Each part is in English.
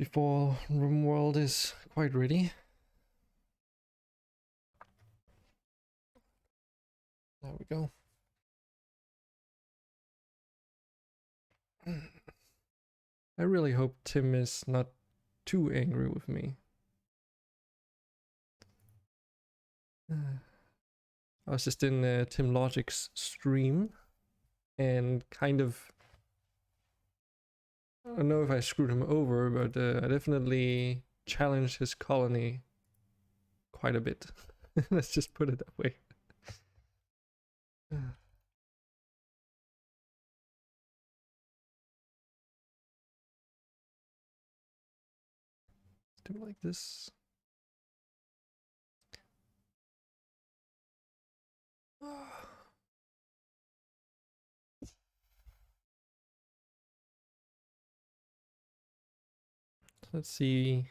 before Rimworld is quite ready. There we go. I really hope Tim is not too angry with me. I was just in Tim Logic's stream and kind of, I don't know if I screwed him over, but I definitely challenged his colony quite a bit. Let's just put it that way. Do it like this. Let's see.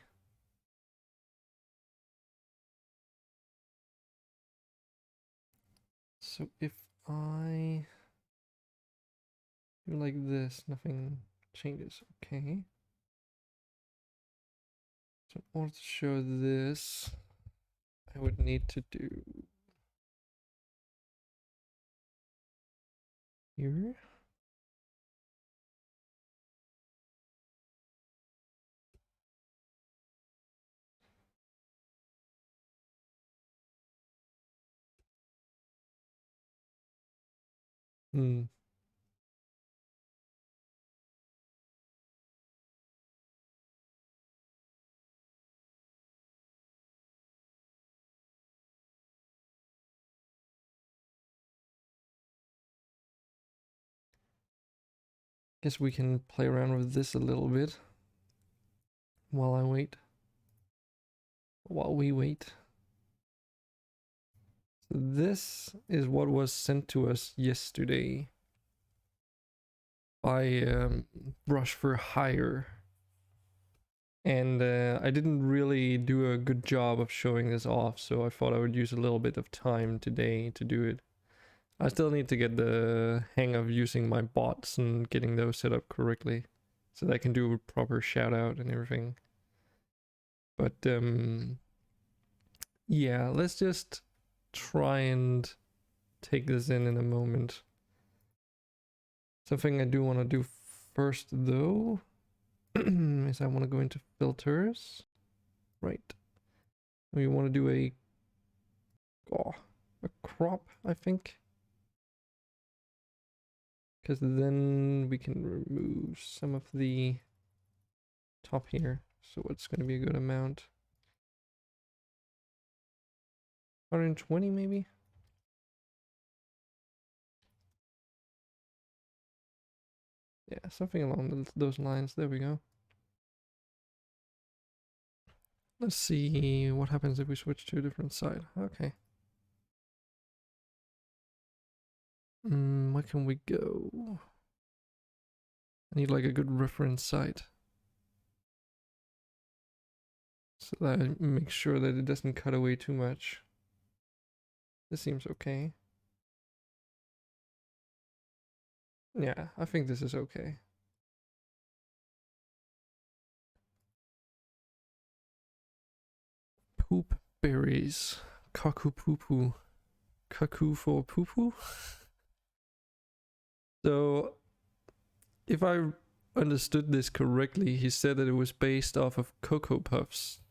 So if I do like this, nothing changes. Okay. So in order to show this, I would need to do here. Hmm. Guess we can play around with this a little bit while I wait. While we wait. So this is what was sent to us yesterday by Brush for Hire. And I didn't really do a good job of showing this off, so I thought I would use a little bit of time today to do it. I still need to get the hang of using my bots and getting those set up correctly so that I can do a proper shout out and everything. But yeah, let's just try and take this in a moment. Something I do want to do first though is I want to go into filters. Right. We want to do a crop, I think. Because then we can remove some of the top here. So it's going to be a good amount. 120 maybe? Yeah, something along those lines. There we go. Let's see what happens if we switch to a different side. Okay. Where can we go? I need like a good reference site. So that I make sure that it doesn't cut away too much. This seems okay. Yeah, I think this is okay. Poop berries. Kaku poo poo. Kaku for poo poo? So, if I understood this correctly, he said that it was based off of Cocoa Puffs.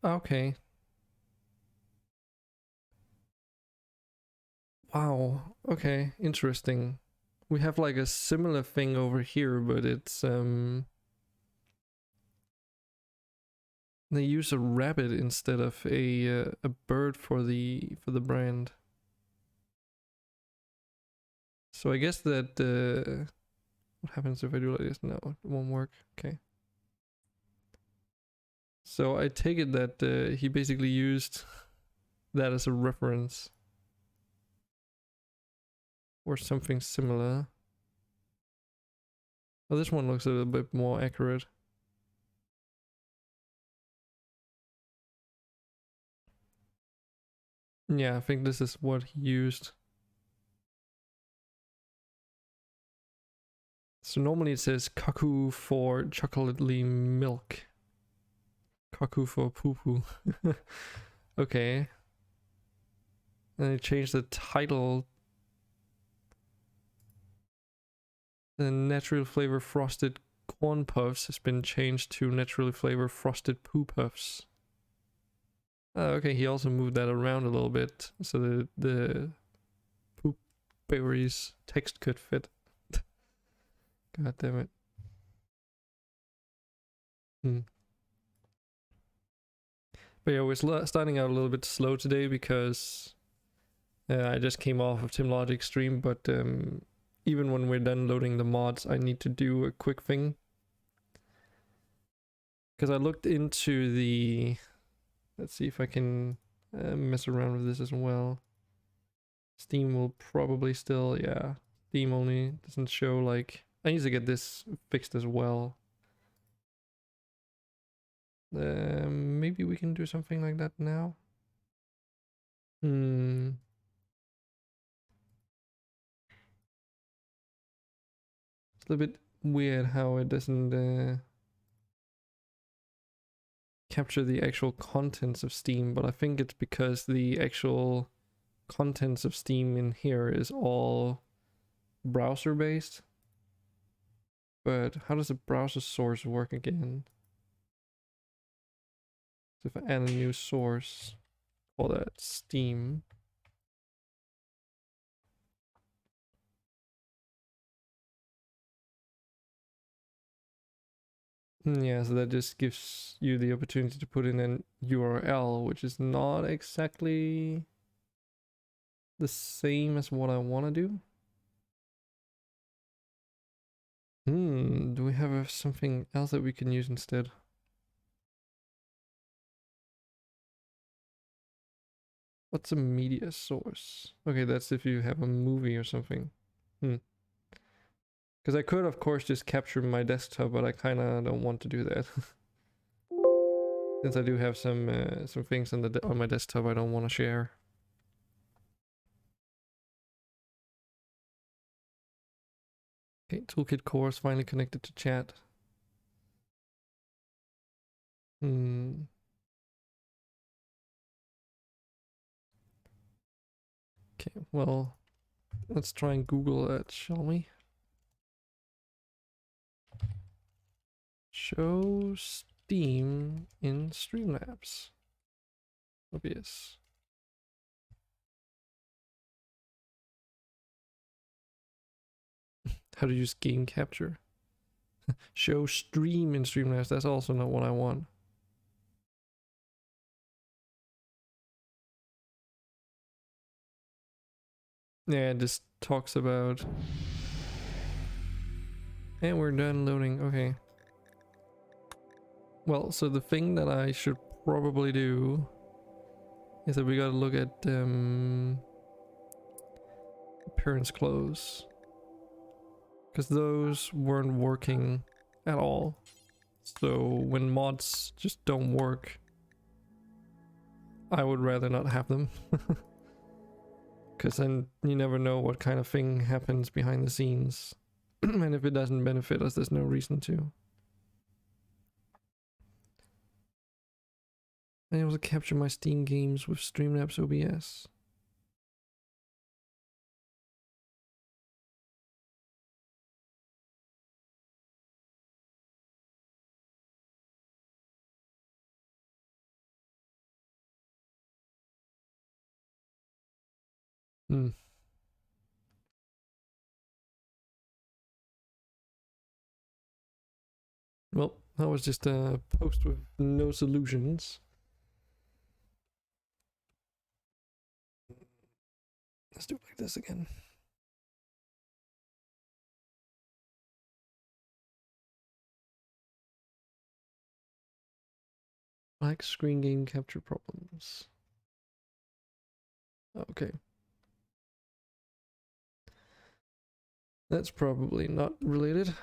Okay. Wow. Okay, interesting. We have like a similar thing over here, but it's they use a rabbit instead of a bird for the brand. So I guess that what happens if I do like this? No, it won't work. Okay. So I take it that he basically used that as a reference or something similar. Oh, this one looks a little bit more accurate. Yeah, I think this is what he used. So normally it says cuckoo for chocolatey milk. Cuckoo for poo poo. Okay. And I changed the title. The natural flavor frosted corn puffs has been changed to naturally flavor frosted poo puffs. Okay, he also moved that around a little bit so that the poop berries text could fit. God damn it. But yeah, we're starting out a little bit slow today because I just came off of TimLogic stream, but even when we're done loading the mods, I need to do a quick thing. Because I looked into the... Let's see if I can mess around with this as well. Steam will probably still, yeah. Steam only doesn't show like... I need to get this fixed as well. Maybe we can do something like that now. It's a little bit weird how it doesn't capture the actual contents of Steam, but I think it's because the actual contents of Steam in here is all browser based. But how does the browser source work again? So if I add a new source, call that Steam. Yeah, so that just gives you the opportunity to put in an URL, which is not exactly the same as what I want to do. Do we have something else that we can use instead? What's a media source? Okay, that's if you have a movie or something. Because I could, of course, just capture my desktop, but I kind of don't want to do that. Since I do have some things on my desktop I don't want to share. Okay, Toolkit core is finally connected to chat. Okay, well, let's try and Google that, shall we? Show Steam in Streamlabs. Obvious. How to use game capture. Show stream in Streamlabs. That's also not what I want. Yeah, it just talks about... And we're done loading. Okay. Well, so the thing that I should probably do is that we gotta look at appearance clothes. Because those weren't working at all. So when mods just don't work, I would rather not have them. Because then you never know what kind of thing happens behind the scenes. And if it doesn't benefit us, there's no reason to. I also capture my Steam games with Streamlabs OBS. Well, that was just a post with no solutions. Let's do it like this again. Black screen game capture problems. Okay. That's probably not related.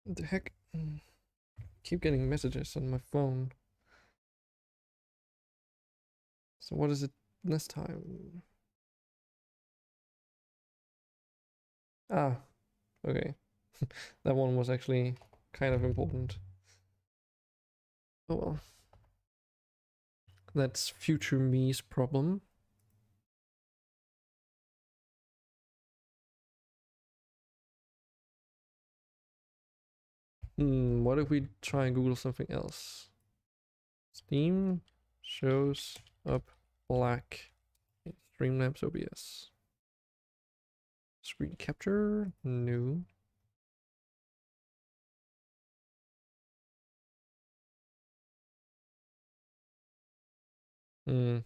What the heck? keep getting messages on my phone. So what is it this time? Ah, okay. That one was actually kind of important. Oh well. That's future me's problem. What if we try and Google something else? Steam shows up black in Streamlabs OBS. Screen capture? No. Hmm.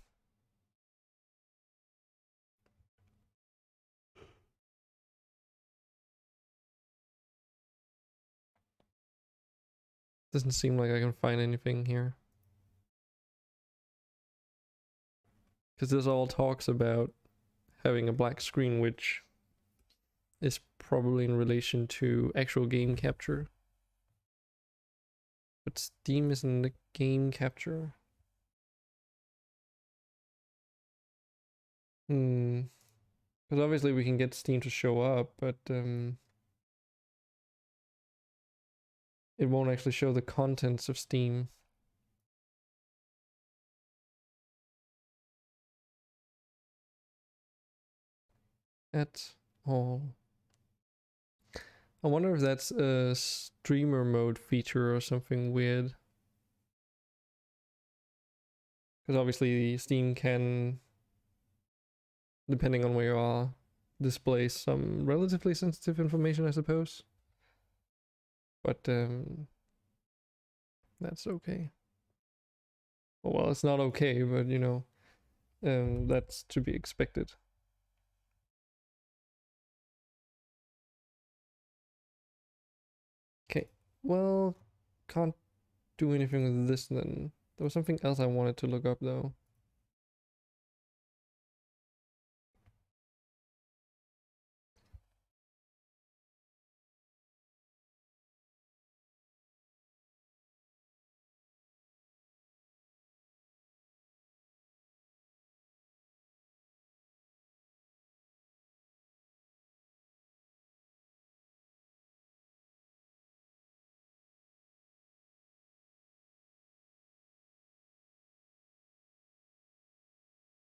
Doesn't seem like I can find anything here. Because this all talks about having a black screen, which is probably in relation to actual game capture. But Steam isn't the game capture. Because obviously we can get Steam to show up, but it won't actually show the contents of Steam. At all. I wonder if that's a streamer mode feature or something weird. Because obviously Steam can, depending on where you are, display some relatively sensitive information, I suppose. But that's okay. Well, it's not okay, but you know, that's to be expected. Okay, well, can't do anything with this then. There was something else I wanted to look up though.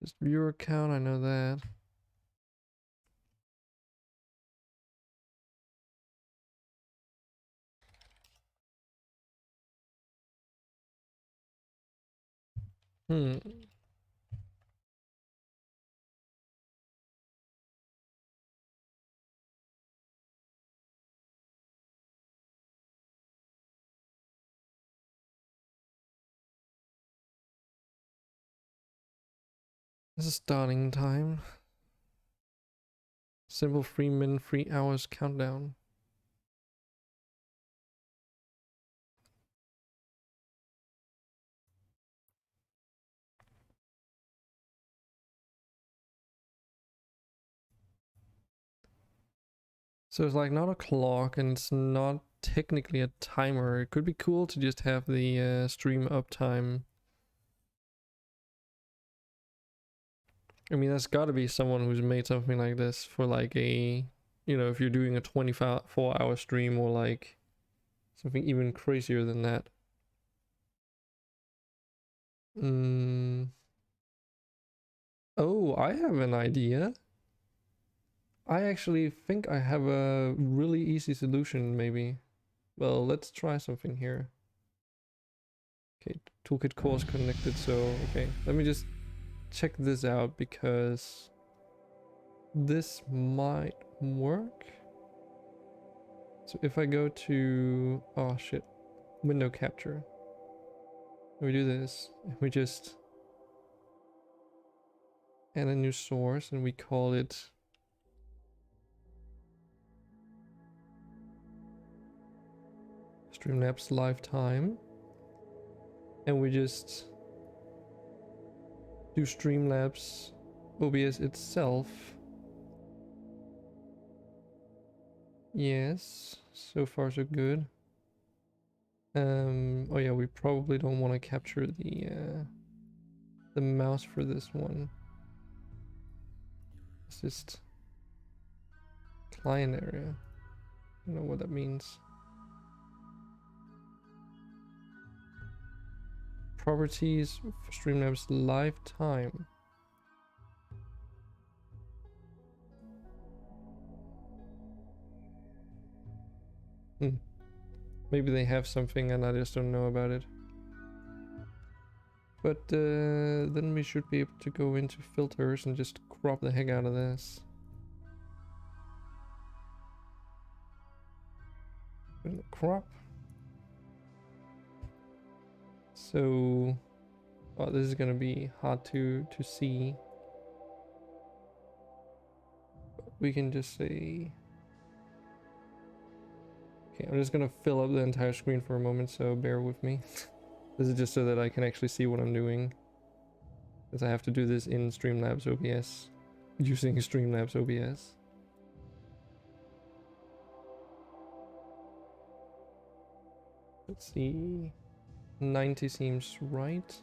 This viewer count, I know that. Hmm. This is starting time. Simple 3 min, 3 hours countdown. So it's like not a clock and it's not technically a timer. It could be cool to just have the stream uptime. I mean, there's got to be someone who's made something like this for like a, you know, if you're doing a 24-hour stream or like something even crazier than that. Oh, I have an idea. I actually think I have a really easy solution, maybe. Well, let's try something here. Okay, Toolkit core is connected, so okay. Let me just check this out because this might work. So if I go to, oh shit, window capture. We do this, we just add a new source and we call it Streamlabs lifetime. And we just do Streamlabs OBS itself. Yes, so far so good. Oh yeah, we probably don't want to capture the mouse for this one. It's just client area. I don't know what that means. Properties for Streamlabs lifetime. Maybe they have something and I just don't know about it. But then we should be able to go into filters and just crop the heck out of this. Crop. So, oh, this is gonna be hard to see. But we can just say, okay, I'm just gonna fill up the entire screen for a moment, so bear with me. This is just so that I can actually see what I'm doing, because I have to do this in Streamlabs OBS, using Streamlabs OBS. Let's see, 90 seems right.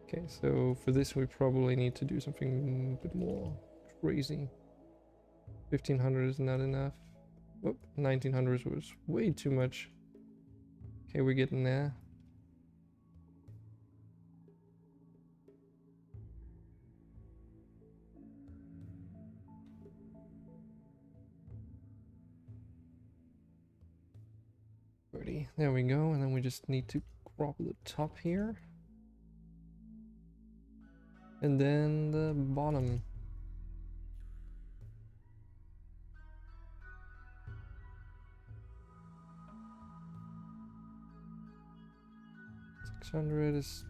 Okay, so for this we probably need to do something a bit more crazy. 1500 is not enough. Oh, 1900 was way too much. Okay, we're getting there. Ready, there we go, and then we just need to crop the top here. And then the bottom. $600 is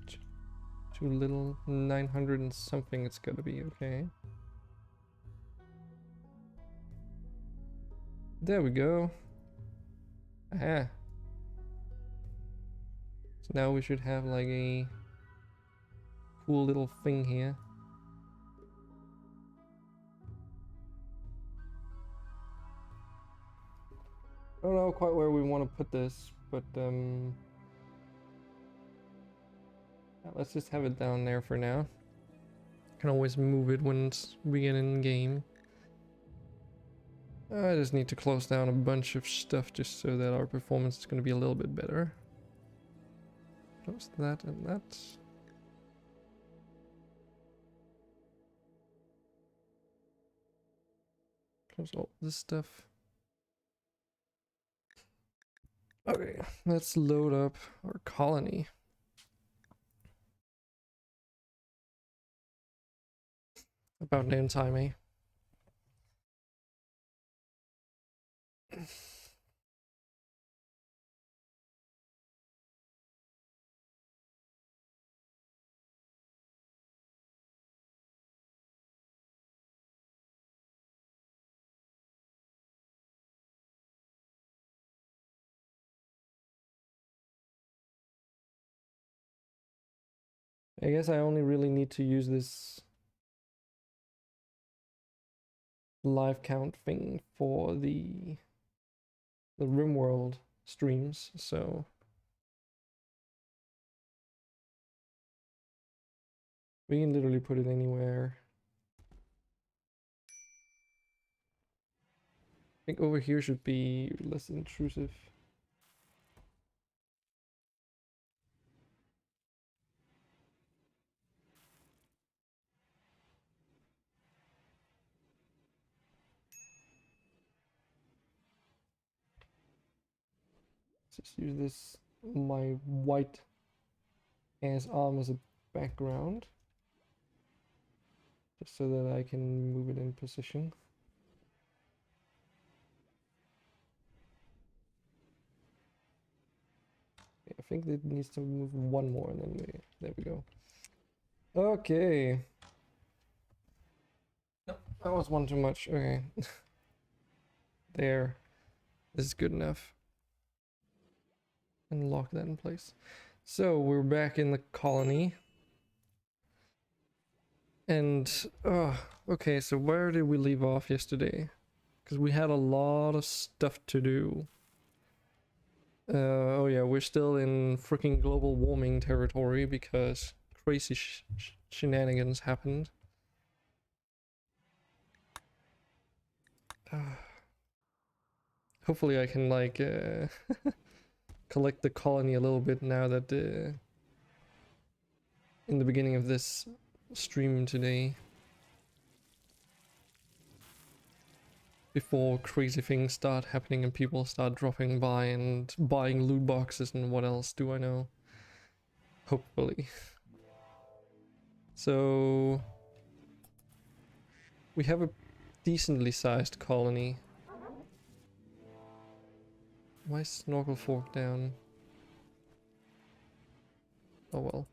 too little. 900 and something it's gotta be, okay. There we go. Aha. So now we should have like a cool little thing here. I don't know quite where we want to put this, but let's just have it down there for now. Can always move it once we get in game. I just need to close down a bunch of stuff just so that our performance is going to be a little bit better. Close that and that. Close all this stuff. Okay, let's load up our colony. About damn time, eh? I guess I only really need to use this live count thing for the Rimworld streams, so we can literally put it anywhere. I think over here should be less intrusive. Let's just use this, my white ass arm as a background, just so that I can move it in position. I think it needs to move one more, and then there we go. Okay. No, that was one too much. Okay. There. This is good enough. And lock that in place. So we're back in the colony. And, okay, so where did we leave off yesterday? Because we had a lot of stuff to do. Oh yeah, we're still in freaking global warming territory because crazy shenanigans happened. Hopefully I can like collect the colony a little bit now that in the beginning of this stream today. Before crazy things start happening and people start dropping by and buying loot boxes and what else do I know. Hopefully. So we have a decently sized colony. Why is Snorkel Fork down? Oh well.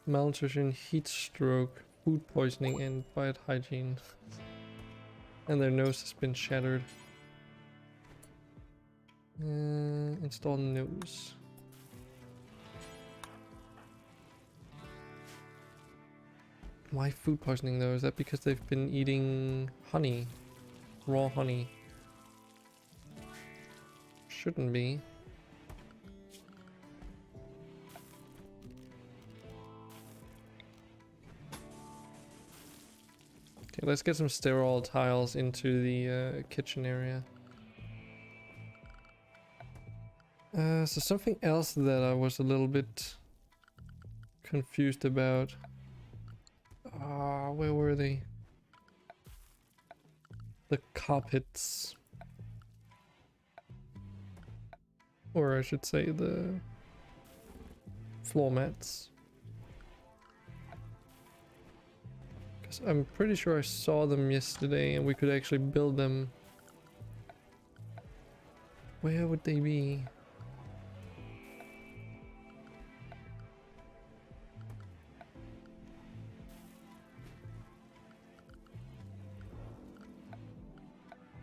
Malnutrition, heat stroke, food poisoning, and bad hygiene. And their nose has been shattered. Install nose. Why food poisoning though? Is that because they've been eating honey? Raw honey? Shouldn't be. Okay, let's get some sterile tiles into the kitchen area. So something else that I was a little bit confused about. Where were they? The carpets. Or I should say the floor mats. Because I'm pretty sure I saw them yesterday and we could actually build them. Where would they be?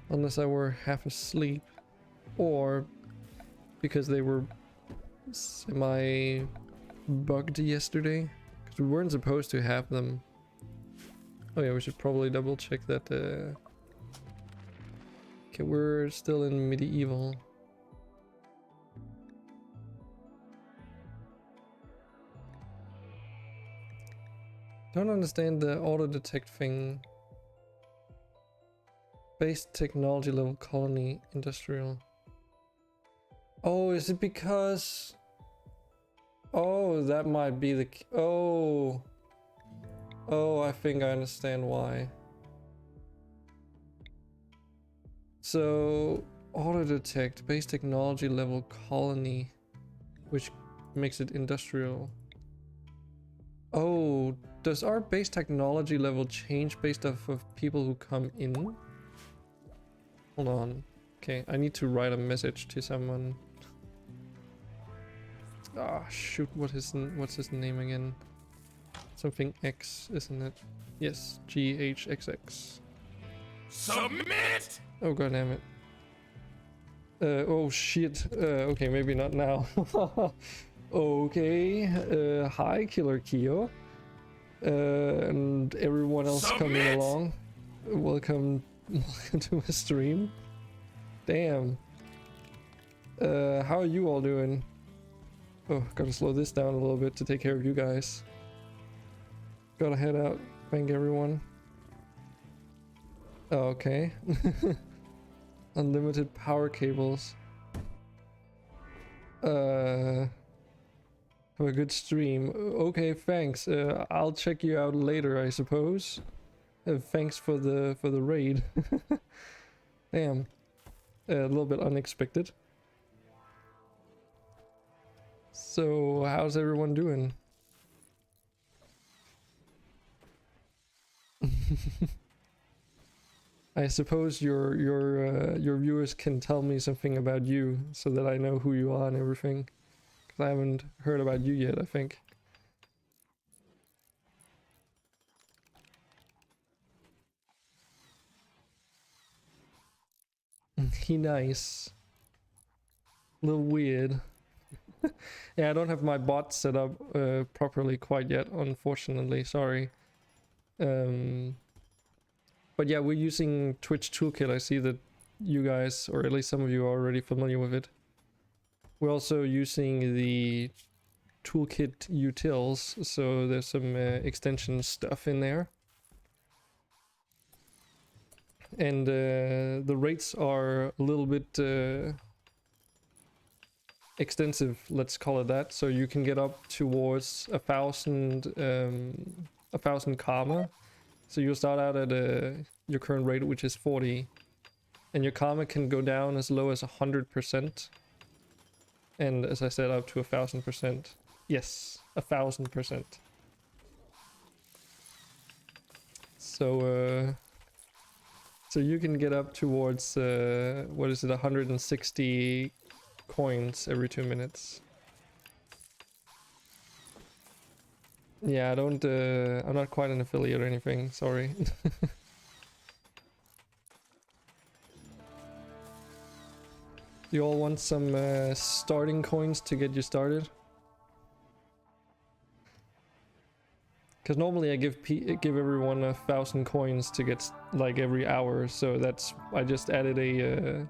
Unless I were half asleep. Or because they were semi-bugged yesterday. Because we weren't supposed to have them. Oh yeah, we should probably double check that. Okay, we're still in medieval. Don't understand the auto detect thing. Base technology level colony industrial. Oh, is it because... Oh, that might be the... Oh. Oh, I think I understand why. So, auto detect, base technology level colony, which makes it industrial. Oh, does our base technology level change based off of people who come in? Hold on. Okay, I need to write a message to someone. Ah, shoot, what's his name again? Something X, isn't it? Yes, GHXX. Submit! Oh, god damn it. Oh shit. Okay, maybe not now. Okay. Hi, Killer Kyo. And everyone else coming along. Welcome to my stream. Damn. How are you all doing? Oh, gotta slow this down a little bit to take care of you guys. Gotta head out. Thank everyone. Oh, okay. Unlimited power cables. Have a good stream. Okay, thanks. I'll check you out later, I suppose. Thanks for the raid. Damn. A little bit unexpected. So, how's everyone doing? I suppose your viewers can tell me something about you so that I know who you are and everything. Because I haven't heard about you yet, I think. He nice. A little weird. Yeah, I don't have my bot set up properly quite yet, unfortunately. Sorry. But yeah, we're using Twitch Toolkit. I see that you guys, or at least some of you, are already familiar with it. We're also using the Toolkit utils, so there's some extension stuff in there. And the rates are a little bit extensive, let's call it that. So you can get up towards 1,000 karma. So you'll start out at your current rate, which is 40, and your karma can go down as low as 100%, and as I said, up to 1,000%. Yes, 1,000%. So so you can get up towards what is it, 160 coins every 2 minutes. Yeah, I don't I'm not quite an affiliate or anything, sorry. You all want some starting coins to get you started? Because normally I give everyone 1,000 coins to get like every hour, so that's, I just added a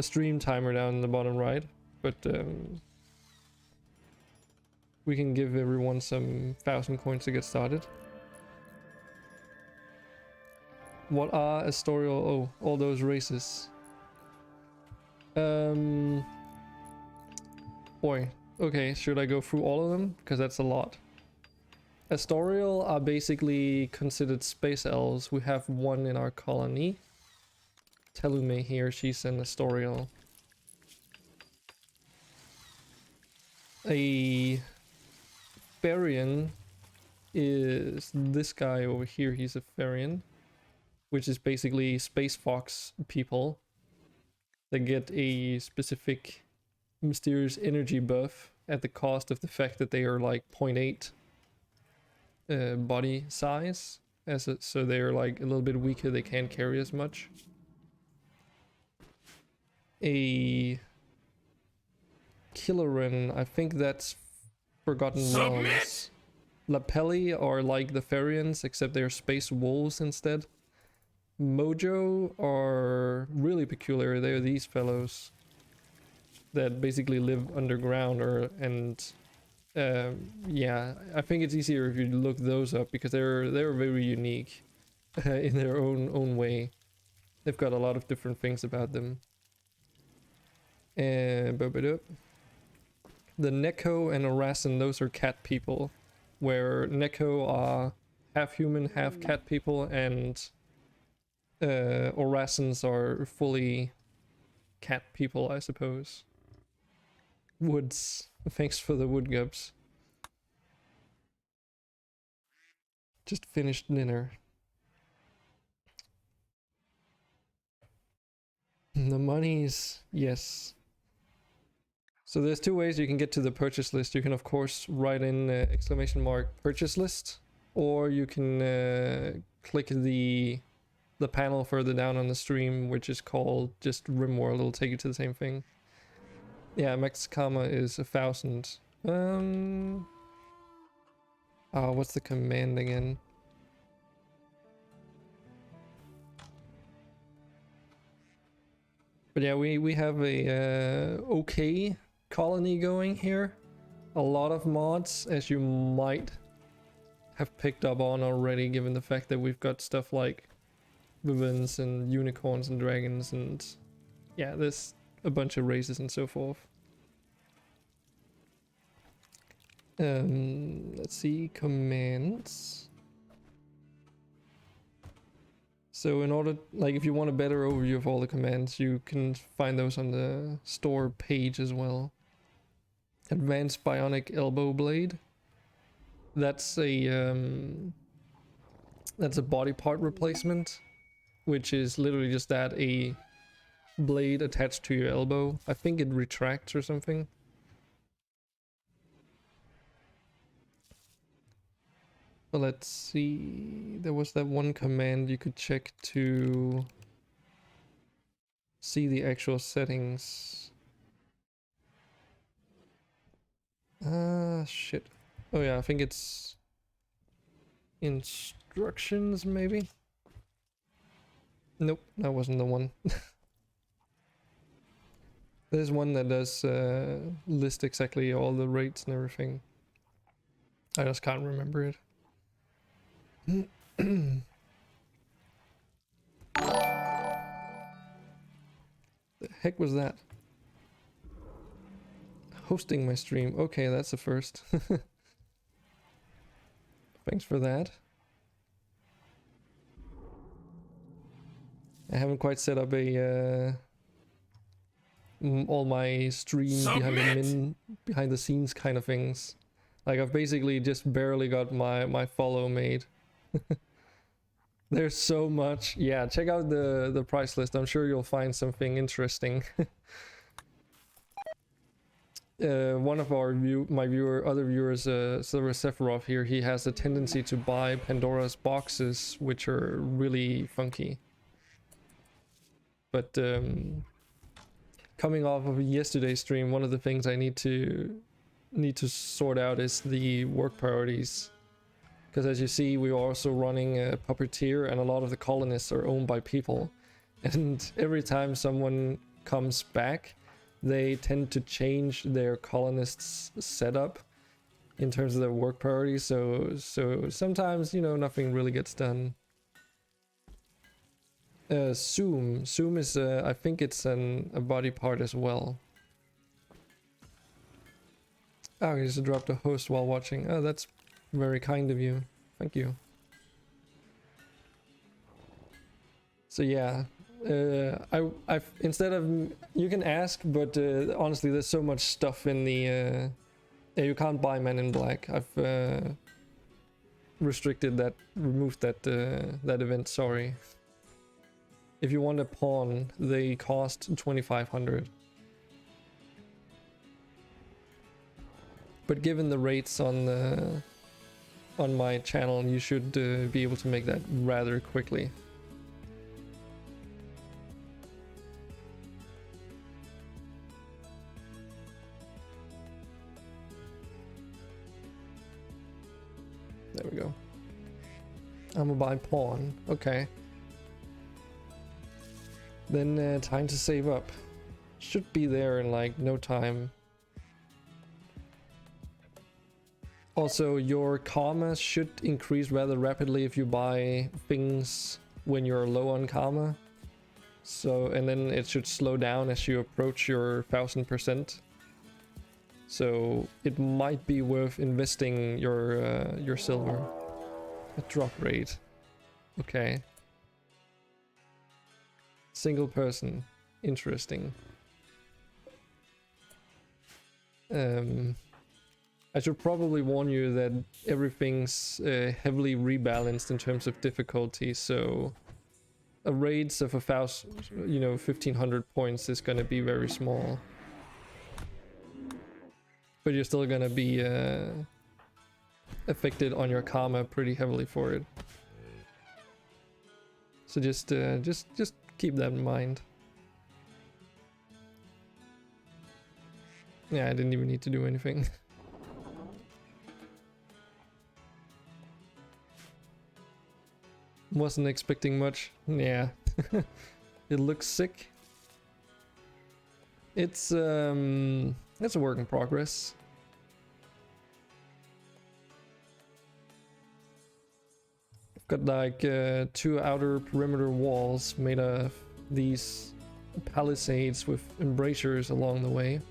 stream timer down in the bottom right, but we can give everyone some 1,000 coins to get started. What are Astorial? Oh, all those races. Boy, okay, should I go through all of them? Because that's a lot. Astorial are basically considered space elves. We have one in our colony. Telume here, she's an Astorial. A Farian is this guy over here. He's a Farian, which is basically space fox people that get a specific mysterious energy buff at the cost of the fact that they are like 0.8 body size, so they're like a little bit weaker, they can't carry as much. A Killeran, I think that's Forgotten Realms. Lapelli are like the Farians, except they're space wolves instead. Mojo are really peculiar. They're these fellows that basically live underground, yeah, I think it's easier if you look those up because they're very unique in their own way. They've got a lot of different things about them. And the Neko and Orasan, those are cat people, where Neko are half human, half cat people, and Orasans are fully cat people, I suppose. Woods. Thanks for the wood gubs. Just finished dinner. The monies, yes. So there's two ways you can get to the purchase list. You can of course write in ! purchase list, or you can click the panel further down on the stream, which is called just Rimworld. It'll take you to the same thing. Yeah, max karma is 1,000. Oh, what's the command again? But yeah, we have a okay colony going here. A lot of mods, as you might have picked up on already, given the fact that we've got stuff like villains and unicorns and dragons, and yeah, there's a bunch of races and so forth. Let's see, commands. So in order, like, if you want a better overview of all the commands, you can find those on the store page as well. Advanced Bionic Elbow Blade. That's a body part replacement, which is literally just that, a blade attached to your elbow. I think it retracts or something. But let's see, there was that one command you could check to see the actual settings. Shit. Oh yeah, I think it's instructions maybe? Nope, that wasn't the one. There's one that does list exactly all the rates and everything. I just can't remember it. The heck was that? Hosting my stream. Okay, that's the first. Thanks for that. I haven't quite set up a all my stream behind the scenes kind of things. Like I've basically just barely got my follow made. There's so much. Yeah, check out the price list. I'm sure you'll find something interesting. One of our other viewers, Silver Sephiroth here, he has a tendency to buy Pandora's boxes, which are really funky. But coming off of yesterday's stream, one of the things I need to sort out is the work priorities. Because as you see, we're also running a puppeteer, and a lot of the colonists are owned by people. And every time someone comes back, they tend to change their colonists' setup in terms of their work priorities. So sometimes, you know, nothing really gets done. Zoom is I think it's a body part as well. Oh, you just dropped a host while watching. Oh, that's very kind of you. Thank you. So yeah, I instead of, you can ask, but honestly, there's so much stuff in the you can't buy Men in Black. I've restricted that, removed that that event. Sorry. If you want a pawn, they cost 2,500. But given the rates on my channel, you should be able to make that rather quickly. There we go. I'm gonna buy pawn. Okay. Then time to save up. Should be there in like no time. Also, your karma should increase rather rapidly if you buy things when you're low on karma. So, and then it should slow down as you approach your 1000%. So it might be worth investing your silver. A drop rate. Okay. Single person. Interesting. I should probably warn you that everything's heavily rebalanced in terms of difficulty, so a raids of 1,000, you know, 1,500 points is gonna be very small. But you're still gonna be affected on your karma pretty heavily for it. So just keep that in mind. Yeah, I didn't even need to do anything. Wasn't expecting much. Yeah. It looks sick. It's a work in progress. I've got like 2 outer perimeter walls made of these palisades with embrasures along the way.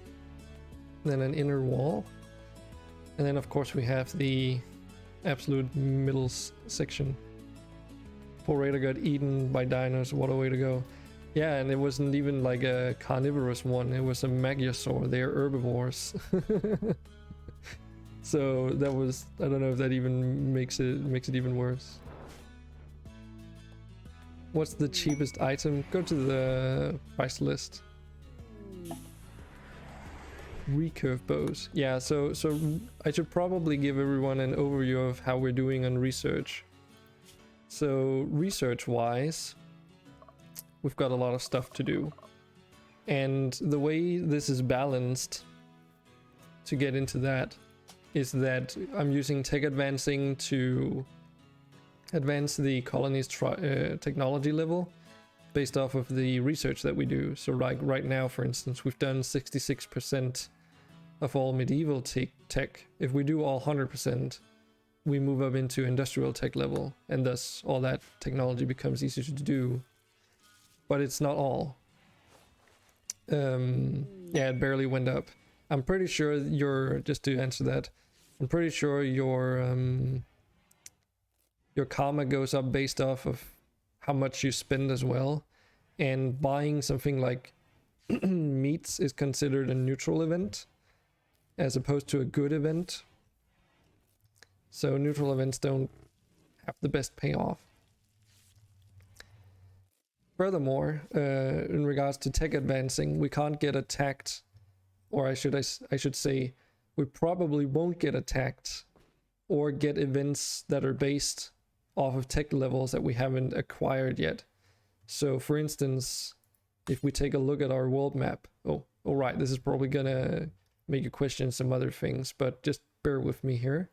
Then an inner wall. And then of course we have the absolute middle section. Poor Raider got eaten by dinos, what a way to go. Yeah, and it wasn't even like a carnivorous one, it was a Magiosaur, they're herbivores. So that was, I don't know if that even makes it even worse. What's the cheapest item? Go to the price list. Recurve bows. Yeah, so I should probably give everyone an overview of how we're doing on research. So research-wise, we've got a lot of stuff to do. And the way this is balanced, to get into that, is that I'm using tech advancing to advance the colony's technology level based off of the research that we do. So like right now, for instance, we've done 66% of all medieval tech. If we do all 100%, we move up into industrial tech level, and thus all that technology becomes easier to do. But it's not all. Yeah, it barely went up. I'm pretty sure just to answer that, I'm pretty sure your karma goes up based off of how much you spend as well. And buying something like meats is considered a neutral event as opposed to a good event. So neutral events don't have the best payoff. Furthermore, in regards to tech advancing, we can't get attacked, or I should say, we probably won't get attacked or get events that are based off of tech levels that we haven't acquired yet. So for instance, if we take a look at our world map, right, this is probably gonna make you question some other things, but just bear with me here.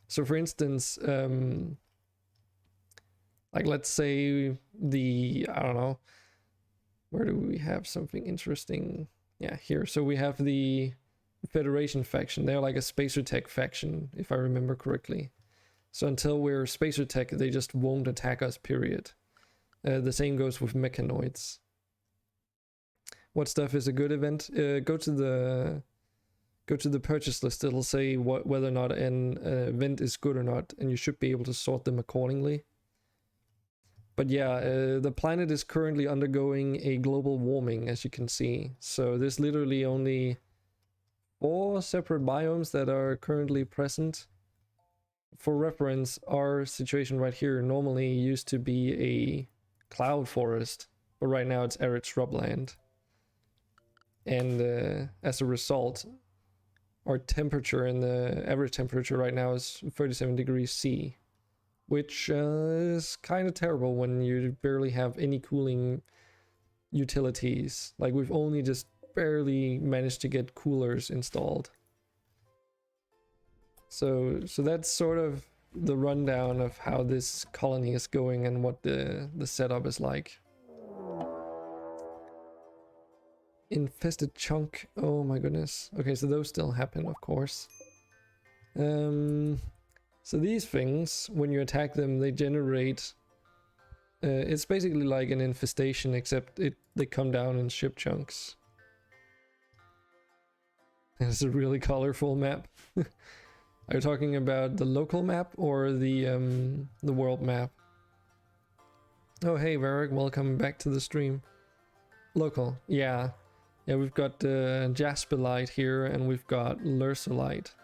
So for instance, like let's say I don't know, where do we have something interesting? Yeah, here. So we have the Federation faction. They're like a spacer tech faction, if I remember correctly. So until we're spacer tech, they just won't attack us, period. The same goes with mechanoids. What stuff is a good event? Go to the purchase list. It'll say whether or not an event is good or not, and you should be able to sort them accordingly. But yeah, the planet is currently undergoing a global warming, as you can see. So there's literally only 4 separate biomes that are currently present. For reference, our situation right here normally used to be a cloud forest, but right now it's arid shrubland. And as a result, our temperature and the average temperature right now is 37 degrees C, which is kind of terrible when you barely have any cooling utilities. Like we've only just barely managed to get coolers installed. So that's sort of the rundown of how this colony is going and what the setup is like. Infested chunk. Oh my goodness. Okay, so those still happen, of course. So these things, when you attack them, they generate... it's basically like an infestation, except they come down in ship chunks. It's a really colorful map. Are you talking about the local map or the world map? Oh hey Varric, welcome back to the stream. Local, yeah. Yeah, we've got Jasperite here and we've got Lursolite.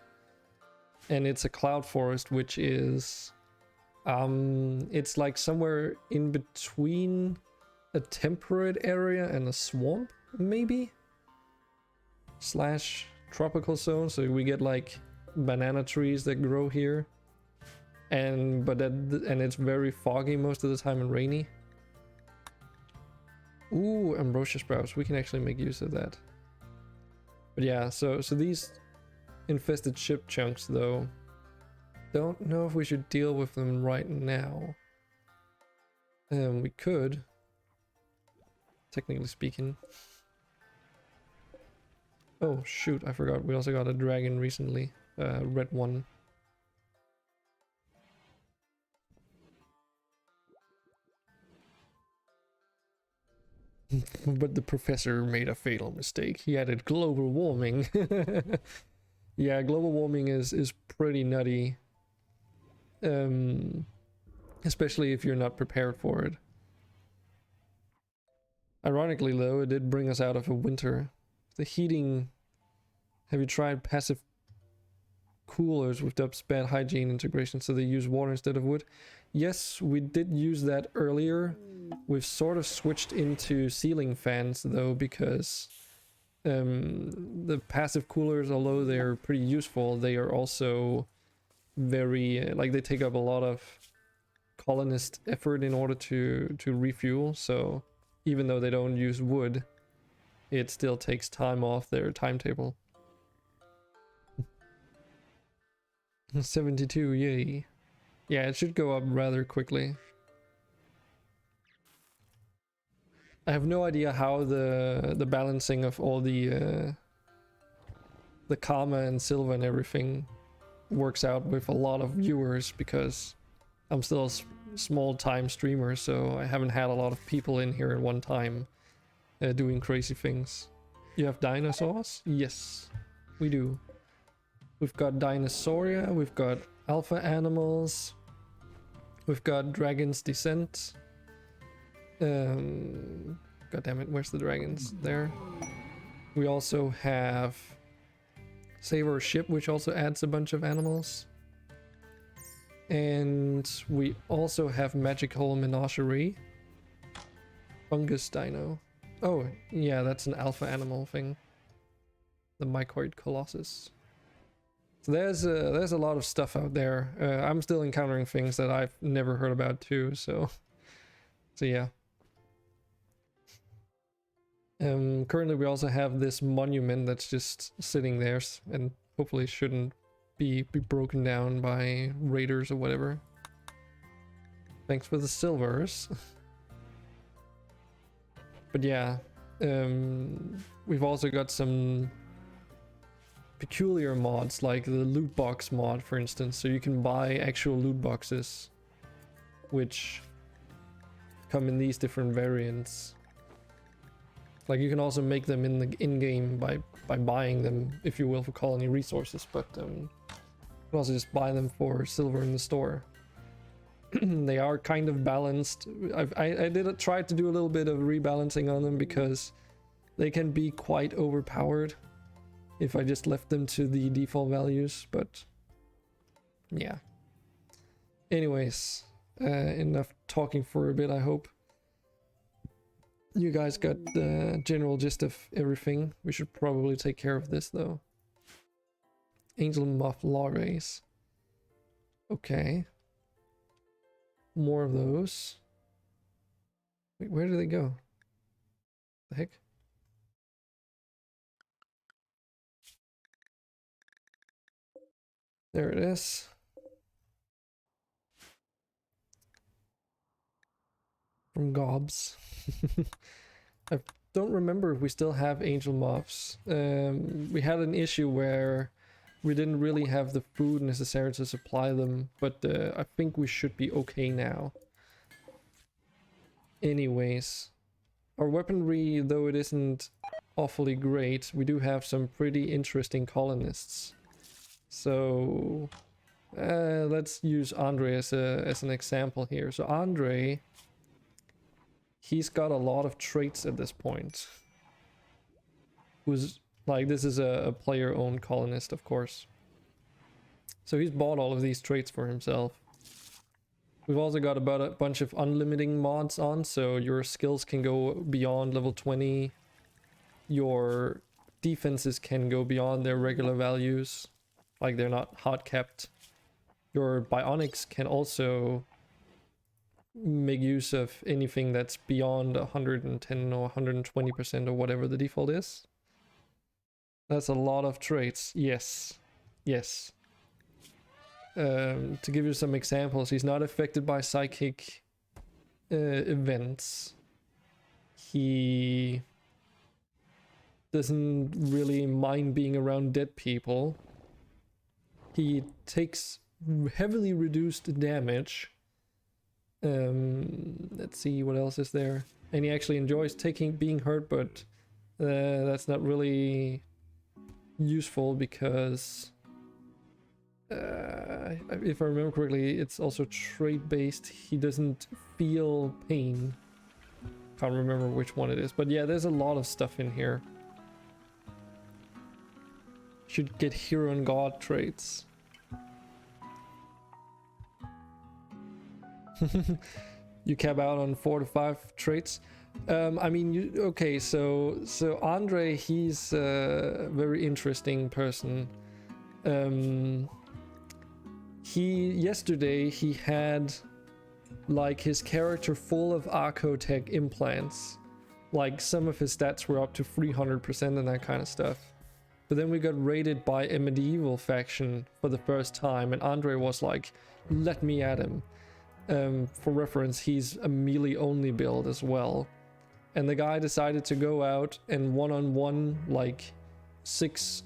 And it's a cloud forest, which is... it's like somewhere in between a temperate area and a swamp, maybe? / tropical zone, so we get like banana trees that grow here. And it's very foggy most of the time and rainy. Ooh, ambrosia sprouts. We can actually make use of that. But yeah, so these infested ship chunks, though, don't know if we should deal with them right now. We could, technically speaking. Oh shoot, I forgot. We also got a dragon recently, red one. But the professor made a fatal mistake. He added global warming. Yeah, global warming is pretty nutty. Especially if you're not prepared for it. Ironically though, it did bring us out of a winter. The heating... Have you tried passive coolers with dubs bad hygiene integration so they use water instead of wood? Yes, we did use that earlier. We've sort of switched into ceiling fans though, because the passive coolers, although they're pretty useful, they are also very like they take up a lot of colonist effort in order to refuel. So even though they don't use wood, it still takes time off their timetable. 72, yay. Yeah, it should go up rather quickly. I have no idea how the balancing of all the karma and silver and everything works out with a lot of viewers, because I'm still a small time streamer, so I haven't had a lot of people in here at one time doing crazy things. You have dinosaurs? Yes, we do. We've got Dinosauria, we've got alpha animals, we've got Dragon's Descent. God damn it, where's the dragons? There. We also have Save Our Ship, which also adds a bunch of animals. And we also have Magical Menagerie. Fungus Dino. Oh, yeah, that's an alpha animal thing. The Mycoid Colossus. So there's a lot of stuff out there. I'm still encountering things that I've never heard about too, so yeah. Currently we also have this monument that's just sitting there and hopefully shouldn't be broken down by raiders or whatever. Thanks for the silvers. But yeah, we've also got some peculiar mods, like the loot box mod, for instance. So you can buy actual loot boxes, which come in these different variants. Like, you can also make them in the in-game by buying them, if you will, for colony resources, but you can also just buy them for silver in the store. They are kind of balanced. I did try to do a little bit of rebalancing on them, because they can be quite overpowered if I just left them to the default values, but yeah. Anyways, enough talking for a bit, I hope. You guys got the general gist of everything. We should probably take care of this though. Angel Moth Larvae. Okay. More of those. Wait, where do they go? The heck? There it is. From Gobs. I don't remember if we still have angel moths. We had an issue where we didn't really have the food necessary to supply them, but I think we should be okay now. Anyways, our weaponry, though it isn't awfully great, we do have some pretty interesting colonists. So let's use Andre as an example here. So Andre, he's got a lot of traits at this point. Who's like, this is a player-owned colonist, of course. So he's bought all of these traits for himself. We've also got about a bunch of unlimiting mods on, so your skills can go beyond level 20. Your defenses can go beyond their regular values, like they're not hard kept. Your bionics can also make use of anything that's beyond 110 or 120% or whatever the default is. That's a lot of traits. Yes. Yes. To give you some examples, he's not affected by psychic events. He doesn't really mind being around dead people. He takes heavily reduced damage. Let's see, what else is there? And he actually enjoys being hurt, but that's not really useful because if I remember correctly, it's also trait based. He doesn't feel pain. Can't remember which one it is, but yeah, there's a lot of stuff in here. Should get hero and god traits. You cap out on 4 to 5 traits. I mean, okay, so Andre, he's a very interesting person. Yesterday he had like his character full of Archotech implants. Like some of his stats were up to 300% and that kind of stuff. But then we got raided by a medieval faction for the first time, and Andre was like, let me at him. For reference, he's a melee only build as well. And the guy decided to go out and one-on-one like 6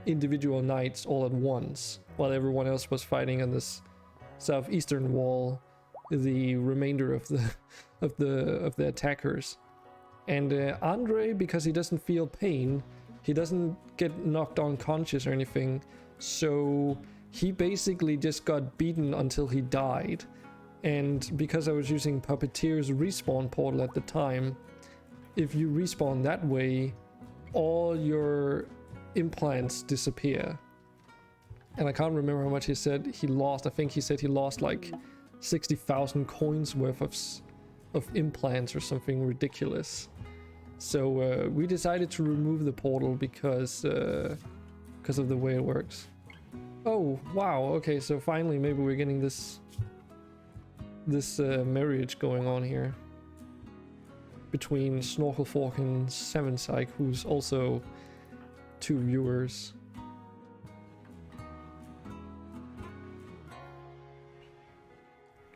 individual knights all at once, while everyone else was fighting on this southeastern wall, the remainder of the attackers. And Andre, because he doesn't feel pain, he doesn't get knocked unconscious or anything, so he basically just got beaten until he died. And because I was using Puppeteer's respawn portal at the time, if you respawn that way, all your implants disappear. And I can't remember how much he said he lost. I think he said he lost like 60,000 coins worth of implants or something ridiculous. So we decided to remove the portal because of the way it works. Oh wow, okay, so finally maybe we're getting this marriage going on here between Snorkelfork and Seven Psych, who's also 2 viewers.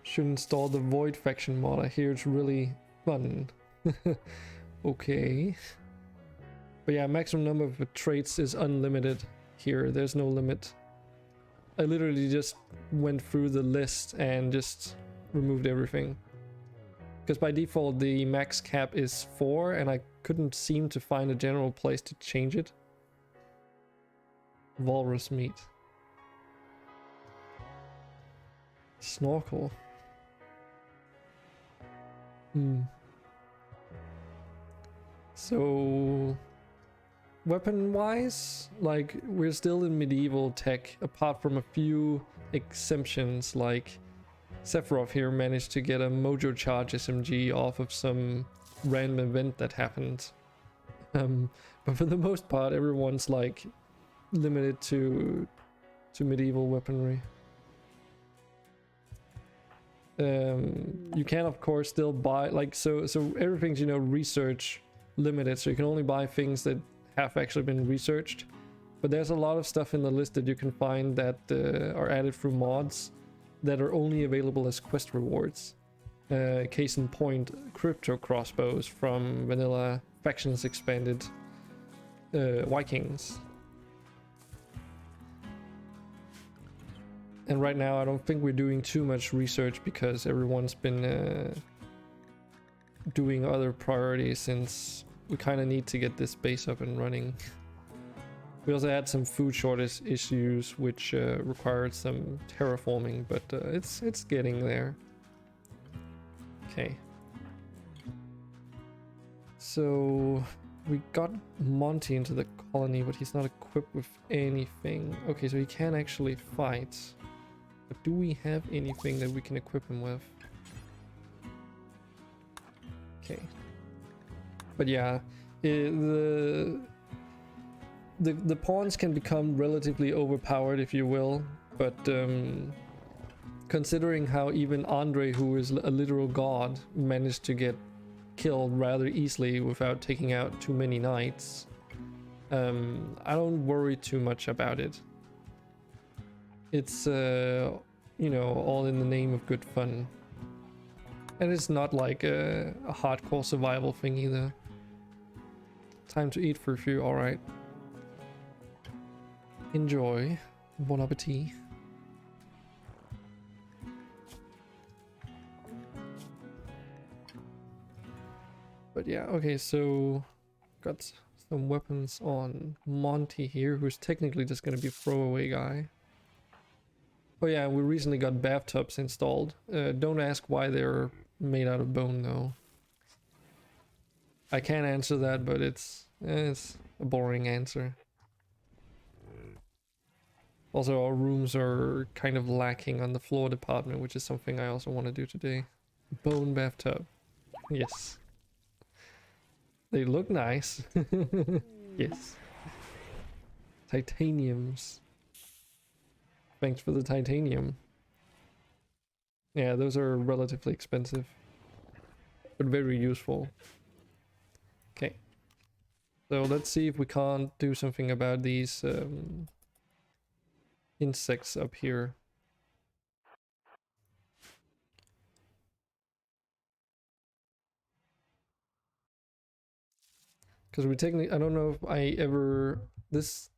Should install the Void faction mod. I hear it's really fun. Okay. But yeah, maximum number of traits is unlimited here. There's no limit. I literally just went through the list and just removed everything. Because by default the max cap is 4 and I couldn't seem to find a general place to change it. Walrus meat. Snorkel. So weapon wise, like we're still in medieval tech, apart from a few exemptions, like Sephiroth here managed to get a Mojo Charge SMG off of some random event that happened. But for the most part, everyone's like limited to medieval weaponry. You can of course still buy like so everything's, you know, research limited, so you can only buy things that have actually been researched. But there's a lot of stuff in the list that you can find that are added through mods that are only available as quest rewards. Case in point, crypto crossbows from vanilla factions expanded Vikings. And right now I don't think we're doing too much research because everyone's been doing other priorities, since we kind of need to get this base up and running. We also had some food shortage issues which required some terraforming, but it's getting there. Okay. So we got Monty into the colony, but he's not equipped with anything. Okay, so he can actually fight. But do we have anything that we can equip him with? Okay. But yeah, the pawns can become relatively overpowered, if you will, but considering how even Andre, who is a literal god, managed to get killed rather easily without taking out too many knights, I don't worry too much about it. It's you know, all in the name of good fun. And it's not like a hardcore survival thing either. Time to eat for a few, alright. Enjoy. Bon appetit. But yeah, okay, so got some weapons on Monty here, who's technically just gonna be a throwaway guy. Oh yeah, we recently got bathtubs installed. Don't ask why they're made out of bone though. I can't answer that, but it's a boring answer. Also, our rooms are kind of lacking on the floor department, which is something I also want to do today. Bone bathtub. Yes. They look nice. Yes. Titaniums. Thanks for the titanium. Yeah, those are relatively expensive, but very useful. Okay. So let's see if we can't do something about these insects up here. Because we technically, I don't know if I ever, this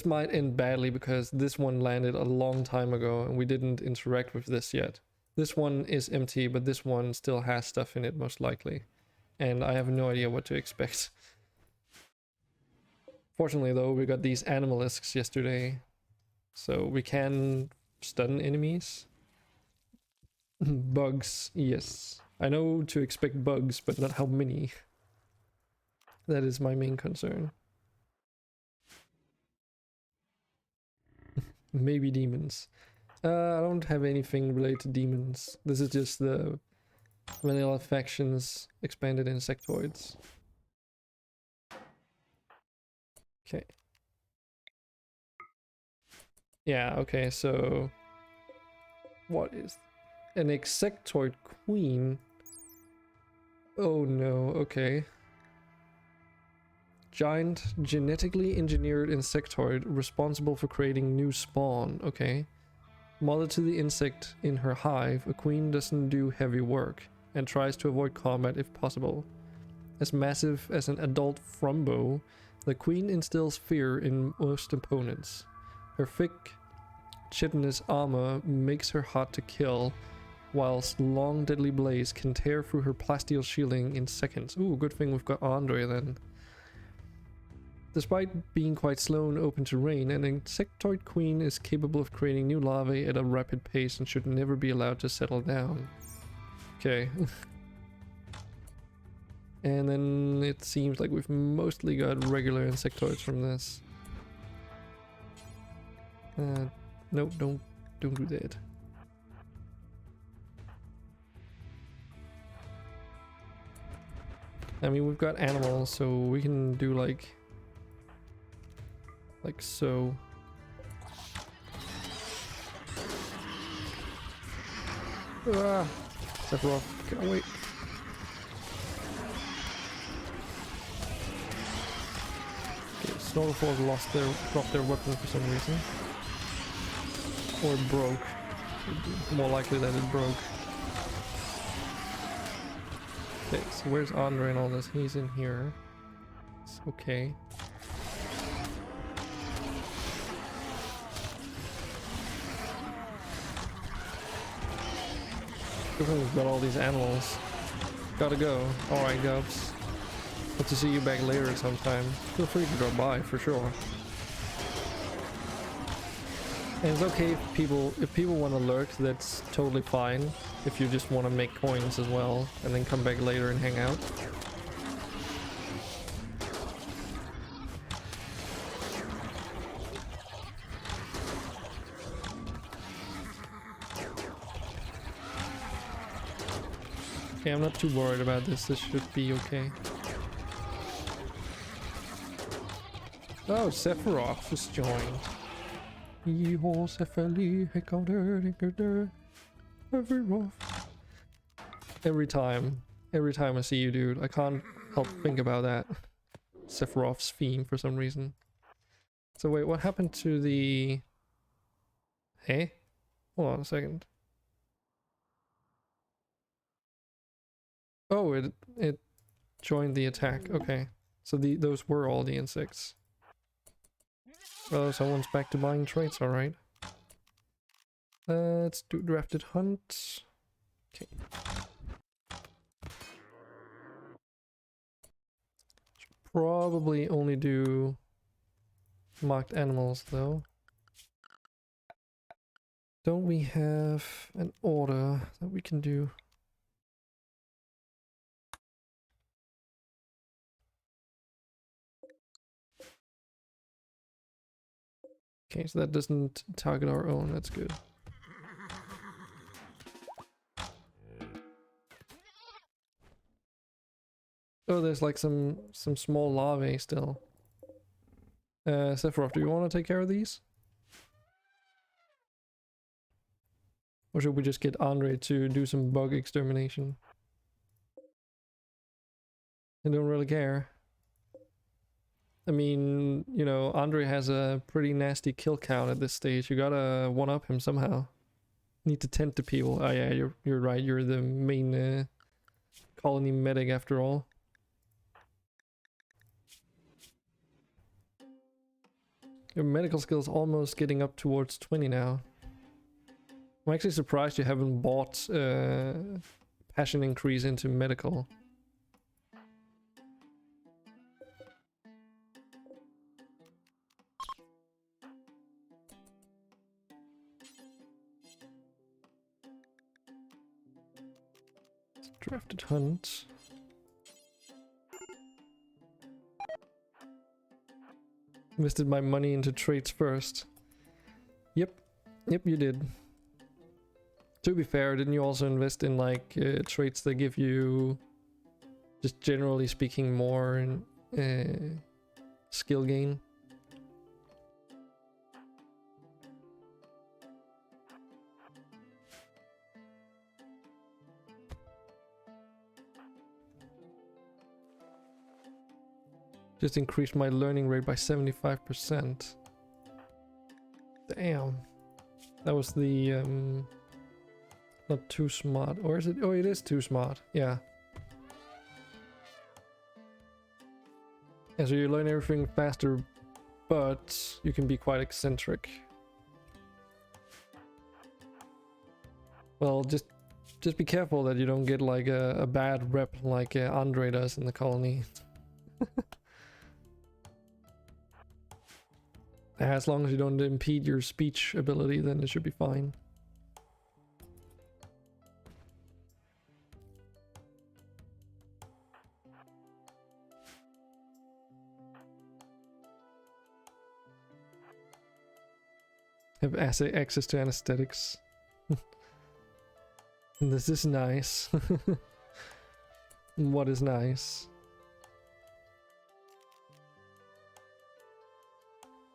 might end badly because this one landed a long time ago and we didn't interact with this yet. This one is empty, but this one still has stuff in it most likely. And I have no idea what to expect. Fortunately though, we got these animalisks yesterday, so we can stun enemies. Bugs, yes. I know to expect bugs, but not how many. That is my main concern. Maybe demons. I don't have anything related to demons. This is just the vanilla factions expanded insectoids. Okay. Yeah, okay, so what is an insectoid queen? Oh no, okay. Giant genetically engineered insectoid responsible for creating new spawn, okay. Mother to the insect in her hive, a queen doesn't do heavy work and tries to avoid combat if possible. As massive as an adult Frumbo, the queen instills fear in most opponents. Her thick, chitinous armor makes her hard to kill, whilst long deadly blades can tear through her plasteel shielding in seconds. Ooh, good thing we've got Andre then. Despite being quite slow and open to rain, an insectoid queen is capable of creating new larvae at a rapid pace and should never be allowed to settle down. Okay. And then it seems like we've mostly got regular insectoids from this. Nope, don't do that. I mean, we've got animals, so we can do like so. Ah, that's rough. Can't wait. Okay, Snowfall dropped their weapon for some reason. Or it broke. More likely that it broke. Okay, so where's Andre and all this? He's in here. It's okay. We've got all these animals. Gotta go. Alright, Gubs. Hope to see you back later sometime. Feel free to drop by for sure. And it's okay if people want to lurk, that's totally fine. If you just want to make coins as well and then come back later and hang out. Okay, I'm not too worried about this. This should be okay. Oh, Sephiroth has joined. Every time I see you, dude, I can't help think about that. Sephiroth's theme for some reason. So wait, what happened to the... Hey? Hold on a second. Oh, it joined the attack. Okay. So those were all the insects. Oh, someone's back to buying traits, alright. Let's do drafted hunt. Okay. Should probably only do marked animals though. Don't we have an order that we can do? Okay, so that doesn't target our own, that's good. Oh, there's like some small larvae still. Sephiroth, do you want to take care of these? Or should we just get Andre to do some bug extermination? I don't really care. I mean, you know, Andre has a pretty nasty kill count at this stage. You gotta one-up him somehow. Need to tend to people. Oh yeah, you're right. You're the main colony medic after all. Your medical skill's almost getting up towards 20 now. I'm actually surprised you haven't bought passion increase into medical. Drafted hunt. Invested my money into traits first. Yep, you did. To be fair, didn't you also invest in like traits that give you, just generally speaking, more skill gain? Just increased my learning rate by 75%. Damn. That was the not too smart. Or is it? Oh, it is too smart. Yeah. Yeah, so you learn everything faster, but you can be quite eccentric. Well, just be careful that you don't get like a bad rep like Andre does in the colony. As long as you don't impede your speech ability, then it should be fine. Have access to anesthetics. This is nice. What is nice?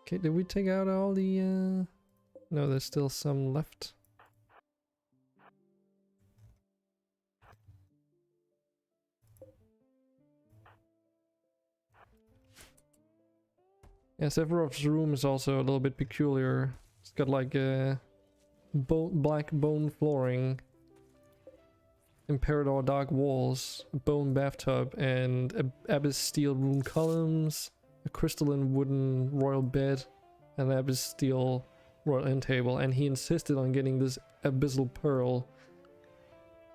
Okay, did we take out all the no, there's still some left. Yeah, Sephiroth's room is also a little bit peculiar. It's got like a black bone flooring, Imperador dark walls, a bone bathtub, and abyss steel rune columns, a crystalline wooden royal bed, and an abyss steel royal end table. And he insisted on getting this abyssal pearl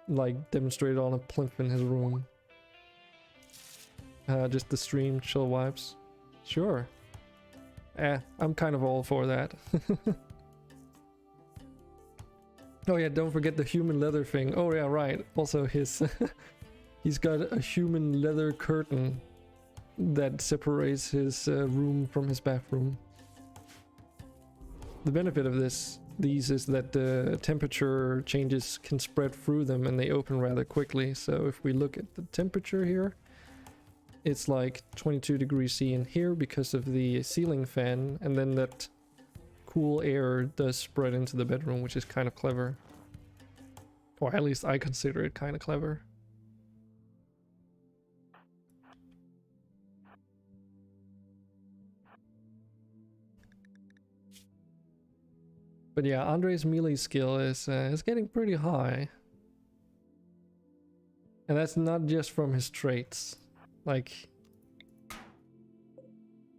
like demonstrated on a plinth in his room. Just the stream chill vibes. Sure. I'm kind of all for that. Oh yeah, don't forget the human leather thing. Oh yeah, right. Also his he's got a human leather curtain that separates his room from his bathroom. The benefit of these is that the temperature changes can spread through them and they open rather quickly. So if we look at the temperature here, it's like 22 degrees C in here because of the ceiling fan, and then that cool air does spread into the bedroom, which is kind of clever. Or at least I consider it kind of clever. But yeah, Andre's melee skill is getting pretty high. And that's not just from his traits. Like,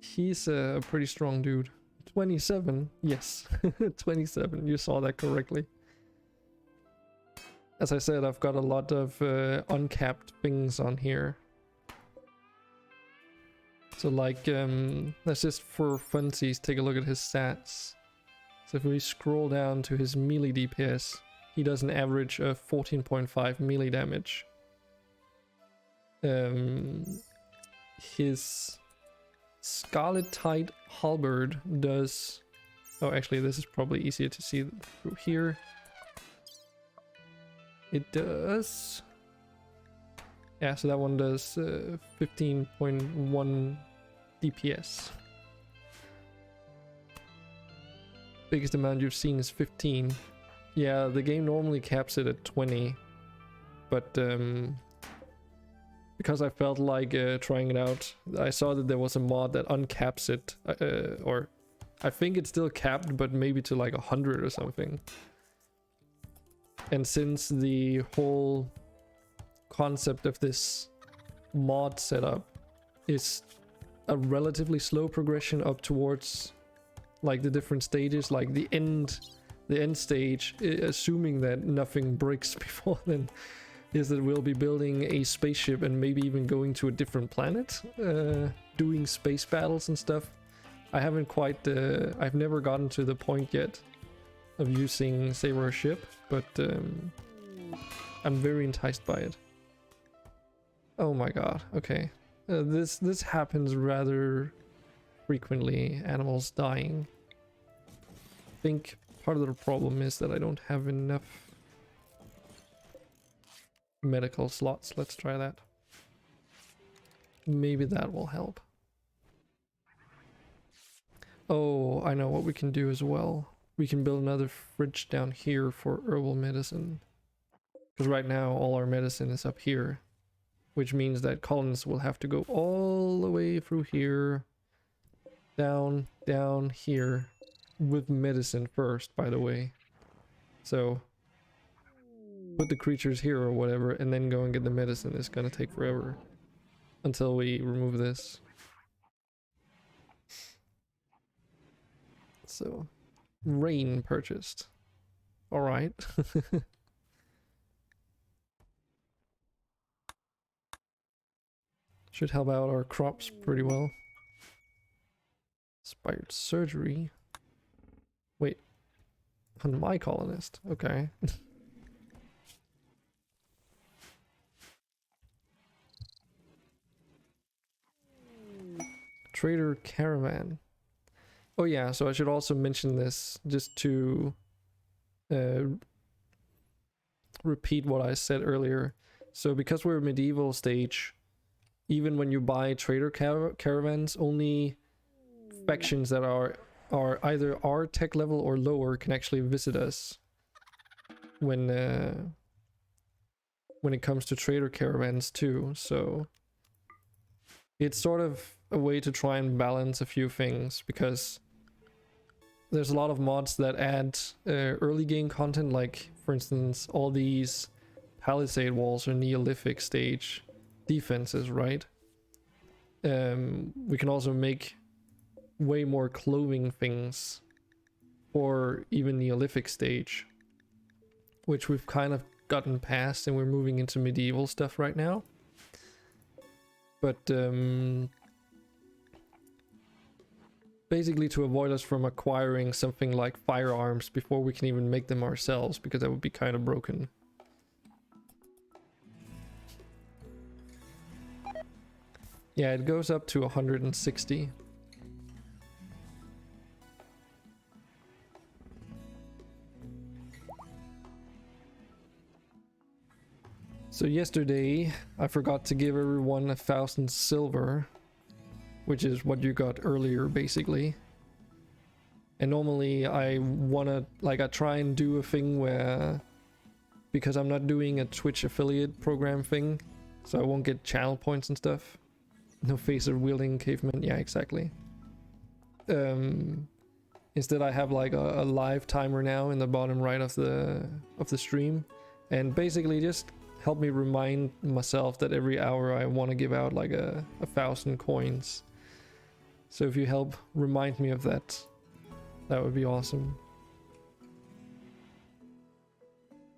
he's a pretty strong dude. 27, yes. 27, you saw that correctly. As I said, I've got a lot of uncapped things on here. So like, let's just for funsies take a look at his stats. So if we scroll down to his melee DPS, he does an average of 14.5 melee damage. His Scarlet Tide Halberd does... Oh, actually, this is probably easier to see through here. It does... Yeah, so that one does 15.1 DPS. Biggest amount you've seen is 15. Yeah, the game normally caps it at 20. But because because I felt like trying it out. I saw that there was a mod that uncaps it, or I think it's still capped, but maybe to like 100 or something. And since the whole concept of this mod setup is a relatively slow progression up towards like the different stages, like the end stage, assuming that nothing breaks before then, is that we'll be building a spaceship and maybe even going to a different planet, doing space battles and stuff. I haven't quite, I've never gotten to the point yet of using Saber ship, but I'm very enticed by it. Oh my god, okay. This happens rather frequently, animals dying. I think part of the problem is that I don't have enough medical slots. Let's try that. Maybe that will help. Oh, I know what we can do as well. We can build another fridge down here for herbal medicine. Because right now all our medicine is up here. Which means that colonists will have to go all the way through here. Down here. With medicine first, by the way. So put the creatures here or whatever and then go and get the medicine. It's gonna take forever. Until we remove this. So, rain purchased. Alright. Should help out our crops pretty well. Inspired surgery. Wait. On my colonist. Okay. Trader caravan. Oh yeah, so I should also mention this just to repeat what I said earlier. So because we're a medieval stage, even when you buy trader caravans, only factions that are either our tech level or lower can actually visit us when it comes to trader caravans too. So it's sort of a way to try and balance a few things, because there's a lot of mods that add early game content, like for instance all these palisade walls or Neolithic stage defenses, right? We can also make way more clothing things for even Neolithic stage, which we've kind of gotten past and we're moving into medieval stuff right now. But basically to avoid us from acquiring something like firearms before we can even make them ourselves, because that would be kind of broken. Yeah, it goes up to 160. So yesterday I forgot to give everyone 1,000 silver, which is what you got earlier basically. And normally I wanna, like, I try and do a thing where, because I'm not doing a Twitch affiliate program thing, so I won't get channel points and stuff. No phaser wielding caveman, yeah, exactly. Instead I have like a live timer now in the bottom right of the stream, and basically just help me remind myself that every hour I want to give out like 1,000 coins. So if you help remind me of that, that would be awesome.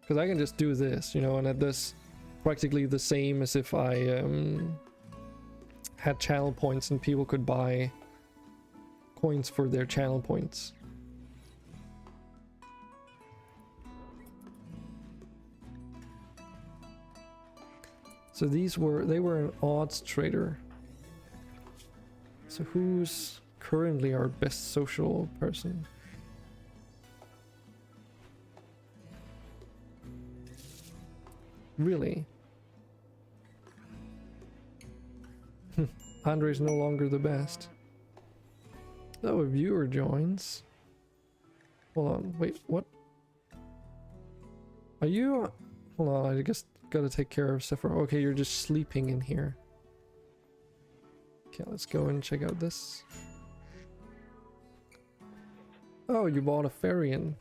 Because I can just do this, you know, and it does practically the same as if I had channel points and people could buy coins for their channel points. So they were an odds trader. So who's currently our best social person? Really? Andre's no longer the best. Oh, a viewer joins. Hold on, wait, what? Are you... Hold on, I guess Gotta take care of stuff. Okay, you're just sleeping in here. Okay, let's go and check out this. Oh, you bought a Farian.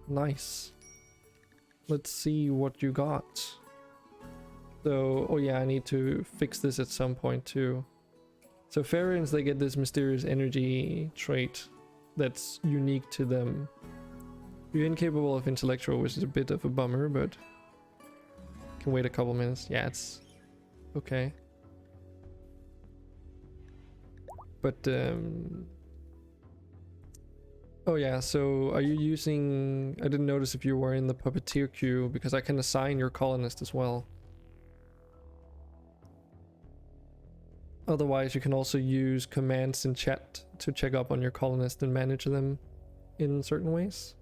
Nice. Let's see what you got. So, oh yeah, I need to fix this at some point too. So Farians, they get this mysterious energy trait that's unique to them. You're incapable of intellectual, which is a bit of a bummer, but can wait a couple minutes. Yeah, it's okay. But oh yeah, so are you using... I didn't notice if you were in the puppeteer queue, because I can assign your colonist as well. Otherwise, you can also use commands in chat to check up on your colonist and manage them in certain ways.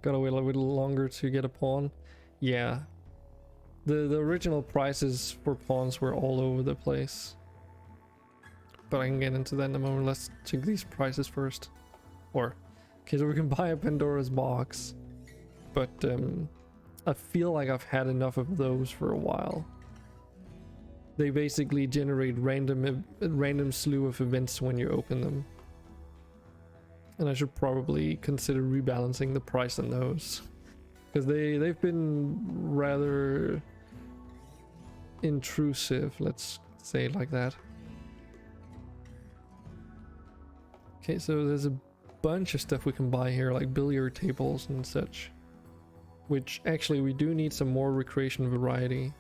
Gotta wait a little longer to get a pawn. Yeah. The original prices for pawns were all over the place. But I can get into that in a moment. Let's check these prices first. Or... okay, so we can buy a Pandora's box, but I feel like I've had enough of those for a while. They basically generate random slew of events when you open them. And I should probably consider rebalancing the price on those. Because they've been rather intrusive, let's say it like that. Okay, so there's a bunch of stuff we can buy here, like billiard tables and such, which actually we do need some more recreation variety.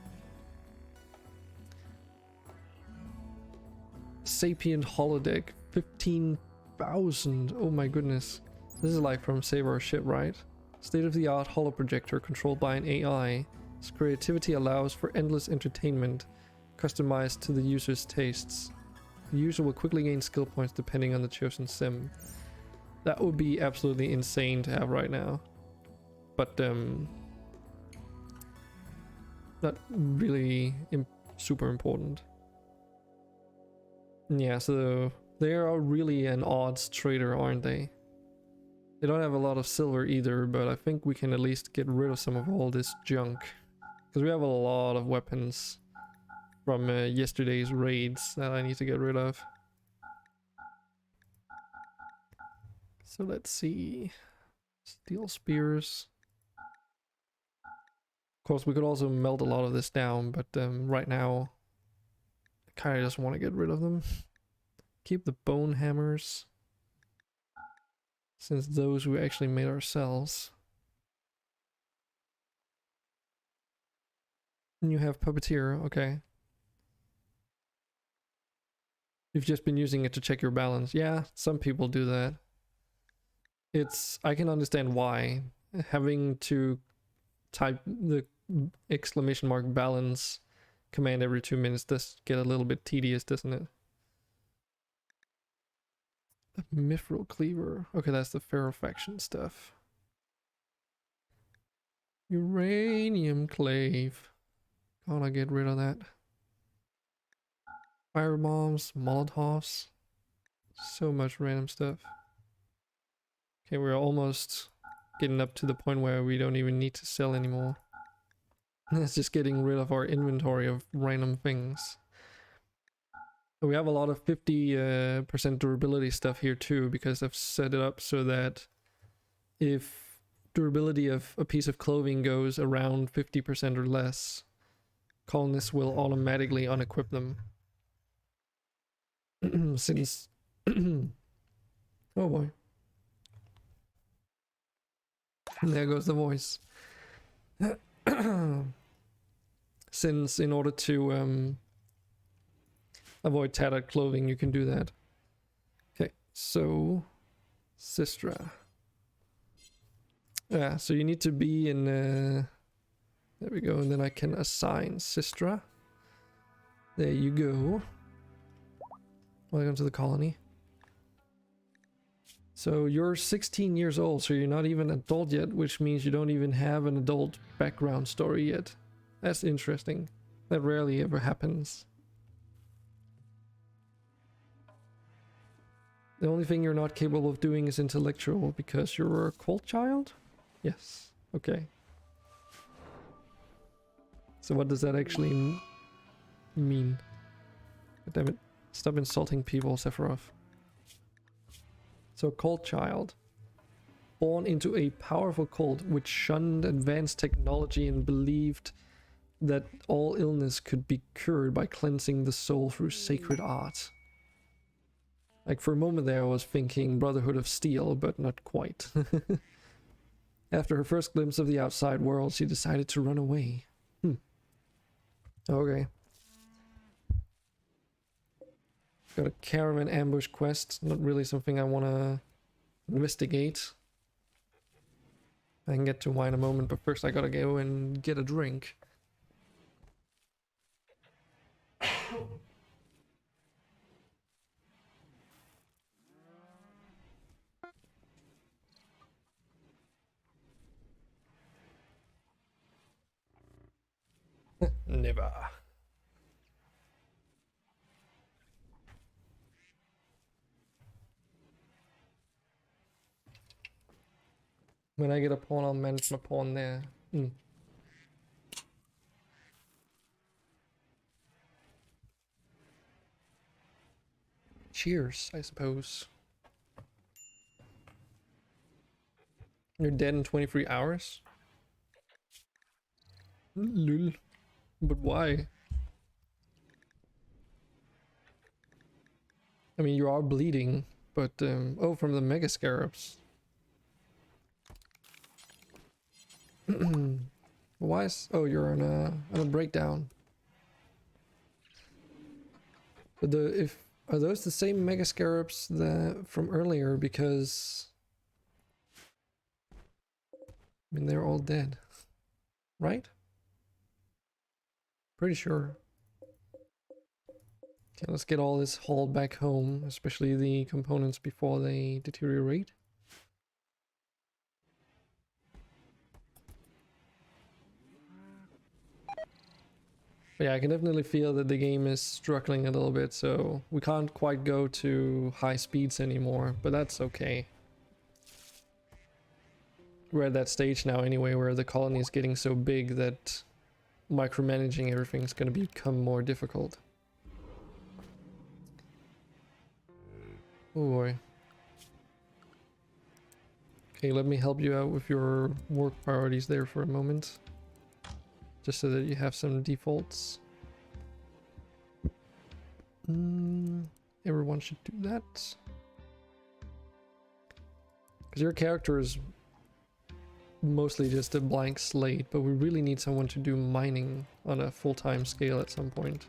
Sapient holodeck, 15,000. Oh my goodness, this is like from Save Our Ship, right? State-of-the-art holoprojector controlled by an AI. Its creativity allows for endless entertainment, customized to the user's tastes. The user will quickly gain skill points depending on the chosen sim. That would be absolutely insane to have right now, but not really super important. Yeah, so they are really an odds trader, aren't they? They don't have a lot of silver either, but I think we can at least get rid of some of all this junk, because we have a lot of weapons from yesterday's raids that I need to get rid of. So let's see. Steel spears. Of course, we could also melt a lot of this down, but right now I kind of just want to get rid of them. Keep the bone hammers, since those we actually made ourselves. And you have puppeteer, okay. You've just been using it to check your balance. Yeah, some people do that. I can understand why. Having to type the exclamation mark balance command every 2 minutes does get a little bit tedious, doesn't it? A mithril cleaver. Okay, that's the ferrofaction stuff. Uranium clave. Gotta get rid of that. Fire bombs, molotovs. So much random stuff. Okay, we're almost getting up to the point where we don't even need to sell anymore. It's just getting rid of our inventory of random things. We have a lot of 50% durability stuff here too, because I've set it up so that if durability of a piece of clothing goes around 50% or less, colonists will automatically unequip them. Since... oh boy. There goes the voice. Since in order to avoid tattered clothing, you can do that. Okay, so Sistra. Yeah, so you need to be in there we go, and then I can assign Sistra. There you go. Welcome to the colony. So you're 16 years old, so you're not even an adult yet, which means you don't even have an adult background story yet. That's interesting. That rarely ever happens. The only thing you're not capable of doing is intellectual because you're a cult child? Yes. Okay. So what does that actually mean? God damn it. Stop insulting people, Sephiroth. So cult child. Born into a powerful cult which shunned advanced technology and believed that all illness could be cured by cleansing the soul through sacred art. Like for a moment there I was thinking Brotherhood of Steel, but not quite. After her first glimpse of the outside world, she decided to run away. Okay. Got a caravan ambush quest. Not really something I want to investigate. I can get to why in a moment, but first I gotta go and get a drink. Never. When I get a pawn, I'll manage my pawn there. Cheers, I suppose. You're dead in 23 hours? Lul. But why? I mean, you are bleeding, but, oh, from the Mega Scarabs. Why is... Oh, you're on a breakdown. But are those the same Mega Scarabs from earlier? Because... I mean, they're all dead. Right? Pretty sure. Okay, let's get all this hauled back home, especially the components before they deteriorate. But yeah, I can definitely feel that the game is struggling a little bit, so we can't quite go to high speeds anymore, but that's okay. We're at that stage now anyway where the colony is getting so big that micromanaging everything is going to become more difficult. Oh boy. Okay, let me help you out with your work priorities there for a moment. Just so that you have some defaults. Everyone should do that. Because your character is mostly just a blank slate, but we really need someone to do mining on a full-time scale at some point.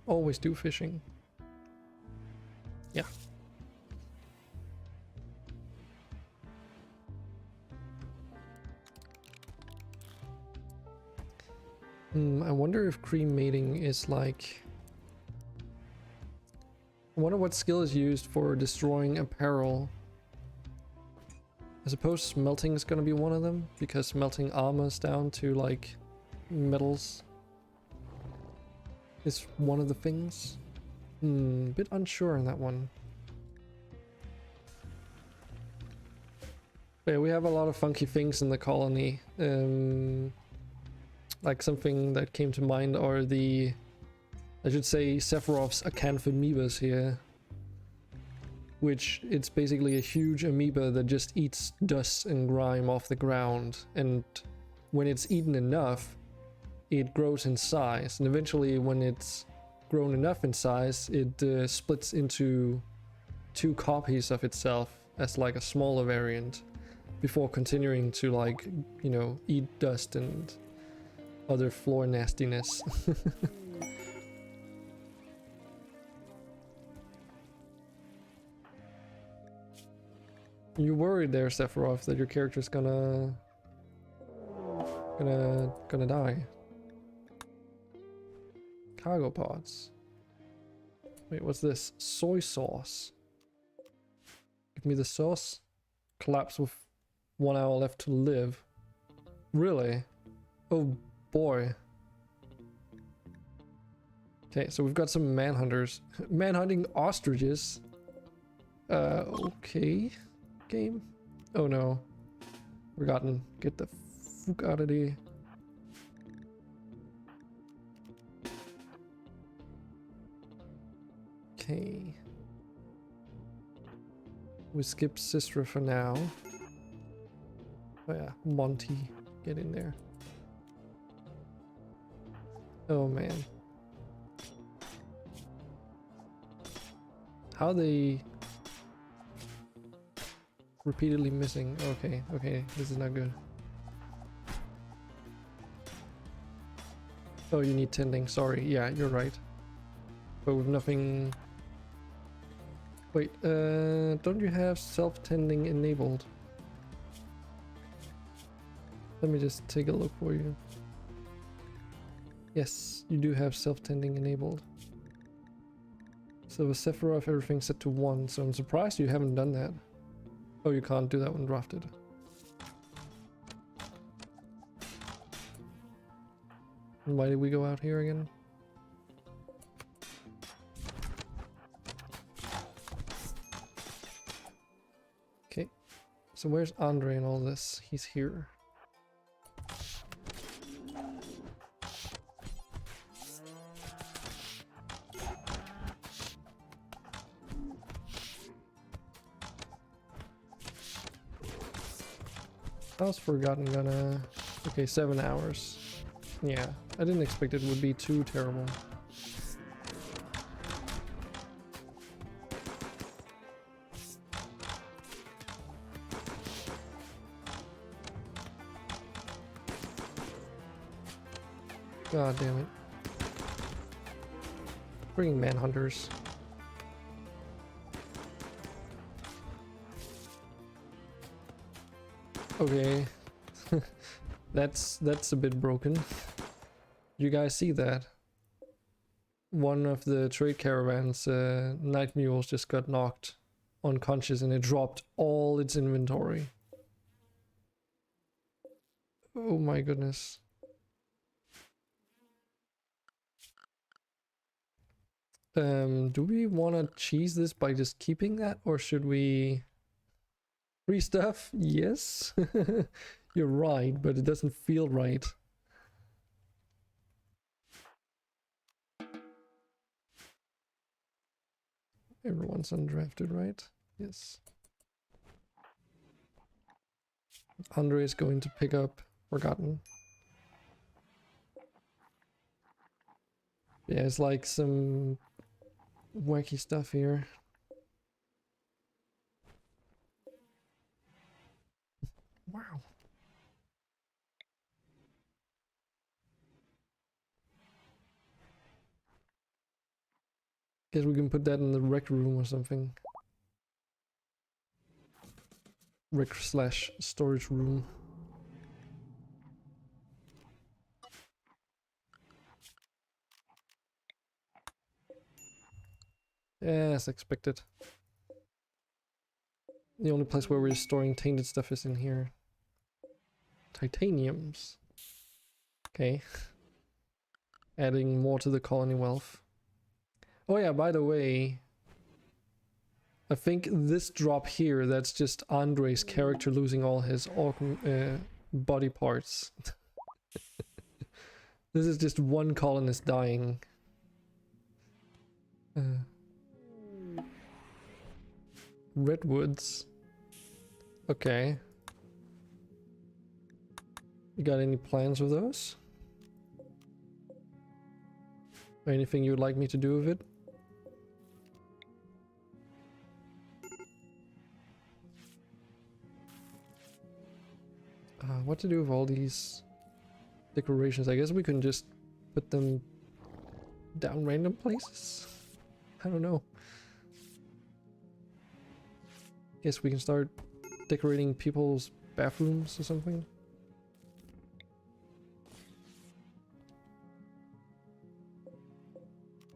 Always do fishing. Yeah. I wonder if cremating is like... I wonder what skill is used for destroying apparel. I suppose smelting is gonna be one of them, because smelting armors down to like metals is one of the things. Bit unsure on that one. But yeah, we have a lot of funky things in the colony. Like something that came to mind are I should say Sephiroth's Acanthamoebas here. Which, it's basically a huge amoeba that just eats dust and grime off the ground. And when it's eaten enough, it grows in size. And eventually when it's grown enough in size, it splits into 2 copies of itself as like a smaller variant. Before continuing to like, you know, eat dust and other floor nastiness. You worried there, Sephiroth, that your character's gonna die. Cargo pods. Wait, what's this? Soy sauce. Give me the sauce. Collapse with 1 hour left to live. Really? Oh boy. Okay, so we've got some manhunters. Manhunting ostriches. Okay. Game. Oh no. Forgotten. Get the fuck out of here. Okay. We skip Sistra for now. Oh yeah, Monty. Get in there. Oh man. How are they repeatedly missing? Okay, okay, this is not good. Oh, you need tending, sorry. Yeah, you're right. But with nothing... Wait, don't you have self-tending enabled? Let me just take a look for you. Yes, you do have self-tending enabled. So with Sephiroth, everything's set to 1, so I'm surprised you haven't done that. Oh, you can't do that when drafted. And why did we go out here again? Okay, so where's Andre in all this? He's here. How's Forgotten gonna... Okay, 7 hours. Yeah, I didn't expect it would be too terrible. God damn it. Bringing manhunters. Okay. That's a bit broken. You guys see that? One of the trade caravans, night mules, just got knocked unconscious and it dropped all its inventory. Oh my goodness. Do we want to cheese this by just keeping that, or should we... Free stuff? Yes. You're right, but it doesn't feel right. Everyone's undrafted, right? Yes. Andre is going to pick up Forgotten. Yeah, it's like some wacky stuff here. Wow. Guess we can put that in the rec room or something. Rec slash storage room. As expected. The only place where we're storing tainted stuff is in here. Titaniums. Okay. Adding more to the colony wealth. Oh yeah, by the way, I think this drop here, that's just Andre's character losing all his body parts. This is just one colonist dying. Redwoods. Okay. You got any plans with those? Or anything you would like me to do with it? What to do with all these decorations? I guess we can just put them down random places? I don't know. Guess we can start decorating people's bathrooms or something.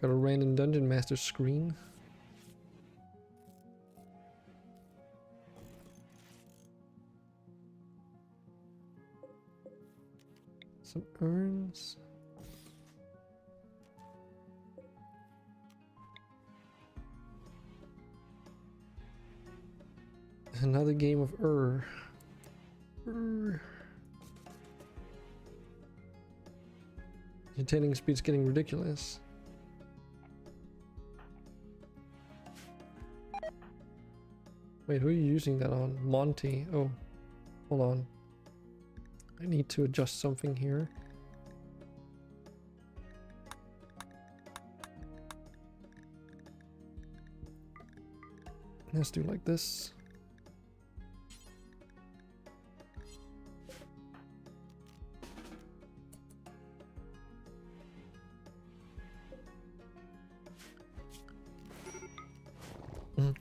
Got a random dungeon master screen. Some urns. Another game of Mutating speed's getting ridiculous. Wait, who are you using that on? Monty. Oh, hold on. I need to adjust something here. Let's do like this.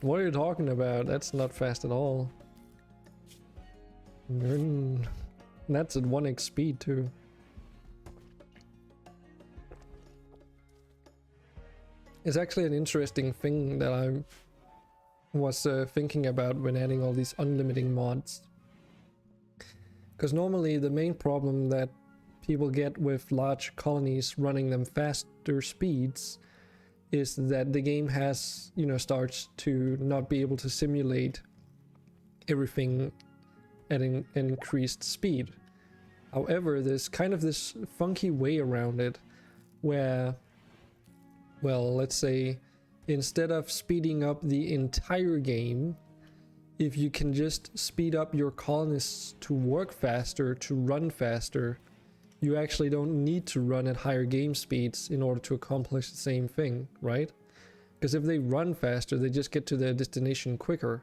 What are you talking about? That's not fast at all. That's at 1x speed too. It's actually an interesting thing that I was thinking about when adding all these unlimiting mods. Because normally the main problem that people get with large colonies running them faster speeds is that the game has, starts to not be able to simulate everything at an increased speed. However, there's kind of this funky way around it where, well, let's say instead of speeding up the entire game, if you can just speed up your colonists to work faster, to run faster, you actually don't need to run at higher game speeds in order to accomplish the same thing, right? Because if they run faster, they just get to their destination quicker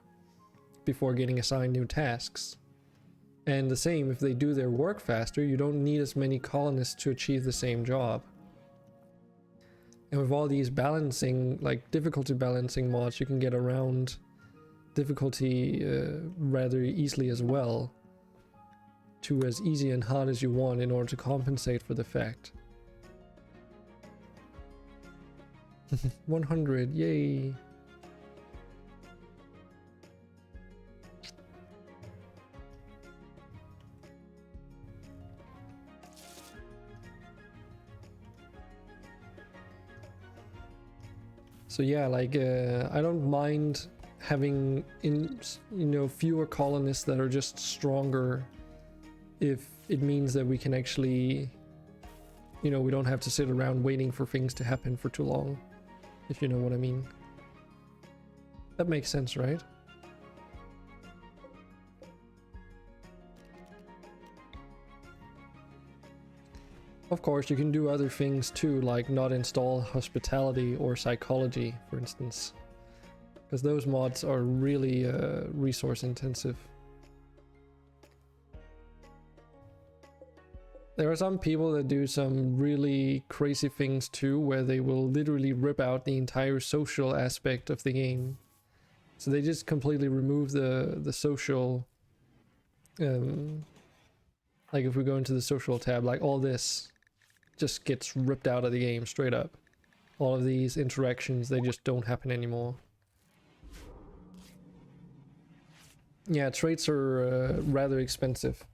before getting assigned new tasks. And the same, if they do their work faster, you don't need as many colonists to achieve the same job. And with all these balancing, like difficulty balancing mods, you can get around difficulty rather easily as well, to as easy and hard as you want in order to compensate for the fact. 100, yay! So yeah, like I don't mind having fewer colonists that are just stronger, if it means that we can actually, we don't have to sit around waiting for things to happen for too long, if you know what I mean. That makes sense, right? Of course, you can do other things too, like not install hospitality or psychology, for instance, because those mods are really resource intensive. There are some people that do some really crazy things too, where they will literally rip out the entire social aspect of the game. So they just completely remove the social, like if we go into the social tab, like all this just gets ripped out of the game straight up. All of these interactions, they just don't happen anymore. Yeah, traits are rather expensive.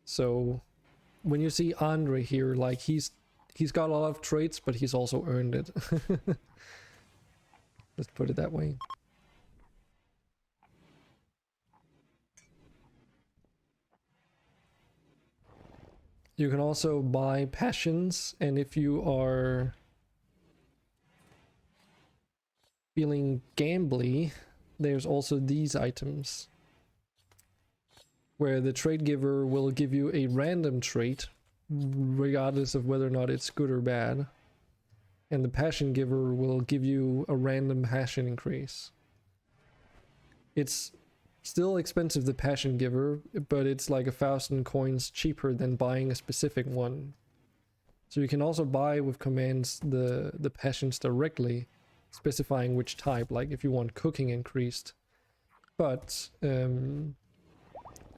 So when you see Andre here, like he's got a lot of traits, but he's also earned it. Let's put it that way. You can also buy passions, and if you are feeling gambly, there's also these items, where the trait giver will give you a random trait, regardless of whether or not it's good or bad. And the passion giver will give you a random passion increase. It's still expensive, the passion giver, but it's like 1,000 coins cheaper than buying a specific one. So you can also buy with commands the passions directly, specifying which type, like if you want cooking increased. But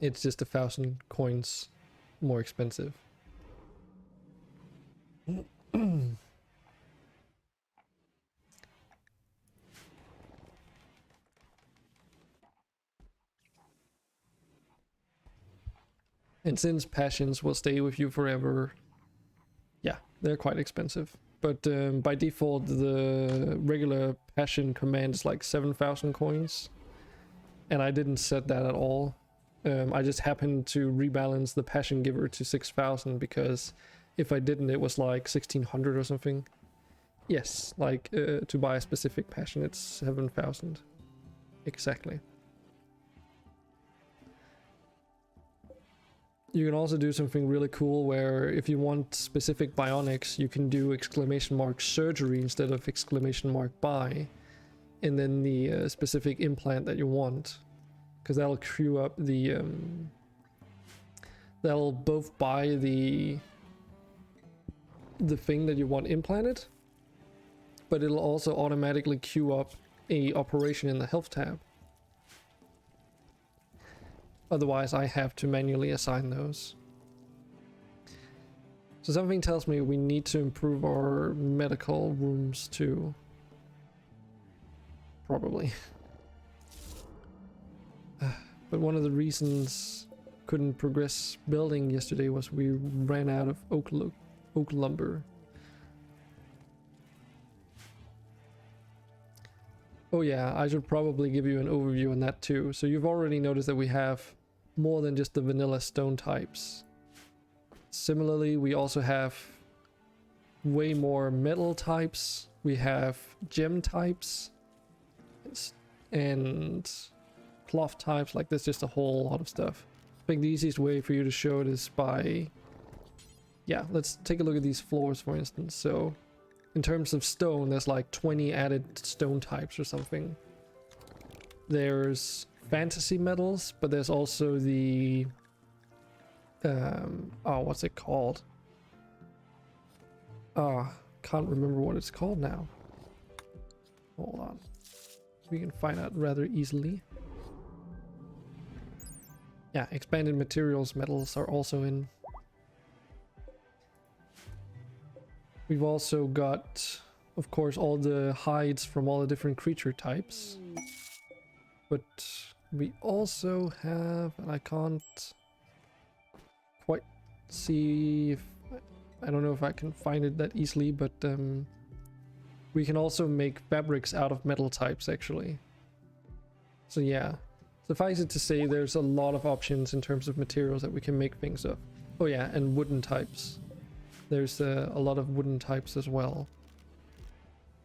it's just 1,000 coins more expensive. And since passions will stay with you forever, yeah, they're quite expensive. But by default, the regular passion command is like 7,000 coins. And I didn't set that at all. I just happened to rebalance the passion giver to 6,000 because if I didn't, it was like 1,600 or something. Yes, like to buy a specific passion, it's 7,000. Exactly. You can also do something really cool where if you want specific bionics, you can do !surgery instead of !buy, and then the specific implant that you want, because that'll queue up the that'll both buy the thing that you want implanted, but it'll also automatically queue up a operation in the health tab. Otherwise, I have to manually assign those. So something tells me we need to improve our medical rooms too. Probably. But one of the reasons couldn't progress building yesterday was we ran out of oak lumber. Oh yeah, I should probably give you an overview on that too. So you've already noticed that we have more than just the vanilla stone types. Similarly, we also have way more metal types. We have gem types and cloth types. Like there's just a whole lot of stuff. I think the easiest way for you to show it is by, yeah, let's take a look at these floors for instance. So in terms of stone, there's like 20 added stone types or something. There's fantasy metals, but there's also the oh, what's it called? Can't remember what it's called now. Hold on. We can find out rather easily. Yeah, expanded materials metals are also in. We've also got, of course, all the hides from all the different creature types. But we also have, and I can't quite see if, I don't know if I can find it that easily, but we can also make fabrics out of metal types actually. So yeah, suffice it to say there's a lot of options in terms of materials that we can make things of. Oh yeah, and wooden types. There's a lot of wooden types as well.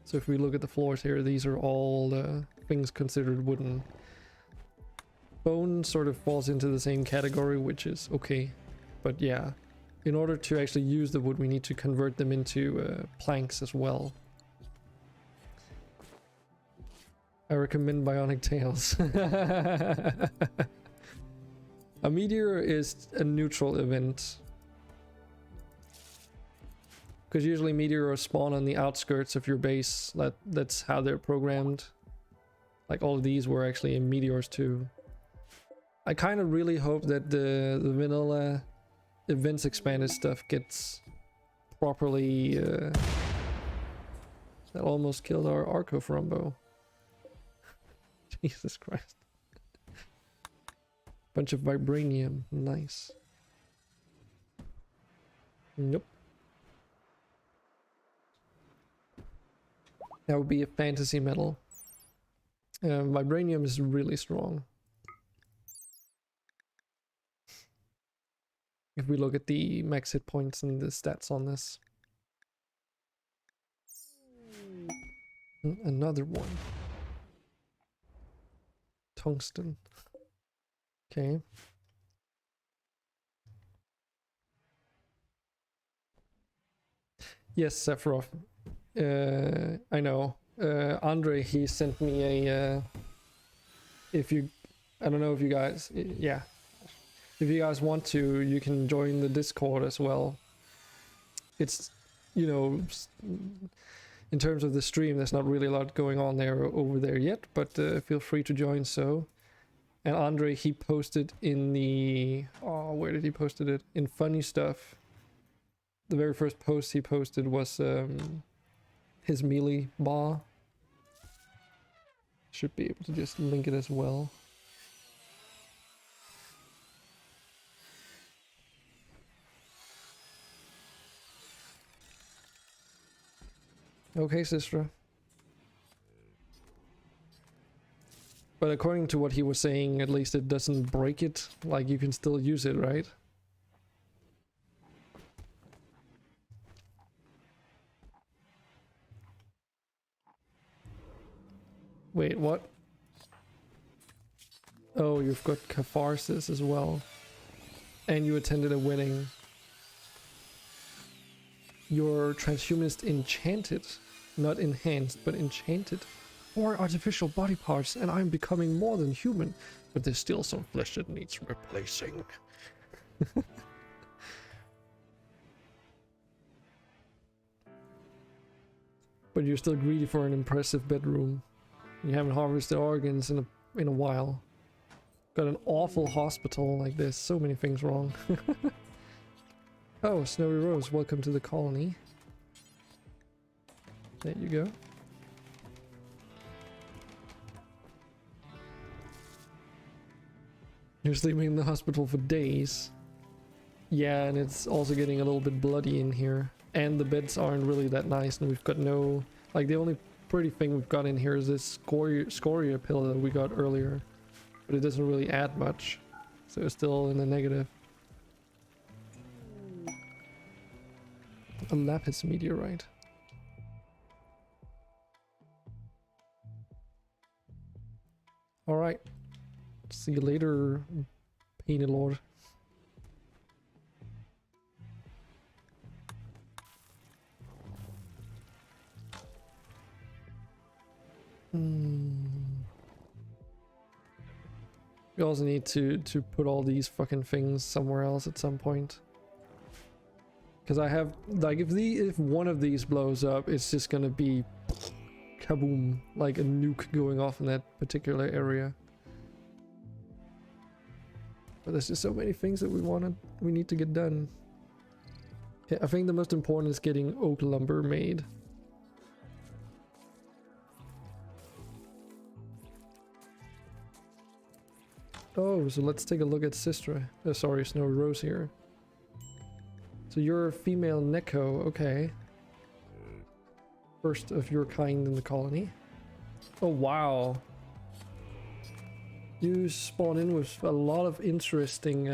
So if we look at the floors here, these are all things considered wooden. Bone sort of falls into the same category, which is okay. But yeah, in order to actually use the wood, we need to convert them into planks as well. I recommend Bionic Tails. A meteor is a neutral event. Because usually meteors spawn on the outskirts of your base. That's how they're programmed. Like all of these were actually meteors too. I kind of really hope that the vanilla events expanded stuff gets properly... that almost killed our Arco Frumbo. Jesus Christ. Bunch of vibranium. Nice. Nope. That would be a fantasy metal. Vibranium is really strong. If we look at the max hit points and the stats on this. Another one. Tungsten. Okay. Yes, Sephiroth. I know. Andre, he sent me a... if you... I don't know if you guys... yeah. If you guys want to, you can join the Discord as well. It's, you know... in terms of the stream, there's not really a lot going on there over there yet, but feel free to join so. And Andre, he posted in the... oh, where did he posted it? In Funny Stuff. The very first post he posted was his melee bar. Should be able to just link it as well. Okay, sister. But according to what he was saying, at least it doesn't break it. Like, you can still use it, right? Wait, what? Oh, you've got catharsis as well. And you attended a wedding. You're transhumanist enchanted. Not enhanced, but enchanted. 4 artificial body parts, and I'm becoming more than human. But there's still some flesh that needs replacing. But you're still greedy for an impressive bedroom. You haven't harvested organs in a while. Got an awful hospital, like there's so many things wrong. Oh, Snowy Rose, welcome to the colony. There you go. You're sleeping in the hospital for days. Yeah, and it's also getting a little bit bloody in here. And the beds aren't really that nice, and we've got no... Like, the only pretty thing we've got in here is this scoria pill that we got earlier. But it doesn't really add much. So it's still in the negative. A lapis meteorite. Alright. See you later, Painted Lord. We also need to put all these fucking things somewhere else at some point. Because I have, like, if one of these blows up, it's just gonna be kaboom, like a nuke going off in that particular area. But there's just so many things that we need to get done. Yeah, I think the most important is getting oak lumber made. Oh, so let's take a look at Sistra. Sorry, Snowy Rose here. So you're a female Neko, okay. First of your kind in the colony. Oh, wow. You spawn in with a lot of interesting...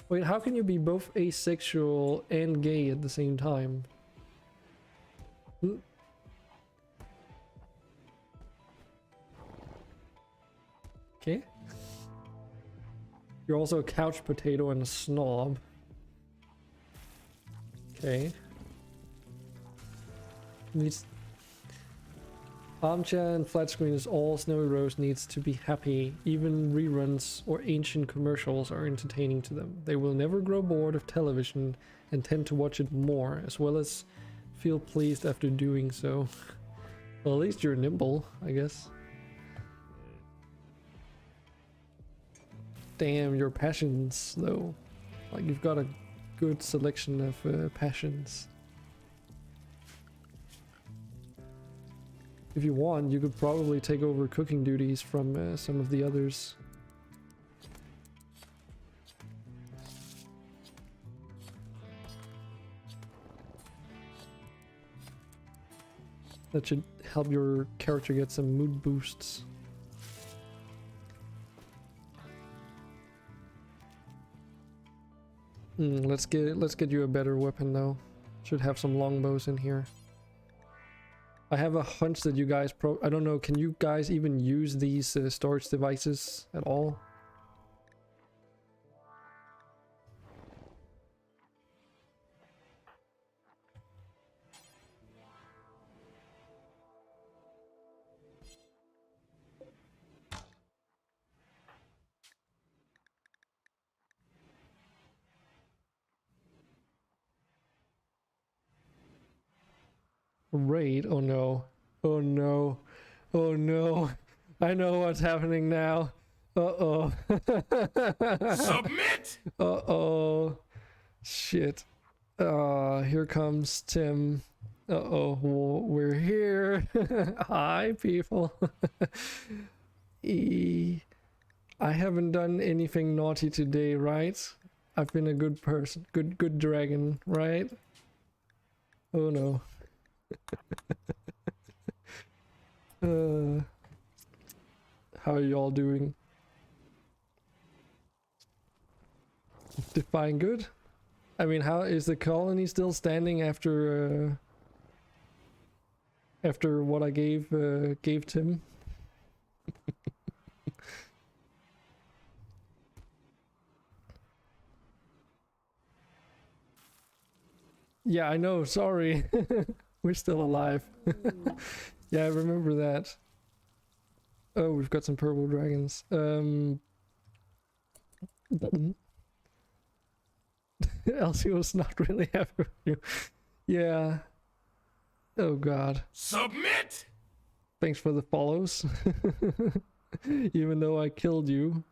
Wait, how can you be both asexual and gay at the same time? Okay. You're also a couch potato and a snob. Okay. Needs... Armchair and flat screen is all Snowy Rose needs to be happy. Even reruns or ancient commercials are entertaining to them. They will never grow bored of television and tend to watch it more, as well as feel pleased after doing so. Well, at least you're nimble, I guess. Damn, your passions, though. Like, you've got a good selection of passions. If you want, you could probably take over cooking duties from some of the others. That should help your character get some mood boosts. Let's get you a better weapon though. Should have some longbows in here. I have a hunch that you guys I don't know, can you guys even use these storage devices at all? Raid? Oh no. Oh no. Oh no. I know what's happening now. Uh-oh. Submit! Uh-oh. Shit. Here comes Tim. Uh-oh. We're here. Hi, people. I haven't done anything naughty today, right? I've been a good person. Good dragon, right? Oh no. How are you all doing? Define good? I mean, how is the colony still standing after after what I gave Tim? Yeah, I know, sorry. We're still alive. Yeah, I remember that. Oh, we've got some purple dragons. Elsie was not really happy with you. Yeah. Oh god. Submit! Thanks for the follows. Even though I killed you.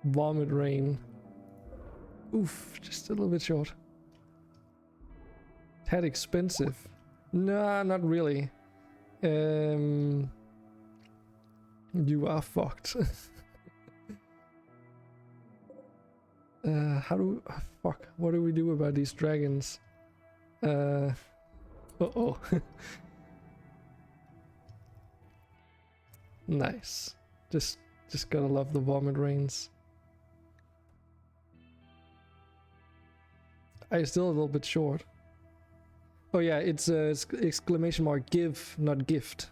Vomit rain. Oof, just a little bit short. Tad expensive. Nah, not really. You are fucked. How do... oh, fuck. What do we do about these dragons? Uh-oh. Nice. Just gotta love the vomit rains. I'm still a little bit short. Oh yeah, it's exclamation mark give, not gift.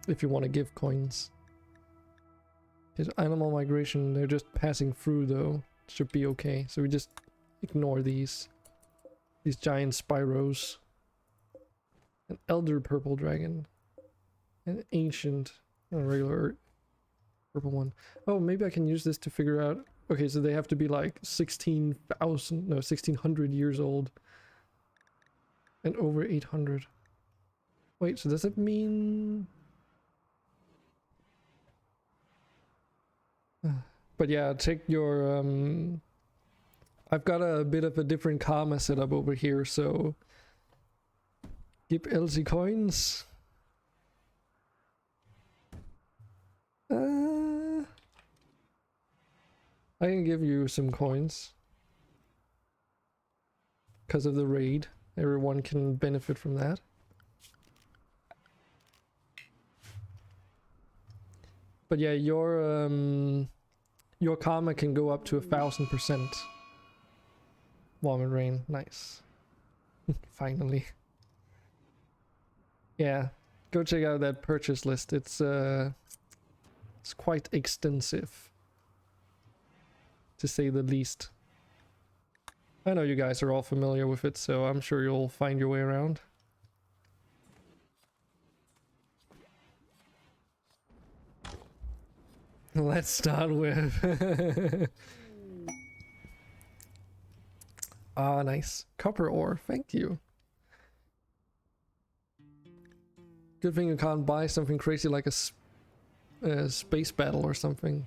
If you want to give coins. It's animal migration, they're just passing through though. Should be okay. So we just ignore these. These giant Spyros. An elder purple dragon. An ancient and a regular purple one. Oh, maybe I can use this to figure out. Okay, so they have to be like 1600 years old. And over 800. Wait, so does it mean... But yeah, check your... I've got a bit of a different karma setup over here, so... Give Elsie coins. I can give you some coins. Because of the raid. Everyone can benefit from that. But yeah, your karma can go up to 1000%. Vomit rain, nice. Finally. Yeah, go check out that purchase list. It's quite extensive, to say the least. I know you guys are all familiar with it, so I'm sure you'll find your way around. Let's start with... Ah, nice. Copper ore, thank you. Good thing you can't buy something crazy like a space battle or something.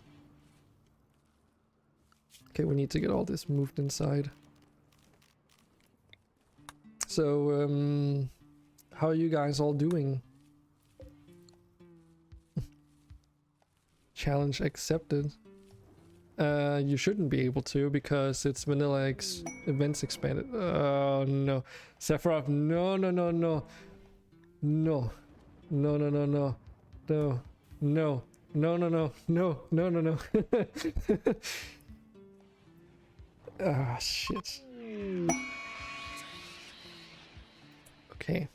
Okay, we need to get all this moved inside. So, how are you guys all doing? Challenge accepted. You shouldn't be able to because it's vanilla events expanded. Oh no. Sephiroth, no, no, no, no. No. No, no, no, no. No. No. No, no, no. No. No, no, no. Ah, shit. Okay.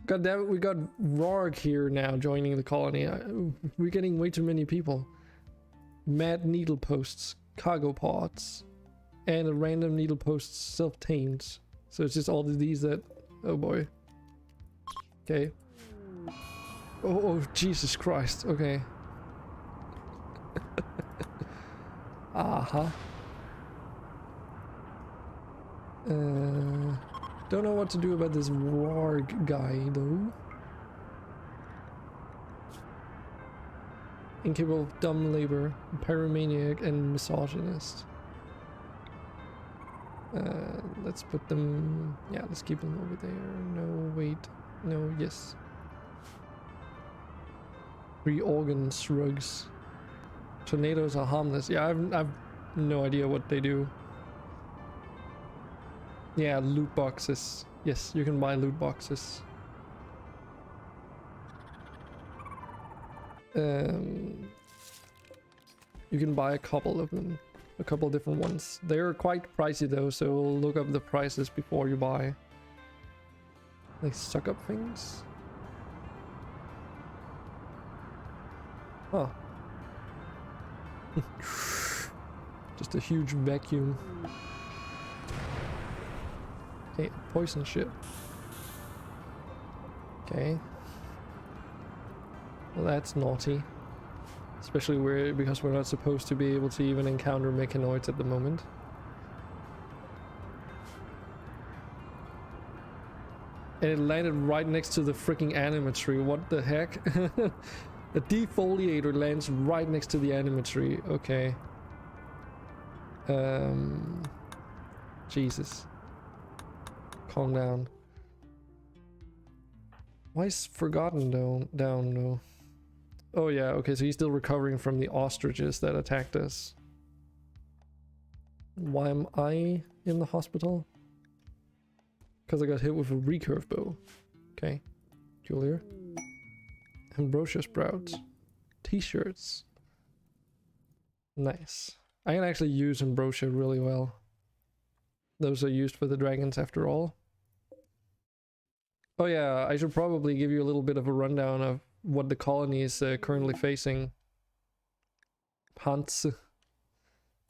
God damn it, we got Rorg here now joining the colony. We're getting way too many people. Mad needle posts, cargo pods, and a random needle posts self-tamed. So it's just all of these that... Oh boy. Okay. Oh, Jesus Christ. Okay. Uh-huh. Don't know what to do about this Rorg guy, though. Incapable of dumb labor, pyromaniac, and misogynist. Let's put them... Yeah, let's keep them over there. No, wait. No, yes. Free organ slugs. Tornadoes are harmless. Yeah, I've no idea what they do. Yeah, loot boxes. Yes, you can buy loot boxes. You can buy a couple of them. A couple different ones. They're quite pricey though, so look up the prices before you buy. They suck up things. Huh. Just a huge vacuum. Okay, poison ship. Okay. Well, that's naughty. Especially because we're not supposed to be able to even encounter mechanoids at the moment. And it landed right next to the freaking animatry. What the heck? A defoliator lands right next to the animatry. Okay. Jesus. Calm down. Why is Forgotten down though? Oh yeah, okay, so he's still recovering from the ostriches that attacked us. Why am I in the hospital? Because I got hit with a recurve bow. Okay. Julia. Ambrosia sprouts. T-shirts. Nice. I can actually use ambrosia really well. Those are used for the dragons after all. Oh yeah, I should probably give you a little bit of a rundown of what the colony is currently facing. Hans.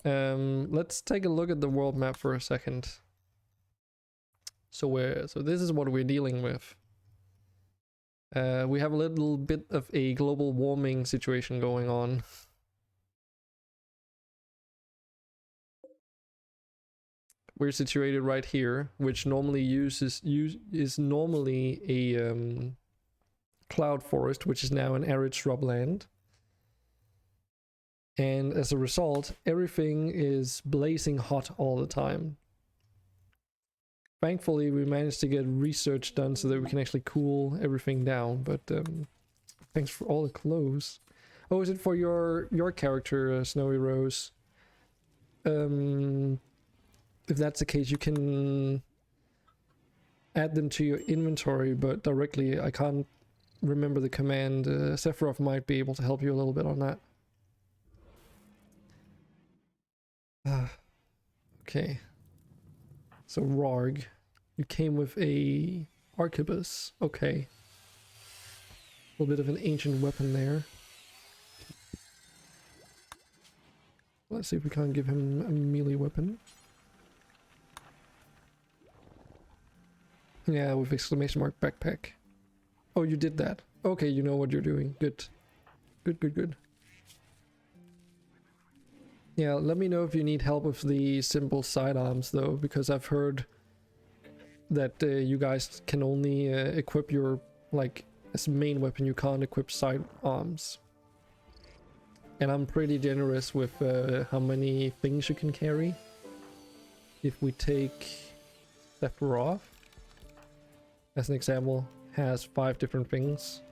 Let's take a look at the world map for a second. So this is what we're dealing with. We have a little bit of a global warming situation going on. We're situated right here, which normally is normally a cloud forest, which is now an arid shrubland. And as a result, everything is blazing hot all the time. Thankfully, we managed to get research done so that we can actually cool everything down, but thanks for all the clothes. Oh, is it for your character, Snowy Rose? If that's the case, you can add them to your inventory, but directly I can't remember the command. Sephiroth might be able to help you a little bit on that. Okay. So Rarg, you came with a arquebus. Okay. A little bit of an ancient weapon there. Let's see if we can't give him a melee weapon. Yeah, with exclamation mark backpack. Oh, you did that. Okay, you know what you're doing. Good. Good. Yeah, let me know if you need help with the simple sidearms though, because I've heard that you guys can only equip your, like, as main weapon, you can't equip sidearms. And I'm pretty generous with how many things you can carry. If we take Sephiroth as an example, has 5 different things.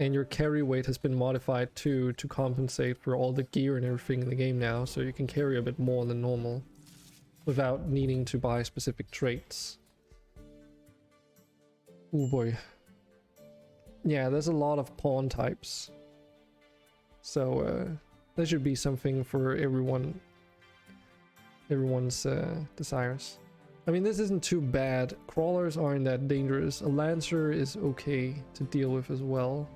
And your carry weight has been modified to compensate for all the gear and everything in the game now, so you can carry a bit more than normal without needing to buy specific traits. Oh boy. Yeah, there's a lot of pawn types. So there should be something for everyone's desires. I mean, this isn't too bad. Crawlers aren't that dangerous. A Lancer is okay to deal with as well.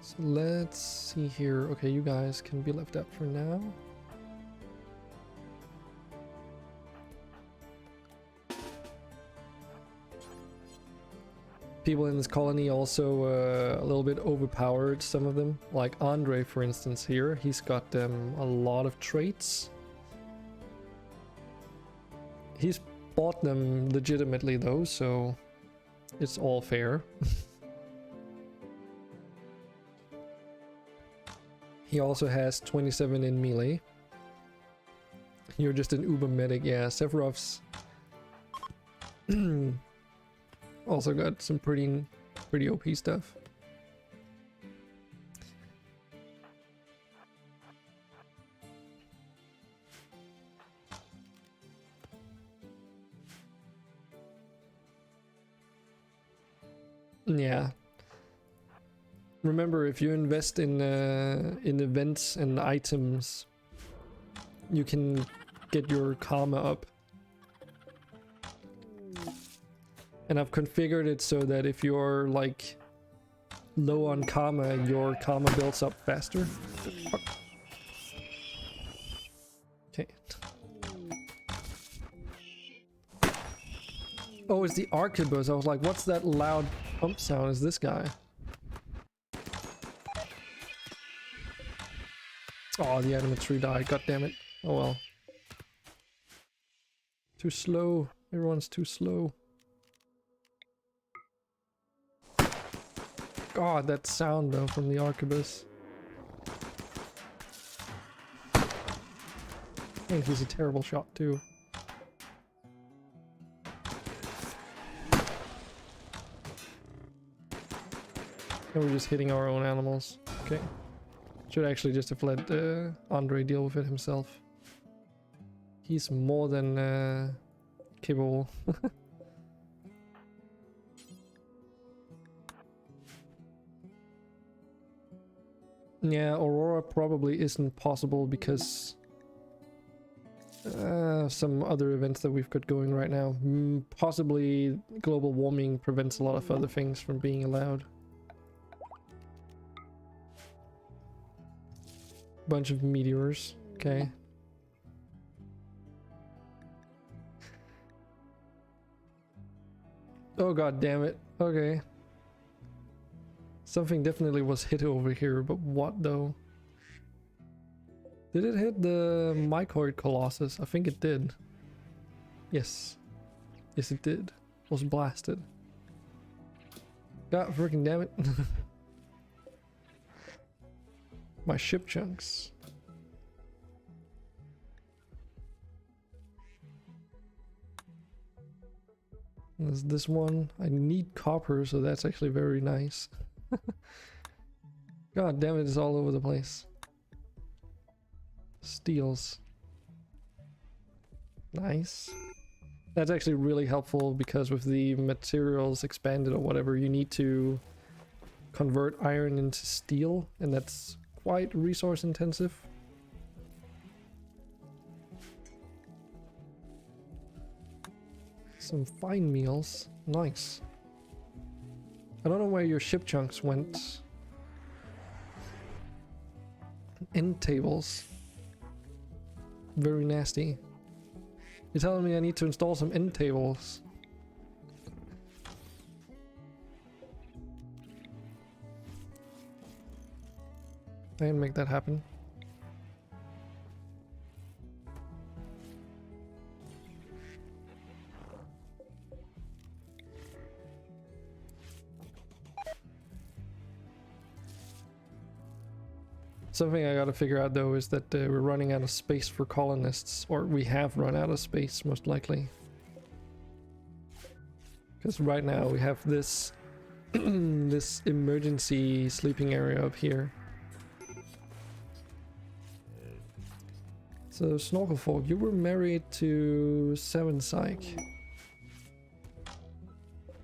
So let's see here. Okay, you guys can be left out for now. People in this colony also a little bit overpowered, some of them. Like Andre, for instance, here. He's got a lot of traits. He's bought them legitimately though, so it's all fair. He also has 27 in melee. You're just an uber medic. Yeah, Sephiroth's Also got some pretty OP stuff. Yeah. Remember, if you invest in events and items, you can get your karma up. And I've configured it so that if you're like low on karma, your karma builds up faster. Okay. Oh, it's the arquebus. I was like, what's that loud pump sound? Is this guy? Oh, the animatree died. God damn it. Oh well. Too slow. Everyone's too slow. God, that sound though from the arquebus. I think he's a terrible shot too. And we're just hitting our own animals. Okay. Should actually just have let Andre deal with it himself. He's more than capable. Yeah, Aurora probably isn't possible because some other events that we've got going right now. Possibly global warming prevents a lot of other things from being allowed. Bunch of meteors. Okay. Oh god damn it. Okay. Something definitely was hit over here, but what though? Did it hit the Mycoid Colossus? I think it did. Yes. Yes it did. It was blasted. God freaking damn it. My ship chunks. There's this one. I need copper, so that's actually very nice. God damn it, it's all over the place. Steels. Nice. That's actually really helpful because with the materials expanded or whatever, you need to convert iron into steel, and that's quite resource intensive. Some fine meals. Nice. I don't know where your ship chunks went. End tables. Very nasty. You're telling me I need to install some end tables. I can make that happen. Something I gotta figure out though is that we're running out of space for colonists, or we have run out of space most likely. Because right now we have this this emergency sleeping area up here. So Snorkelfolk, you were married to Seven Psych.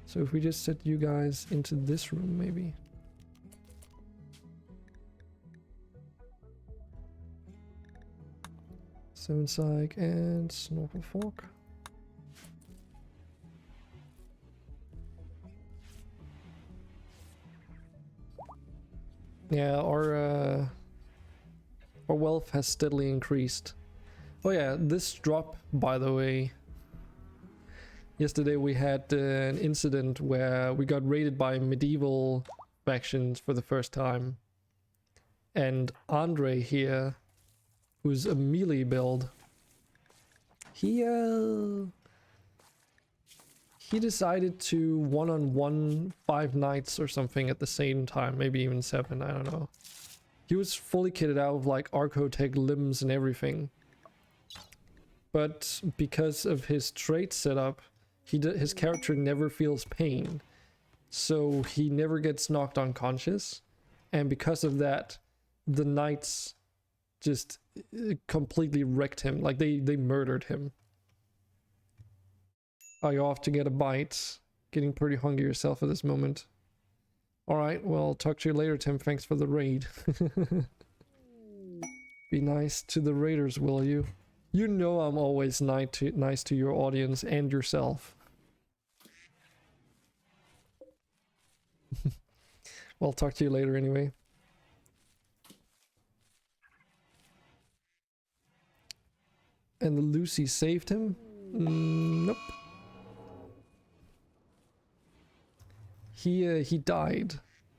So if we just set you guys into this room maybe. Seven Psych and Snorkelfolk. Yeah, our wealth has steadily increased. Oh yeah, this drop, by the way. Yesterday we had an incident where we got raided by medieval factions for the first time. And Andre here, who's a melee build, he decided to one-on-one 5 knights or something at the same time, maybe even 7, I don't know. He was fully kitted out with like Archotech limbs and everything. But because of his trait setup, his character never feels pain, so he never gets knocked unconscious, and because of that, the knights just completely wrecked him. Like they murdered him. Are you off to get a bite? Getting pretty hungry yourself at this moment. Alright, well, talk to you later, Tim. Thanks for the raid. Be nice to the raiders, will you? You know I'm always nice to your audience and yourself. Well, talk to you later anyway. And the Lucy saved him? Nope. He died.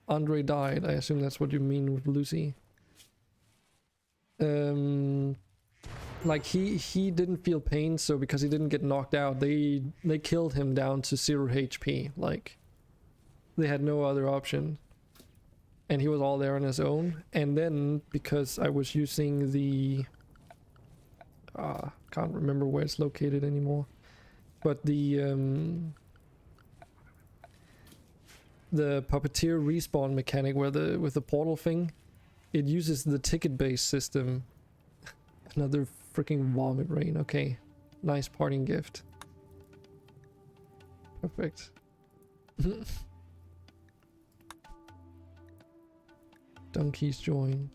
Andre died. I assume that's what you mean with Lucy. Like he didn't feel pain, so because he didn't get knocked out, they killed him down to 0 HP. Like they had no other option. And he was all there on his own. And then because I was using the can't remember where it's located anymore. But the puppeteer respawn mechanic where with the portal thing, it uses the ticket-based system. Another freaking vomit rain. Okay, nice parting gift. Perfect. Donkeys join.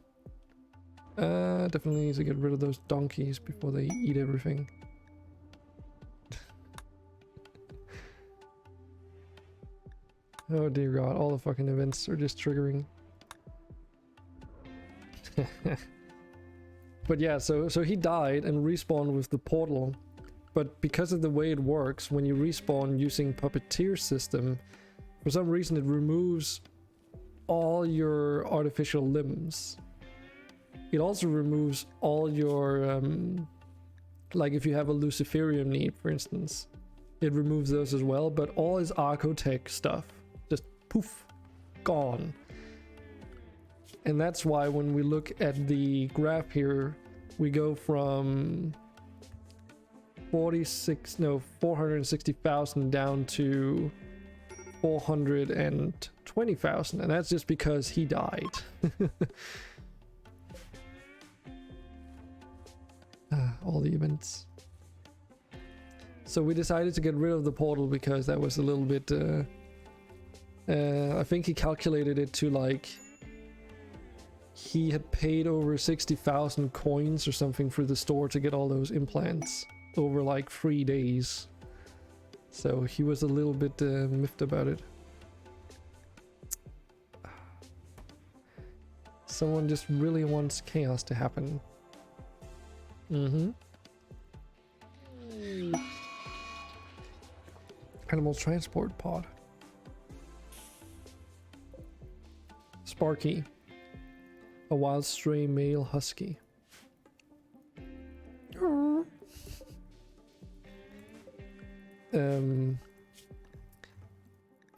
Definitely need to get rid of those donkeys before they eat everything. Oh dear god, all the fucking events are just triggering. But yeah, so he died and respawned with the portal. But because of the way it works, when you respawn using Puppeteer system, for some reason it removes all your artificial limbs. It also removes all your, like if you have a Luciferium need, for instance, it removes those as well, but all his Archotech stuff, just poof, gone. And that's why when we look at the graph here, we go from 460,000 down to 420,000, and that's just because he died. All the events. So we decided to get rid of the portal because that was a little bit I think he calculated it to like he had paid over 60,000 coins or something for the store to get all those implants over like 3 days. So he was a little bit miffed about it. Someone just really wants chaos to happen. Animal transport pod. Sparky. A wild stray male husky.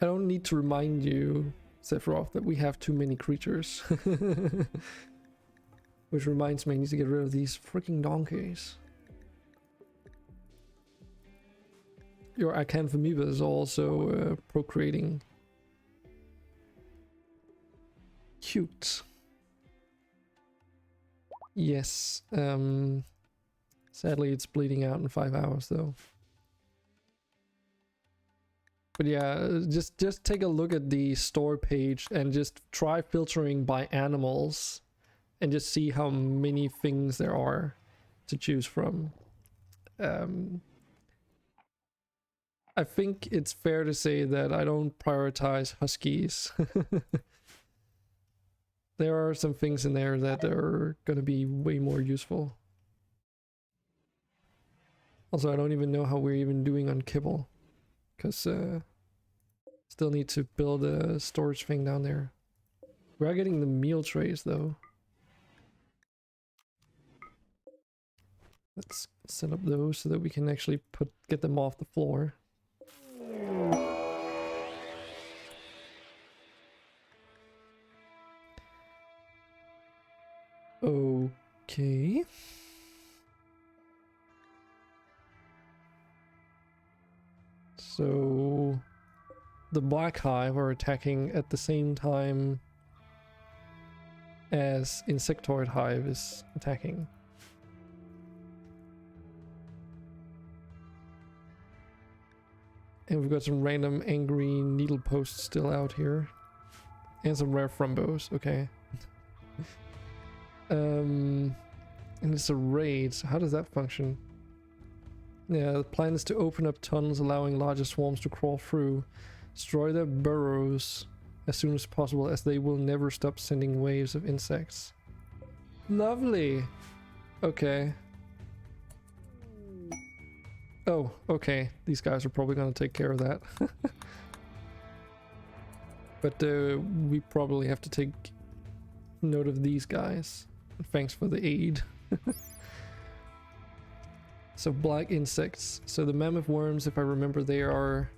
I don't need to remind you, Sephiroth, that we have too many creatures. Which reminds me, I need to get rid of these freaking donkeys. Your Acanthamoeba is also procreating. Cute. Yes. Sadly, it's bleeding out in 5 hours, though. But yeah, just take a look at the store page and just try filtering by animals and just see how many things there are to choose from. I think it's fair to say that I don't prioritize huskies. There are some things in there that are gonna be way more useful. Also, I don't even know how we're even doing on kibble, because still need to build a storage thing down there. We are getting the meal trays though. Let's set up those so that we can actually get them off the floor. Okay. So the Black Hive are attacking at the same time as Insectoid Hive is attacking. And we've got some random angry needle posts still out here. And some rare frumbos, okay. And it's a raid, so how does that function? Yeah, the plan is to open up tunnels allowing larger swarms to crawl through. Destroy their burrows as soon as possible, as they will never stop sending waves of insects. Lovely! Okay. Oh, okay. These guys are probably gonna take care of that. But we probably have to take note of these guys. Thanks for the aid. So black insects. So the mammoth worms, if I remember, they are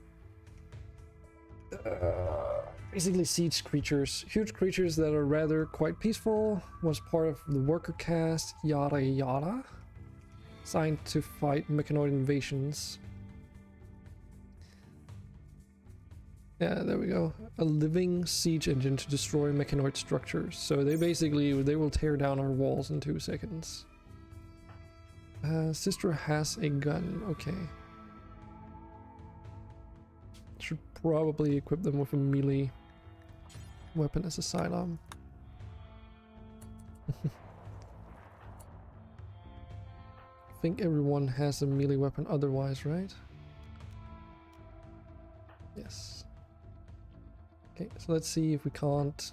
basically siege creatures. Huge creatures that are rather quite peaceful. Was part of the worker caste, yada yada. Signed to fight mechanoid invasions. Yeah, there we go. A living siege engine to destroy mechanoid structures. So they will tear down our walls in 2 seconds. Sister has a gun, okay. Should probably equip them with a melee weapon as a sidearm. I think everyone has a melee weapon otherwise, right? Yes. Okay, so let's see if we can't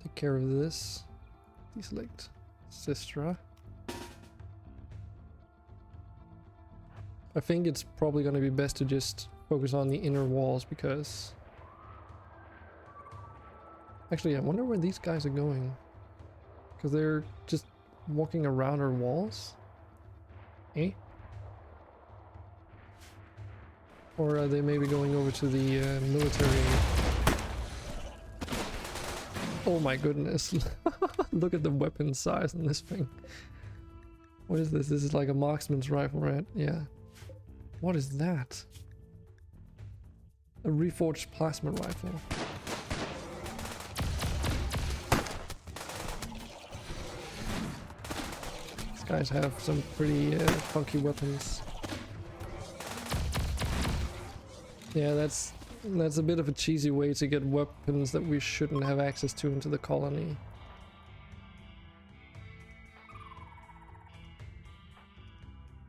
take care of this. Deselect Sistra. I think it's probably going to be best to just focus on the inner walls because... Actually, I wonder where these guys are going. Because they're just walking around our walls? Eh? Or are they maybe going over to the military? Oh my goodness. Look at the weapon size on this thing. What is this? This is like a marksman's rifle, right? Yeah. What is that? A reforged plasma rifle. These guys have some pretty funky weapons. Yeah, that's a bit of a cheesy way to get weapons that we shouldn't have access to into the colony.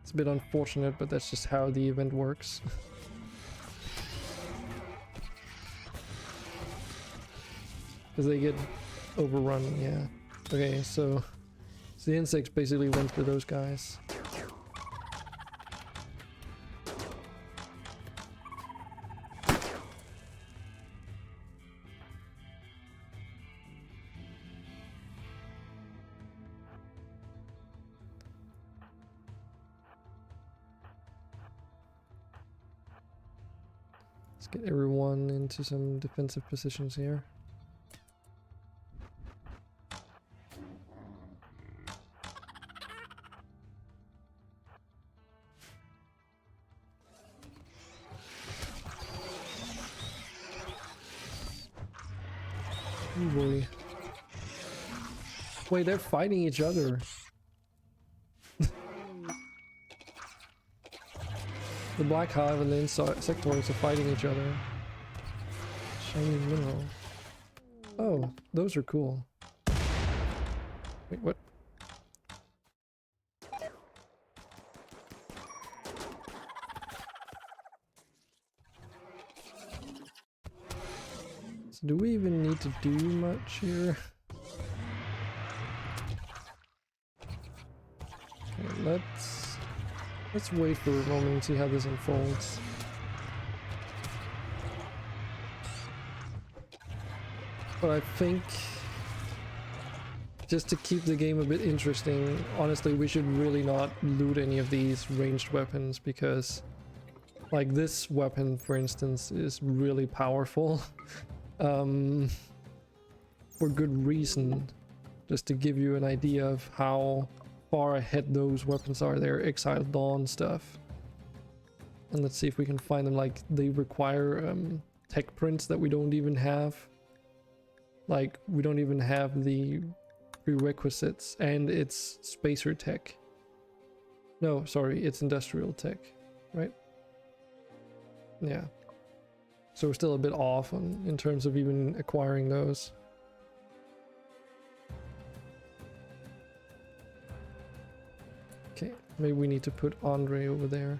It's a bit unfortunate, but that's just how the event works. Because they get overrun, yeah. Okay, so the insects basically went for those guys. Let's get everyone into some defensive positions here. Oh boy. Wait, they're fighting each other. The Black Hive and the Insectoids are fighting each other. Shiny mineral. Oh, those are cool. Wait, what? So do we even need to do much here? Okay, let's wait for a moment and see how this unfolds. But I think just to keep the game a bit interesting, honestly, we should really not loot any of these ranged weapons because like this weapon, for instance, is really powerful. For good reason, just to give you an idea of how far ahead those weapons are. They're Exiled Dawn stuff. And let's see if we can find them. Like, they require tech prints that we don't even have. Like, we don't even have the prerequisites, and it's spacer tech. No, sorry, it's industrial tech, right? Yeah. So we're still a bit off in terms of even acquiring those. Okay, maybe we need to put Andre over there.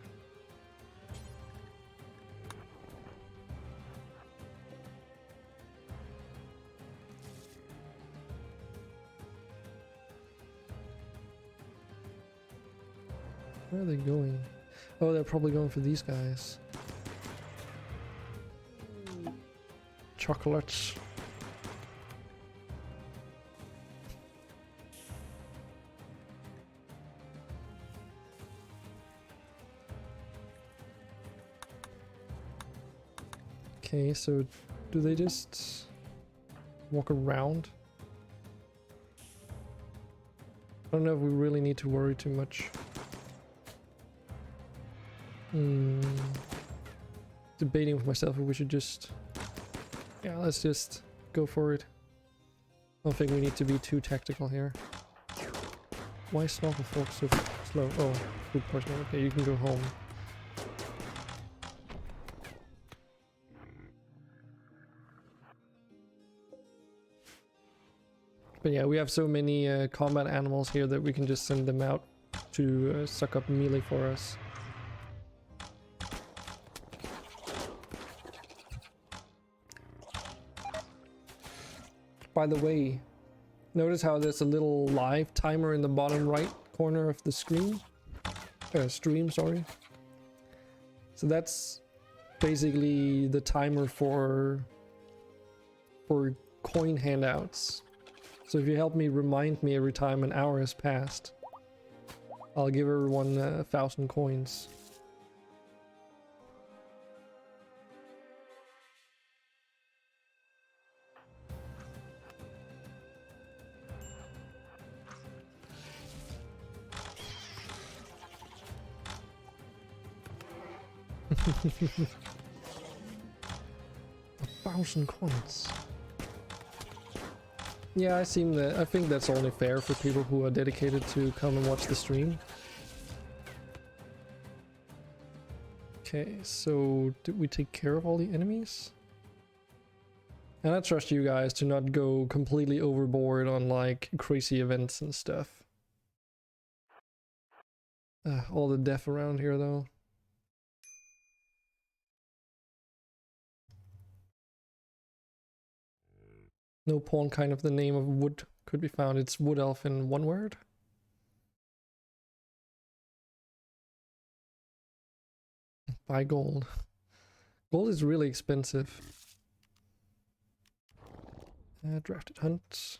Where are they going? Oh, they're probably going for these guys. Chocolates. Okay, so do they just walk around? I don't know if we really need to worry too much. Debating with myself if we should just... Yeah, let's just go for it. I don't think we need to be too tactical here. Why is Snorkel Fork so slow? Oh, food poisoning. Okay, you can go home. But yeah, we have so many combat animals here that we can just send them out to suck up melee for us. By the way, notice how there's a little live timer in the bottom right corner of the screen? Stream, sorry. So that's basically the timer for coin handouts. So if you help me remind me every time an hour has passed, I'll give everyone 1,000 coins. A 1,000 coins. Yeah, I think that's only fair for people who are dedicated to come and watch the stream. Okay, so did we take care of all the enemies? And I trust you guys to not go completely overboard on like crazy events and stuff. All the death around here though. No pawn kind of the name of wood could be found. It's wood elf in one word. Buy gold. Gold is really expensive. Drafted hunt.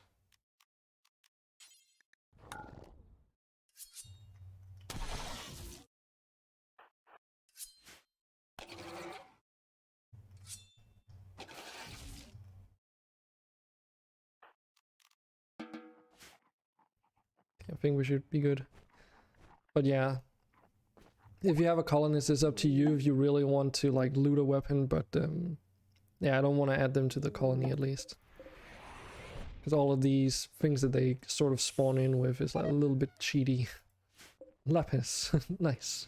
I think we should be good. But yeah, if you have a colonist, it's up to you if you really want to like loot a weapon, but yeah, I don't want to add them to the colony at least. Because all of these things that they sort of spawn in with is like a little bit cheaty. Lapis, nice.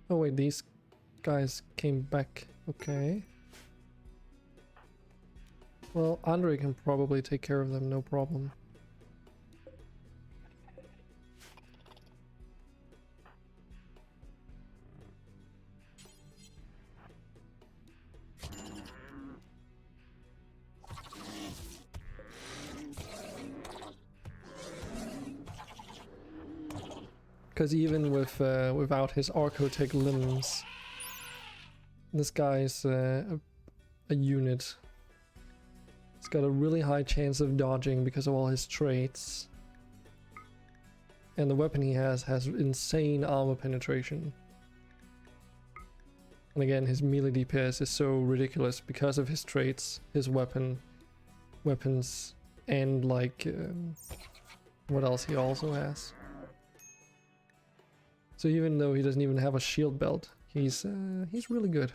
Oh wait, these guys came back. Okay. Well, Andre can probably take care of them, no problem. Because even with without his Archotech limbs, this guy's a unit. He's got a really high chance of dodging because of all his traits. And the weapon he has insane armor penetration. And again, his melee DPS is so ridiculous because of his traits, his weapons, and like what else he also has. So even though he doesn't even have a shield belt, he's really good.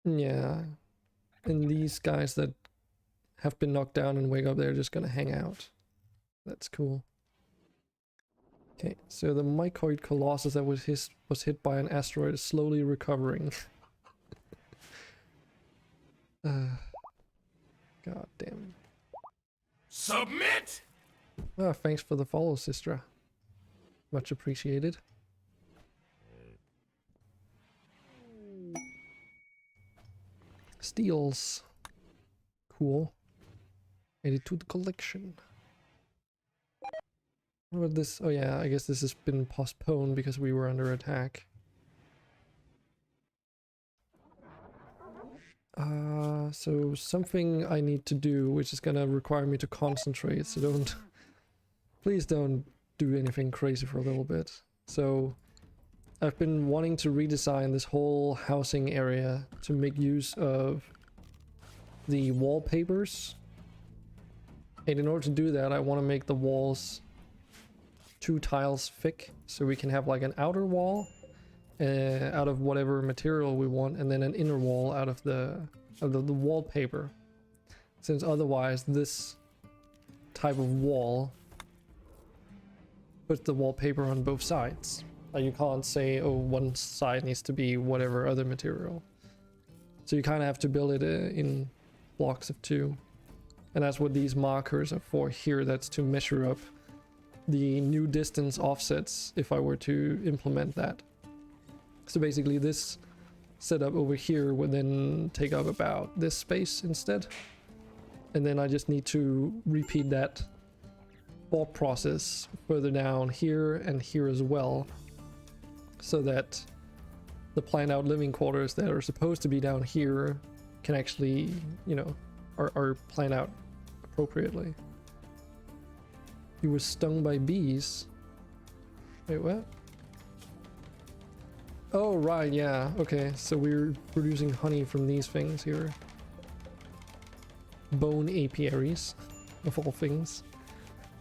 Yeah, and these guys that have been knocked down and wake up, they're just gonna hang out. That's cool. Okay, so the mycoid colossus that was hit by an asteroid is slowly recovering. God damn. Submit! Ah, thanks for the follow, Sistra. Much appreciated. Steals. Cool. Added to the collection. What about this? Oh yeah, I guess this has been postponed because we were under attack. So something I need to do, which is gonna require me to concentrate, so don't... Please don't do anything crazy for a little bit. So I've been wanting to redesign this whole housing area to make use of the wallpapers. And in order to do that, I want to make the walls 2 tiles thick, so we can have like an outer wall out of whatever material we want, and then an inner wall out of the wallpaper. Since otherwise this type of wall puts the wallpaper on both sides. Like you can't say, oh, one side needs to be whatever other material. So you kind of have to build it in blocks of 2. And that's what these markers are for here. That's to measure up the new distance offsets if I were to implement that. So basically this setup over here would then take up about this space instead. And then I just need to repeat that thought process further down here and here as well, so that the planned out living quarters that are supposed to be down here can actually, you know, are planned out appropriately. You were stung by bees. Wait, what? Oh, right, yeah. Okay, so we're producing honey from these things here. Bone apiaries, of all things.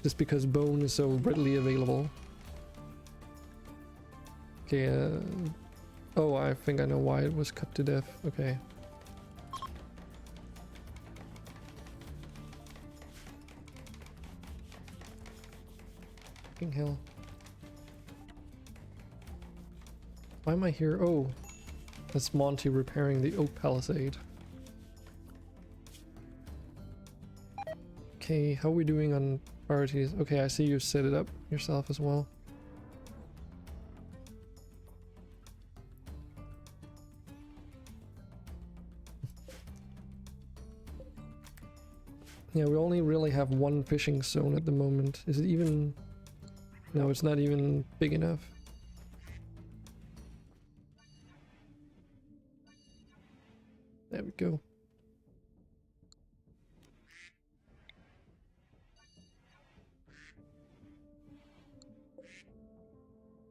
Just because bone is so readily available. Okay, oh, I think I know why it was cut to death. Okay. Fucking hell. Why am I here? Oh, that's Monty repairing the oak palisade. Okay, how are we doing on priorities? Okay, I see you set it up yourself as well. Yeah, we only really have one fishing zone at the moment. Is it even... No, it's not even big enough. There we go.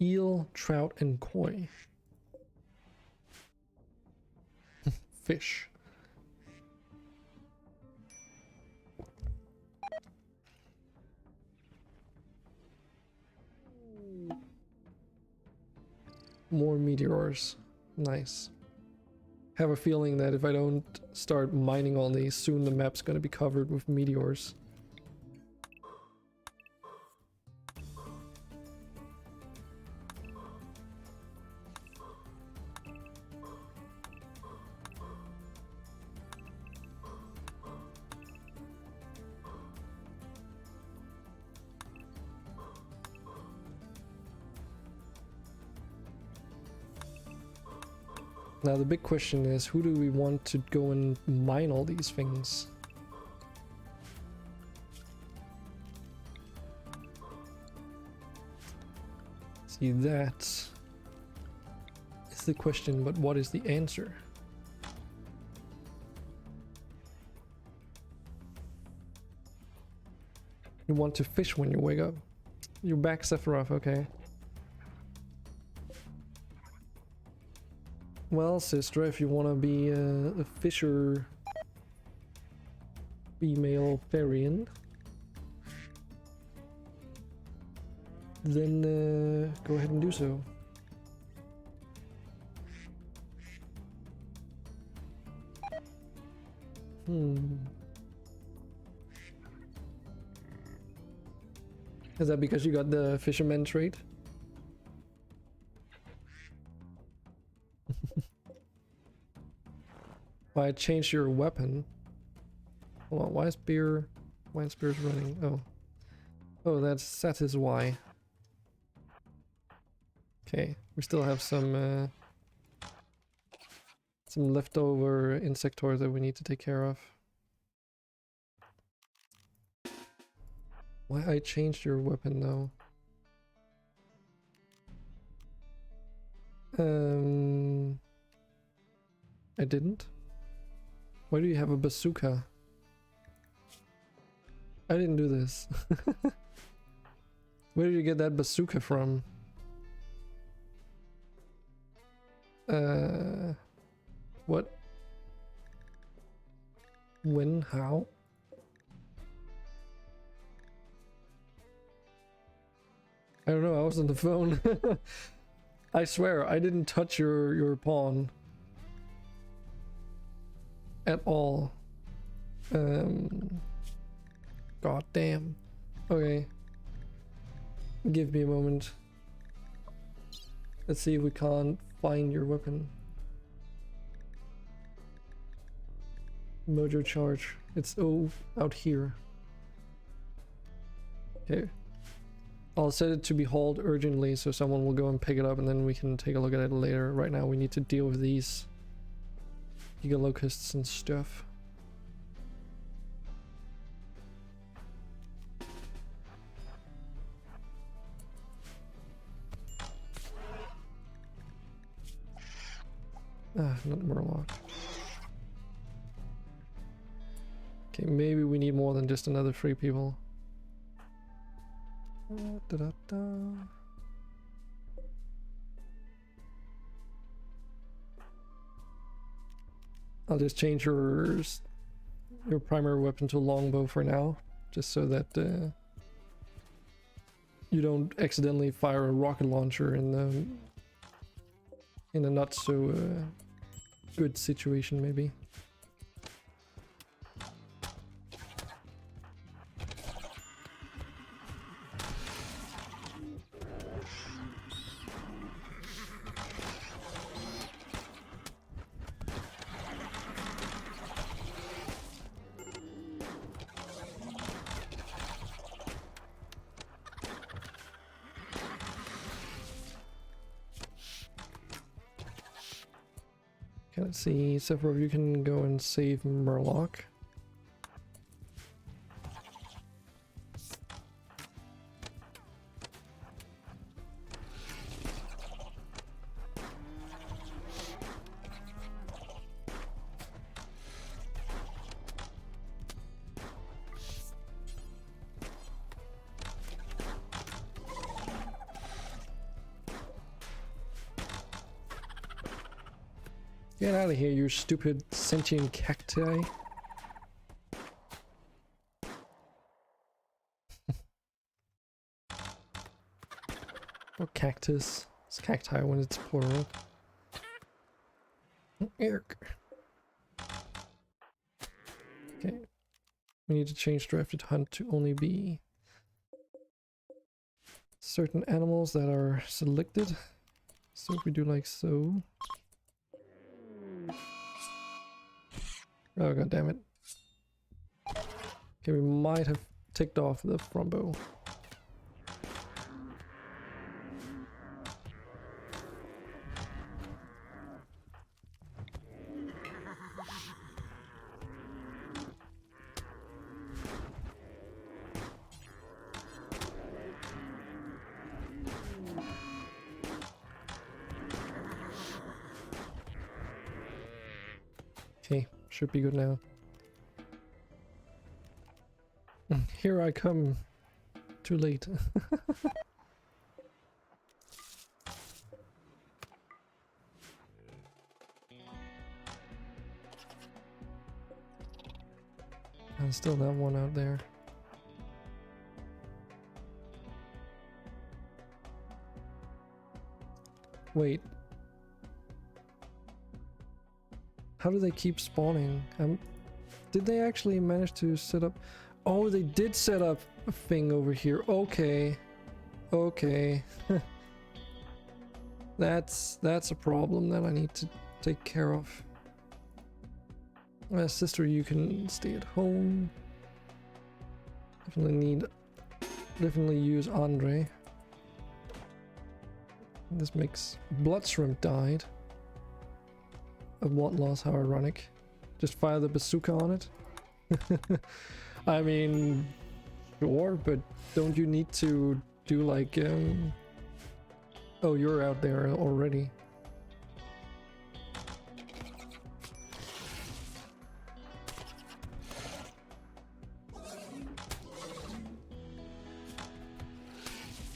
Eel, trout, and koi. Fish. More meteors. Nice. Have a feeling that if I don't start mining all these, soon the map's gonna be covered with meteors. Now the big question is, who do we want to go and mine all these things? See, that is the question, but what is the answer? You want to fish when you wake up. You're back, Sephiroth, okay. Well, sister, if you want to be a fisher female Farian, then go ahead and do so. Is that because you got the fisherman trait? Why change your weapon? Hold on, why is spear's running? Oh. Oh, that is why. Okay, we still have some leftover insectoids that we need to take care of. Why I changed your weapon though? I didn't. Why do you have a bazooka? I didn't do this. Where did you get that bazooka from? What? When? How? I don't know, I was on the phone. I swear, I didn't touch your pawn. At all. God damn. Okay. Give me a moment. Let's see if we can't find your weapon. Mojo charge. It's out here. Okay. I'll set it to be hauled urgently so someone will go and pick it up and then we can take a look at it later. Right now we need to deal with these Giga Locusts and stuff. Ah, not Murloc. Okay, maybe we need more than just another 3 people. I'll just change your primary weapon to longbow for now, just so that you don't accidentally fire a rocket launcher in a not so good situation, maybe. Let's see, Sephiroth, you can go and save Murloc. Get out of here, you stupid sentient cacti. Or cactus. It's cacti when it's plural. Eric. Okay. We need to change drafted hunt to only be certain animals that are selected. So if we do like so. Oh, god damn it. Okay, we might have ticked off the frombo. Okay, should be good now. Here I come, too late. And still that one out there. Wait. How do they keep spawning? Did they actually manage to set up... Oh, they did set up a thing over here. Okay. Okay. That's a problem that I need to take care of. Sister, you can stay at home. Definitely use Andre. This makes blood shrimp died. Of what loss? How ironic. Just fire the bazooka on it. I mean, sure, but don't you need to do like oh, you're out there already.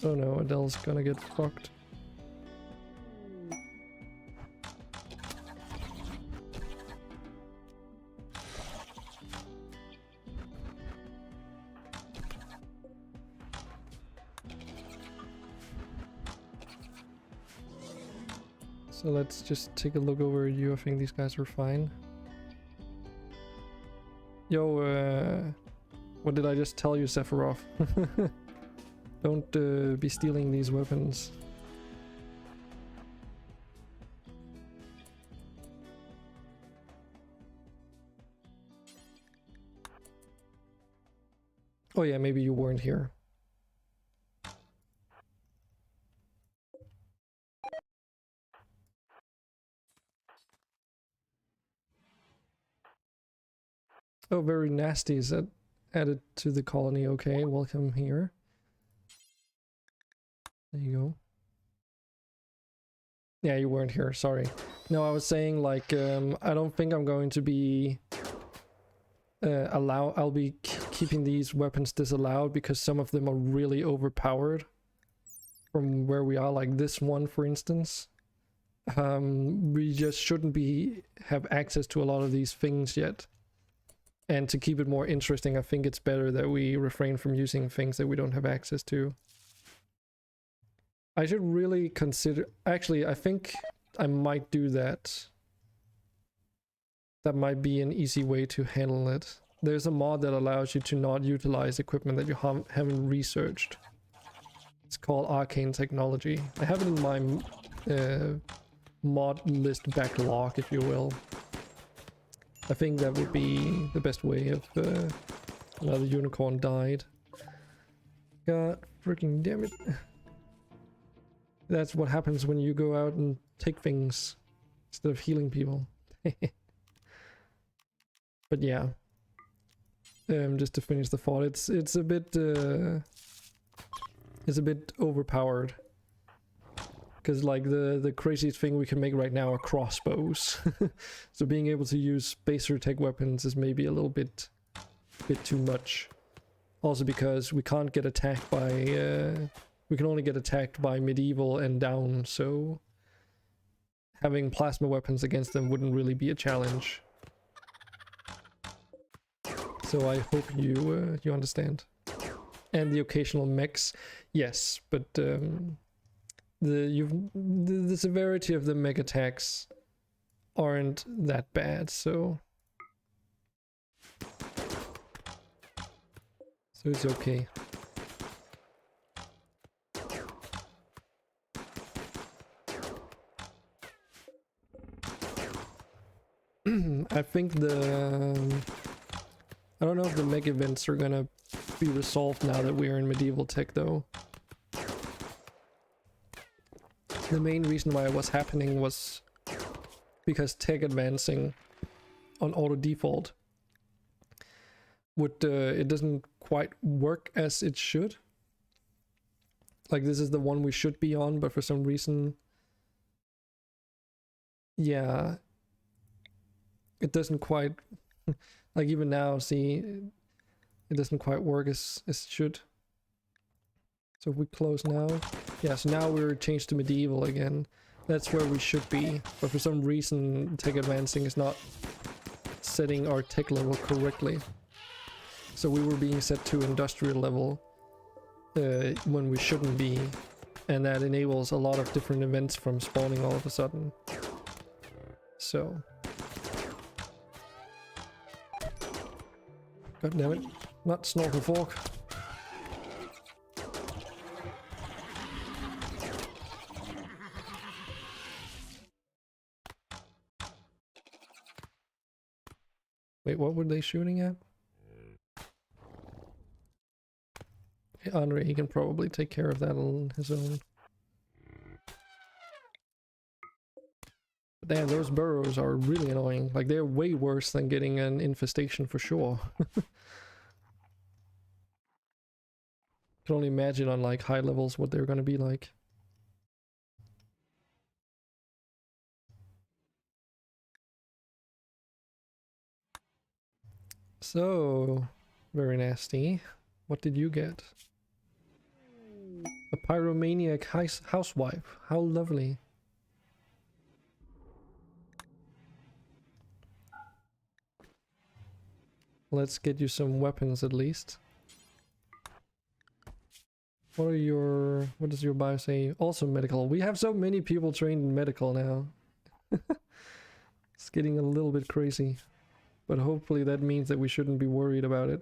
Oh no, Adele's gonna get fucked. So let's just take a look over at you. I think these guys are fine. Yo, what did I just tell you, Sephiroth? Don't be stealing these weapons. Oh yeah, maybe you weren't here. Oh, very nasty. Is that added to the colony? Okay, welcome here. There you go. Yeah, you weren't here, sorry. No, I was saying like, I don't think I'm going to be I'll be keeping these weapons disallowed because some of them are really overpowered from where we are, like this one for instance. We just shouldn't have access to a lot of these things yet. And to keep it more interesting, I think it's better that we refrain from using things that we don't have access to. I should really consider... Actually, I think I might do that. That might be an easy way to handle it. There's a mod that allows you to not utilize equipment that you haven't researched. It's called Arcane Technology. I have it in my mod list backlog, if you will. I think that would be the best way of... another unicorn died. God freaking damn it. That's what happens when you go out and take things instead of healing people. But yeah, just to finish the thought, it's a bit overpowered. Because like the craziest thing we can make right now are crossbows. So being able to use spacer tech weapons is maybe a little bit too much. Also because we can't get attacked by we can only get attacked by medieval and down, so having plasma weapons against them wouldn't really be a challenge. So I hope you you understand. And the occasional mechs, yes, but the severity of the mech attacks aren't that bad, so it's okay. I think I don't know if the mech events are gonna be resolved now that we are in medieval tech though. The main reason why it was happening was because tech advancing on auto default would it doesn't quite work as it should. Like this is the one we should be on, but for some reason, yeah, it doesn't quite like even now, see, it doesn't quite work as it should. So if we close now, yeah, so now we're changed to medieval again. That's where we should be, but for some reason tech advancing is not setting our tech level correctly. So we were being set to industrial level when we shouldn't be, and that enables a lot of different events from spawning all of a sudden. So, god damn it, not snorkel fork. Wait, what were they shooting at? Hey, Andre, he can probably take care of that on his own. But damn, those burrows are really annoying. Like, they're way worse than getting an infestation for sure. Can only imagine on like high levels what they're gonna be like. So, very nasty. What did you get? A pyromaniac housewife. How lovely. Let's get you some weapons at least. What does your bio say? Also medical. We have so many people trained in medical now. It's getting a little bit crazy. But hopefully that means that we shouldn't be worried about it.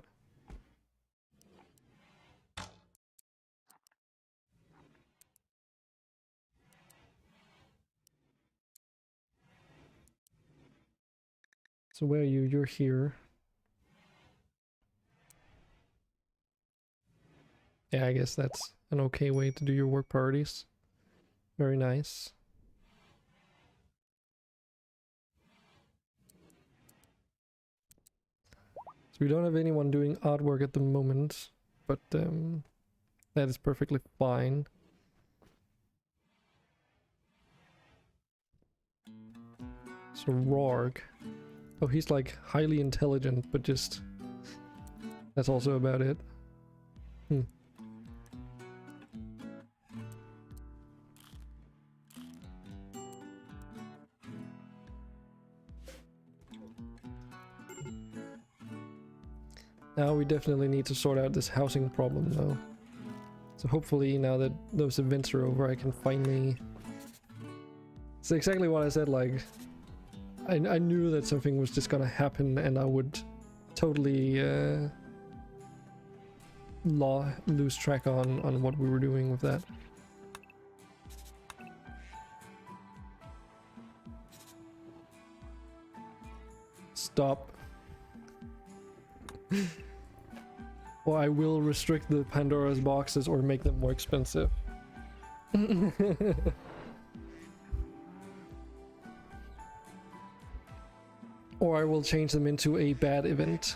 So where are you? You're here. Yeah, I guess that's an okay way to do your work priorities. Very nice. So we don't have anyone doing artwork at the moment, but that is perfectly fine. So Rorg. Oh, he's like highly intelligent, but just... that's also about it. Now we definitely need to sort out this housing problem though. So hopefully now that those events are over I can finally... It's exactly what I said, like... I knew that something was just gonna happen and I would totally lose track on what we were doing with that. Stop. Or I will restrict the Pandora's boxes or make them more expensive. Or I will change them into a bad event.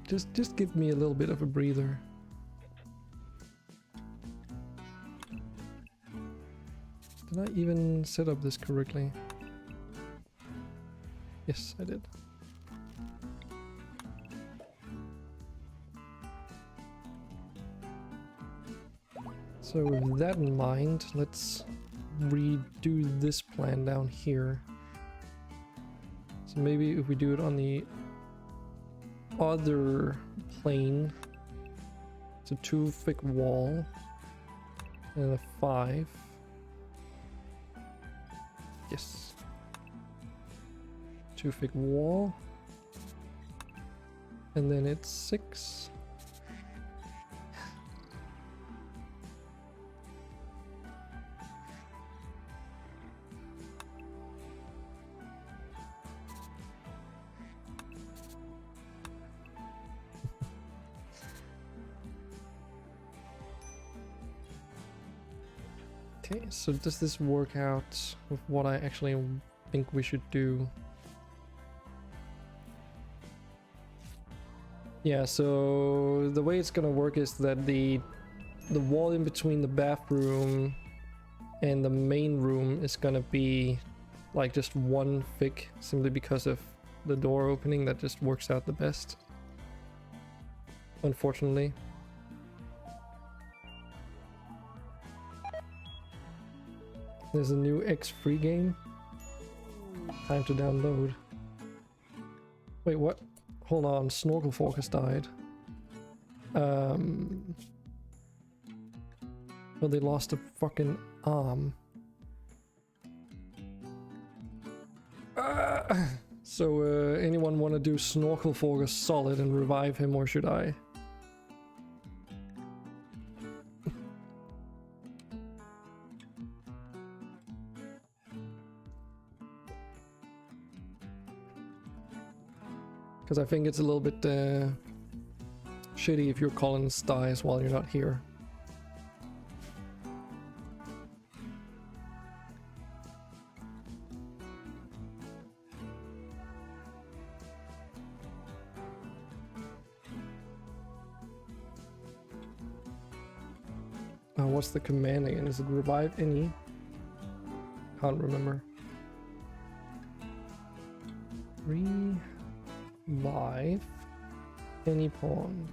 Just give me a little bit of a breather. Did I even set up this correctly? Yes, I did. So with that in mind, let's redo this plan down here. So maybe if we do it on the other plane, it's a 2 thick wall and a 5. Yes. 2 thick wall. And then it's 6. Okay, so does this work out with what I actually think we should do? Yeah, so the way it's gonna work is that the wall in between the bathroom and the main room is gonna be like just one fig simply because of the door opening. That just works out the best, unfortunately. There's a new X free game. Time to download. Wait, what? Hold on, Snorkel Fork has died. Well, they lost a fucking arm. So, anyone want to do Snorkel Fork solid and revive him, or should I? Because I think it's a little bit shitty if your Collins dies while you're not here. What's the command again? Is it revive any? Can't remember. Revive any pawn.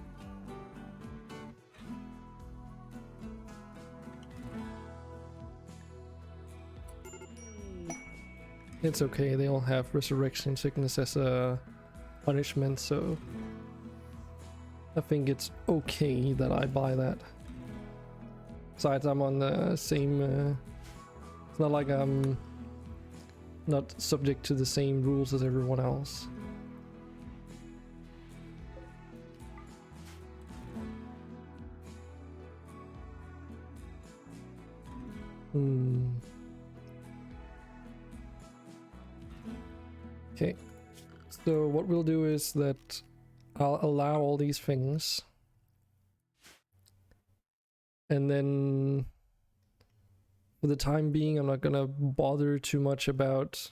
It's okay, they all have resurrection sickness as a punishment, so I think it's okay that I buy that. Besides, I'm on the same, it's not like I'm not subject to the same rules as everyone else. Okay, so what we'll do is that I'll allow all these things. And then for the time being, I'm not gonna bother too much about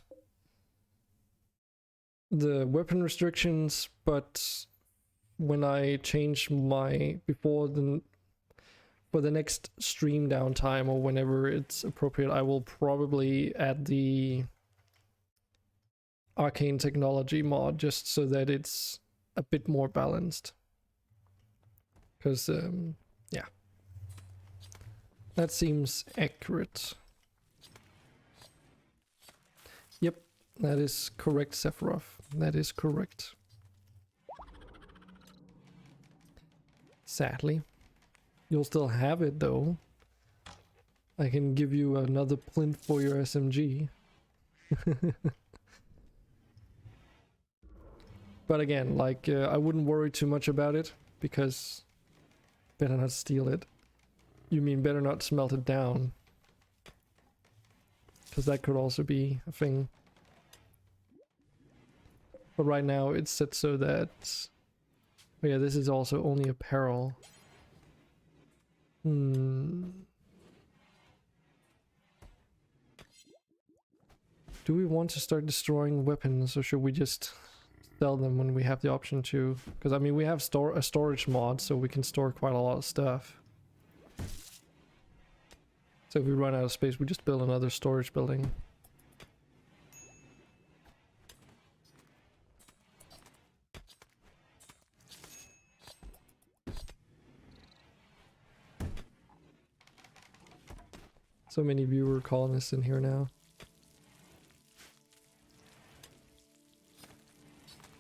the weapon restrictions, but when I change my for the next stream downtime or whenever it's appropriate, I will probably add the arcane technology mod just so that it's a bit more balanced. Because yeah. That seems accurate. Yep, that is correct, Sephiroth. That is correct. Sadly. You'll still have it though. I can give you another plinth for your SMG. But again, like, I wouldn't worry too much about it, because better not steal it. You mean better not smelt it down. Because that could also be a thing. But right now it's set so that... Oh yeah, this is also only apparel. Do we want to start destroying weapons, or should we just sell them when we have the option to? Because I mean, we have a storage mod, so we can store quite a lot of stuff. So if we run out of space, we just build another storage building. So many viewer colonists in here now.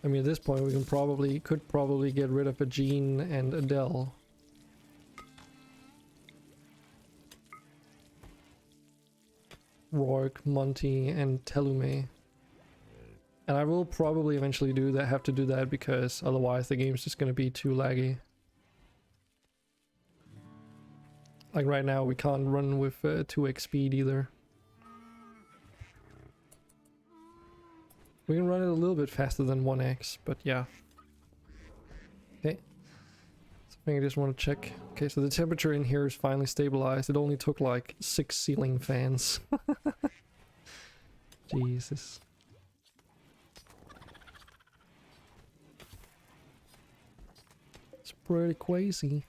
I mean, at this point, we could probably get rid of a Jean and Adele. Rourke, Monty, and Telume. And I will probably eventually have to do that, because otherwise the game's just gonna be too laggy. Like right now, we can't run with 2x speed either. We can run it a little bit faster than 1x, but yeah. Okay. Something I just want to check. Okay, so the temperature in here is finally stabilized. It only took like 6 ceiling fans. Jesus. It's pretty crazy.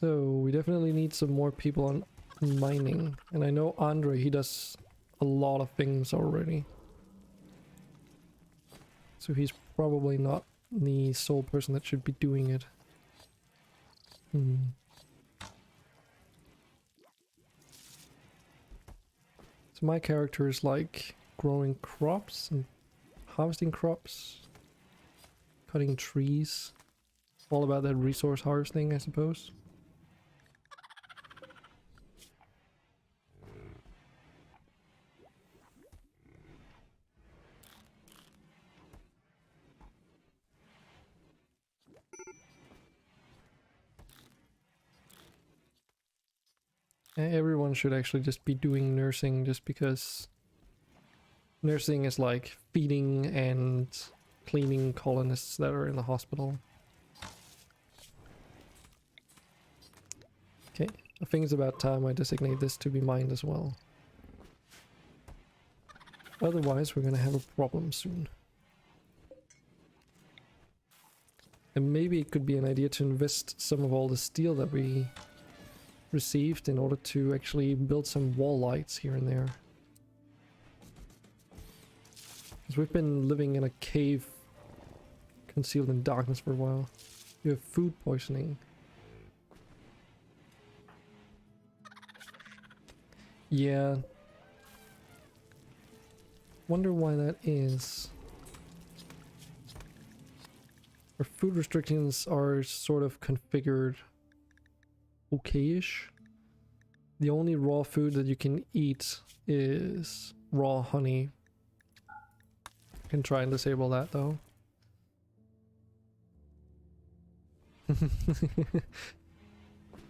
So we definitely need some more people on mining. And I know Andre, he does a lot of things already. So he's probably not the sole person that should be doing it. So my character is like growing crops and harvesting crops, cutting trees. All about that resource harvesting, I suppose. Everyone should actually just be doing nursing, just because nursing is like feeding and cleaning colonists that are in the hospital. Okay, I think it's about time I designate this to be mined as well. Otherwise, we're gonna have a problem soon. And maybe it could be an idea to invest some of all the steel that we received in order to actually build some wall lights here and there. Because we've been living in a cave concealed in darkness for a while. You have food poisoning. Yeah. Wonder why that is. Our food restrictions are sort of configured okay-ish. The only raw food that you can eat is raw honey. I can try and disable that though.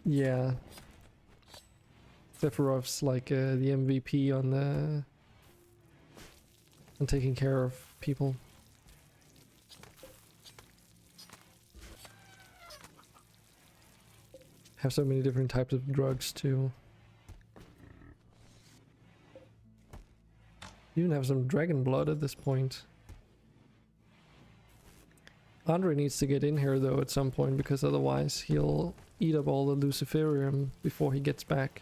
Yeah. Sephiroth's like the MVP on taking care of people. Have so many different types of drugs too. You even have some dragon blood at this point. Andre needs to get in here though at some point, because otherwise he'll eat up all the Luciferium before he gets back.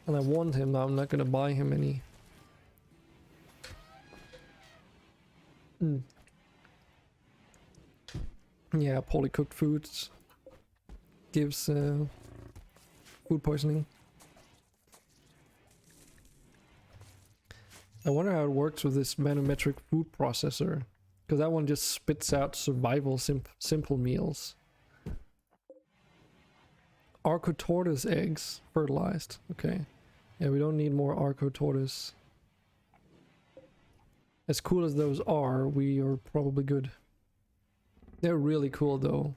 And I warned him that I'm not gonna buy him any. Yeah, poorly cooked foods gives food poisoning. I wonder how it works with this manometric food processor, because that one just spits out survival simple meals. Archotortoise eggs fertilized. Okay. Yeah, we don't need more Archotortoise. As cool as those are, we are probably good. They're really cool though.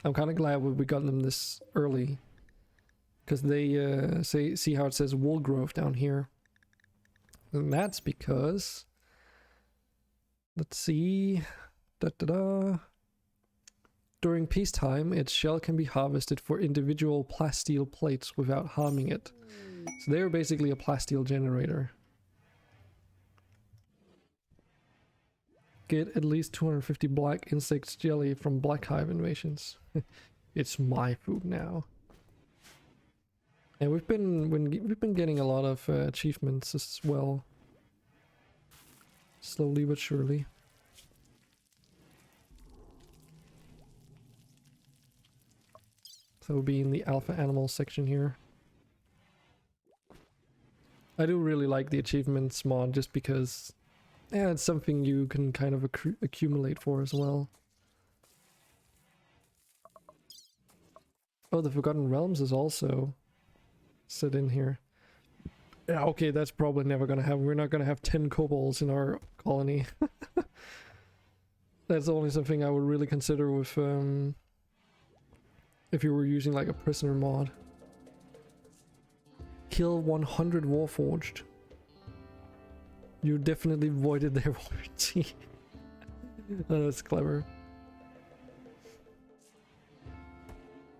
I'm kind of glad we got them this early, because they see how it says wool growth down here. And that's because, let's see, during peacetime, its shell can be harvested for individual plasteel plates without harming it. So they're basically a plasteel generator. Get at least 250 black insects jelly from black hive invasions. It's my food now. And we've been getting a lot of achievements as well. Slowly but surely. So we'll be in the alpha animal section here. I do really like the achievements mod just because, yeah, it's something you can kind of accumulate for as well. Oh, the Forgotten Realms is also set in here. Yeah, okay, that's probably never gonna happen. We're not gonna have 10 kobolds in our colony. That's only something I would really consider with, if you were using like a prisoner mod. Kill 100 Warforged. You definitely voided their warranty. Oh, that's clever.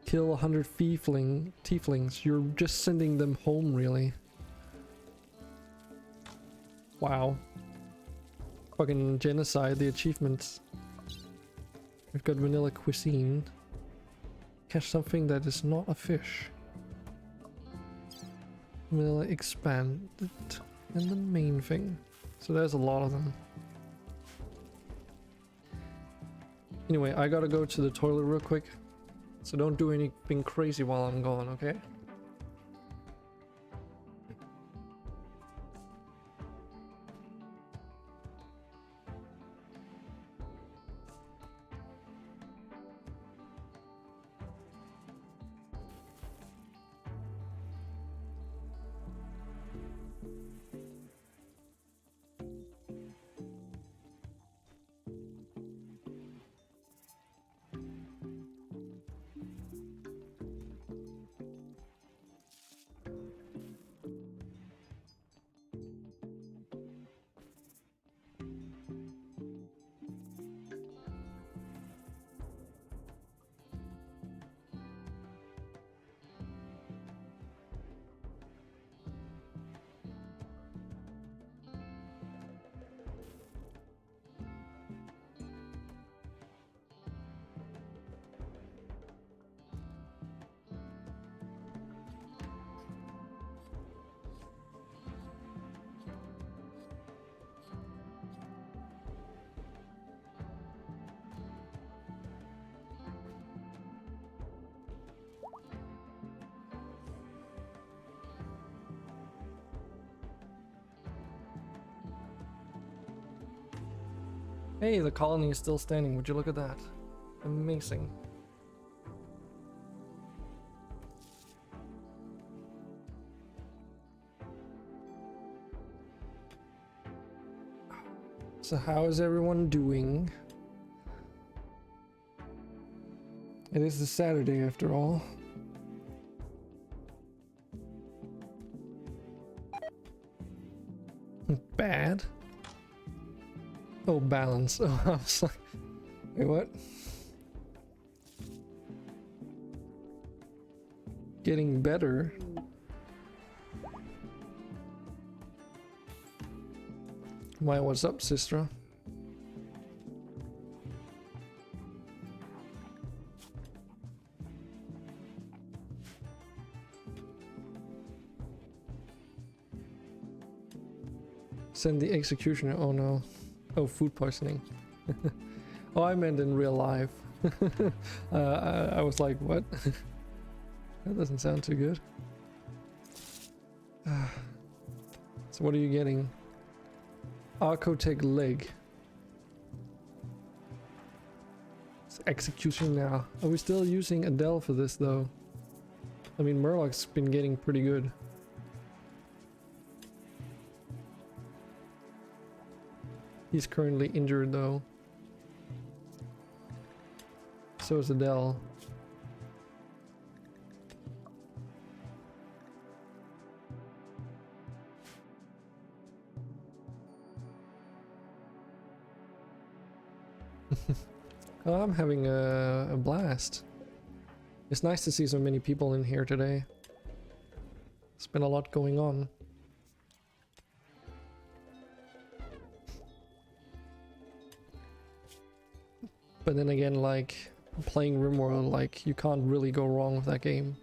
Kill 100 tieflings. You're just sending them home, really. Wow. Fucking genocide, the achievements. We've got vanilla cuisine. catch something that is not a fish. We'll expand it and the main thing. So there's a lot of them. Anyway, I gotta go to the toilet real quick. So don't do anything crazy while I'm gone, okay? Hey, the colony is still standing. Would you look at that? Amazing. So how is everyone doing? It is a Saturday after all. Bad? Oh, balance. Oh, I was like, wait, what? Getting better? Why, what's up, sister? Send the executioner. Oh no. Oh, food poisoning. Oh, I meant in real life. I was like, what? That doesn't sound too good. So what are you getting? Archotech leg. It's execution now. Are we still using Adele for this though? I mean, Murloc's been getting pretty good. He's currently injured though. So is Adele. Oh, I'm having a blast. It's nice to see so many people in here today. There's been a lot going on. But then again, like, playing Rimworld, like, you can't really go wrong with that game.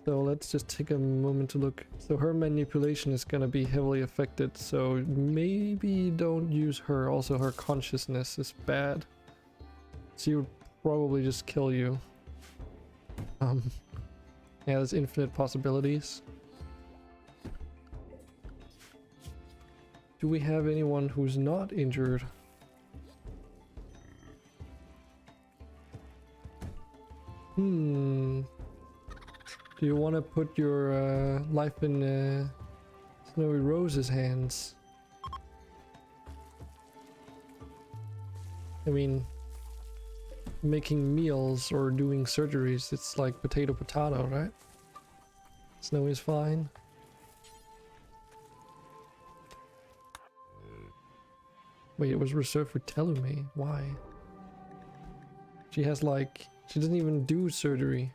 So let's just take a moment to look. So her manipulation is gonna be heavily affected, so maybe don't use her. Also, her consciousness is bad. She would probably just kill you. Yeah, there's infinite possibilities. Do we have anyone who's not injured? Do you want to put your life in Snowy Rose's hands? I mean, making meals or doing surgeries, it's like potato potato, right? Snowy's fine. Wait, it was reserved for Tellume. Why? She has like... She doesn't even do surgery.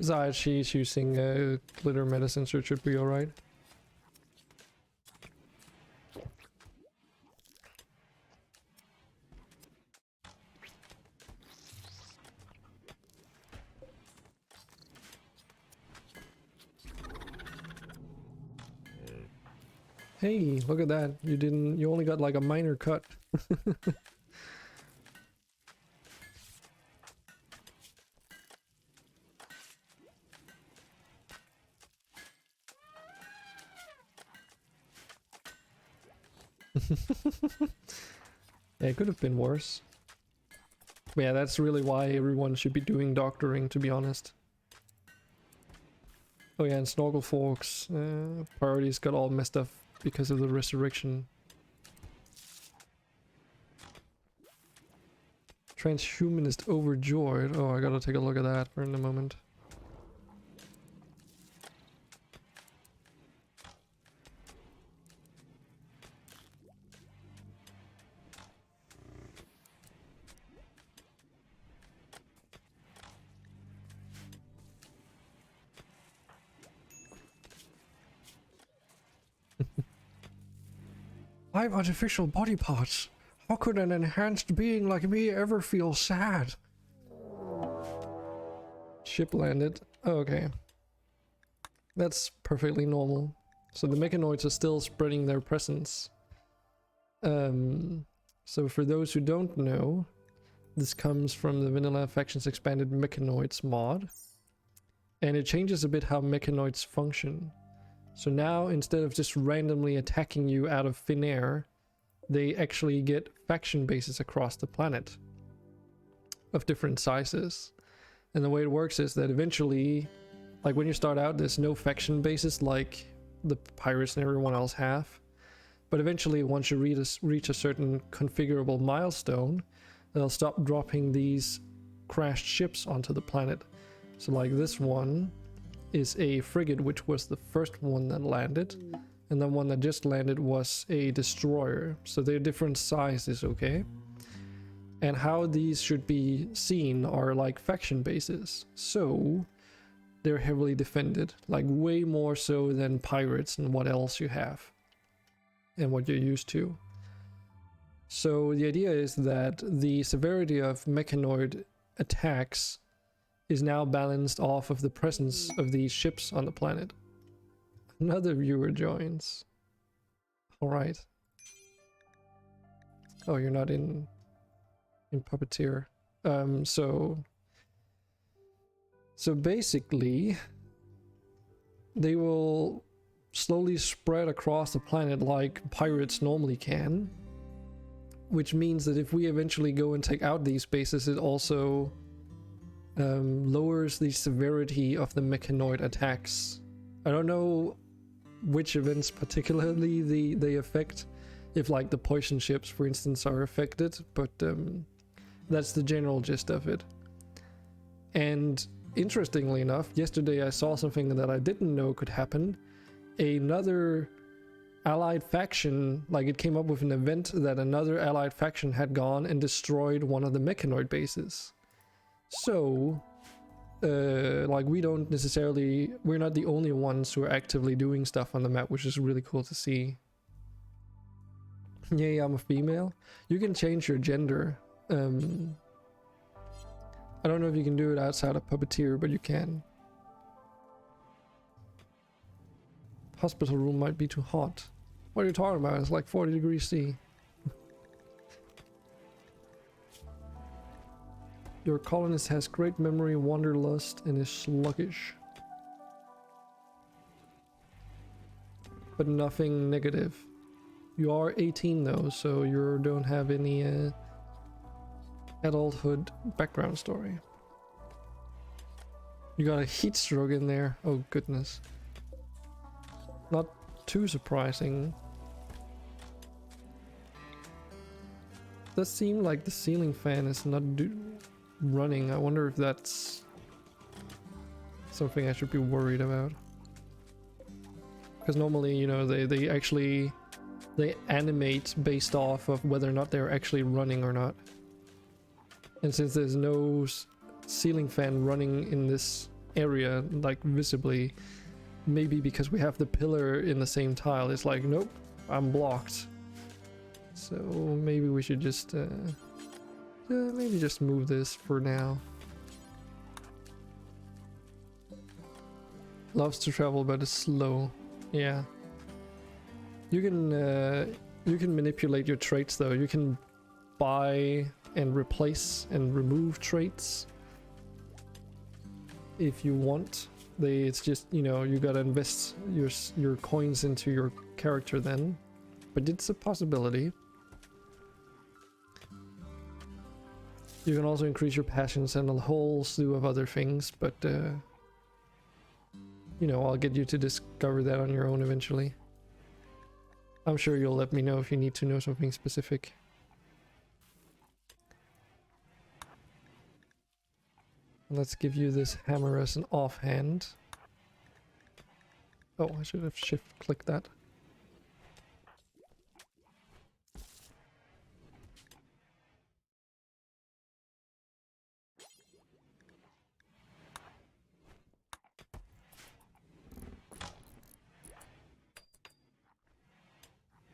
Besides, she's using glitter medicine, so it should be alright. Hey, look at that. You only got like a minor cut. Yeah, it could have been worse. But yeah, that's really why everyone should be doing doctoring, to be honest. Oh yeah, and Snorkelfork's priorities got all messed up because of the resurrection. Transhumanist overjoyed. Oh, I gotta take a look at that for in a moment. I have artificial body parts. How could an enhanced being like me ever feel sad? Ship landed. Oh, okay. That's perfectly normal. So the mechanoids are still spreading their presence. So for those who don't know, this comes from the Vanilla Factions Expanded Mechanoids mod. And it changes a bit how mechanoids function. So now, instead of just randomly attacking you out of thin air, they actually get faction bases across the planet of different sizes. And the way it works is that eventually, like when you start out, there's no faction bases like the pirates and everyone else have. But eventually, once you reach a certain configurable milestone, they'll stop dropping these crashed ships onto the planet. So like this one is a frigate, which was the first one that landed, and the one that just landed was a destroyer. So they're different sizes, okay? And how these should be seen are like faction bases. So they're heavily defended, like way more so than pirates and what else you have and what you're used to. So the idea is that the severity of mechanoid attacks is now balanced off of the presence of these ships on the planet. Another viewer joins. Alright. Oh, you're not in Puppeteer. So basically, they will slowly spread across the planet like pirates normally can. Which means that if we eventually go and take out these bases, it also lowers the severity of the mechanoid attacks. I don't know which events particularly they affect, if like the poison ships for instance are affected, but that's the general gist of it. And interestingly enough, yesterday I saw something that I didn't know could happen. Another allied faction, like it came up with an event that another allied faction had gone and destroyed one of the mechanoid bases. So, like we're not the only ones who are actively doing stuff on the map, which is really cool to see. Yay, I'm a female. You can change your gender. I don't know if you can do it outside of Puppeteer, but you can. Hospital room might be too hot. What are you talking about? It's like 40 degrees C. Your colonist has great memory, wanderlust, and is sluggish. But nothing negative. You are 18 though, so you don't have any adulthood background story. You got a heat stroke in there. Oh goodness. Not too surprising. Does seem like the ceiling fan is not running. I wonder if that's something I should be worried about. Because normally, you know, they animate based off of whether or not they're actually running or not. And since there's no ceiling fan running in this area like visibly. Maybe because we have the pillar in the same tile, it's like, nope, I'm blocked. So maybe we should just maybe just move this for now. Loves to travel but is slow. Yeah. You can manipulate your traits though. You can buy and replace and remove traits if you want. It's just, you know, you gotta invest your coins into your character then, but it's a possibility. You can also increase your passions and a whole slew of other things, but you know, I'll get you to discover that on your own eventually. I'm sure you'll let me know if you need to know something specific. Let's give you this hammer as an offhand. Oh, I should have shift clicked that.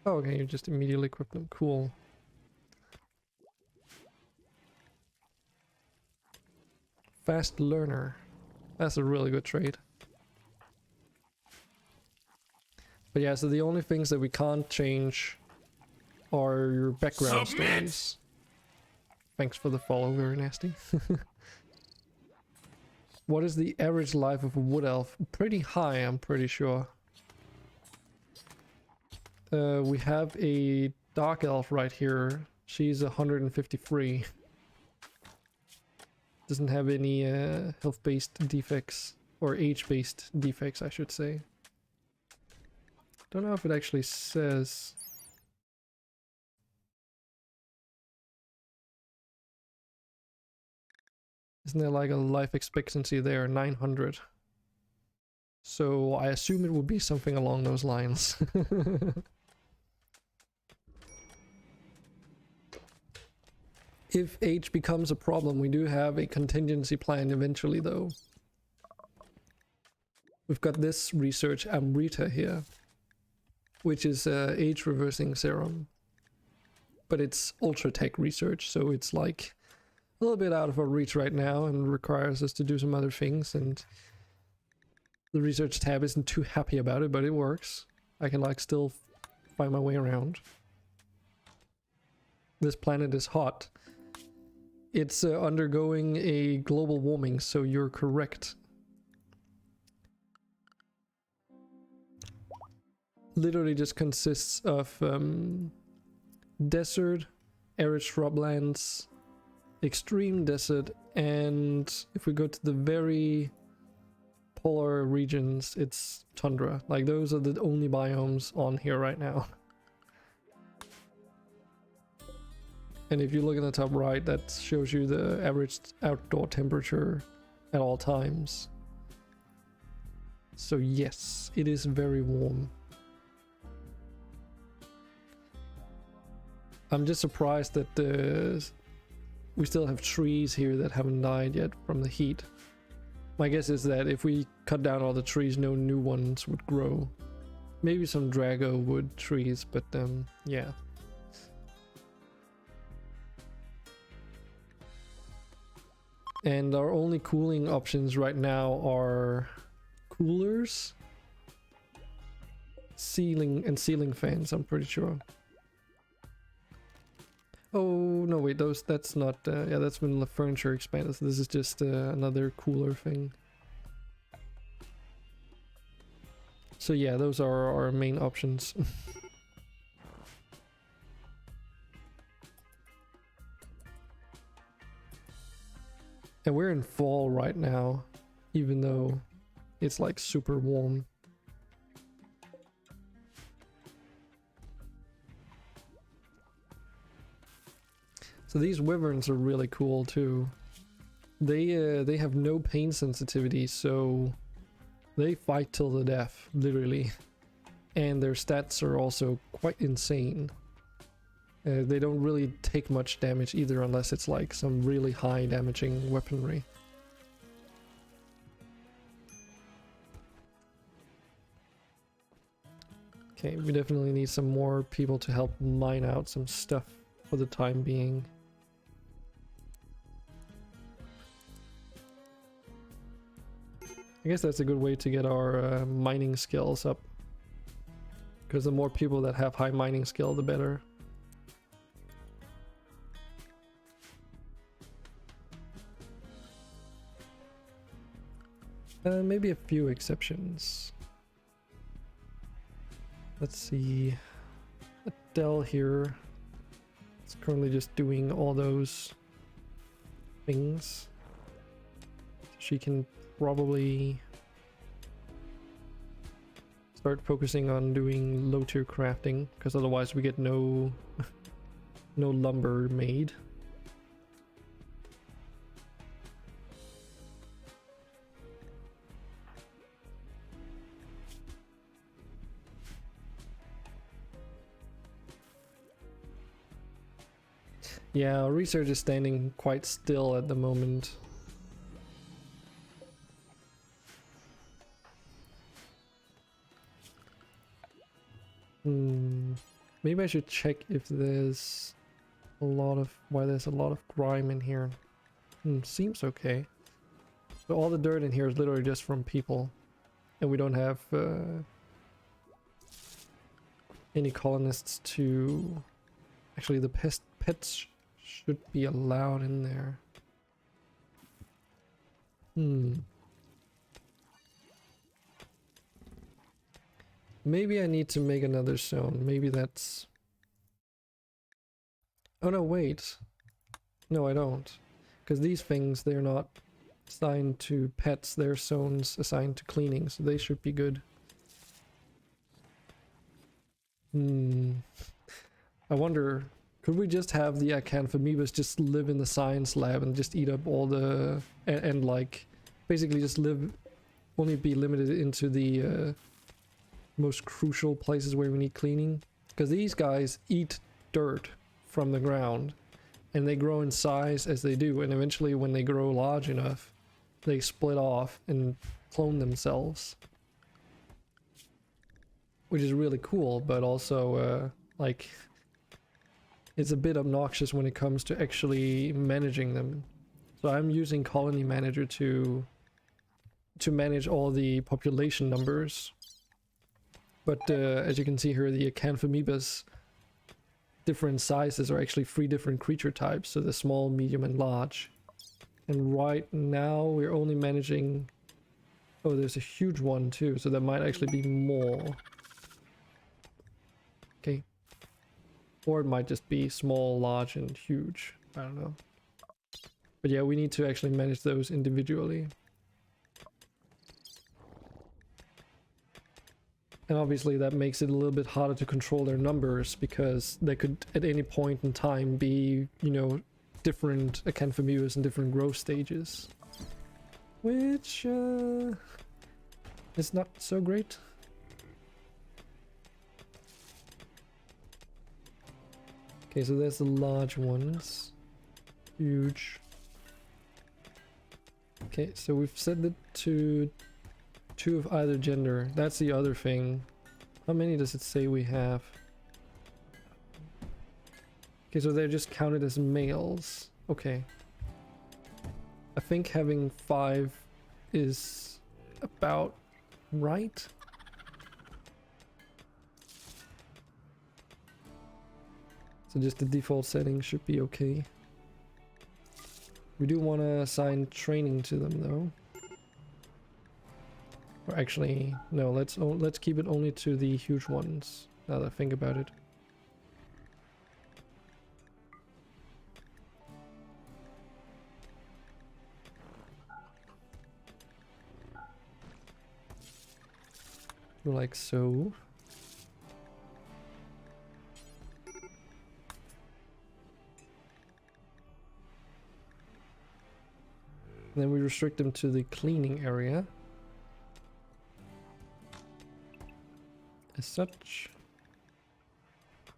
Oh, okay, you just immediately equip them. Cool. Fast learner. That's a really good trait. But yeah, so the only things that we can't change are your background stories. Thanks for the follow, very nasty. What is the average life of a wood elf? Pretty high, I'm pretty sure. We have a dark elf right here. She's 153. Doesn't have any health-based defects, or age-based defects, I should say. Don't know if it actually says. Isn't there like a life expectancy there? 900. So I assume it would be something along those lines. If age becomes a problem, we do have a contingency plan eventually though. We've got this research Amrita here, which is age reversing serum. But it's ultra tech research, so it's like a little bit out of our reach right now and requires us to do some other things, and the research tab isn't too happy about it, but it works. I can like still find my way around. This planet is hot. It's undergoing a global warming, so you're correct. Literally just consists of desert, arid shrublands, extreme desert, and if we go to the very polar regions, it's tundra. Like those are the only biomes on here right now. And if you look in the top right, that shows you the average outdoor temperature at all times. So yes, it is very warm. I'm just surprised that we still have trees here that haven't died yet from the heat. My guess is that if we cut down all the trees, no new ones would grow. Maybe some Drago wood trees, but yeah. And our only cooling options right now are coolers, ceiling fans, I'm pretty sure. Oh no, wait, that's not yeah, that's when the furniture expanded. So this is just another cooler thing. So yeah, those are our main options. And we're in fall right now, even though it's like super warm. So these wyverns are really cool too. They have no pain sensitivity, so they fight till the death, literally. And their stats are also quite insane. They don't really take much damage either, unless it's like some really high damaging weaponry. Okay, we definitely need some more people to help mine out some stuff for the time being. I guess that's a good way to get our mining skills up. Because the more people that have high mining skill, the better. Maybe a few exceptions. Let's see. Adele here is currently just doing all those things. She can probably start focusing on doing low tier crafting, because otherwise we get no no lumber made. Yeah, research is standing quite still at the moment. Maybe I should check if there's a lot of grime in here. Seems okay. So all the dirt in here is literally just from people, and we don't have any colonists to. Actually, the pets should be allowed in there. Maybe I need to make another zone. Maybe that's... Oh no, wait. No, I don't. Because these things, they're not assigned to pets. They're zones assigned to cleaning, so they should be good. I wonder, could we just have the Acanthamoebas just live in the science lab and just eat up all the... and like, basically just live... only be limited into the most crucial places where we need cleaning? Because these guys eat dirt from the ground, and they grow in size as they do, and eventually when they grow large enough, they split off and clone themselves. Which is really cool, but also, like... it's a bit obnoxious when it comes to actually managing them. So I'm using Colony Manager to manage all the population numbers. But as you can see here, the Acanthamoebas different sizes are actually 3 different creature types, so the small, medium, and large. And right now we're only managing... oh, there's a huge one too, so there might actually be more. Okay. Or it might just be small, large, and huge. I don't know. But yeah, we need to actually manage those individually. And obviously that makes it a little bit harder to control their numbers, because they could at any point in time be, you know, different Acanthamoebas in different growth stages. Which is not so great. Okay, so there's the large ones. Huge. Okay, so we've set it to 2 of either gender. That's the other thing. How many does it say we have? Okay, so they're just counted as males. Okay. I think having 5 is about right. So just the default setting should be okay. We do want to assign training to them though. Or actually, no, let's keep it only to the huge ones, now that I think about it. Like so. Then we restrict them to the cleaning area. As such.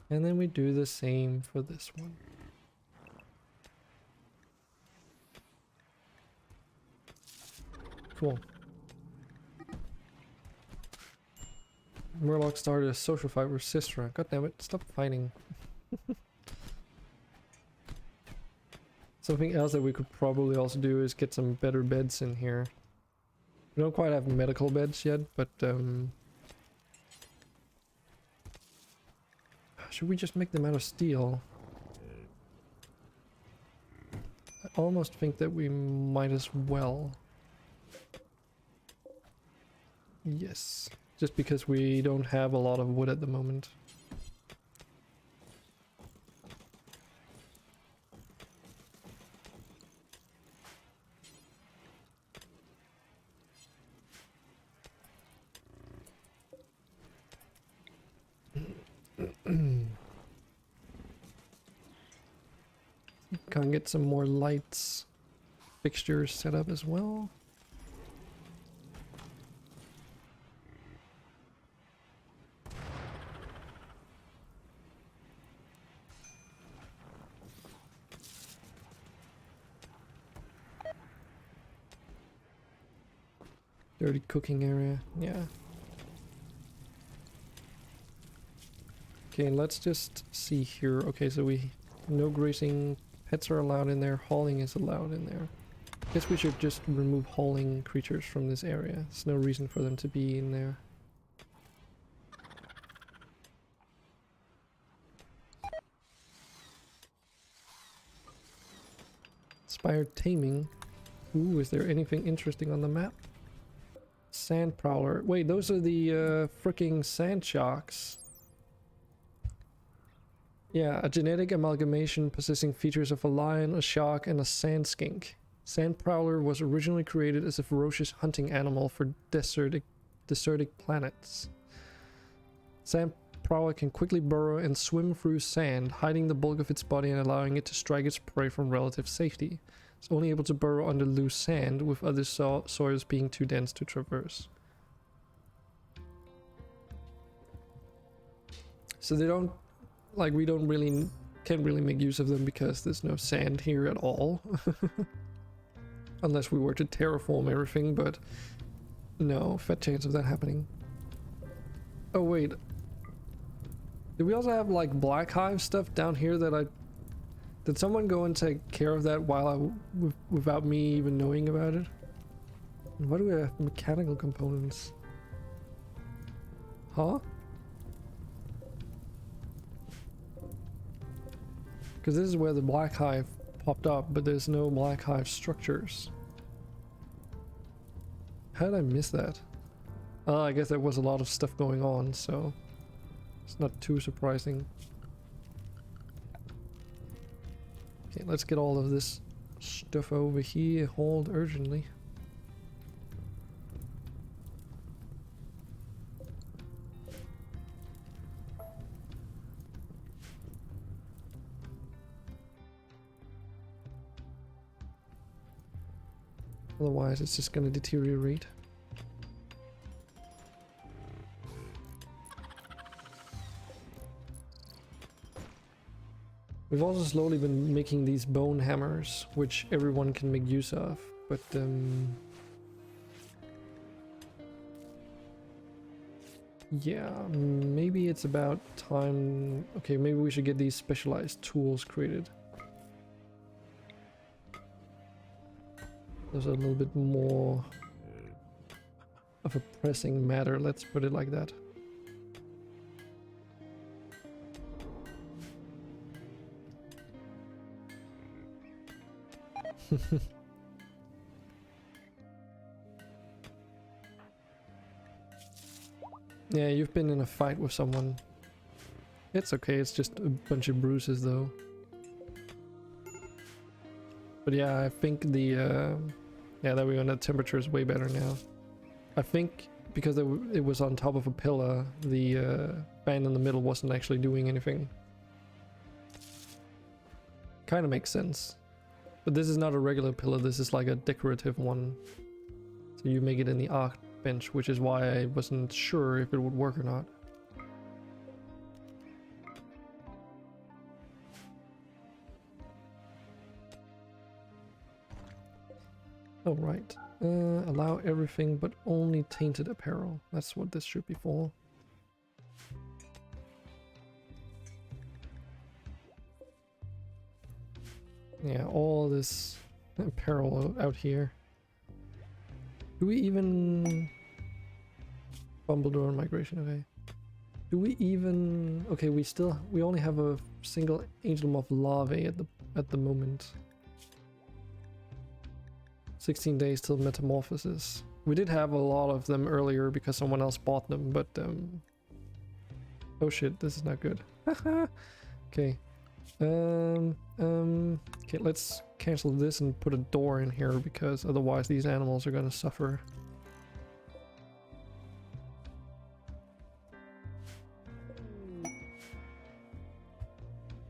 And then we do the same for this one. Cool. Murloc started a social fight with Sistra. God damn it, stop fighting. Something else that we could probably also do is get some better beds in here. We don't quite have medical beds yet, but should we just make them out of steel? I almost think that we might as well. Yes, just because we don't have a lot of wood at the moment. Can get some more lights fixtures set up as well. Dirty cooking area, yeah. Okay, let's just see here. Okay, so no grazing. Pets are allowed in there, hauling is allowed in there. Guess we should just remove hauling creatures from this area. There's no reason for them to be in there. Inspired taming. Ooh, is there anything interesting on the map? Sand prowler. Wait, those are the freaking sand sharks. Yeah, a genetic amalgamation possessing features of a lion, a shark, and a sand skink. Sand prowler was originally created as a ferocious hunting animal for desertic planets. Sand prowler can quickly burrow and swim through sand, hiding the bulk of its body and allowing it to strike its prey from relative safety. It's only able to burrow under loose sand, with other soils being too dense to traverse. So they don't... Like, we don't really... can't really make use of them because there's no sand here at all. Unless we were to terraform everything, but... no, fat chance of that happening. Oh wait. Do we also have like black hive stuff down here that I... Did someone go and take care of that while without me even knowing about it? Why do we have mechanical components? Huh? Because this is where the black hive popped up, but there's no black hive structures. How did I miss that? I guess there was a lot of stuff going on, so it's not too surprising. Okay, let's get all of this stuff over here hauled urgently. Otherwise, it's just going to deteriorate. We've also slowly been making these bone hammers, which everyone can make use of, but yeah, maybe it's about time. Okay, maybe we should get these specialized tools created. Those are a little bit more of a pressing matter, let's put it like that. Yeah, you've been in a fight with someone. It's okay, it's just a bunch of bruises though. But yeah, I think the yeah, there we go, the temperature is way better now. I think because it was on top of a pillar, the fan in the middle wasn't actually doing anything. Kind of makes sense. But this is not a regular pillar, this is like a decorative one. So you make it in the arc bench, which is why I wasn't sure if it would work or not. Oh, right. Allow everything but only tainted apparel. That's what this should be for. Yeah, all this peril out here. Do we even... Bumbledore migration, okay. Do we even... Okay, we only have a single Angel Moth larvae at the moment. 16 days till metamorphosis. We did have a lot of them earlier because someone else bought them, but oh shit, this is not good. Okay. Okay, let's cancel this and put a door in here because otherwise these animals are gonna suffer.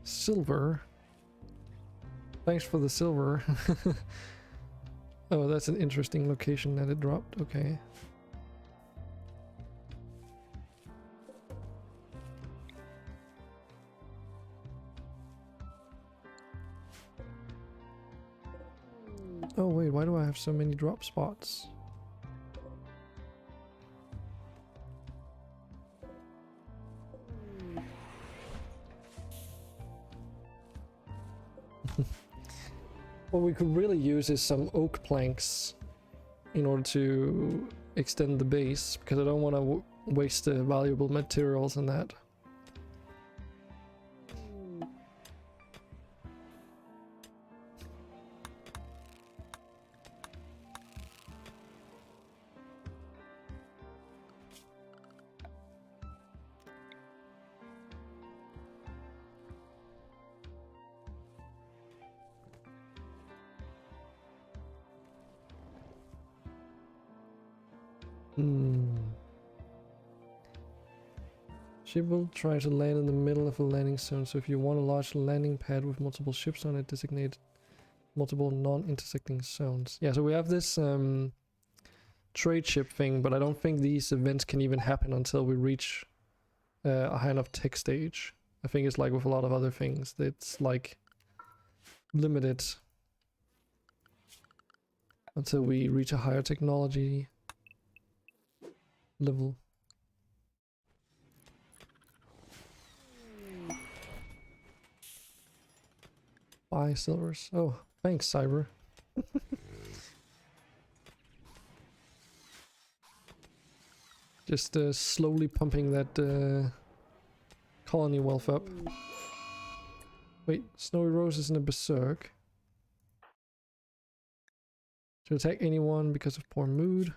Silver. Thanks for the silver. Oh, that's an interesting location that it dropped. Okay. Oh wait, why do I have so many drop spots? What we could really use is some oak planks in order to extend the base, because I don't want to waste the valuable materials on that. Ship will try to land in the middle of a landing zone, so if you want a large landing pad with multiple ships on it, designate multiple non-intersecting zones. Yeah, so we have this trade ship thing, but I don't think these events can even happen until we reach a high enough tech stage. I think it's like with a lot of other things, it's like limited until we reach a higher technology level. Buy silvers. Oh, thanks, Cyber. Just slowly pumping that colony wealth up. Wait, Snowy Rose is in a berserk. To attack anyone because of poor mood.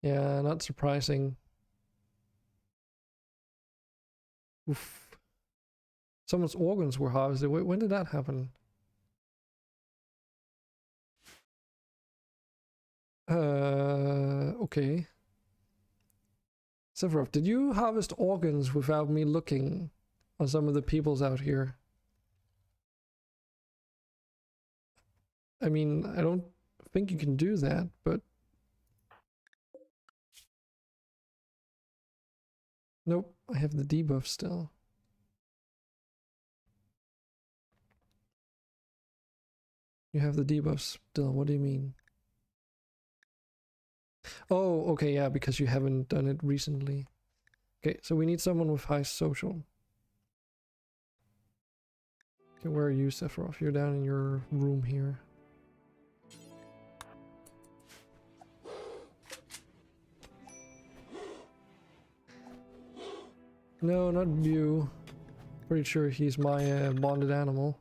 Yeah, not surprising. Oof. Someone's organs were harvested. Wait, when did that happen? Okay. Sephiroth, did you harvest organs without me looking on some of the peoples out here? I mean, I don't think you can do that, but... Nope, I have the debuff still. You have the debuffs still, what do you mean? Oh, okay, yeah, because you haven't done it recently. Okay, so we need someone with high social. Okay, where are you, Sephiroth? You're down in your room here. No, not you. Pretty sure he's my bonded animal.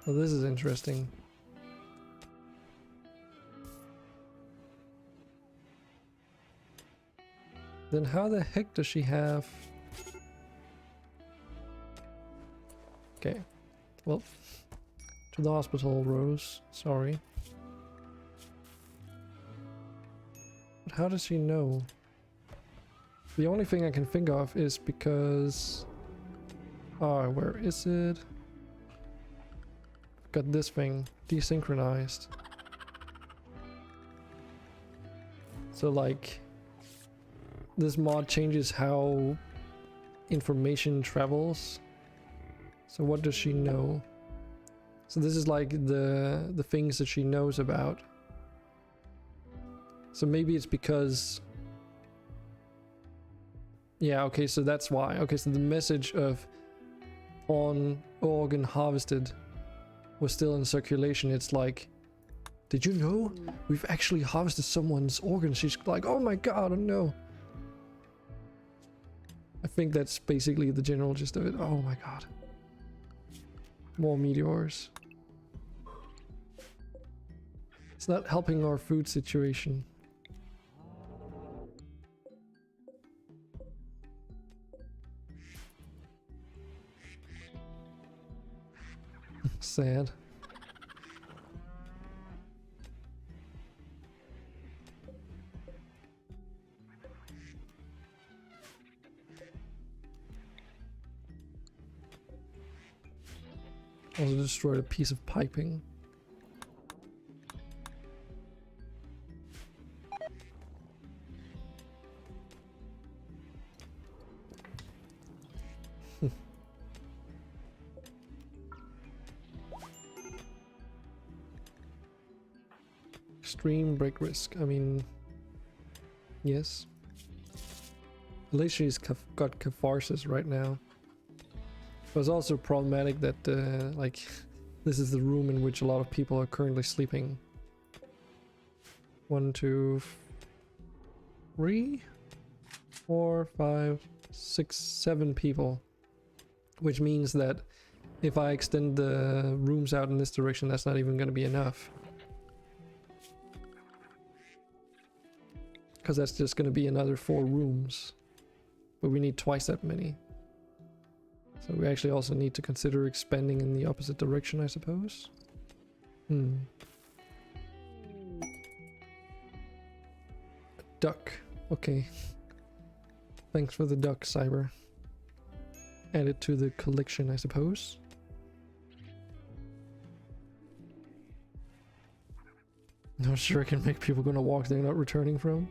Well, this is interesting. Then how the heck does she have... Okay. Well, to the hospital, Rose. Sorry. But how does she know? The only thing I can think of is because... Oh, where is it? Got this thing desynchronized. So like... This mod changes how information travels. So what does she know? So this is like the things that she knows about. So maybe it's because... Yeah, okay, so that's why. Okay, so the message of on organ harvested was still in circulation. It's like, did you know we've actually harvested someone's organs? She's like, oh my god, oh no. I think that's basically the general gist of it. Oh my god. More meteors. It's not helping our food situation. Sad. Also destroyed a piece of piping. Extreme break risk. I mean, yes. At least she's got catharsis right now. But it's also problematic that, like, this is the room in which a lot of people are currently sleeping. 1, 2, 3, 4, 5, 6, 7 people. Which means that if I extend the rooms out in this direction, that's not even going to be enough. Because that's just going to be another 4 rooms. But we need twice that many. So we actually also need to consider expanding in the opposite direction, I suppose. Duck. Okay. Thanks for the duck, Cyber. Add it to the collection, I suppose. No sure I can make people gonna walk they're not returning from.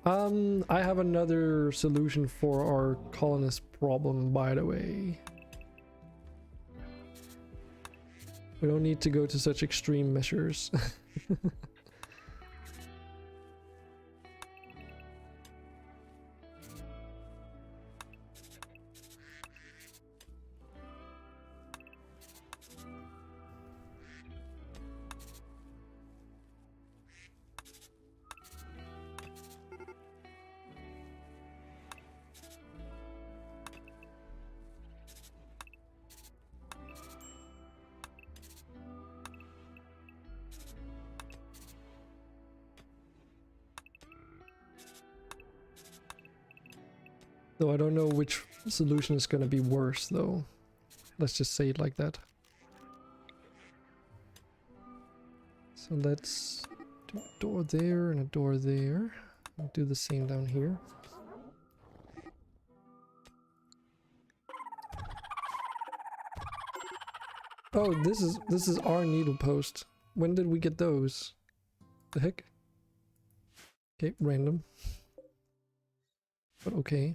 I have another solution for our colonist problem, by the way. We don't need to go to such extreme measures. Though I don't know which solution is going to be worse, though. Let's just say it like that. So let's do a door there and a door there. I'll do the same down here. Oh, this is our needle post. When did we get those? The heck? Okay, random. But okay.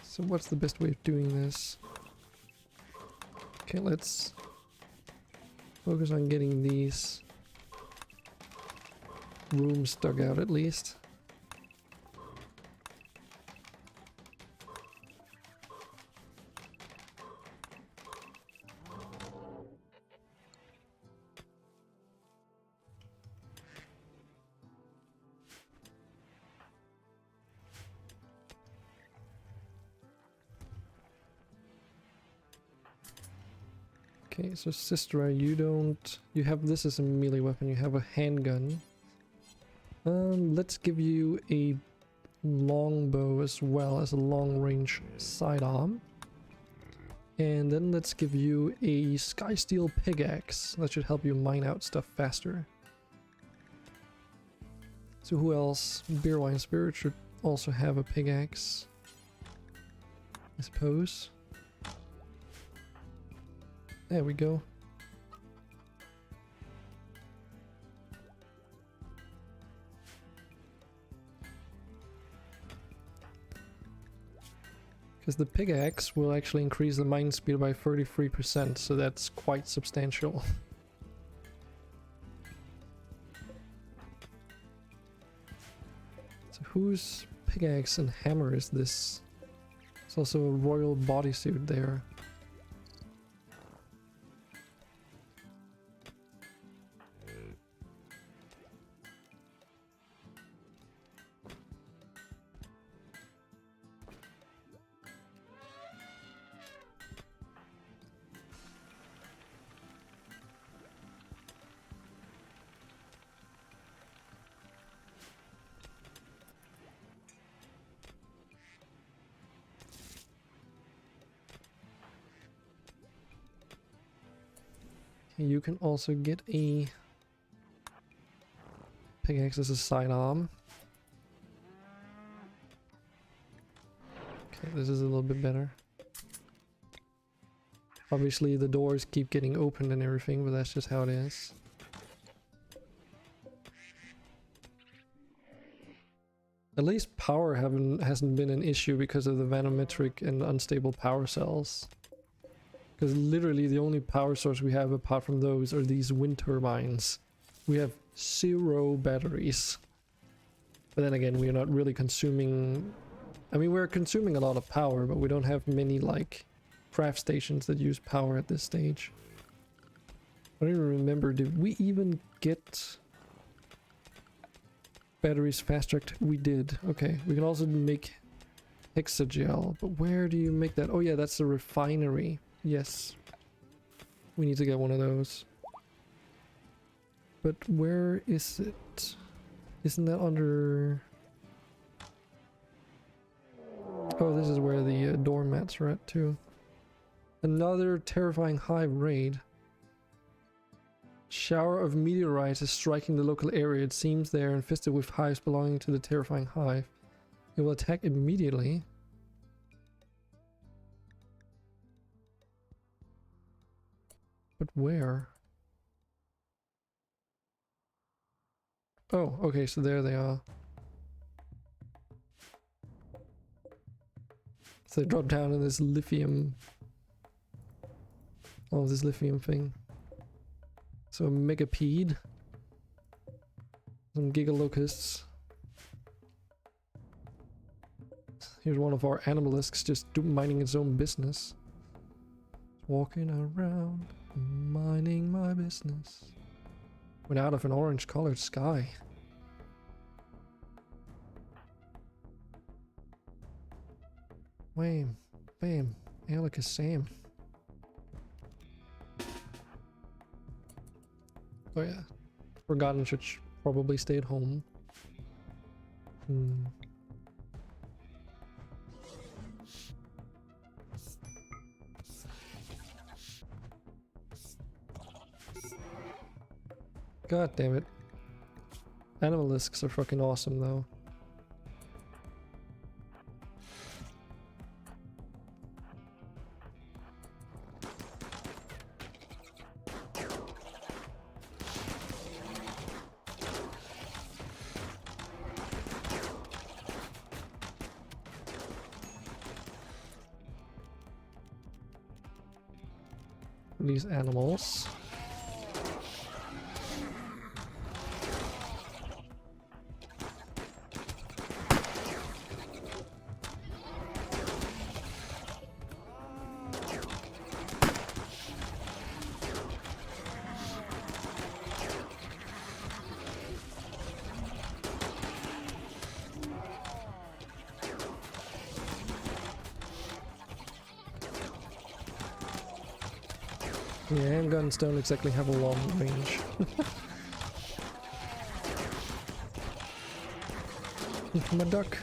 So what's the best way of doing this? Okay, let's focus on getting these rooms dug out at least. Okay, so Sistra, you have this as a melee weapon, you have a handgun. Let's give you a longbow as well as a long-range sidearm. And then let's give you a Skysteel pickaxe. That should help you mine out stuff faster. So who else? Beerwine Spirit should also have a pickaxe, I suppose. There we go. Because the pickaxe will actually increase the mining speed by 33%, so that's quite substantial. So whose pickaxe and hammer is this? There's also a royal bodysuit there. You can also get a pickaxe as a sidearm. Okay, this is a little bit better. Obviously the doors keep getting opened and everything, but that's just how it is. At least power hasn't been an issue because of the vanometric and unstable power cells. Because literally the only power source we have apart from those are these wind turbines. We have 0 batteries. But then again, we are not really consuming... I mean, we're consuming a lot of power, but we don't have many, like, craft stations that use power at this stage. I don't even remember, did we even get batteries fast-tracked? We did. Okay, we can also make hexagel, but where do you make that? Oh yeah, that's the refinery. Yes. We need to get one of those. But where is it? Isn't that under... Oh, this is where the doormats are at too. Another terrifying hive raid. Shower of meteorites is striking the local area. It seems they are infested with hives belonging to the terrifying hive. It will attack immediately. But where? Oh, okay, so there they are. So they drop down in this lithium... Oh, this lithium thing. So a megapede. Some gigalocusts. Here's one of our animalisks just minding its own business. Walking around, minding my business. Went out of an orange colored sky. Wham, bam, Alaka Sam. Oh yeah, Forgotten should probably stay at home. God damn it. Animalisks are fucking awesome though. These animals. Yeah, handguns don't exactly have a long range. My duck.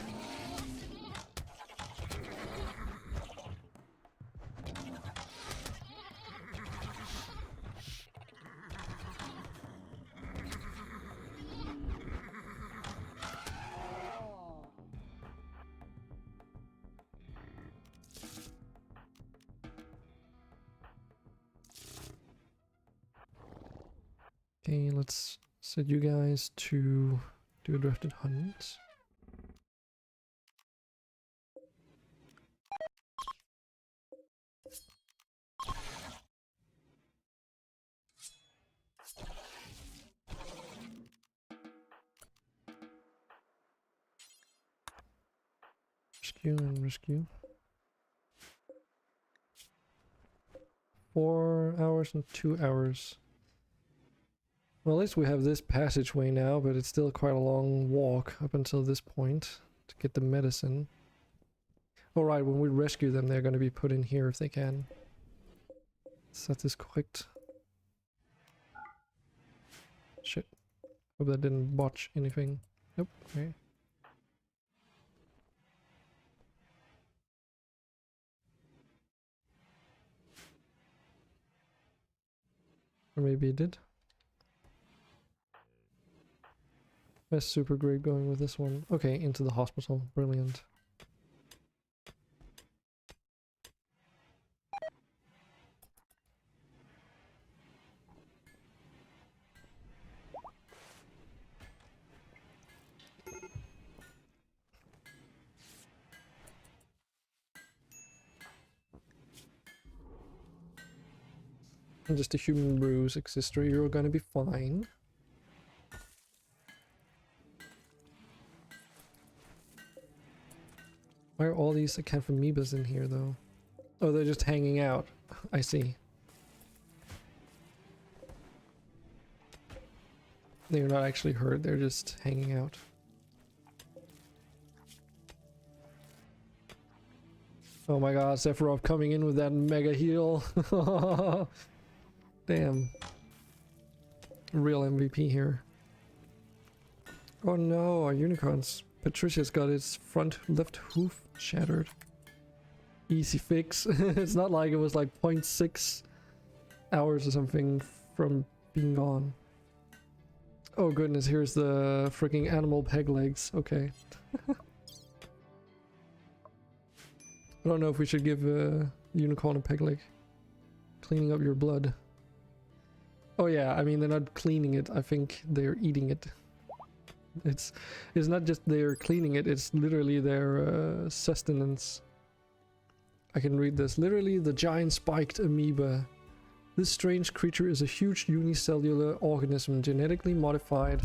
Okay, let's set you guys to do a drafted hunt. rescue and rescue. 4 hours and 2 hours. Well, at least we have this passageway now, but it's still quite a long walk up until this point to get the medicine. Alright, when we rescue them, they're going to be put in here if they can. Is that correct? Shit. Hope that didn't botch anything. Nope. Okay. Or maybe it did. That's super great going with this one. Okay, into the hospital. Brilliant. And just a human bruise, sister. You're gonna be fine. Why are all these acanthomebas in here, though? Oh, they're just hanging out. I see. They're not actually hurt, they're just hanging out. Oh my god, Sephiroth coming in with that mega heal. Damn. Real MVP here. Oh no, our unicorns. Patricia's got its front left hoof shattered. Easy fix. It's not like it was like 0.6 hours or something from being gone. Oh goodness, here's the freaking animal peg legs. Okay. I don't know if we should give a unicorn a peg leg. Cleaning up your blood. Oh yeah, I mean they're not cleaning it, I think they're eating it. It's not just they're cleaning it, it's literally their sustenance. I can read this. Literally the giant spiked amoeba. This strange creature is a huge unicellular organism genetically modified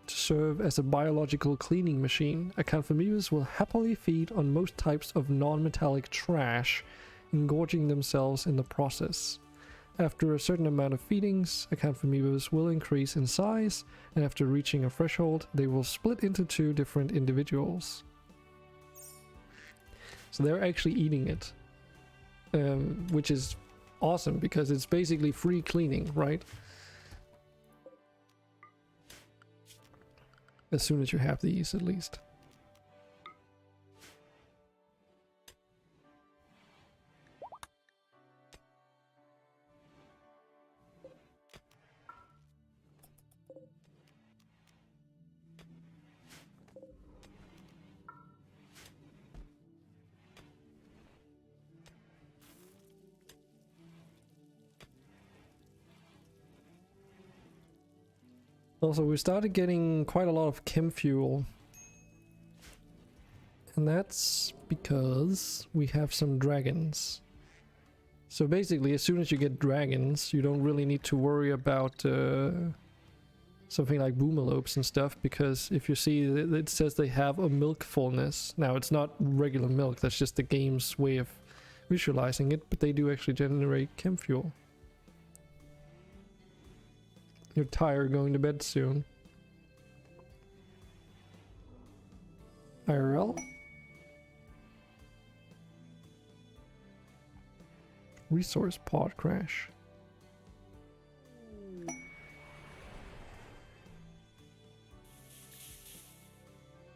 to serve as a biological cleaning machine. Acanthomebas will happily feed on most types of non-metallic trash, engorging themselves in the process. After a certain amount of feedings, acanthomebas will increase in size, and after reaching a threshold, they will split into 2 different individuals. So they're actually eating it, which is awesome because it's basically free cleaning, right? As soon as you have these, at least. Also, we started getting quite a lot of chem fuel. And that's because we have some dragons. So basically, as soon as you get dragons, you don't really need to worry about something like boomalopes and stuff, because if you see, it says they have a milk fullness. Now, it's not regular milk, that's just the game's way of visualizing it, but they do actually generate chem fuel. You're tired, going to bed soon. IRL? Resource pod crash.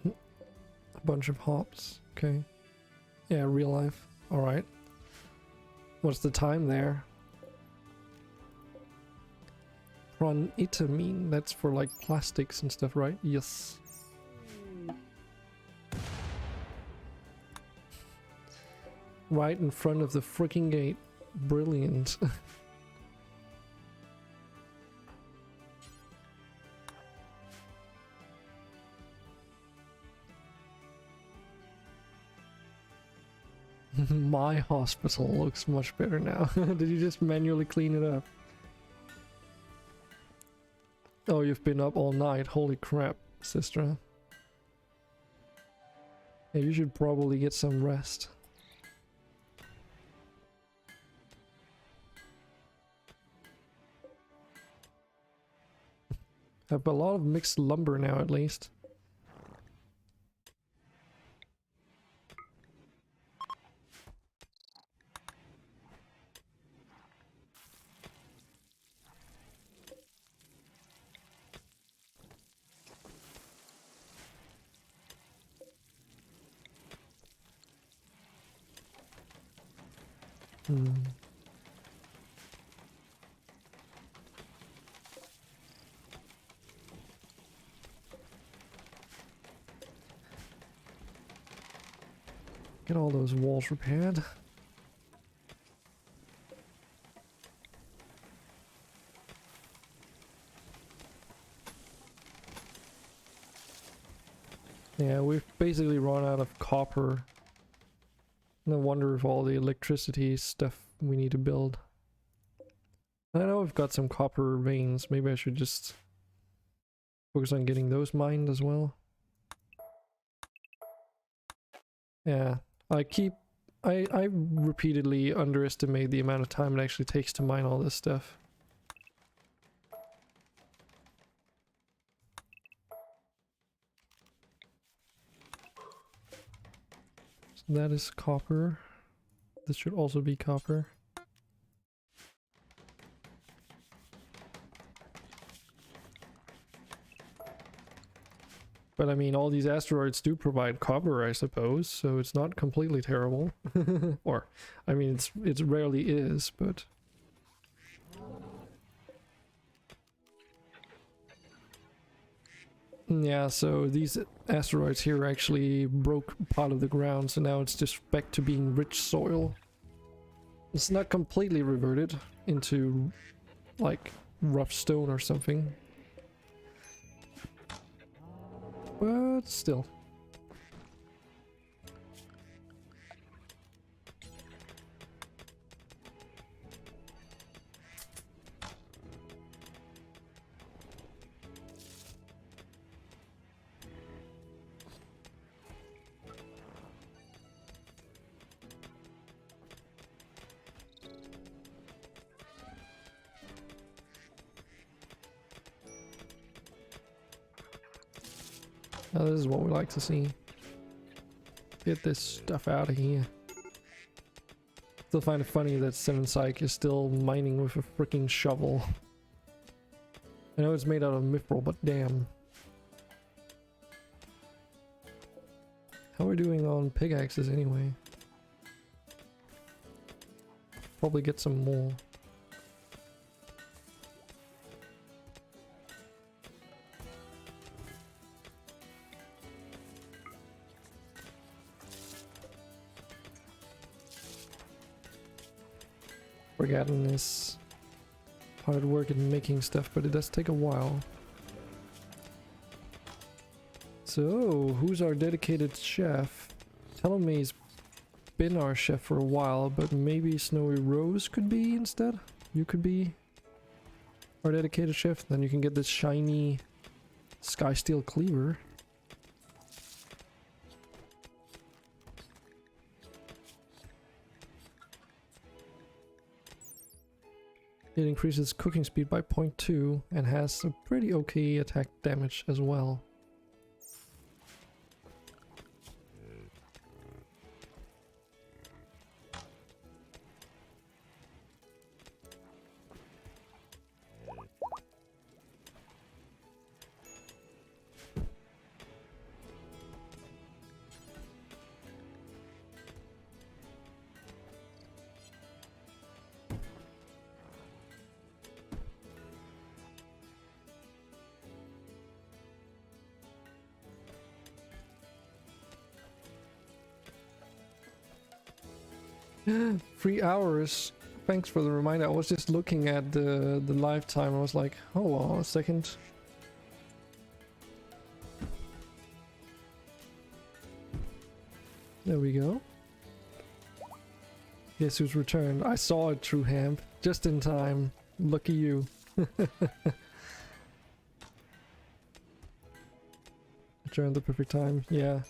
A bunch of hops. Okay. Yeah, real life. Alright. What's the time there? Pronitamine, that's for like plastics and stuff, right? Yes. Right in front of the freaking gate. Brilliant. My hospital looks much better now. Did you just manually clean it up? Oh, you've been up all night. Holy crap, sister. Yeah, you should probably get some rest. Have a lot of mixed lumber now, at least. Hmm. Get all those walls repaired. Yeah, we've basically run out of copper. No wonder if all the electricity stuff we need to build. I know we've got some copper veins. Maybe I should just focus on getting those mined as well. Yeah, I repeatedly underestimate the amount of time it actually takes to mine all this stuff. So that is copper. This should also be copper. But I mean, all these asteroids do provide copper, I suppose, so it's not completely terrible. Or, I mean, it rarely is, but... Yeah, so these asteroids here actually broke part of the ground, so now it's just back to being rich soil. It's not completely reverted into, like, rough stone or something. But still. Now this is what we like to see. Get this stuff out of here. Still find it funny that Seven Psych is still mining with a freaking shovel. I know it's made out of mithril, but damn. How are we doing on pickaxes anyway? Probably get some more. Forgotten this hard work in making stuff, but it does take a while. So, who's our dedicated chef? Telling me he's been our chef for a while, but maybe Snowy Rose could be instead? You could be our dedicated chef, then you can get this shiny sky steel cleaver. It increases cooking speed by 0.2 and has a pretty okay attack damage as well. Three hours. Thanks for the reminder. I was just looking at the lifetime. I was like, hold on a second. There we go. Guess who's returned? I saw it, True Hamp. Just in time. Lucky you. Returned the perfect time. Yeah.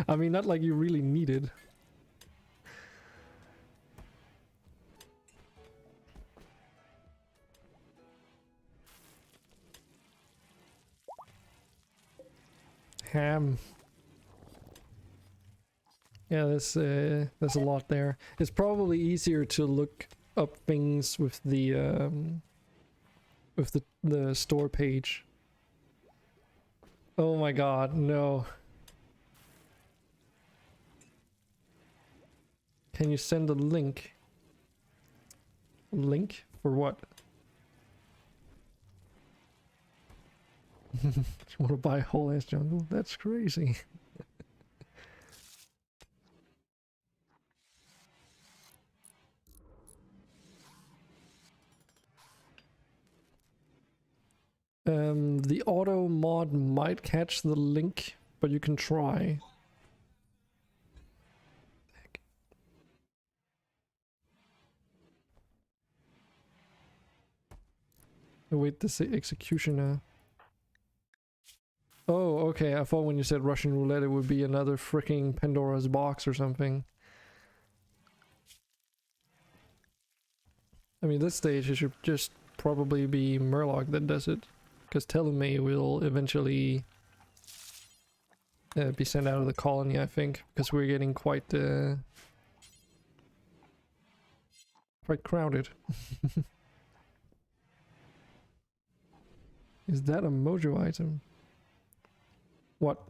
I mean, not like you really need it. Ham. Yeah, there's a lot there. It's probably easier to look up things with the store page. Oh my god, no. Can you send a link? Link for what? You want to buy a whole ass jungle? That's crazy. The auto mod might catch the link, but you can try. Heck. Wait, this executioner. Oh, okay. I thought when you said Russian roulette, it would be another freaking Pandora's box or something. I mean, this stage it should just probably be Murloc that does it, because Teleme will eventually be sent out of the colony, I think, because we're getting quite crowded. Is that a mojo item? What?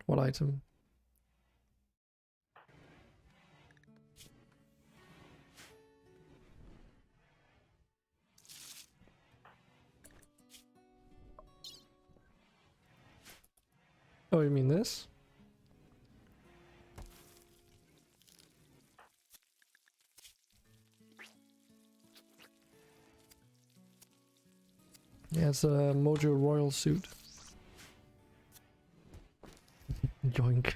What item? Oh, you mean this? Yeah, it's a Mojo Royal suit. Yoink.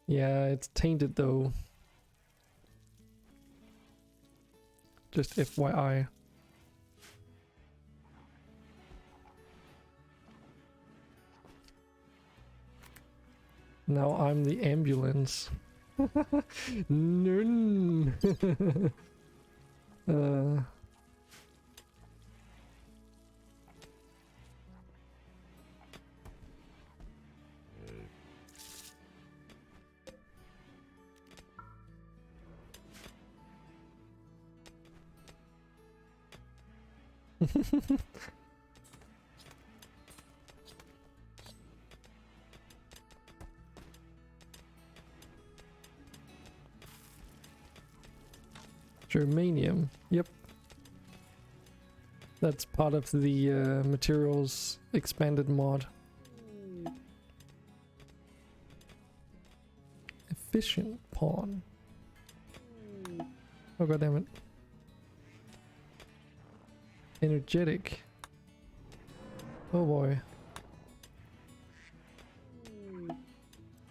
Yeah, it's tainted though. Just FYI. Now I'm the ambulance. None. Germanium. Yep. That's part of the materials expanded mod. Efficient pawn. Oh god damn it. Energetic. Oh boy.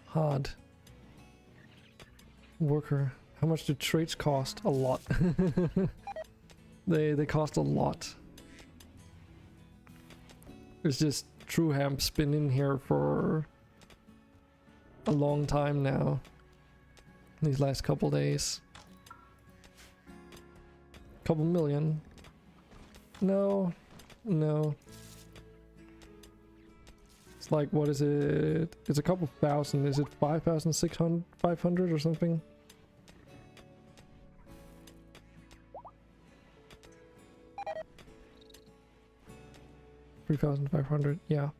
Hard. Worker. How much do traits cost? A lot. They cost a lot. There's just True Hamp's been in here for a long time now. These last couple days. Couple million. No. No. It's like, what is it? It's a couple thousand. Is it 5,500 or something? 3,500, yeah.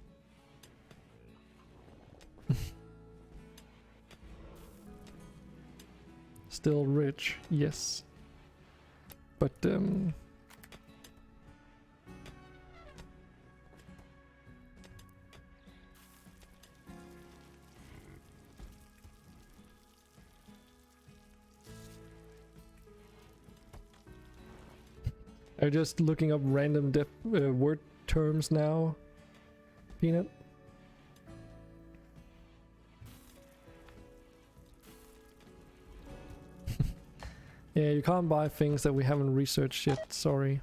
Still rich, yes. But I'm just looking up random word terms now, Peanut. Yeah, you can't buy things that we haven't researched yet, sorry.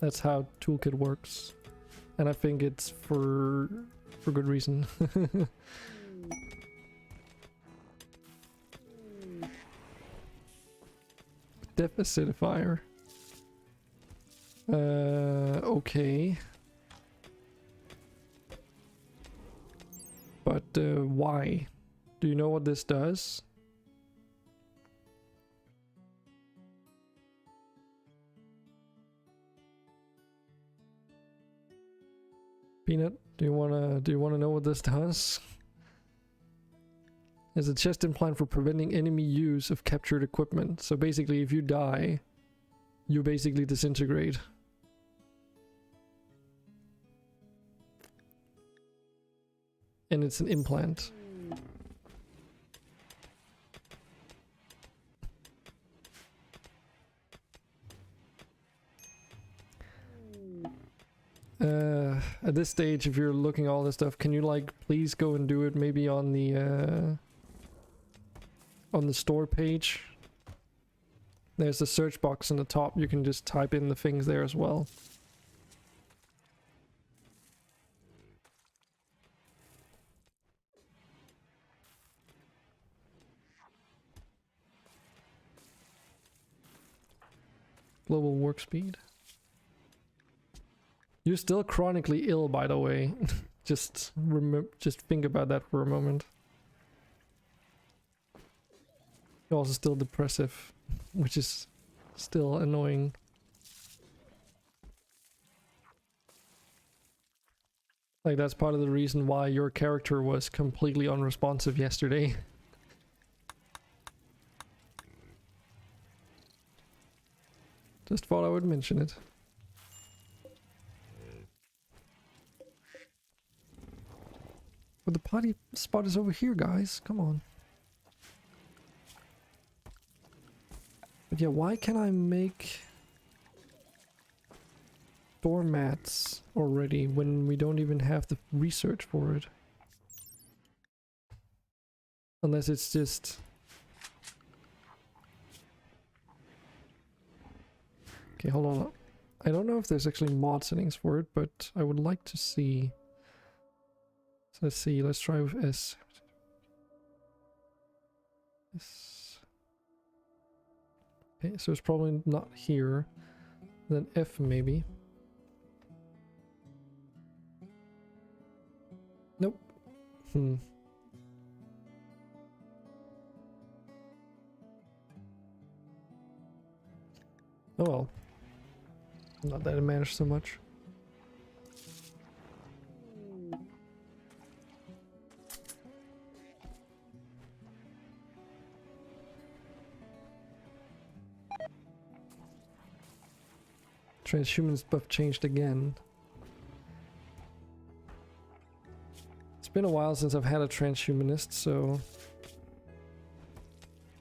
That's how Toolkit works. And I think it's for good reason. Depth acidifier. Okay. But why? Do you know what this does? Peanut, do you wanna know what this does? There's a chest implant for preventing enemy use of captured equipment. So basically, if you die, you basically disintegrate. And it's an implant. At this stage, if you're looking at all this stuff, can you like please go and do it maybe on the store page? There's a search box in the top. You can just type in the things there as well. Global work speed. You're still chronically ill, by the way. Just think about that for a moment. You're also still depressive, which is still annoying. Like, that's part of the reason why your character was completely unresponsive yesterday. Just thought I would mention it. But the party spot is over here, guys. Come on. But yeah, why can I make doormats already when we don't even have the research for it? Unless it's just... Okay, hold on. I don't know if there's actually mod settings for it, but I would like to see... So let's see, let's try with S. S. Okay, so it's probably not here. Then F maybe. Nope. Oh well. Not that it matters so much. Transhumanist buff changed again. It's been a while since I've had a transhumanist, so...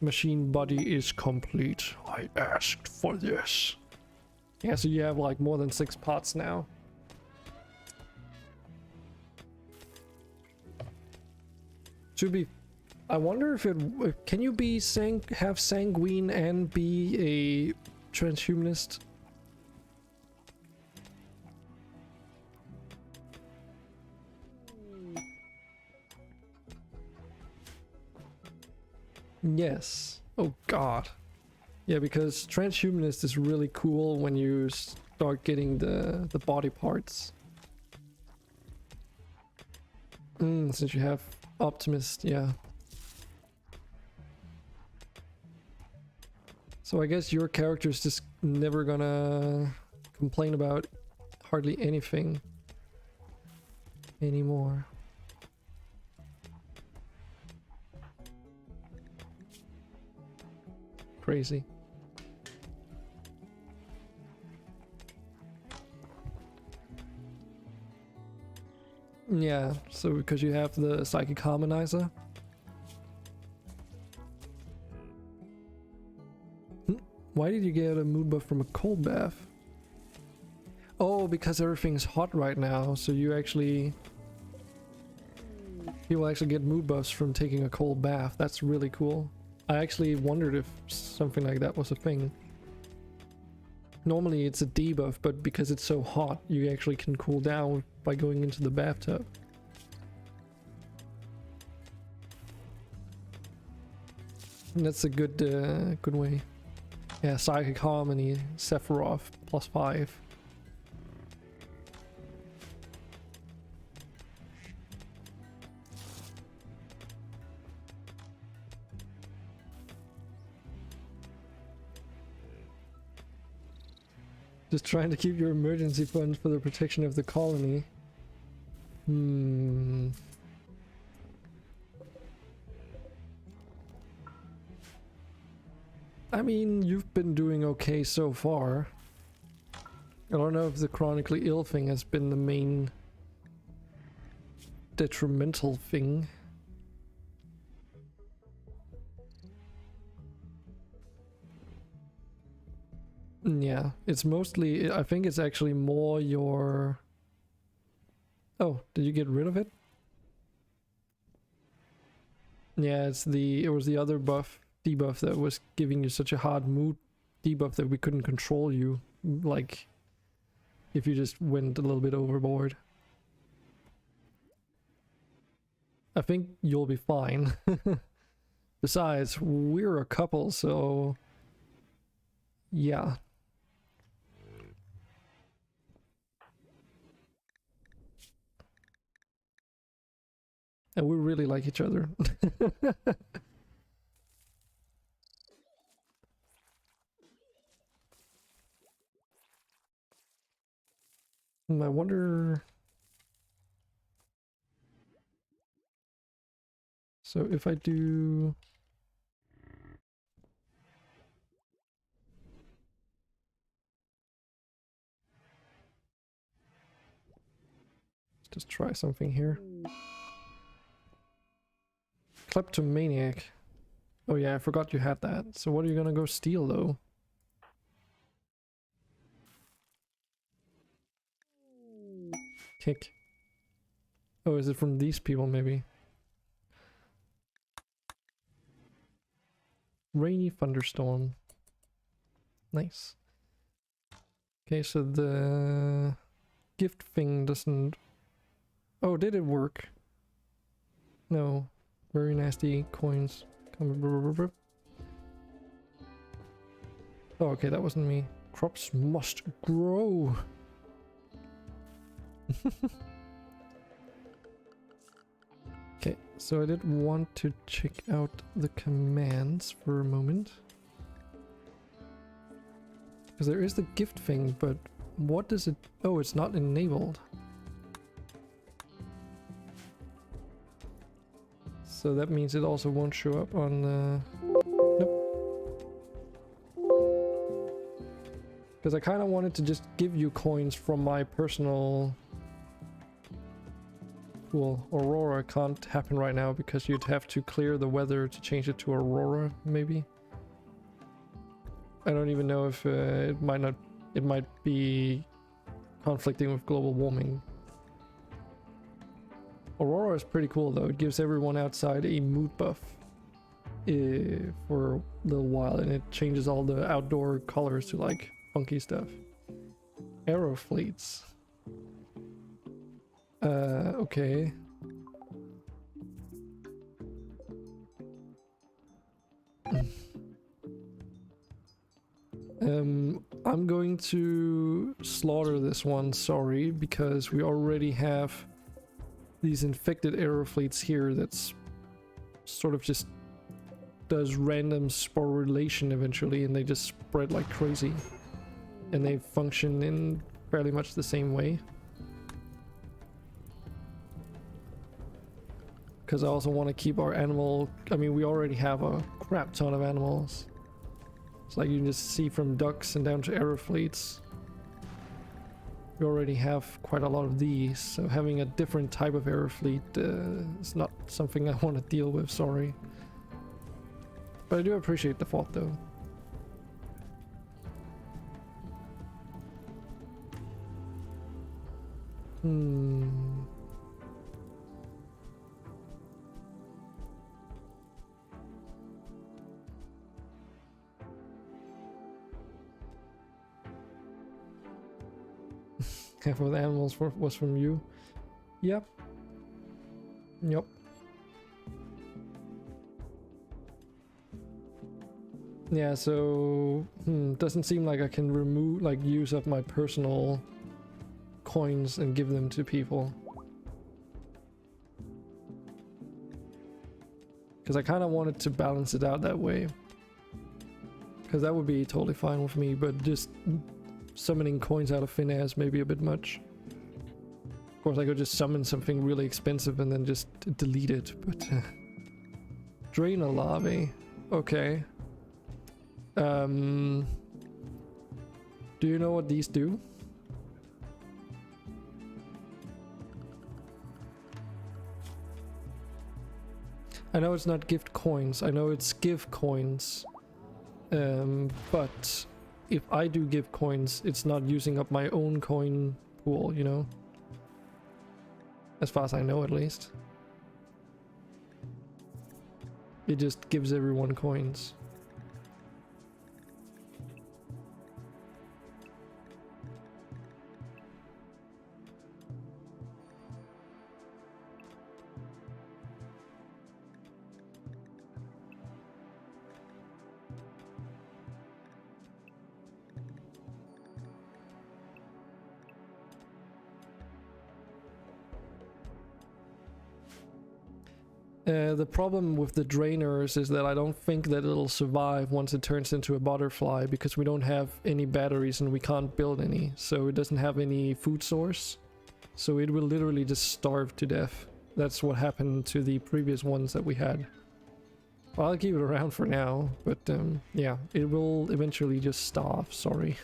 Machine body is complete. I asked for this. Yeah, so you have like more than 6 pots now. Should be... I wonder if it... Can you be have sanguine and be a transhumanist? Yes. Oh god. Yeah, because transhumanist is really cool when you start getting the body parts. Since you have optimist, yeah. So I guess your character is just never gonna complain about hardly anything anymore. Crazy. Yeah, so because you have the psychic harmonizer. Why did you get a mood buff from a cold bath? Oh, because everything's hot right now, so you will actually get mood buffs from taking a cold bath. That's really cool. I actually wondered if something like that was a thing. Normally it's a debuff, but because it's so hot, you actually can cool down by going into the bathtub. And that's a good good way. Yeah, Psychic Harmony, Sephiroth, +5. Just trying to keep your emergency funds for the protection of the colony. I mean, you've been doing okay so far. I don't know if the chronically ill thing has been the main detrimental thing. Yeah, it's mostly, I think it's actually more your... Oh, did you get rid of it? Yeah, it was the other debuff that was giving you such a hard mood debuff that we couldn't control you, like if you just went a little bit overboard. I think you'll be fine. Besides, we're a couple, so yeah. And we really like each other. I wonder... So if I do... Let's just try something here. Kleptomaniac. Oh yeah, I forgot you had that. So what are you gonna go steal though? Kick. Oh, is it from these people maybe? Rainy thunderstorm. Nice. Okay, so the gift thing doesn't... Oh, did it work? No. Very nasty coins. Oh, okay, that wasn't me. Crops must grow. Okay, so I did want to check out the commands for a moment. Because there is the gift thing, but what does it... Oh, it's not enabled. So that means it also won't show up on the... Nope. Because I kind of wanted to just give you coins from my personal... Well, Aurora can't happen right now because you'd have to clear the weather to change it to Aurora, maybe. I don't even know if it might be conflicting with global warming. Aurora is pretty cool though. It gives everyone outside a mood buff for a little while, and it changes all the outdoor colors to like funky stuff. Aero fleets. Okay. I'm going to slaughter this one, sorry, because we already have these infected aero fleets here that's sort of just does random sporulation eventually, and they just spread like crazy. And they function in fairly much the same way. Because I also want to keep our animal... I mean, we already have a crap ton of animals. It's like you can just see from ducks and down to aero fleets. We already have quite a lot of these, so having a different type of aero fleet is not something I want to deal with, sorry. But I do appreciate the thought though. Half of the animals was from you. Yep. Yep. Yeah, so doesn't seem like I can remove, like, use up my personal coins and give them to people. Because I kind of wanted to balance it out that way. Because that would be totally fine with me, but just summoning coins out of thin air is maybe a bit much. Of course, I could just summon something really expensive and then just delete it, but... Drain a larvae. Okay. Do you know what these do? I know it's not gift coins. I know it's give coins. But if I do give coins, it's not using up my own coin pool, you know? As far as I know, at least. It just gives everyone coins. The problem with the drainers is that I don't think that it'll survive once it turns into a butterfly, because we don't have any batteries and we can't build any, so it doesn't have any food source. So it will literally just starve to death. That's what happened to the previous ones that we had. Well, I'll keep it around for now, but yeah, it will eventually just starve, sorry.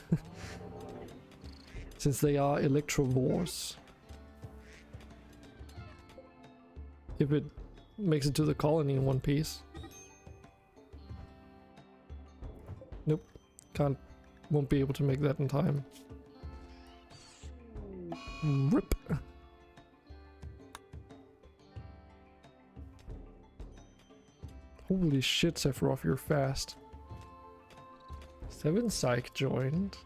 Since they are electrovores. If it makes it to the colony in one piece. Nope. Won't be able to make that in time. Rip. Holy shit, Sephiroth, you're fast. 7 Psych joined.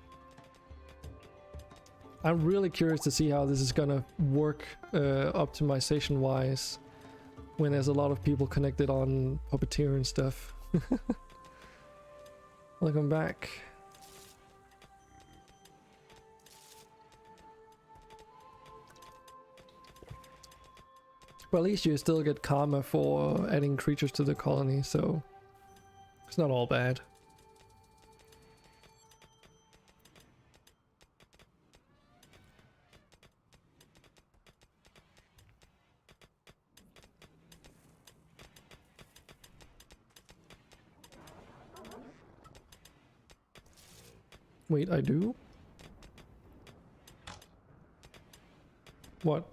I'm really curious to see how this is gonna work optimization wise when there's a lot of people connected on Puppeteer and stuff. Welcome back. Well, at least you still get karma for adding creatures to the colony, so it's not all bad. Wait, I do? What?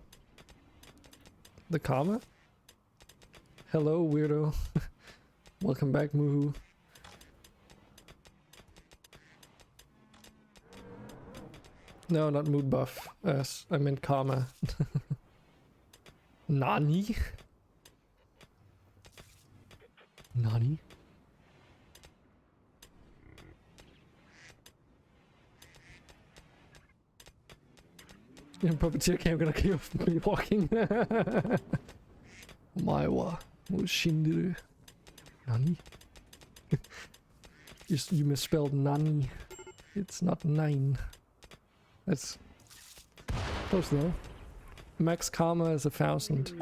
The karma? Hello, weirdo. Welcome back, Moohoo. No, not mood buff. I meant karma. Nani? Nani? In Puppeteer camp gonna keep me walking. Maiwa. Shinderu. Nani? You misspelled Nani. It's not 9. That's close though. Max karma is 1,000.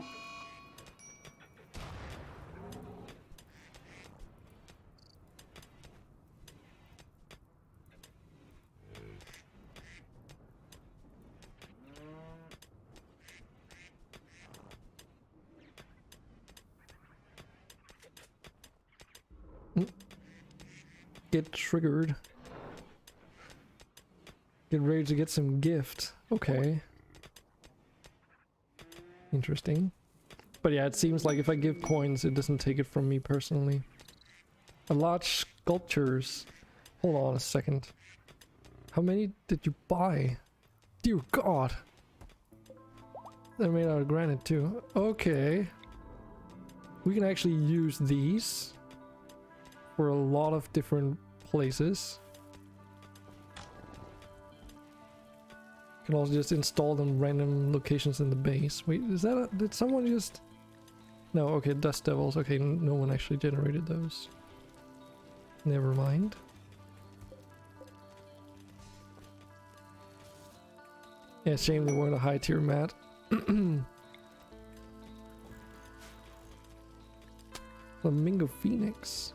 Get triggered. Get ready to get some gift. Okay. Interesting. But yeah, it seems like if I give coins, it doesn't take it from me personally. A large sculptures. Hold on a second. How many did you buy? Dear God. They're made out of granite too. Okay. We can actually use these for a lot of different places. You can also just install them random locations in the base. Wait, is that did someone just... No, okay, Dust Devils. Okay, no one actually generated those. Never mind. Yeah, shame they weren't a high tier mat. Flamingo Phoenix.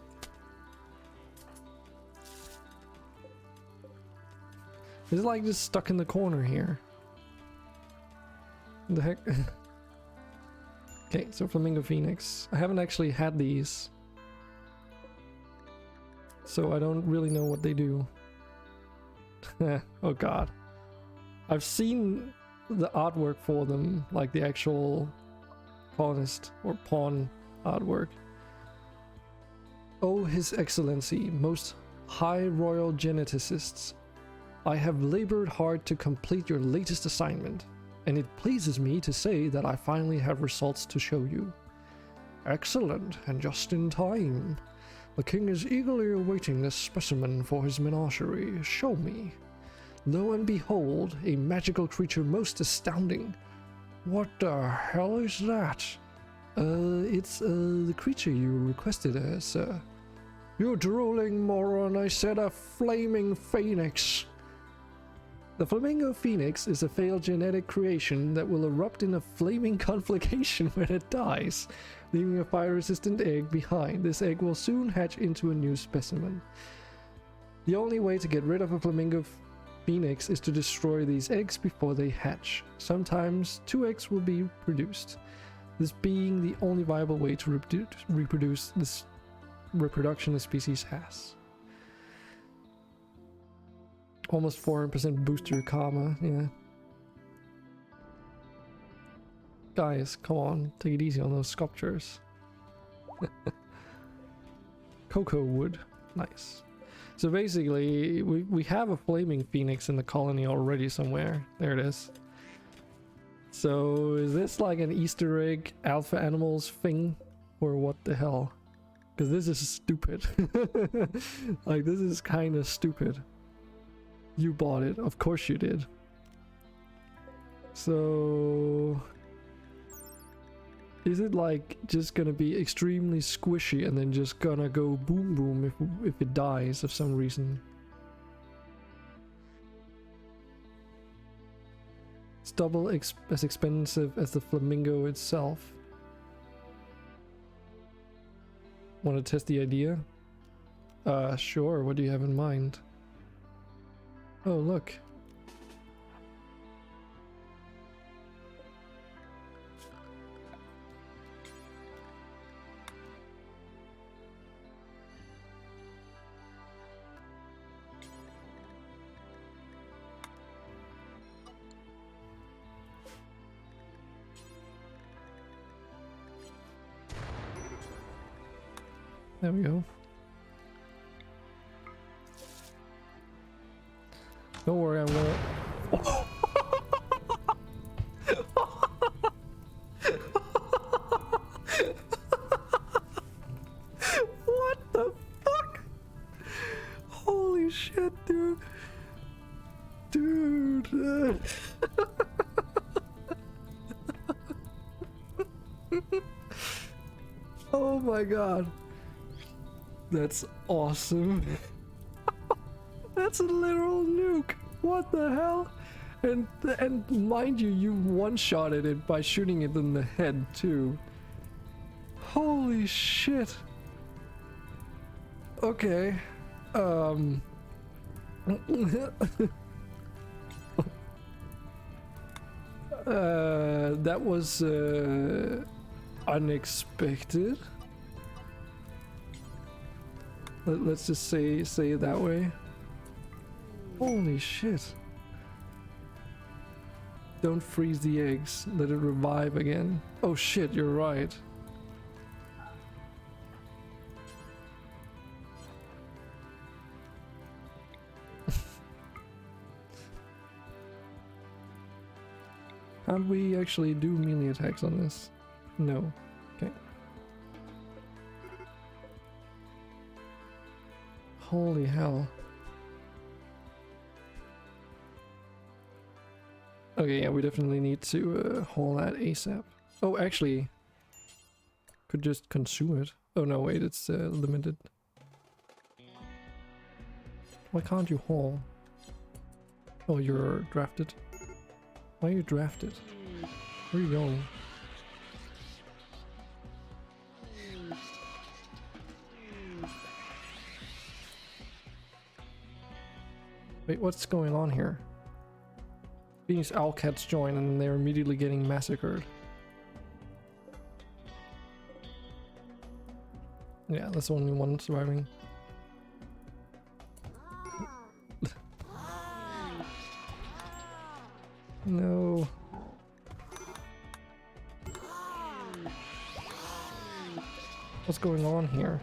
Is it like just stuck in the corner here? What the heck? Okay, so Flamingo Phoenix. I haven't actually had these, so I don't really know what they do. Oh god. I've seen the artwork for them, like the actual colonist or pawn artwork. Oh, His Excellency, most high royal geneticists, I have labored hard to complete your latest assignment, and it pleases me to say that I finally have results to show you. Excellent, and just in time. The king is eagerly awaiting this specimen for his menagerie. Show me. Lo and behold, a magical creature most astounding. What the hell is that? It's the creature you requested, sir. You drooling moron, I said a flaming phoenix. The Flamingo Phoenix is a failed genetic creation that will erupt in a flaming conflagration when it dies, leaving a fire-resistant egg behind. This egg will soon hatch into a new specimen. The only way to get rid of a Flamingo Phoenix is to destroy these eggs before they hatch. Sometimes 2 eggs will be produced, this being the only viable way to reproduce this reproduction the species has. Almost 400% booster karma, yeah. Guys, come on, take it easy on those sculptures. Cocoa wood, nice. So basically, we have a flaming phoenix in the colony already somewhere. There it is. So is this like an Easter egg alpha animals thing? Or what the hell? Because this is stupid. Like, this is kind of stupid. You bought it, of course you did. So is it like just gonna be extremely squishy and then just gonna go boom boom if it dies of some reason? It's double as expensive as the flamingo itself. Want to test the idea? Sure, what do you have in mind? Oh, look. There we go. Don't worry, I'm gonna... What the fuck? Holy shit, dude. Dude. Oh my god. That's awesome. That's a literal nuke. What the hell? And mind you one-shotted it by shooting it in the head too. Holy shit. Okay. That was unexpected. Let's just say it that way. Holy shit. Don't freeze the eggs. Let it revive again. Oh shit, you're right. Can't we actually do melee attacks on this? No. Okay. Holy hell. Okay, yeah, we definitely need to haul that ASAP. Oh, actually, could just consume it. Oh no, wait, it's limited. Why can't you haul? Oh, you're drafted. Why are you drafted? Where are you going? Wait, what's going on here? These owlcats join and they're immediately getting massacred. Yeah, that's the only one surviving. No. What's going on here?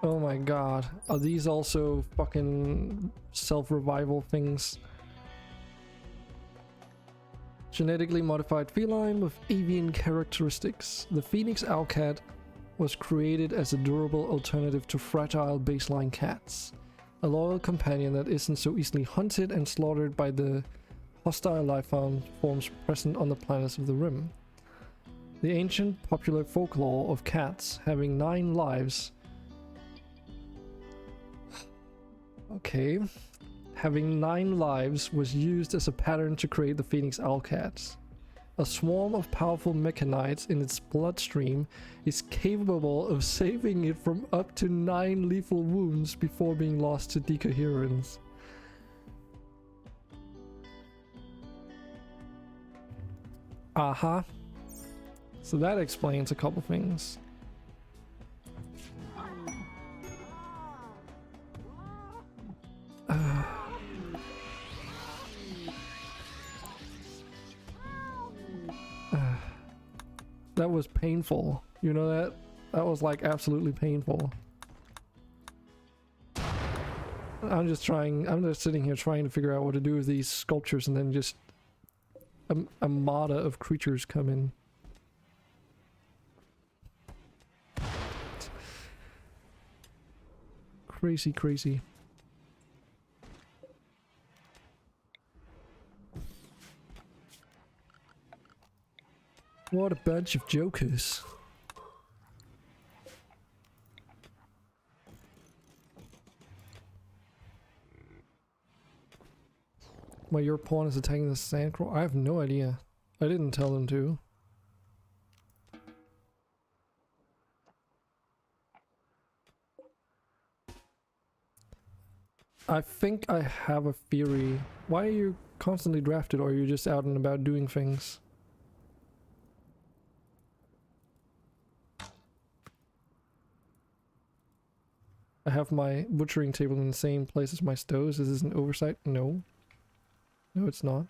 Oh my god. Are these also fucking self-revival things? Genetically modified feline with avian characteristics. The Phoenix Owlcat was created as a durable alternative to fragile baseline cats. A loyal companion that isn't so easily hunted and slaughtered by the hostile life forms present on the planets of the Rim. The ancient popular folklore of cats having 9 lives. Okay. Having 9 lives was used as a pattern to create the Phoenix Owlcats. A swarm of powerful mechanites in its bloodstream is capable of saving it from up to 9 lethal wounds before being lost to decoherence. Aha. So that explains a couple things. That was painful. You know that? That was like absolutely painful. I'm just sitting here trying to figure out what to do with these sculptures, and then just a armada of creatures come in. Crazy, crazy. What a bunch of jokers. Why your pawn is attacking the sandcrawl? I have no idea. I didn't tell them to. I think I have a theory. Why are you constantly drafted, or are you just out and about doing things? I have my butchering table in the same place as my stoves. Is this an oversight? No. No, it's not.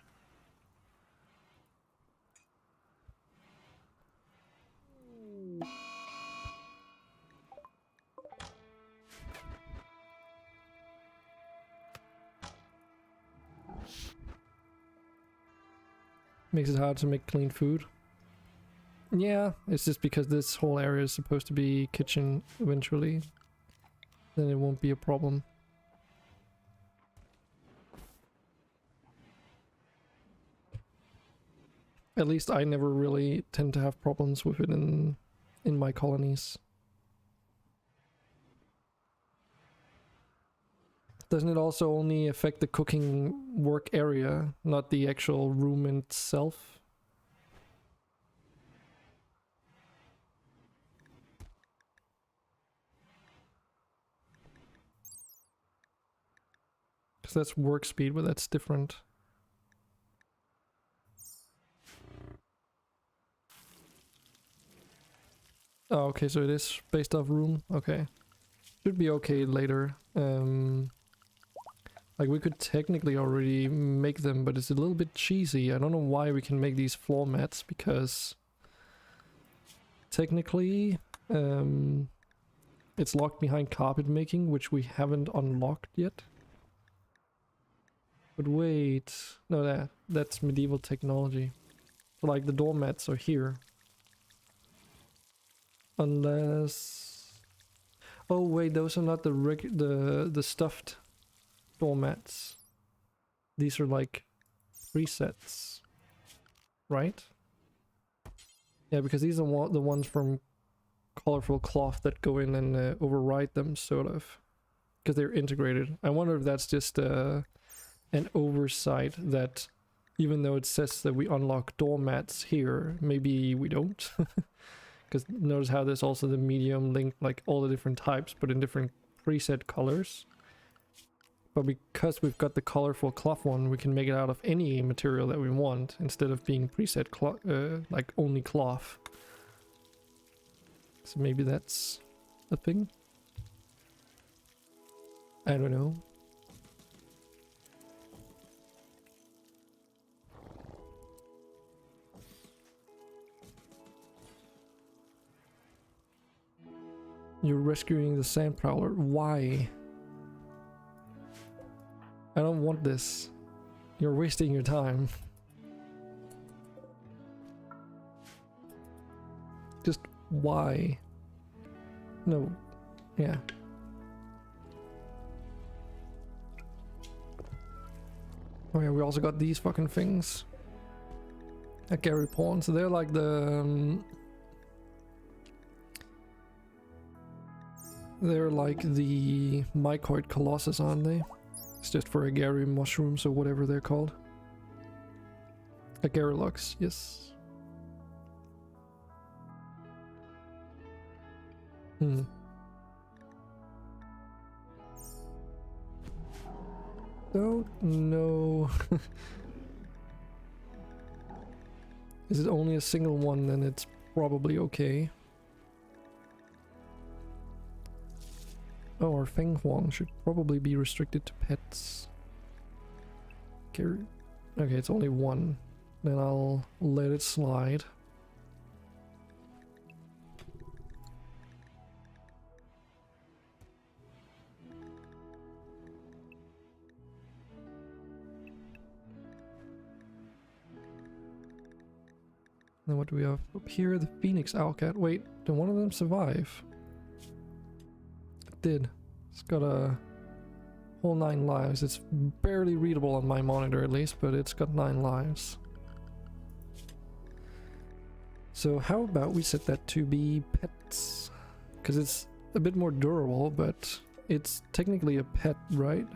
Makes it hard to make clean food. Yeah, it's just because this whole area is supposed to be kitchen eventually. Then it won't be a problem. At least I never really tend to have problems with it in my colonies. Doesn't it also only affect the cooking work area, not the actual room itself? Because that's work speed, but that's different. Oh, okay, so it is based off room? Okay. Should be okay later. Like, we could technically already make them, but it's a little bit cheesy. I don't know why we can make these floor mats, because technically it's locked behind carpet making, which we haven't unlocked yet. But wait, no, that's medieval technology. So like the doormats are here. Unless... Oh wait, those are not the stuffed doormats. These are like presets, right? Yeah, because these are the ones from Colorful Cloth that go in and override them, sort of. Because they're integrated. I wonder if that's just an oversight that even though it says that we unlock doormats here, maybe we don't. Because notice how there's also the medium link, like all the different types, but in different preset colors. But because we've got the Colorful Cloth one, we can make it out of any material that we want, instead of being preset like only cloth. So maybe that's a thing. I don't know. You're rescuing the sand prowler. Why? I don't want this. You're wasting your time. Just why? No. Yeah. Oh yeah, we also got these fucking things. At Gary Pawn. So they're like the... they're like the mycoid colossus, aren't they? It's just for Agari mushrooms or whatever they're called. Agarilux, yes. Don't know. Is it only a single one, then it's probably okay. Oh, our Feng Huang should probably be restricted to pets. Okay, it's only one. Then I'll let it slide. Then what do we have up here? The Phoenix Owlcat. Wait, did one of them survive? It did. It's got a whole 9 lives. It's barely readable on my monitor at least, but it's got 9 lives. So how about we set that to be pets? Because it's a bit more durable, but it's technically a pet, right?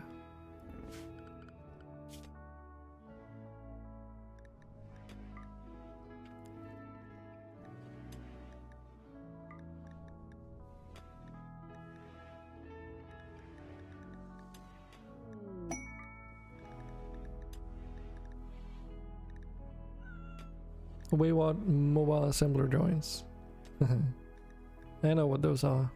Wayward mobile assembler joints. I know what those are.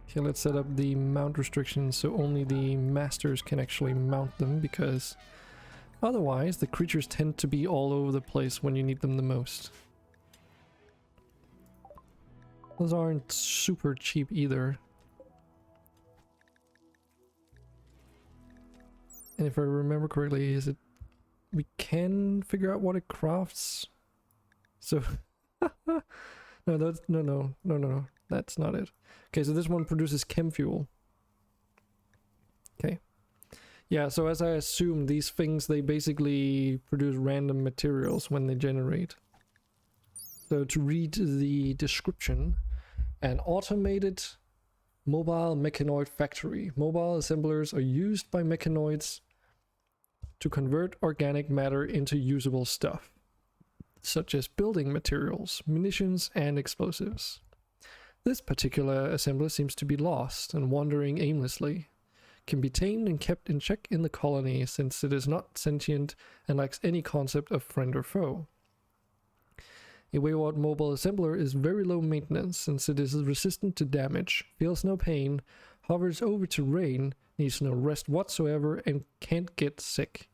Okay, let's set up the mount restrictions so only the masters can actually mount them, because otherwise the creatures tend to be all over the place when you need them the most. Those aren't super cheap either. And if I remember correctly, is it... we can figure out what it crafts? So... no, that's... No. That's not it. Okay, so this one produces chem fuel. Okay. Yeah, so as I assume, these things, they basically produce random materials when they generate. So to read the description, an automated mobile mechanoid factory. Mobile assemblers are used by mechanoids to convert organic matter into usable stuff, such as building materials, munitions, and explosives. This particular assembler seems to be lost and wandering aimlessly. Can be tamed and kept in check in the colony, since it is not sentient and lacks any concept of friend or foe. A wayward mobile assembler is very low maintenance, since it is resistant to damage, feels no pain, hovers over terrain, needs no rest whatsoever, and can't get sick.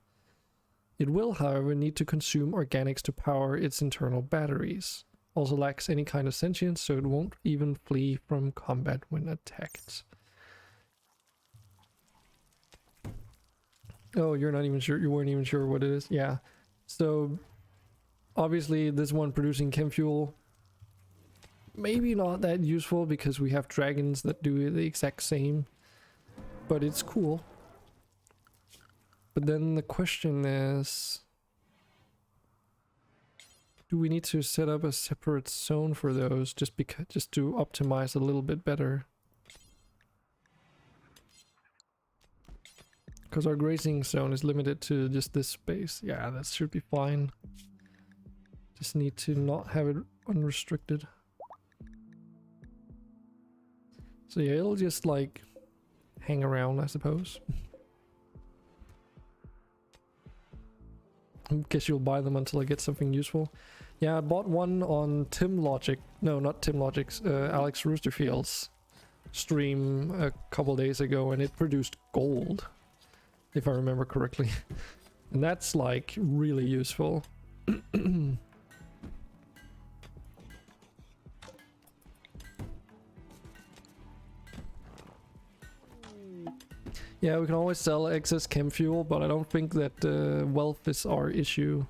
It will, however, need to consume organics to power its internal batteries. Also lacks any kind of sentience, so it won't even flee from combat when attacked. Oh, you're not even sure? You weren't even sure what it is? Yeah. So, obviously, this one producing chem fuel maybe not that useful because we have dragons that do the exact same, but it's cool. But then the question is, do we need to set up a separate zone for those just to optimize a little bit better? Because our grazing zone is limited to just this space. Yeah, that should be fine. Just need to not have it unrestricted. So yeah, it'll just like hang around, I suppose. I guess you'll buy them until I get something useful. Yeah, I bought one on Tim Logic. No, not Tim Logic's. Alex Roosterfield's stream a couple days ago, and it produced gold, if I remember correctly. And that's like really useful. Yeah, we can always sell excess chem fuel, but I don't think that wealth is our issue.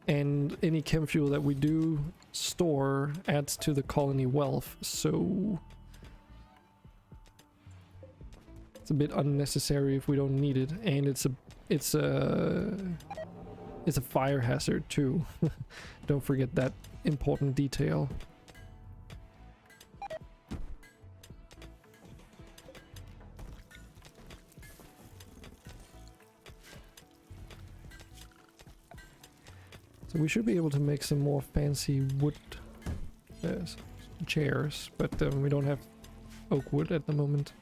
And any chem fuel that we do store adds to the colony wealth, so it's a bit unnecessary if we don't need it. And it's a fire hazard too. Don't forget that important detail. So we should be able to make some more fancy wood chairs, but we don't have oak wood at the moment.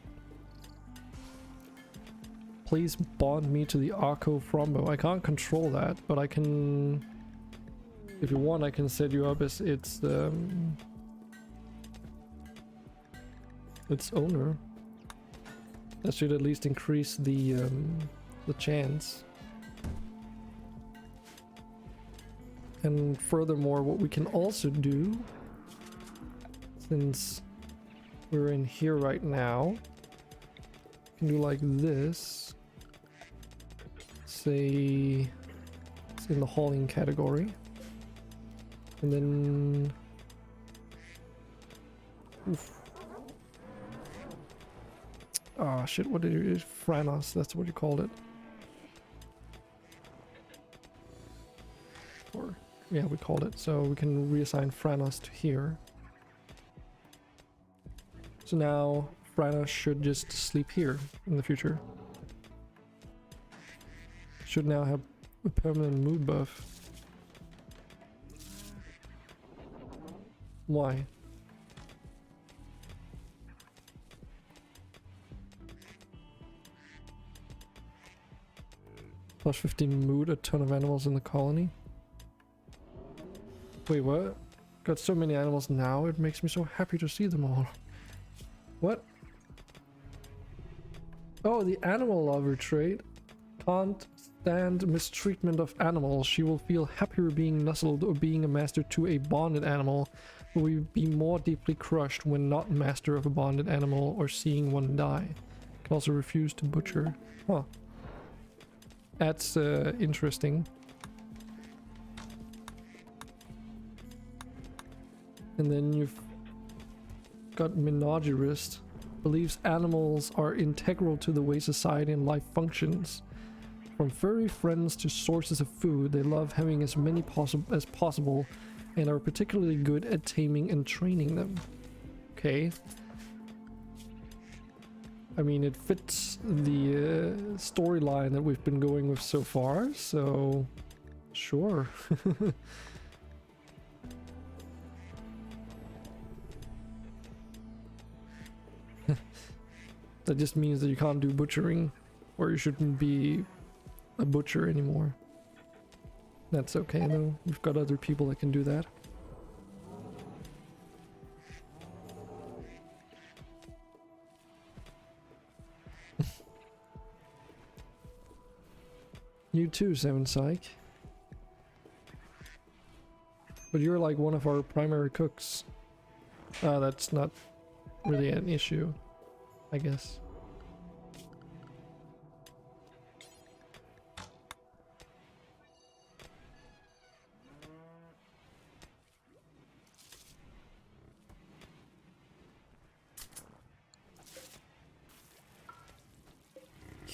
Please bond me to the Arco Frombo. I can't control that, but I can... If you want, I can set you up as its owner. That should at least increase the chance. And furthermore, what we can also do, since we're in here right now, we can do like this. Say it's in the hauling category. And then... Oof. Ah, shit, what did you... Franos, that's what you called it. Or... Yeah, we called it, so we can reassign Franos to here. So now Franos should just sleep here in the future. Should now have a permanent mood buff. Why? Plus 15 mood, a ton of animals in the colony. Wait, what? Got so many animals now, it makes me so happy to see them all. What? Oh, the animal lover trait. Can't stand mistreatment of animals. She will feel happier being nuzzled or being a master to a bonded animal, but will be more deeply crushed when not master of a bonded animal or seeing one die. Can also refuse to butcher. Huh. That's interesting. And then you've got Menagerist. Believes animals are integral to the way society and life functions. From furry friends to sources of food, they love having as many as possible and are particularly good at taming and training them. Okay. I mean, it fits the storyline that we've been going with so far, so sure. That just means that you can't do butchering, or you shouldn't be a butcher anymore. That's okay though, we've got other people that can do that. You too, Seven Psych. But you're like one of our primary cooks. That's not really an issue, I guess.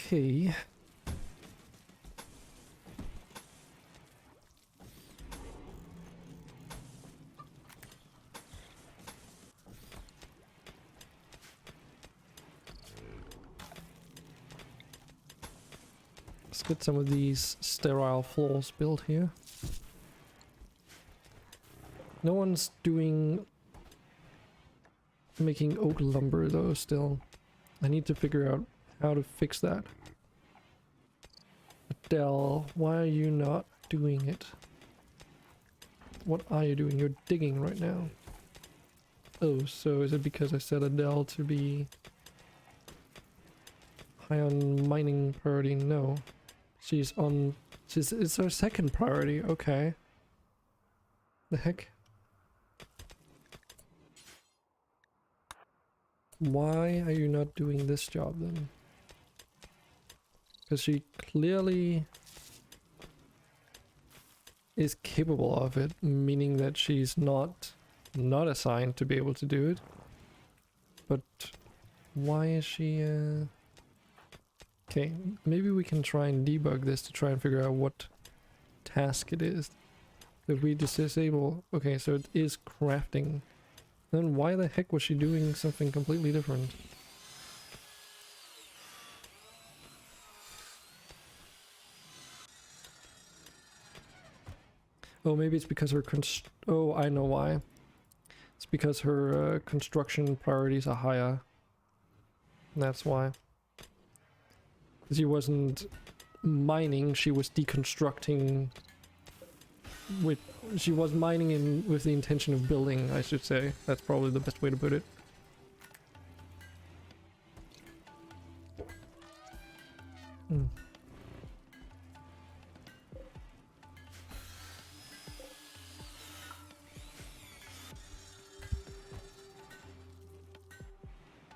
Okay. Let's get some of these sterile floors built here. No one's making oak lumber though still. I need to figure out how to fix that. Adele, why are you not doing it? What are you doing? You're digging right now. Oh, so is it because I set Adele to be high on mining priority? No. It's our second priority, okay. The heck? Why are you not doing this job then? Because she clearly is capable of it, meaning that she's not assigned to be able to do it. But why is she okay, maybe we can try and debug this to try and figure out what task it is that we disable. Okay, so it is crafting. Then why the heck was she doing something completely different? Oh, maybe it's because her oh, I know why. It's because her construction priorities are higher. That's why. She wasn't mining, she was deconstructing with... She was mining with the intention of building, I should say. That's probably the best way to put it. Hmm.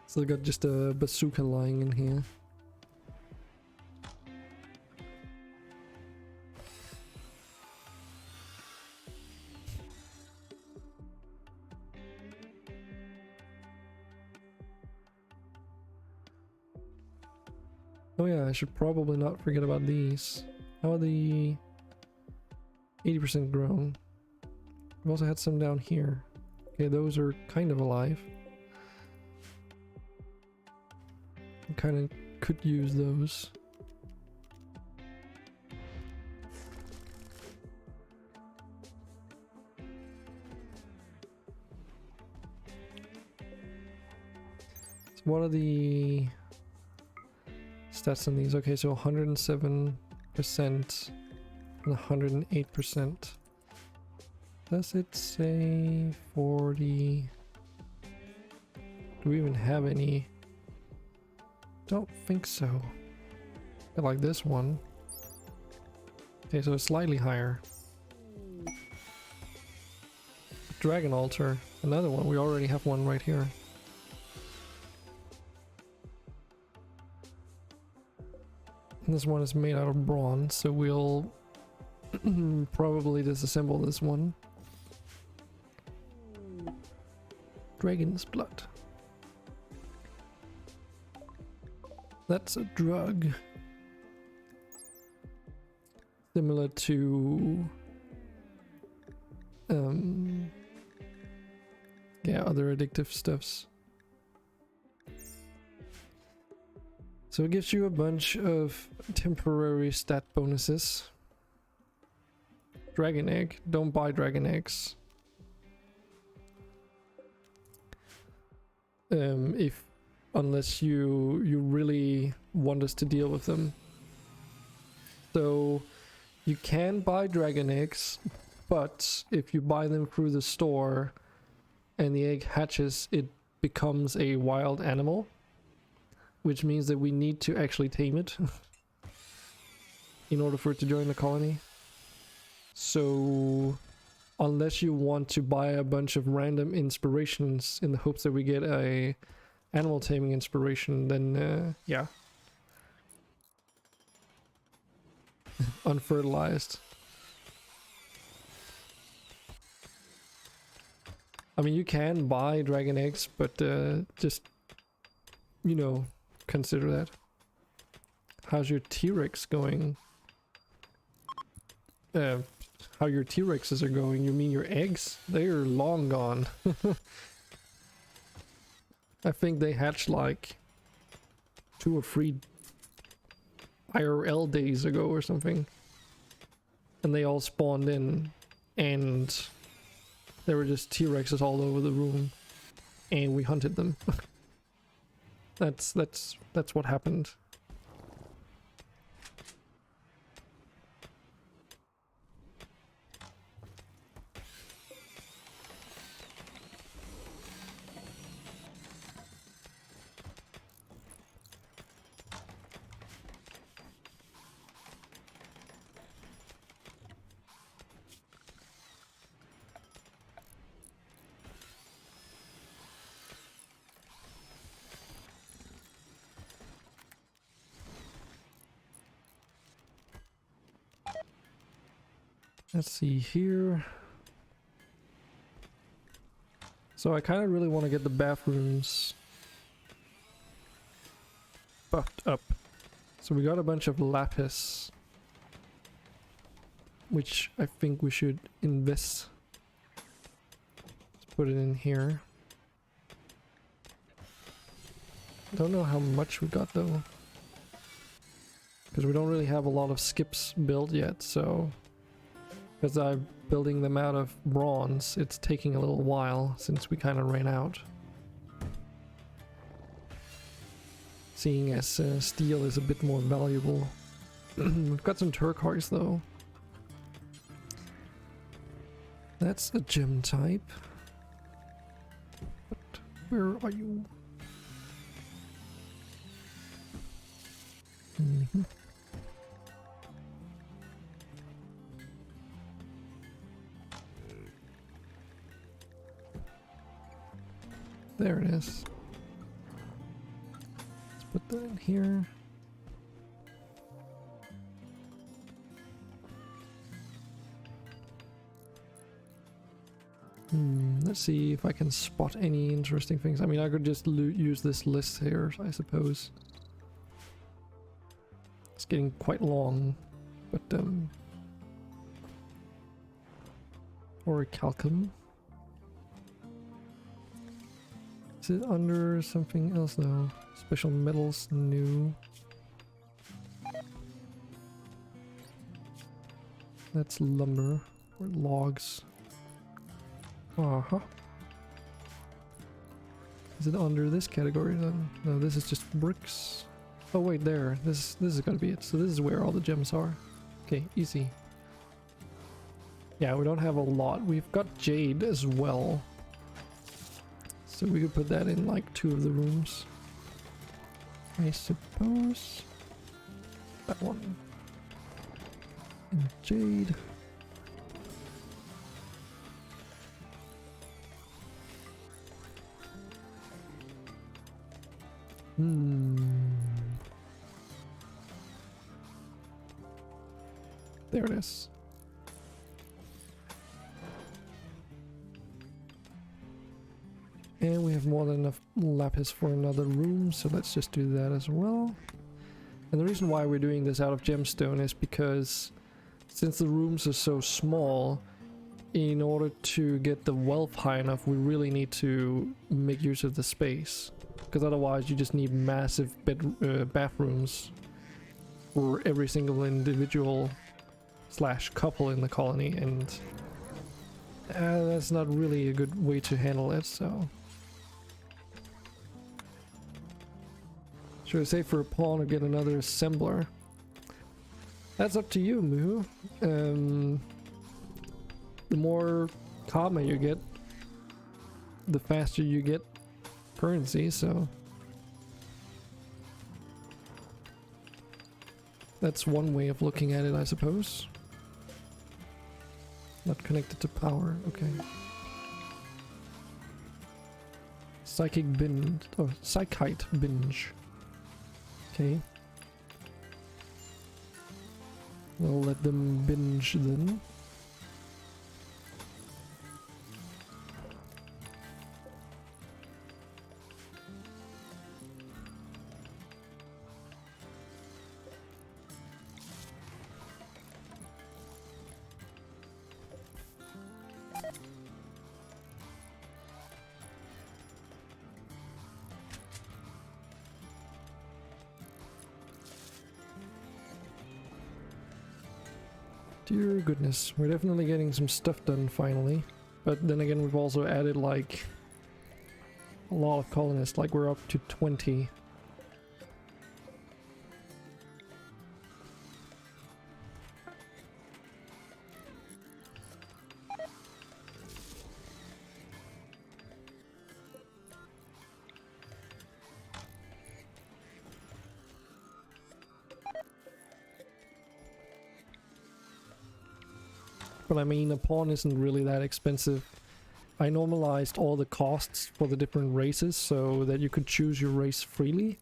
So I got just a bazooka lying in here. Oh yeah, I should probably not forget about these. How are the 80% grown? We've also had some down here. Okay, those are kind of alive. Kind of could use those. So what are the stats on these? Okay, so 107% and 108%. Does it say 40? Do we even have any? Don't think so. I like this one. Okay, so it's slightly higher. Dragon altar, another one. We already have one right here. And this one is made out of bronze, so we'll probably disassemble this one. Dragon's blood. That's a drug. Similar to yeah, other addictive stuffs. So it gives you a bunch of temporary stat bonuses. Dragon egg. Don't buy dragon eggs. Unless you really want us to deal with them. So you can buy dragon eggs, but if you buy them through the store and the egg hatches, it becomes a wild animal, which means that we need to actually tame it in order for it to join the colony. So unless you want to buy a bunch of random inspirations in the hopes that we get a animal taming inspiration, then yeah. Unfertilized. I mean, you can buy dragon eggs, but just, you know, consider that. How's your T-Rex going? How your T-Rexes are going? You mean your eggs? They're long gone. I think they hatched like 2 or 3 IRL days ago or something. And they all spawned in, and there were just T-Rexes all over the room, and we hunted them. That's what happened. Let's see here. So I kind of really want to get the bathrooms buffed up. So we got a bunch of lapis, which I think we should invest. Let's put it in here. Don't know how much we got though, because we don't really have a lot of skips built yet, so because I'm building them out of bronze, it's taking a little while since we kind of ran out. Seeing as steel is a bit more valuable. We've got some turquoise though. That's a gem type. But where are you? Mm-hmm. There it is. Let's put that in here. Let's see if I can spot any interesting things. I mean, I could just use this list here, I suppose. It's getting quite long, but or a calcum. Is it under something else though? Special metals, new. That's lumber or logs. Uh-huh. Is it under this category then? No, this is just bricks. Oh wait, there. This is gonna be it. So this is where all the gems are. Okay, easy. Yeah, we don't have a lot. We've got jade as well. So we could put that in like 2 of the rooms. I suppose. That one. And jade. There it is. And we have more than enough lapis for another room, so let's just do that as well. And the reason why we're doing this out of gemstone is because since the rooms are so small, in order to get the wealth high enough, we really need to make use of the space. Because otherwise you just need massive bathrooms for every single individual / couple in the colony, and that's not really a good way to handle it, so... Should I say for a pawn or get another assembler? That's up to you, Muhu. The more karma you get, the faster you get currency, so... That's one way of looking at it, I suppose. Not connected to power, okay. Psychic binge, or psychite binge. Okay. We'll let them binge then. Dear goodness, we're definitely getting some stuff done finally. But then again, we've also added like a lot of colonists, like we're up to 20. But I mean, a pawn isn't really that expensive. I normalized all the costs for the different races so that you could choose your race freely.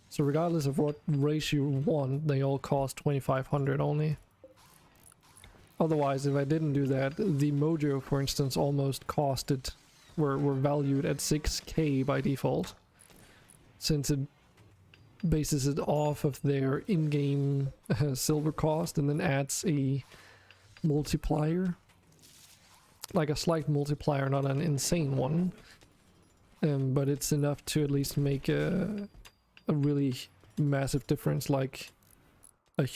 So regardless of what race you want, they all cost 2,500 only. Otherwise, if I didn't do that, the Mojo, for instance, almost costed, were valued at 6k by default. Since it bases it off of their in-game silver cost and then adds a multiplier, like a slight multiplier, not an insane one, but it's enough to at least make a really massive difference. Like a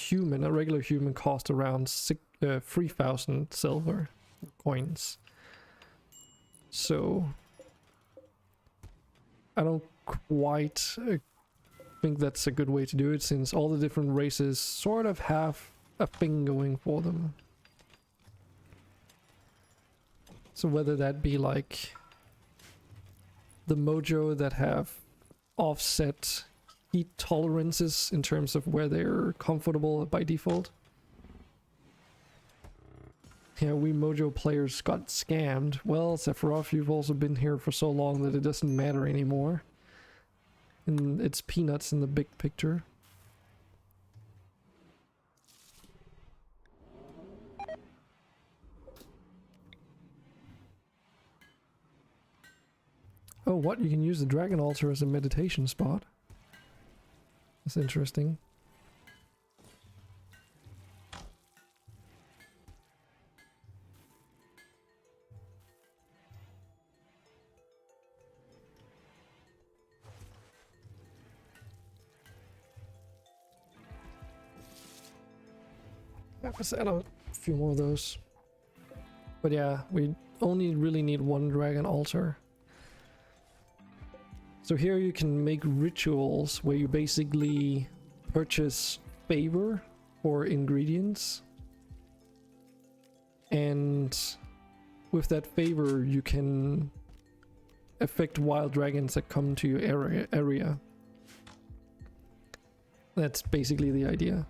regular human cost around 3,000 silver coins. So I don't quite think that's a good way to do it, since all the different races sort of have a thing going for them. So whether that be like the Mojo that have offset heat tolerances in terms of where they're comfortable by default. Yeah, we Mojo players got scammed. Well, Sephiroth, you've also been here for so long that it doesn't matter anymore. And it's peanuts in the big picture. Oh, what? You can use the Dragon Altar as a meditation spot. That's interesting. Let's add a few more of those. But yeah, we only really need one Dragon Altar. So here you can make rituals where you basically purchase favor or ingredients. And with that favor you can affect wild dragons that come to your area. That's basically the idea.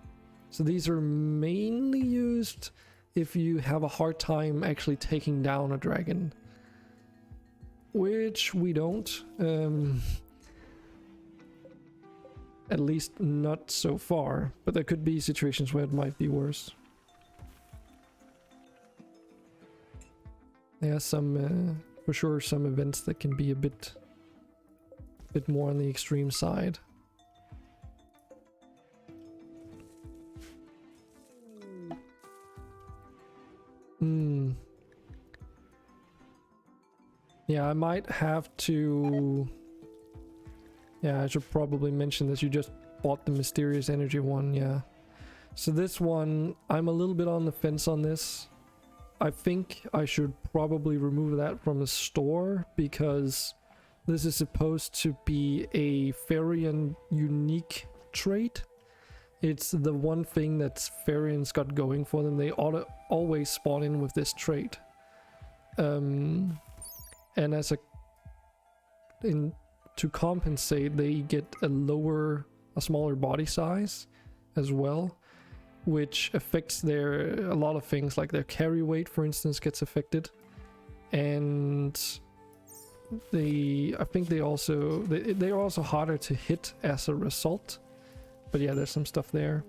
So these are mainly used if you have a hard time actually taking down a dragon. Which we don't. At least not so far. But there could be situations where it might be worse. There are some, for sure, some events that can be a bit more on the extreme side. Yeah, I might have to... Yeah, I should probably mention that you just bought the Mysterious Energy one, yeah. So this one, I'm a little bit on the fence on this. I think I should probably remove that from the store, because this is supposed to be a Farian unique trait. It's the one thing that Farians got going for them. They always spawn in with this trait. And as to compensate, they get a smaller body size as well, which affects a lot of things, like their carry weight, for instance, gets affected. And I think they're also harder to hit as a result. But yeah, there's some stuff there.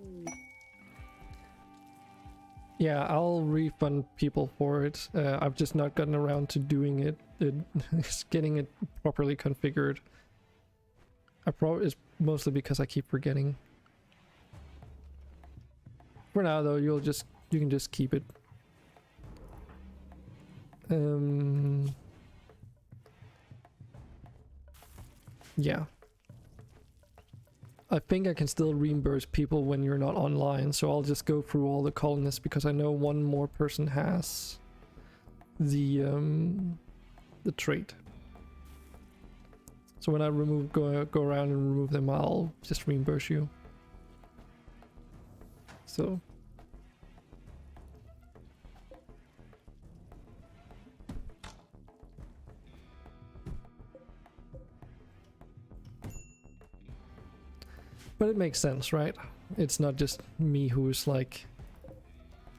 Yeah, I'll refund people for it. I've just not gotten around to doing it. Getting it properly configured. It's mostly because I keep forgetting. For now, though, you can just keep it. Yeah. I think I can still reimburse people when you're not online, so I'll just go through all the colonists because I know one more person has the trait. So when I go around and remove them, I'll just reimburse you. So but it makes sense, right? It's not just me who's like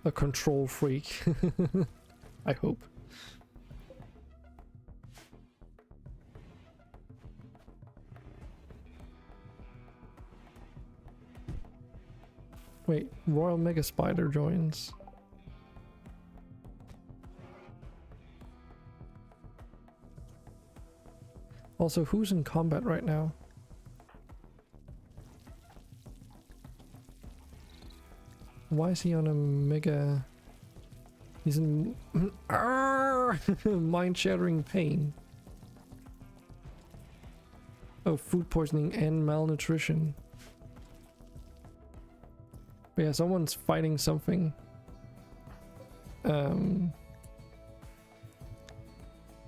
a control freak. I hope. Wait, Royal Mega Spider joins. Also, who's in combat right now? Why is he on a mega... He's in... mind-shattering pain. Oh, food poisoning and malnutrition. But yeah, someone's fighting something.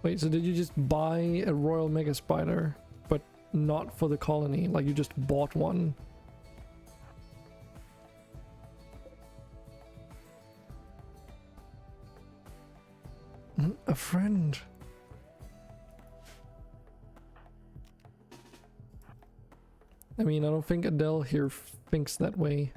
Wait, so did you just buy a Royal Mega Spider, but not for the colony? Like you just bought one? A friend. I mean, I don't think Adele here thinks that way.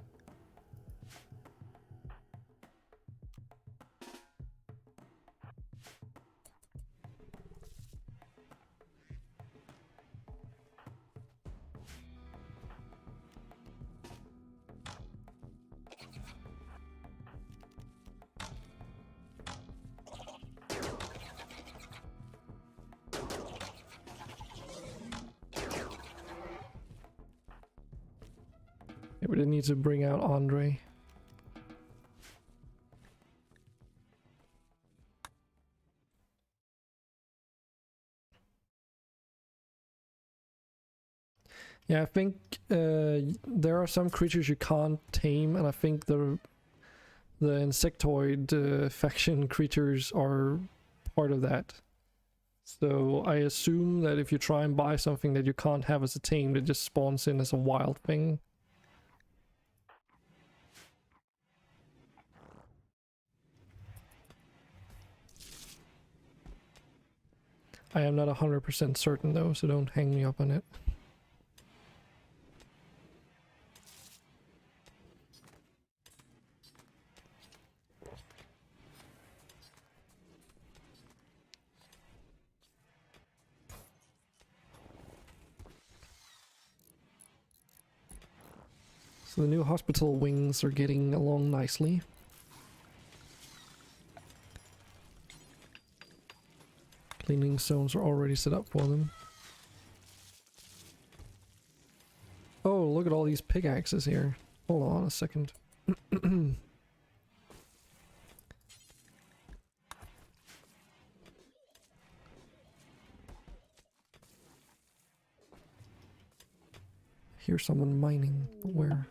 Yeah, we didn't need to bring out Andre. Yeah, I think there are some creatures you can't tame, and I think the insectoid faction creatures are part of that. So I assume that if you try and buy something that you can't have as a tame, it just spawns in as a wild thing. I am not 100% certain though, so don't hang me up on it. So the new hospital wings are getting along nicely. Cleaning zones are already set up for them. Oh, look at all these pickaxes here. Hold on a second. Here's someone mining. Where?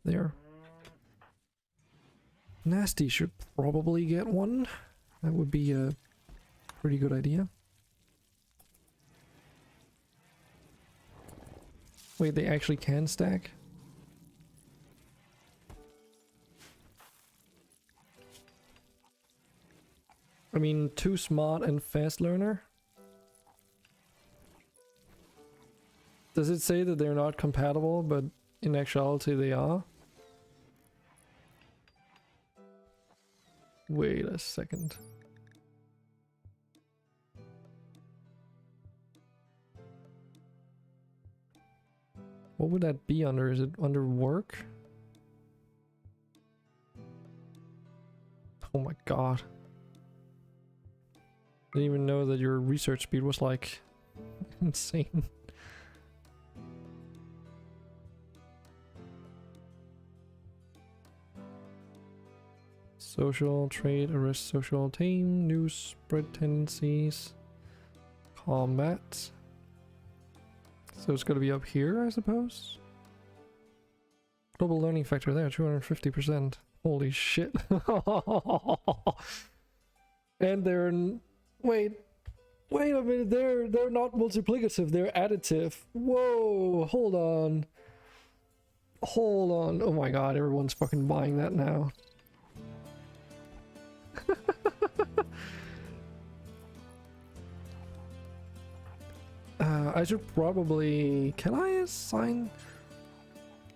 There. Nasty should probably get one. That would be a pretty good idea. Wait, they actually can stack? I mean, too smart and fast learner? Does it say that they're not compatible, but in actuality they are? Wait a second. What would that be under? Is it under work? Oh my god. Didn't even know that your research speed was like insane. Social, trade, arrest, social, tame, news, spread tendencies, combat. So it's gonna be up here, I suppose? Global learning factor there, 250%. Holy shit. And wait a minute, they're not multiplicative, they're additive. Whoa, hold on. Oh my god, everyone's fucking buying that now. I should probably... Can I assign...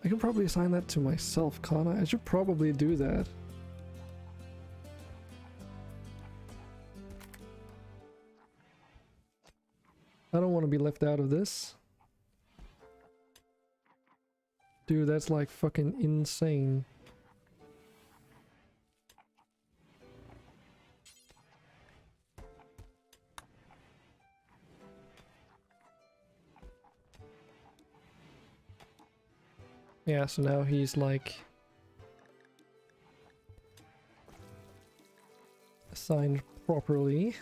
I can probably assign that to myself, can't I? I should probably do that. I don't want to be left out of this. Dude, that's like fucking insane. Yeah, so now he's like assigned properly.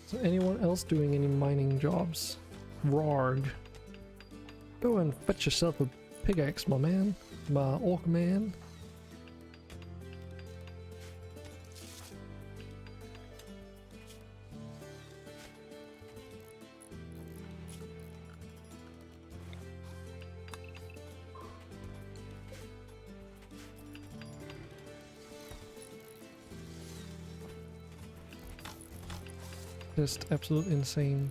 So anyone else doing any mining jobs? Rarg. Go and fetch yourself a pickaxe, my man. My orc man. Just absolute insane.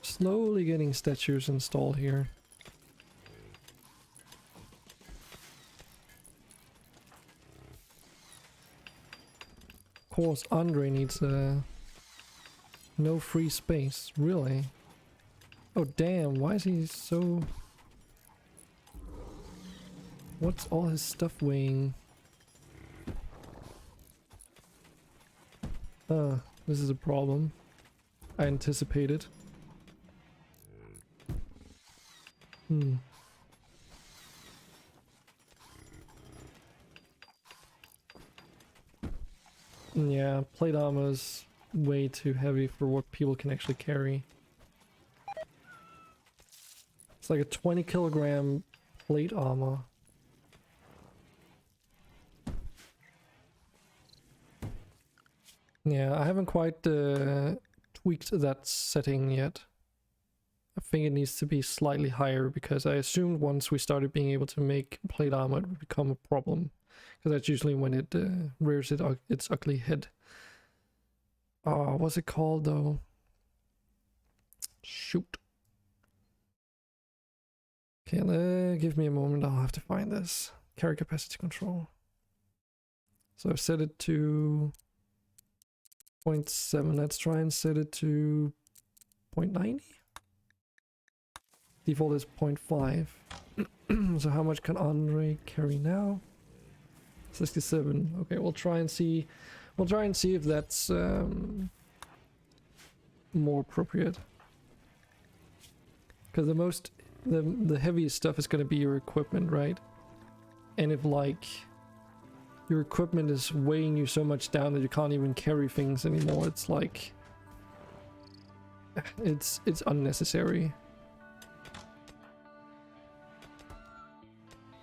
Slowly getting statues installed here. Of course, Andre needs no free space, really. Oh damn, why is he so... What's all his stuff weighing? This is a problem. I anticipated. Yeah, plate armor is way too heavy for what people can actually carry. It's like a 20 kilogram plate armor. Yeah, I haven't quite tweaked that setting yet. I think it needs to be slightly higher because I assumed once we started being able to make plate armor it would become a problem. Because that's usually when it rears its ugly head. What's it called though? Shoot. Okay, give me a moment, I'll have to find this. Carry capacity control. So I've set it to 0.7. Let's try and set it to 0.90. Default is 0.5. So how much can Andre carry now? 67. Okay, we'll try and see. We'll try and see if that's more appropriate. Because the heaviest stuff is going to be your equipment, right? And if like your equipment is weighing you so much down that you can't even carry things anymore, it's like it's unnecessary,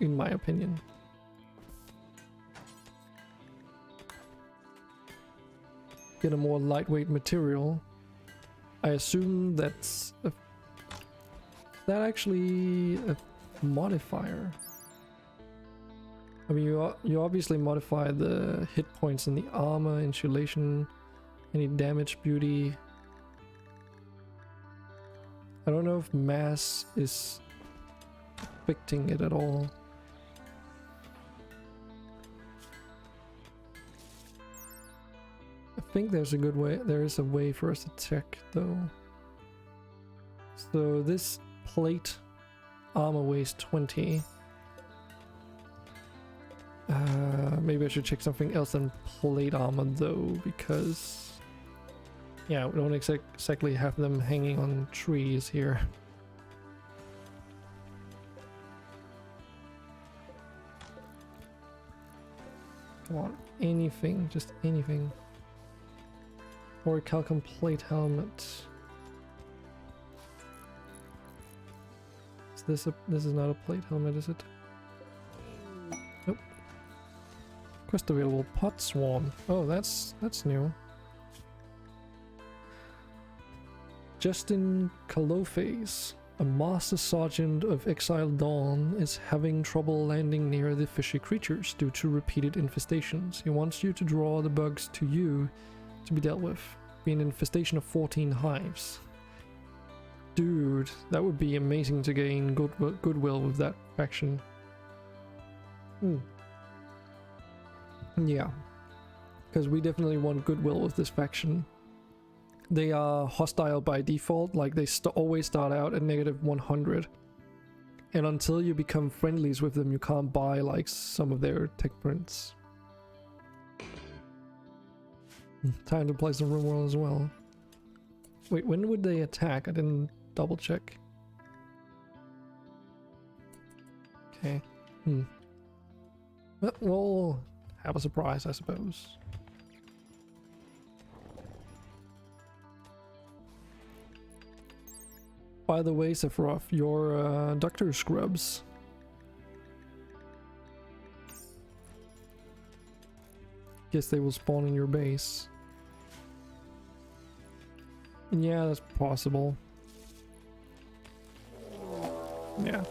in my opinion. Get a more lightweight material. I assume that's that actually a modifier. I mean, you obviously modify the hit points in the armor, insulation, any damage, beauty. I don't know if mass is affecting it at all. I think there's a good way. There is a way for us to check though. So this plate armor weighs 20. Maybe I should check something else than plate armor though, because yeah, we don't exactly have them hanging on trees here. Come on, anything, just anything. Or a Calcum plate helmet. Is this is not a plate helmet, is it? Nope. Quest available, pot swarm. Oh, that's new. Justin Kalofes, a master sergeant of Exile Dawn, is having trouble landing near the fishy creatures due to repeated infestations. He wants you to draw the bugs to you to be dealt with. Be an infestation of 14 hives. Dude, that would be amazing to gain goodwill with that faction. Yeah, because we definitely want goodwill with this faction. They are hostile by default, like they always start out at -100. And until you become friendlies with them, you can't buy like some of their tech prints. Time to play some Rimworld as well. Wait, when would they attack? I didn't double check. Okay. But we'll have a surprise, I suppose. By the way, Sephiroth, your doctor scrubs. Guess they will spawn in your base. Yeah, that's possible. Yeah.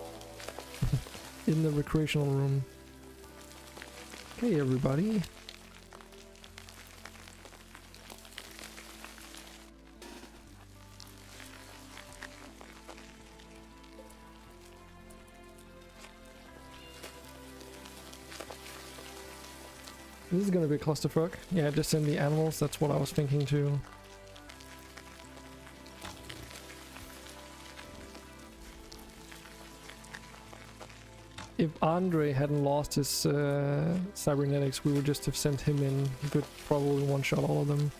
In the recreational room. Hey everybody. This is gonna be a clusterfuck. Yeah, just send the animals, that's what I was thinking too. If Andre hadn't lost his cybernetics, we would just have sent him in. He could probably one-shot all of them.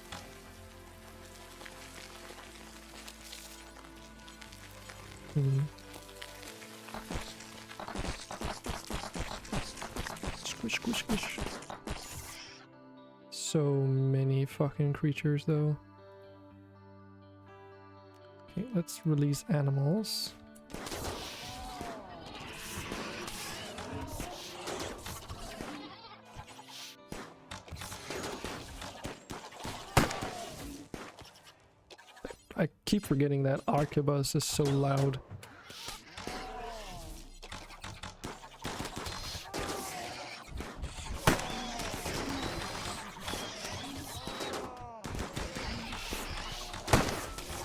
Squish, squish, squish. So many fucking creatures though. Okay, let's release animals. I keep forgetting that Arquebus is so loud.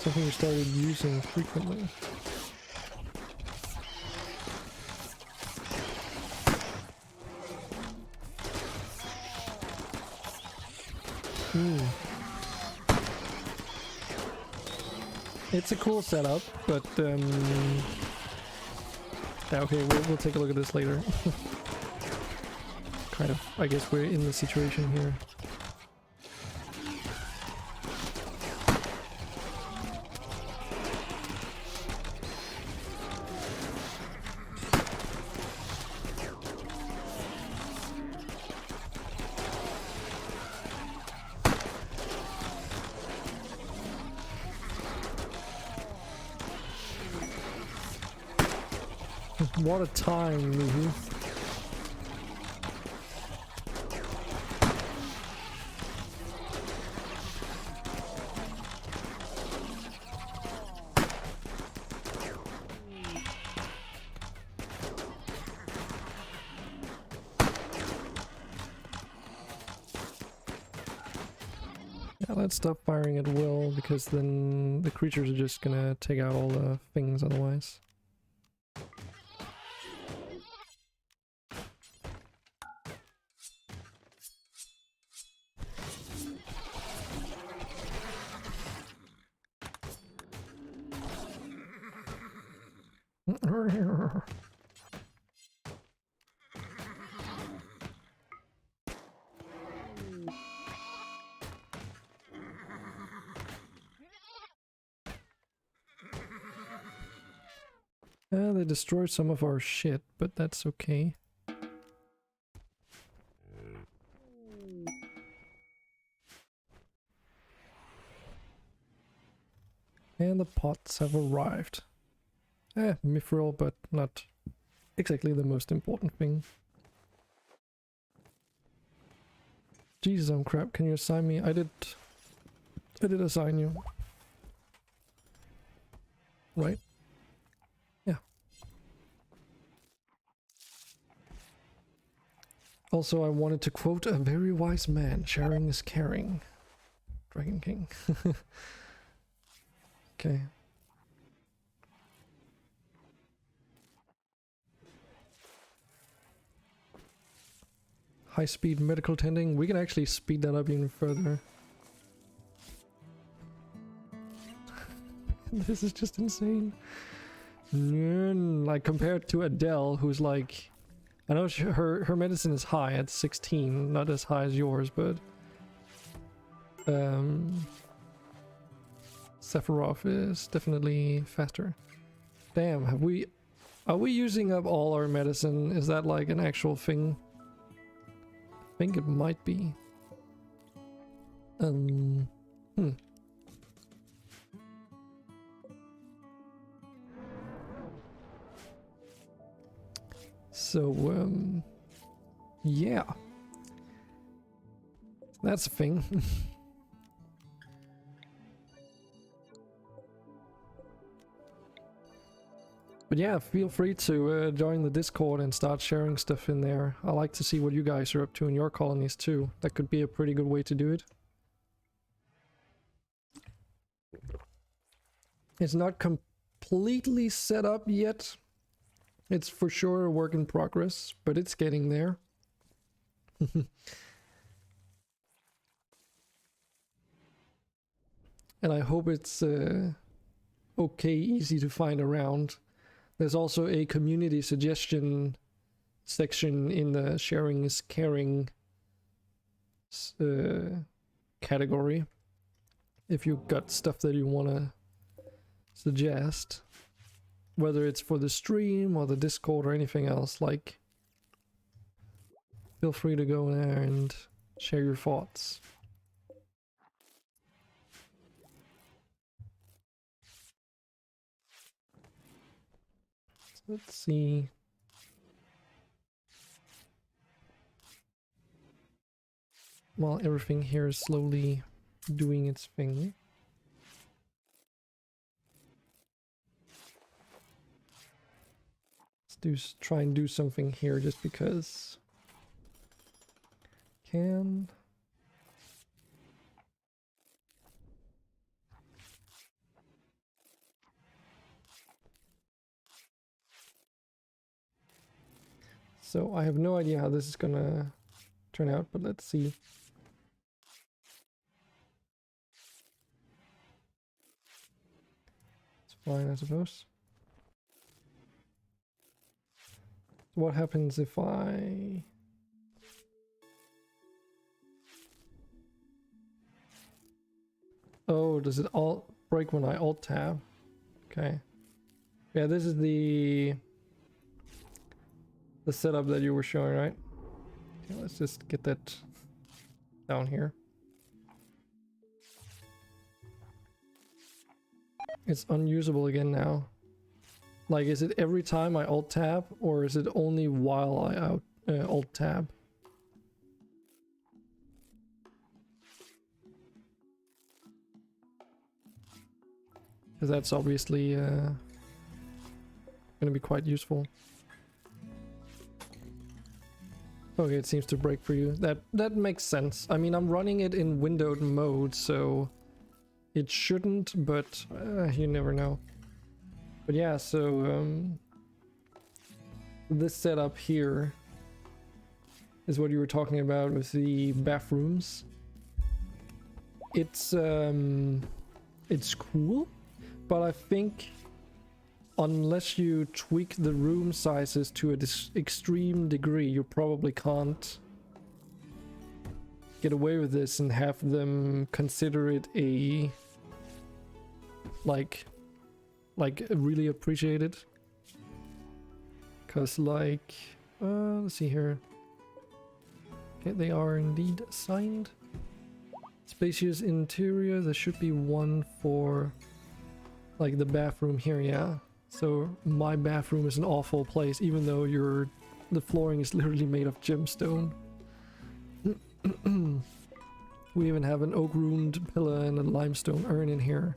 Something we started using frequently. It's a cool setup, but yeah, okay, we'll take a look at this later. Kind of, I guess we're in the situation here. What a time, Luhu. Yeah, let's stop firing at will, because then the creatures are just gonna take out all the things otherwise. They destroyed some of our shit, but that's okay. And the pots have arrived. Mithril, but not exactly the most important thing. Jesus, I'm crap. Can you assign me? I did assign you. Right? Yeah. Also, I wanted to quote a very wise man, sharing is caring. Dragon King. Okay. High-speed medical tending. We can actually speed that up even further. This is just insane. Like compared to Adele, who's like, I know her medicine is high at 16, not as high as yours, but Sephiroth is definitely faster. Damn, are we using up all our medicine? Is that like an actual thing? I think it might be. So, yeah. That's a thing. But yeah, feel free to join the Discord and start sharing stuff in there. I like to see what you guys are up to in your colonies too. That could be a pretty good way to do it. It's not completely set up yet. It's for sure a work in progress, but it's getting there. And I hope it's okay, easy to find around. There's also a community suggestion section in the sharing is caring category. If you've got stuff that you want to suggest, whether it's for the stream or the Discord or anything else, like, feel free to go there and share your thoughts. So let's see. While everything here is slowly doing its thing. Let's try and do something here just because. Can. So I have no idea how this is gonna turn out, but let's see. It's fine, I suppose. What happens if I... Oh, does it all break when I alt tab? Okay. Yeah, this is the setup that you were showing, right? Okay, let's just get that down here. It's unusable again now. Like, is it every time I alt tab, or is it only while I alt tab? Because that's obviously gonna be quite useful. Okay, it seems to break for you. That makes sense. I mean, I'm running it in windowed mode, so it shouldn't, but you never know. But yeah, so this setup here is what you were talking about with the bathrooms. It's cool, but I think unless you tweak the room sizes to an extreme degree, you probably can't get away with this and have them consider it a like really appreciated. Because like let's see here. Okay, they are indeed assigned. Spacious interior, there should be one for like the bathroom here, yeah. So my bathroom is an awful place, even though the flooring is literally made of gemstone. We even have an oak-roomed pillar and a limestone urn in here.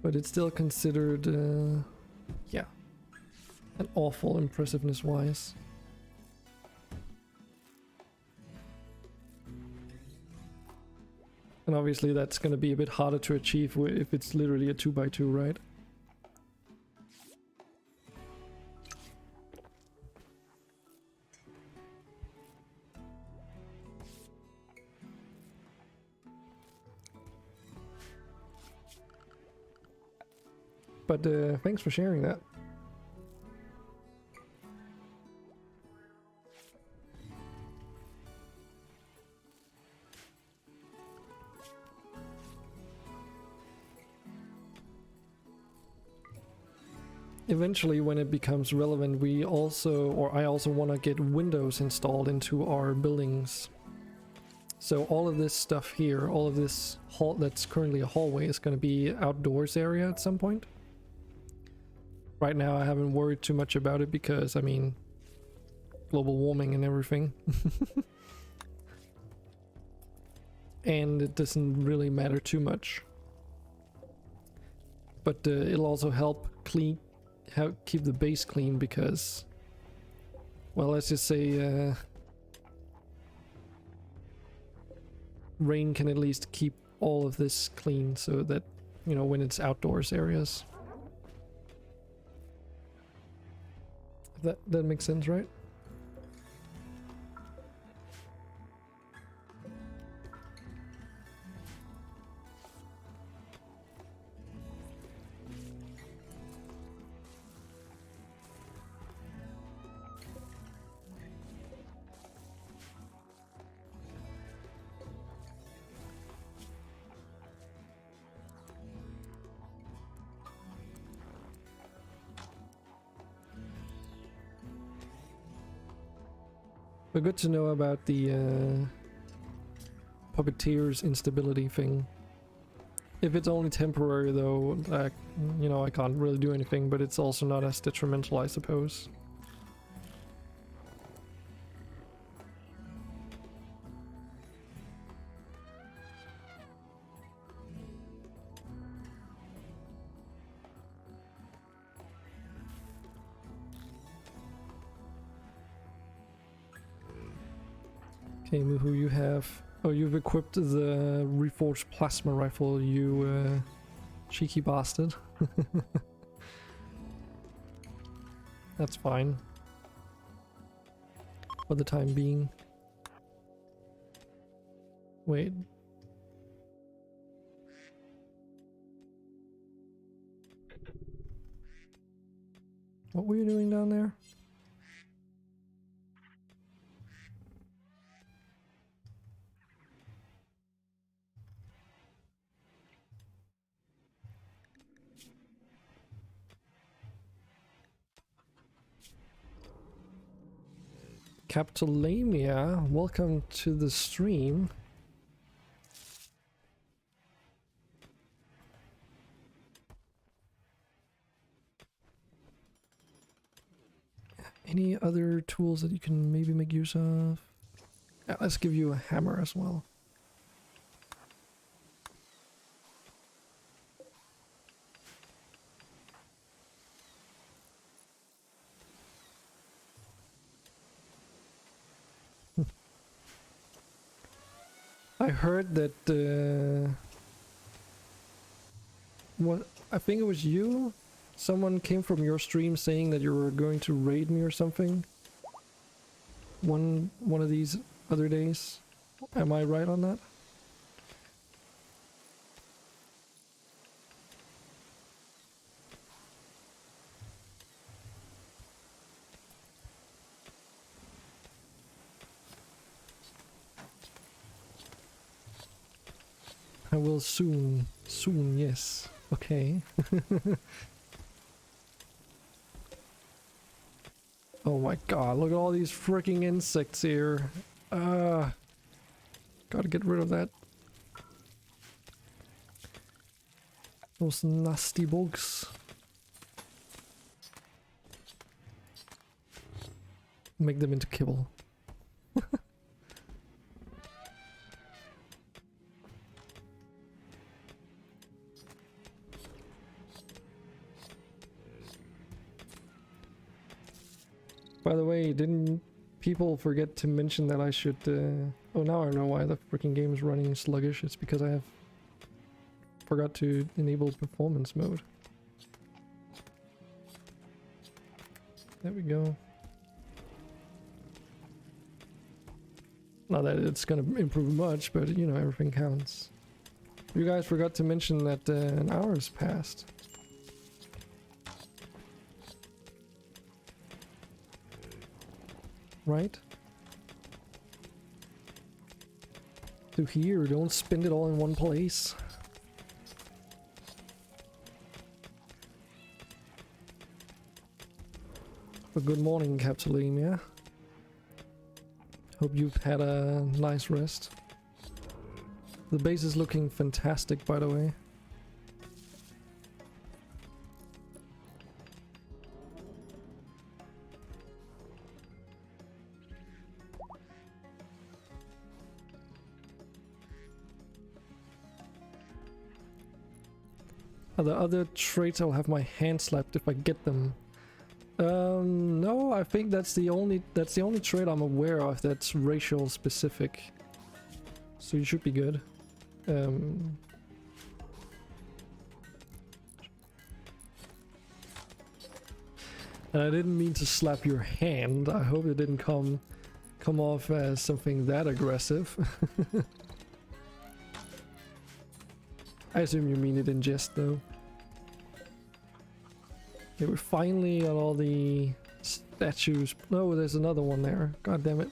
But it's still considered, yeah, an awful impressiveness-wise. And obviously that's going to be a bit harder to achieve if it's literally a 2x2, right? But thanks for sharing that. Eventually, when it becomes relevant, I also want to get windows installed into our buildings. So all of this stuff here, all of this hall that's currently a hallway, is going to be outdoors area at some point. Right now I haven't worried too much about it because, I mean, global warming and everything. And it doesn't really matter too much. But it'll also help keep the base clean because, well, let's just say rain can at least keep all of this clean so that, you know, when it's outdoors areas. That makes sense, right? But good to know about the Puppeteer's instability thing. If it's only temporary though, you know, I can't really do anything, but it's also not as detrimental, I suppose. Okay, Muhu, you have... Oh, you've equipped the reforged plasma rifle, you cheeky bastard. That's fine. For the time being. Wait. What were you doing down there? Capitolamia, welcome to the stream. Any other tools that you can maybe make use of? Yeah, let's give you a hammer as well. I heard that what I think it was you. Someone came from your stream saying that you were going to raid me or something. One of these other days. Am I right on that? I will soon. Soon, yes. Okay. Oh my god, look at all these freaking insects here. Gotta get rid of that. Those nasty bugs. Make them into kibble. By the way, didn't people forget to mention that I should... Oh, now I know why the freaking game is running sluggish. It's because I have forgot to enable performance mode. There we go. Not that it's gonna improve much, but you know, everything counts. You guys forgot to mention that an hour has passed. Right? To here, don't spend it all in one place. But good morning, Capsulemia. Hope you've had a nice rest. The base is looking fantastic, by the way. Are there other traits I'll have my hand slapped if I get them? No, I think that's the only trait I'm aware of that's racial specific. So you should be good. And I didn't mean to slap your hand. I hope it didn't come off as something that aggressive. I assume you mean it in jest, though. Okay, we're finally on all the statues. No, there's another one there. God damn it.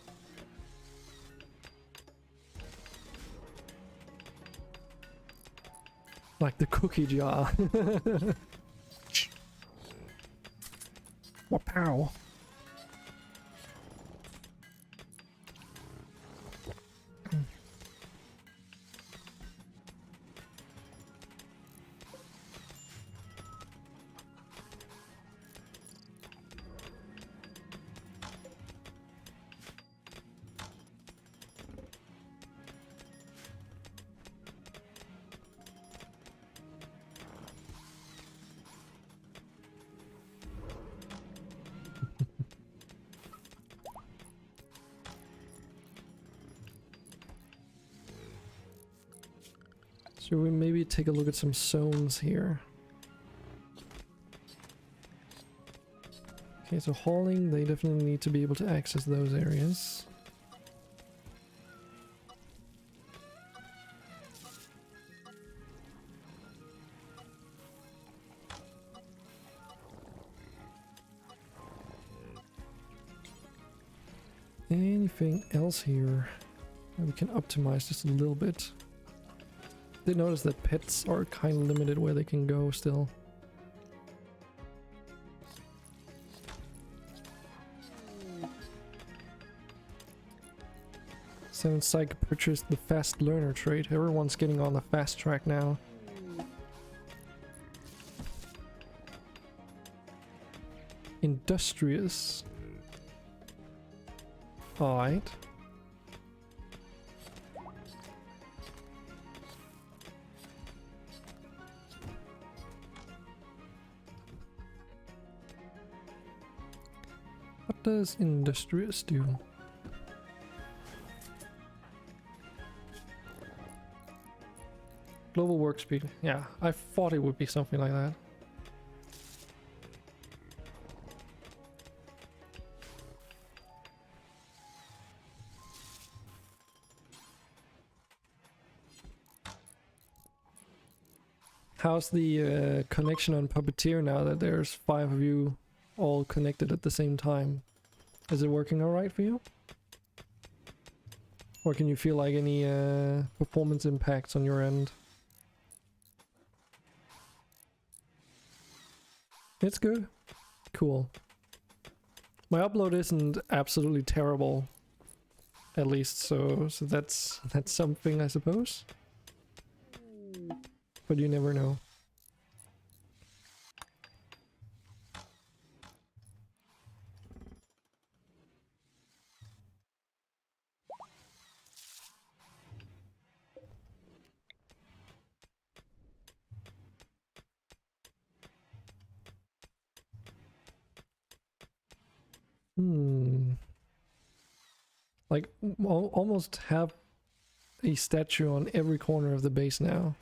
Like the cookie jar. Wow. Should we maybe take a look at some zones here? Okay, so hauling, they definitely need to be able to access those areas. Anything else here that we can optimize just a little bit? Did notice that pets are kind of limited where they can go still. Sounds like I purchased the fast learner trait. Everyone's getting on the fast track now. Industrious. Alright. What does industrious do? Global work speed. Yeah, I thought it would be something like that. How's the connection on Puppeteer now that there's 5 of you all connected at the same time? Is it working alright for you? Or can you feel like any performance impacts on your end? It's good. Cool. My upload isn't absolutely terrible, at least, so that's something, I suppose. But you never know. Like, almost have a statue on every corner of the base now.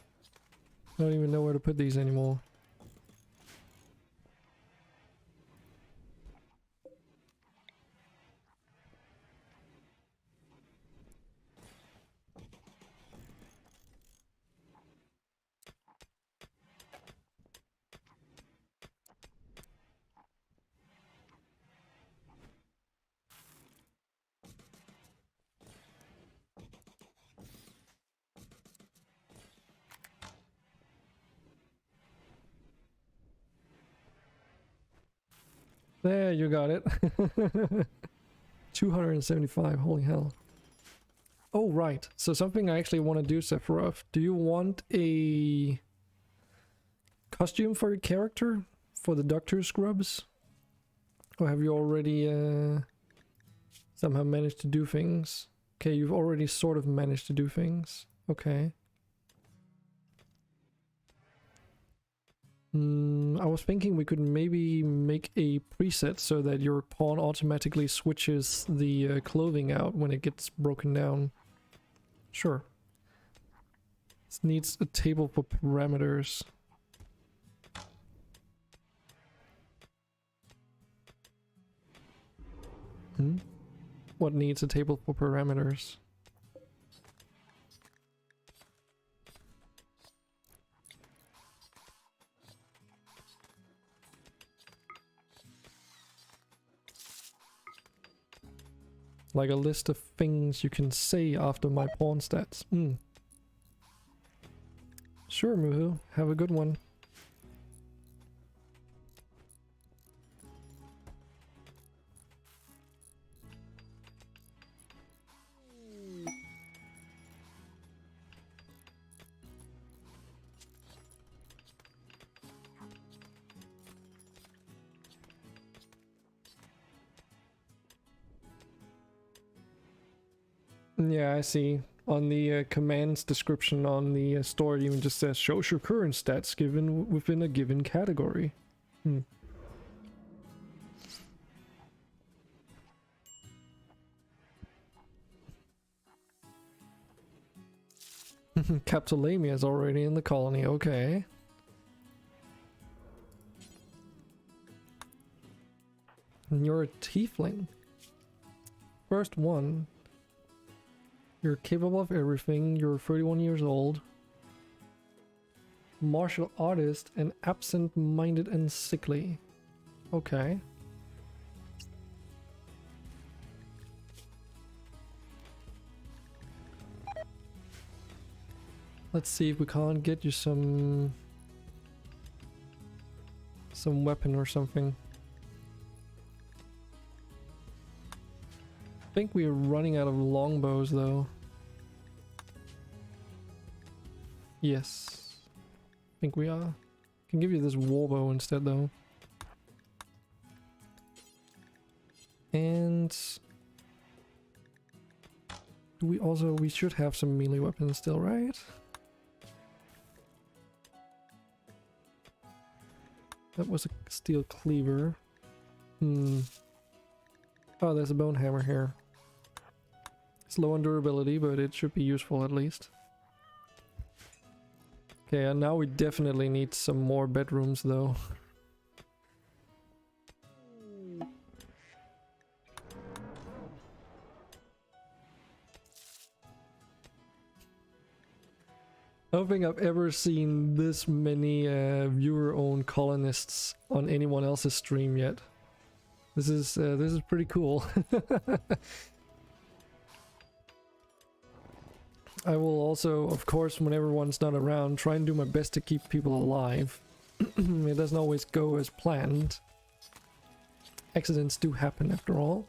I don't even know where to put these anymore. There, you got it. 275, holy hell. Oh, right. So something I actually want to do, Sephiroth. Do you want a costume for your character? For the Doctor Scrubs? Or have you already somehow managed to do things? Okay, you've already sort of managed to do things. Okay. I was thinking we could maybe make a preset so that your pawn automatically switches the clothing out when it gets broken down. Sure. This needs a table for parameters. What needs a table for parameters? Like a list of things you can say after my pawn stats. Sure, Muhu. Have a good one. Yeah, I see. On the commands description on the store, it even just says, shows your current stats given within a given category. Captolamia is already in the colony, okay. And you're a tiefling. First one. You're capable of everything, you're 31 years old. Martial artist and absent-minded and sickly. Okay. Let's see if we can't get you some weapon or something. I think we're running out of longbows though. Yes. I think we are. Can give you this warbow instead though. And we should have some melee weapons still, right? That was a steel cleaver. Oh, there's a bone hammer here. It's low on durability, but it should be useful at least. Okay, and now we definitely need some more bedrooms though. I don't think I've ever seen this many viewer-owned colonists on anyone else's stream yet. This is pretty cool. I will also, of course, when everyone's not around, try and do my best to keep people alive. It doesn't always go as planned. Accidents do happen after all.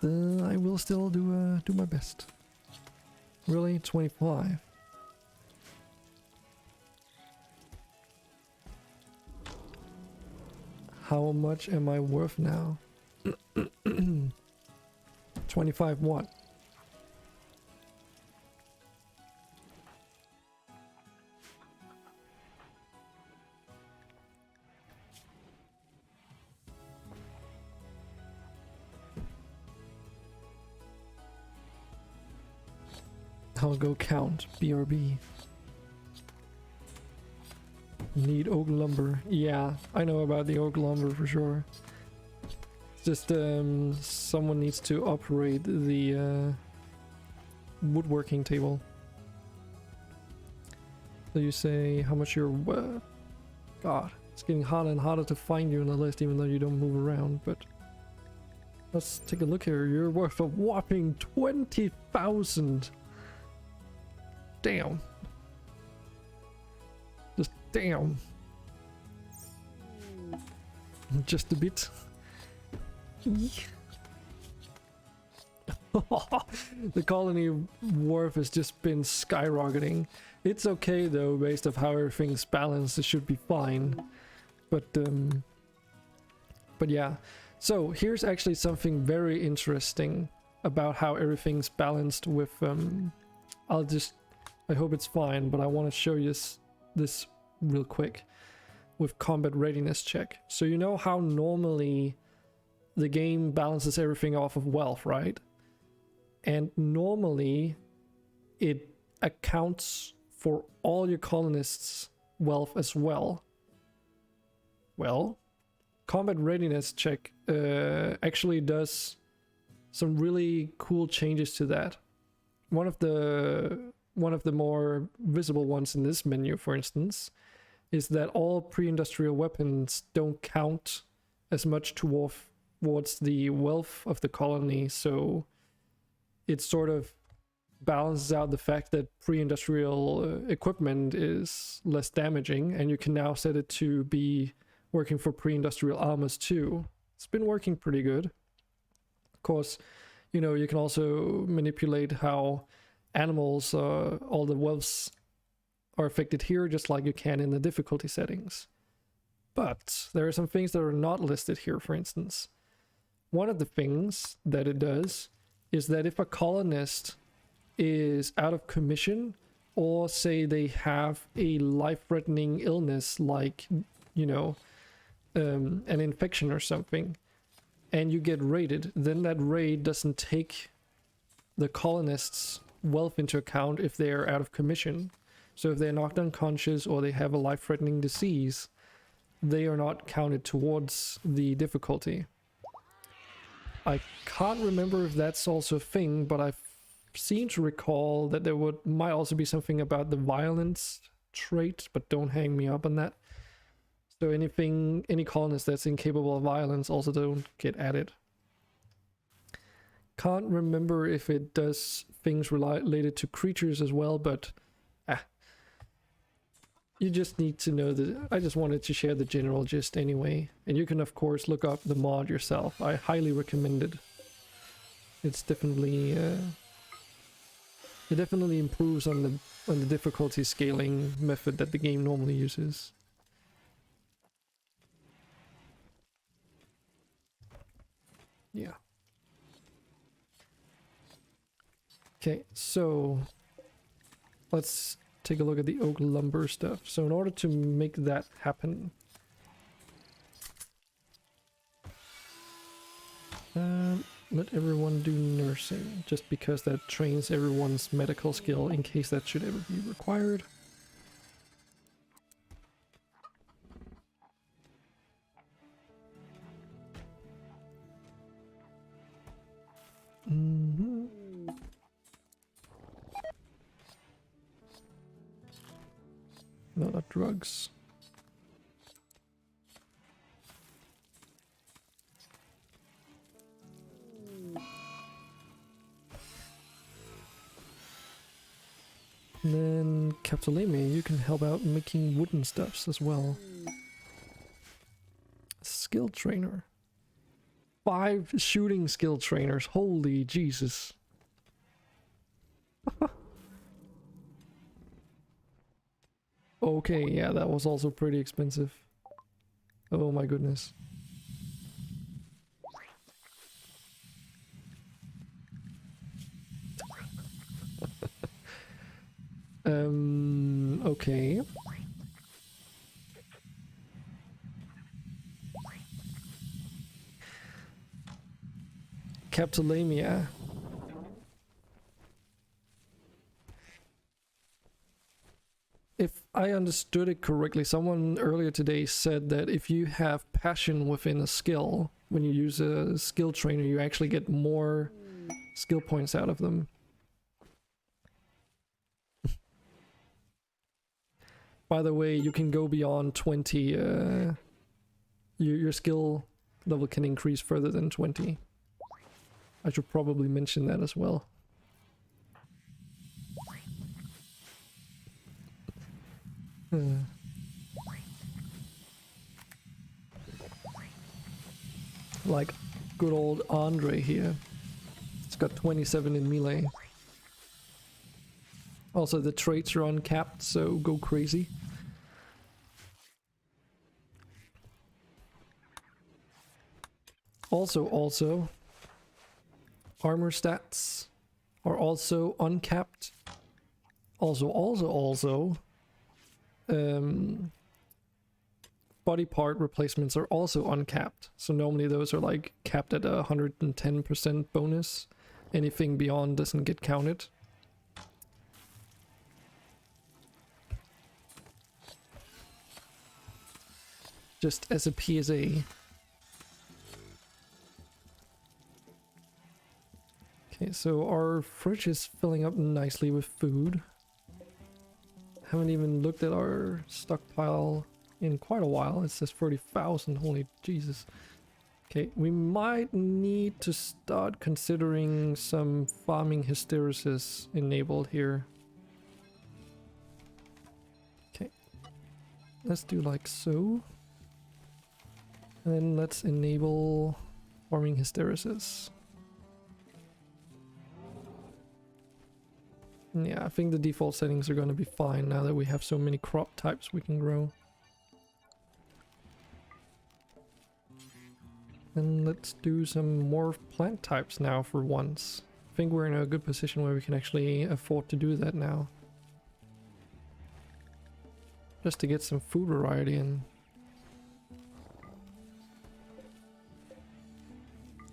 But I will still do my best. Really? 25? How much am I worth now? 25 what? I'll go count. BRB. Need oak lumber. Yeah, I know about the oak lumber for sure. Just someone needs to operate the woodworking table. So you say how much you're worth. God, it's getting harder and harder to find you in the list even though you don't move around, but let's take a look here. You're worth a whopping 20,000. Damn. Just damn. Just a bit. The colony worth has just been skyrocketing. It's okay though, based off how everything's balanced, it should be fine. But yeah. So here's actually something very interesting about how everything's balanced with I hope it's fine, but I want to show you this real quick with combat readiness check. So you know how normally the game balances everything off of wealth, right? And normally it accounts for all your colonists' wealth as well. Well, combat readiness check actually does some really cool changes to that. One of the more visible ones in this menu, for instance, is that all pre-industrial weapons don't count as much towards the wealth of the colony, so it sort of balances out the fact that pre-industrial equipment is less damaging, and you can now set it to be working for pre-industrial armors too. It's been working pretty good. Of course, you know, you can also manipulate how animals, all the wealths are affected here, just like you can in the difficulty settings. But there are some things that are not listed here, for instance. One of the things that it does is that if a colonist is out of commission, or say they have a life-threatening illness like, you know, an infection or something, and you get raided, then that raid doesn't take the colonists' wealth into account if they are out of commission. So if they're knocked unconscious or they have a life-threatening disease, they are not counted towards the difficulty. I can't remember if that's also a thing, but I seem to recall that there might also be something about the violence trait, but don't hang me up on that. So any colonist that's incapable of violence also don't get added. Can't remember if it does things related to creatures as well, but you just need to know that. I just wanted to share the general gist anyway, and you can of course look up the mod yourself. I highly recommend it. It's definitely it definitely improves on the difficulty scaling method that the game normally uses. Yeah. Okay, so let's take a look at the oak lumber stuff. So in order to make that happen, let everyone do nursing, just because that trains everyone's medical skill in case that should ever be required. No, not drugs. And then Capitoleme, you can help out making wooden stuffs as well. skill trainer. 5 shooting skill trainers. Holy Jesus. Okay, yeah, that was also pretty expensive. Oh my goodness. Okay. Capitolamia. If I understood it correctly, someone earlier today said that if you have passion within a skill, when you use a skill trainer, you actually get more skill points out of them. By the way, you can go beyond 20. Your skill level can increase further than 20. I should probably mention that as well. Like good old Andre here. It's got 27 in melee. Also, the traits are uncapped, so go crazy. Also, armor stats are also uncapped. Also, body part replacements are also uncapped. So normally those are like capped at 110% bonus. Anything beyond doesn't get counted. Just as a PSA. Okay, so our fridge is filling up nicely with food. Haven't even looked at our stockpile in quite a while. It says 30,000, holy Jesus. Okay, we might need to start considering some farming hysteresis enabled here. Okay, let's do like so. And then let's enable farming hysteresis. Yeah, I think the default settings are going to be fine now that we have so many crop types we can grow. And let's do some more plant types now for once. I think we're in a good position where we can actually afford to do that now. Just to get some food variety in.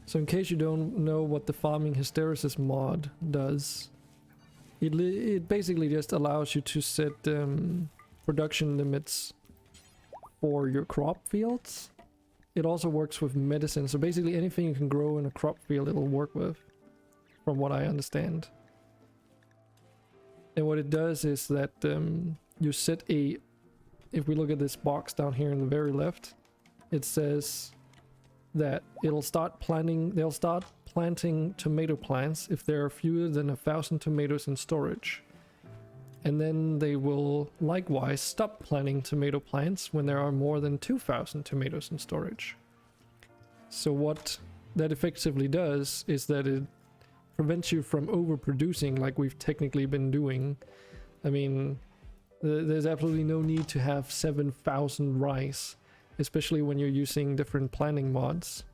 So in case you don't know what the farming hysteresis mod does, it basically just allows you to set production limits for your crop fields. It also works with medicine, so basically anything you can grow in a crop field it'll work with, from what I understand. And what it does is that you set a... If we look at this box down here in the very left, it says that they'll start planting tomato plants if there are fewer than 1,000 tomatoes in storage. And then they will likewise stop planting tomato plants when there are more than 2,000 tomatoes in storage. So what that effectively does is that it prevents you from overproducing like we've technically been doing. I mean, there's absolutely no need to have 7,000 rice, especially when you're using different planting mods.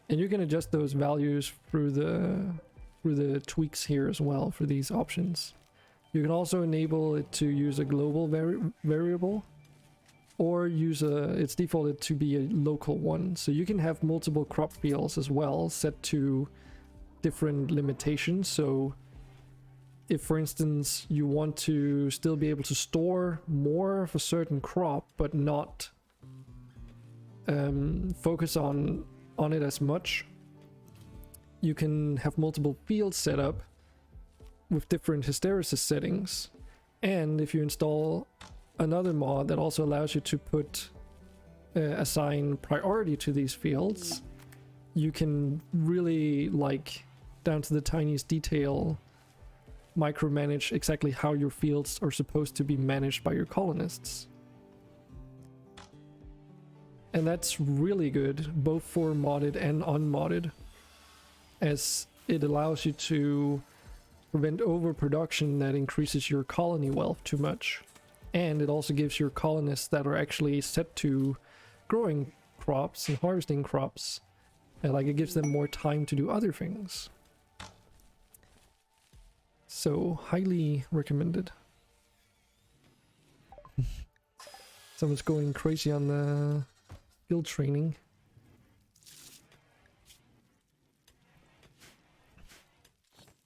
And you can adjust those values through the tweaks here as well for these options. You can also enable it to use a global variable, or use it's defaulted to be a local one. So you can have multiple crop fields as well set to different limitations. So if, for instance, you want to still be able to store more of a certain crop but not focus on it as much, you can have multiple fields set up with different hysteresis settings. And if you install another mod that also allows you to put assign priority to these fields, you can really, like, down to the tiniest detail, micromanage exactly how your fields are supposed to be managed by your colonists. And that's really good, both for modded and unmodded, as it allows you to prevent overproduction that increases your colony wealth too much. And it also gives your colonists that are actually set to growing crops and harvesting crops, and like it gives them more time to do other things. So highly recommended. Someone's going crazy on the skill training.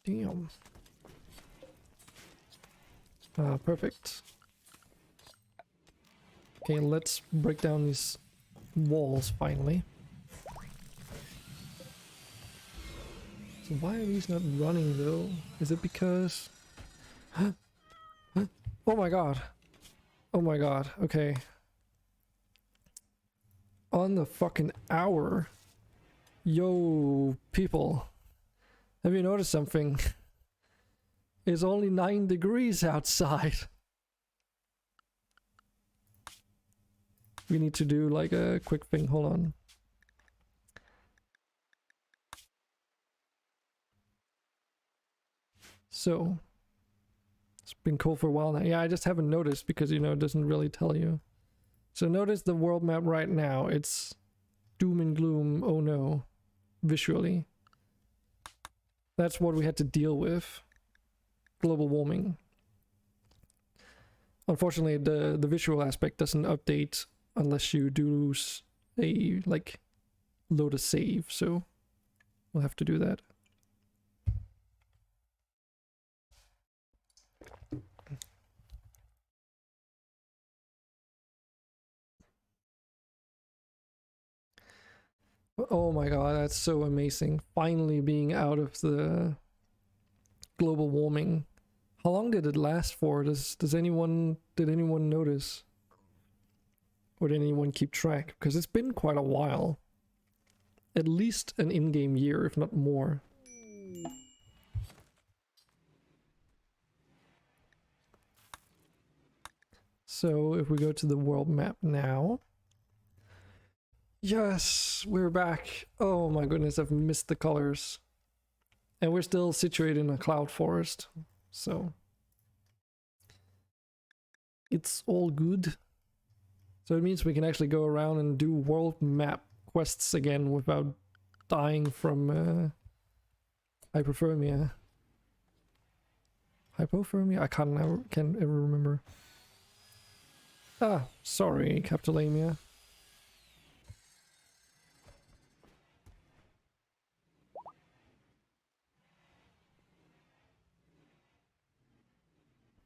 Damn. Perfect. Okay, let's break down these walls finally. So why are these not running though? Is it because... Huh? Oh my god. Oh my god, okay. On the fucking hour. Yo, people. Have you noticed something? It's only 9 degrees outside. We need to do like a quick thing, hold on. So, it's been cold for a while now. Yeah, I just haven't noticed because, you know, it doesn't really tell you. So notice the world map right now. It's doom and gloom, oh no, visually. That's what we had to deal with. Global warming. Unfortunately, the visual aspect doesn't update unless you do a, like, load a save, so we'll have to do that. Oh my god, that's so amazing. Finally being out of the global warming. How long did it last for? Did anyone notice? Or did anyone keep track? Because it's been quite a while. At least an in-game year, if not more. So if we go to the world map now. Yes, we're back. Oh my goodness, I've missed the colors. And we're still situated in a cloud forest, so it's all good. So it means we can actually go around and do world map quests again without dying from hypothermia. Hypothermia? I can't ever remember. Ah, sorry, Capitolamia.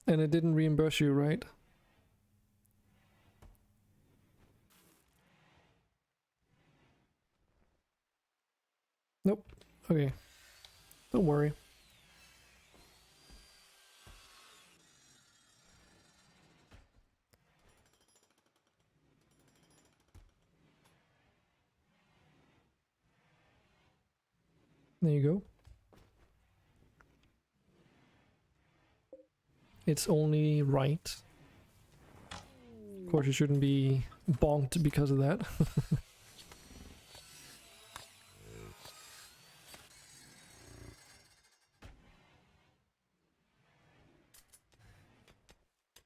And it didn't reimburse you, right? Nope. Okay. Don't worry. There you go. It's only right. Of course, you shouldn't be bonked because of that.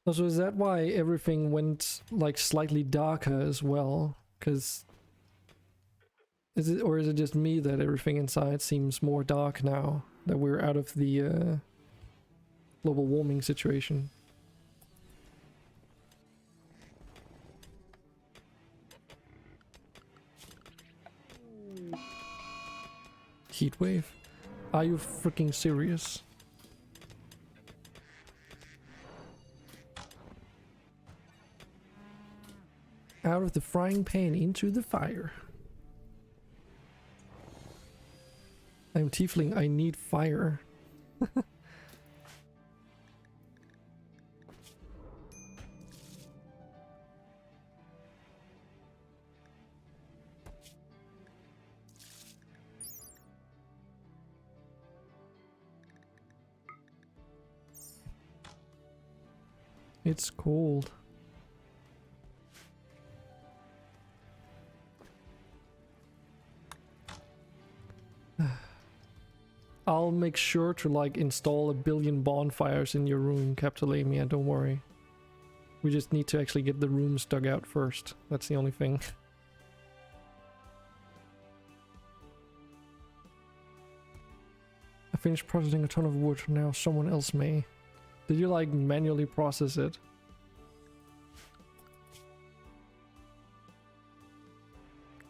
Also, is that why everything went like slightly darker as well? Because is it just me that everything inside seems more dark now that we're out of the global warming situation? Heat wave? Are you freaking serious? Out of the frying pan into the fire. I'm tiefling, I need fire. It's cold. I'll make sure to like install 1 billion bonfires in your room, Captalamia, don't worry. We just need to actually get the rooms dug out first. That's the only thing. I finished processing a ton of wood, now someone else may. Did you like manually process it?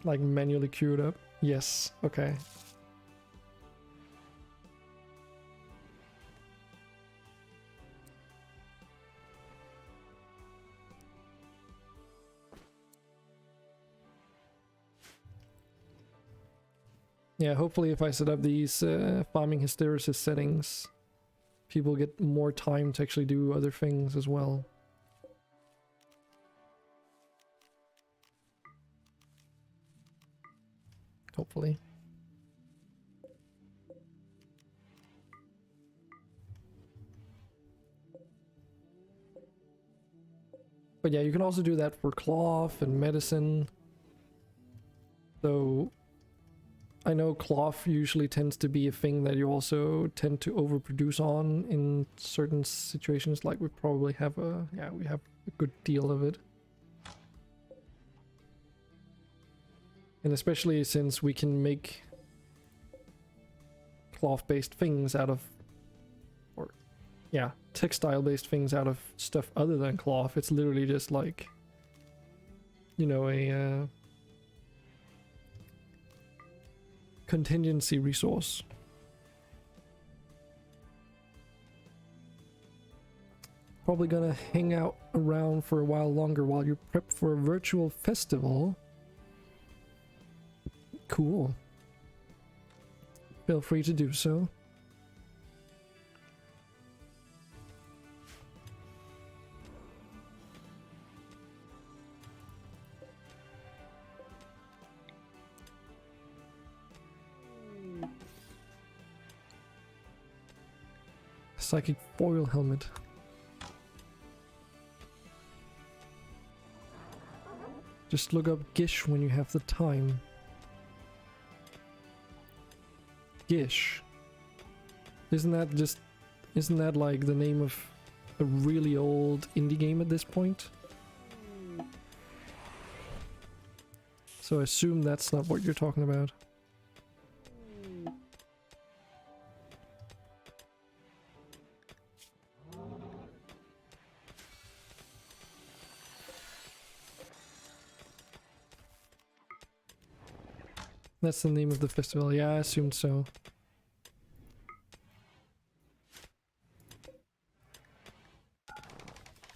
Like manually queue it up? Yes, okay. Yeah, hopefully if I set up these farming hysteresis settings, people get more time to actually do other things as well. Hopefully. But yeah, you can also do that for cloth and medicine. So I know cloth usually tends to be a thing that you also tend to overproduce on in certain situations, like we probably have we have a good deal of it. And especially since we can make cloth-based things out of, or yeah, textile-based things out of stuff other than cloth, it's literally just like, you know, a contingency resource. Probably gonna hang out around for a while longer while you prep for a virtual festival. Cool. Feel free to do so. Psychic foil helmet. Just look up Gish when you have the time. Gish. Isn't that like the name of a really old indie game at this point? So I assume that's not what you're talking about. That's the name of the festival. Yeah, I assumed so.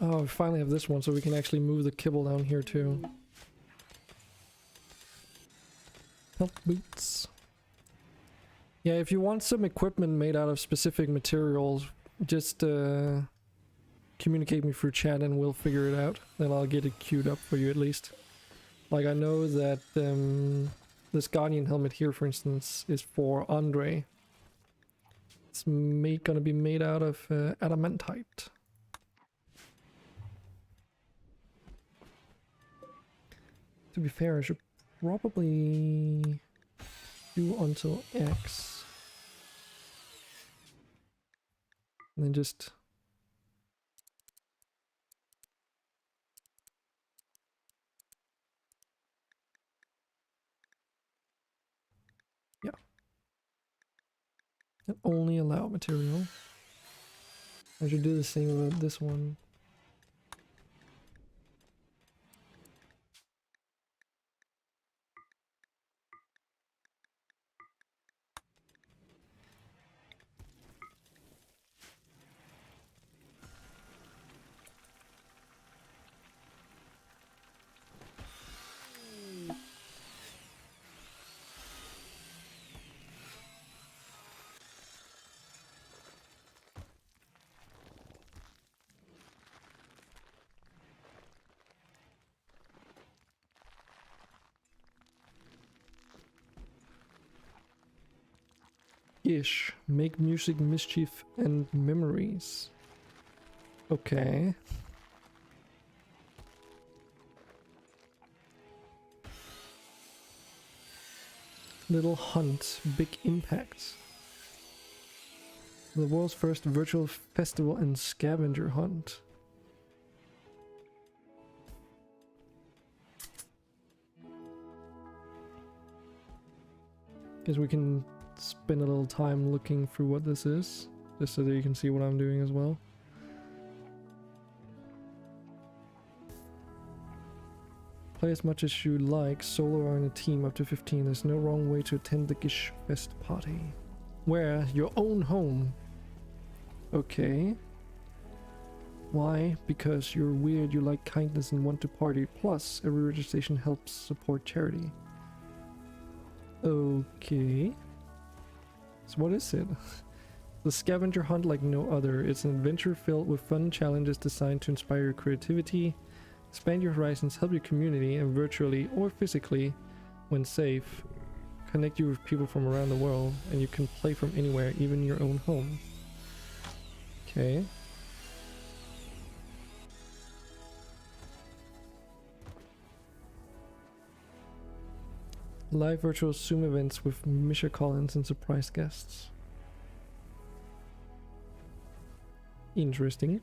Oh, we finally have this one, so we can actually move the kibble down here too. Health boots. Yeah, if you want some equipment made out of specific materials, just communicate me through chat and we'll figure it out. Then I'll get it queued up for you at least. Like I know that this Guardian helmet here, for instance, is for Andre. It's gonna be made out of adamantite. To be fair, I should probably do until X. And then just... yeah. And only allow material. I should do the same about this one. Ish. Make music, mischief, and memories. Okay. Little hunt, big impact. The world's first virtual festival and scavenger hunt. Guess we can spend a little time looking through what this is, just so that you can see what I'm doing as well. Play as much as you like, solo or in a team up to 15. There's no wrong way to attend the Gish Fest party. Where? Your own home. Okay. Why? Because you're weird, you like kindness and want to party. Plus, every registration helps support charity. Okay. So what is it? The scavenger hunt like no other. It's an adventure filled with fun challenges designed to inspire your creativity, expand your horizons, help your community, and virtually or physically, when safe, connect you with people from around the world, and you can play from anywhere, even your own home. Okay. Live virtual Zoom events with Misha Collins and surprise guests. Interesting.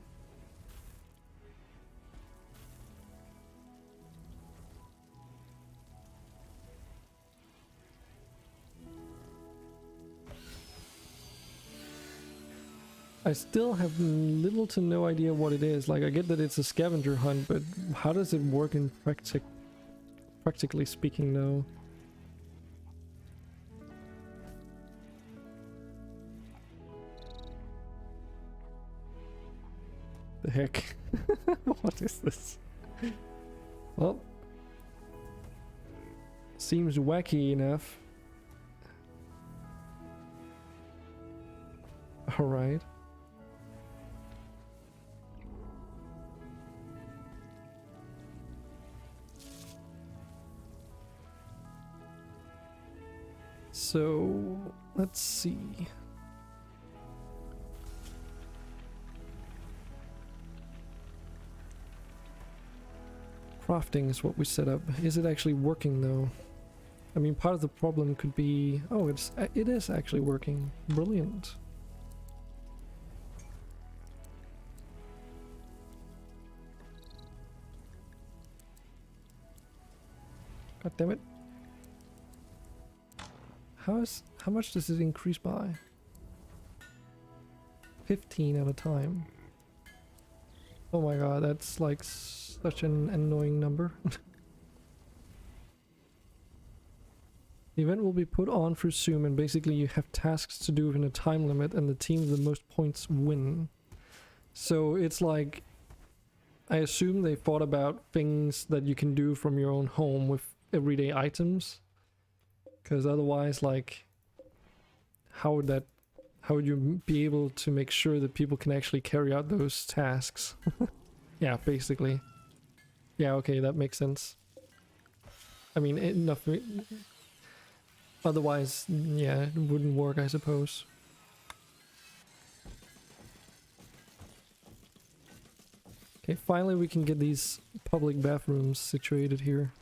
I still have little to no idea what it is. Like, I get that it's a scavenger hunt, but how does it work in practically speaking, though? The heck? What is this? Well, seems wacky enough. Alright. So, let's see. Crafting is what we set up. Is it actually working though? I mean, part of the problem could be... Oh, it is actually working. Brilliant. God damn it. How much does it increase by? 15 at a time. Oh my god, that's like such an annoying number. The event will be put on through Zoom, and basically you have tasks to do within a time limit, and the team with the most points win. So it's like, I assume they thought about things that you can do from your own home with everyday items. Because otherwise, like, how would you be able to make sure that people can actually carry out those tasks? Yeah, basically. Yeah, okay, that makes sense. I mean, enough. Otherwise, yeah, it wouldn't work, I suppose. Okay, finally we can get these public bathrooms situated here.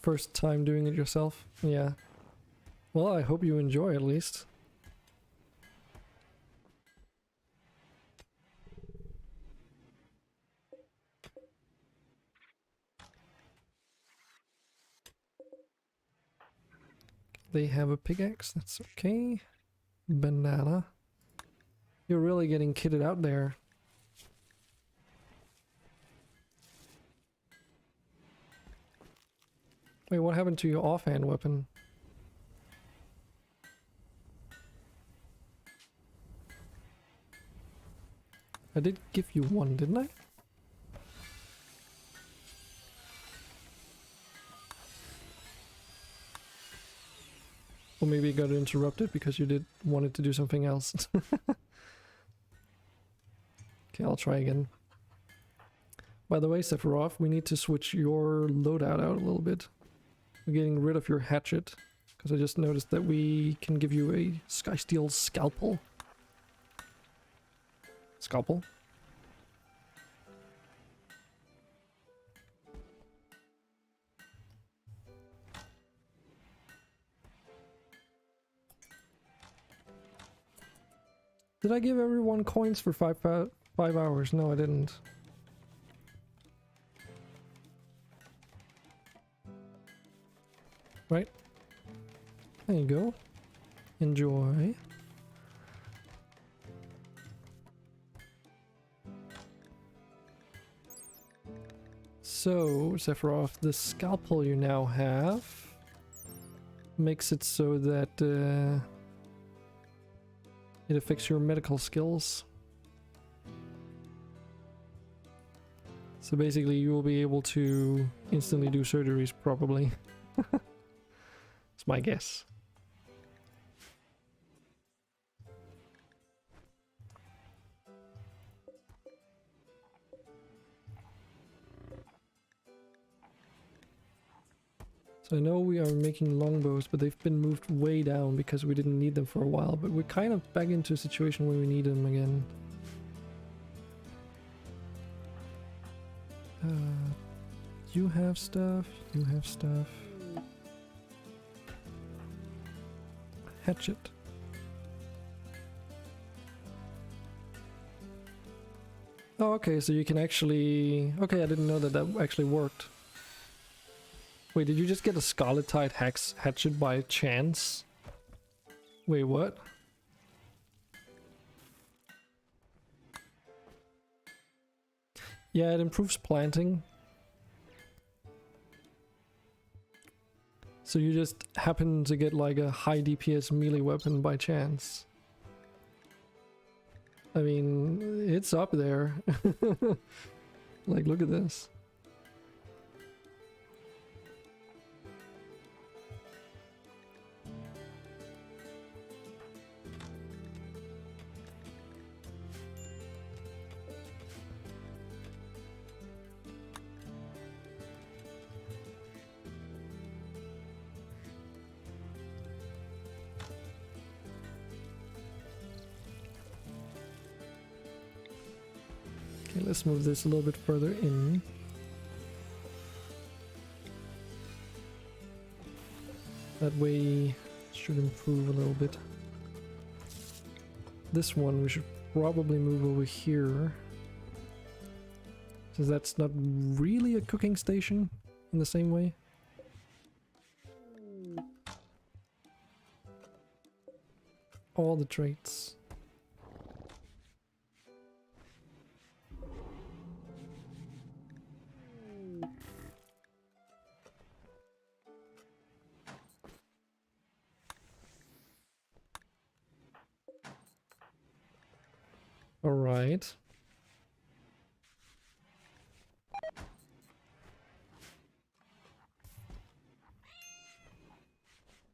First time doing it yourself? Yeah. Well, I hope you enjoy at least. They have a pickaxe, that's okay. Banana. You're really getting kitted out there. Wait, what happened to your offhand weapon? I did give you one, didn't I? Or maybe it got interrupted because you wanted to do something else. Okay, I'll try again. By the way, Sephiroth, we need to switch your loadout out a little bit. We're getting rid of your hatchet, because I just noticed that we can give you a Skysteel scalpel. Scalpel? Did I give everyone coins for 5 hours? No, I didn't. Right? There you go. Enjoy. So, Sephiroth, the scalpel you now have makes it so that it affects your medical skills. So basically you will be able to instantly do surgeries, probably. It's my guess. So I know we are making longbows, but they've been moved way down because we didn't need them for a while, but we're kind of back into a situation where we need them again. You have stuff, you have stuff. Hatchet. Oh, okay, so you can actually... Okay, I didn't know that that actually worked. Wait, did you just get a Scarlet-Tide hatchet by chance? Wait, what? Yeah, it improves planting. So you just happen to get like a high DPS melee weapon by chance. I mean, it's up there. Like, look at this. Okay, let's move this a little bit further in. That way should improve a little bit. This one we should probably move over here, since that's not really a cooking station in the same way. All the traits. All right.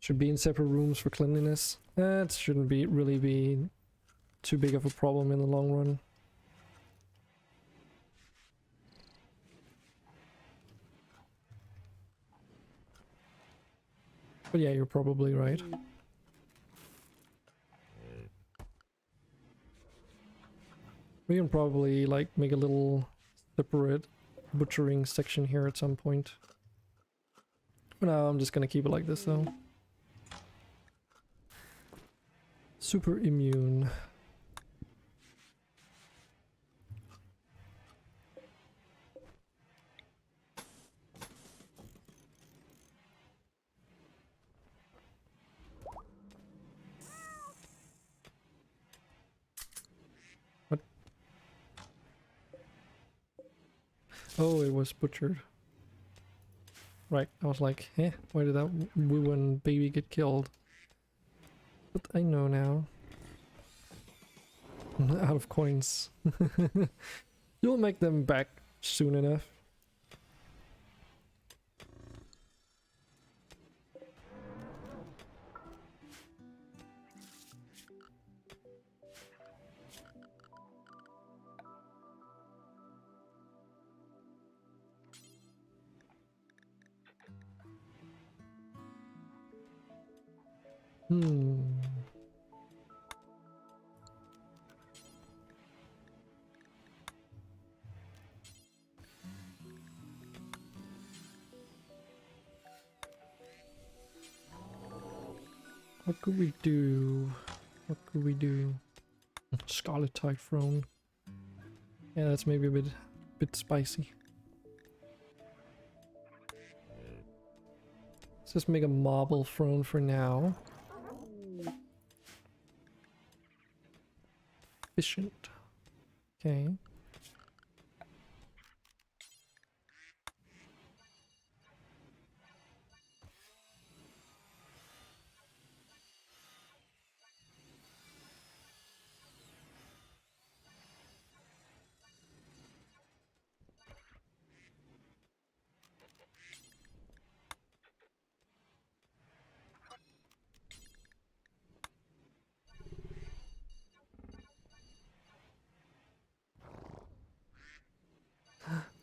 Should be in separate rooms for cleanliness. That shouldn't really be too big of a problem in the long run. But yeah, you're probably right. We can probably like make a little separate butchering section here at some point. For now, I'm just gonna keep it like this though. Super immune. What? Oh, it was butchered. Right, I was like, eh, why did that Wuan baby get killed? But I know now. Out of coins. You'll make them back soon enough. What could we do? What could we do? Scarlet Tide Throne. Yeah, that's maybe a bit spicy. Let's just make a marble throne for now. Efficient. Okay.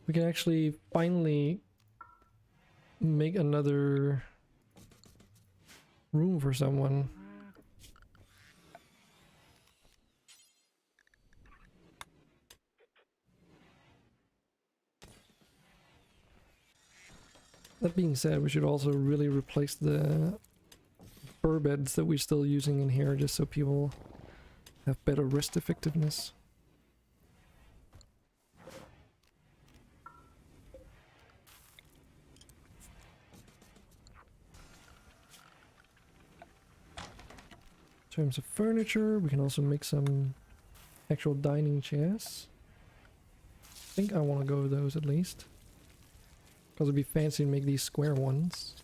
We can actually finally make another room for someone. That being said, we should also really replace the fur beds that we're still using in here, just so people have better rest effectiveness. In terms of furniture, we can also make some actual dining chairs. I think I want to go with those at least. Because it'd be fancy to make these square ones.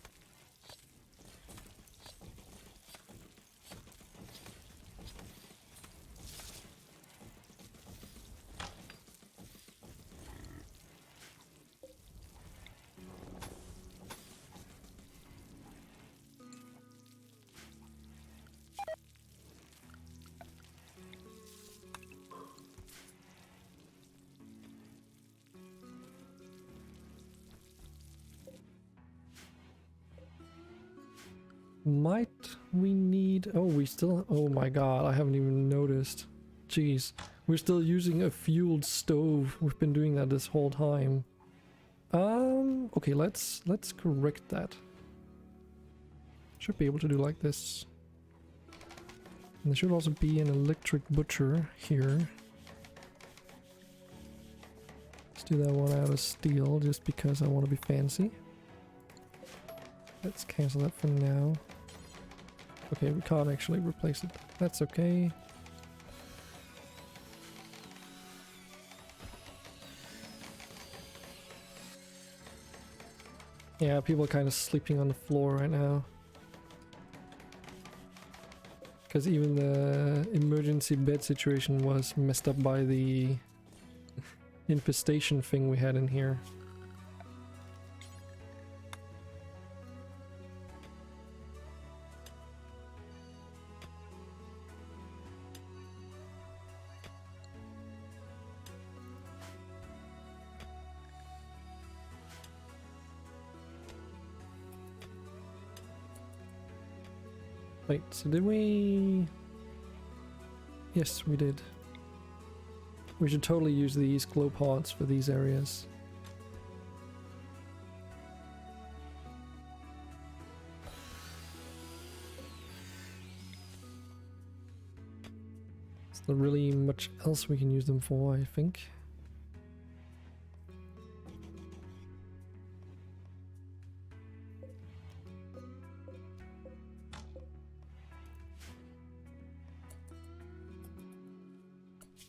Might we need... Oh, we still... Oh my god, I haven't even noticed. Jeez. We're still using a fueled stove. We've been doing that this whole time. Okay, let's correct that. Should be able to do like this. And there should also be an electric butcher here. Let's do that one out of steel just because I want to be fancy. Let's cancel that for now. Okay, we can't actually replace it. That's okay. Yeah, people are kind of sleeping on the floor right now. Because even the emergency bed situation was messed up by the infestation thing we had in here. Wait, so did we... Yes, we did. We should totally use these glow pods for these areas. There's not really much else we can use them for, I think.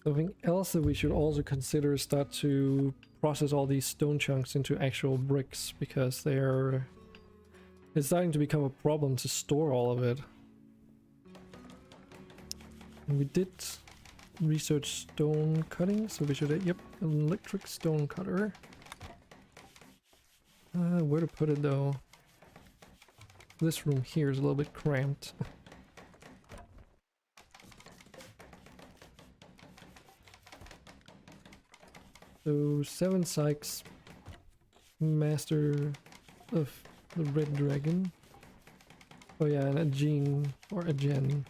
Something else that we should also consider is start to process all these stone chunks into actual bricks, because it's starting to become a problem to store all of it. And we did research stone cutting, so we should, yep, electric stone cutter. Where to put it though? This room here is a little bit cramped. So 7 Sykes, Master of the Red Dragon. Oh yeah, and a Jean, or a Jen,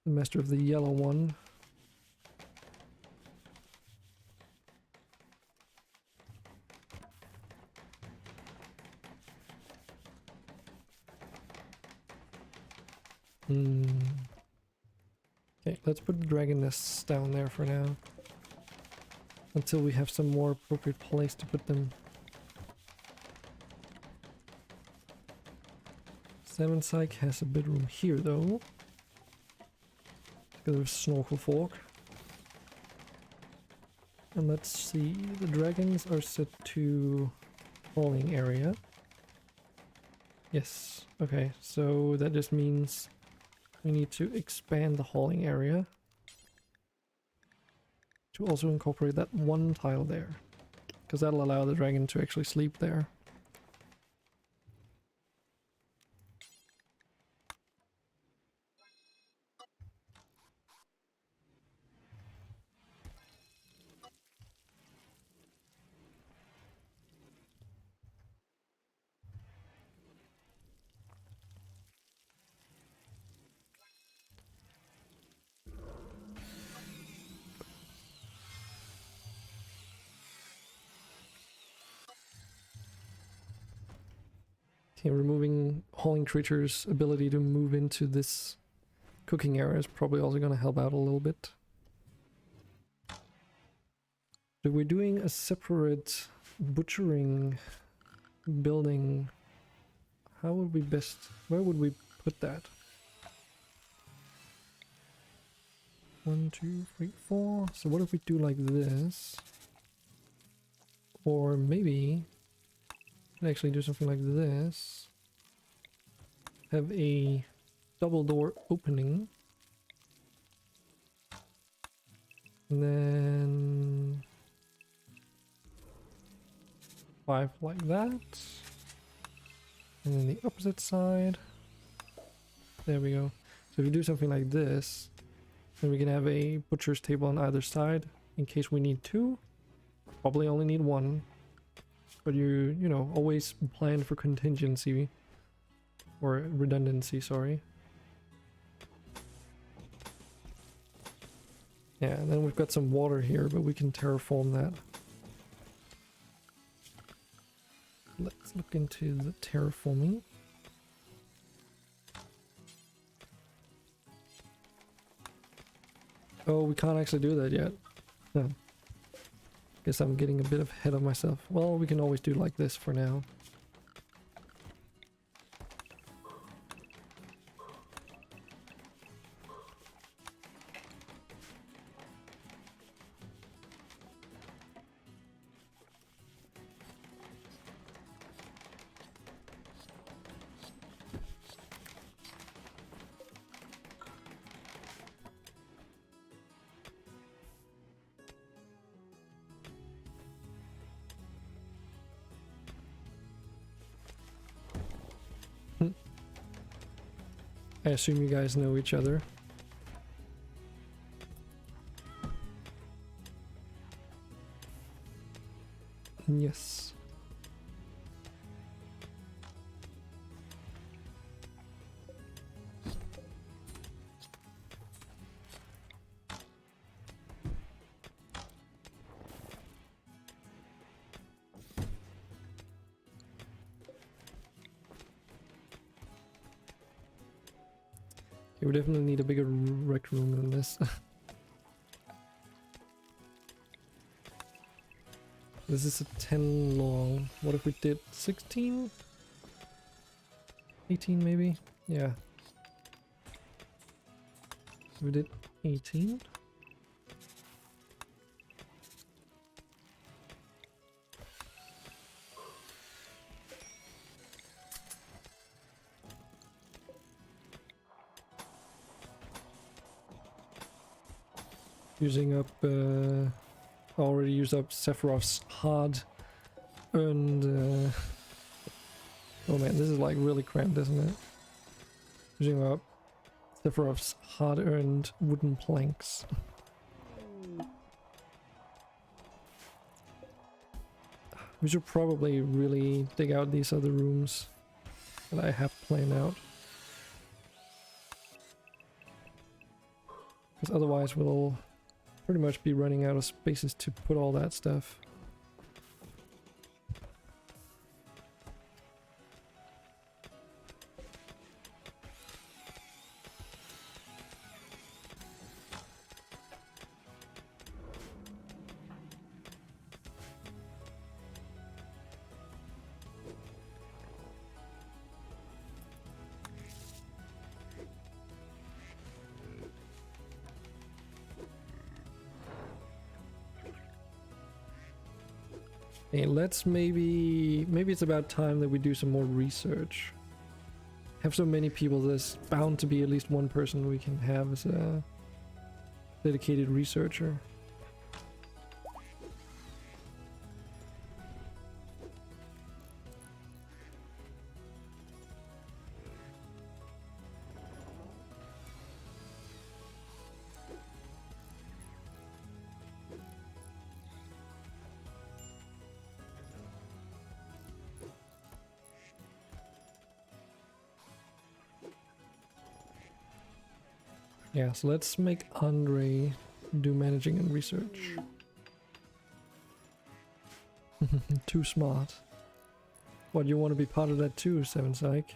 the Master of the Yellow one. Okay, Okay, let's put the dragon nests down there for now. Until we have some more appropriate place to put them. Salmon Syke has a bedroom here though. Because of Snorkel Fork. And let's see, the dragons are set to hauling area. Yes, okay, so that just means we need to expand the hauling area to also incorporate that one tile there, because that'll allow the dragon to actually sleep there. Okay, removing hauling creatures' ability to move into this cooking area is probably also going to help out a little bit. So we're doing a separate butchering building. How would we best... where would we put that? 1, 2, 3, 4. So what if we do like this? Or maybe... we can actually do something like this. Have a double door opening. And then... 5 like that. And then the opposite side. There we go. So if you do something like this, then we can have a butcher's table on either side in case we need 2. Probably only need 1. But you know, always plan for contingency. Or redundancy, sorry. Yeah, and then we've got some water here, but we can terraform that. Let's look into the terraforming. Oh, we can't actually do that yet. No. Guess I'm getting a bit ahead of myself. Well, we can always do like this for now. I assume you guys know each other. Yes. Okay, we definitely need a bigger rec room than this. This is a 10 long. What if we did 16? 18 maybe? Yeah. We did 18. Using up, already used up Sephiroth's hard earned, oh man, this is like really cramped, isn't it? Using up Sephiroth's hard earned wooden planks. We should probably really dig out these other rooms that I have planned out. Because otherwise we'll pretty much be running out of spaces to put all that stuff. Hey, let's maybe it's about time that we do some more research. Have so many people, there's bound to be at least one person we can have as a dedicated researcher. Yeah, so let's make Andre do managing and research. Too smart. What, you want to be part of that too, Seven Psych?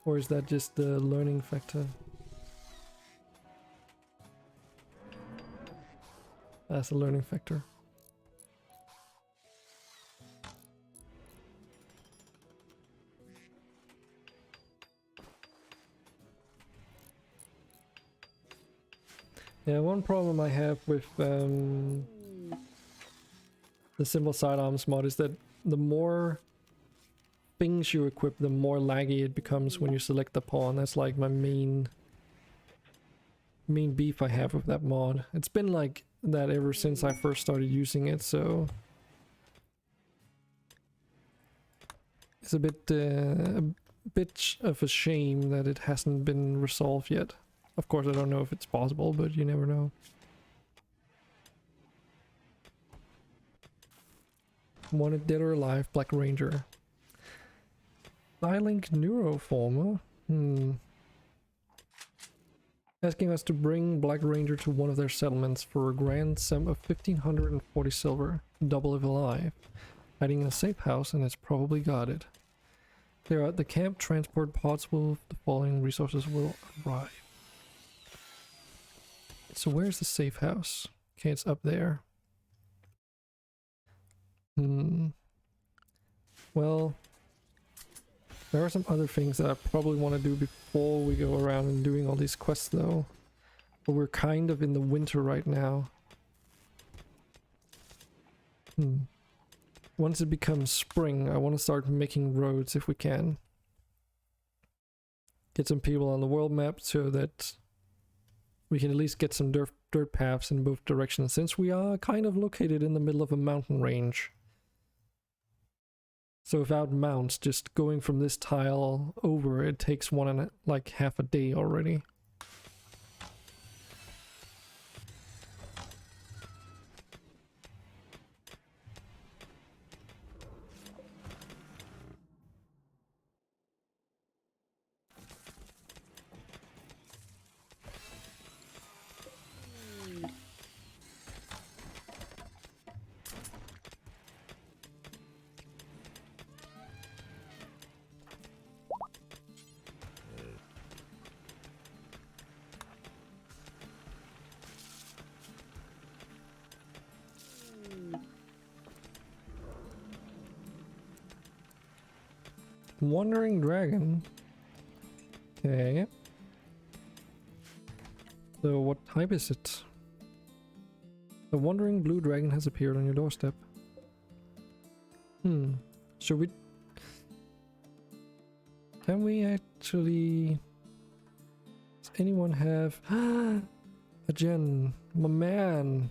Or is that just the learning factor? That's a learning factor. Yeah, one problem I have with the simple sidearms mod is that the more things you equip, the more laggy it becomes when you select the pawn. That's like my main beef I have with that mod. It's been like that ever since I first started using it, so it's a bit of a shame that it hasn't been resolved yet. Of course, I don't know if it's possible, but you never know. Wanted dead or alive, Black Ranger. Dialink Neuroformer? Asking us to bring Black Ranger to one of their settlements for a grand sum of 1,540 silver. Double if alive. Hiding in a safe house, and it's probably got it. They're at the camp. Transport pods will... the following resources will arrive. So where's the safe house? Okay, it's up there. Well, there are some other things that I probably want to do before we go around and doing all these quests though. But we're kind of in the winter right now. Once it becomes spring, I want to start making roads if we can. Get some people on the world map so that we can at least get some dirt paths in both directions, since we are kind of located in the middle of a mountain range. So without mounts, just going from this tile over, it takes like half a day already. Wandering Dragon. Okay. So what type is it? The Wandering Blue Dragon has appeared on your doorstep. Should we... Can we actually... Does anyone have... a gen. My man!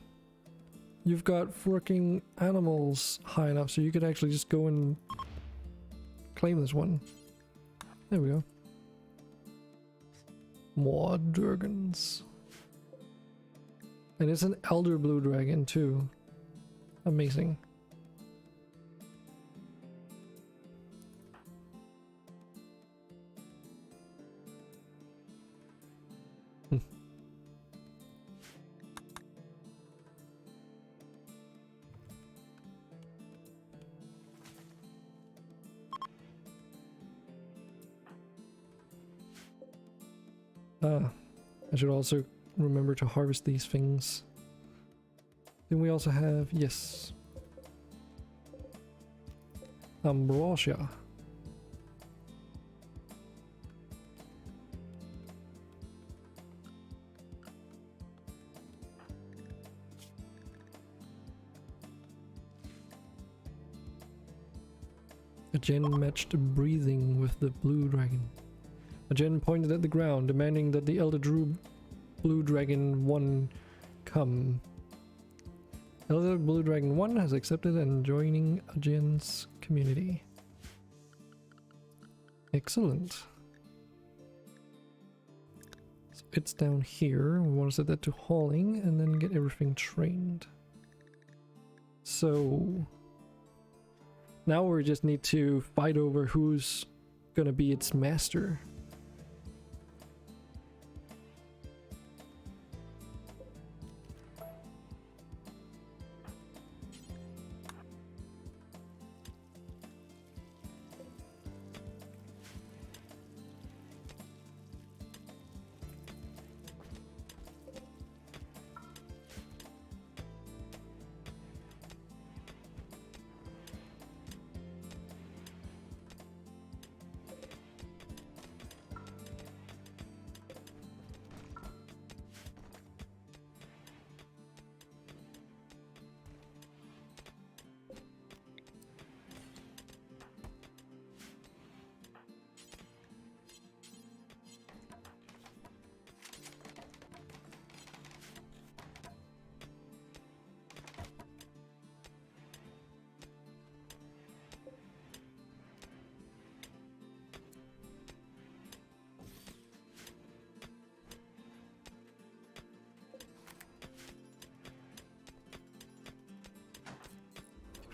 You've got freaking animals high enough so you could actually just go and claim this one. There we go. More dragons. And it's an elder blue dragon too. Amazing. I should also remember to harvest these things. Then we also have, yes, ambrosia. A gen matched breathing with the blue dragon. A gen pointed at the ground, demanding that the Elder Blue Dragon 1 come. Elder Blue Dragon 1 has accepted and joining a gen's community. Excellent. So it's down here. We want to set that to hauling and then get everything trained. So now we just need to fight over who's gonna be its master.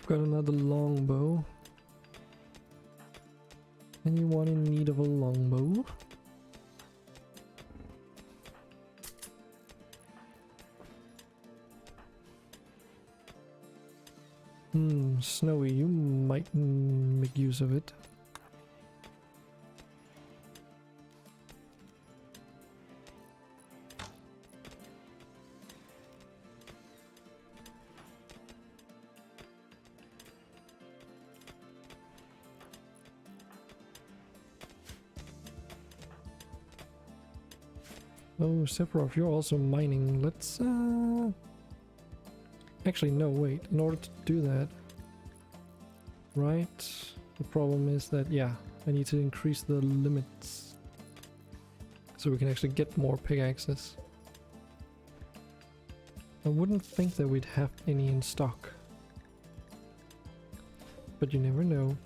Got another longbow. Anyone in need of a longbow? Snowy, you might make use of it. Oh, Sephiroth, you're also mining. Let's, actually, no, wait. In order to do that, right? The problem is that, yeah, I need to increase the limits so we can actually get more pickaxes. I wouldn't think that we'd have any in stock, but you never know.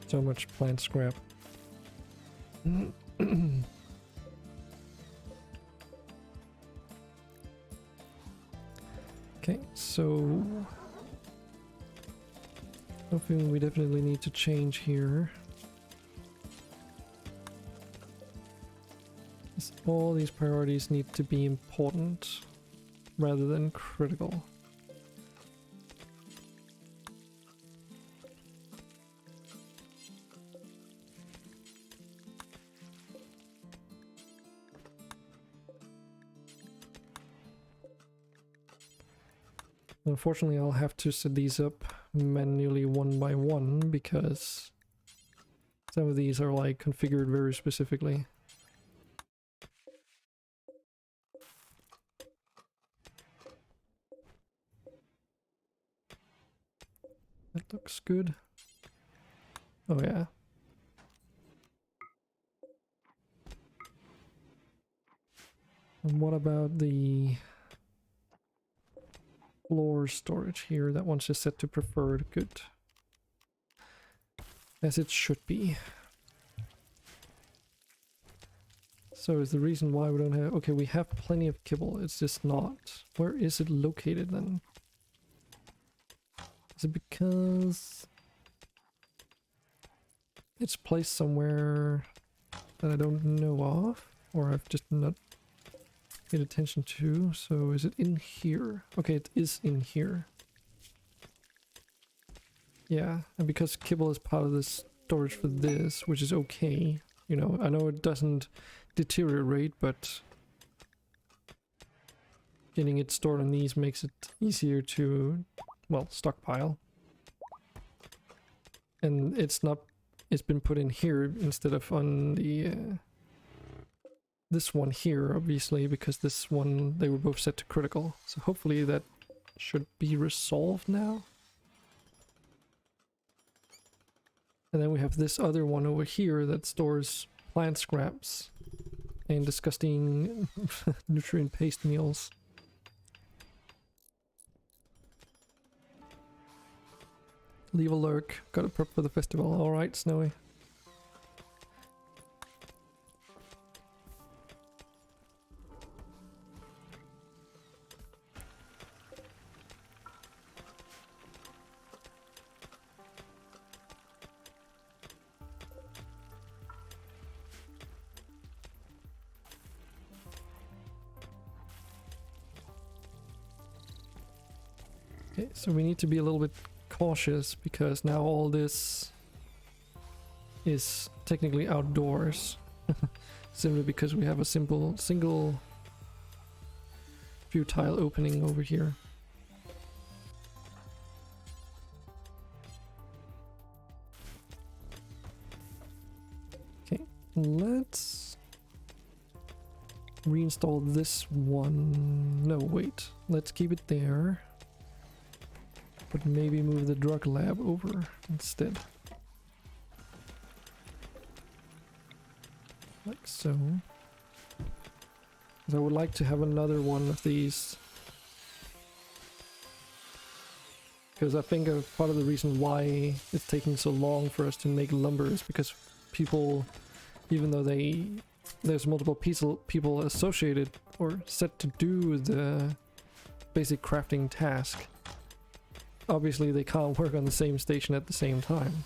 So much plant scrap. Okay, so something we definitely need to change here is all these priorities need to be important rather than critical. Unfortunately, I'll have to set these up manually one by one because some of these are like configured very specifically. That looks good. Oh yeah. And what about the floor storage here? That one's just set to preferred. Good. As it should be. So is the reason why we don't have... Okay, we have plenty of kibble. It's just not... Where is it located then? Is it because it's placed somewhere that I don't know of? Or I've just not paid attention to? So is it in here? Okay, it is in here. Yeah, and because kibble is part of the storage for this, which is okay. You know, I know it doesn't deteriorate, but getting it stored on these makes it easier to, well, stockpile. And it's been put in here instead of on the this one here, obviously, because this one, they were both set to critical. So hopefully that should be resolved now. And then we have this other one over here that stores plant scraps and disgusting nutrient paste meals. Leave a lurk. Got it prepped for the festival. Alright, Snowy. Okay, so we need to be a little bit cautious because now all this is technically outdoors. Simply because we have a single futile opening over here. Okay, let's reinstall this one. No, wait, let's keep it there. But maybe move the drug lab over instead. Like so. 'Cause I would like to have another one of these. Because I think part of the reason why it's taking so long for us to make lumber is because people, even though there's multiple people associated or set to do the basic crafting task, obviously they can't work on the same station at the same time.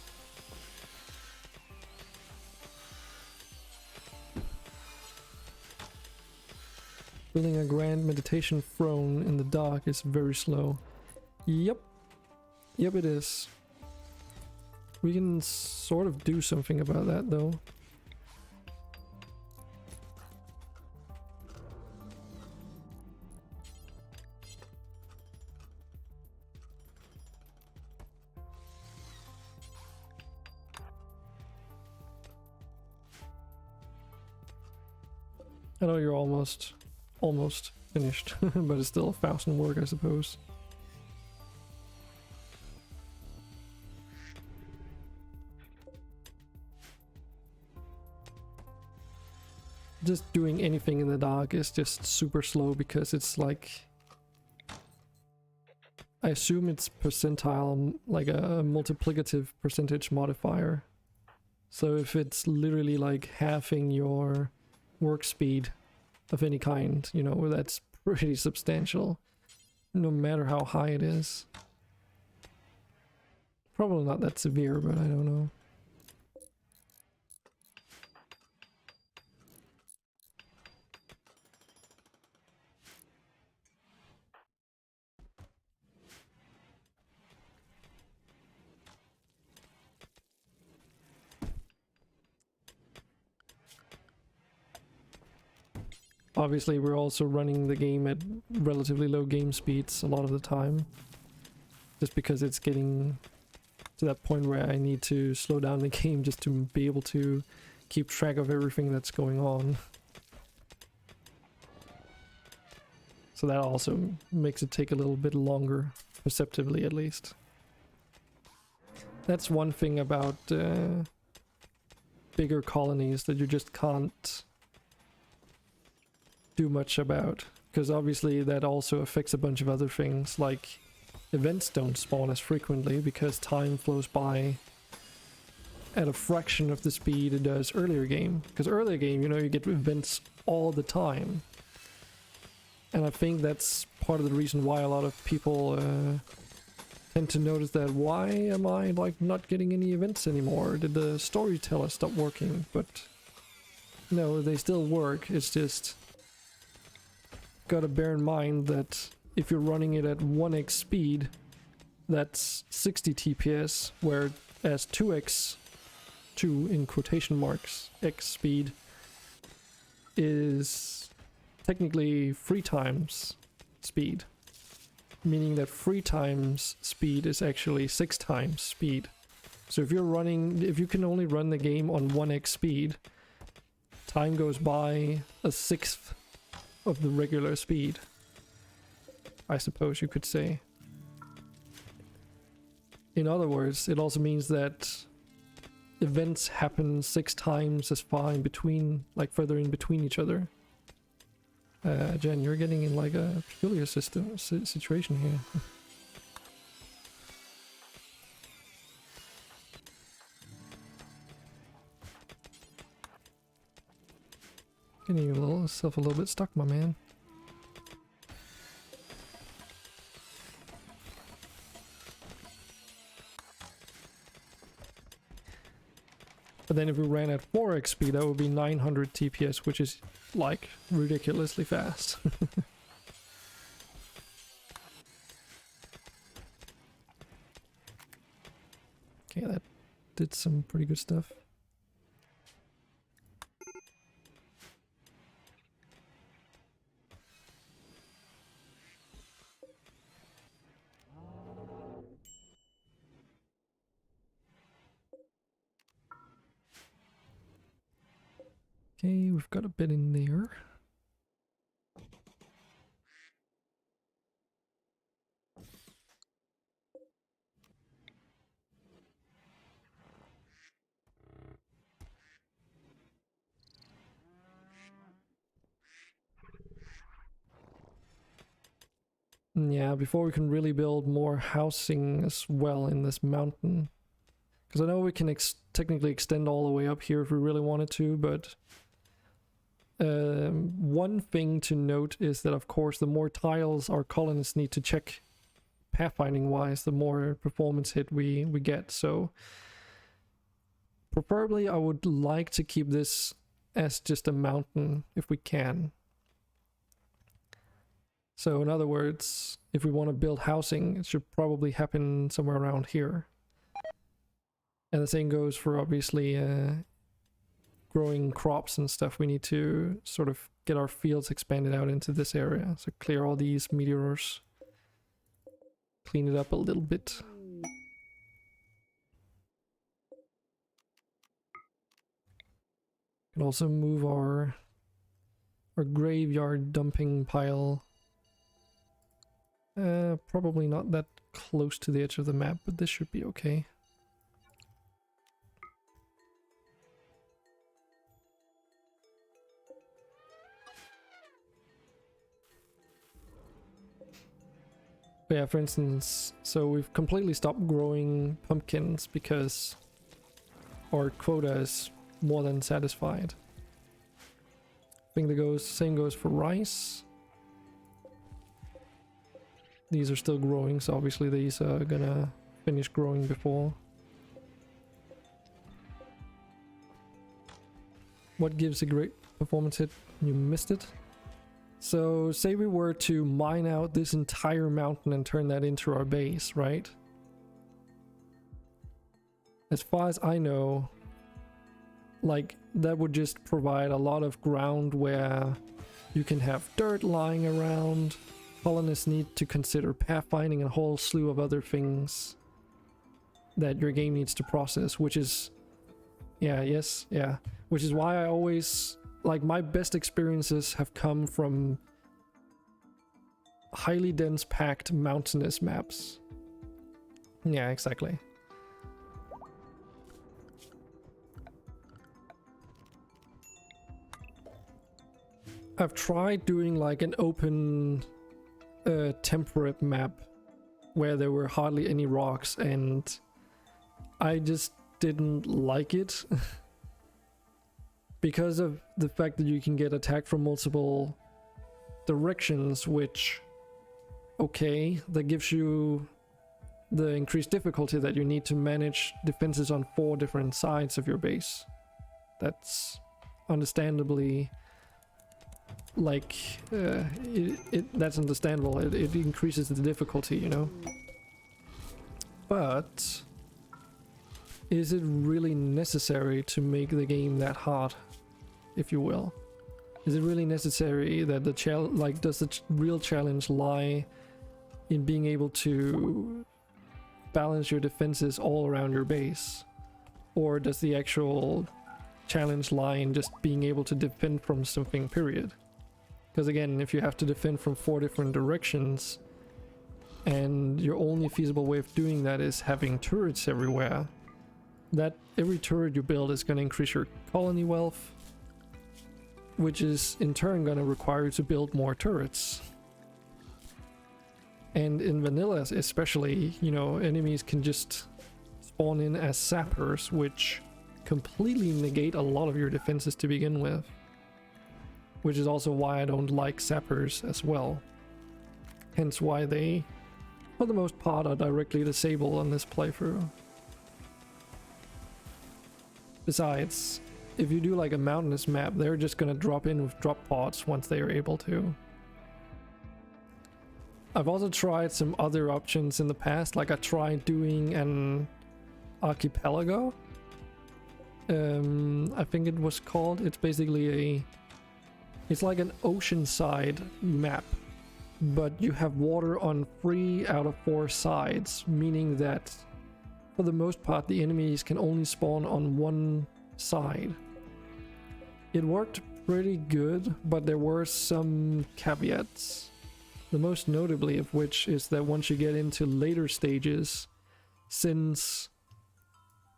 Building a grand meditation throne in the dark is very slow. Yep. Yep, it is. We can sort of do something about that though. I know you're almost finished, but it's still 1,000 work, I suppose. Just doing anything in the dark is just super slow because it's like, I assume it's percentile, like a multiplicative percentage modifier. So if it's literally like halving your work speed of any kind, you know, that's pretty substantial, no matter how high it is. Probably not that severe, but I don't know. Obviously, we're also running the game at relatively low game speeds a lot of the time. Just because it's getting to that point where I need to slow down the game just to be able to keep track of everything that's going on. So that also makes it take a little bit longer, perceptibly at least. That's one thing about bigger colonies that you just can't do much about, because obviously that also affects a bunch of other things, like events don't spawn as frequently because time flows by at a fraction of the speed it does earlier game. Because earlier game, you know, you get events all the time, and I think that's part of the reason why a lot of people tend to notice that, why am I like not getting any events anymore? Did the storyteller stop working? But no, they still work. It's just gotta bear in mind that if you're running it at 1x speed, that's 60 TPS, whereas 2x, 2 in quotation marks, x speed is technically 3 times. speed. Meaning that 3 times speed is actually 6 times speed. So if you can only run the game on 1x speed, time goes by a sixth of the regular speed, I suppose you could say. In other words, it also means that events happen 6 times as far in between, like further in between each other. Jen, you're getting in like a peculiar situation here. Getting yourself a little bit stuck, my man. But then if we ran at 4x speed, that would be 900 TPS, which is like ridiculously fast. Okay, that did some pretty good stuff. Okay, we've got a bit in there. Yeah, before we can really build more housing as well in this mountain. Because I know we can technically extend all the way up here if we really wanted to, but one thing to note is that, of course, the more tiles our colonists need to check pathfinding wise, the more performance hit we get. So preferably I would like to keep this as just a mountain if we can. So in other words, if we want to build housing, it should probably happen somewhere around here. And the same goes for obviously growing crops and stuff. We need to sort of get our fields expanded out into this area. So clear all these meteors. Clean it up a little bit. Can also move our graveyard dumping pile. Probably not that close to the edge of the map, but this should be okay. But yeah, for instance, so we've completely stopped growing pumpkins because our quota is more than satisfied. I think the same goes for rice. These are still growing, so obviously these are gonna finish growing before. What gives a great performance hit? You missed it. So say we were to mine out this entire mountain and turn that into our base, right? As far as I know, like that would just provide a lot of ground where you can have dirt lying around. Colonists need to consider pathfinding and a whole slew of other things that your game needs to process, which is which is why I always, like, my best experiences have come from highly dense packed mountainous maps. Yeah, exactly. I've tried doing like an open temperate map where there were hardly any rocks, and I just didn't like it because of the fact that you can get attacked from multiple directions, which, okay, that gives you the increased difficulty that you need to manage defenses on 4 different sides of your base. That's understandably, like, that's understandable. It increases the difficulty, you know. But is it really necessary to make the game that hard, if you will? Is it really necessary that the does the real challenge lie in being able to balance your defenses all around your base? Or does the actual challenge lie in just being able to defend from something, period? Because again, if you have to defend from 4 different directions, and your only feasible way of doing that is having turrets everywhere, that every turret you build is going to increase your colony wealth, which is in turn going to require you to build more turrets. And in vanilla especially, you know, enemies can just spawn in as sappers, which completely negate a lot of your defenses to begin with. Which is also why I don't like sappers as well. Hence why they, for the most part, are directly disabled on this playthrough. Besides, if you do like a mountainous map, they're just gonna drop in with drop pods once they are able to. I've also tried some other options in the past, like I tried doing an archipelago. I think it was called. It's basically it's like an oceanside map, but you have water on 3 out of 4 sides, meaning that for the most part the enemies can only spawn on one side. It worked pretty good, but there were some caveats. The most notably of which is that once you get into later stages, since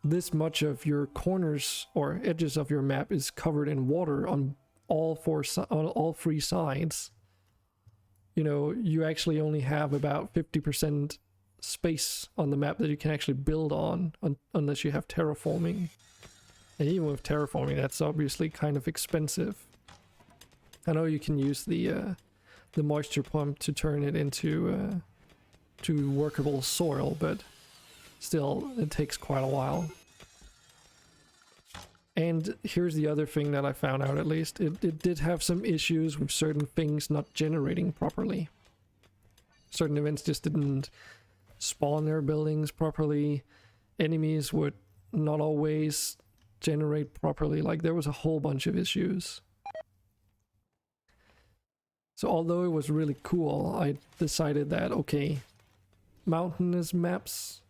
this much of your corners or edges of your map is covered in water on all 3 sides, you know, you actually only have about 50% space on the map that you can actually build on, unless you have terraforming. And even with terraforming, that's obviously kind of expensive. I know you can use the moisture pump to turn it into to workable soil, but still, it takes quite a while. And here's the other thing that I found out, at least. It did have some issues with certain things not generating properly. Certain events just didn't spawn their buildings properly. Enemies would not always generate properly. Like, there was a whole bunch of issues. So although it was really cool, I decided that, okay, mountainous maps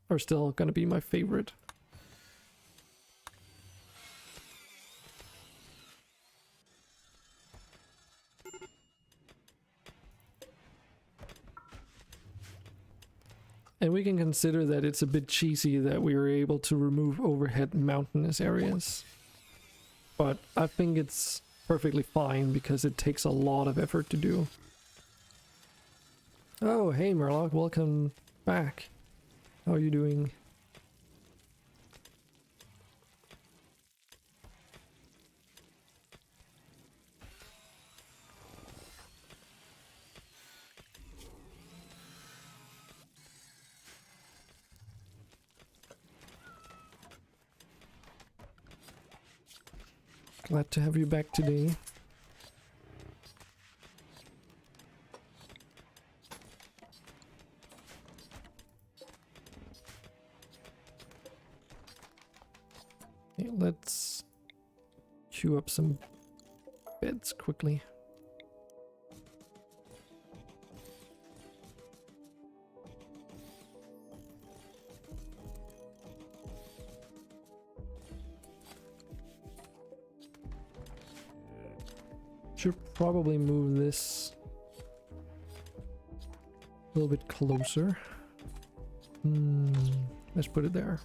are still gonna be my favorite. And we can consider that it's a bit cheesy that we were able to remove overhead mountainous areas. But I think it's perfectly fine because it takes a lot of effort to do. Oh, hey Murloc, welcome back. How are you doing? Glad to have you back today. Okay, let's queue up some beds quickly. Should probably move this a little bit closer. Let's put it there.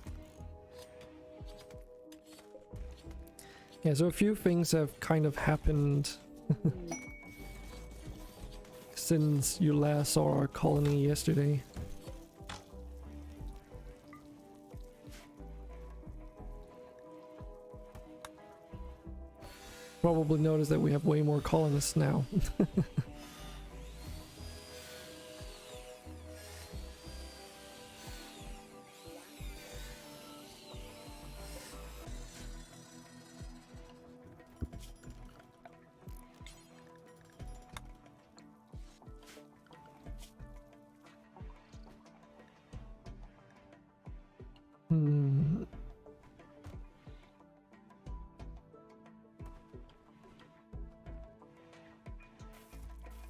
Yeah, so a few things have kind of happened since you last saw our colony yesterday. Probably noticed that we have way more colonists now.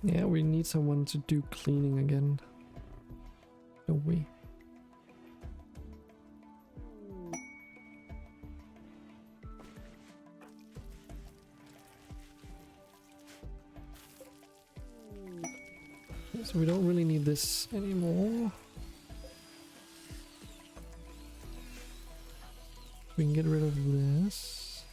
Yeah, we need someone to do cleaning again, don't we? So we don't really need this anymore. We can get rid of this.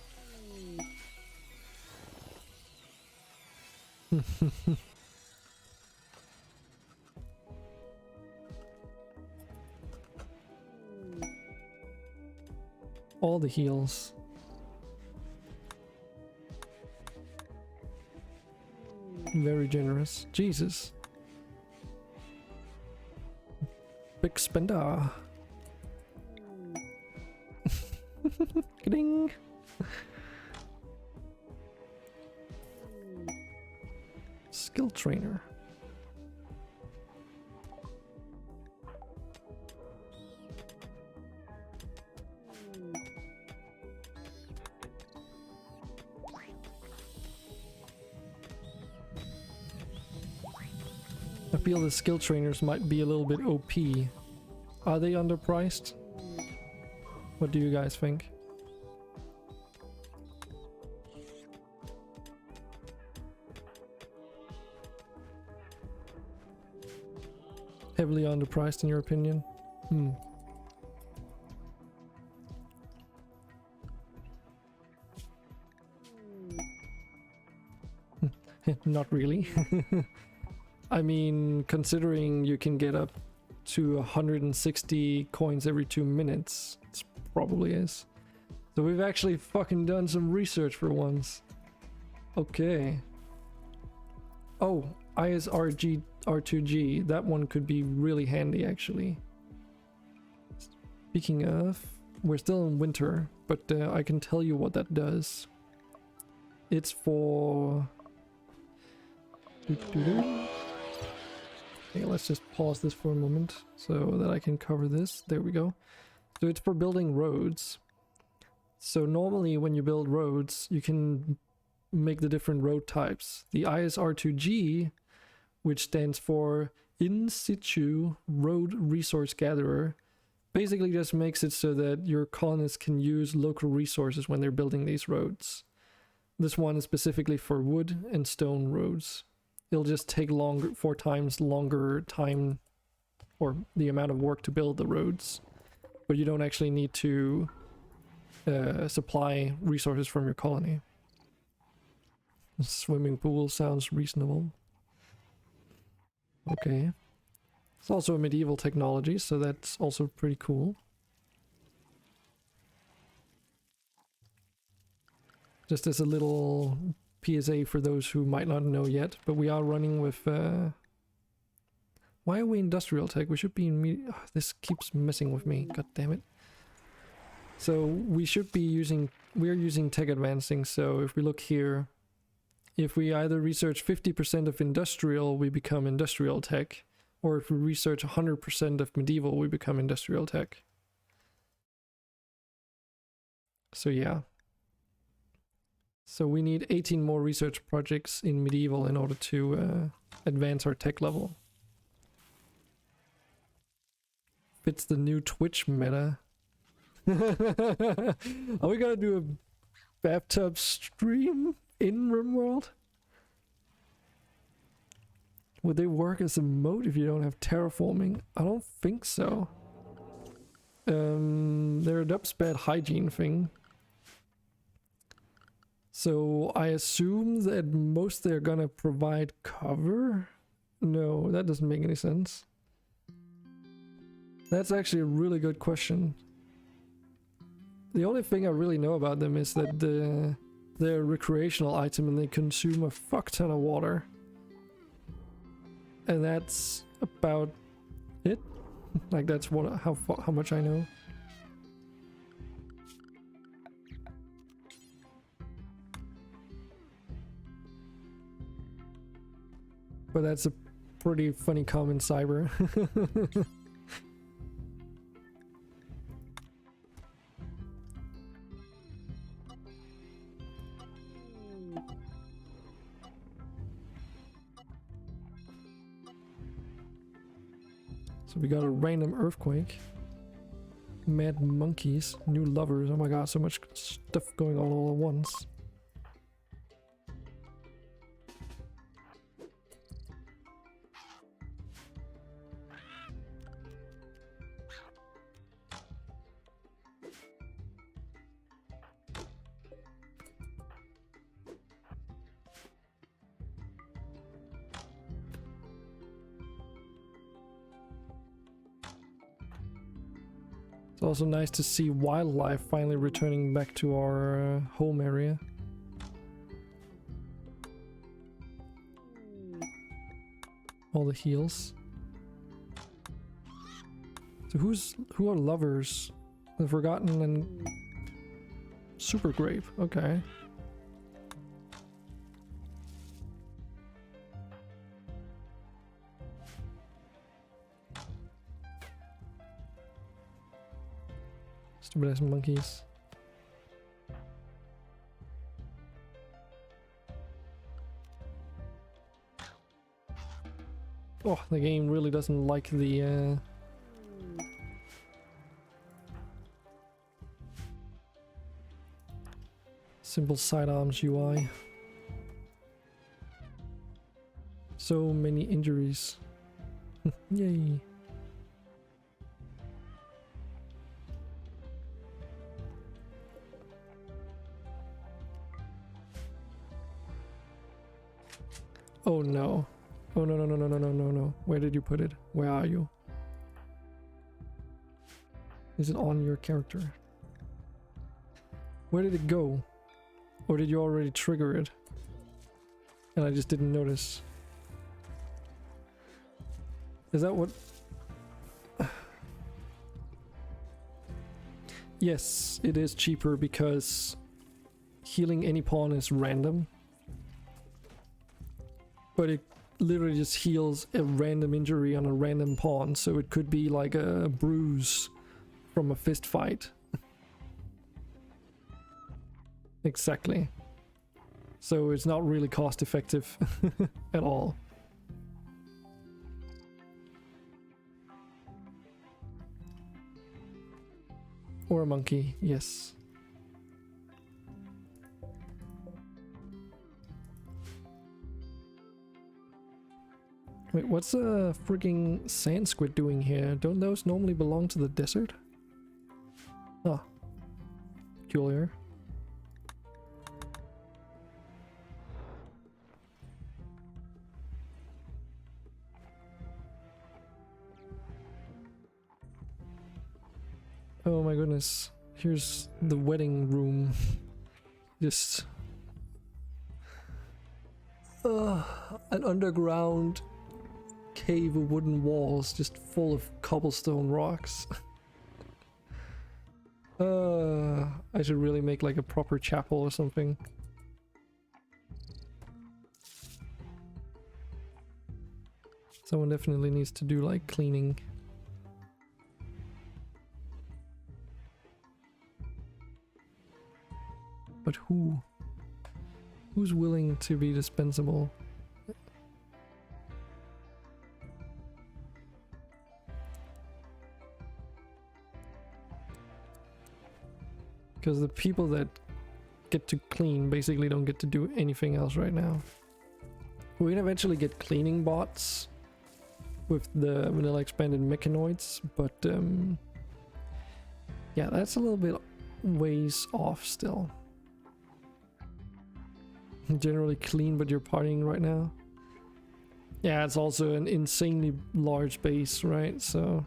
All the heals. Very generous. Jesus. Big spender. Ding. Skill trainer. I feel the skill trainers might be a little bit OP. Are they underpriced? What do you guys think? Heavily underpriced in your opinion? Not really. I mean, considering you can get up to 160 coins every 2 minutes, it probably is. So we've actually fucking done some research for once. Okay. Oh, ISRG R2G. That one could be really handy actually. Speaking of, we're still in winter, but I can tell you what that does. It's for... Okay, let's just pause this for a moment so that I can cover this. There we go. So it's for building roads. So normally when you build roads, you can make the different road types. The ISR2G, which stands for In Situ Road Resource Gatherer, basically just makes it so that your colonists can use local resources when they're building these roads. This one is specifically for wood and stone roads. It'll just take 4 times longer time, or the amount of work to build the roads, but you don't actually need to supply resources from your colony. The swimming pool sounds reasonable. Okay. It's also a medieval technology, so that's also pretty cool. Just as a little PSA for those who might not know yet, but we are running with... Why are we industrial tech? We should be in... this keeps messing with me, god damn it. So we should be using... We're using tech advancing, so if we look here, if we either research 50% of industrial, we become industrial tech, or if we research 100% of medieval, we become industrial tech. So yeah. So we need 18 more research projects in medieval in order to advance our tech level. Fits the new Twitch meta. Are we gonna do a bathtub stream in Rimworld? Would they work as a mode if you don't have terraforming? I don't think so. They're a dubspad hygiene thing. So I assume that most they're gonna provide cover? No, that doesn't make any sense. That's actually a really good question. The only thing I really know about them is that they're a recreational item and they consume a fuck ton of water. And that's about it. Like that's how much I know. But that's a pretty funny comment, Cyber. So we got a random earthquake. Mad monkeys, new lovers. Oh my god, so much stuff going on all at once. It's also nice to see wildlife finally returning back to our home area. All the heals. So who are lovers? The Forgotten and Super Grape. Okay. Stupid ass monkeys. Oh, the game really doesn't like the simple sidearms UI. So many injuries. Yay. Oh no. Oh no no no no no no no no. Where did you put it? Where are you? Is it on your character? Where did it go? Or did you already trigger it? And I just didn't notice. Is that what... Yes, it is cheaper because healing any pawn is random. But it literally just heals a random injury on a random pawn, so it could be like a bruise from a fist fight. Exactly. So it's not really cost effective at all. Or a monkey, yes. Wait, what's a freaking sand squid doing here? Don't those normally belong to the desert? Ah, peculiar. Oh my goodness, here's the wedding room. Just... an underground cave of wooden walls just full of cobblestone rocks. I should really make like a proper chapel or something. Someone definitely needs to do like cleaning. But who? Who's willing to be dispensable? Because the people that get to clean basically don't get to do anything else right now. We can eventually get cleaning bots with the vanilla expanded mechanoids, but yeah, that's a little bit ways off still. Generally clean, but you're partying right now. Yeah, it's also an insanely large base, right? So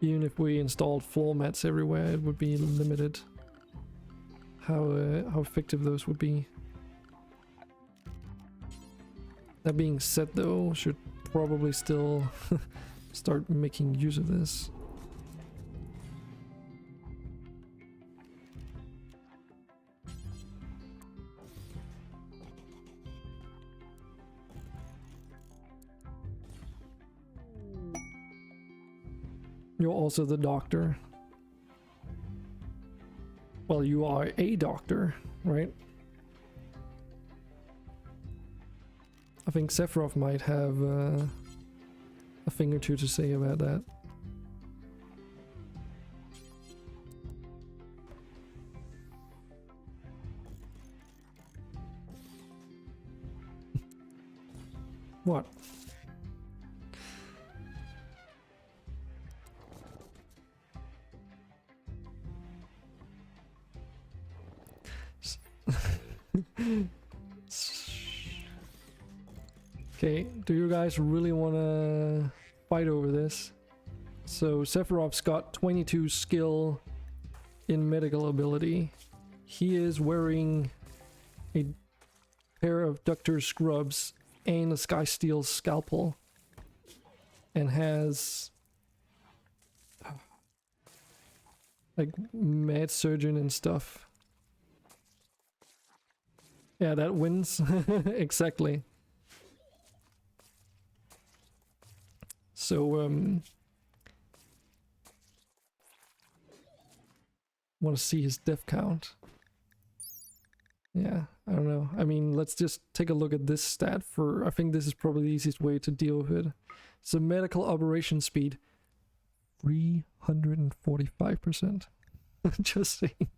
even if we installed floor mats everywhere, it would be limited how effective those would be. That being said though, should probably still start making use of this. You're also the doctor. Well, you are a doctor, right? I think Sephiroth might have a thing or two to say about that. What? Okay, do you guys really want to fight over this? So Sephiroth's got 22 skill in medical ability. He is wearing a pair of Doctor Scrubs and a Skysteel scalpel, and has like mad surgeon and stuff. Yeah, that wins. Exactly. So want to see his death count. Yeah, I don't know. I mean, let's just take a look at this stat for... I think this is probably the easiest way to deal with it. So medical operation speed, 345%. Just saying.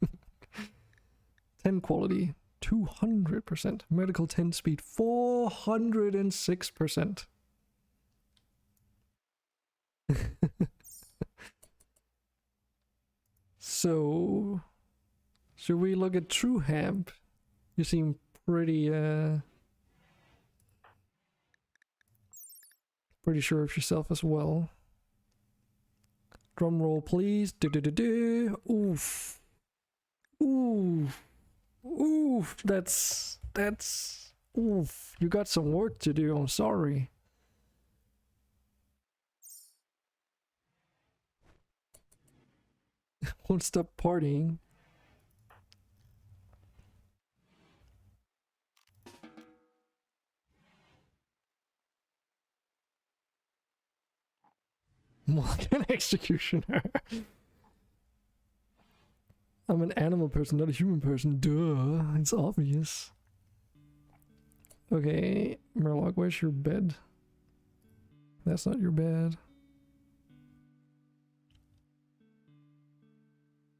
10 quality, 200%. Medical 10 speed, 406%. So, should we look at True Hemp? You seem pretty pretty sure of yourself as well. Drum roll, please. Oof. Oof. Oof. That's oof. You got some work to do. I'm sorry. Won't stop partying. Like an executioner. I'm an animal person, not a human person. Duh, it's obvious. Okay, Murloc, where's your bed? That's not your bed.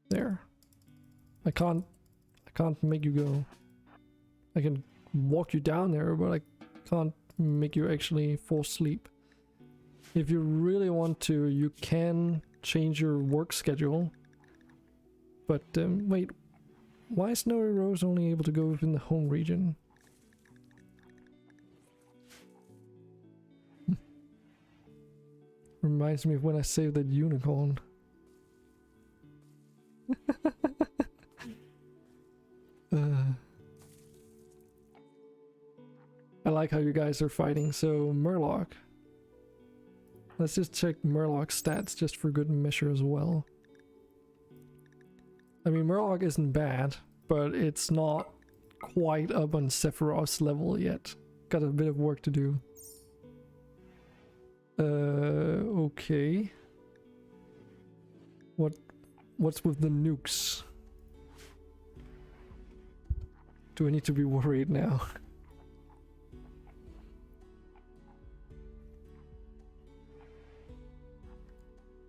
There. I can't make you go. I can walk you down there, but I can't make you actually fall asleep. If you really want to, you can change your work schedule. But wait, why is Snowy Rose only able to go within the home region? Reminds me of when I saved that unicorn. I like how you guys are fighting. So Murloc. Let's just check Murloc's stats just for good measure as well. I mean, Murloc isn't bad, but it's not quite up on Sephiroth's level yet. Got a bit of work to do. Okay. What's with the nukes? Do I need to be worried now?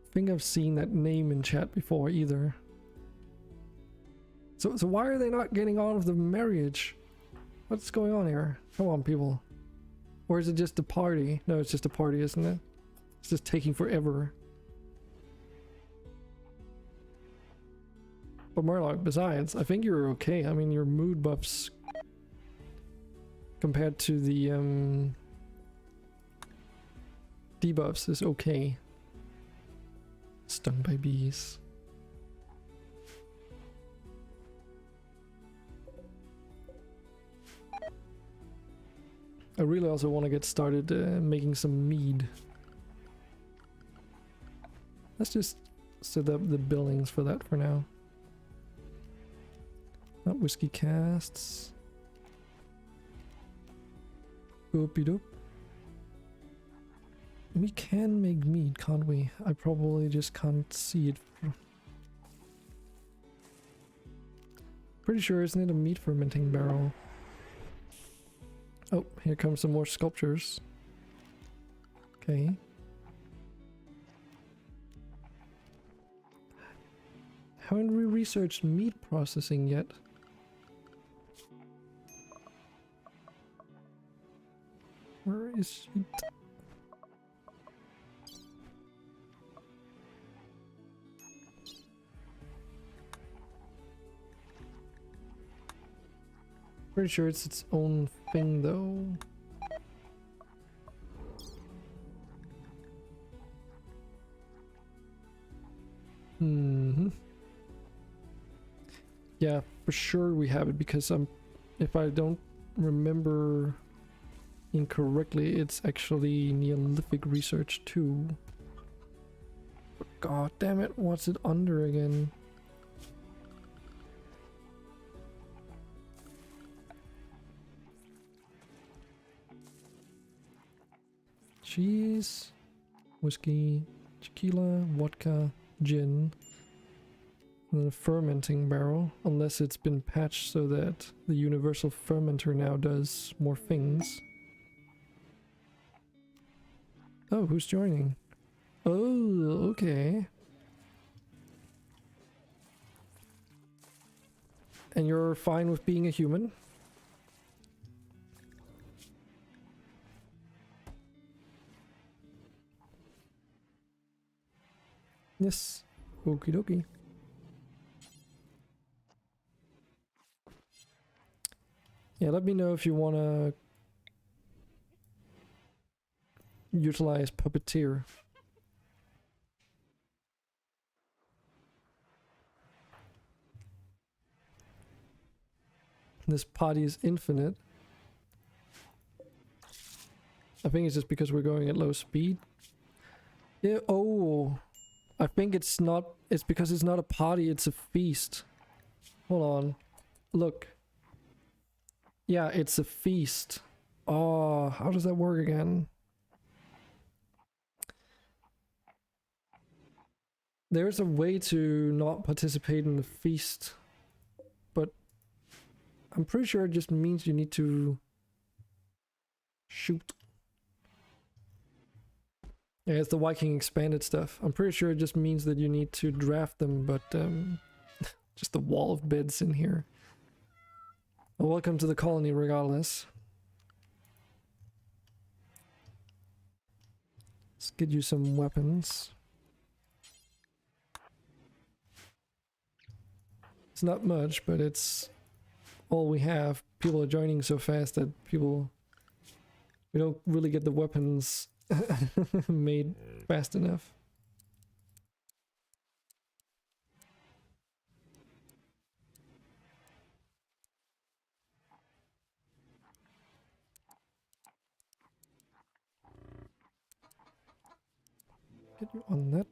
I think I've seen that name in chat before either. So why are they not getting on with the marriage? What's going on here? Come on, people. Or is it just a party? No, it's just a party, isn't it? It's just taking forever. But Murloc, besides, I think you're okay. I mean, your mood buffs compared to the debuffs is okay. Stung by bees. I really also want to get started making some mead. Let's just set up the buildings for that for now. Not whiskey casts. Oopie doop. We can make mead, can't we? I probably just can't see it. Pretty sure, isn't it a meat fermenting barrel? Oh, here comes some more sculptures. Okay. Haven't we researched meat processing yet? Where is it? Pretty sure it's its own thing though. Yeah, for sure we have it because if I don't remember incorrectly, it's actually Neolithic research too. God damn it, what's it under again? Cheese, whiskey, tequila, vodka, gin, and a fermenting barrel, unless it's been patched so that the universal fermenter now does more things. Oh, who's joining? Oh, okay. And you're fine with being a human? Yes. Okie dokie. Yeah, let me know if you want to utilize Puppeteer. This party is infinite. I think it's just because we're going at low speed. Yeah, oh. I think it's not, it's because it's not a party, it's a feast. Hold on. Look. Yeah, it's a feast. Oh, how does that work again? There's a way to not participate in the feast, but I'm pretty sure it just means you need to shoot. Yeah, it's the Viking expanded stuff. I'm pretty sure it just means that you need to draft them, but just a wall of beds in here. Well, welcome to the colony regardless. Let's get you some weapons. It's not much, but it's all we have. People are joining so fast that we don't really get the weapons made fast enough. Get you on that.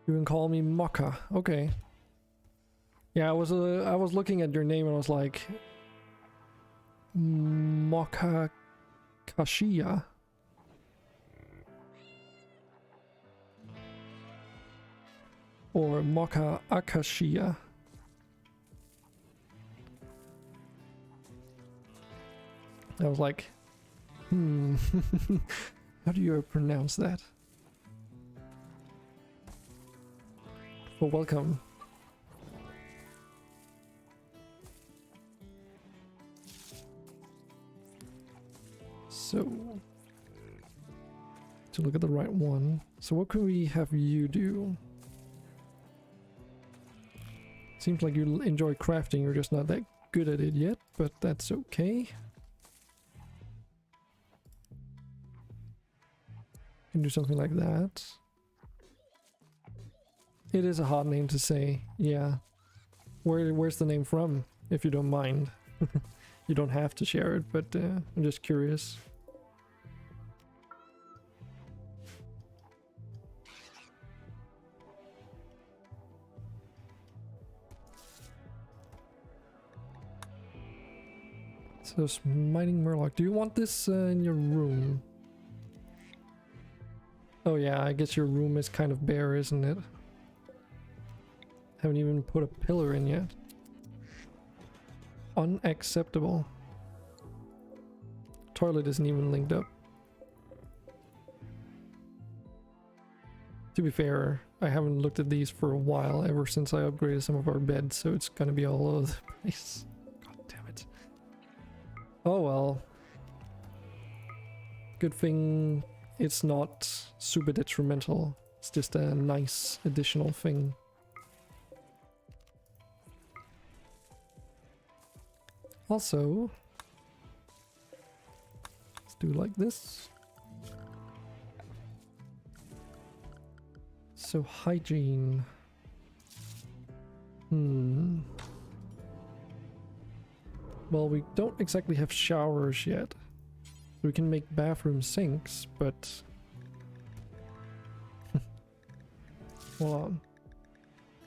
You can call me Mokka. Okay. Yeah, I was looking at your name and I was like, Mokka Kashiya. Or Mokka Akashiya. I was like, how do you pronounce that? Well, welcome. So, to look at the right one. So what can we have you do? Seems like you enjoy crafting, you're just not that good at it yet, but that's okay. You can do something like that. It is a hard name to say, yeah. Where's the name from, if you don't mind? You don't have to share it, but I'm just curious. So, Smiting Murloc, do you want this in your room? Oh yeah, I guess your room is kind of bare, isn't it? Haven't even put a pillar in yet. Unacceptable. Toilet isn't even linked up. To be fair, I haven't looked at these for a while, ever since I upgraded some of our beds, so it's gonna be all over the place. God damn it. Oh well. Good thing it's not super detrimental. It's just a nice additional thing. Also, let's do like this. So hygiene. Well, we don't exactly have showers yet. We can make bathroom sinks, but... Hold on.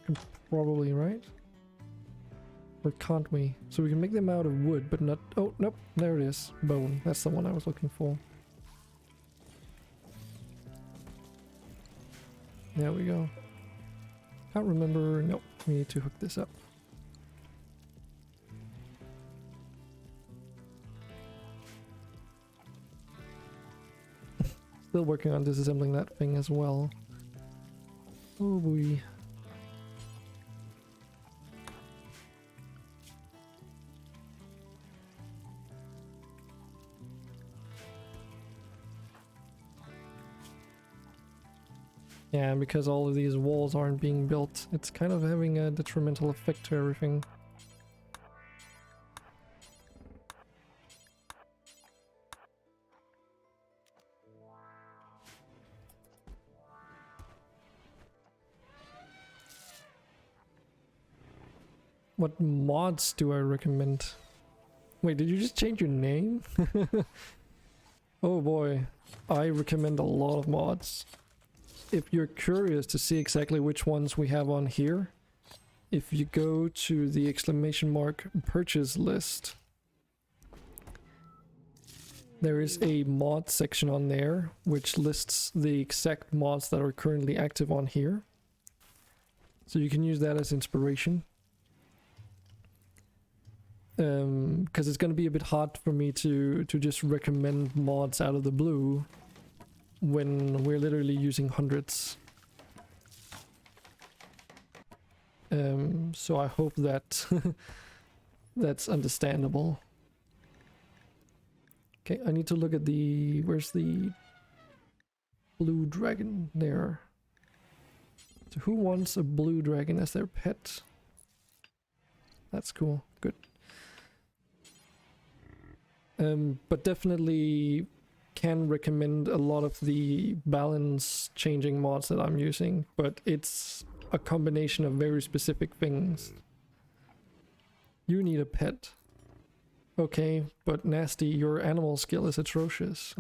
Can probably, right? Or can't we? So we can make them out of wood, but not... Oh, nope. There it is. Bone. That's the one I was looking for. There we go. Can't remember... Nope. We need to hook this up. Still working on disassembling that thing as well. Oh boy. Yeah, and because all of these walls aren't being built, it's kind of having a detrimental effect to everything. What mods do I recommend? Wait, did you just change your name? Oh boy, I recommend a lot of mods. If you're curious to see exactly which ones we have on here, if you go to the ! purchase list, there is a mod section on there which lists the exact mods that are currently active on here. So you can use that as inspiration. Because it's going to be a bit hard for me to just recommend mods out of the blue when we're literally using hundreds. So I hope that that's understandable. Okay, I need to look at the... Where's the blue dragon? There. So who wants a blue dragon as their pet? That's cool. Good. But definitely can recommend a lot of the balance changing mods that I'm using, but it's a combination of very specific things. You need a pet. Okay, but Nasty, your animal skill is atrocious.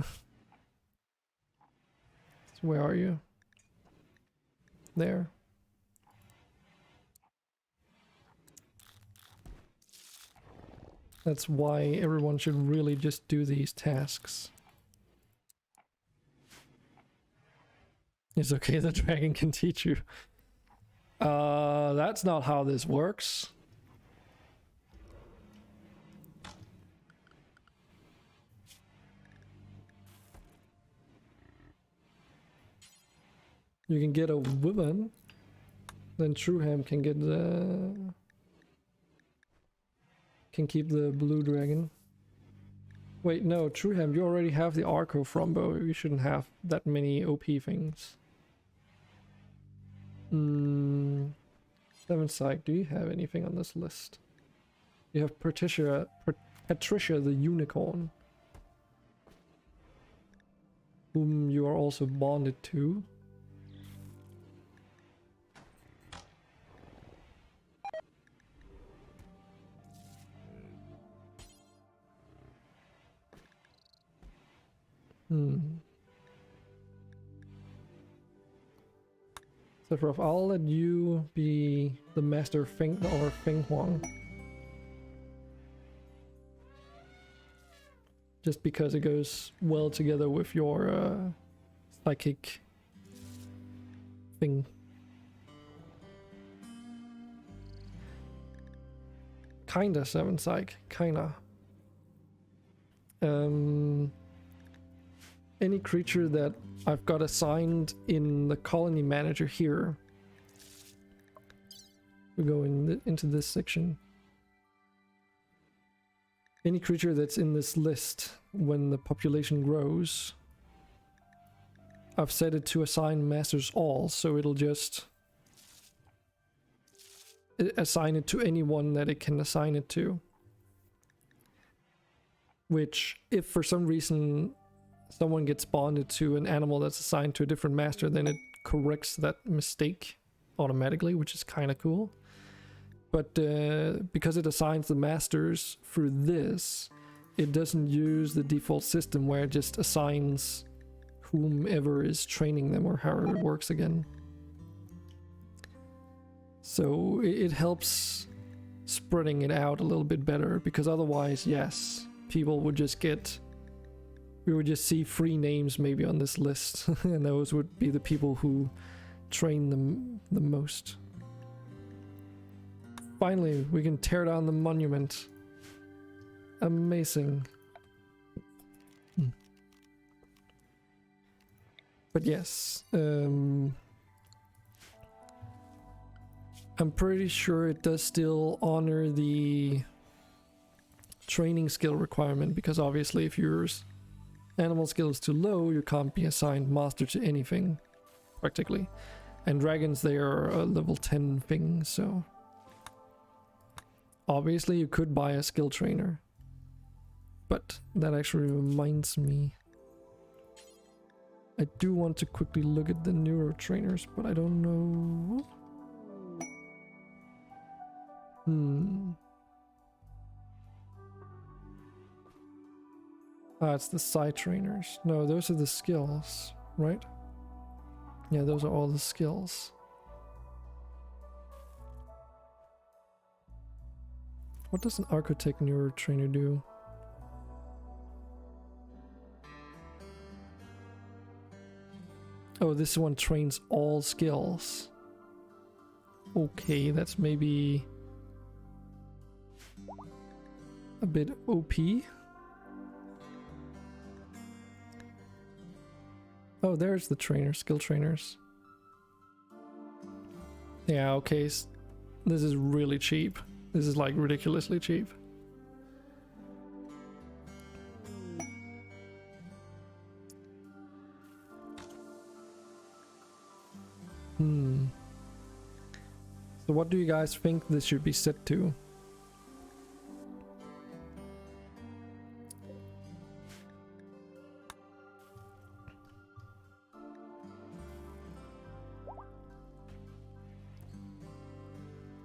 So where are you? There. That's why everyone should really just do these tasks. It's okay, the dragon can teach you. That's not how this works. You can get a woman, then Trueham can get the... can keep the blue dragon. Wait, no, Trueham, you already have the Arco Frombo. You shouldn't have that many OP things. Seventh Psych, do you have anything on this list? You have Patricia the Unicorn, whom you are also bonded to. Sephiroth, I'll let you be the Master Feng or Feng Huang. Just because it goes well together with your psychic thing. Kinda 7 psych, kinda. Any creature that I've got assigned in the colony manager here. We go into this section. Any creature that's in this list when the population grows, I've set it to assign masters all, so it'll just assign it to anyone that it can assign it to. Which, if for some reason someone gets bonded to an animal that's assigned to a different master, then it corrects that mistake automatically, which is kind of cool. But because it assigns the masters through this, it doesn't use the default system where it just assigns whomever is training them, or however it works again. So it helps spreading it out a little bit better, because otherwise, yes, people would just get... We would just see 3 names maybe on this list, and those would be the people who train them the most. Finally, we can tear down the monument. Amazing. But yes, I'm pretty sure it does still honor the training skill requirement, because obviously if your animal skill is too low, you can't be assigned master to anything, practically. And dragons, they are a level 10 thing, so... Obviously you could buy a skill trainer. But that actually reminds me. I do want to quickly look at the neuro trainers, but I don't know... Ah, it's the side trainers. No, those are the skills, right? Yeah, those are all the skills. What does an Architect Neuro Trainer do? Oh, this one trains all skills. Okay, that's maybe a bit OP. Oh, there's the trainer, skill trainers. Yeah, okay, this is really cheap. This is like ridiculously cheap. So what do you guys think this should be set to?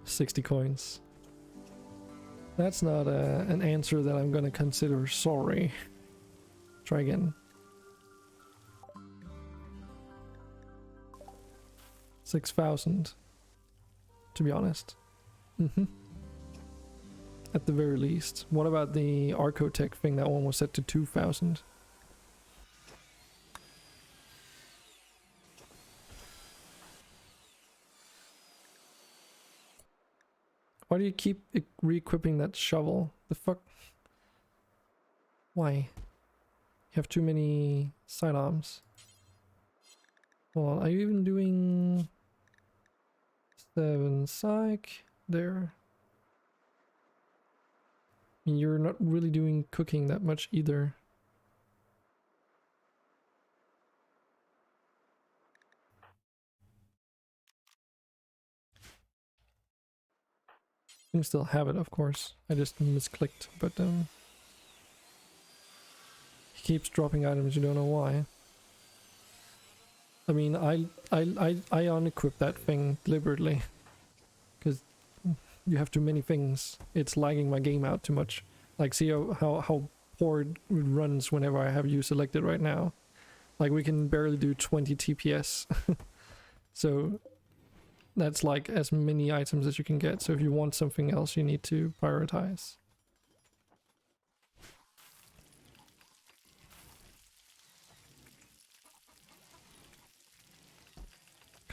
$60 coins. That's not an answer that I'm gonna consider. Sorry. Try again. 6,000. To be honest. At the very least. What about the Archotech thing? That one was set to 2,000. Why do you keep re-equipping that shovel? The fuck? Why? You have too many sidearms. Hold on, are you even doing 7 psych there? I mean, you're not really doing cooking that much either. You can still have it, of course. I just misclicked, but he keeps dropping items, you don't know why. I mean, I unequip that thing deliberately, because you have too many things. It's lagging my game out too much. Like, see how poor it runs whenever I have you selected right now. Like, we can barely do 20 TPS. So that's like as many items as you can get. So if you want something else, you need to prioritize.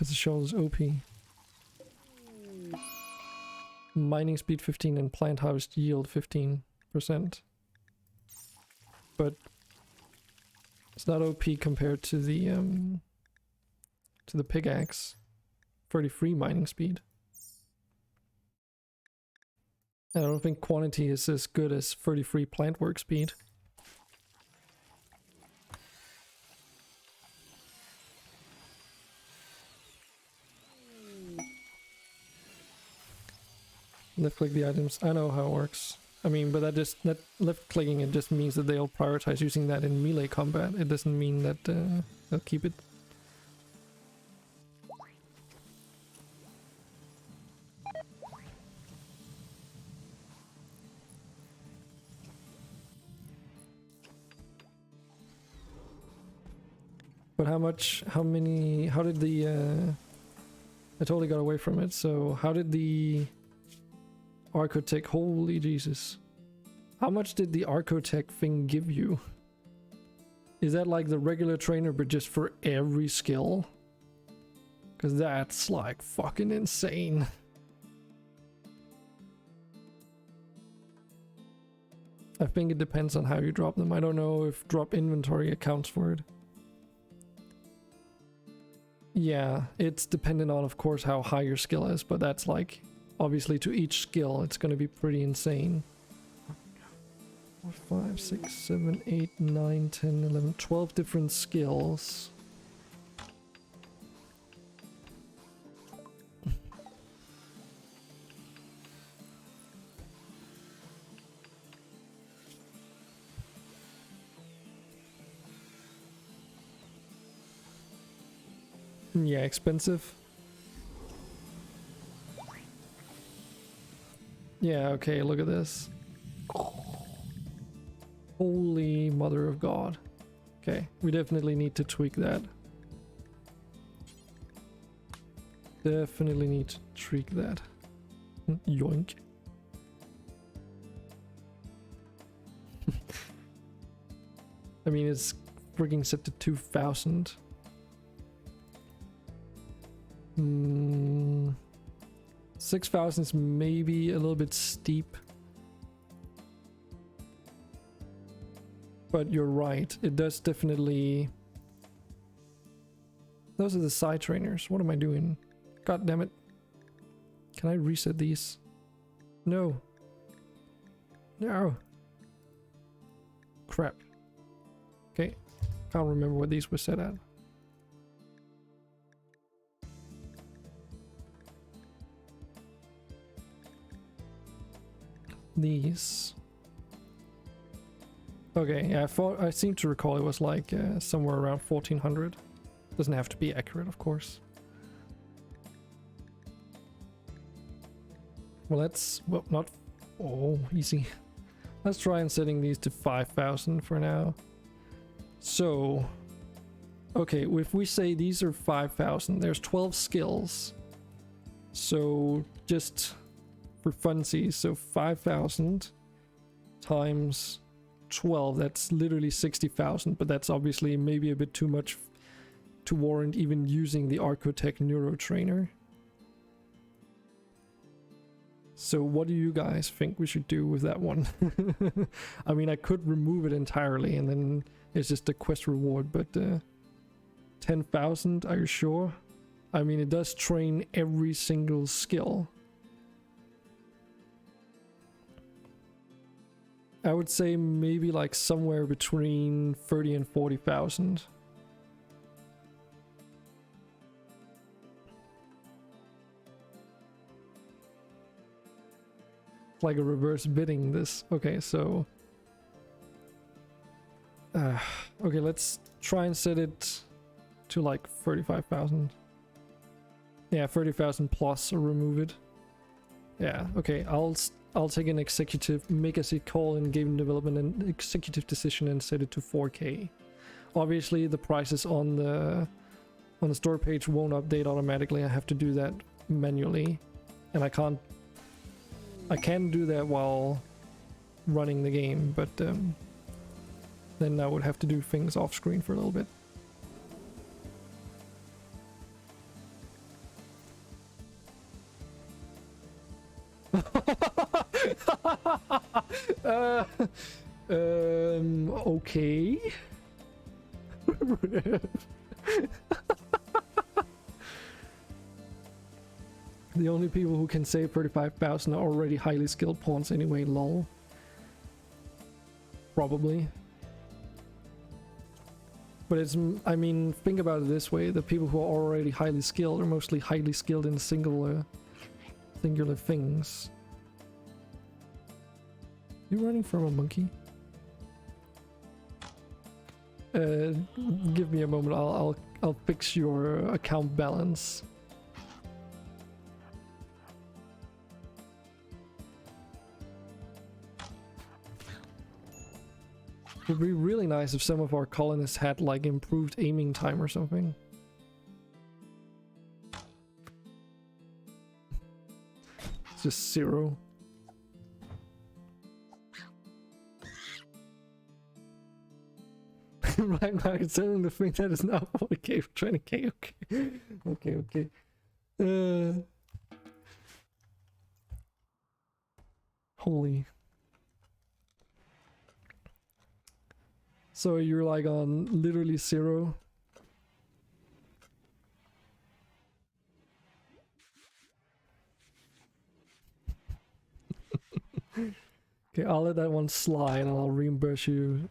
because the shovel is OP. Mining speed 15 and plant harvest yield 15%. But it's not OP compared to the pickaxe. 33 mining speed. I don't think quantity is as good as 33 plant work speed. Left click the items. I know how it works. I mean, but that left clicking it just means that they'll prioritize using that in melee combat. It doesn't mean that they'll keep it. But how did the I totally got away from it. So how did the Archotech, holy Jesus. How much did the Archotech thing give you? Is that like the regular trainer but just for every skill? Because that's like fucking insane. I think it depends on how you drop them. I don't know if drop inventory accounts for it. Yeah, it's dependent on, of course, how high your skill is, but that's like, obviously to each skill, it's going to be pretty insane. 4, 5, 6, 7, 8, 9, 10, 11, 12 different skills. Yeah, expensive. Yeah, okay, look at this. Holy mother of God. Okay, we definitely need to tweak that. Definitely need to tweak that. Yoink. I mean, it's freaking set to 2000. 6,000 is maybe a little bit steep. But you're right, it does definitely... Those are the side trainers. What am I doing? God damn it. Can I reset these? No. No. Crap. Okay. Can't remember what these were set at. These. Okay, yeah, I seem to recall it was like somewhere around 1400. Doesn't have to be accurate, of course. Well, let's... Well, not... Oh, easy. Let's try and setting these to 5,000 for now. So... Okay, if we say these are 5,000, there's 12 skills. So, just... for funsies, so 5,000 times 12, that's literally 60,000, but that's obviously maybe a bit too much to warrant even using the Archotech Neuro Trainer. So what do you guys think we should do with that one? I mean, I could remove it entirely and then it's just a quest reward, but 10,000, are you sure? I mean, it does train every single skill. I would say maybe like somewhere between 30 and 40,000. Like a reverse bidding this. Okay, so... okay, let's try and set it to like 35,000. Yeah, 30,000 plus or remove it. Yeah, okay, I'll take an executive, make a call in game development and executive decision and set it to 4K. Obviously the prices on the store page won't update automatically. I have to do that manually, and I can do that while running the game, but then I would have to do things off screen for a little bit. Uh, okay. The only people who can save 35,000 are already highly skilled pawns anyway, lol. Probably. But it's, I mean, think about it this way, the people who are already highly skilled are mostly highly skilled in singular things. You running from a monkey? Give me a moment, I'll fix your account balance. It would be really nice if some of our colonists had like improved aiming time or something. It's just 0. Right now it's selling the thing that is now 40k for 20k. Okay. Holy. So you're like on literally 0. Okay, I'll let that one slide and I'll reimburse you.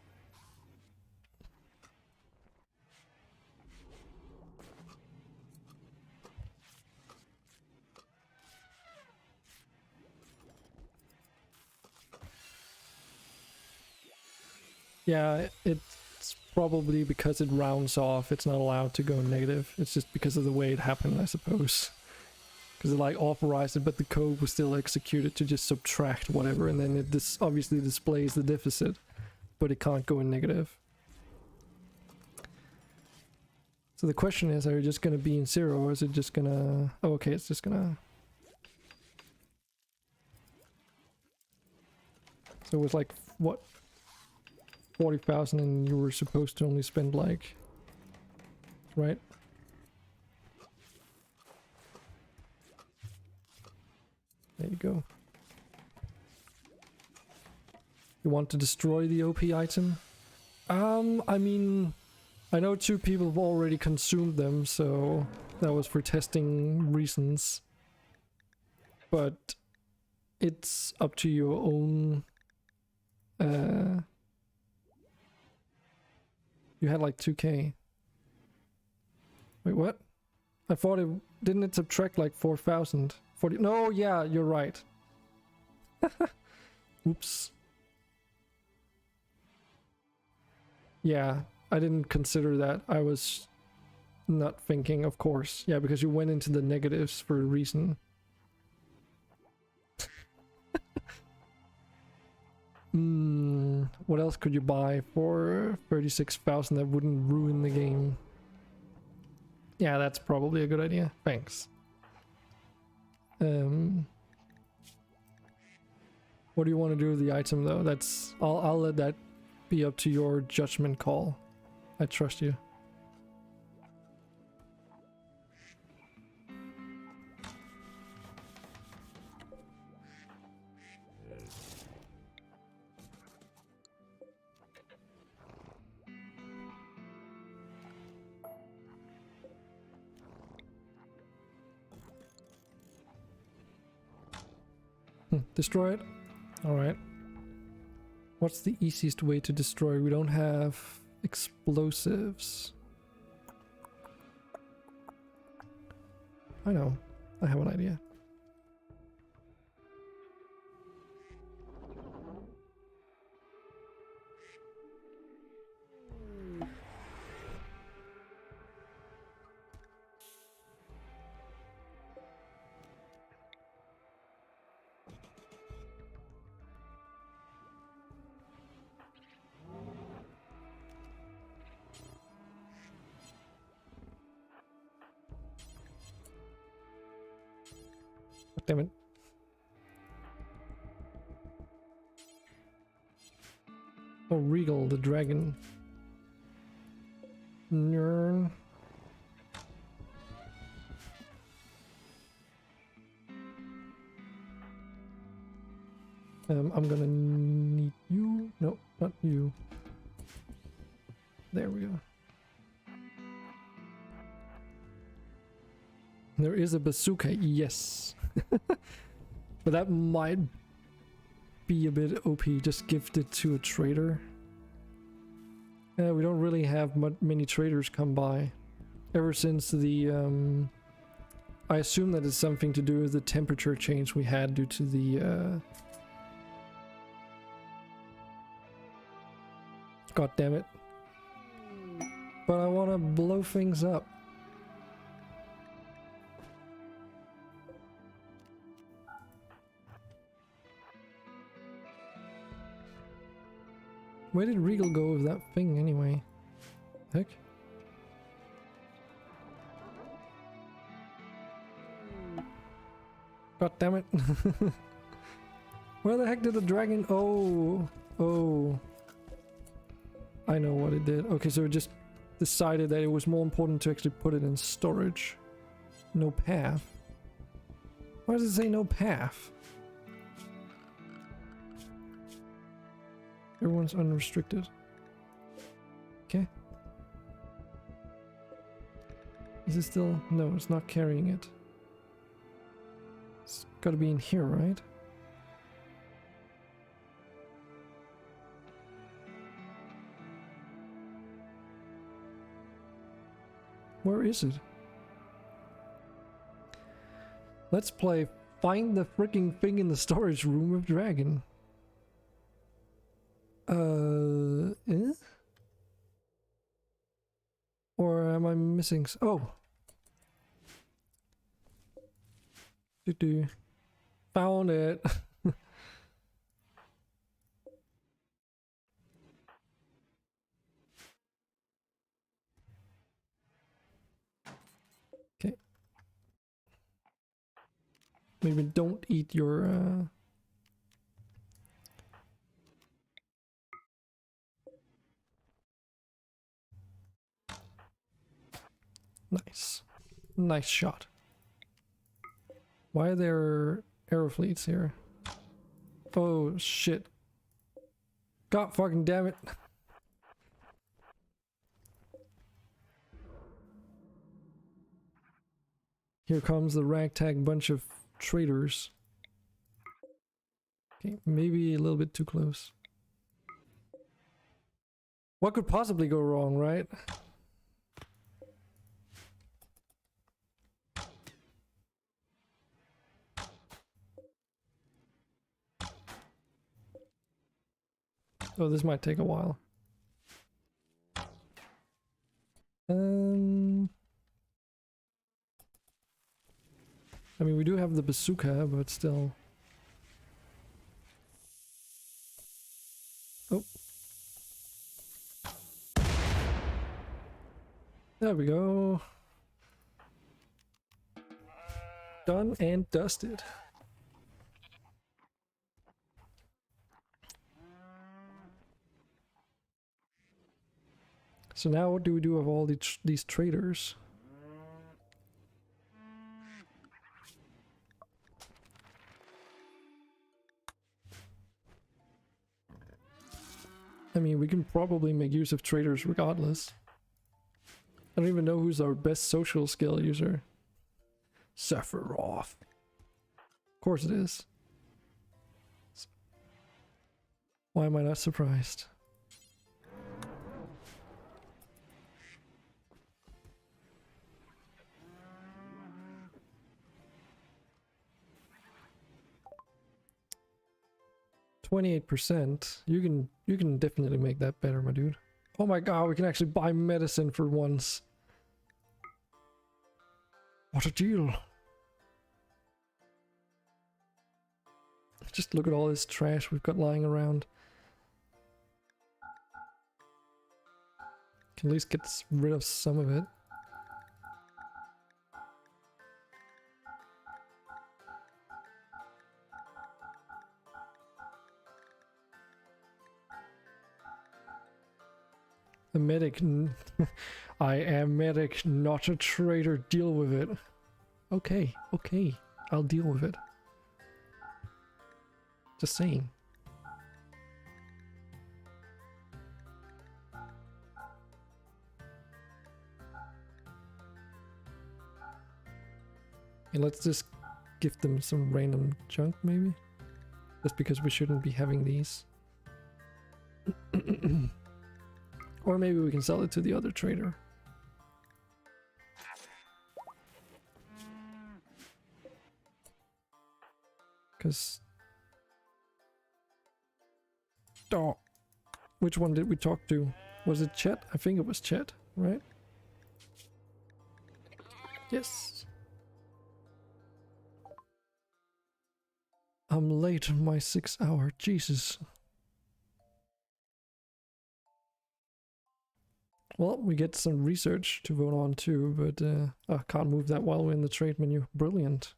Yeah, it's probably because it rounds off, it's not allowed to go negative. It's just because of the way it happened, I suppose. Because it like authorized it, but the code was still executed to just subtract whatever, and then it obviously displays the deficit, but it can't go in negative. So the question is, are you just gonna be in 0, or is it just gonna... Oh, okay, it's just gonna... So it was like, what? 40,000 and you were supposed to only spend like... Right? There you go. You want to destroy the OP item? I mean... I know 2 people have already consumed them, so... That was for testing reasons. But... It's up to your own... You had like 2k. Wait, what? I thought it... Didn't it subtract like 4,000? 40... No, yeah, you're right. Oops. Yeah, I didn't consider that. I was not thinking, of course. Yeah, because you went into the negatives for a reason. What else could you buy for 36,000 that wouldn't ruin the game? Yeah, that's probably a good idea. Thanks. What do you want to do with the item though? That's... I'll let that be up to your judgment call. I trust you. Destroy it? Alright. What's the easiest way to destroy? We don't have explosives. I know. I have an idea. Damn it. Oh, Regal, the dragon. Nern. I'm gonna need not you. There we go. There is a bazooka, yes. But that might be a bit OP, just gifted to a trader. We don't really have many traders come by. Ever since the, I assume that it's something to do with the temperature change we had due to the, God damn it. But I want to blow things up. Where did Regal go with that thing anyway? Heck? God damn it. Where the heck did the dragon... Oh. Oh. I know what it did. Okay, so it just decided that it was more important to actually put it in storage. No path. Why does it say no path? Everyone's unrestricted. Okay. Is it still... No, it's not carrying it. It's gotta be in here, right? Where is it? Let's play Find the Freaking Thing in the Storage Room of Dragon. Or am I missing? Oh. Found it. Okay. Maybe don't eat your Nice. Nice shot. Why are there aero fleets here? Oh shit. God fucking damn it. Here comes the ragtag bunch of traitors. Okay, maybe a little bit too close. What could possibly go wrong, right? Oh, this might take a while. I mean, we do have the bazooka, but still. Oh. There we go. Done and dusted. So now what do we do with all these traders? I mean, we can probably make use of traders regardless. I don't even know who's our best social skill user. Sephiroth. Of course it is. Why am I not surprised? %. You can definitely make that better, my dude. Oh my god, we can actually buy medicine for once. What a deal. Just look at all this trash we've got lying around. Can at least get rid of some of it. A medic. I am medic, not a traitor. Deal with it. Okay, okay. I'll deal with it. Just saying. And let's just give them some random junk, maybe? Just because we shouldn't be having these. Or maybe we can sell it to the other trader. Because... Oh. Which one did we talk to? Was it Chet? I think it was Chet, right? Yes. I'm late on my 6 hour. Jesus. Well, we get some research to vote on too, but I can't move that while we're in the trade menu. Brilliant.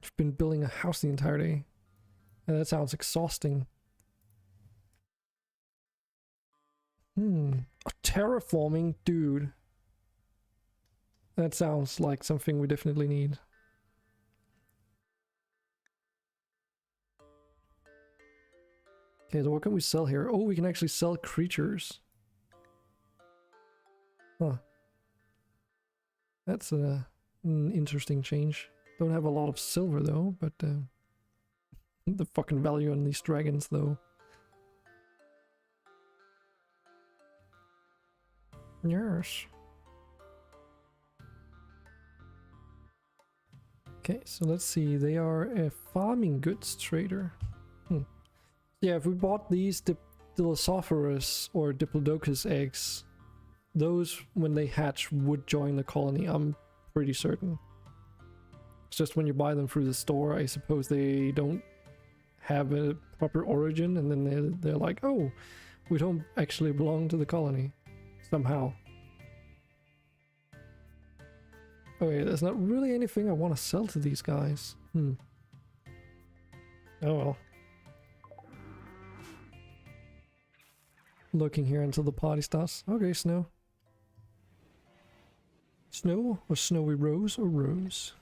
I've been building a house the entire day. And that sounds exhausting. Terraforming? Dude. That sounds like something we definitely need. Okay, so what can we sell here? Oh, we can actually sell creatures. Huh. That's an interesting change. Don't have a lot of silver though, but the fucking value on these dragons though. Yes. Okay, so let's see. They are a farming goods trader. Yeah, if we bought these Dilophosaurus or Diplodocus eggs, those, when they hatch, would join the colony, I'm pretty certain. It's just when you buy them through the store, I suppose they don't have a proper origin, and then they're like, oh, we don't actually belong to the colony. Somehow. Okay, there's not really anything I want to sell to these guys. Oh well. Looking here until the party starts. Okay, Snow. Snow or Snowy Rose or Rose?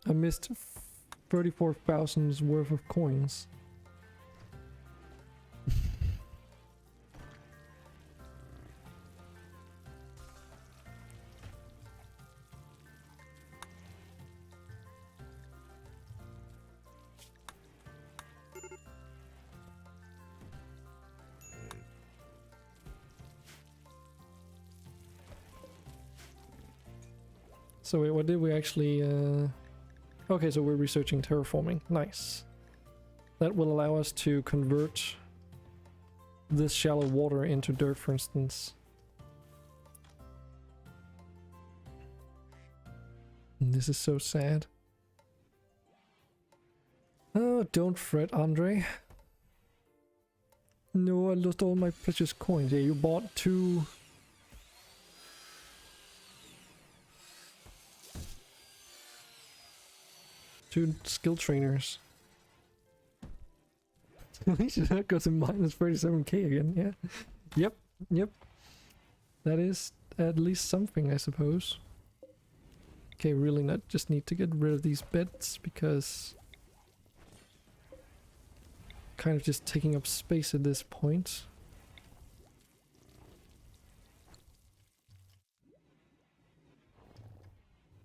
I missed 34,000's worth of coins. So wait, what did we actually... Okay, so we're researching terraforming. Nice. That will allow us to convert this shallow water into dirt, for instance. This is so sad. Oh, don't fret, Andre. No, I lost all my precious coins. Yeah, you bought two skill trainers. At least that goes to minus 37k again, yeah. Yep. That is at least something, I suppose. Okay, really not just need to get rid of these beds because kind of just taking up space at this point.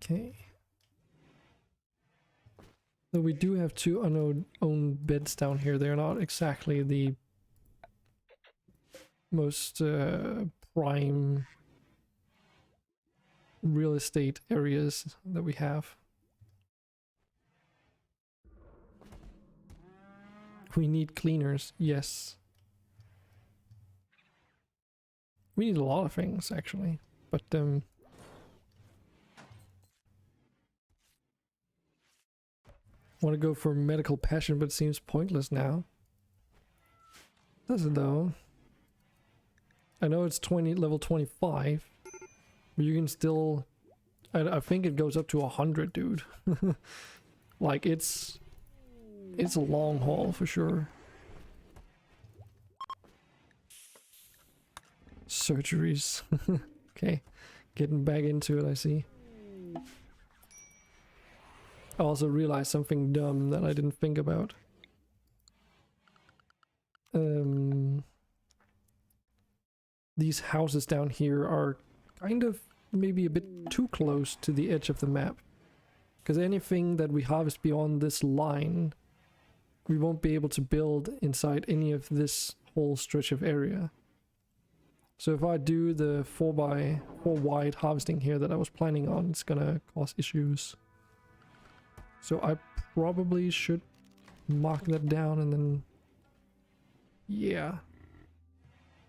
Okay. Though we do have two unowned beds down here. They're not exactly the most prime real estate areas that we have. We need cleaners, yes. We need a lot of things actually, but want to go for medical passion, but it seems pointless now. Does it though? I know it's level 25, but you can still... I think it goes up to 100, dude. Like, it's a long haul for sure. Surgeries. Okay, getting back into it, I see. I also realized something dumb that I didn't think about. These houses down here are kind of maybe a bit too close to the edge of the map. Because anything that we harvest beyond this line, we won't be able to build inside any of this whole stretch of area. So if I do the 4x4 wide harvesting here that I was planning on, it's gonna cause issues. So I probably should mark that down and then, yeah,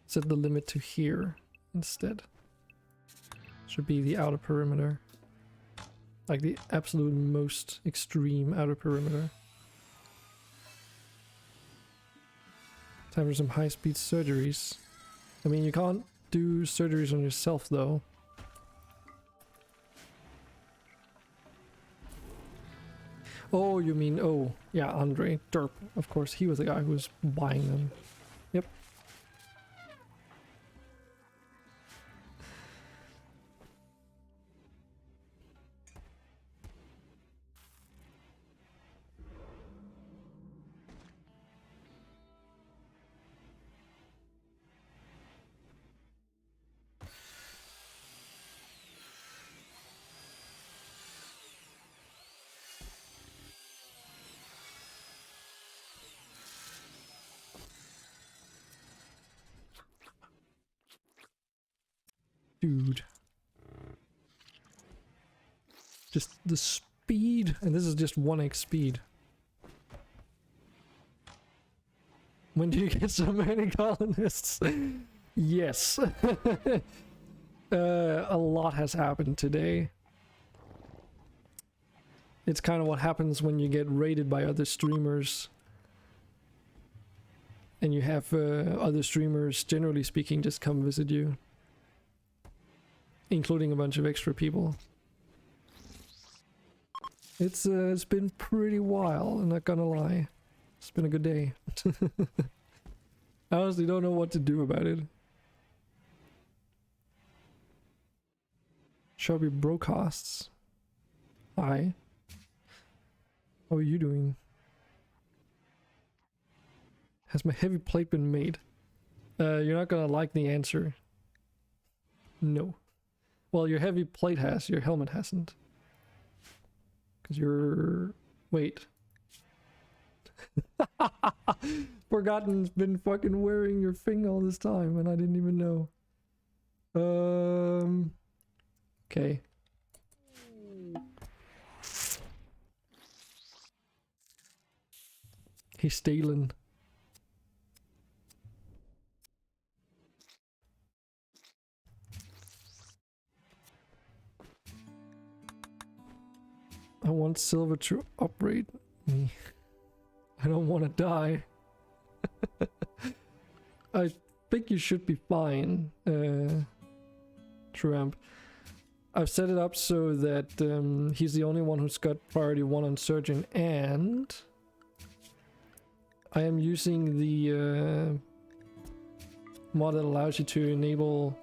set the limit to here instead. Should be the outer perimeter. Like the absolute most extreme outer perimeter. Time for some high-speed surgeries. I mean, you can't do surgeries on yourself though. Oh, you mean, oh, yeah, Andre, derp. Of course, he was the guy who was buying them. Yep. Dude. Just the speed, and this is just 1x speed. When do you get so many colonists? Yes. A lot has happened today. It's kind of what happens when you get raided by other streamers. And you have other streamers, generally speaking, just come visit you. Including a bunch of extra people. It's been pretty wild, I'm not gonna lie. It's been a good day. I honestly don't know what to do about it. Sharpie broadcasts. Hi. How are you doing? Has my heavy plate been made? You're not gonna like the answer. No. Well, your heavy plate has, your helmet hasn't. Because you're... Wait. Forgotten's been fucking wearing your thing all this time and I didn't even know. Okay. He's stealing. I want silver to upgrade me. I don't want to die. I think you should be fine, Truamp. I've set it up so that he's the only one who's got priority 1 on Surgeon, and I am using the mod that allows you to enable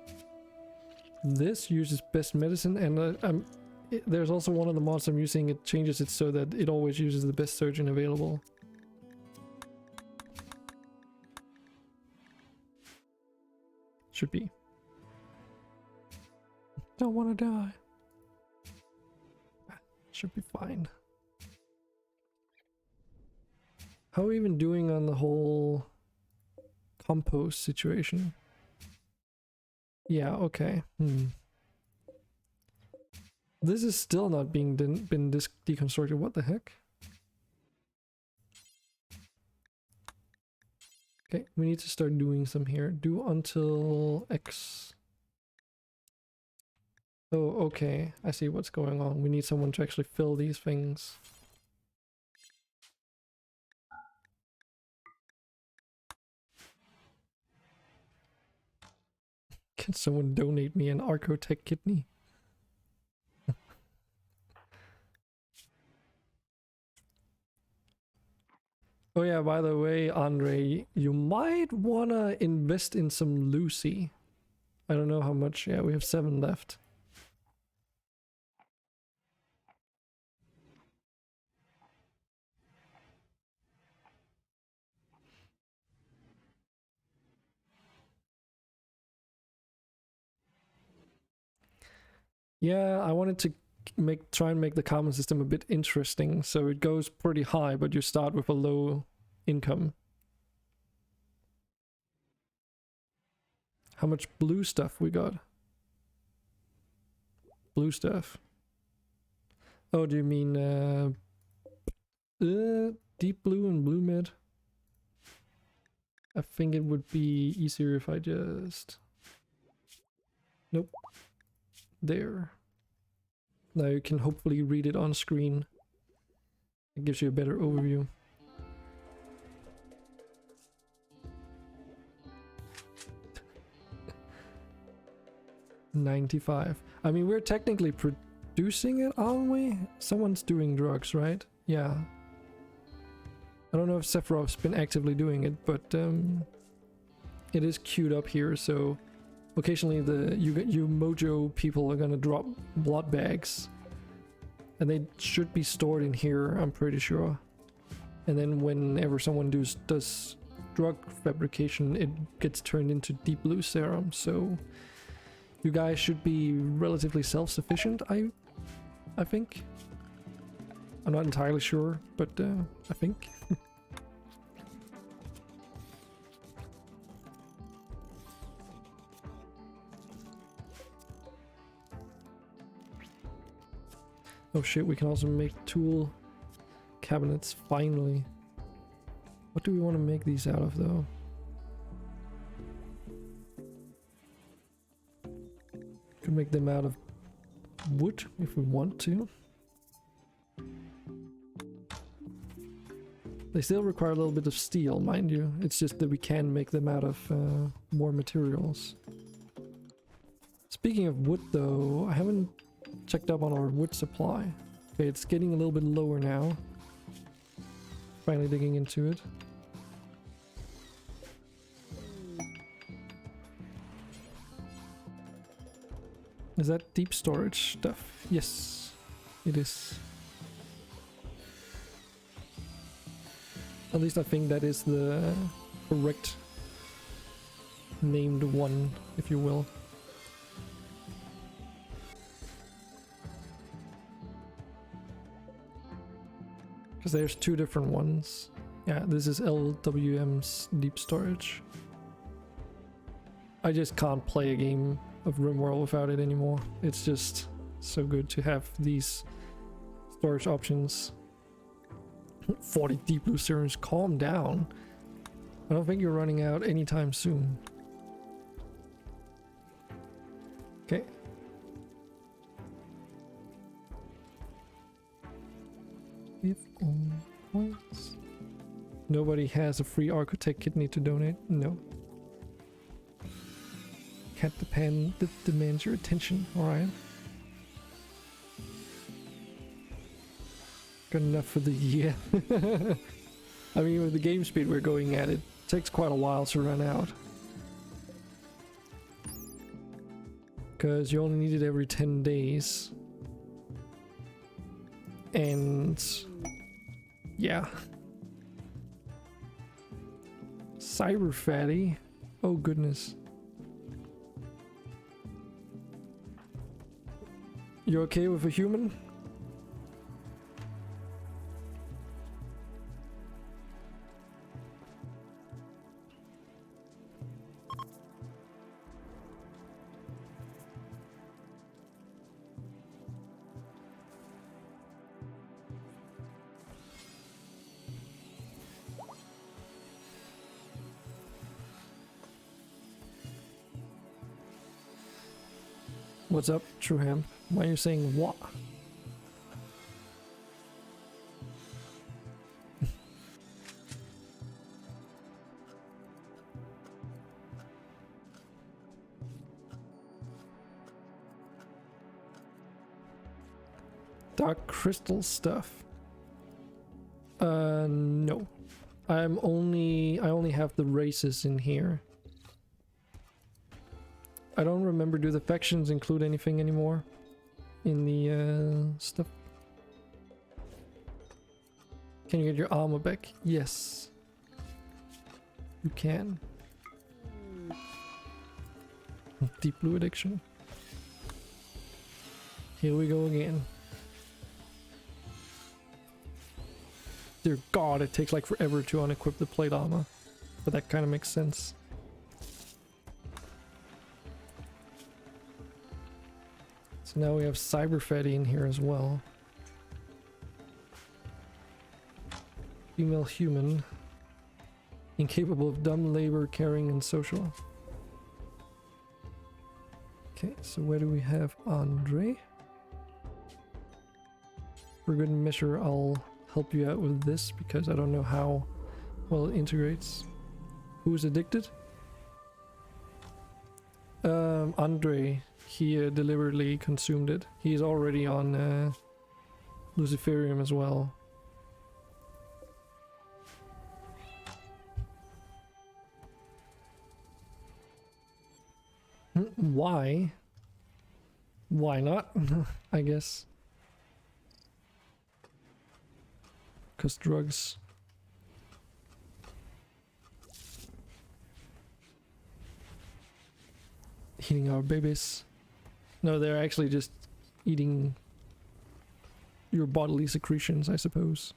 this, uses best medicine, and there's also one of the mods I'm using, it changes it so that it always uses the best surgeon available. Should be. Don't want to die. Should be fine. How are we even doing on the whole compost situation? Yeah, okay. This is still not being been deconstructed. What the heck? Okay, we need to start doing some here. Do until X. Oh, okay. I see what's going on. We need someone to actually fill these things. Can someone donate me an Archotech kidney? Oh yeah, by the way, Andre, you might wanna invest in some Lucy. I don't know how much. Yeah, we have 7 left. Yeah, I wanted to try and make the carbon system a bit interesting, so it goes pretty high, but you start with a low income. How much blue stuff we got? Blue stuff. Oh, do you mean deep blue and blue mid? I think it would be easier if I just... Nope. There. Now you can hopefully read it on screen. It gives you a better overview. $95. I mean, we're technically producing it, aren't we? Someone's doing drugs, right? Yeah. I don't know if Sephiroth's been actively doing it, but it is queued up here, so occasionally you Mojo people are gonna drop blood bags, and they should be stored in here, I'm pretty sure. And then whenever someone does drug fabrication, it gets turned into deep blue serum, so you guys should be relatively self-sufficient, I think. I'm not entirely sure, but I think. Oh shit, we can also make tool cabinets, finally. What do we want to make these out of, though? Could make them out of wood, if we want to. They still require a little bit of steel, mind you. It's just that we can make them out of more materials. Speaking of wood, though, I haven't checked up on our wood supply. Okay, it's getting a little bit lower now. Finally digging into it. Is that deep storage stuff? Yes, it is. At least I think that is the correct named one, if you will. Because there's 2 different ones. Yeah, this is LWM's deep storage. I just can't play a game of Rimworld without it anymore. It's just so good to have these storage options. 40 deep blue serums, calm down. I don't think you're running out anytime soon. Okay. If all points. Nobody has a free architect kidney to donate? No. Cat the pen that demands your attention, alright. Good enough for the year. I mean, with the game speed we're going at, it takes quite a while to run out. Because you only need it every 10 days. And yeah. Cyber fatty. Oh goodness. You okay with a human? What's up, Trueham? Why are you saying what? Dark crystal stuff. No. I only have the races in here. I don't remember, do the factions include anything anymore in the stuff? Can you get your armor back? Yes. You can. Deep blue addiction. Here we go again. Dear God, it takes like forever to unequip the plate armor. But that kind of makes sense. So now we have Cyber Fatty in here as well. Female human. Incapable of dumb labor, caring, and social. Okay, so where do we have Andre? For good measure, I'll help you out with this because I don't know how well it integrates. Who's addicted? Andre. He deliberately consumed it. He's already on Luciferium as well. Why? Why not? I guess. Because drugs. Eating our babies. No, they're actually just eating your bodily secretions, I suppose.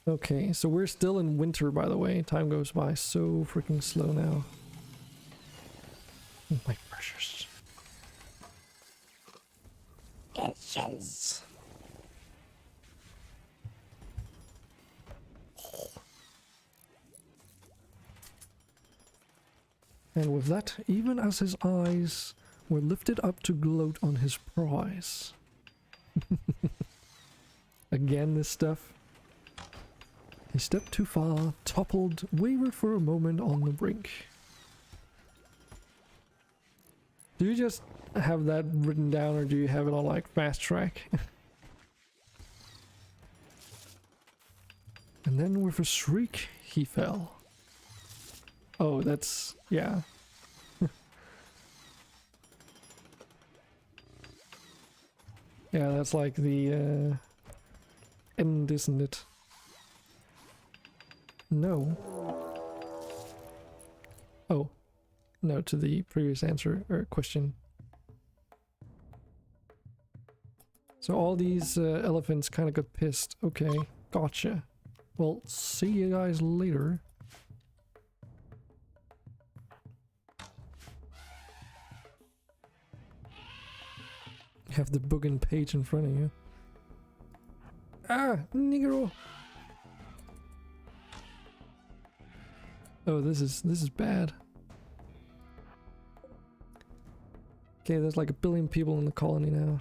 Okay, so we're still in winter, by the way. Time goes by so freaking slow now. Oh, my precious. Yes. And with that, even as his eyes were lifted up to gloat on his prize. Again, this stuff. He stepped too far, toppled, wavered for a moment on the brink. Do you just have that written down, or do you have it on like fast track? And then with a shriek, he fell. Oh, that's... yeah. Yeah, that's like the end, isn't it? No. Oh. No, to the previous answer, or question. So all these elephants kind of got pissed. Okay, gotcha. Well, see you guys later. You have the book and page in front of you. Ah, Negro! Oh, this is bad. Okay, there's like 1 billion people in the colony now.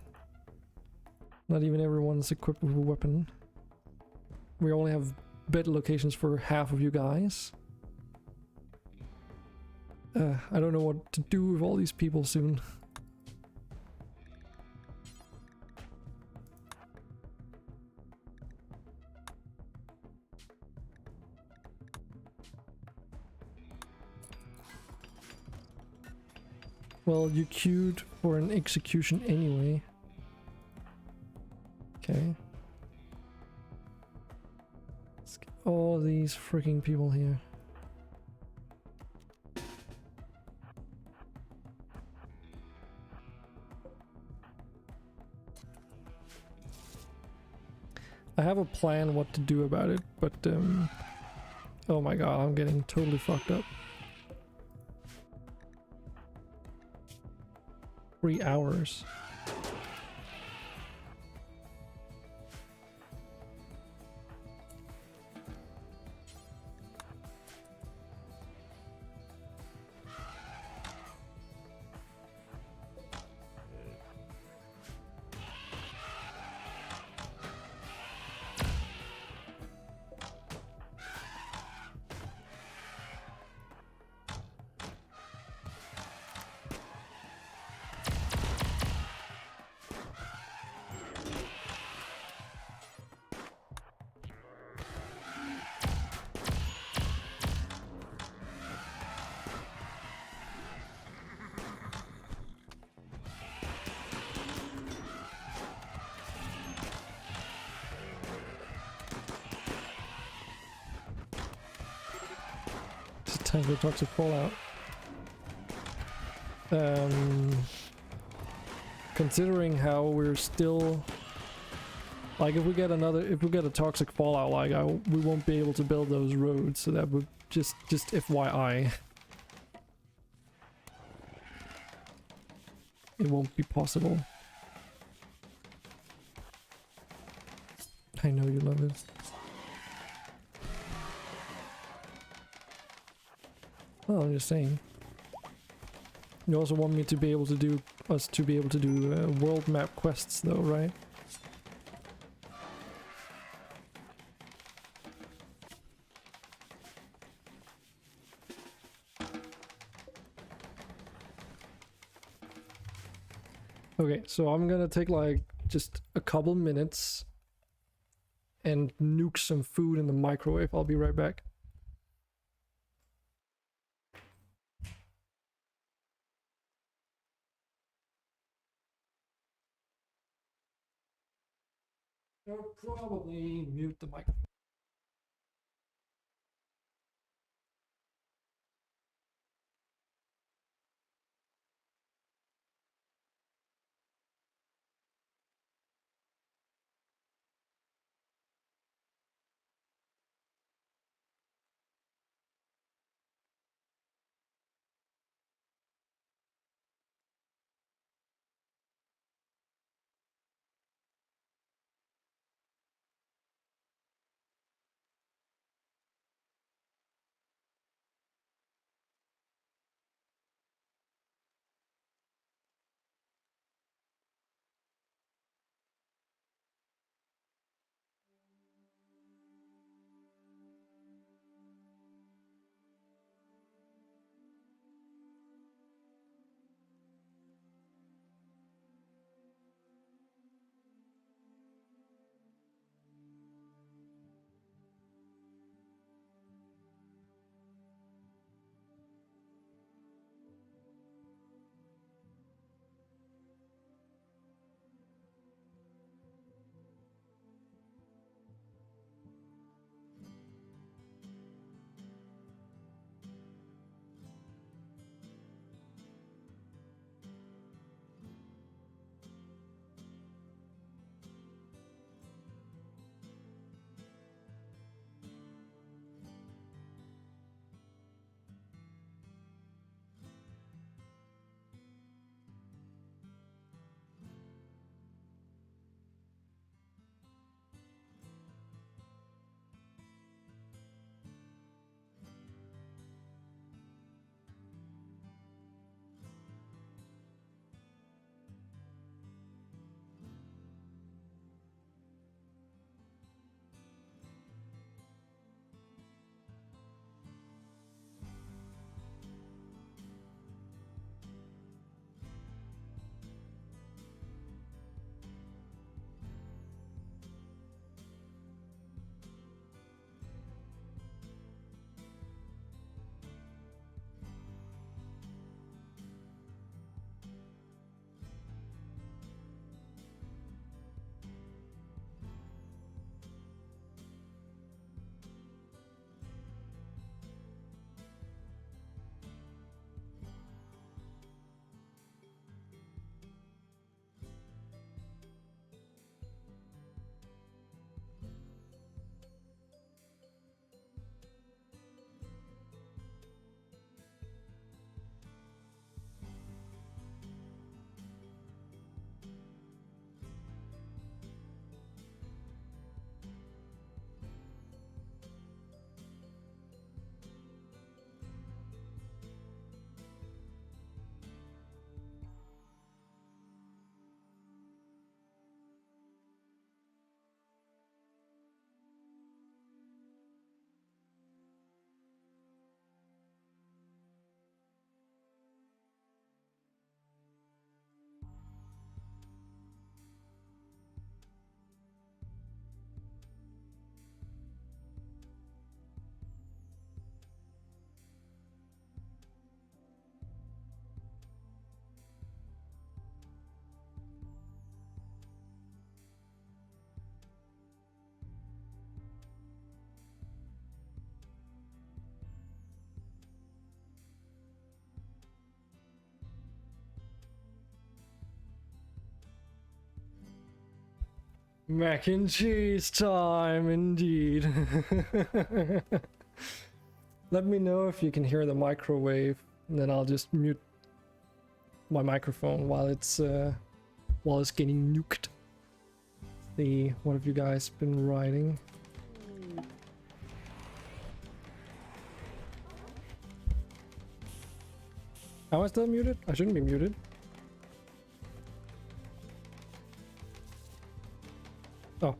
Not even everyone's equipped with a weapon. We only have bed locations for half of you guys. I don't know what to do with all these people soon. Well, you queued for an execution anyway. Okay. Let's get all these freaking people here. I have a plan what to do about it, but oh my god, I'm getting totally fucked up. 3 hours. Time for toxic fallout. Considering how we're still, like, if we get a toxic fallout, like, we won't be able to build those roads, so that would just FYI. It won't be possible. I know you love it. Well, I'm just saying. You also want me to be able to do world map quests, though, right? Okay, so I'm gonna take like just a couple minutes and nuke some food in the microwave. I'll be right back. I'll probably mute the mic. Mac and cheese time, indeed. Let me know if you can hear the microwave, and then I'll just mute my microphone while it's getting nuked. See, what have you guys been writing? Am I still muted? I shouldn't be muted. Oh.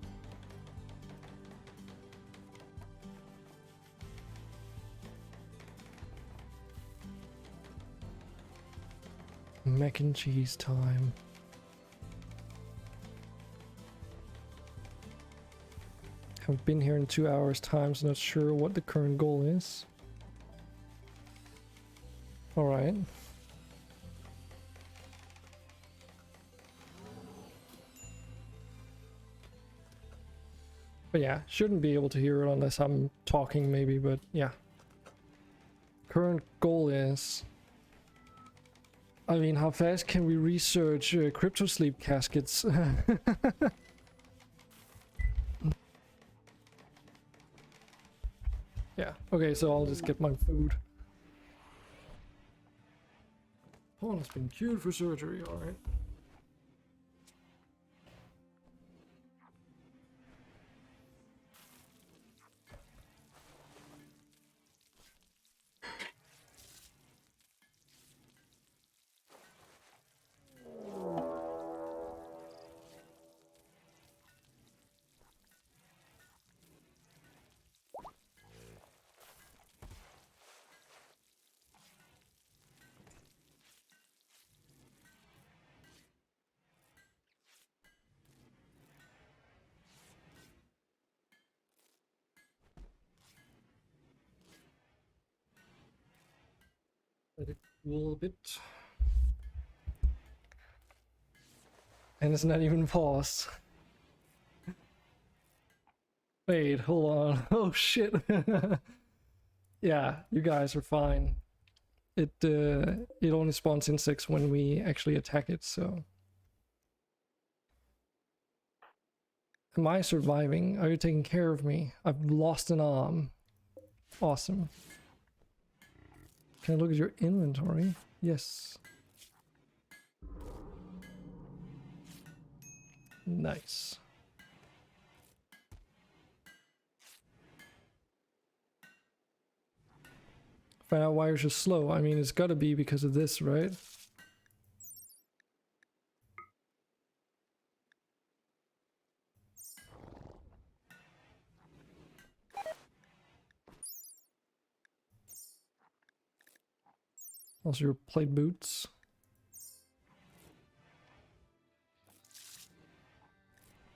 Mac and cheese time. Haven't been here in 2 hours time, so not sure what the current goal is. Alright. But yeah, shouldn't be able to hear it unless I'm talking maybe, but yeah. Current goal is... I mean, how fast can we research crypto sleep caskets? Yeah, okay, so I'll just get my food. Pawn has been cured for surgery, alright. Let it cool a bit. And it's not even paused. Wait, hold on. Oh shit. Yeah, you guys are fine. It only spawns insects when we actually attack it, so. Am I surviving? Are you taking care of me? I've lost an arm. Awesome. Can I look at your inventory? Yes. Nice. Find out why you're so slow. I mean, it's gotta be because of this, right? Also your plate boots.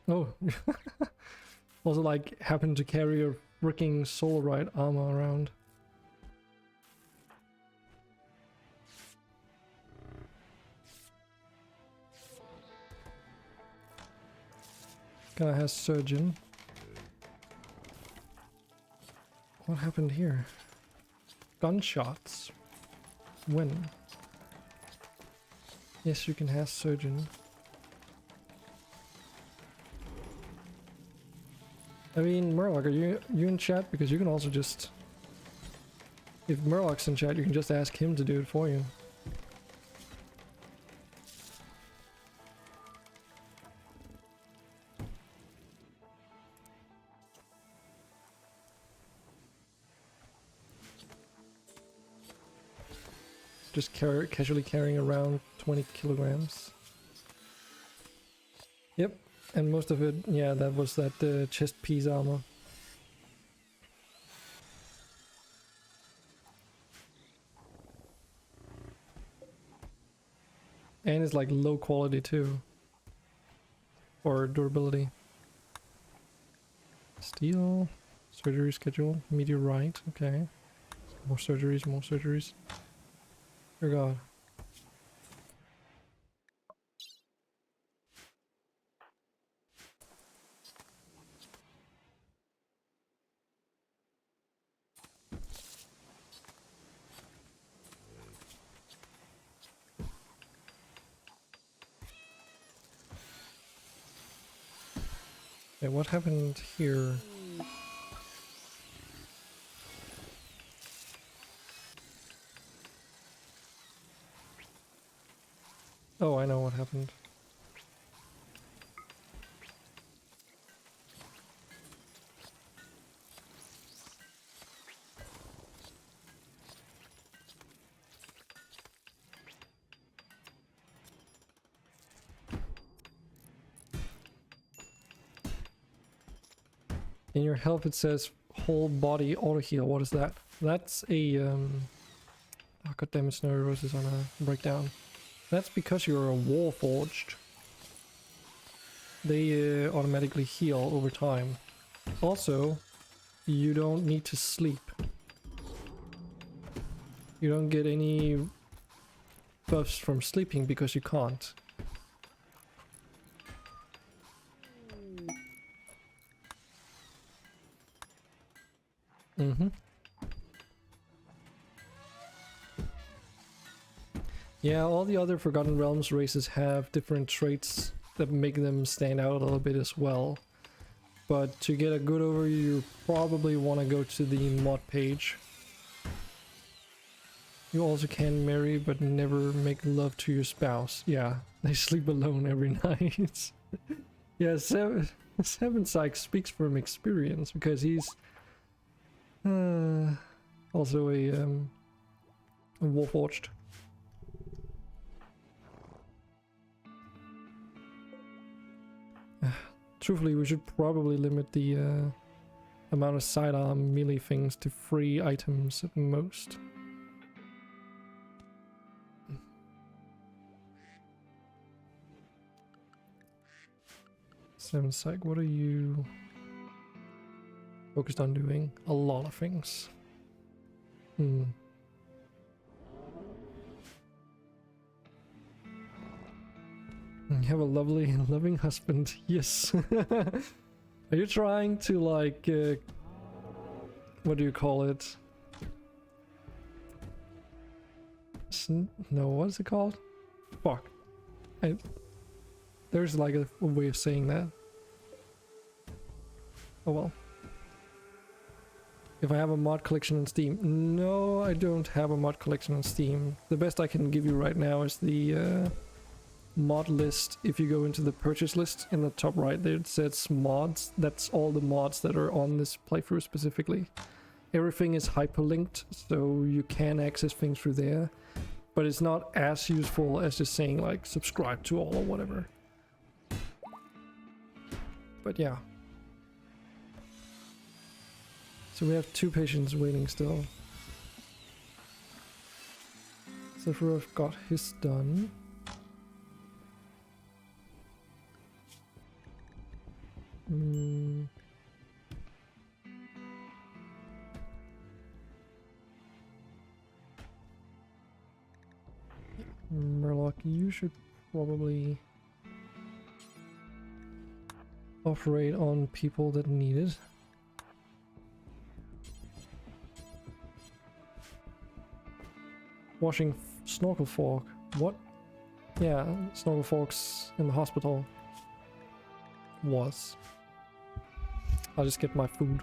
Oh. Also like happen to carry a freaking solarite armor around. Guy has surgeon. What happened here? Gunshots. When? Yes, you can have surgeon. I mean, Murloc, are you in chat? Because you can also just... If Murloc's in chat, you can just ask him to do it for you. Just casually carrying around 20 kilograms. Yep, and most of it, yeah, that was that chest piece armor. And it's like low quality too. Or durability. Steel. Surgery schedule. Meteorite. Okay. More surgeries, more surgeries. Dear God. Okay, what happened here? Oh, I know what happened. In your health it says whole body auto heal. What is that? That's a oh goddammit, Snowy Rose is on a breakdown. That's because you're a warforged. They automatically heal over time. Also, you don't need to sleep. You don't get any buffs from sleeping because you can't. Mm-hmm. Yeah, all the other Forgotten Realms races have different traits that make them stand out a little bit as well. But to get a good overview, you probably want to go to the mod page. You also can marry but never make love to your spouse. Yeah, they sleep alone every night. Yeah, Seven Sykes speaks from experience because he's also a warforged. Truthfully, we should probably limit the amount of sidearm melee things to 3 items at most. Seven Psych, what are you focused on doing? A lot of things. You have a lovely and loving husband. Yes. Are you trying to like what do you call it? No, what is it called? Fuck. There's like a way of saying that. Oh well. If I have a mod collection on Steam. No, I don't have a mod collection on Steam. The best I can give you right now is the mod list. If you go into the purchase list in the top right there, it says mods. That's all the mods that are on this playthrough specifically. Everything is hyperlinked, so you can access things through there. But it's not as useful as just saying like subscribe to all or whatever. But yeah. So we have 2 patients waiting still. Sephiroth got his done. Murloc, you should probably operate on people that need it. Washing Snorkel Fork. What? Yeah, Snorkel Fork's in the hospital. Was. I'll just get my food.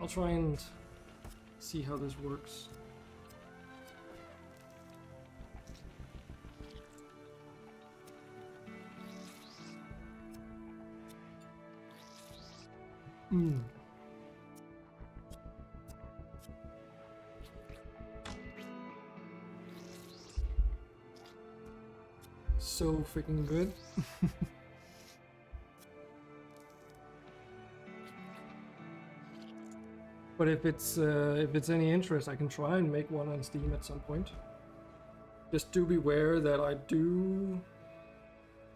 I'll try and see how this works. So freaking good. But if it's any interest, I can try and make one on Steam at some point. Just do beware that I do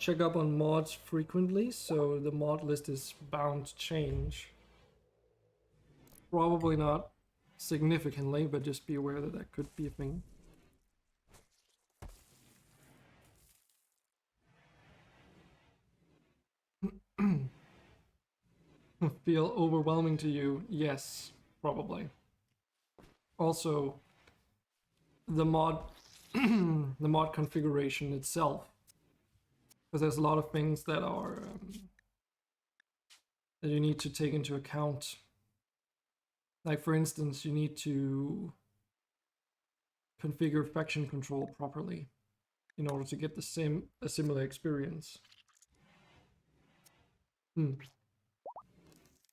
check up on mods frequently, so the mod list is bound to change. Probably not significantly, but just be aware that that could be a thing. Feel overwhelming to you? Yes, probably. Also, the mod the mod configuration itself, because there's a lot of things that are that you need to take into account. Like for instance, you need to configure faction control properly in order to get a similar experience.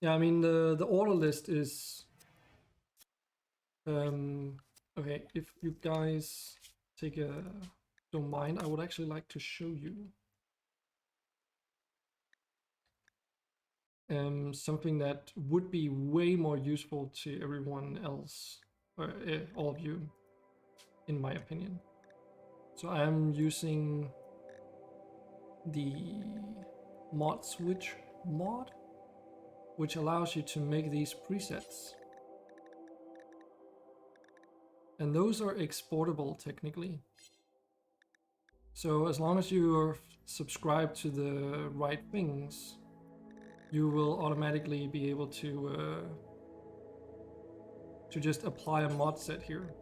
Yeah, I mean the order list is okay. If you guys don't mind, I would actually like to show you something that would be way more useful to everyone else, or all of you, in my opinion. So I am using the mod switch mod, which allows you to make these presets. And those are exportable technically. So as long as you are subscribed to the right things, you will automatically be able to just apply a mod set here.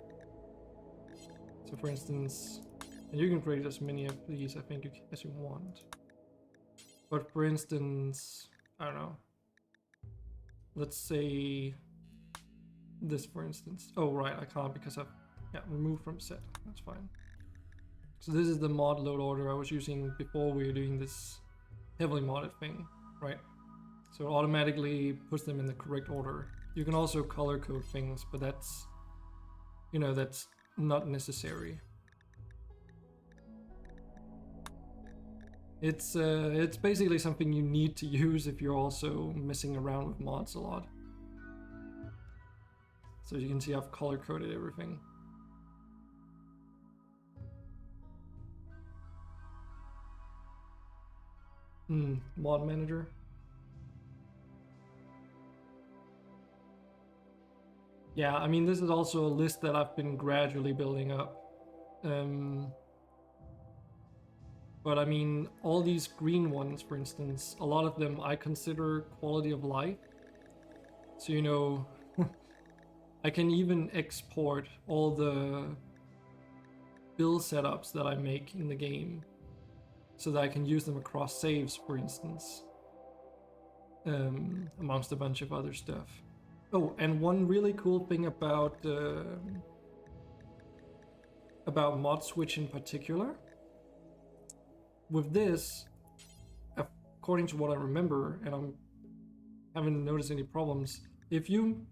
So for instance, and you can create as many of these, I think, as you want. But for instance, I don't know. Let's say this, for instance. Oh, right, I can't because I've removed from set. That's fine. So this is the mod load order I was using before we were doing this heavily modded thing, right? So it automatically puts them in the correct order. You can also color code things, but that's, you know, that's not necessary. It's basically something you need to use if you're also messing around with mods a lot. So you can see I've color coded everything. Mod manager. Yeah, I mean, this is also a list that I've been gradually building up. But I mean, all these green ones, for instance, a lot of them I consider quality of life. So, you know, I can even export all the build setups that I make in the game so that I can use them across saves, for instance, amongst a bunch of other stuff. Oh, and one really cool thing about mod switch in particular, with this, according to what I remember, and I haven't noticed any problems, if you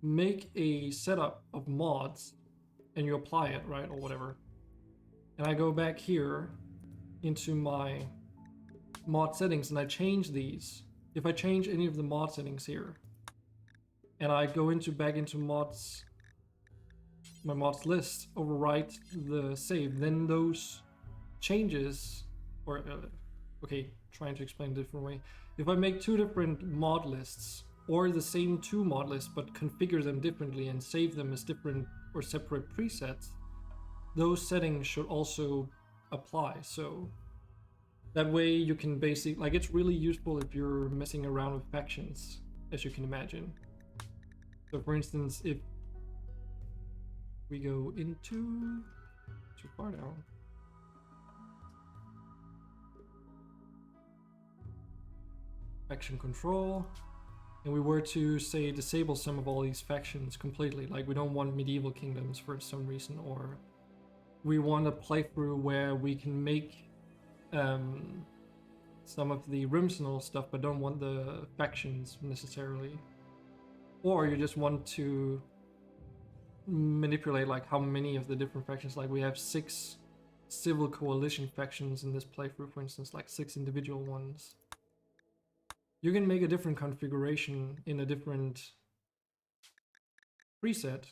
make a setup of mods and you apply it, right, or whatever, and I go back here into my mod settings and I change these, if I change any of the mod settings here, and I go back into mods, my mods list, overwrite the save, then those changes, or okay, trying to explain a different way. If I make two different mod lists, or the same two mod lists, but configure them differently and save them as different or separate presets, those settings should also apply. So that way you can basically, like, it's really useful if you're messing around with factions, as you can imagine. So for instance, if we go into, too far down, faction control, and we were to say disable some of all these factions completely, like we don't want medieval kingdoms for some reason, or we want a playthrough where we can make some of the Rimworld stuff but don't want the factions necessarily, or you just want to manipulate like how many of the different factions, like we have 6 civil coalition factions in this playthrough, for instance, like 6 individual ones. You can make a different configuration in a different preset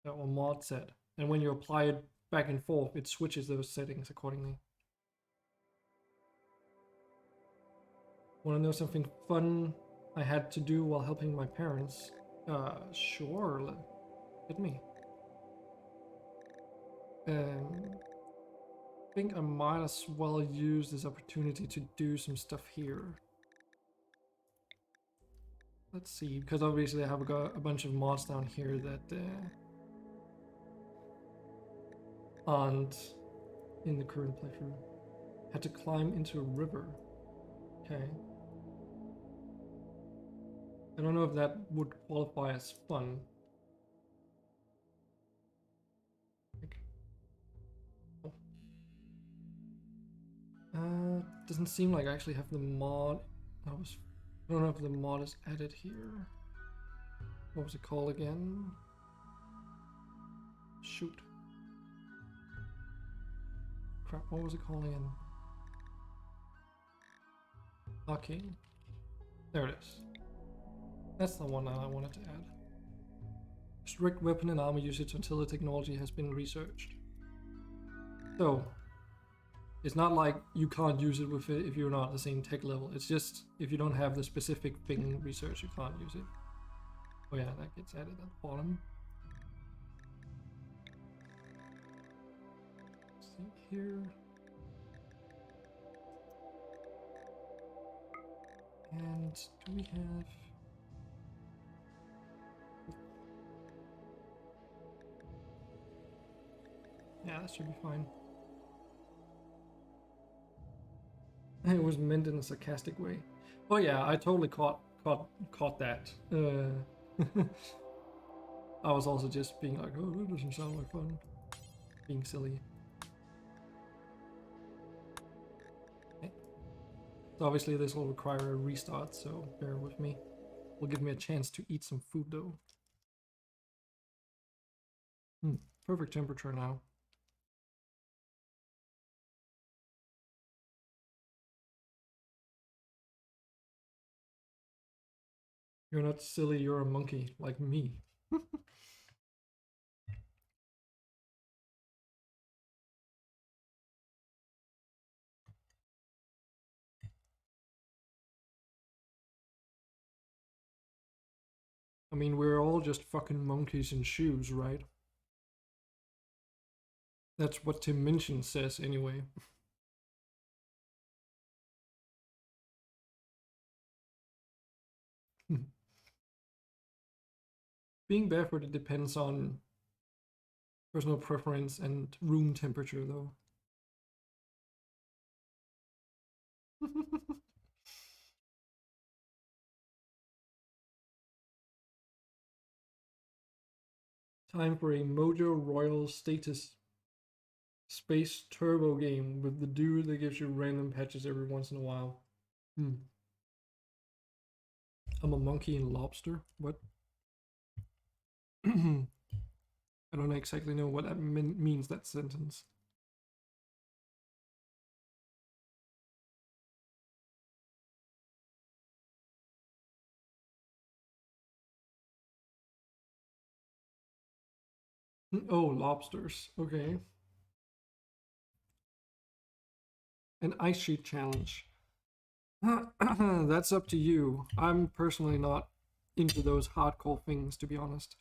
or mod set, and when you apply it back and forth, it switches those settings accordingly. Want to know something fun I had to do while helping my parents? Sure. Hit me. I think I might as well use this opportunity to do some stuff here. Let's see, because obviously I have got a bunch of mods down here that aren't in the current playthrough. Had to climb into a river. Okay. I don't know if that would qualify as fun. Doesn't seem like I actually have the mod. I don't know if the mod is added here. What was it called again? Shoot. Crap, what was it called again? Okay. There it is. That's the one I wanted to add. Strict weapon and armor usage until the technology has been researched. So, it's not like you can't use it with it if you're not at the same tech level. It's just if you don't have the specific thing research, you can't use it. Oh yeah, that gets added at the bottom. Let's see here. And do we have... Yeah, that should be fine. It was meant in a sarcastic way. Oh yeah, I totally caught that. I was also just being like, oh, that doesn't sound like fun. Being silly. Okay. So obviously this will require a restart, so bear with me. Will give me a chance to eat some food though. Perfect temperature now. You're not silly, you're a monkey, like me. I mean, we're all just fucking monkeys in shoes, right? That's what Tim Minchin says anyway. Being barefooted depends on personal preference and room temperature, though. Time for a Mojo Royal status space turbo game with the dude that gives you random patches every once in a while. I'm a monkey and lobster. What? I don't exactly know what that means, that sentence. Oh, lobsters. Okay. An ice sheet challenge. That's up to you. I'm personally not into those hardcore things, to be honest.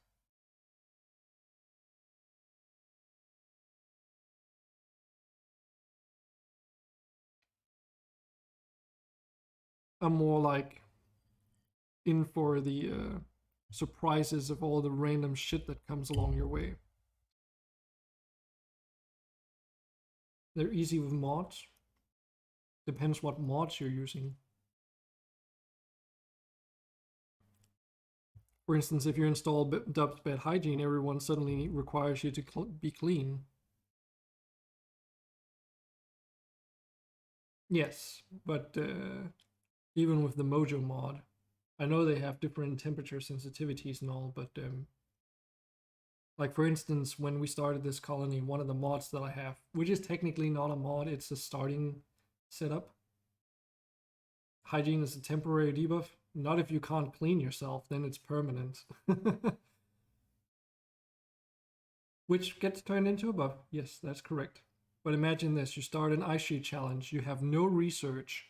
I'm more like in for the surprises of all the random shit that comes along your way. They're easy with mods. Depends what mods you're using. For instance, if you install Dub's Bad Hygiene, everyone suddenly requires you to be clean. Yes, but even with the Mojo mod, I know they have different temperature sensitivities and all, but like for instance, when we started this colony, one of the mods that I have, which is technically not a mod, it's a starting setup. Hygiene is a temporary debuff. Not if you can't clean yourself, then it's permanent. Which gets turned into a buff. Yes, that's correct. But imagine this, you start an ice sheet challenge, you have no research,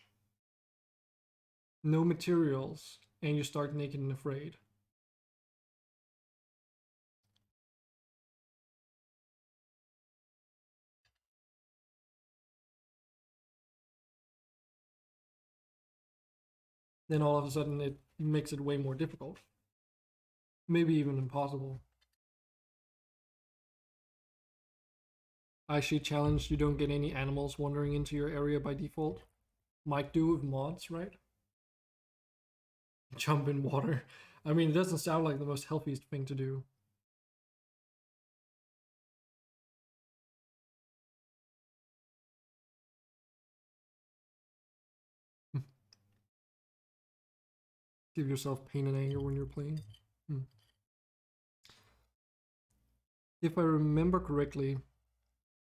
no materials, and you start naked and afraid. then all of a sudden it makes it way more difficult. Maybe even impossible. I actually challenged you don't get any animals wandering into your area by default. Might do with mods, right? Jump in water. I mean, it doesn't sound like the most healthiest thing to do. Give yourself pain and anger when you're playing. If I remember correctly,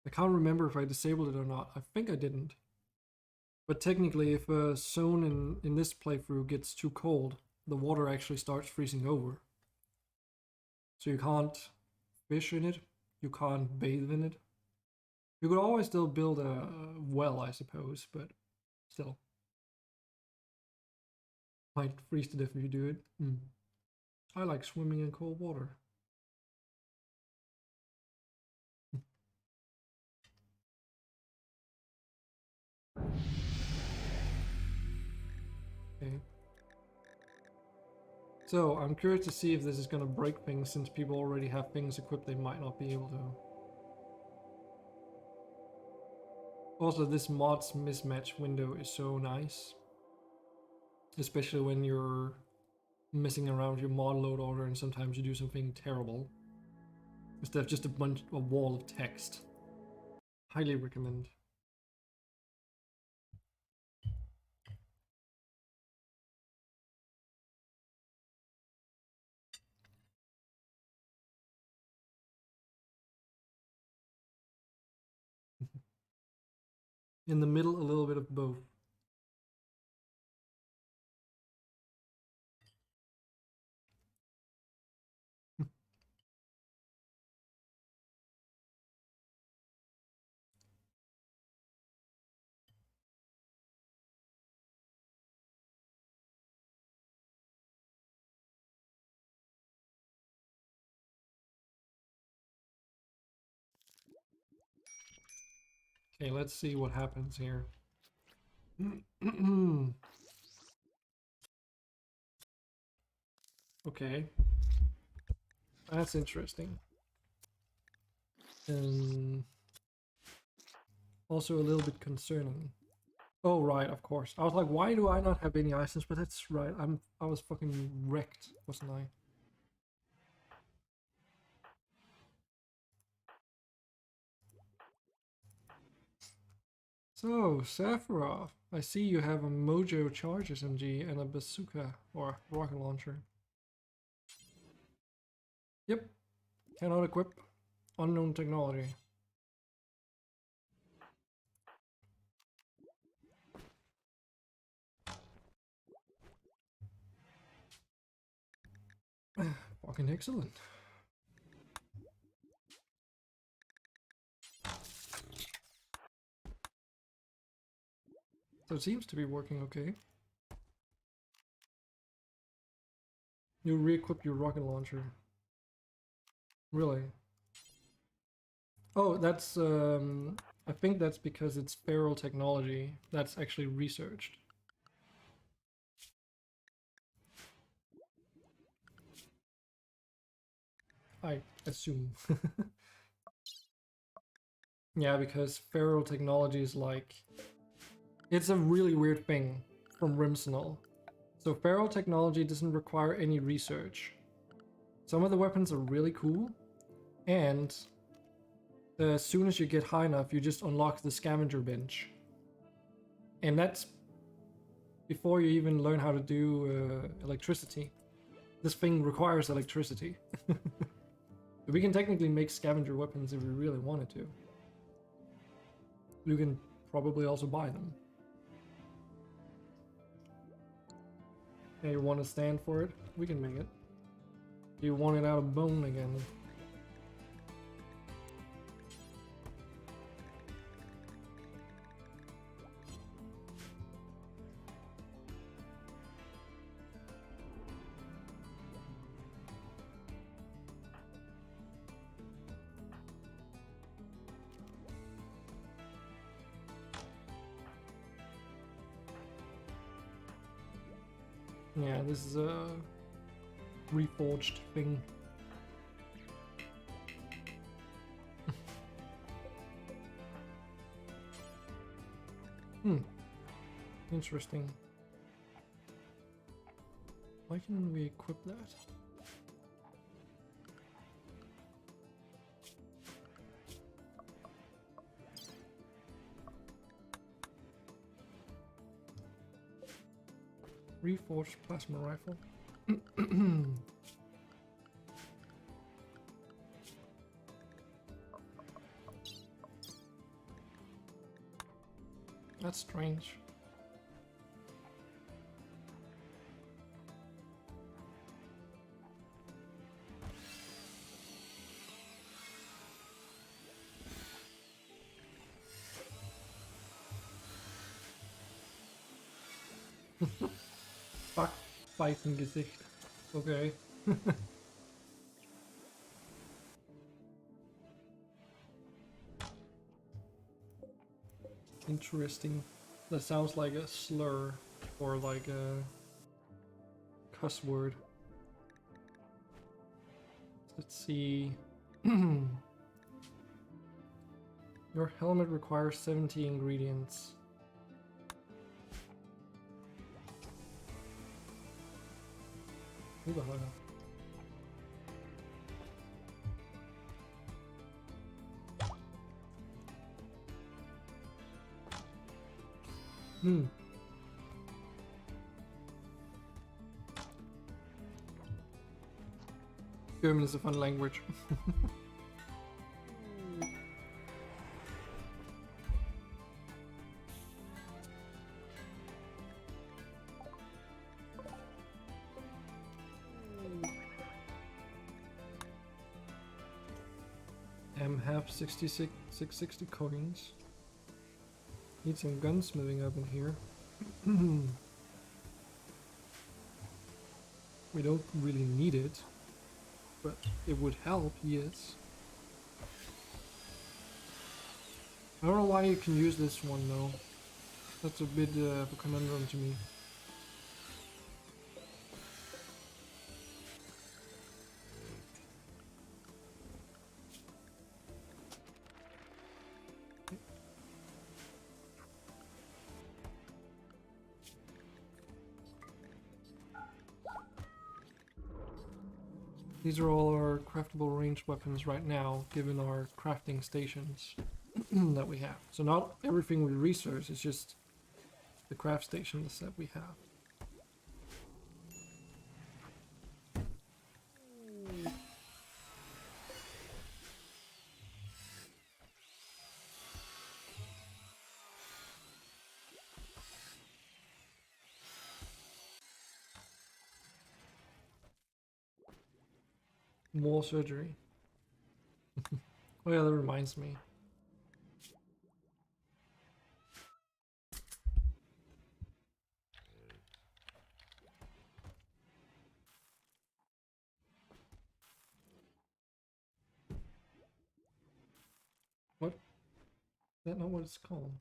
I can't remember if I disabled it or not. I think I didn't. But technically, if a zone in this playthrough gets too cold, the water actually starts freezing over. So you can't fish in it, you can't bathe in it. You could always still build a well, I suppose, but still. Might freeze to death if you do it. I like swimming in cold water. Okay. So, I'm curious to see if this is gonna break things since people already have things equipped they might not be able to. Also, this mod's mismatch window is so nice. Especially when you're messing around with your mod load order and sometimes you do something terrible. Instead of just a wall of text. Highly recommend. In the middle, a little bit of both. Okay, let's see what happens here. Okay. That's interesting. Also a little bit concerning. Oh, right, of course. I was like, why do I not have any items? But that's right, I was fucking wrecked, wasn't I? So, Sephiroth, I see you have a Mojo Charge SMG and a bazooka, or rocket launcher. Yep, cannot equip. Unknown technology. Fucking excellent. So it seems to be working okay. You re-equip your rocket launcher. Really? Oh, that's I think that's because it's feral technology that's actually researched. I assume. Yeah, because feral technology is like... It's a really weird thing from Rimworld. So feral technology doesn't require any research. Some of the weapons are really cool, and as soon as you get high enough, you just unlock the scavenger bench. And that's before you even learn how to do electricity. This thing requires electricity. We can technically make scavenger weapons if we really wanted to. You can probably also buy them. Yeah, you want to stand for it? We can make it. Do you want it out of bone again? Yeah, this is a reforged thing. Interesting. Why can we equip that? Reforged plasma rifle. That's strange. Fuck, Gesicht. Okay. Interesting. That sounds like a slur or like a cuss word. Let's see. Your helmet requires 70 ingredients. Who the hell? German is a fun language. Have 660 coins. Need some gunsmithing up in here. We don't really need it, but it would help, yes. I don't know why you can use this one though. That's a bit of a conundrum to me. These are all our craftable ranged weapons right now, given our crafting stations that we have. So not everything we research, it's just the craft stations that we have. More surgery. Oh yeah, that reminds me. What? Is that not what it's called?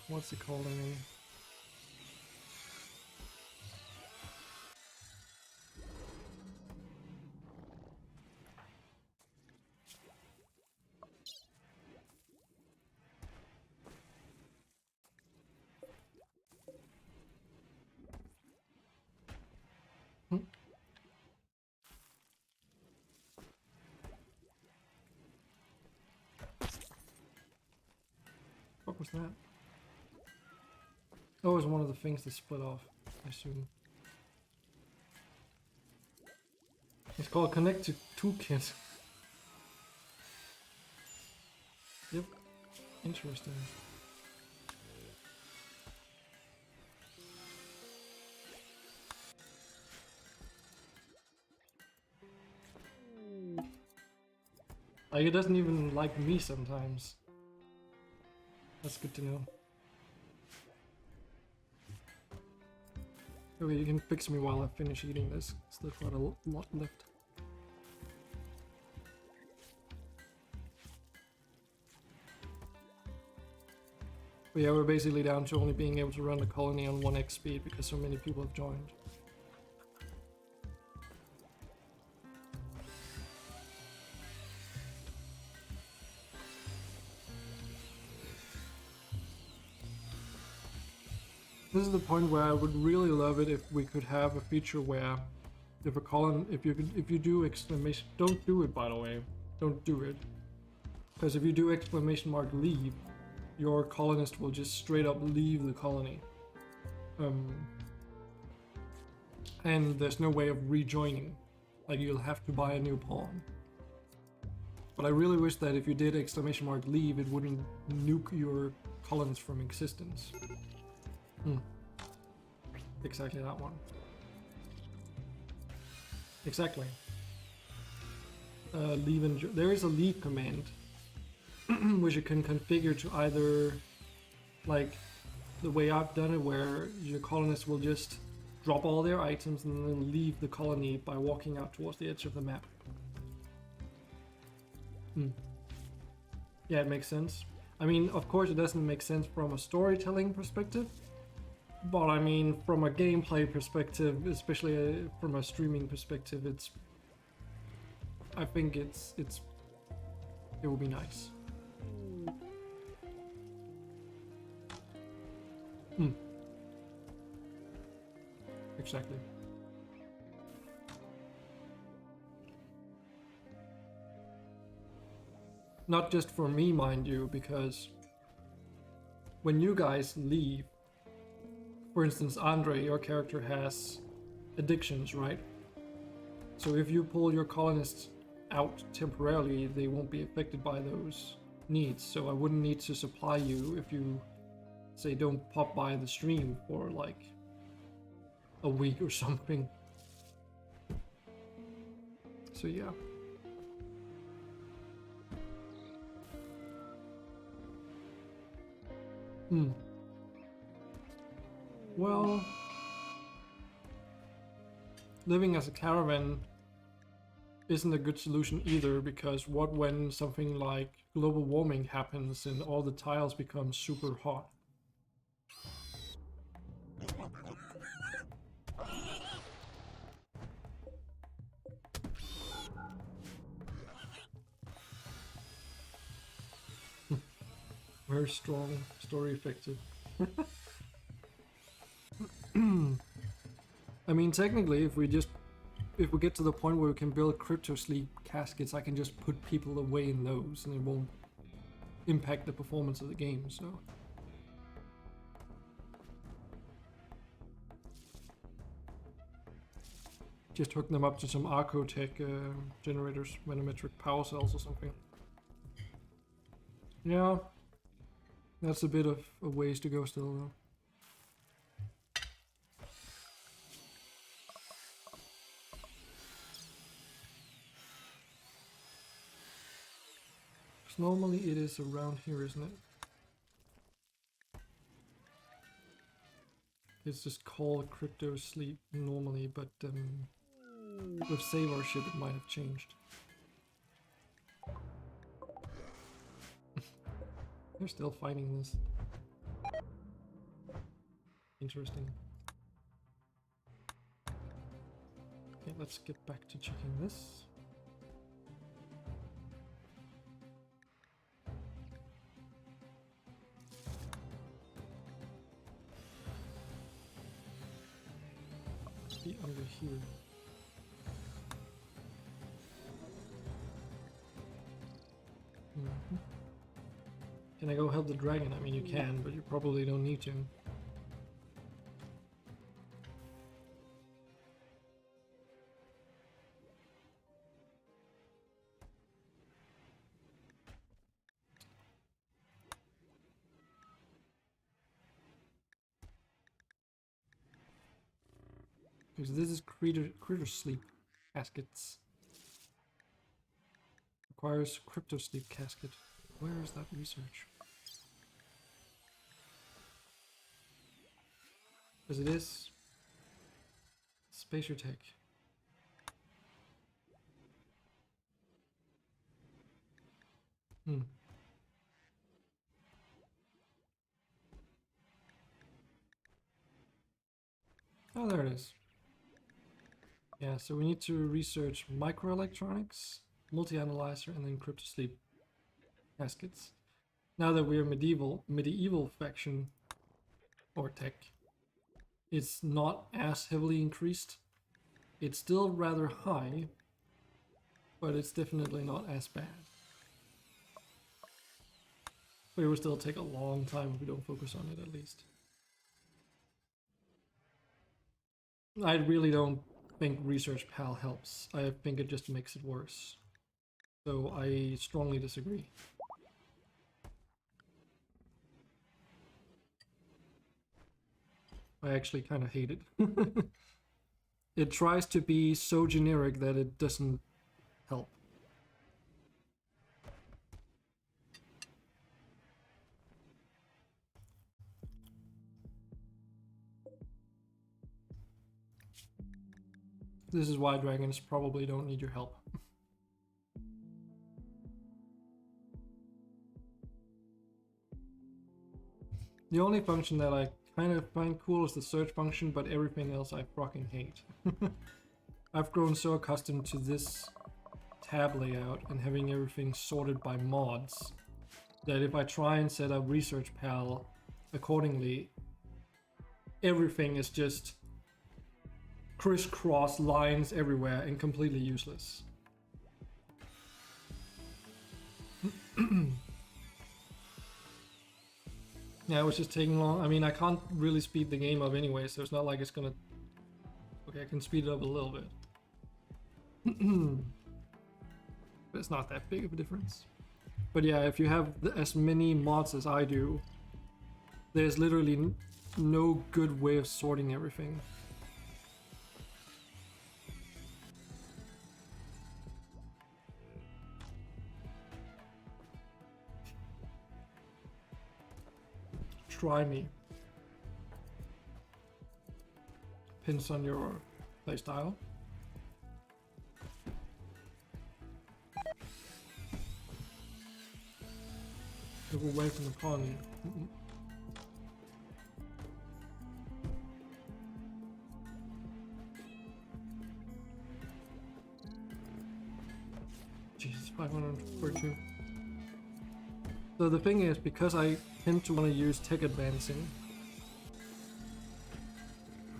What's it called? I mean, what was that? Oh, it was one of the things they split off, I assume. It's called Connect to Toolkit. Yep, interesting. Like, it doesn't even like me sometimes. That's good to know. Okay, you can fix me while I finish eating this. Still quite a lot left. But yeah, we're basically down to only being able to run the colony on 1x speed because so many people have joined. This is the point where I would really love it if we could have a feature where if you do exclamation, don't do it by the way, don't do it. Because if you do exclamation mark leave, your colonist will just straight up leave the colony. And there's no way of rejoining. Like you'll have to buy a new pawn. But I really wish that if you did exclamation mark leave, it wouldn't nuke your colonists from existence. Exactly that one. Exactly. Leave and there is a leave command which you can configure to either, like the way I've done it, where your colonists will just drop all their items and then leave the colony by walking out towards the edge of the map. Yeah, it makes sense. I mean, of course it doesn't make sense from a storytelling perspective, but I mean from a gameplay perspective, especially from a streaming perspective, I think it will be nice. Exactly. Not just for me, mind you, because when you guys leave, for instance, Andre, your character has addictions, right? So if you pull your colonists out temporarily, they won't be affected by those needs. So I wouldn't need to supply you if you, say, don't pop by the stream for like a week or something. So yeah. Well, living as a caravan isn't a good solution either, because what when something like global warming happens and all the tiles become super hot? Very strong, story effective. I mean, technically, if we get to the point where we can build crypto sleep caskets, I can just put people away in those and it won't impact the performance of the game, so. Just hook them up to some Arcotech generators, manometric power cells or something. Yeah, that's a bit of a ways to go still though. Normally it is around here, isn't it? It's just called crypto sleep normally, but with save our ship it might have changed. They're still fighting this. Interesting. Okay, let's get back to checking this. Be under here. Can I go help the dragon? I mean, you can, but you probably don't need to. Because this is critter sleep caskets. Requires crypto sleep casket. Where is that research? Because it is space your tech. Oh, there it is. Yeah, so we need to research microelectronics, multi-analyzer, and then crypto-sleep caskets. Now that we're medieval faction or tech, it's not as heavily increased. It's still rather high, but it's definitely not as bad. But it will still take a long time if we don't focus on it, at least. I really don't think Research Pal helps. I think it just makes it worse. So I strongly disagree. I actually kind of hate it. It tries to be so generic that it doesn't help. This is why dragons probably don't need your help. The only function that I kind of find cool is the search function, but everything else I fucking hate. I've grown so accustomed to this tab layout and having everything sorted by mods that if I try and set up Research Pal accordingly, everything is just crisscross lines everywhere and completely useless. Yeah, it was just taking long. I mean, I can't really speed the game up anyway, so it's not like it's gonna... Okay, I can speed it up a little bit. But it's not that big of a difference. But yeah, if you have as many mods as I do, there's literally no good way of sorting everything. Try me. Pins on your playstyle. Look away from the colony. Jesus, 542. So the thing is, because I tend to want to use tech advancing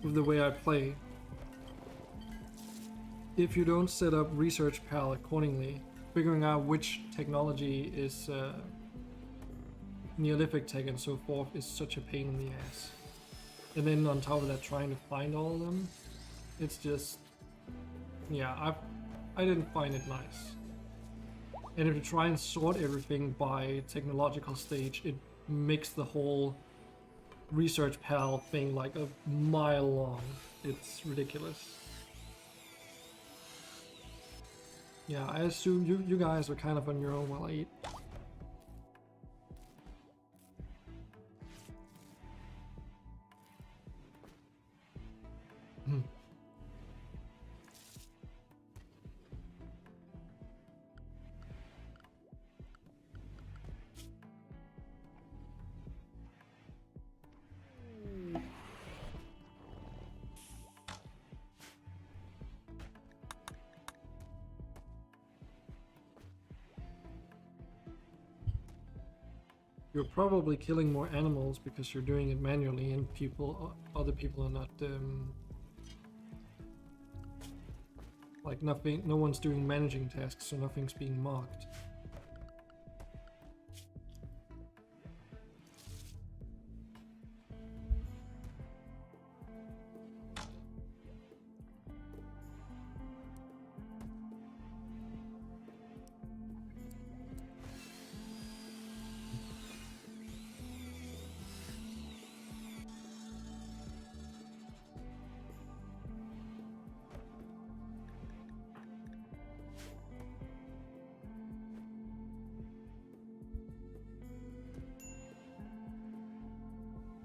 with the way I play, if you don't set up Research Pal accordingly, figuring out which technology is Neolithic tech and so forth is such a pain in the ass. And then on top of that, trying to find all of them, it's just, yeah, I didn't find it nice. And if you try and sort everything by technological stage, it makes the whole Research Pal thing like a mile long. It's ridiculous. Yeah, I assume you guys are kind of on your own while I eat. You're probably killing more animals because you're doing it manually and other people are not, like no one's doing managing tasks, so nothing's being marked.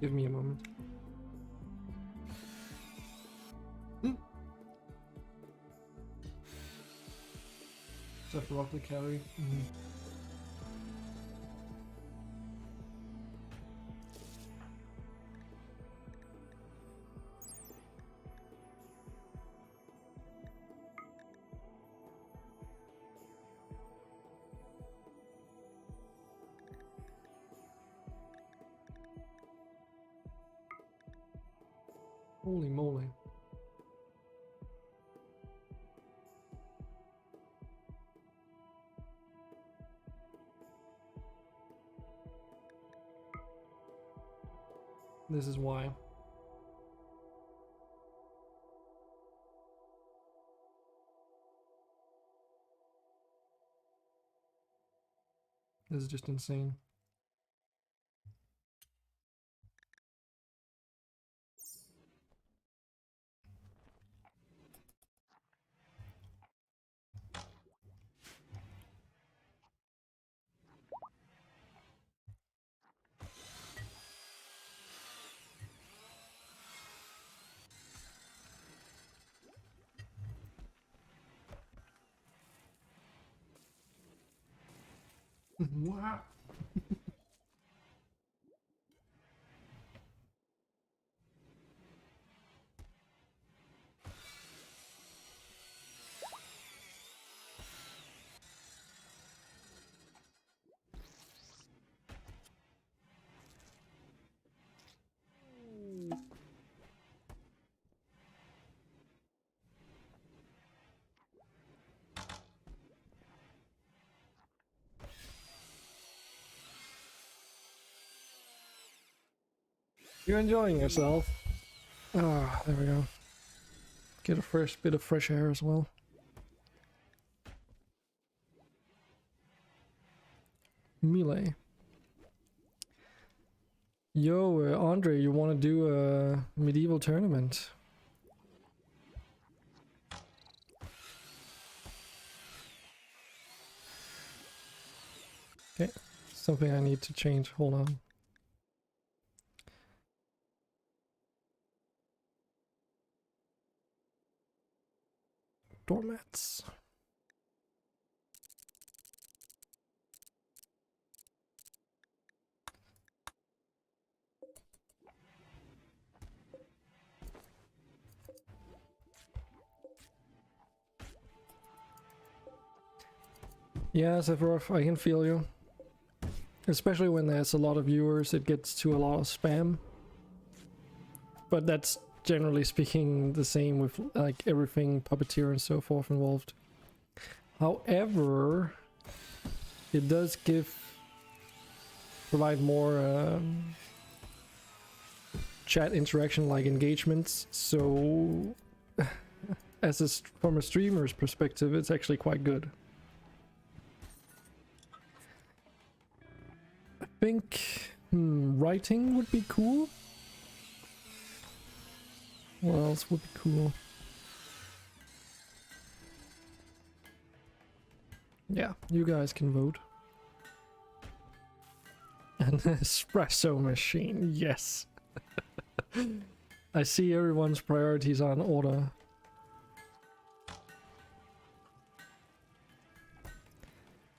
Give me a moment. Sephiroth the carry. Holy moly. This is why. This is just insane. Wow. You're enjoying yourself. Ah, there we go. Get a fresh bit of fresh air as well. Melee. Yo, Andre, you want to do a medieval tournament? Okay, something I need to change. Hold on. Doormats. Yeah, Sephiroth, I can feel you. Especially when there's a lot of viewers, it gets to a lot of spam. But that's generally speaking the same with like everything Puppeteer and so forth involved. However, it does provide more chat interaction, like engagements. So, from a streamer's perspective, it's actually quite good. I think writing would be cool. What else would be cool? Yeah, you guys can vote. An espresso machine, yes. I see everyone's priorities are in order.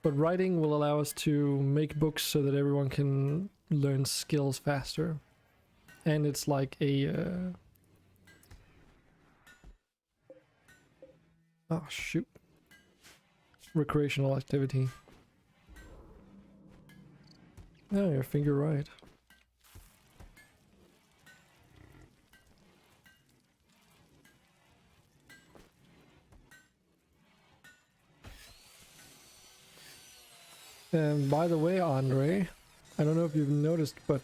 But writing will allow us to make books so that everyone can learn skills faster. And it's like a... Oh, shoot. Recreational activity. Oh, I think you're right. By the way, Andre, I don't know if you've noticed, but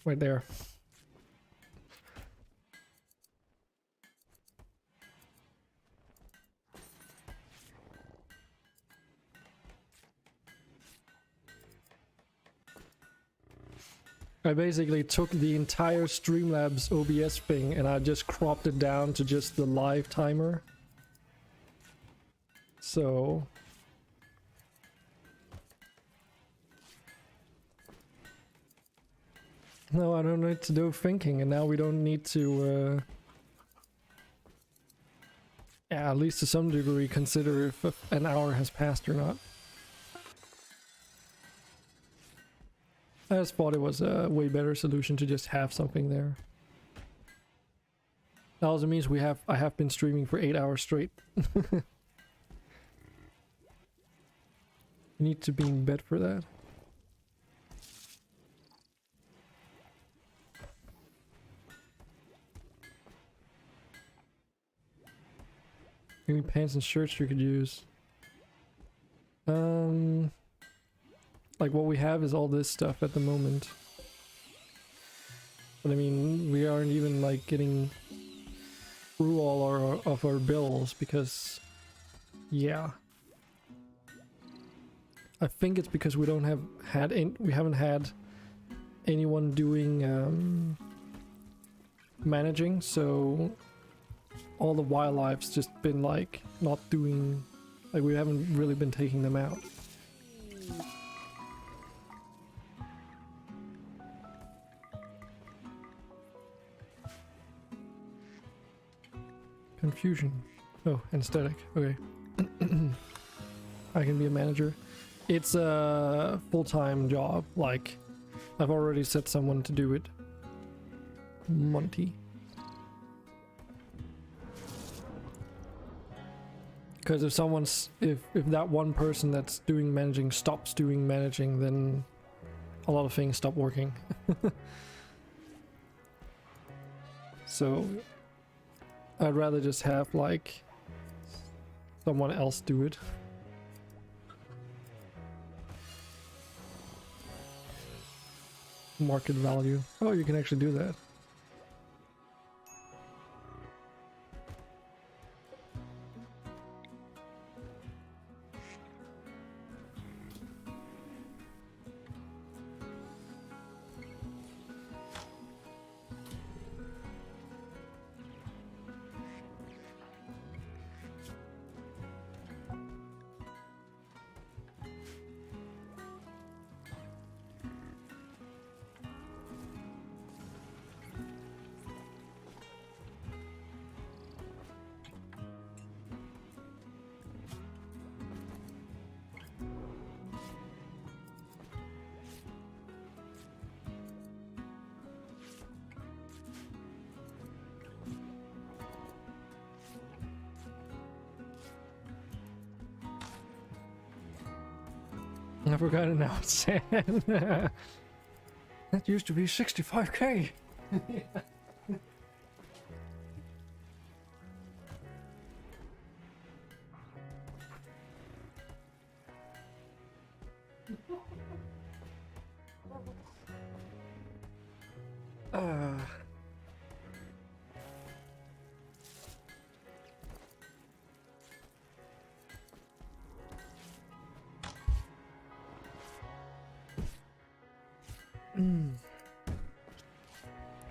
right there. I basically took the entire Streamlabs OBS thing and I just cropped it down to just the live timer. So... No, I don't need to do thinking, and now we don't need to yeah, at least to some degree, consider if an hour has passed or not. I just thought it was a way better solution to just have something there. That also means I have been streaming for 8 hours straight. You need to be in bed for that. Maybe pants and shirts you could use. Like what we have is all this stuff at the moment. But I mean, we aren't even like getting through all of our bills because, yeah. I think it's because we haven't had anyone doing managing, so all the wildlife's just been like not doing, like we haven't really been taking them out. Confusion. Oh, anesthetic. Okay. I can be a manager. It's a full-time job. Like, I've already set someone to do it. Monty. Because if that one person that's doing managing stops doing managing, then a lot of things stop working. So I'd rather just have like someone else do it. Market value. Oh, you can actually do that. I forgot to announce it. That used to be 65k.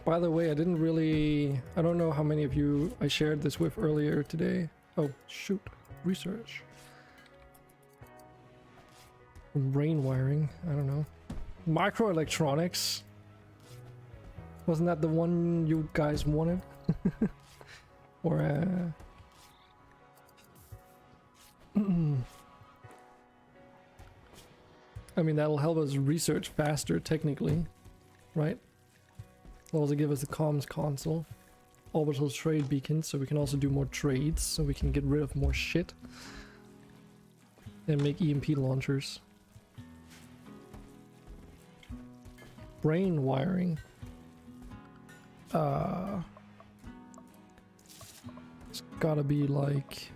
By the way, I don't know how many of you I shared this with earlier today. Oh, shoot. Research. Brain wiring. I don't know. Microelectronics. Wasn't that the one you guys wanted? Or, I mean, that'll help us research faster, technically. Right? It'll also give us a comms console. Orbital trade beacons, so we can also do more trades, so we can get rid of more shit. And make EMP launchers. Brain wiring. It's gotta be like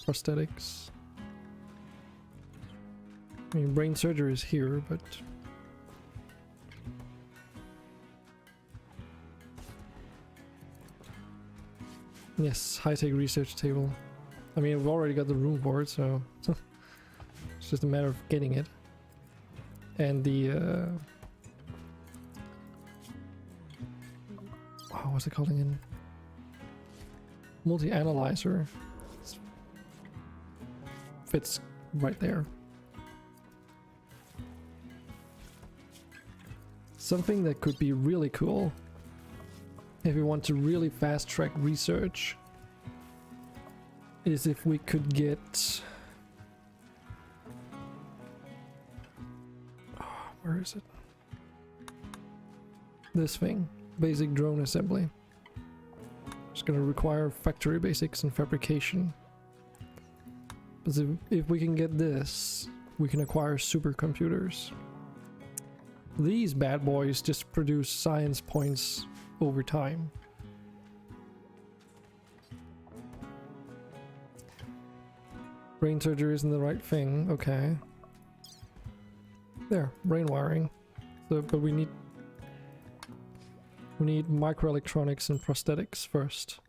prosthetics. I mean, brain surgery is here, but yes, high-tech research table. I mean, we've already got the room for it, so it's just a matter of getting it. And the oh, what's it called again? Multi-analyzer fits right there. Something that could be really cool if we want to really fast track research is if we could get... Where is it? This thing. Basic drone assembly. It's gonna require factory basics and fabrication. But if we can get this, we can acquire supercomputers. These bad boys just produce science points over time. Brain surgery isn't the right thing, okay. There, brain wiring. So, but we need microelectronics and prosthetics first.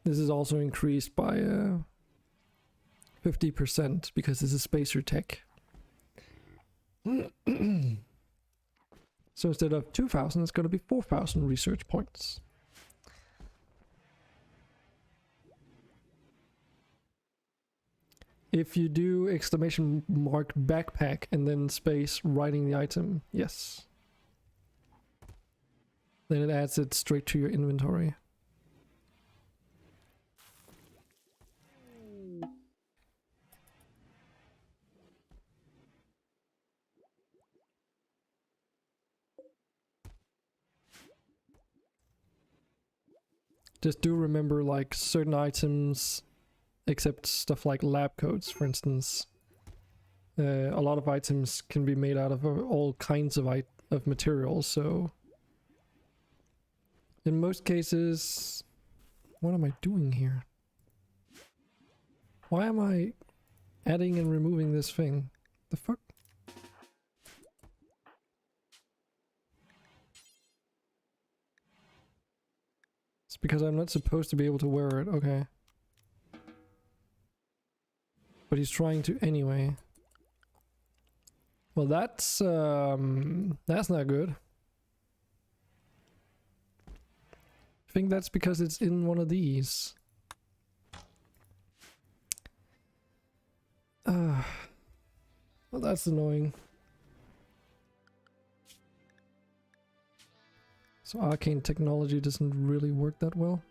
This is also increased by 50% because this is spacer tech. So instead of 2,000, it's going to be 4,000 research points. If you do exclamation mark backpack and then space writing the item, yes. Then it adds it straight to your inventory. Just do remember, like, certain items, except stuff like lab coats, for instance. A lot of items can be made out of all kinds of materials, so... In most cases... What am I doing here? Why am I adding and removing this thing? The fuck? It's because I'm not supposed to be able to wear it, okay. But he's trying to anyway. Well, that's not good. I think that's because it's in one of these. Well, that's annoying. So arcane technology doesn't really work that well.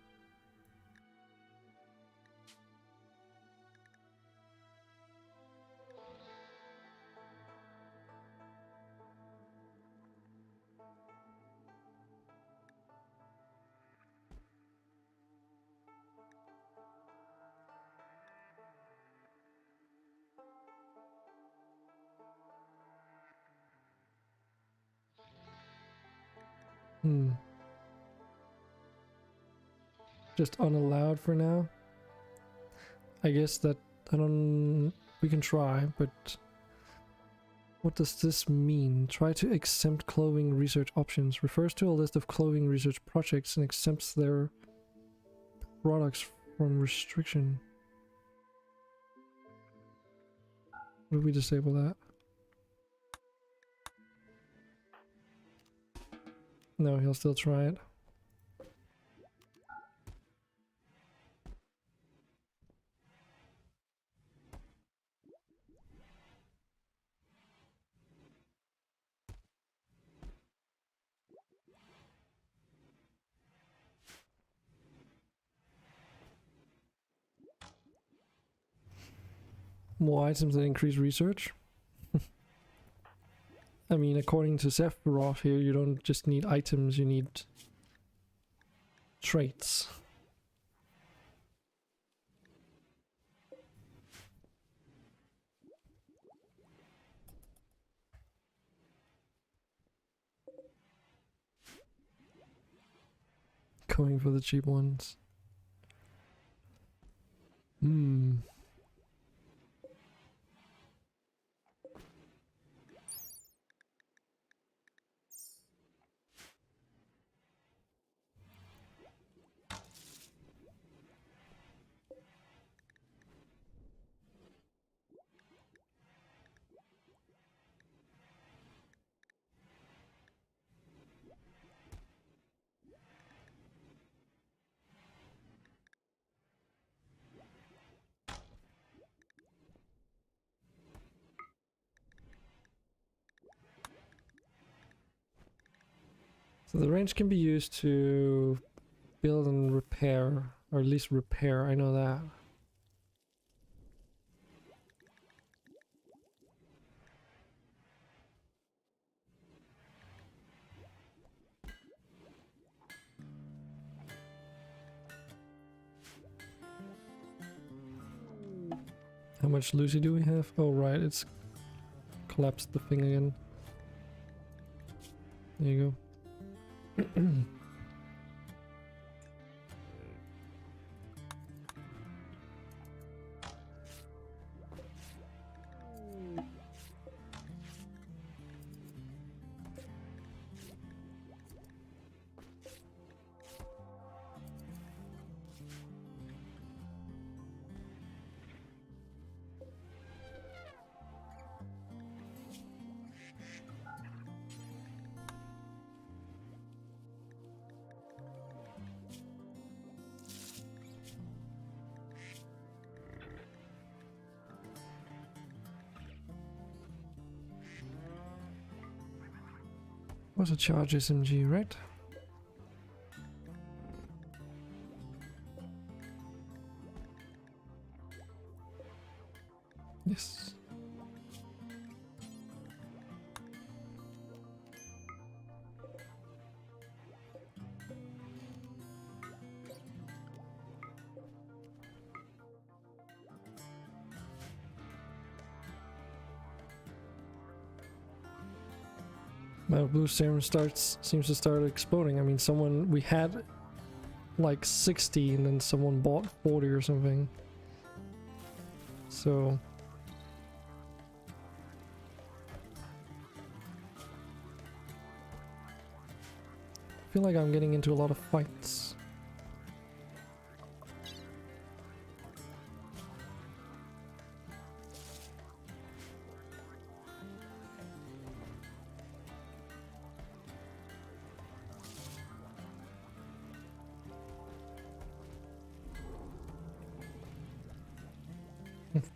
Just unallowed for now. I guess that we can try, but what does this mean? Try to exempt clothing research options. Refers to a list of clothing research projects and exempts their products from restriction. What if we disable that? No, he'll still try it. More items that increase research. I mean, according to Sephiroth here, you don't just need items, you need traits. Going for the cheap ones. So the range can be used to build and repair, or at least repair, I know that. How much Lucy do we have? Oh right, it's collapsed the thing again. There you go. Was a charge SMG, right? Yes. My blue serum seems to start exploding. I mean, we had like 60 and then someone bought 40 or something. So I feel like I'm getting into a lot of fights.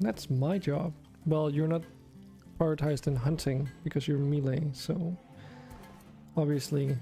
That's my job. Well, you're not prioritized in hunting because you're melee, so obviously.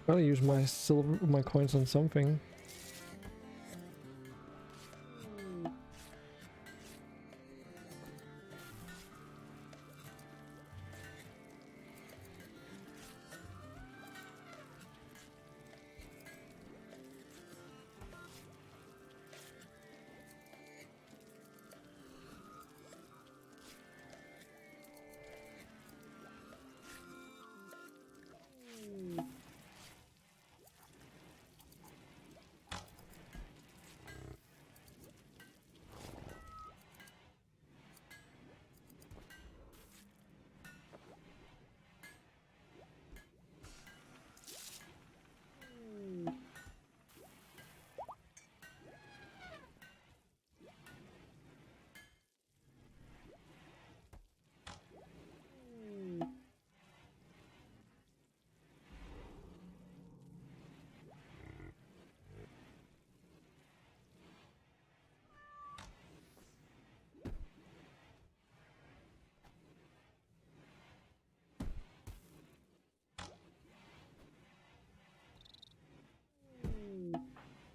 Gotta use my coins on something.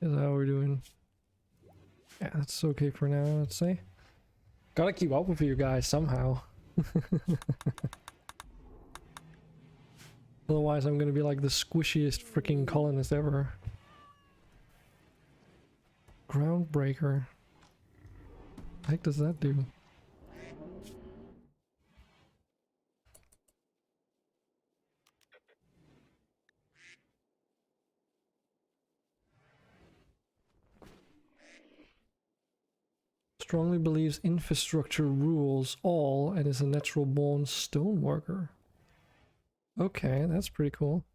Is that how we're doing? Yeah, that's okay for now, let's say. Gotta keep up with you guys somehow. Otherwise I'm gonna be like the squishiest freaking colonist ever. Groundbreaker. What the heck does that do? Strongly believes infrastructure rules all and is a natural born stoneworker. Okay, that's pretty cool.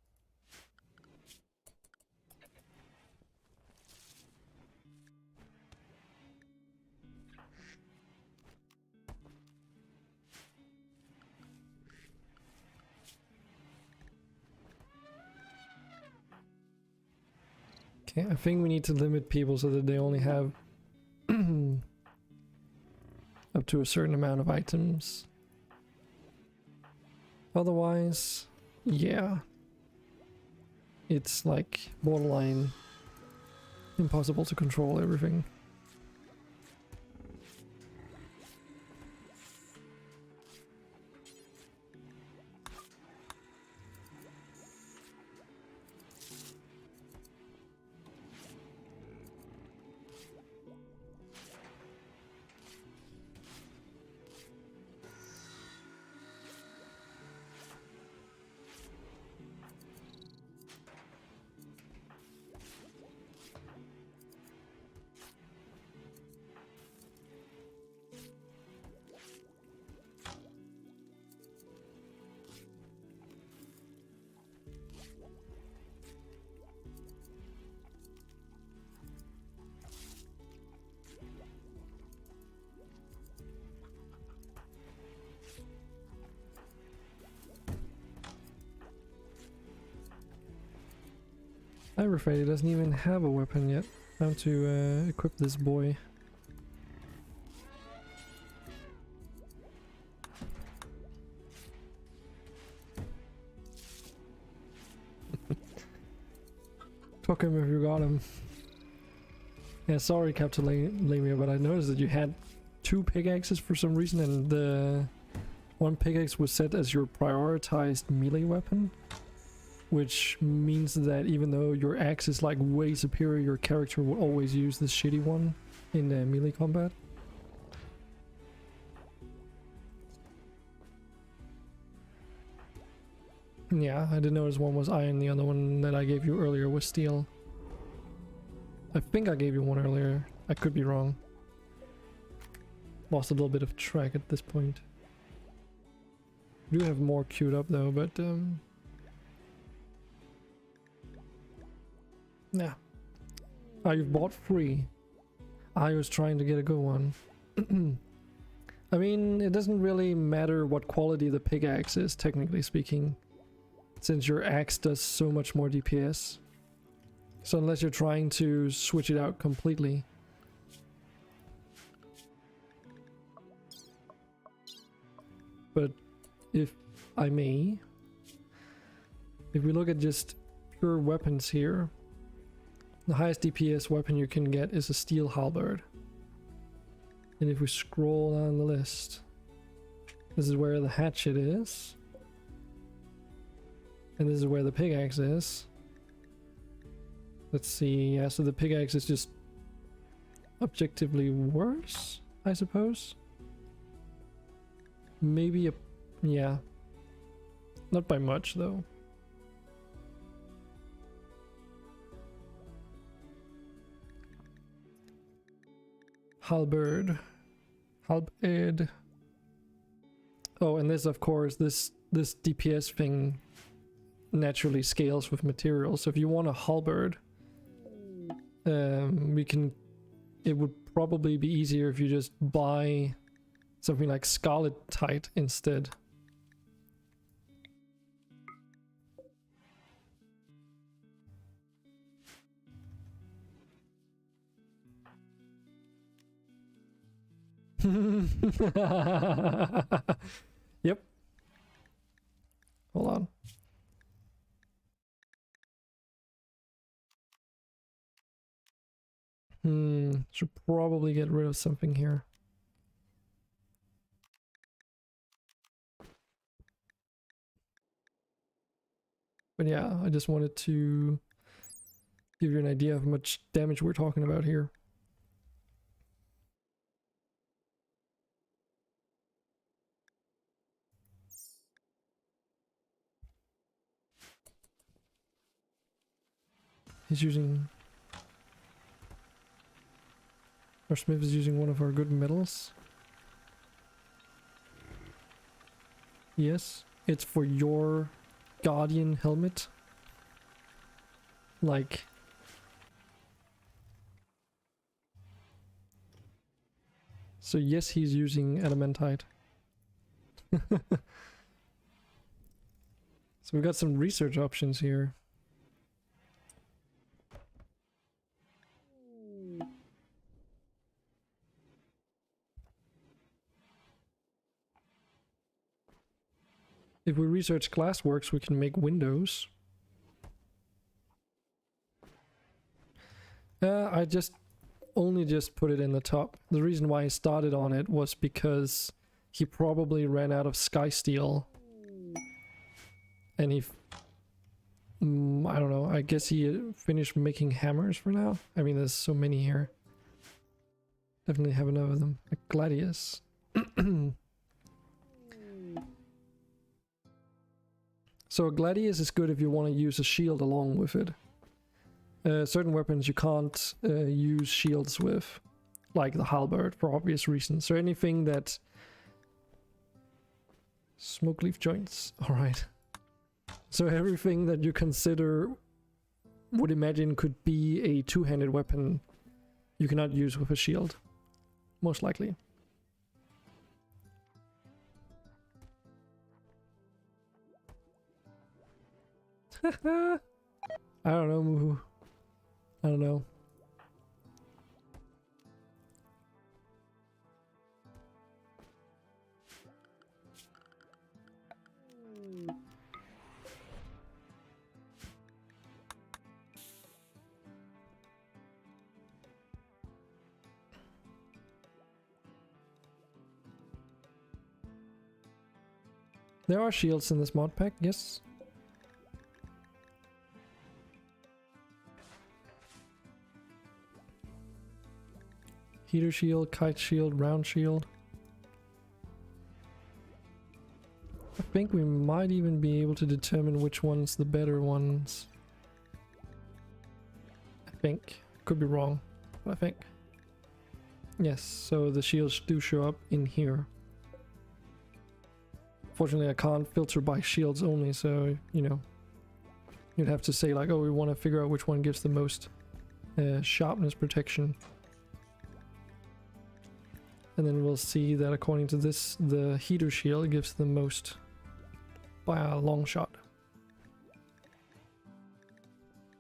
Okay, I think we need to limit people so that they only have up to a certain amount of items. Otherwise, yeah. It's like borderline impossible to control everything. I'm afraid he doesn't even have a weapon yet. Time to equip this boy. Took him if you got him. Yeah, sorry Captain Lamia, but I noticed that you had 2 pickaxes for some reason, and the one pickaxe was set as your prioritized melee weapon. Which means that even though your axe is like way superior, your character will always use this shitty one in melee combat. Yeah, I did notice one was iron, the other one that I gave you earlier was steel. I think I gave you one earlier, I could be wrong. Lost a little bit of track at this point. I do have more queued up though, but yeah. Ah, you've bought 3. I was trying to get a good one. I mean, it doesn't really matter what quality the pickaxe is, technically speaking, since your axe does so much more DPS. So unless you're trying to switch it out completely. But if I may, if we look at just pure weapons here, the highest DPS weapon you can get is a steel halberd. And if we scroll down the list, this is where the hatchet is. And this is where the pickaxe is. Let's see, yeah, so the pickaxe is just objectively worse, I suppose. Maybe a... yeah. Not by much, though. Halberd. Halberd. Oh, and this, of course, this DPS thing naturally scales with materials. So if you want a halberd, it would probably be easier if you just buy something like scarletite instead. Yep. Hold on. Should probably get rid of something here. But yeah, I just wanted to give you an idea of how much damage we're talking about here. He's using... Our smith is using one of our good metals. Yes, it's for your guardian helmet. Like... So yes, he's using adamantite. So we've got some research options here. If we research glassworks, we can make windows. I only just put it in the top. The reason why I started on it was because he probably ran out of sky steel. And he... I don't know, I guess he finished making hammers for now. I mean, there's so many here. Definitely have enough of them. A gladius. So a gladius is good if you want to use a shield along with it. Certain weapons you can't use shields with, like the halberd for obvious reasons. So anything that... Smoke leaf joints, alright. So everything that you consider, would imagine could be a two-handed weapon, you cannot use with a shield. Most likely. I don't know, Muhu. I don't know. There are shields in this mod pack, yes. Heater shield, kite shield, round shield. I think we might even be able to determine which one's the better ones. I think. Could be wrong, but I think. Yes, so the shields do show up in here. Fortunately, I can't filter by shields only, so, you know, you'd have to say like, oh, we want to figure out which one gives the most sharpness protection. And then we'll see that according to this, the heater shield gives the most by a long shot.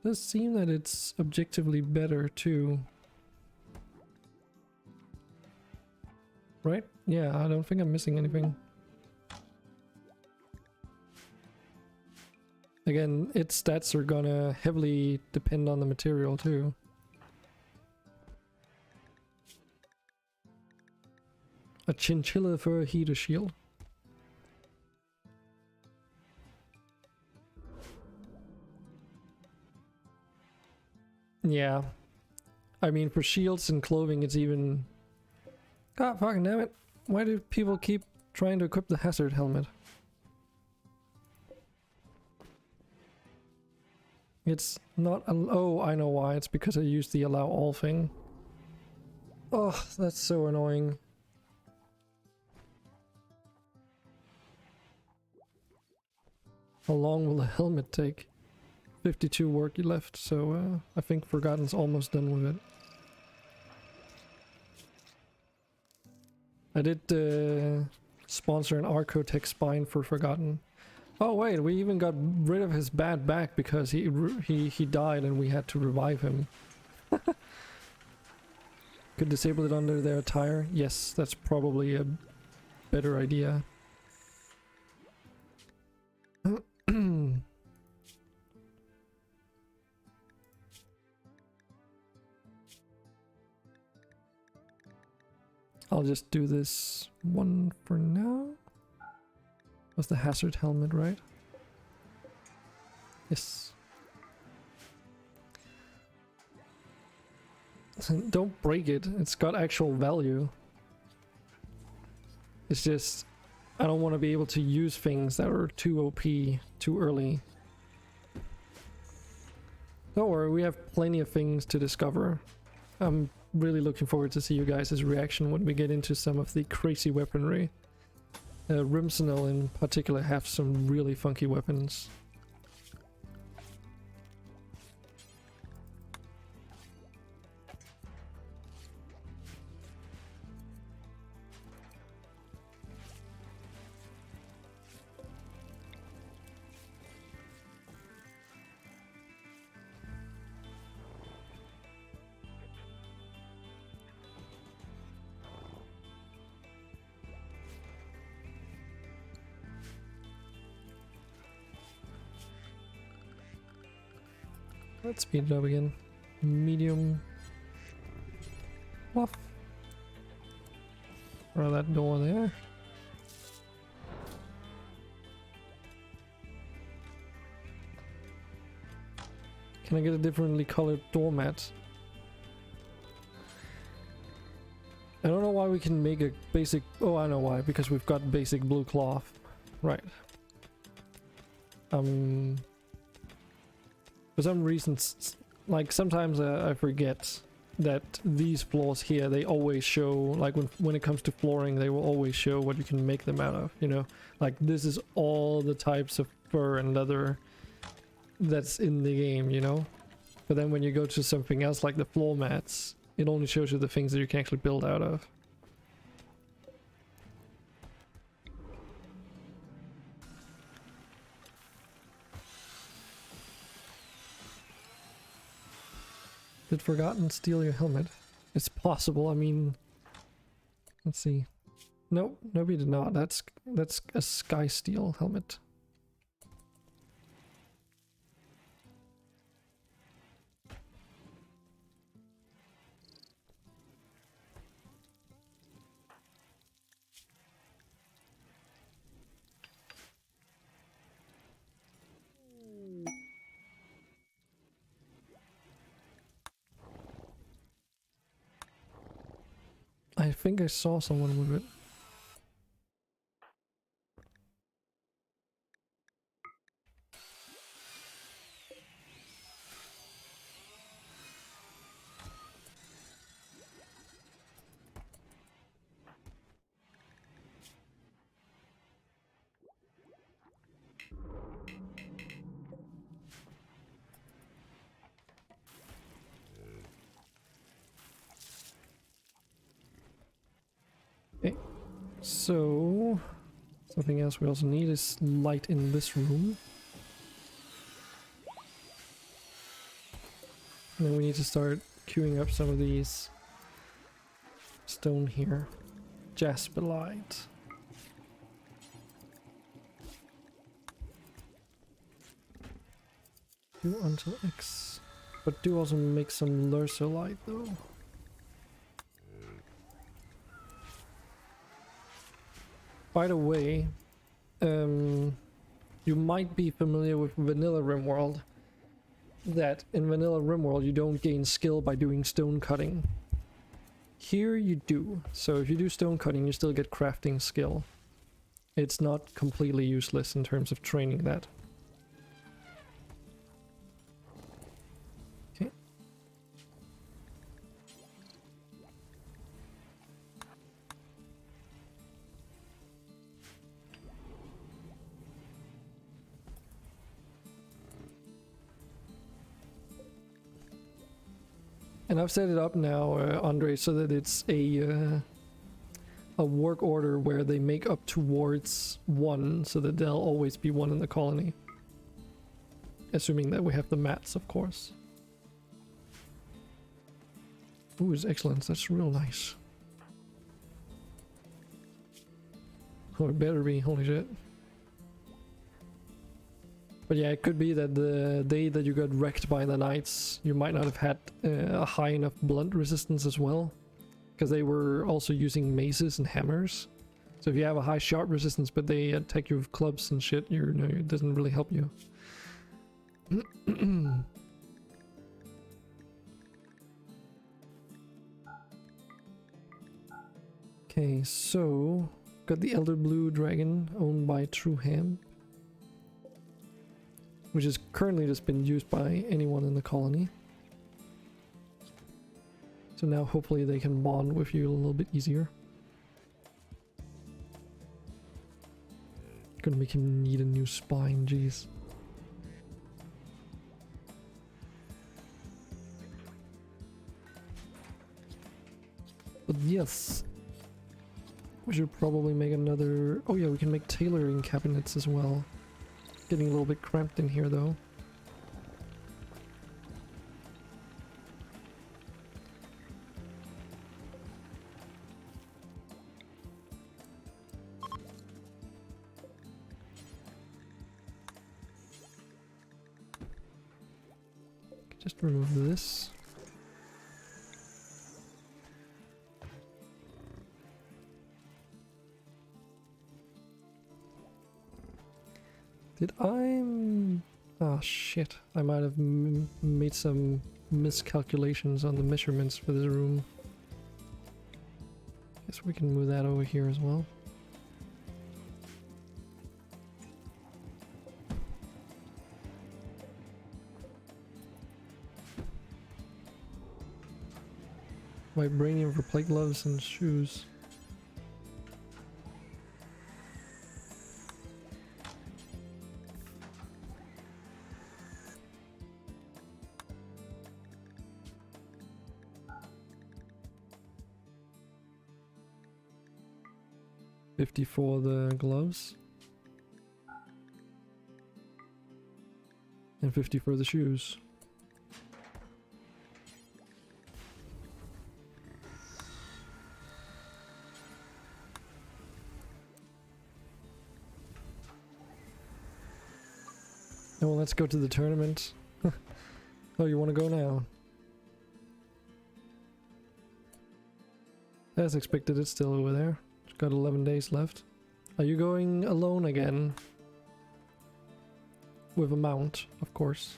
Does seem that it's objectively better too. Right? Yeah, I don't think I'm missing anything. Again, its stats are gonna heavily depend on the material too. A chinchilla for a heater shield. Yeah. I mean, for shields and clothing, it's even... God fucking damn it. Why do people keep trying to equip the hazard helmet? It's not... Oh, I know why. It's because I used the allow all thing. Oh, that's so annoying. How long will the helmet take? 52 work left, so I think Forgotten's almost done with it. I did sponsor an Archotech spine for Forgotten. Oh wait, we even got rid of his bad back because he died and we had to revive him. Could disable it under their attire? Yes, that's probably a better idea. I'll just do this one for now. Was the hazard helmet, right? Yes. Don't break it. It's got actual value. It's just I don't want to be able to use things that are too OP too early. Don't worry, we have plenty of things to discover. I'm really looking forward to see you guys' reaction when we get into some of the crazy weaponry. Rimworld in particular have some really funky weapons. Let's speed it up again. Medium. Off. Throw that door there. Can I get a differently colored doormat? I don't know why we can make a basic... Oh, I know why. Because we've got basic blue cloth. Right. For some reasons, like sometimes I forget that these floors here, they always show, like when it comes to flooring, they will always show what you can make them out of, you know? Like this is all the types of fur and leather that's in the game, you know? But then when you go to something else like the floor mats, it only shows you the things that you can actually build out of. Did Forgotten steal your helmet? It's possible, I mean... Let's see. No, he did not. That's a Sky Steel helmet. I think I saw someone with it. Okay, so something else we also need is light in this room. And then we need to start queuing up some of these stone here. Jasper light. Do until X. But do also make some Lurso light though. By the way, you might be familiar with Vanilla Rimworld. That in Vanilla Rimworld you don't gain skill by doing stone cutting. Here you do. So if you do stone cutting you still get crafting skill. It's not completely useless in terms of training that. Okay. And I've set it up now, Andre, so that it's a work order where they make up towards 1, so that there'll always be 1 in the colony. Assuming that we have the mats, of course. Ooh, it's excellent. That's real nice. Oh, it better be. Holy shit. But yeah, it could be that the day that you got wrecked by the knights, you might not have had a high enough blunt resistance as well. because they were also using maces and hammers. So if you have a high shot resistance, but they attack you with clubs and shit, it doesn't really help you. Okay, so got the Elder Blue Dragon owned by True Ham, which is currently just been used by anyone in the colony. So now hopefully they can bond with you a little bit easier. Gonna make him need a new spine, jeez. But yes, we should probably make another... Oh yeah, we can make tailoring cabinets as well. Getting a little bit cramped in here though. Just remove this. Did I... Oh shit, I might have made some miscalculations on the measurements for this room. Guess we can move that over here as well. Vibranium for plate gloves and shoes. $50 for the gloves. And $50 for the shoes. Oh, well, let's go to the tournament. Oh, you want to go now? As expected, it's still over there. It's got 11 days left. Are you going alone again? With a mount, of course.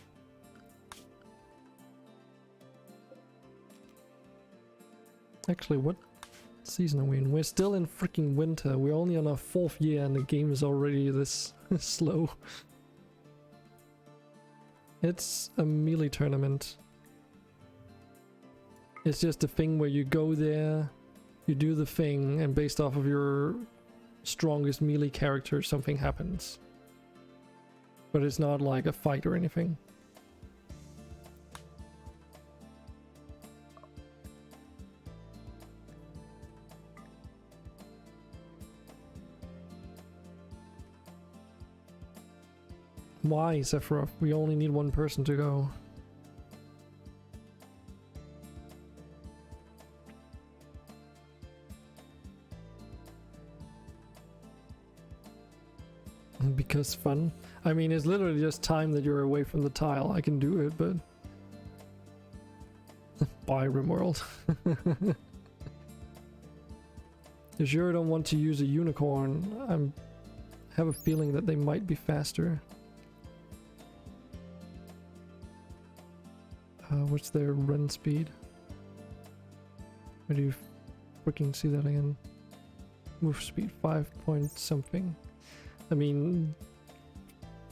Actually, what season are we in? We're still in freaking winter. We're only on our 4th year and the game is already this slow. It's a melee tournament. It's just a thing where you go there, you do the thing, and based off of your strongest melee character, something happens. But it's not like a fight or anything. Why, Sephiroth? We only need one person to go. Because fun. I mean, it's literally just time that you're away from the tile. I can do it, but... Bye, Rimworld. You sure don't want to use a unicorn? I have a feeling that they might be faster. What's their run speed? Where do you freaking see that again? Move speed 5 point something. I mean,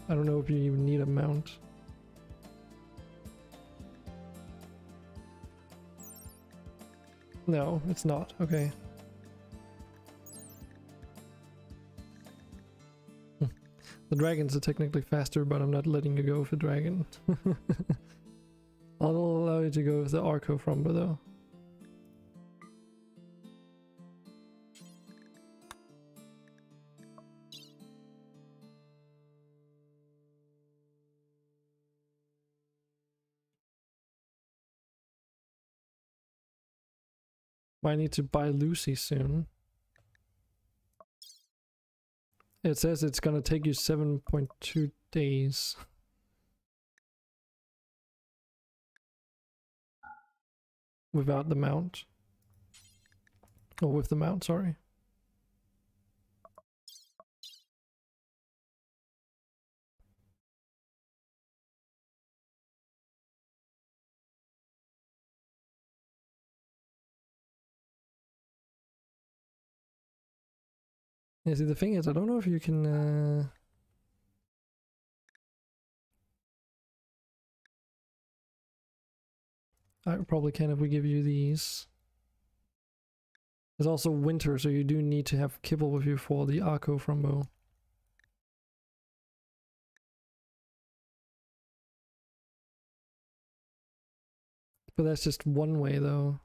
I don't know if you even need a mount. No, it's not. Okay. The dragons are technically faster, but I'm not letting you go with the dragon. I'll allow you to go with the Arco Fromber though. I need to buy Lucy soon. It says it's gonna take you 7.2 days. Without the mount. Oh, with the mount, sorry. Yeah, see, the thing is, I don't know if you can, I probably can if we give you these. There's also winter, so you do need to have kibble with you for the Arco Frumbo. But that's just one way, though.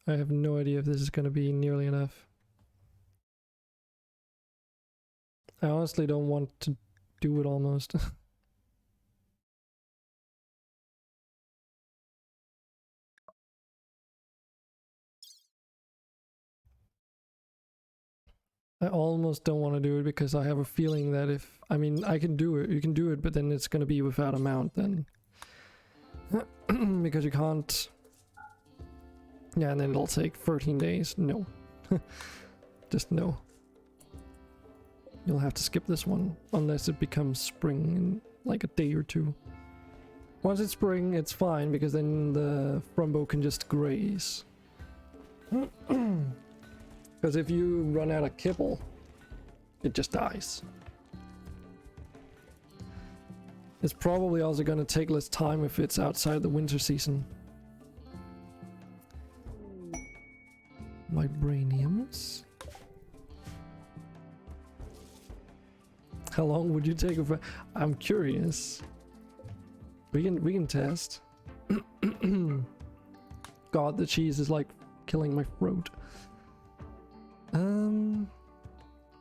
I have no idea if this is going to be nearly enough. I honestly don't want to do it almost. I almost don't want to do it because I have a feeling that if, I mean, I can do it, you can do it, but then it's going to be without a mount then. Because you can't. Yeah, and then it'll take 13 days. No. Just no. You'll have to skip this one unless it becomes spring in like a day or two. Once it's spring, it's fine because then the Frumbo can just graze. Because if you run out of kibble, it just dies. It's probably also going to take less time if it's outside the winter season. Vibraniums. How long would you take? I'm curious. We can test. God, the cheese is like killing my throat.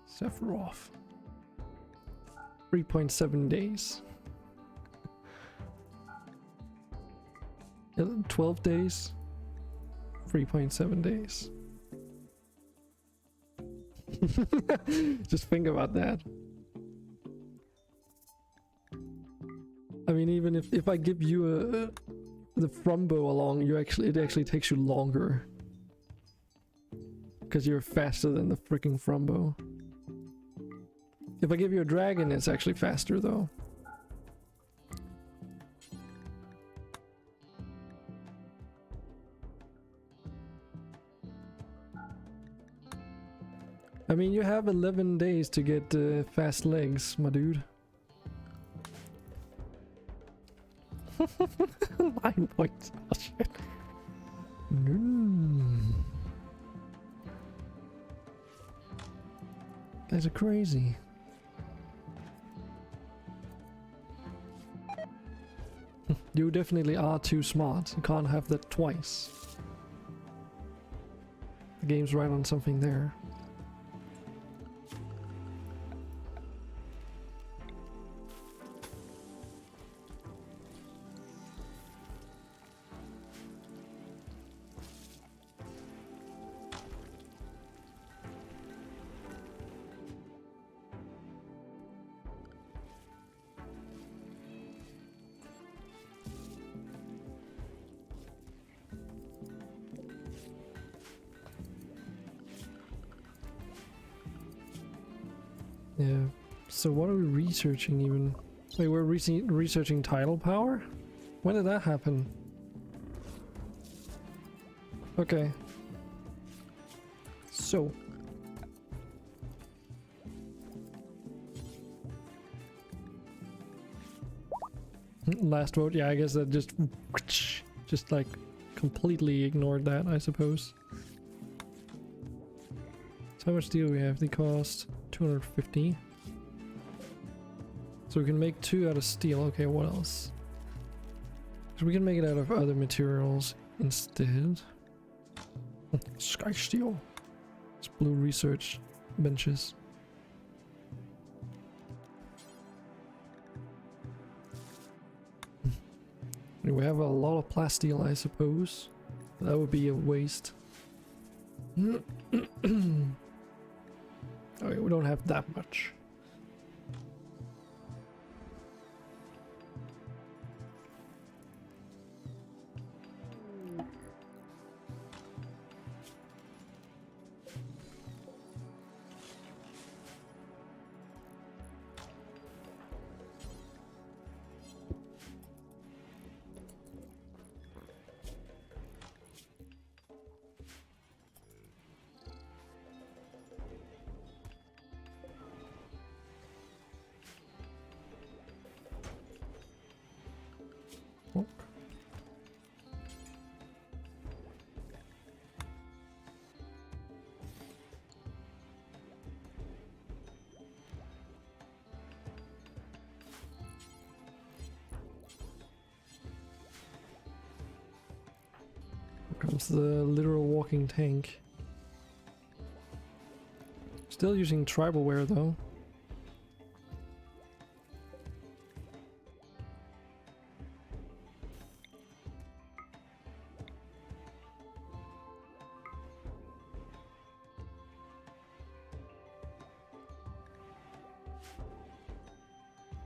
Sephiroth. 3.7 days. 12 days. 3.7 days. Just think about that. I mean, even if I give you the Frumbo along, it actually takes you longer. Because you're faster than the freaking Frumbo. If I give you a dragon, it's actually faster though. I mean, you have 11 days to get fast legs, my dude. 9 points. Oh, shit. Guys are crazy. You definitely are too smart. You can't have that twice. The game's right on something there. Yeah. So what are we researching even? Wait, we're researching tidal power? When did that happen? Okay. So. Last vote, yeah, I guess that just like completely ignored that, I suppose. So how much steel do we have? The cost 250. So we can make 2 out of steel. Okay, what else? So we can make it out of other materials instead. Sky steel. It's blue research benches. We have a lot of plasteel, I suppose. That would be a waste. Okay, we don't have that much. Oh. Here comes the literal walking tank. Still using tribalware though.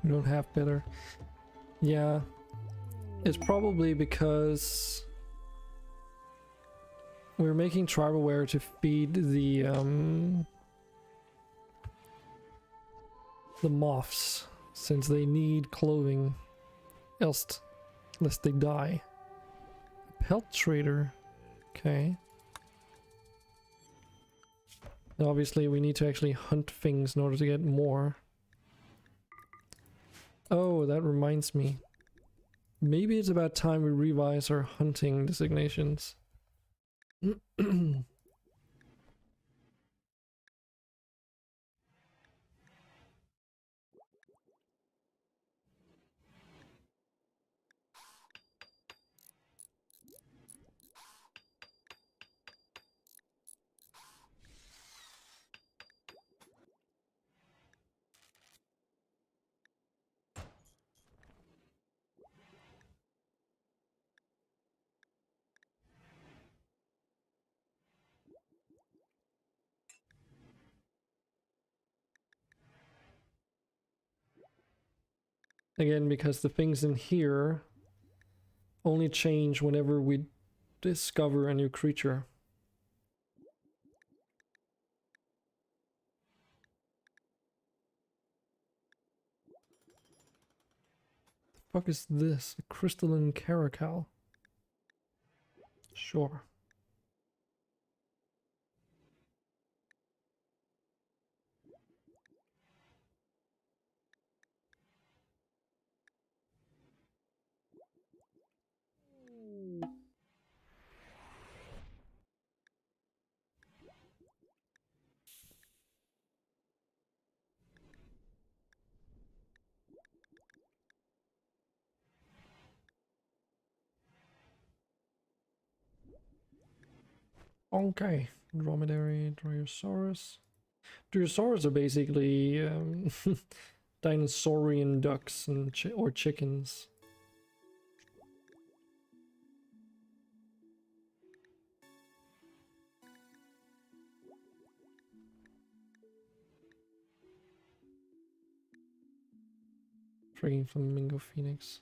We don't have better. Yeah. It's probably because we're making tribalware to feed the moths, since they need clothing, else lest they die. Pelt trader. Okay. And obviously we need to actually hunt things in order to get more. Oh, that reminds me. Maybe it's about time we revise our hunting designations. Again, because the things in here only change whenever we discover a new creature. The fuck is this? A crystalline caracal? Sure. Okay. Dromedary, Dryosaurus. Dryosaurus are basically dinosaurian ducks and or chickens. Freaking flamingo phoenix.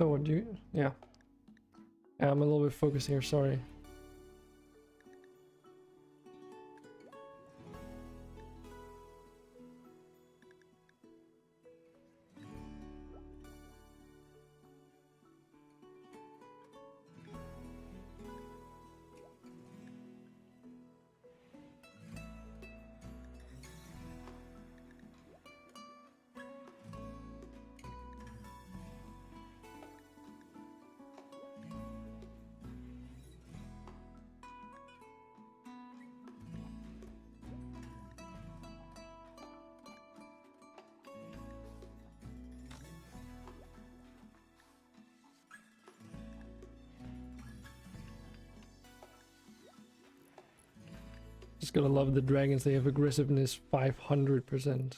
Oh, what do you? Yeah. Yeah, I'm a little bit focused here, sorry. Just gotta love the dragons. They have aggressiveness 500%.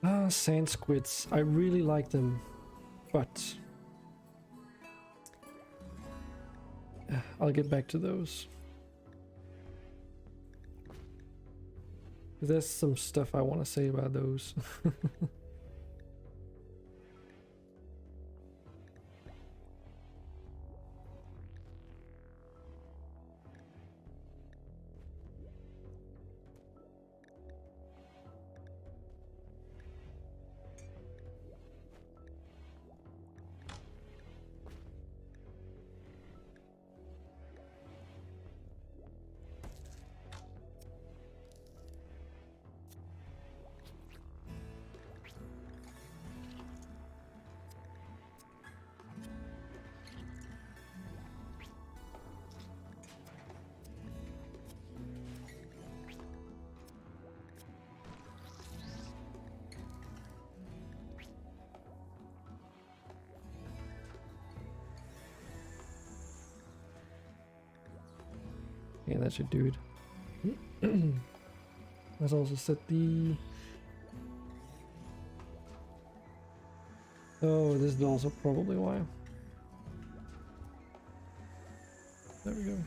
Ah, sand squids. I really like them, but I'll get back to those. There's some stuff I want to say about those. Yeah, that should do it. Let's also set the... Oh, this is also probably why. There we go.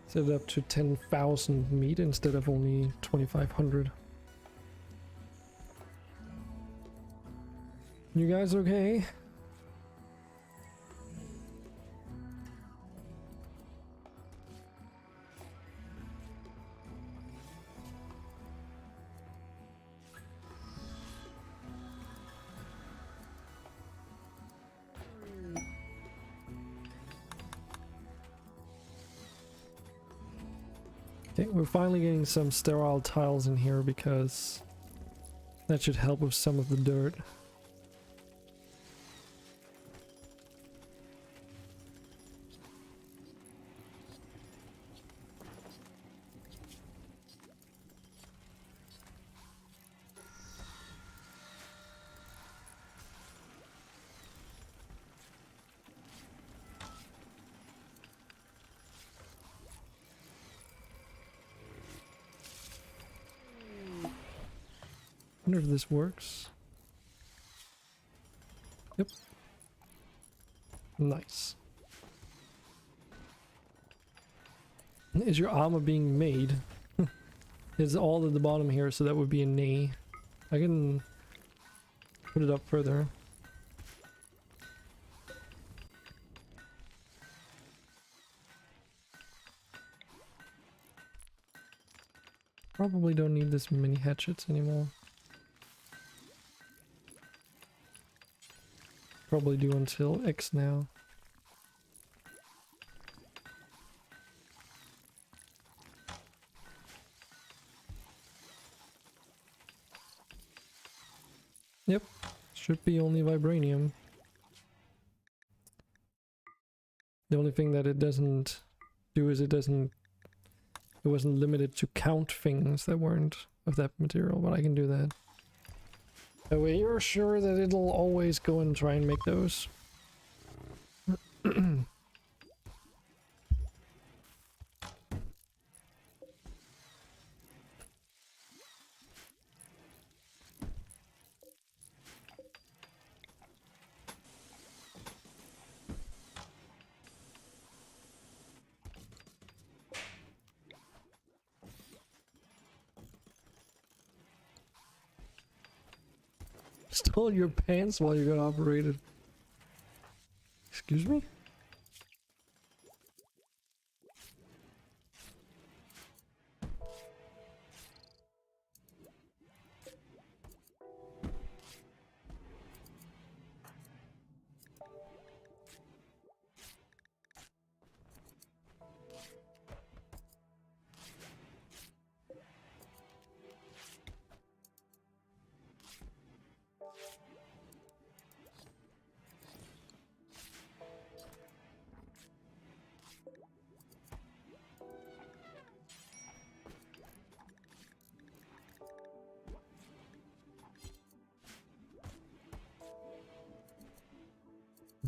Set it up to 10,000 meat instead of only 2,500. You guys okay? Okay, we're finally getting some sterile tiles in here because that should help with some of the dirt. I wonder if this works. Yep. Nice. Is your armor being made? It's all at the bottom here, so that would be a nay. I can put it up further. Probably don't need this many hatchets anymore. Probably do until X now. Yep, should be only vibranium. The only thing that it doesn't do is it wasn't limited to count things that weren't of that material, but I can do that. That way you're sure that it'll always go and try and make those. Stole your pants while you got operated. Excuse me?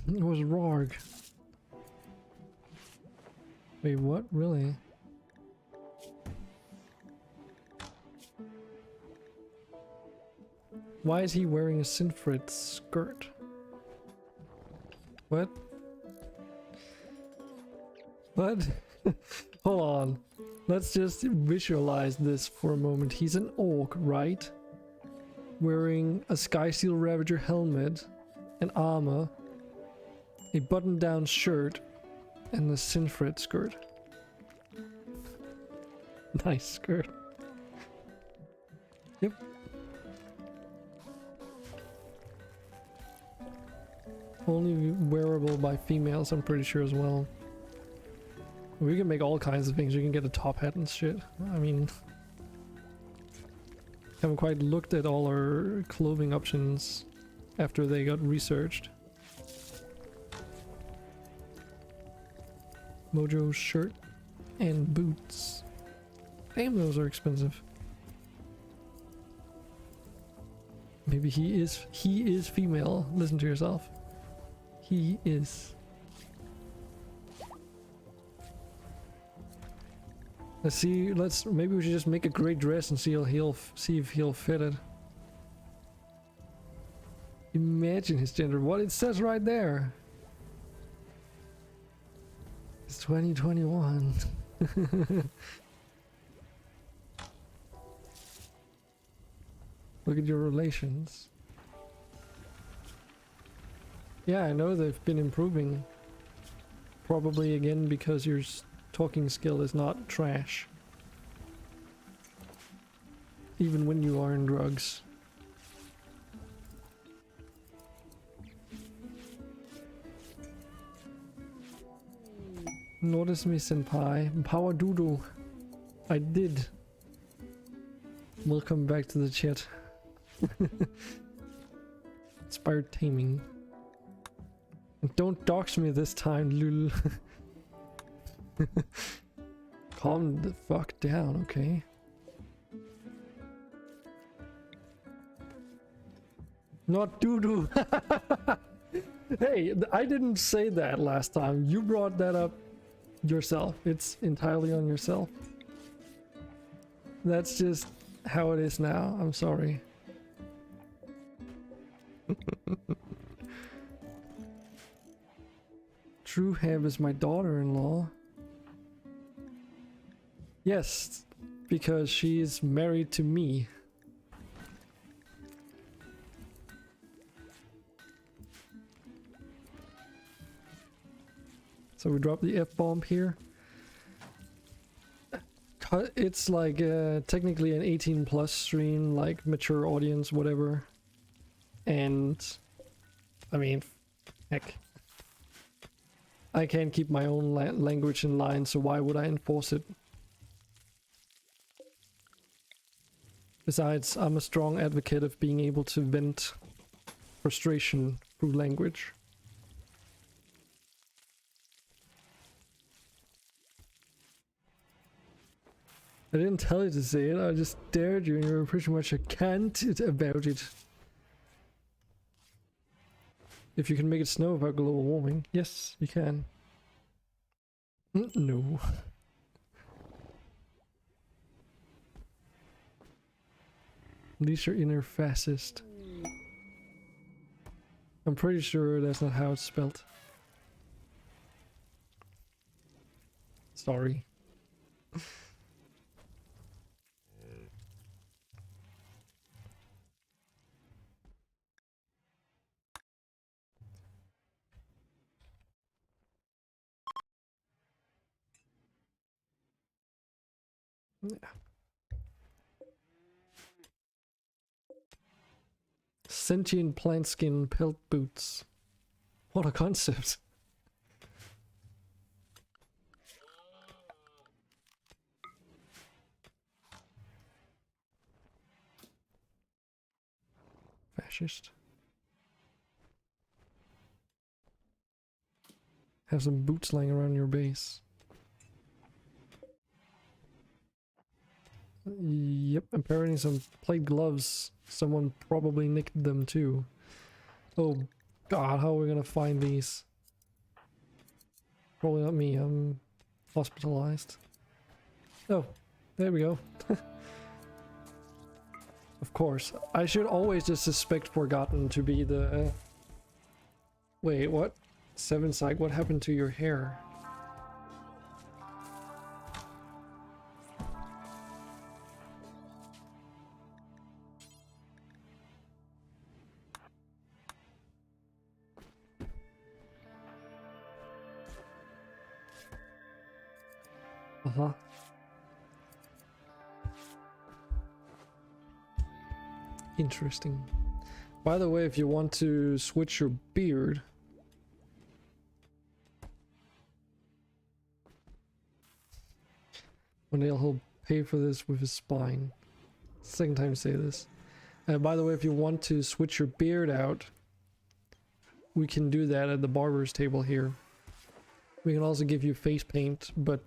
It was Rorg. Wait, what? Really? Why is he wearing a Sinfred skirt? What? What? Hold on. Let's just visualize this for a moment. He's an orc, right? Wearing a Skysteel Ravager helmet and armor, a button-down shirt, and a Sinfred skirt. Nice skirt. Yep. Only wearable by females, I'm pretty sure as well. We can make all kinds of things. You can get a top hat and shit. I mean, haven't quite looked at all our clothing options after they got researched. Mojo shirt and boots. Damn, those are expensive. Maybe he is female. Listen to yourself. He is. Let's see. Maybe we should just make a great dress and see if he'll fit it. Imagine his gender. What it says right there. It's 2021. Look at your relations. Yeah, I know they've been improving. Probably again because your talking skill is not trash. Even when you are in drugs. Notice me, senpai. Power doodle. I did. Welcome back to the chat. Inspired taming. And don't dox me this time, lul. Calm the fuck down, okay? Not doo-doo. Hey, I didn't say that last time. You brought that up yourself. It's entirely on yourself. That's just how it is now. I'm sorry. True Heb is my daughter-in-law. Yes, because she's married to me. So we drop the F-bomb here. It's like technically an 18 plus stream, like mature audience, whatever. And I mean, heck, I can't keep my own language in line, so why would I enforce it? Besides, I'm a strong advocate of being able to vent frustration through language. I didn't tell you to say it, I just dared you and you were pretty much a cunt about it. If you can make it snow without global warming, yes, you can. No. Unleash your inner fascist. I'm pretty sure that's not how it's spelled. Sorry. Yeah. Sentient plant skin pelt boots. What a concept. Fascist. Have some boots lying around your base. Yep, apparently some plate gloves. Someone probably nicked them too. Oh, God, how are we gonna find these? Probably not me, I'm hospitalized. Oh, there we go. Of course. I should always just suspect Forgotten to be the... Wait, what? Seven Psych, what happened to your hair? Uh-huh. Interesting. By the way, if you want to switch your beard... he'll pay for this with his spine. Second time I say this. By the way, if you want to switch your beard out, we can do that at the barber's table here. We can also give you face paint, but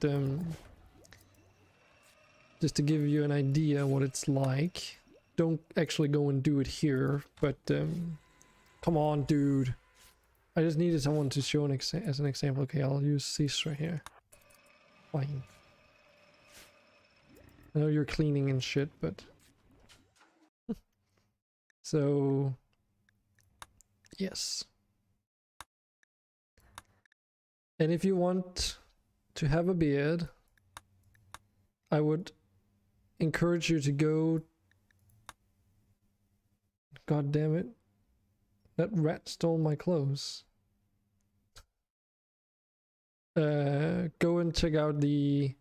just to give you an idea what it's like. Don't actually go and do it here, but come on, dude. I just needed someone to show as an example. Okay, I'll use this right here. Fine. I know you're cleaning and shit, but... So... Yes. And if you want to have a beard, I would encourage you to go... God damn it. That rat stole my clothes. Go and check out the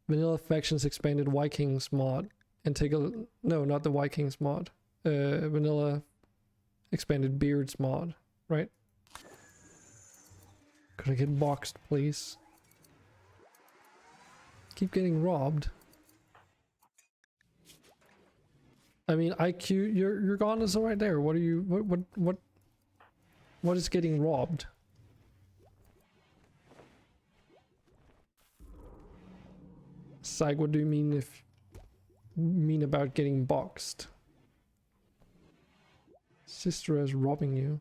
Vanilla Factions Expanded Vikings mod and take a... No, not the Vikings mod. Vanilla Expanded Beards mod, right? Could I get boxed, please? Keep getting robbed. I mean, IQ, your gun is right there. What are you... What is getting robbed? Psych, what do you mean about getting boxed? Sister is robbing you.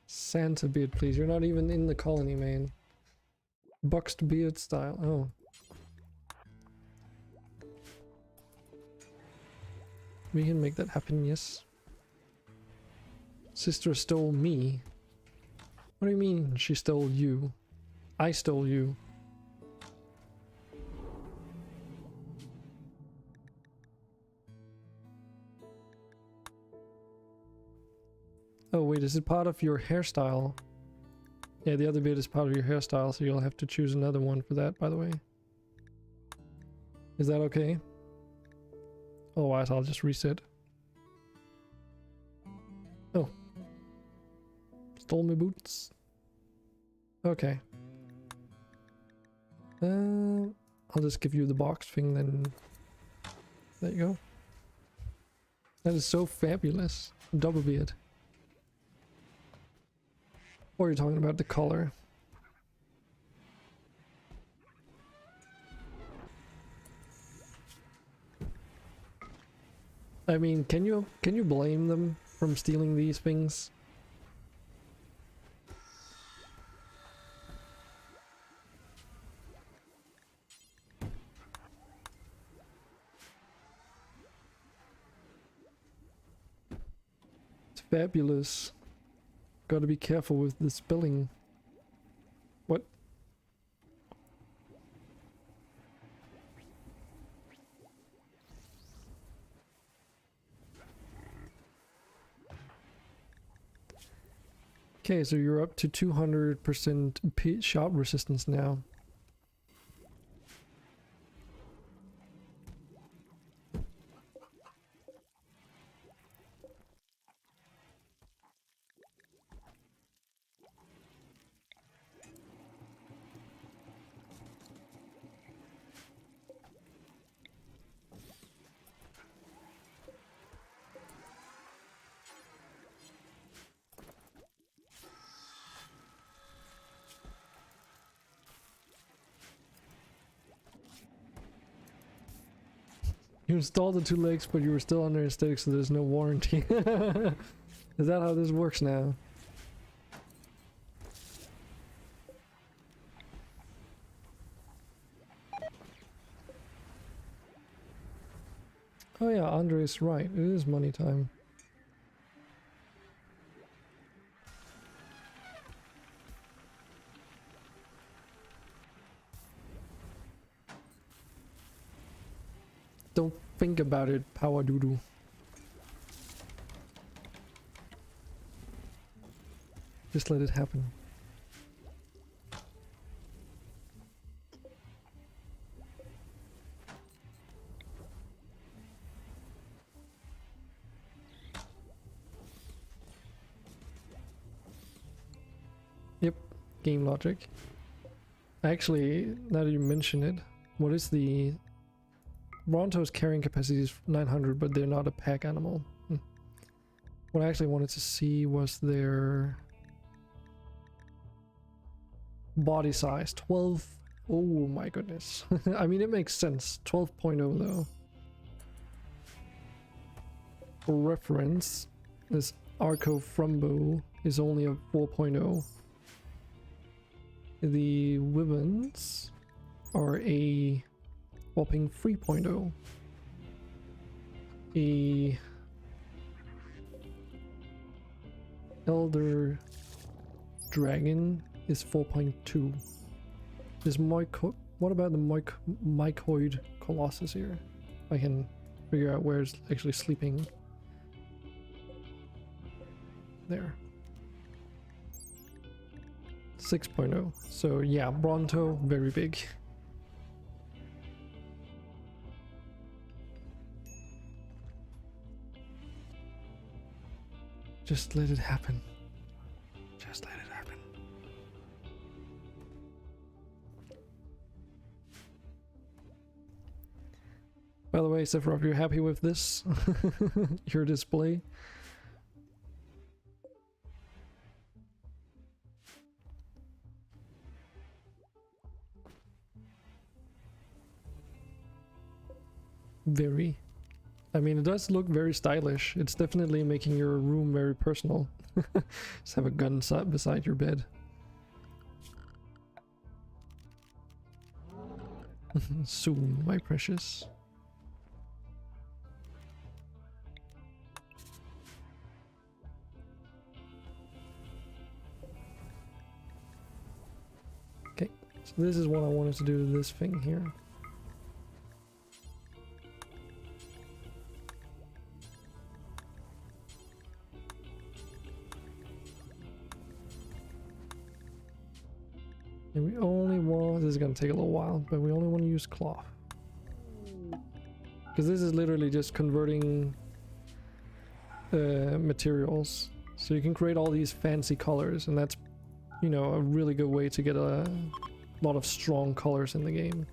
Santa beard, please. You're not even in the colony, man. Boxed beard style. Oh. We can make that happen, yes. Sister stole me. What do you mean she stole you? I stole you. Oh wait, is it part of your hairstyle? Yeah, the other beard is part of your hairstyle, so you'll have to choose another one for that, by the way. Is that okay? Otherwise, I'll just reset. Oh. Stole my boots. Okay. I'll just give you the box thing then. There you go. That is so fabulous. Double beard. Or you're talking about the color. I mean, can you blame them from stealing these things? It's fabulous. Gotta be careful with the spelling. What? Okay, so you're up to 200% shot resistance now. You installed the 2 legs, but you were still under aesthetic, so there's no warranty. Is that how this works now? Oh yeah, Andre is right. It is money time. Don't think about it, power doodoo. Just let it happen. Yep, game logic. Actually, now that you mention it, what is the... Ronto's carrying capacity is 900, but they're not a pack animal. What I actually wanted to see was their body size. 12. Oh my goodness. I mean, it makes sense. 12.0 though. For reference, this Arco Frumbo is only a 4.0. The Wyverns are a whopping 3.0. A Elder Dragon is 4.2. This what about the Mycoid Colossus here? I can figure out where it's actually sleeping. There. 6.0. So yeah, Bronto, very big. Just let it happen. Just let it happen. By the way, Sephiroth, you're happy with this? Your display? Very. I mean, it does look very stylish. It's definitely making your room very personal. Just have a gun beside your bed. Soon, my precious. Okay, so this is what I wanted to do to this thing here. And we only want, this is going to take a little while, but we only want to use cloth. Because this is literally just converting materials. So you can create all these fancy colors, and that's, you know, a really good way to get a lot of strong colors in the game.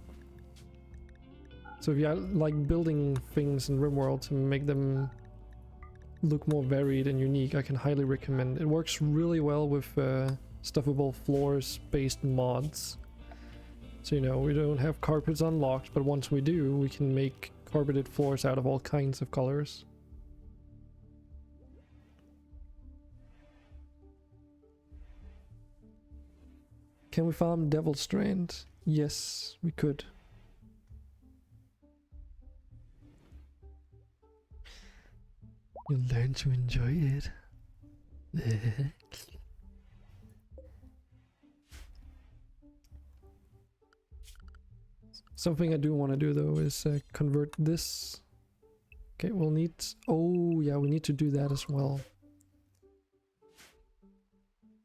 So if you like building things in Rimworld to make them look more varied and unique, I can highly recommend. It works really well with stuffable floors based mods. So, you know, we don't have carpets unlocked, but once we do, we can make carpeted floors out of all kinds of colors. Can we farm Devil Strand? Yes, we could. You'll learn to enjoy it. Something I do want to do though is convert this. Okay, we'll need... Oh yeah, we need to do that as well.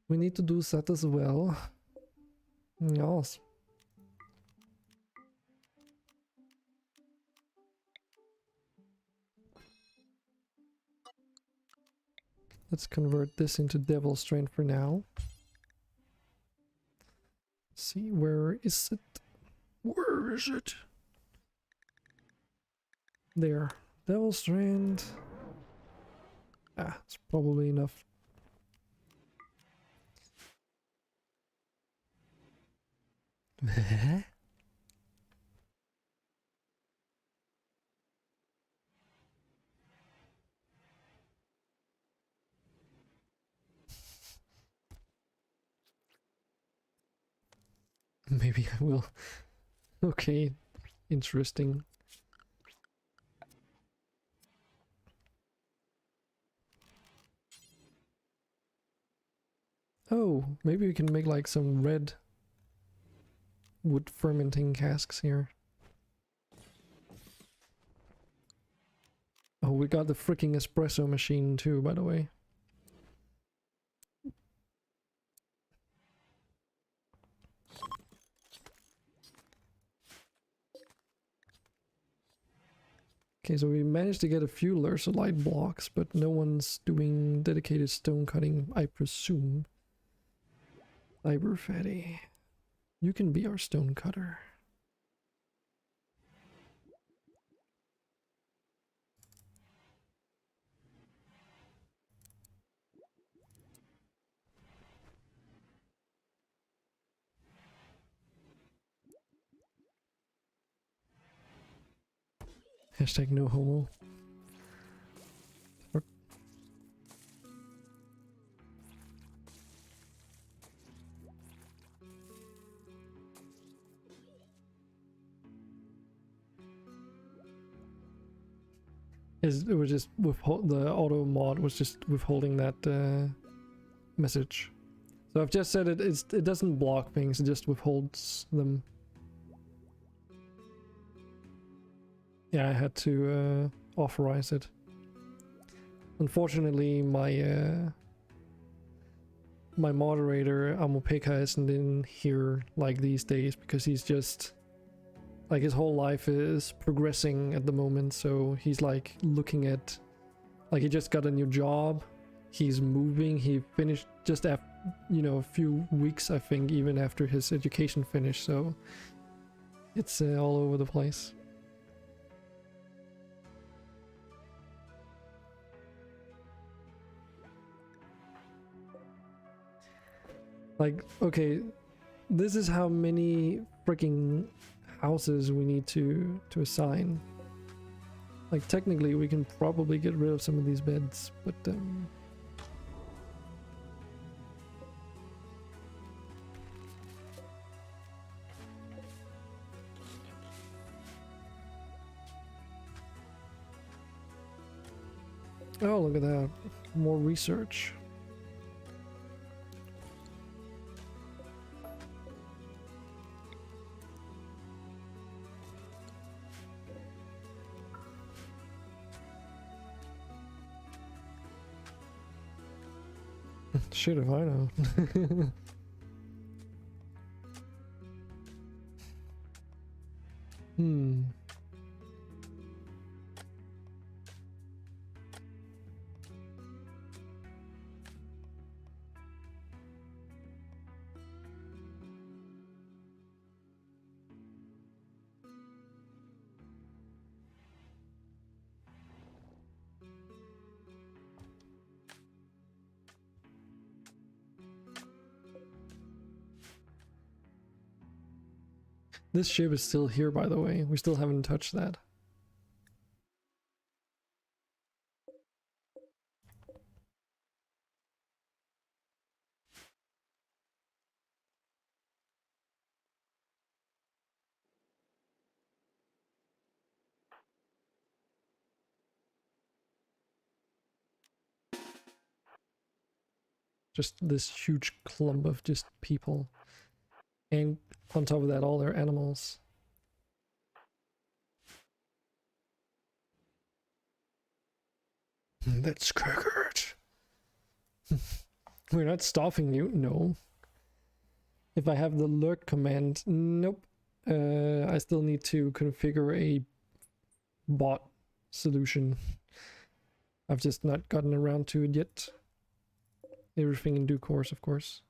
We need to do that as well. Yes. Let's convert this into Devil Strain for now. Let's see, where is it? Where is it? There. Devil Strand. Ah, it's probably enough. Maybe I will. Okay, interesting. Oh, maybe we can make like some red wood fermenting casks here. Oh, we got the freaking espresso machine too, by the way. Okay, so we managed to get a few Lursolite blocks, but no one's doing dedicated stone cutting, I presume. Fiber fatty. You can be our stone cutter. Hashtag no homo. It was just withhold, the auto mod was just withholding that message. So I've just said it doesn't block things, it just withholds them. Yeah, I had to authorize it. Unfortunately, my my moderator Amopeka isn't in here like these days because he's just like his whole life is progressing at the moment, so he's like looking at like he just got a new job, he's moving, he finished just after, you know, a few weeks I think even after his education finished, so it's all over the place. Like, okay, this is how many freaking houses we need to assign. Like, technically we can probably get rid of some of these beds, but oh, look at that. More research. Shit if I know. Hmm. This ship is still here, by the way. We still haven't touched that. Just this huge clump of just people. And on top of that, all their animals. Let's cook it. We're not stopping you, no. If I have the lurk command, nope. I still need to configure a bot solution. I've just not gotten around to it yet. Everything in due course, of course.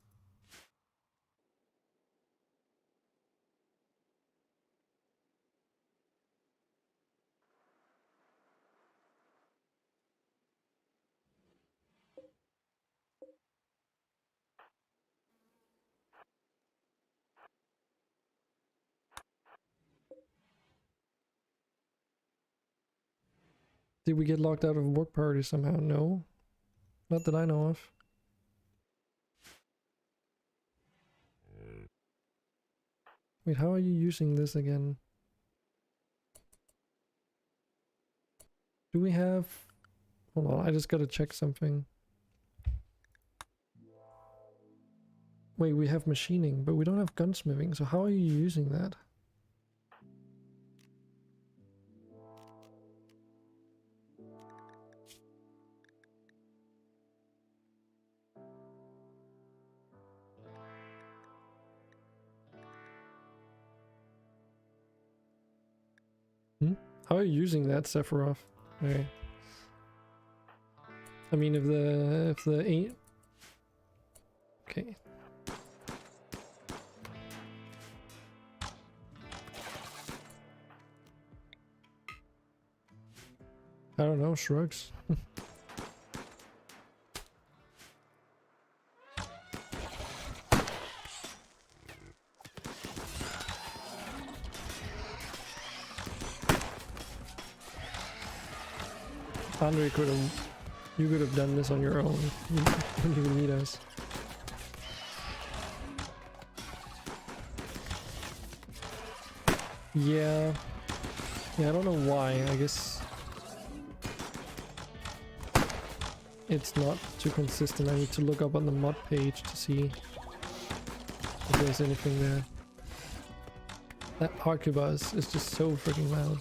Did we get locked out of work party somehow? No. Not that I know of. Wait, how are you using this again? Do we have... Hold on, I just gotta check something. Wait, we have machining, but we don't have gunsmithing, so how are you using that? How are you using that, Sephiroth? Okay. I mean, if the ain't okay. I don't know, shrugs. Andre you could have done this on your own. You didn't even need us. Yeah. Yeah, I don't know why. I guess it's not too consistent. I need to look up on the mod page to see if there's anything there. That arquebus is just so freaking loud.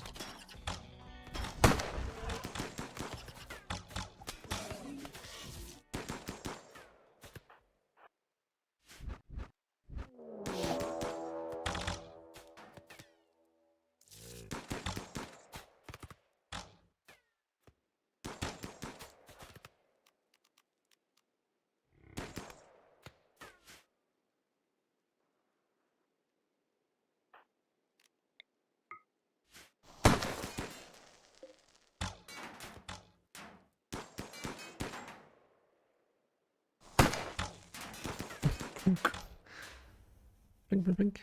Blink, blink, blink.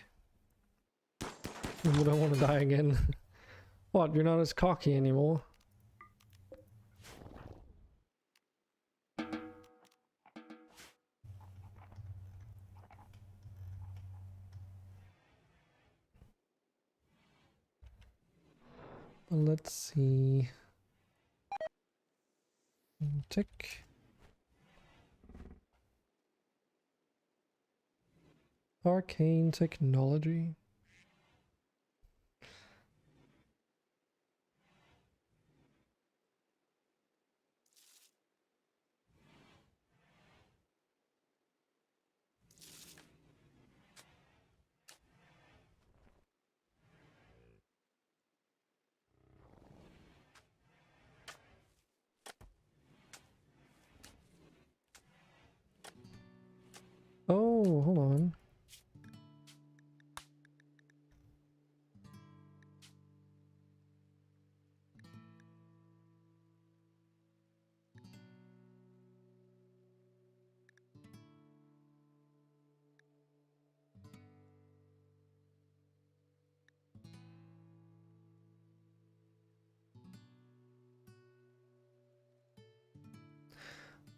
I don't want to die again. What? You're not as cocky anymore? Let's see. Tick. Arcane technology. Oh, hold on.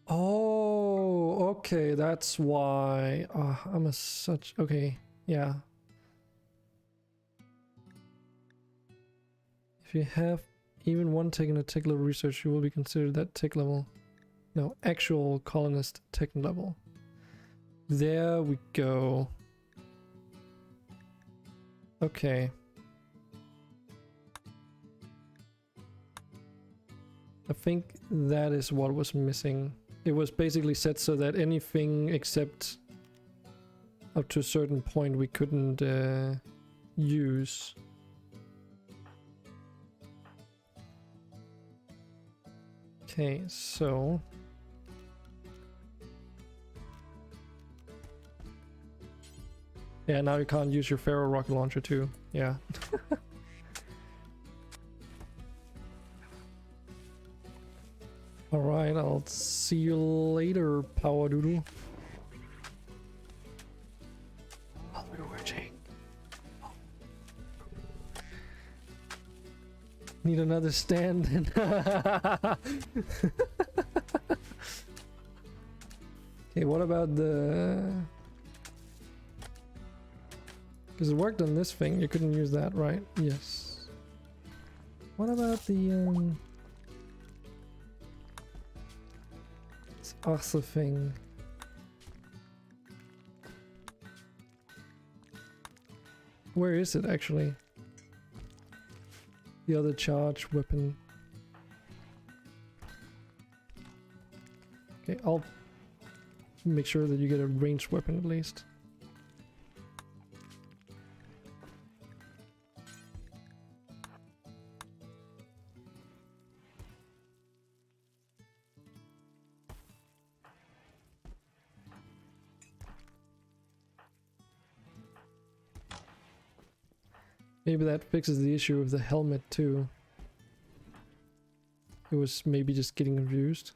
Oh, okay, that's why. I'm a such okay, yeah. If you have even one tick in a tech level research, you will be considered that tech level. No, actual colonist tech level. There we go. Okay. I think that is what was missing. It was basically set so that anything except up to a certain point we couldn't use. Okay, so yeah, now you can't use your Pharaoh rocket launcher too. Yeah. Alright, I'll see you later, Power Doodle. I'll be watching. Need another stand. Okay, what about the... Because it worked on this thing, you couldn't use that, right? Yes. What about the this other thing? Where is it actually? The other charge weapon. Okay, I'll make sure that you get a ranged weapon at least. Maybe that fixes the issue of the helmet too. It was maybe just getting confused.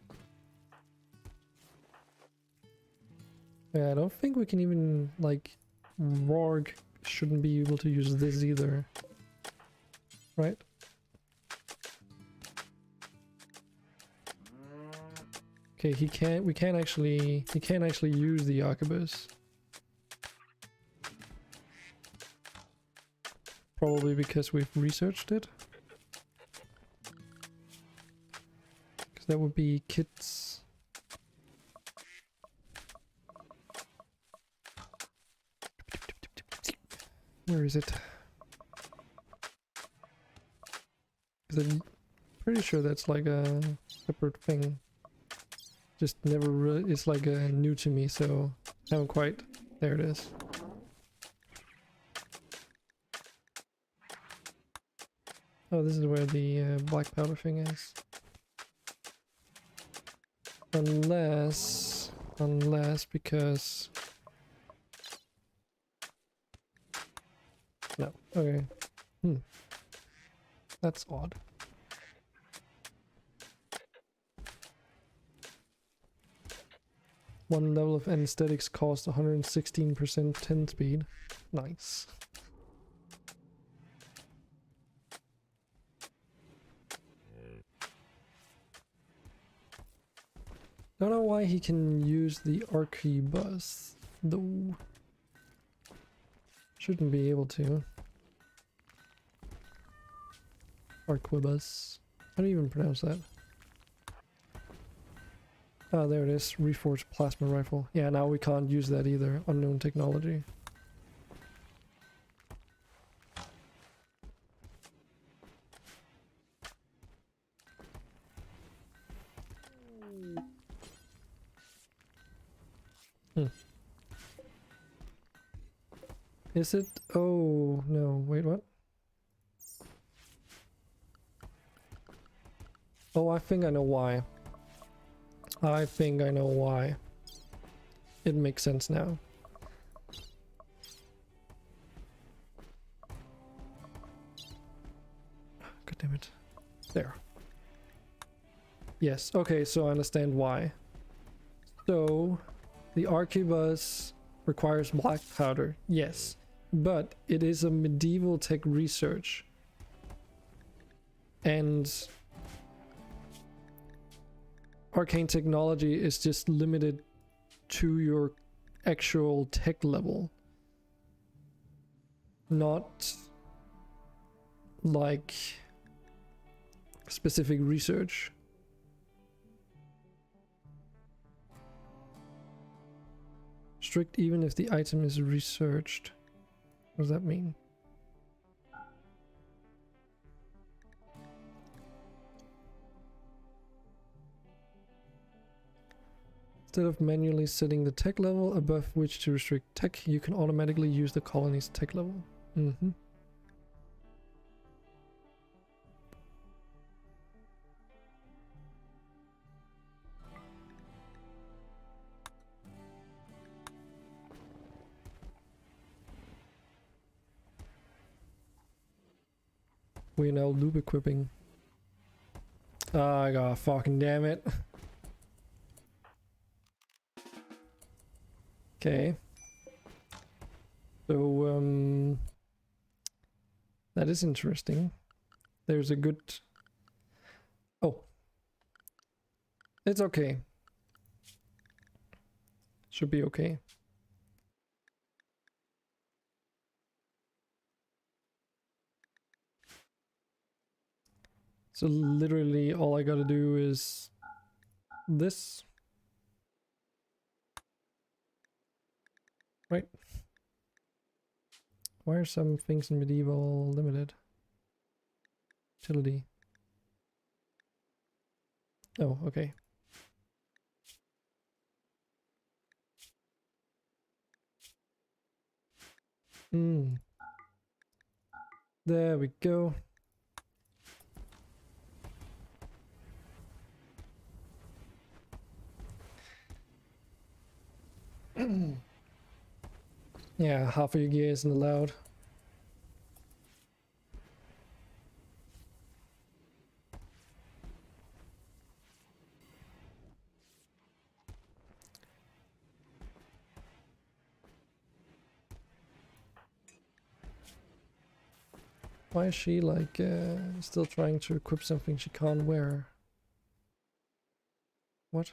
Yeah, I don't think we can even, like, Rorg shouldn't be able to use this either. Right? Okay, he can't actually use the arquebus. Probably because we've researched it. Because that would be kits. Where is it? Because I'm pretty sure that's like a separate thing. Just never really, it's like new to me, so I haven't quite. There it is. Oh, this is where the black powder thing is. Unless because... No, okay. That's odd. One level of anesthetics cost 116% 10 speed. Nice. Don't know why he can use the arquebus, though. Shouldn't be able to. Arquebus. How do you even pronounce that? Ah, there it is. Reforged plasma rifle. Yeah, now we can't use that either. Unknown technology. Is it? Oh, no. Wait, what? Oh, I think I know why. I think I know why. It makes sense now. God damn it. There. Yes, okay, so I understand why. So, the arquebus requires black powder, yes. But it is a medieval tech research. And arcane technology is just limited to your actual tech level. Not like specific research. Strict even if the item is researched. What does that mean? Instead of manually setting the tech level above which to restrict tech, you can automatically use the colony's tech level. We're now loop equipping. Oh god, fucking damn it. Okay. So, that is interesting. There's a good... Oh. It's okay. Should be okay. So literally all I gotta do is this. Right? Why are some things in medieval limited? Utility. Oh, okay. There we go. Yeah, half of your gear isn't allowed. Why is she like still trying to equip something she can't wear? What?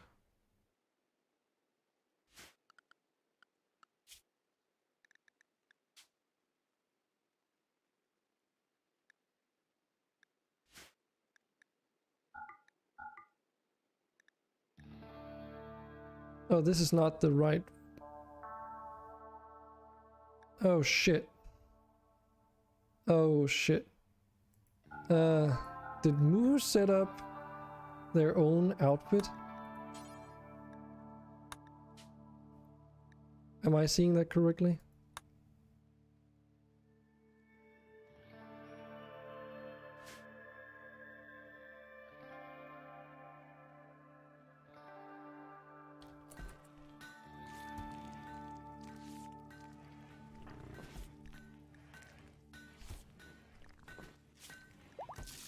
Oh, this is not the right... Oh shit. Oh shit. Did Moo set up their own outfit? Am I seeing that correctly?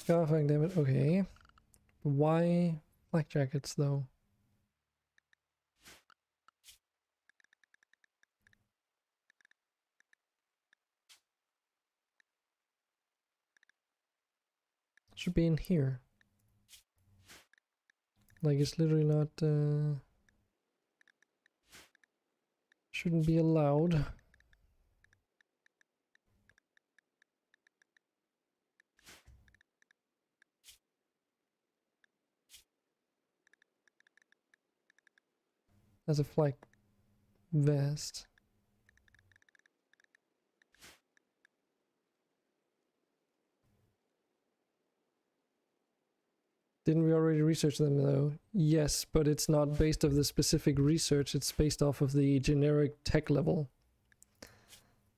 Scarfing, damn it. Okay. Why black jackets though? Should be in here. Like it's literally not shouldn't be allowed. As a flak vest. Didn't we already research them though? Yes, but it's not based off the specific research, it's based off of the generic tech level.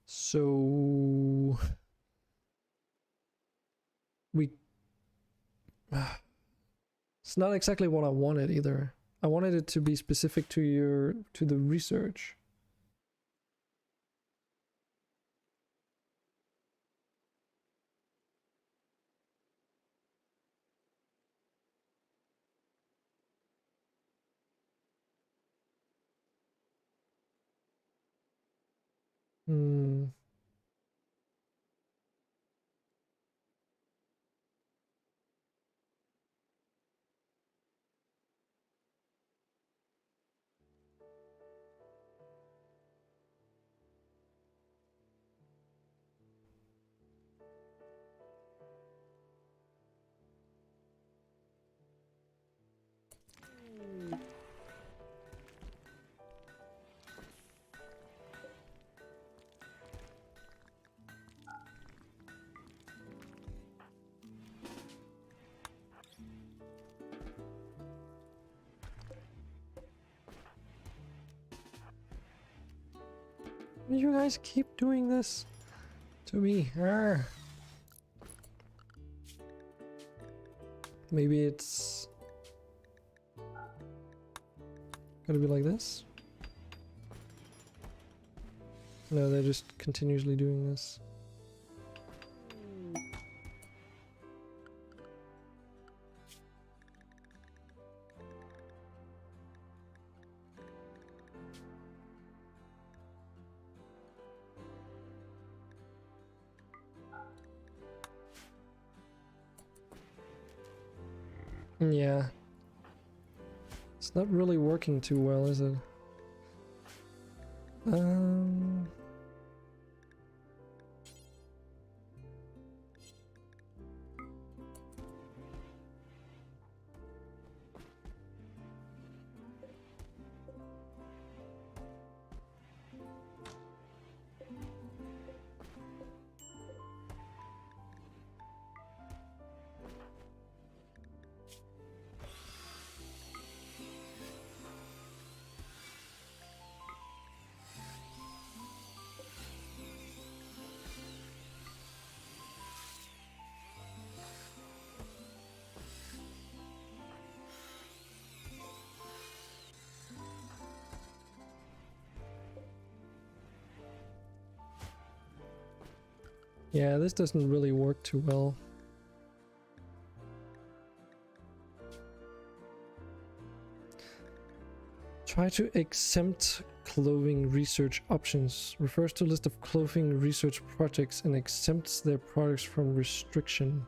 So we it's not exactly what I wanted either. I wanted it to be specific to the research. Hmm. You guys keep doing this to me. Arr. Maybe it's gonna be like this? No, they're just continuously doing this. Yeah. It's not really working too well, is it? Yeah, this doesn't really work too well. Try to exempt clothing research options. Refers to a list of clothing research projects and exempts their products from restriction.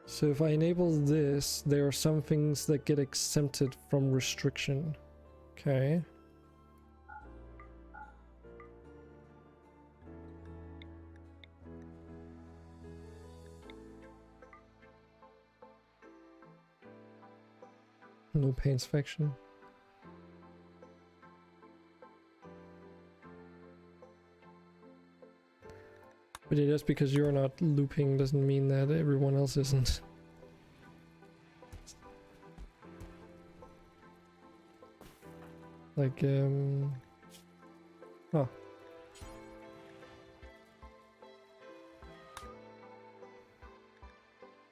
So if I enable this, there are some things that get exempted from restriction. Okay. No paints faction. But yeah, just because you're not looping doesn't mean that everyone else isn't. Like, oh.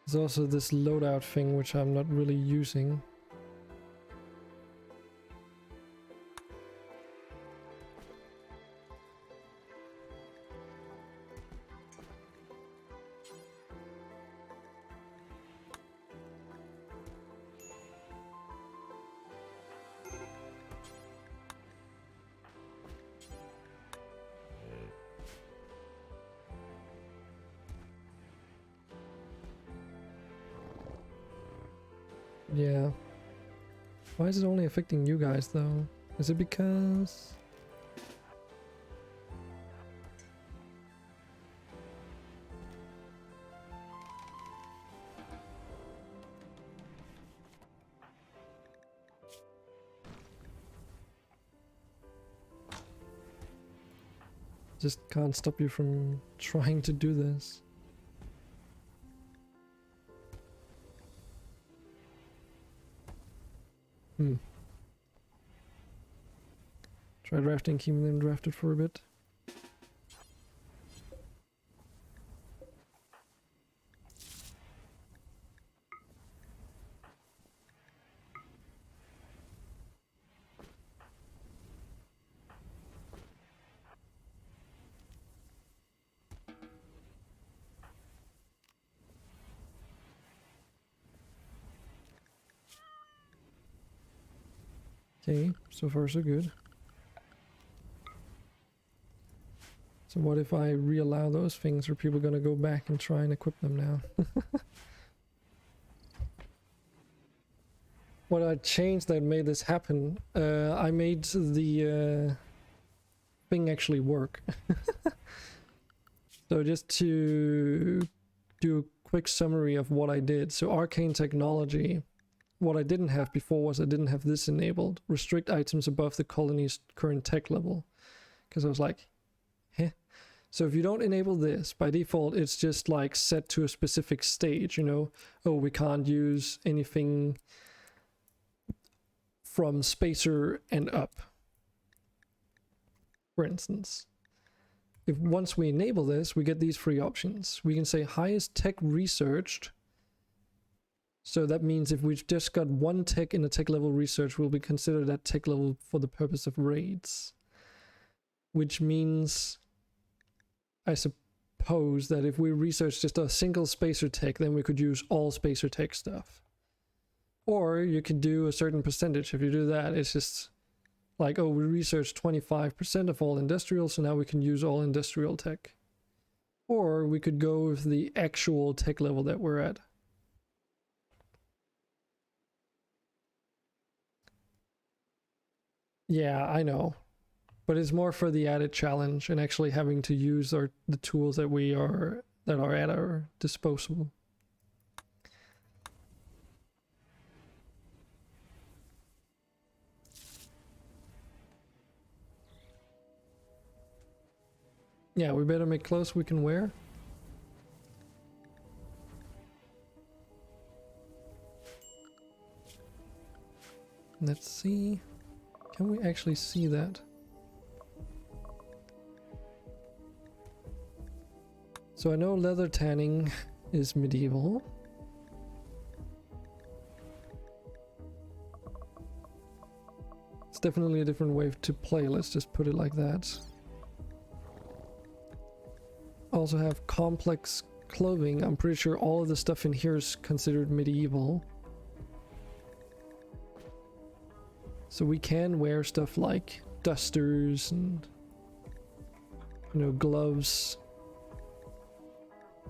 There's also this loadout thing which I'm not really using. Yeah. Why is it only affecting you guys though? Is it because... Just can't stop you from trying to do this. Try drafting, keeping them drafted for a bit. Okay, so far so good. So what if I re-allow those things? Are people gonna go back and try and equip them now? What I changed that made this happen, I made the thing actually work. So just to do a quick summary of what I did. So arcane technology, what I didn't have before was I didn't have this enabled. Restrict items above the colony's current tech level. Because I was like, heh. So if you don't enable this, by default, it's just like set to a specific stage, you know? Oh, we can't use anything from spacer and up, for instance. If once we enable this, we get these three options. We can say highest tech researched. So that means if we've just got one tech in a tech level research, we'll be considered at tech level for the purpose of raids. Which means, I suppose, that if we research just a single spacer tech, then we could use all spacer tech stuff. Or you could do a certain percentage. If you do that, it's just like, oh, we researched 25% of all industrial, so now we can use all industrial tech. Or we could go with the actual tech level that we're at. Yeah, I know. But it's more for the added challenge and actually having to use the tools that are at our disposal. Yeah, we better make clothes we can wear. Let's see. Can we actually see that? So I know leather tanning is medieval. It's definitely a different way to play, let's just put it like that. also have complex clothing. I'm pretty sure all of the stuff in here is considered medieval. So we can wear stuff like dusters and, you know, gloves,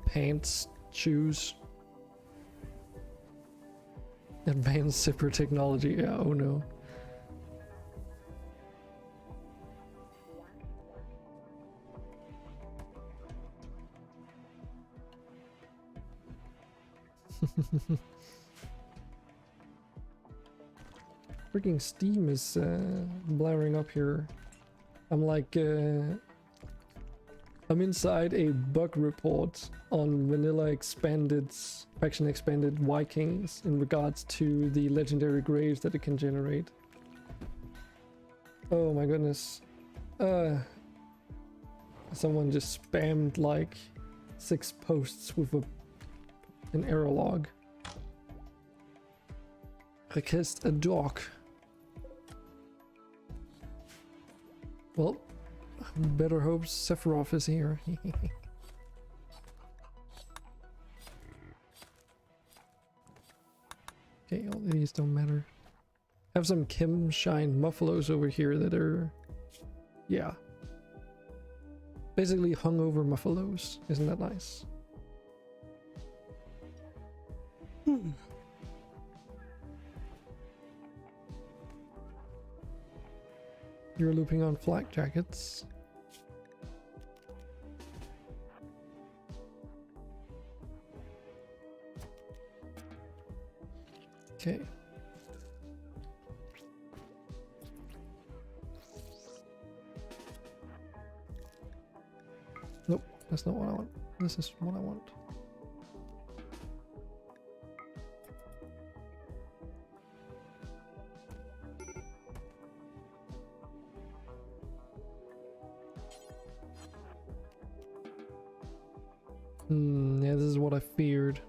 pants, shoes. Advanced zipper technology, yeah, oh no. Freaking Steam is blaring up here. I'm like, I'm inside a bug report on vanilla expanded, faction expanded Vikings in regards to the legendary graves that it can generate. Oh my goodness. Someone just spammed like 6 posts with an error log. Request a dog. Well, better hope Sephiroth is here. Okay, all these don't matter. Have some Kim Shine Muffalos over here that are, yeah, basically hungover Muffalos. Isn't that nice? You're looping on flak jackets. Okay. Nope, that's not what I want. This is what I want. Yeah, this is what I feared.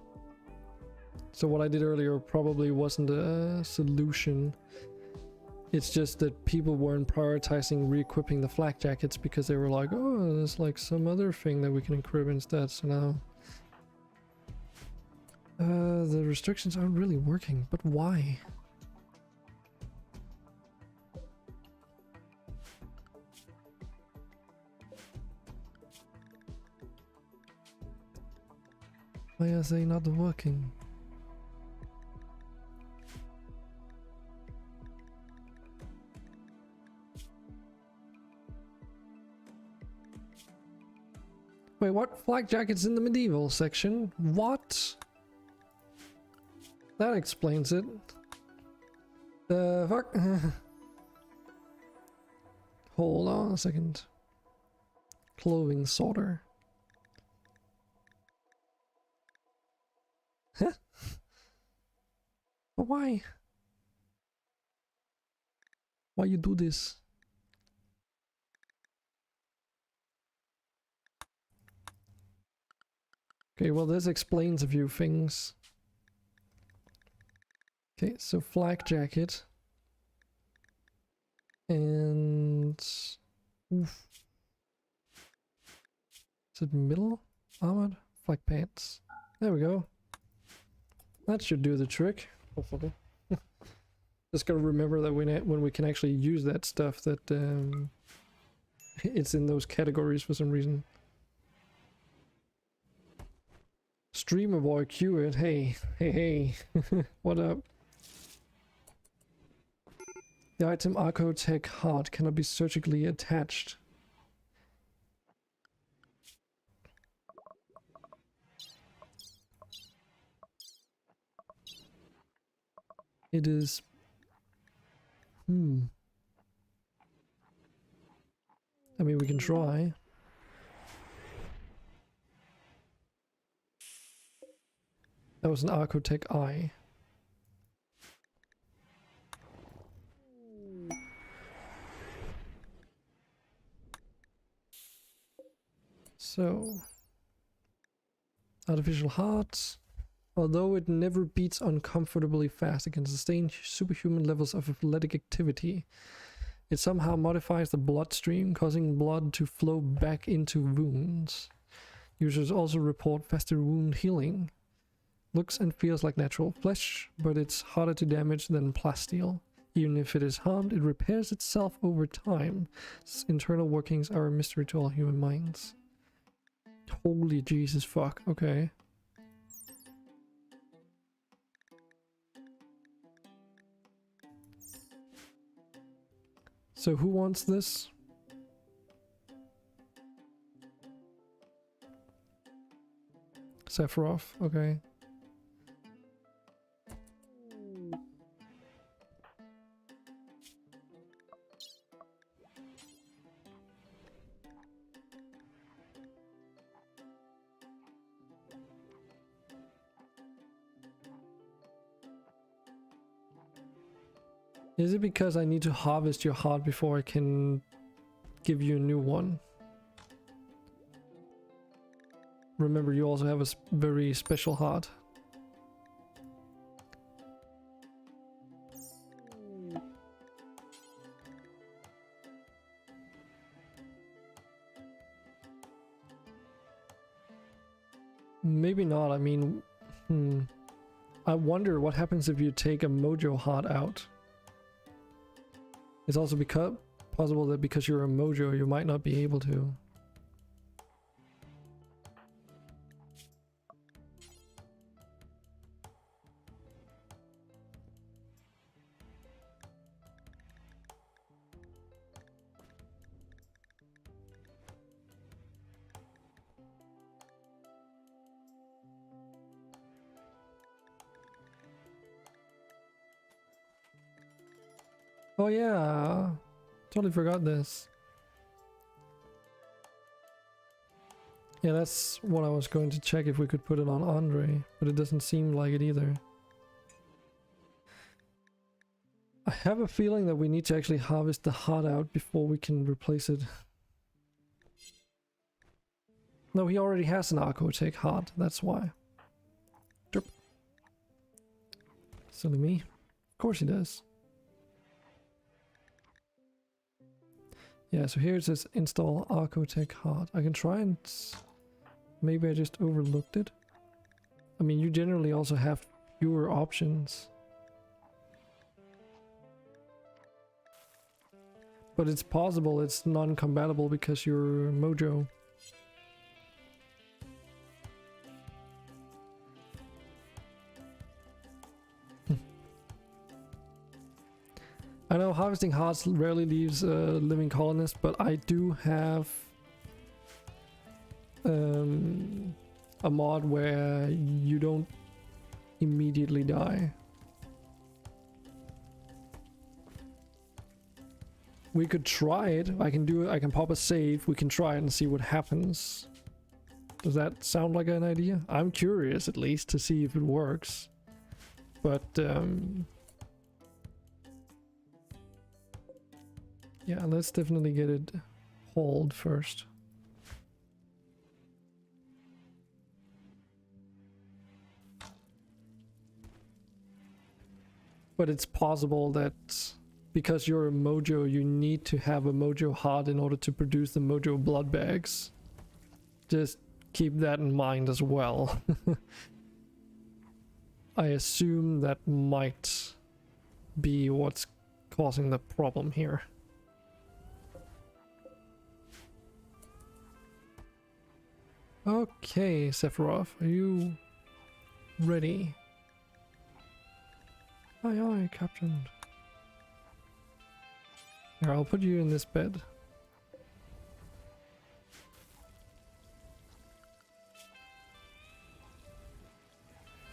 So what I did earlier probably wasn't a solution. It's just that people weren't prioritizing re-equipping the flak jackets because they were like, oh, there's like some other thing that we can equip instead. So now the restrictions aren't really working, but why? Why are they not working? Wait, what? Flak jackets in the medieval section? What? That explains it. The fuck? Hold on a second. Clothing sorter. Huh? But why? Why you do this? Okay, well this explains a few things. Okay, so flak jacket. And... oof. Is it middle? Armored? Flak pants. There we go. That should do the trick, hopefully. Just gotta remember that when we can actually use that stuff, that it's in those categories for some reason. Streamer boy, cue it. Hey, hey, hey. What up? The item Archotech Heart cannot be surgically attached. It is... I mean, we can try. That was an Archotech Eye. So... artificial heart. Although it never beats uncomfortably fast, it can sustain superhuman levels of athletic activity. It somehow modifies the bloodstream, causing blood to flow back into wounds. Users also report faster wound healing. Looks and feels like natural flesh, but it's harder to damage than plasteel. Even if it is harmed, it repairs itself over time. Its internal workings are a mystery to all human minds. Holy Jesus fuck, okay. So who wants this? Sephiroth, okay. Is it because I need to harvest your heart before I can give you a new one? Remember, you also have a very special heart. Maybe not, I mean, I wonder what happens if you take a mojo heart out. It's also possible that because you're a mojo, you might not be able to. Oh yeah, totally forgot this. Yeah, that's what I was going to check if we could put it on Andre, but it doesn't seem like it either. I have a feeling that we need to actually harvest the heart out before we can replace it. No, he already has an Archotech heart, that's why. Derp. Silly me. Of course he does. Yeah, so here it says install Archotech heart. I can try and... Maybe I just overlooked it. I mean, you generally also have fewer options. But it's possible it's non-compatible because you're Mojo. I know harvesting hearts rarely leaves a living colonist, but I do have a mod where you don't immediately die. We could try it. I can do it. I can pop a save. We can try it and see what happens. Does that sound like an idea? I'm curious at least to see if it works. But yeah, let's definitely get it hauled first. But it's possible that because you're a Mojo, you need to have a Mojo heart in order to produce the Mojo blood bags. Just keep that in mind as well. I assume that might be what's causing the problem here. Okay, Sephiroth, are you ready? Aye, aye, Captain. Here, I'll put you in this bed.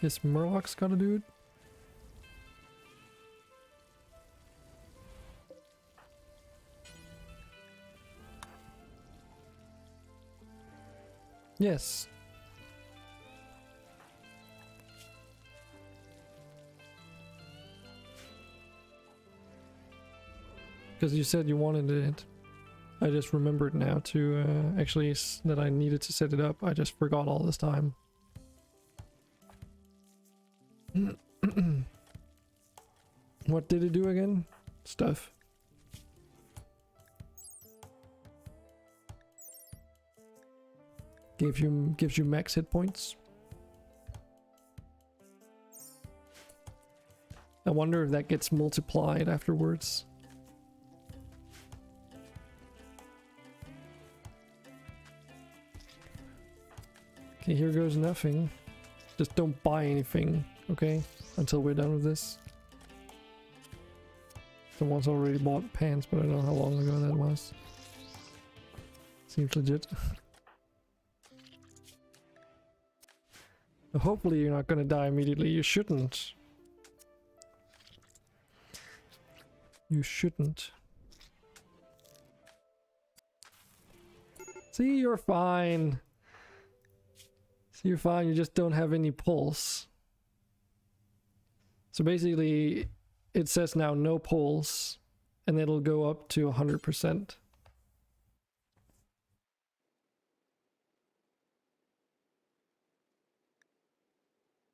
Yes, Murloc's gotta do it. Yes. Because you said you wanted it. I just remembered now to actually that I needed to set it up. I just forgot all this time. What did it do again? Stuff. gives you max hit points. I wonder if that gets multiplied afterwards. Okay, here goes nothing. Just don't buy anything, okay? Until we're done with this. Someone's already bought pants, but I don't know how long ago that was. Seems legit. Hopefully you're not gonna die immediately. You shouldn't. You shouldn't. See, you're fine. See, you're fine. You just don't have any pulse. So basically, it says now no pulse, and it'll go up to 100%.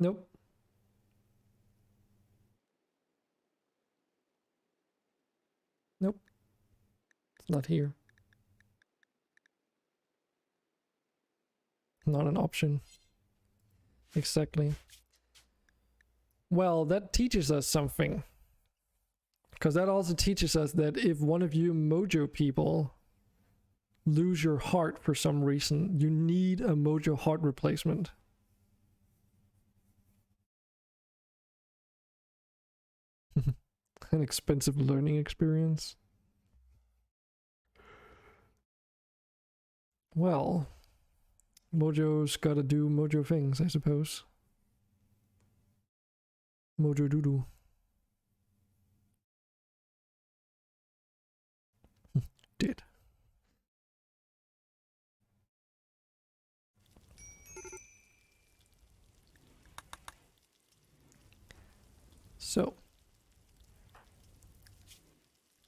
Nope. Nope. It's not here. Not an option. Exactly. Well, that teaches us something. Because that also teaches us that if one of you Mojo people lose your heart for some reason, you need a Mojo heart replacement. An expensive learning experience. Well, Mojo's gotta do Mojo things, I suppose. Mojo doodoo. Did. So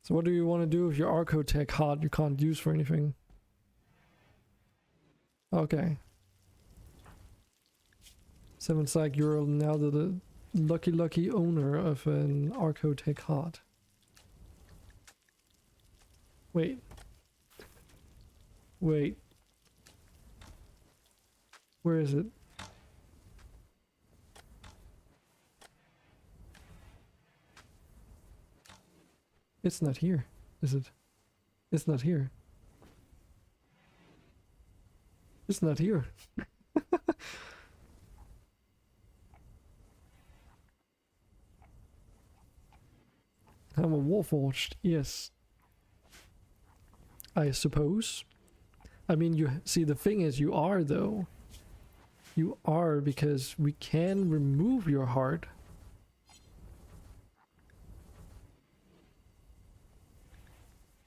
what do you want to do with your Arcotech HOT you can't use for anything? Okay. 7 Psych, you're now the lucky owner of an Arcotech HOT. Wait. Wait. Where is it? It's not here, is it? It's not here. It's not here. I'm a Warforged, yes. I suppose. I mean, you see, the thing is, you are, though. You are, because we can remove your heart.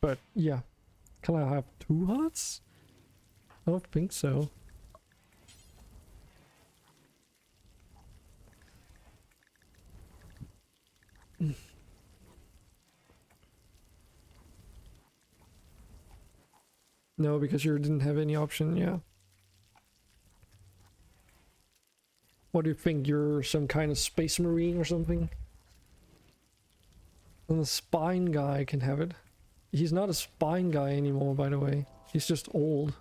But, yeah. Can I have 2 hearts? I don't think so. No, because you didn't have any option, yeah. What do you think? You're some kind of space marine or something? And the spine guy can have it. He's not a spine guy anymore, by the way. He's just old.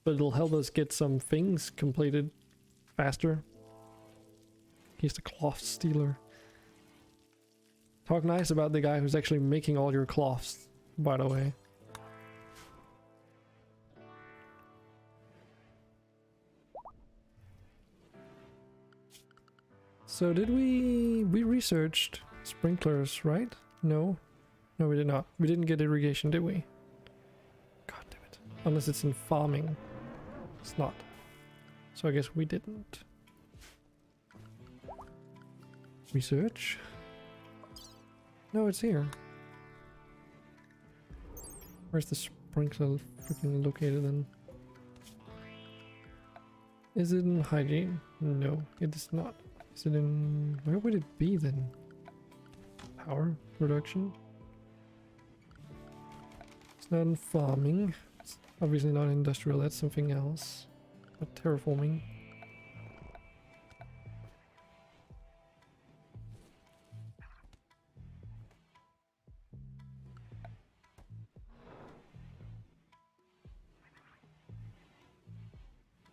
But it'll help us get some things completed faster. He's the cloth stealer. Talk nice about the guy who's actually making all your cloths, by the way. So did we researched sprinklers, right? No. No, we did not. We didn't get irrigation, did we? God damn it. Unless it's in farming. It's not. So I guess we didn't. Research? No, it's here. Where's the sprinkler freaking located then? Is it in hygiene? No, it is not. Is it in... where would it be then? Power production? It's not in farming. It's obviously not industrial, that's something else. Not terraforming.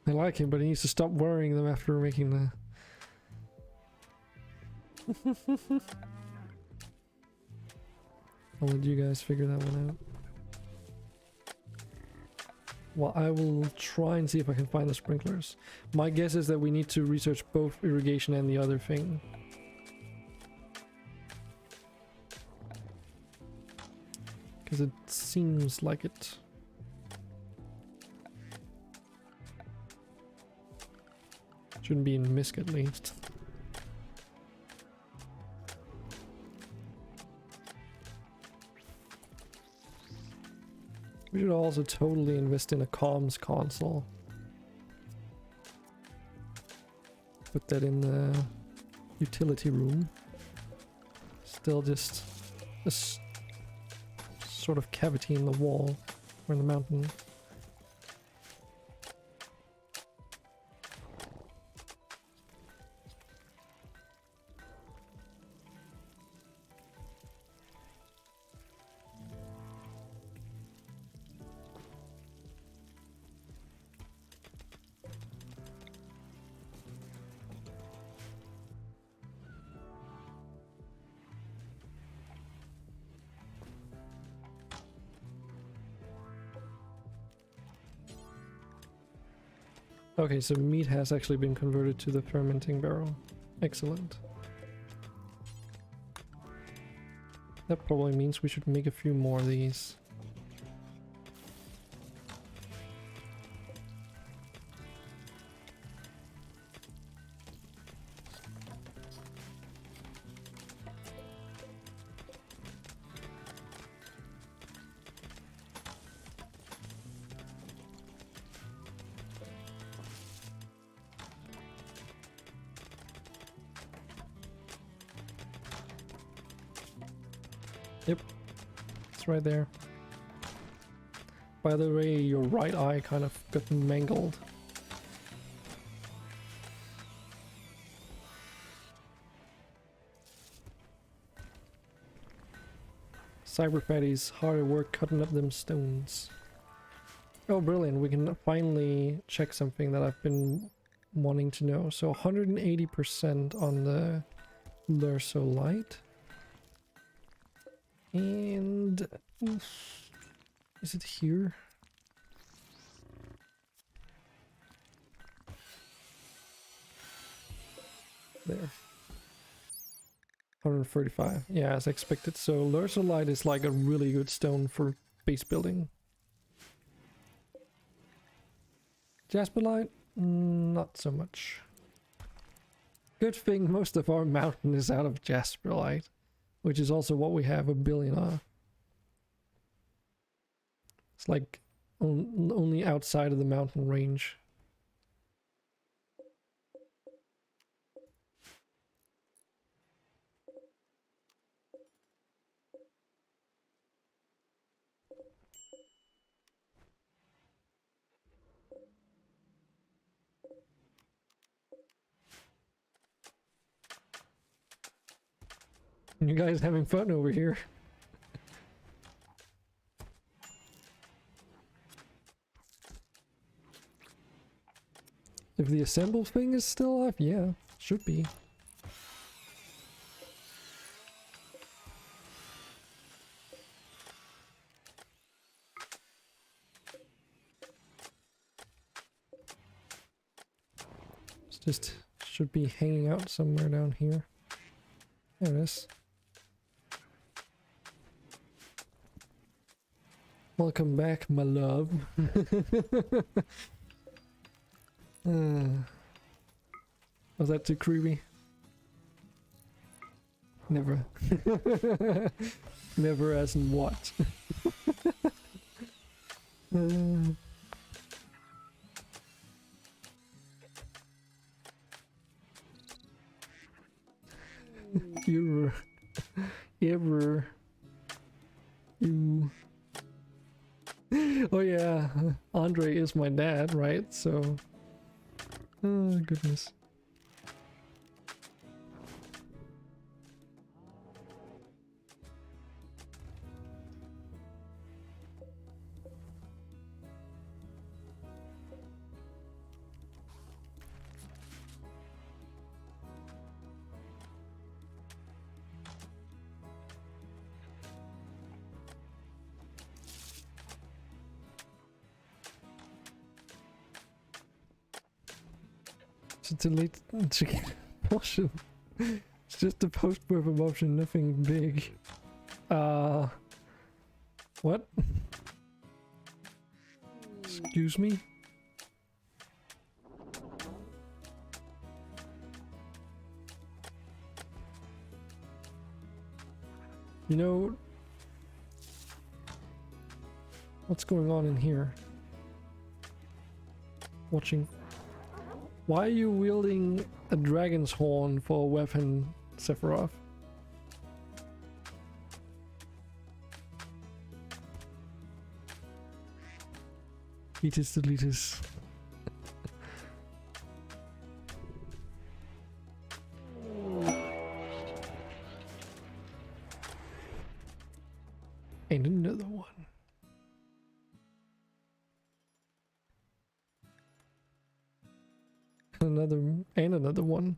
I like him, but he needs to stop wearing them after making the... I'll let you guys figure that one out. Well, I will try and see if I can find the sprinklers. My guess is that we need to research both irrigation and the other thing. Because it seems like it. Shouldn't be in Misk at least. We should also totally invest in a comms console. Put that in the utility room. Still just a sort of cavity in the wall or in the mountain. Okay, so meat has actually been converted to the fermenting barrel. Excellent. That probably means we should make a few more of these. Yep, it's right there. By the way, your right eye kind of got mangled. Cyber fatties, hard at work cutting up them stones. Oh, brilliant. We can finally check something that I've been wanting to know. So 180% on the Lursolite. And is it here? There. 135. Yeah, as expected. So Lursolite is like a really good stone for base building. Jasperite? Not so much. Good thing most of our mountain is out of Jasperite. Which is also what we have 1 billion of. It's like only outside of the mountain range. You guys having fun over here? If the assemble thing is still off, yeah, should be. It's just should be hanging out somewhere down here. There it is. Welcome back, my love. Was that too creepy? Never. Never as in what? You ever you oh yeah, Andre is my dad, right? So oh goodness. to delete to get motion. It's just a post-purple option, nothing big. What? Excuse me? You know, what's going on in here? Watching. Why are you wielding a dragon's horn for a weapon, Sephiroth? Deletus, deletus. And another one. Another one.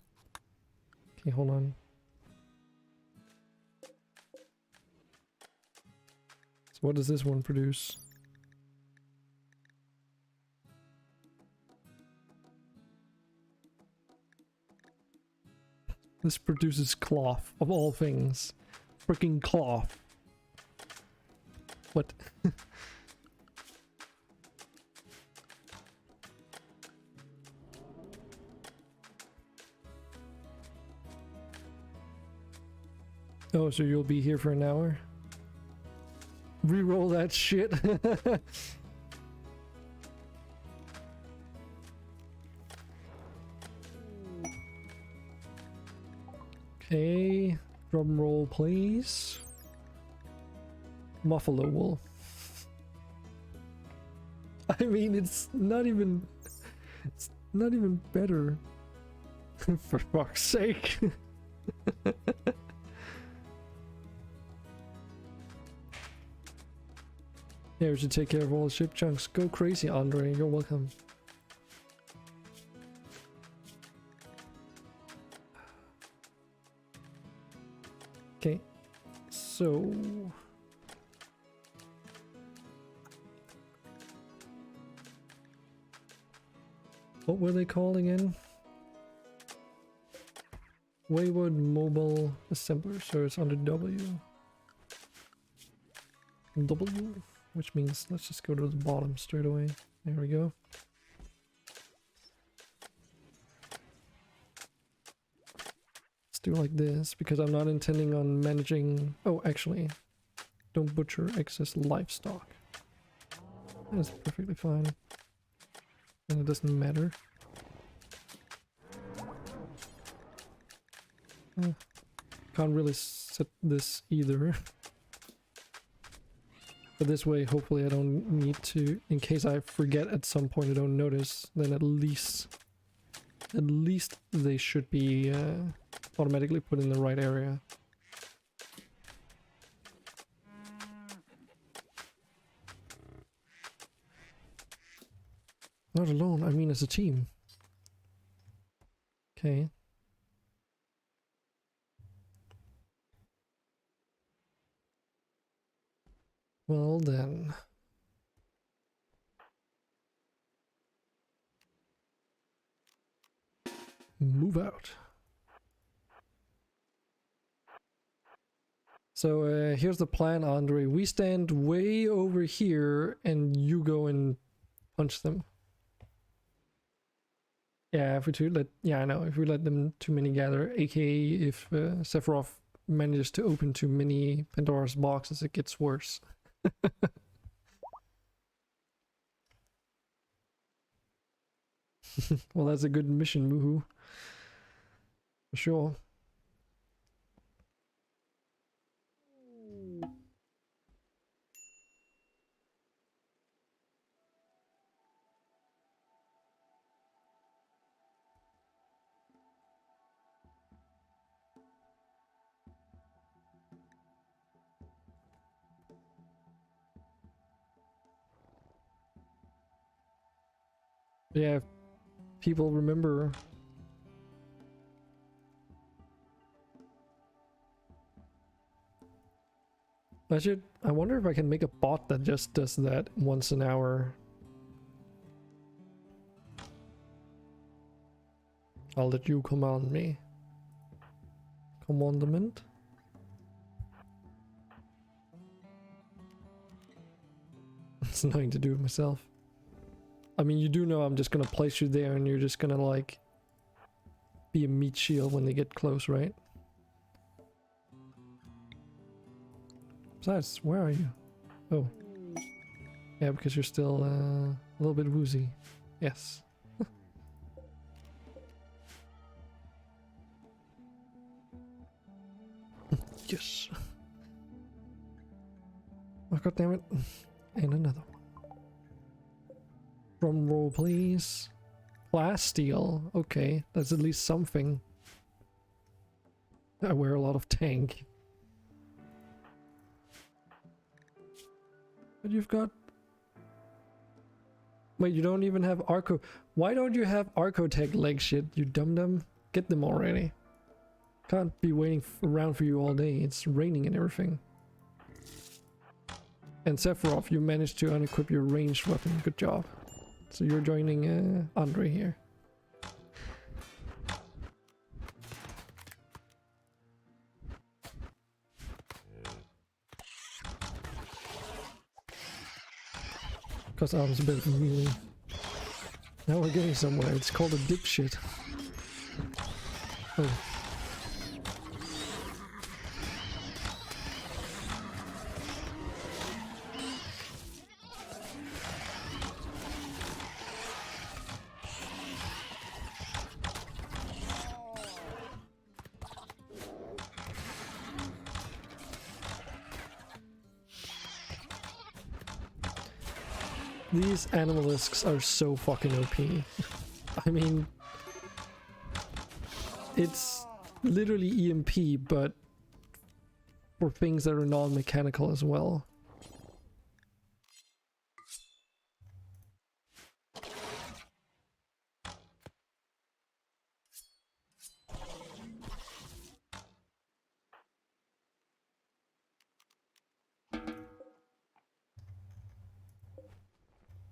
Okay, hold on. So what does this one produce? This produces cloth, of all things. Freaking cloth. What? Oh, so you'll be here for an hour? Reroll that shit. Okay, drum roll please. Buffalo wool. I mean, it's not even better. For fuck's sake. Yeah, we should take care of all the ship chunks. Go crazy, Andre. You're welcome. Okay, so what were they called again? Wayward Mobile Assembler. So it's under W. W, which means let's just go to the bottom straight away. There we go. Do like this because I'm not intending on managing. Oh, actually, don't butcher excess livestock. That's perfectly fine, and it doesn't matter. Can't really set this either, but this way, hopefully, I don't need to. In case I forget at some point, I don't notice. Then at least they should be. Automatically put in the right area. Not alone, I mean as a team. Okay. Well then. Move out. So here's the plan, Andre. We stand way over here and you go and punch them. Yeah, if we I know, if we let them too many gather, aka if Sephiroth manages to open too many Pandora's boxes, it gets worse. Well, that's a good mission, woohoo. For sure. Yeah, people remember. I wonder if I can make a bot that just does that once an hour. I'll let you command me. Commandment. It's annoying to do it myself. I mean, you do know I'm just gonna place you there and you're just gonna like be a meat shield when they get close, right? Besides, where are you? Oh. Yeah, because you're still a little bit woozy. Yes. Yes. Oh, god damn it. And another one. Drum roll, please. Plasteel. Okay, that's at least something. I wear a lot of tank. But you've got... Wait, you don't even have Arco... Why don't you have Arcotech leg shit, you dum-dum? Get them already. Can't be waiting around for you all day. It's raining and everything. And Sephiroth, you managed to unequip your ranged weapon. Good job. So you're joining Andre here. Because I was a bit of a melee. Now we're getting somewhere. It's called a dipshit. Oh. These animalisks are so fucking OP. I mean, it's literally EMP, but for things that are non-mechanical as well.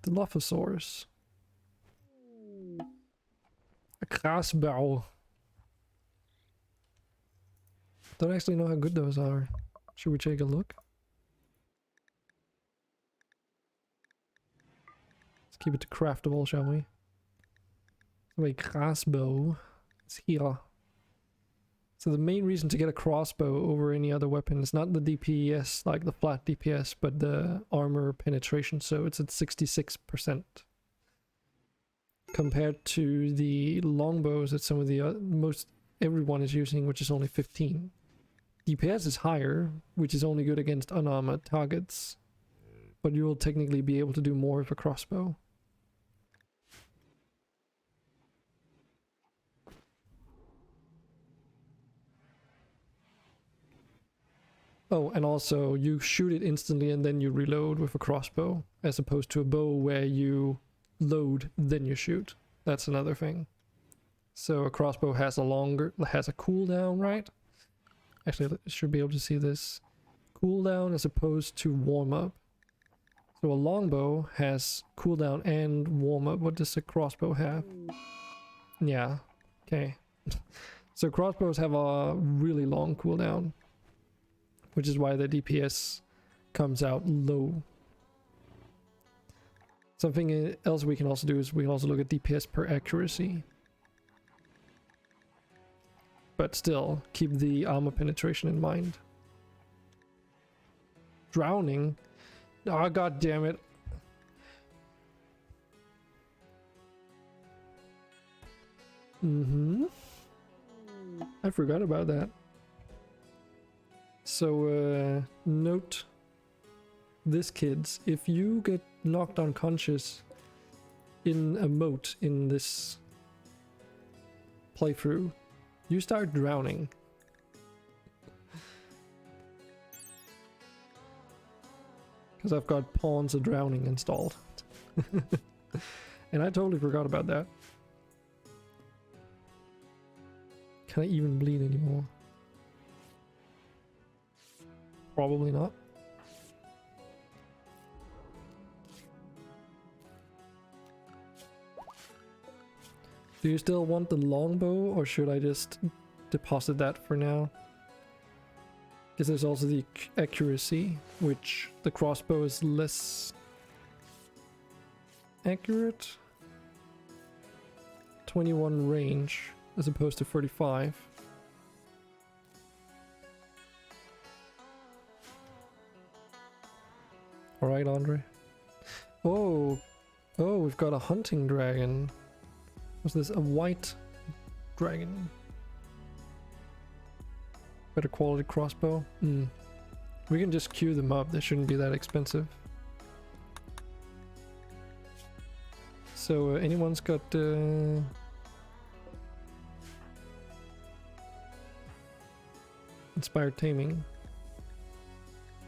The Dilophosaurus. A Krasbau. Don't actually know how good those are. Should we take a look? Let's keep it to craftable, shall we? So a crossbow is here. So the main reason to get a crossbow over any other weapon is not the DPS, like the flat DPS, but the armor penetration. So it's at 66%. Compared to the longbows that some of the most everyone is using, which is only 15. DPS is higher, which is only good against unarmored targets. But you will technically be able to do more with a crossbow. Oh, and also you shoot it instantly and then you reload with a crossbow, as opposed to a bow where you load then you shoot. That's another thing. So a crossbow has a cooldown, right? Actually, I should be able to see this. Cooldown as opposed to warm up. So a longbow has cooldown and warm up. What does a crossbow have? Yeah, okay. So crossbows have a really long cooldown, which is why the DPS comes out low. Something else we can also do is we can also look at DPS per accuracy. But still, keep the armor penetration in mind. Drowning? Oh, god damn it. I forgot about that. So, note this, kids. If you get knocked unconscious in a moat in this playthrough, you start drowning. Because I've got Pawns of Drowning installed. And I totally forgot about that. Can I even bleed anymore? Probably not. Do you still want the longbow, or should I just deposit that for now? Because there's also the accuracy, which the crossbow is less accurate. 21 range as opposed to 45. Alright, Andre. Oh, we've got a hunting dragon. Was this a white dragon? Better quality crossbow? We can just queue them up, they shouldn't be that expensive. So anyone's got inspired taming.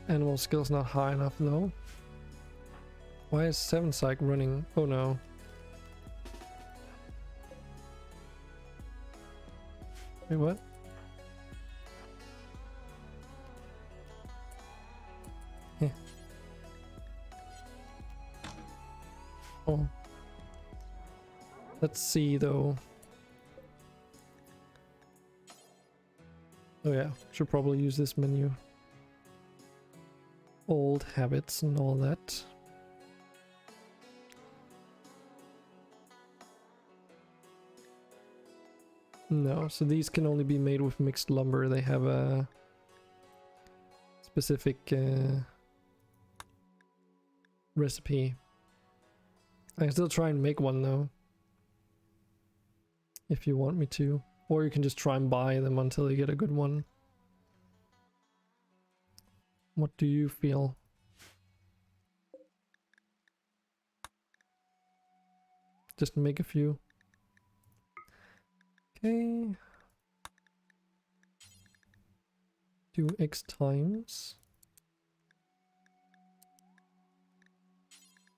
Animal skill's not high enough though. Why is 7 Psych running? Oh no. Wait, what? Yeah. Oh. Let's see though. Oh yeah, should probably use this menu. Old habits and all that. No, so these can only be made with mixed lumber. They have a specific recipe. I can still try and make one though, if you want me to. Or you can just try and buy them until you get a good one. What do you feel? Just make a few. Okay. Do X times.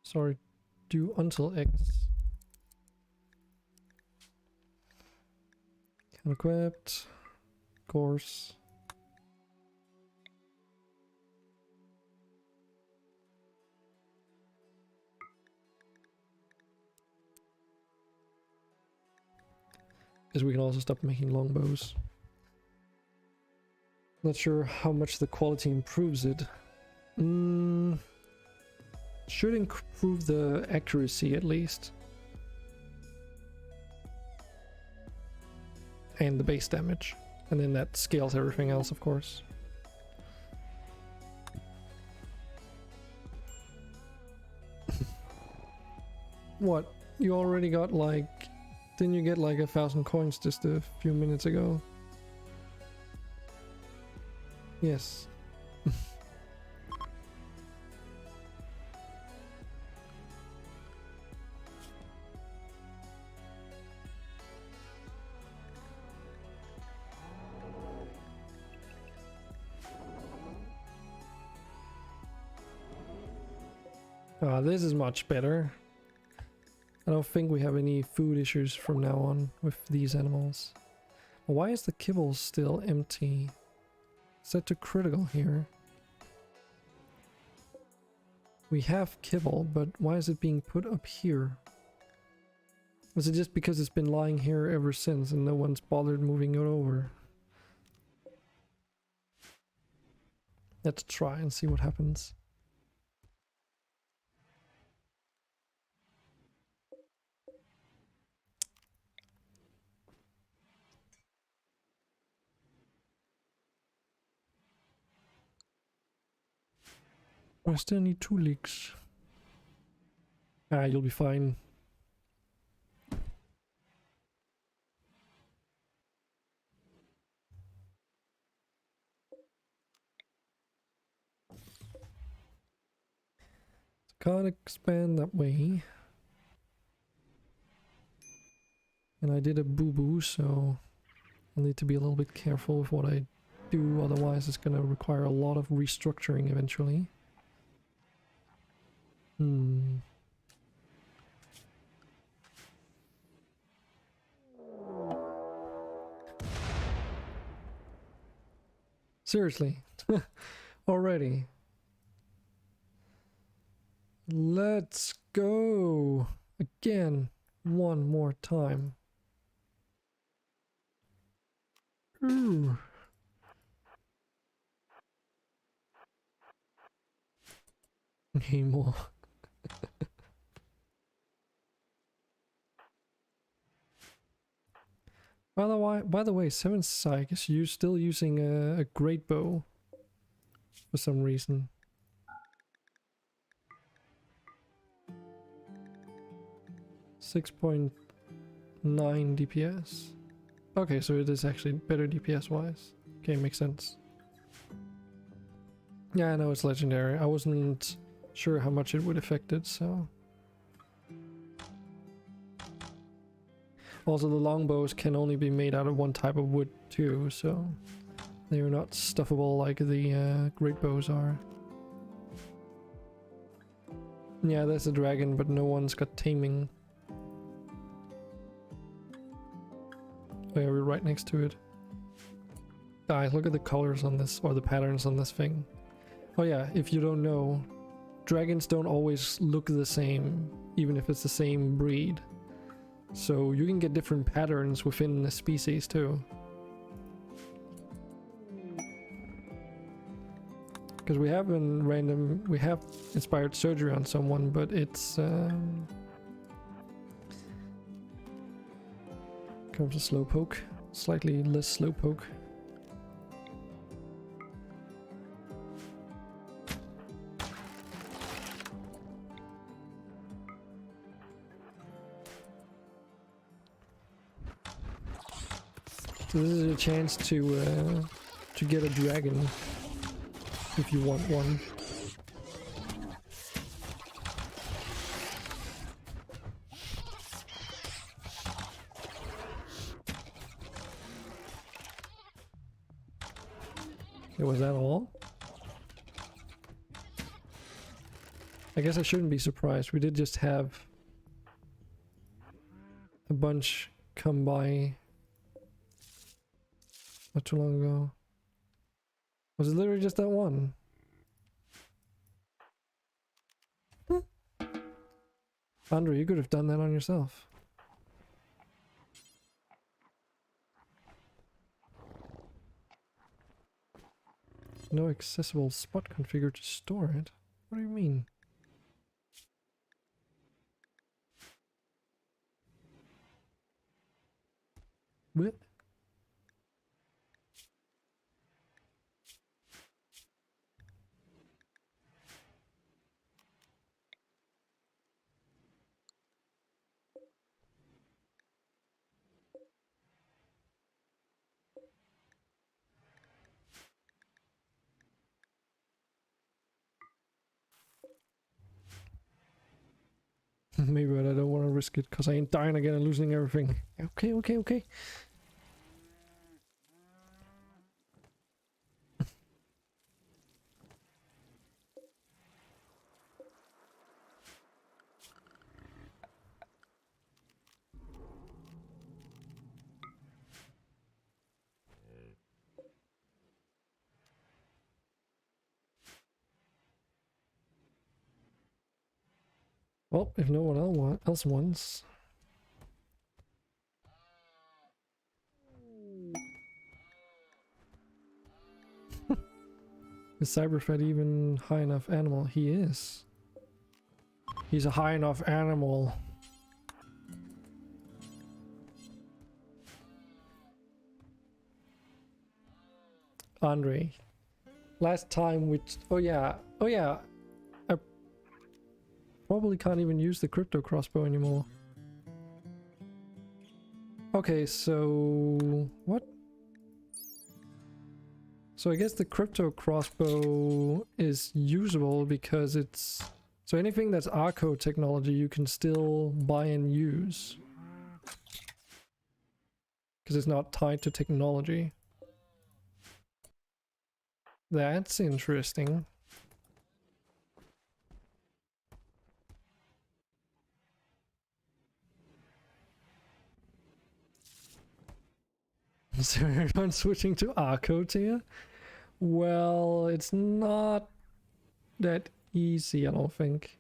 Sorry, do until X. Equipped. Course. Because we can also stop making longbows. Not sure how much the quality improves it. Should improve the accuracy at least. And the base damage. And then that scales everything else, of course. What? You already got like... Didn't you get like 1,000 coins just a few minutes ago? Yes. This is much better. I don't think we have any food issues from now on with these animals. Why is the kibble still empty? Set to critical here. We have kibble, but why is it being put up here? Is it just because it's been lying here ever since and no one's bothered moving it over? Let's try and see what happens. I still need 2 leaks. You'll be fine. Can't expand that way. And I did a boo-boo, so I'll need to be a little bit careful with what I do, otherwise it's gonna require a lot of restructuring eventually. Seriously. Already. Let's go again one more time. Ooh. Need more. By the way, 7th Psych, is you still using a great bow for some reason. .9 DPS. Okay, so it is actually better DPS wise. Okay, makes sense. Yeah, I know it's legendary. I wasn't sure how much it would affect it, so. Also, the longbows can only be made out of one type of wood too, so they are not stuffable like the great bows are. Yeah, there's a dragon, but no one's got taming. Oh yeah, we're right next to it. Guys, look at the colors on this, or the patterns on this thing. Oh yeah, if you don't know, dragons don't always look the same, even if it's the same breed. So you can get different patterns within the species too. Because we have inspired surgery on someone, but it's comes a slow poke, slightly less slow poke. So this is a chance to get a dragon if you want one. Okay, was that all? I guess I shouldn't be surprised. We did just have a bunch come by not too long ago. Was it literally just that one? Andre, you could have done that on yourself. No accessible spot configured to store it? What do you mean? What? Maybe, but I don't want to risk it because I ain't dying again and losing everything. Okay, okay, okay. Well, if no one else wants. Is Cyberfed even high enough animal? He is. He's a high enough animal. Andre. Last time which... Oh yeah. Oh yeah. I probably can't even use the crypto crossbow anymore. Okay, so... What? So I guess the crypto crossbow is usable because it's... So anything that's Arco technology you can still buy and use. Because it's not tied to technology. That's interesting. So everyone's switching to Arco tier? Well, it's not that easy, I don't think.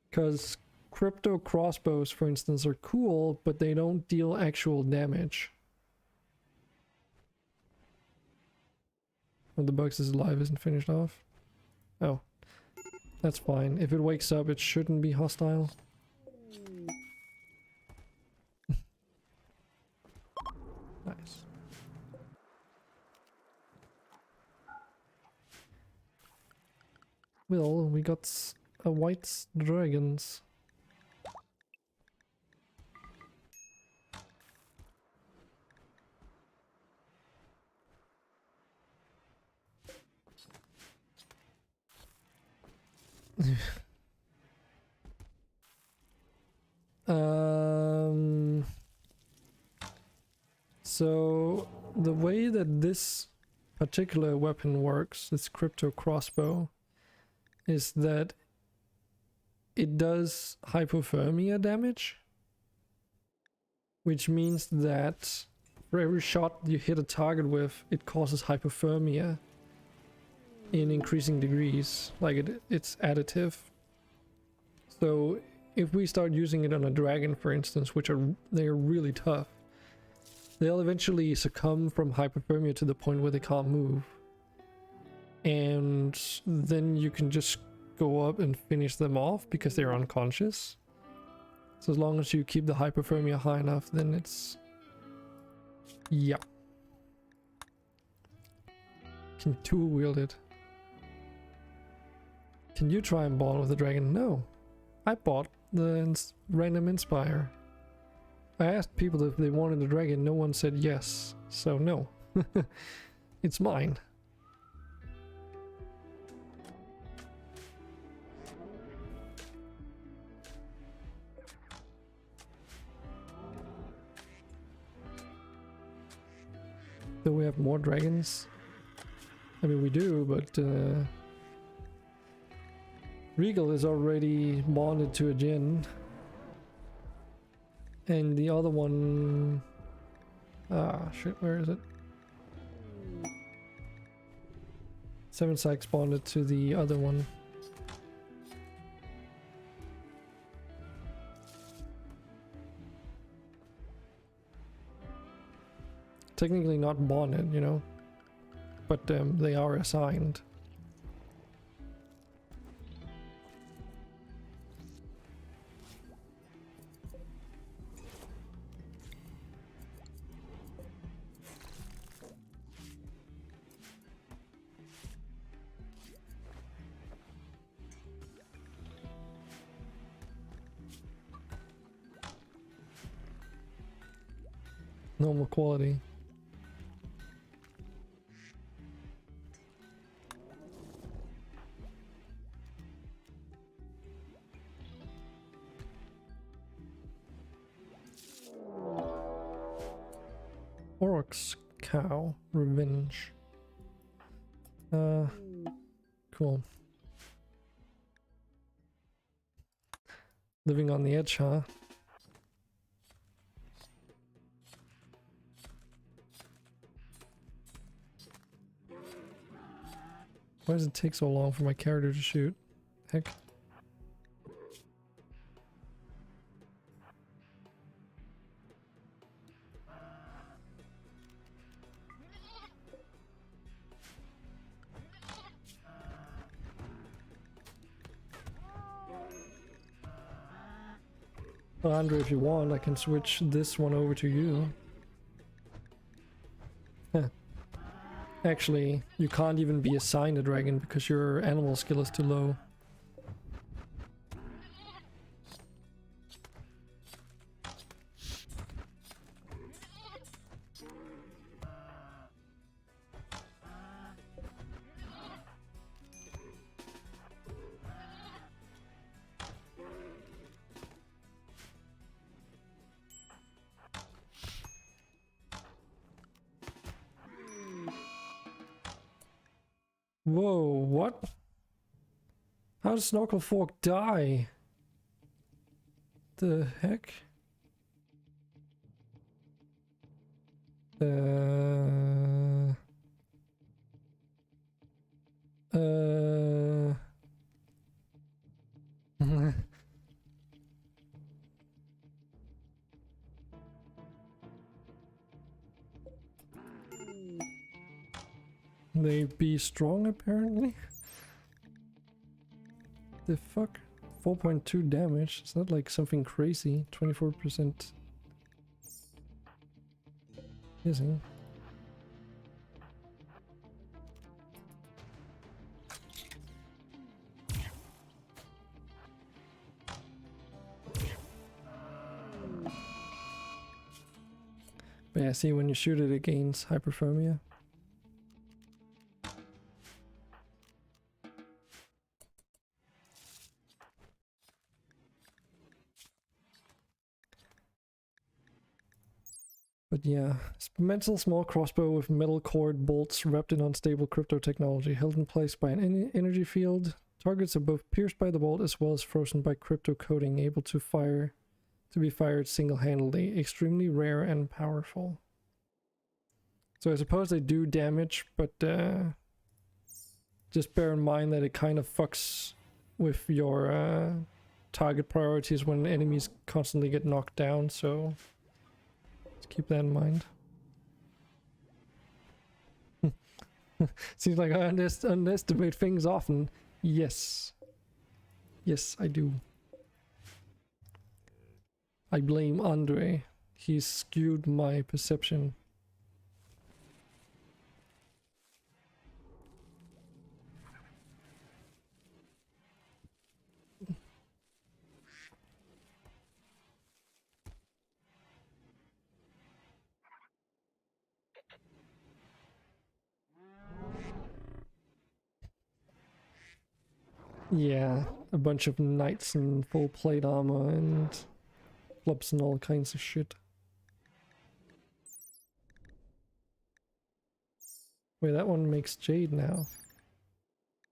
Because crypto crossbows, for instance, are cool, but they don't deal actual damage. When the box is alive isn't finished off. Oh. That's fine. If it wakes up, it shouldn't be hostile. Nice. Well, we got a white dragons. So the way that this particular weapon works, this crypto crossbow, is that it does hypothermia damage, which means that for every shot you hit a target with, it causes hypothermia in increasing degrees. Like it's additive. So if we start using it on a dragon, for instance, they're really tough, they'll eventually succumb from hypothermia to the point where they can't move. And then you can just go up and finish them off because they're unconscious. So as long as you keep the hypothermia high enough, then it's... yeah. Can tool wield it. Can you try and bond with the dragon? No. I bought the random inspire. I asked people if they wanted the dragon, no one said yes, so no. It's mine. Do we have more dragons? I mean, we do, but Regal is already bonded to a Jinn. And the other one... ah, shit, where is it? Seven Sykes bonded to the other one. Technically not bonded, you know, but they are assigned. Normal quality. Orc's cow revenge. Cool. Living on the edge, huh? Why does it take so long for my character to shoot? Heck. Well, Andre, if you want, I can switch this one over to you. Huh. Actually, you can't even be assigned a dragon because your animal skill is too low. Whoa, what? How does Snorkel Fork die? The heck? they be strong apparently? The fuck? 4.2 damage. It's not like something crazy. 24% missing. But yeah, see, when you shoot it, it gains hyperthermia. But yeah, metal small crossbow with metal cord bolts wrapped in unstable crypto technology, held in place by an energy field. Targets are both pierced by the bolt as well as frozen by crypto coating, able to be fired single-handedly. Extremely rare and powerful. So I suppose they do damage, but just bear in mind that it kind of fucks with your target priorities when enemies constantly get knocked down, so let's keep that in mind. Seems like I underestimate things often. Yes. Yes, I do. I blame Andre. He's skewed my perception. Yeah, a bunch of knights in full plate armor and clubs and all kinds of shit. Wait, that one makes jade now.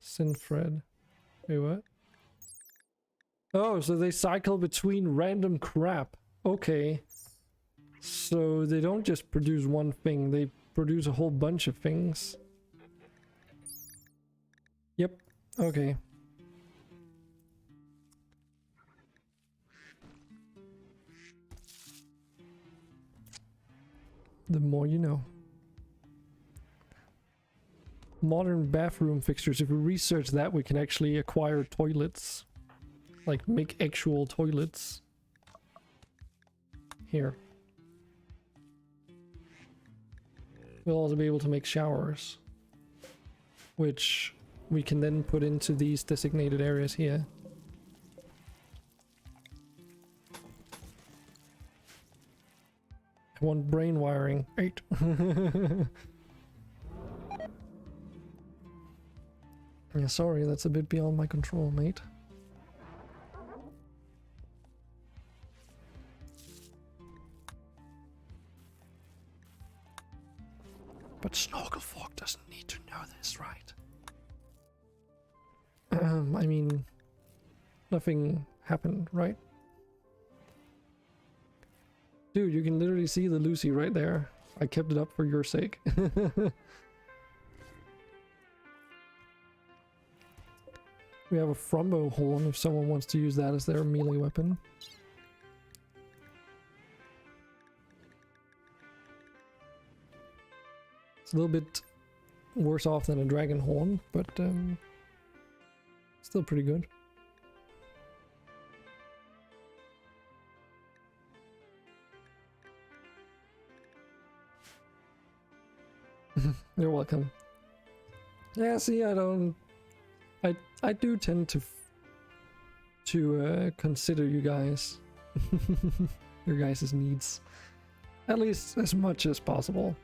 Synthread. Wait, what? Oh, so they cycle between random crap. Okay. So they don't just produce one thing, they produce a whole bunch of things. Yep, okay. The more you know. Modern bathroom fixtures. If we research that, we can actually acquire toilets. Like, make actual toilets. Here. We'll also be able to make showers. Which we can then put into these designated areas here. I want brain wiring. 8. Yeah, sorry, that's a bit beyond my control, mate. But Snorkelfork doesn't need to know this, right? I mean, nothing happened, right? Dude, you can literally see the Lucy right there. I kept it up for your sake. We have a Frumbo horn if someone wants to use that as their melee weapon. It's a little bit worse off than a dragon horn, but still pretty good. You're welcome. Yeah, see, I do tend to consider you guys, your guys' needs, at least as much as possible.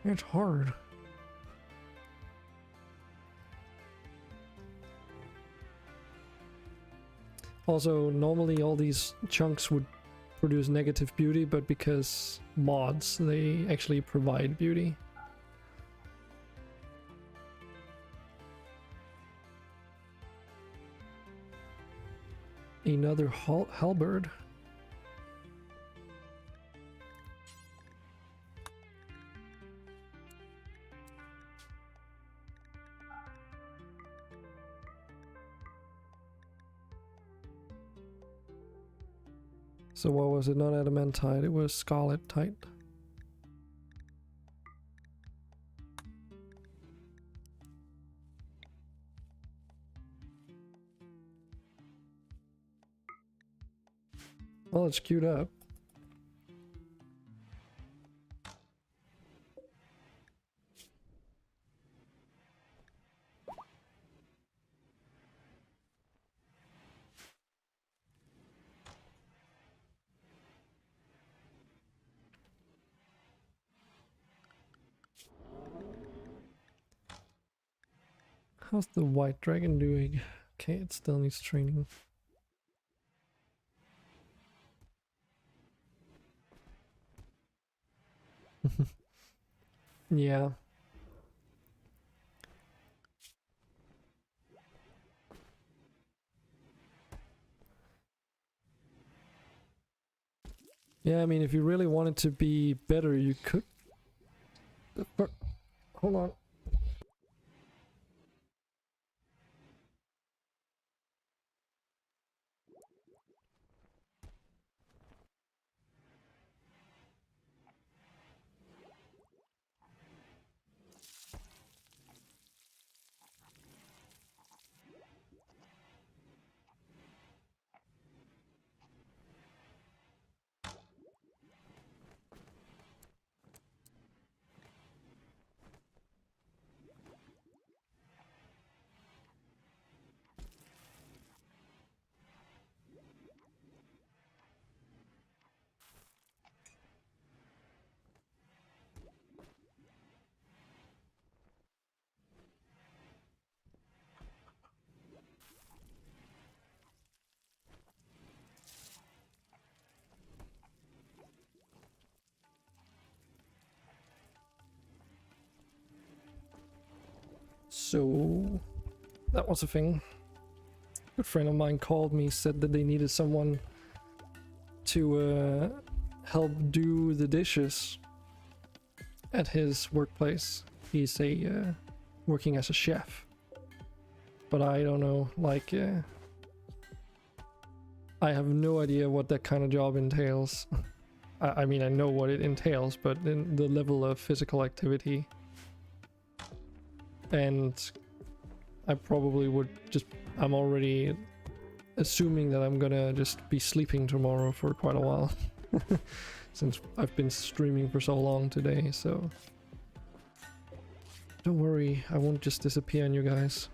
It's hard. Also, normally all these chunks would produce negative beauty, but because mods, they actually provide beauty. Another halberd. So what was it? Not adamantite, it was scarletite. Well, it's queued up. How's the white dragon doing? Okay, it still needs training. Yeah. Yeah, I mean, if you really wanted to be better, you could... Hold on. So that was a thing. A good friend of mine called me, said that they needed someone to help do the dishes at his workplace. He's a working as a chef, but I don't know, like I have no idea what that kind of job entails. I mean, I know what it entails, but in the level of physical activity, and I probably would just, I'm already assuming that I'm gonna just be sleeping tomorrow for quite a while. Since I've been streaming for so long today, so don't worry, I won't just disappear on you guys.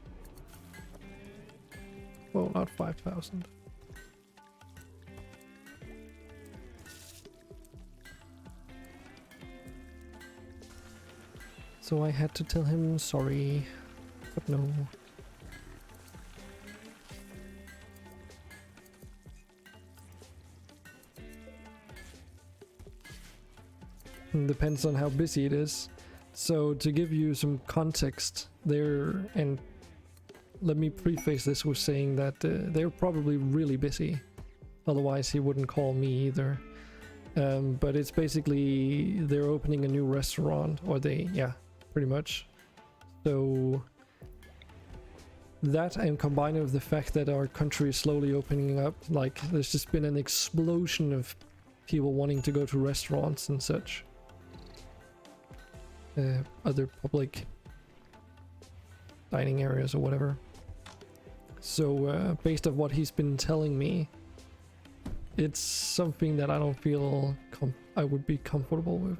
Well, not 5,000. So I had to tell him sorry, but no. Depends on how busy it is. So to give you some context there, and let me preface this with saying that they're probably really busy, otherwise he wouldn't call me either. But it's basically they're opening a new restaurant, or yeah, pretty much. So that, and combined with the fact that our country is slowly opening up, like there's just been an explosion of people wanting to go to restaurants and such. Other public dining areas or whatever. So based on what he's been telling me, it's something that I don't feel I would be comfortable with.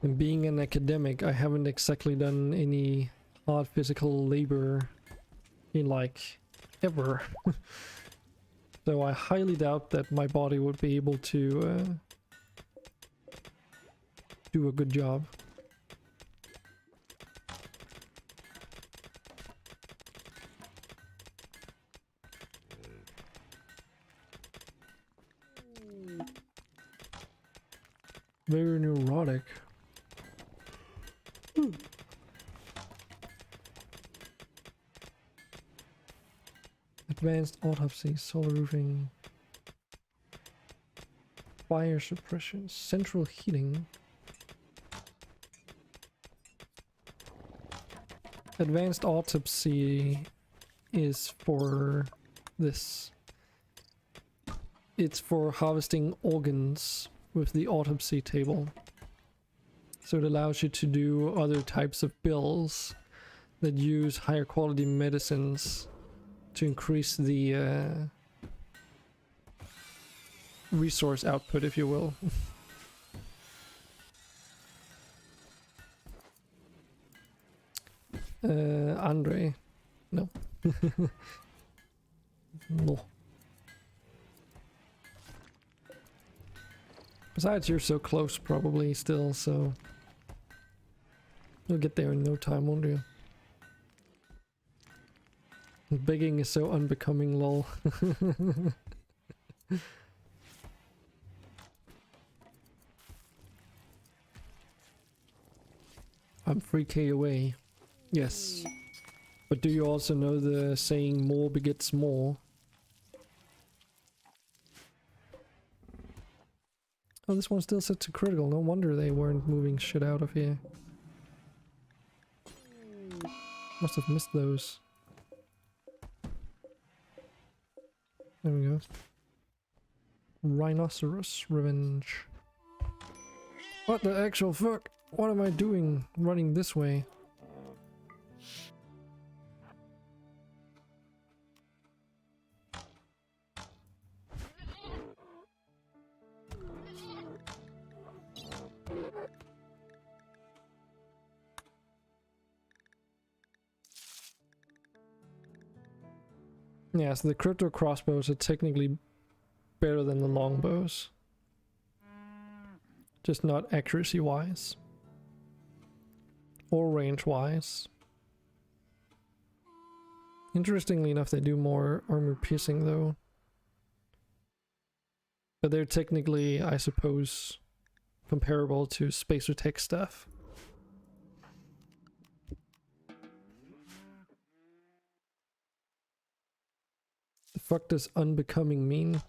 And being an academic, I haven't exactly done any hard physical labor in like ever. So I highly doubt that my body would be able to do a good job. Very neurotic. Advanced autopsy, solar roofing, fire suppression, central heating. Advanced autopsy is for this. It's for harvesting organs with the autopsy table. So it allows you to do other types of bills that use higher quality medicines to increase the resource output, if you will. Andre. No. No. Besides, you're so close probably still, so you'll get there in no time, won't you? Begging is so unbecoming, lol. I'm 3k away. Yes. But do you also know the saying more begets more? Oh, this one's still set to critical. No wonder they weren't moving shit out of here. Must have missed those. There we go. Rhinoceros Revenge. What the actual fuck? What am I doing running this way? Yeah, so the crypto crossbows are technically better than the longbows. Just not accuracy wise. Or range wise. Interestingly enough, they do more armor piercing though. But they're technically, I suppose, comparable to spacer tech stuff. The fuck does unbecoming mean?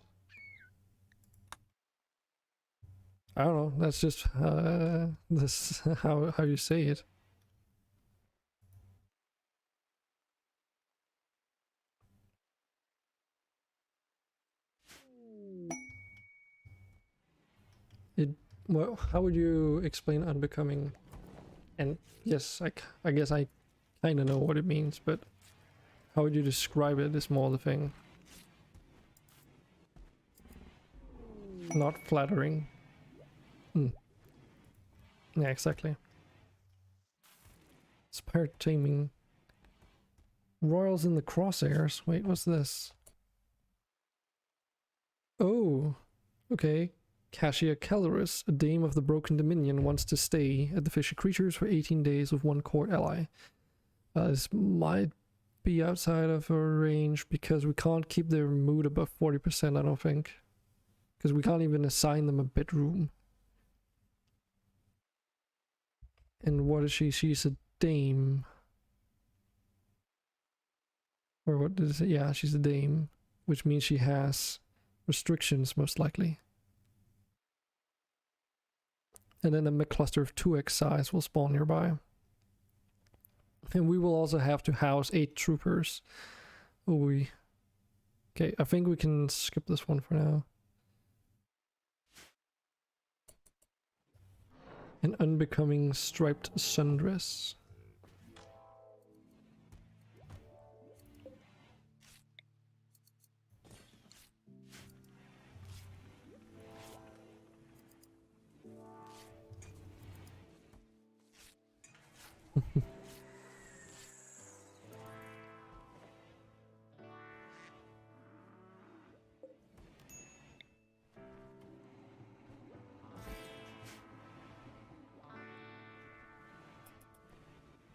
I don't know, that's just this how you say it. Well, how would you explain unbecoming? And yes, I guess I kind of know what it means, but how would you describe it is more the thing. Not flattering. Yeah, exactly. Spirit taming. Royals in the crosshairs. Wait, what's this? Oh, okay. Cassia Calorus, a dame of the Broken Dominion, wants to stay at the Fishy Creatures for 18 days with one core ally. This might be outside of our range because we can't keep their mood above 40%, I don't think. Because we can't even assign them a bedroom. And what is she? She's a dame. Or what does it say? Yeah, she's a dame. Which means she has restrictions, most likely. And then a cluster of 2x size will spawn nearby. And we will also have to house 8 troopers. Okay, I think we can skip this one for now. An unbecoming striped sundress.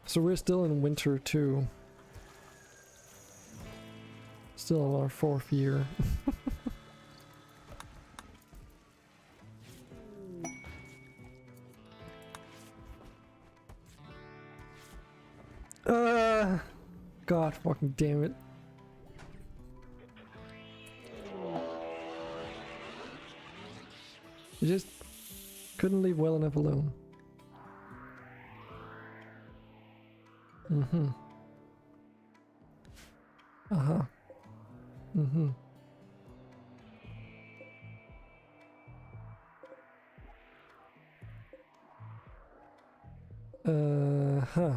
So we're still in winter too. Still in our 4th year. God fucking damn it. You just couldn't leave well enough alone. Uh-huh. Mm-hmm. Huh.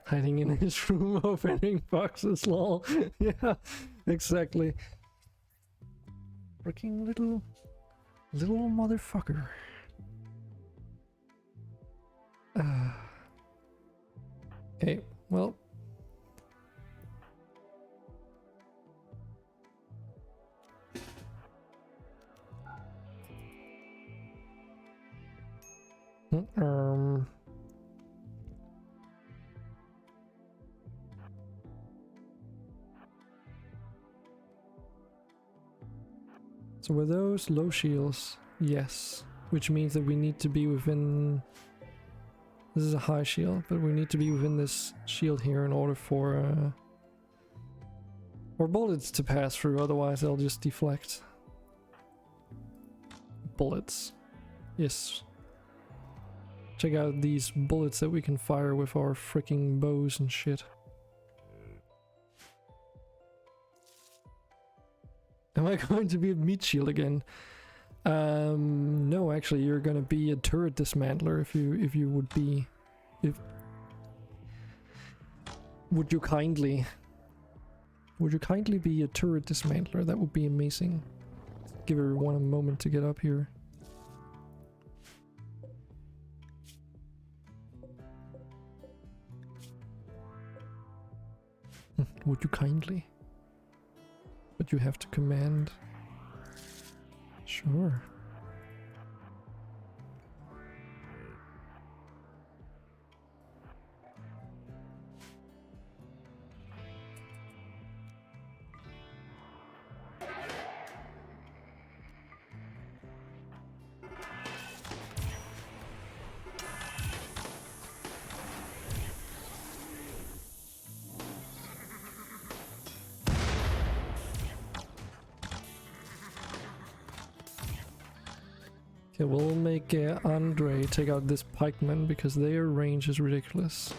Hiding in his room, opening boxes, lol. Yeah, exactly. Freaking little motherfucker. Okay, well. Um. So were those low shields? Yes. Which means that we need to be within... This is a high shield, but we need to be within this shield here in order for bullets to pass through, otherwise they'll just deflect. Bullets. Yes. Check out these bullets that we can fire with our freaking bows and shit. Am I going to be a meat shield again? No, actually, you're gonna be a turret dismantler if you would be. Would you kindly be a turret dismantler? That would be amazing. Give everyone a moment to get up here. Would you kindly? But you have to command. Sure. Okay, we'll make Andre take out this pikeman because their range is ridiculous.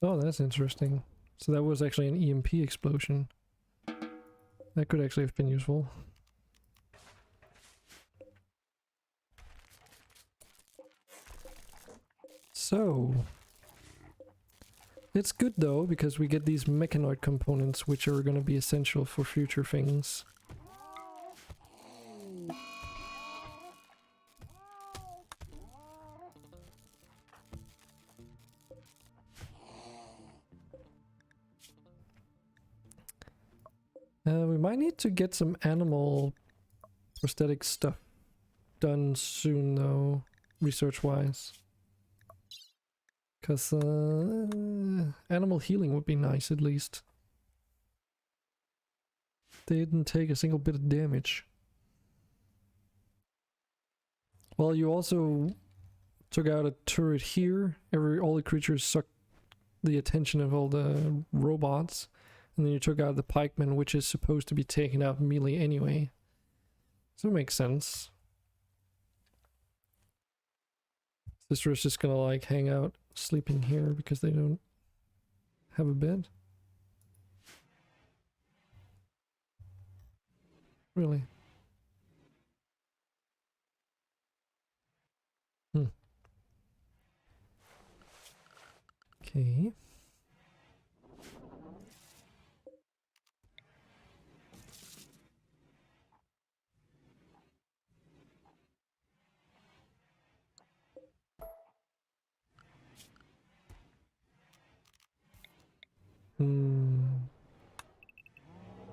Oh, that's interesting. So that was actually an EMP explosion. That could actually have been useful. So... It's good though, because we get these mechanoid components which are going to be essential for future things. We might need to get some animal prosthetic stuff done soon though, research-wise. Because animal healing would be nice at least. They didn't take a single bit of damage. Well, you also took out a turret here. All the creatures sucked the attention of all the robots. And then you took out the pikeman, which is supposed to be taken out melee anyway. So it makes sense. Sister is just gonna like hang out, sleeping here because they don't have a bed. Really? Okay.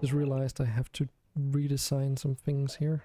Just realized I have to redesign some things here.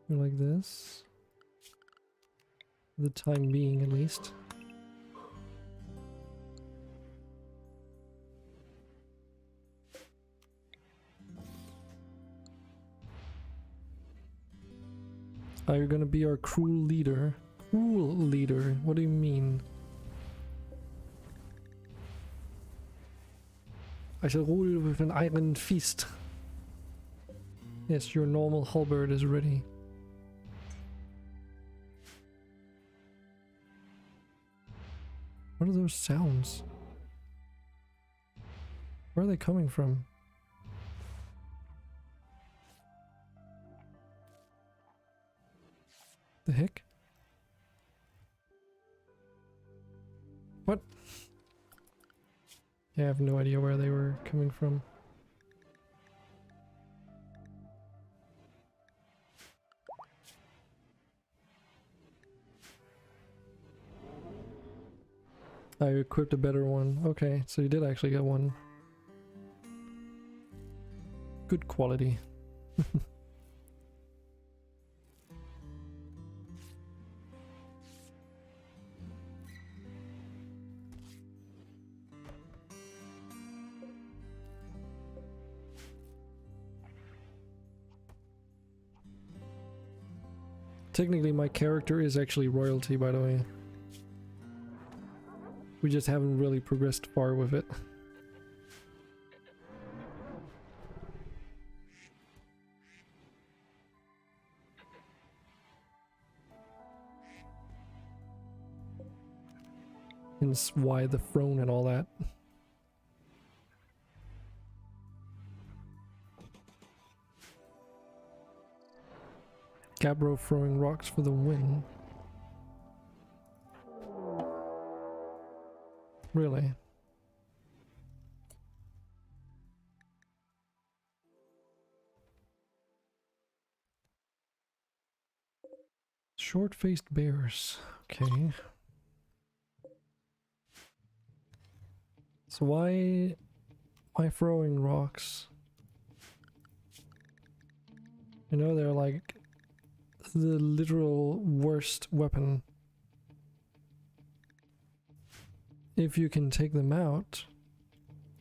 Like this. For the time being, at least. Are you gonna be our cruel leader? Cruel leader? What do you mean? I shall rule with an iron fist. Yes, your normal halberd is ready. What are those sounds? Where are they coming from? The heck? What? Yeah, I have no idea where they were coming from. I equipped a better one. Okay, so you did actually get one. Good quality. Technically, my character is actually royalty, by the way. We just haven't really progressed far with it. Hence why the throne and all that. Gabbro throwing rocks for the win. Really? Short-faced bears. Okay. So why throwing rocks? You know, they're like the literal worst weapon. If you can take them out,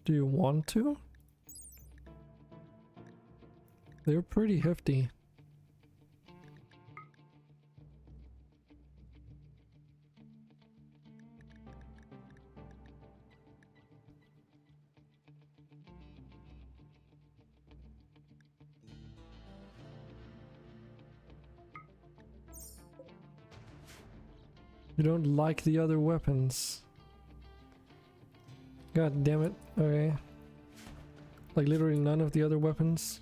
do you want to? They're pretty hefty. You don't like the other weapons. God damn it. Okay. Like literally none of the other weapons.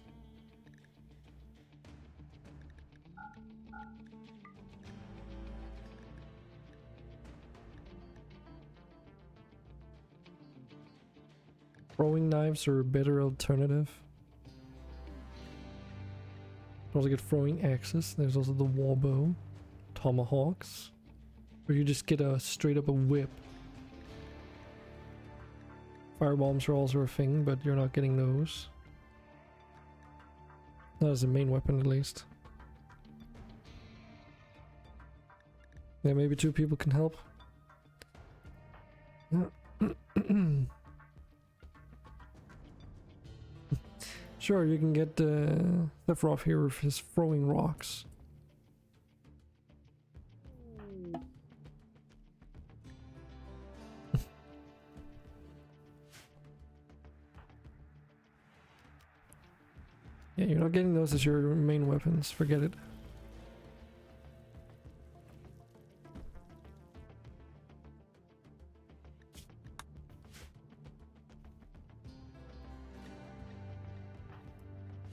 Throwing knives are a better alternative. You also get throwing axes. There's also the war bow. Tomahawks. Or you just get a straight up a whip. Firebombs are also a thing, but you're not getting those. Not as a main weapon, at least. Yeah, maybe two people can help. Sure, you can get Sephiroth here with his throwing rocks. Yeah, you're not getting those as your main weapons, forget it.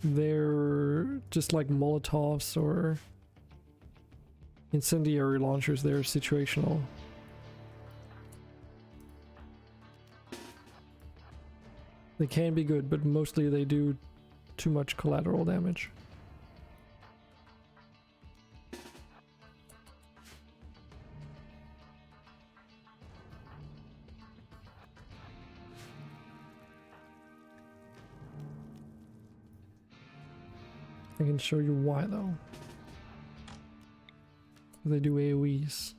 They're just like Molotovs or incendiary launchers, they're situational. They can be good, but mostly they do too much collateral damage. I can show you why though. They do AoEs.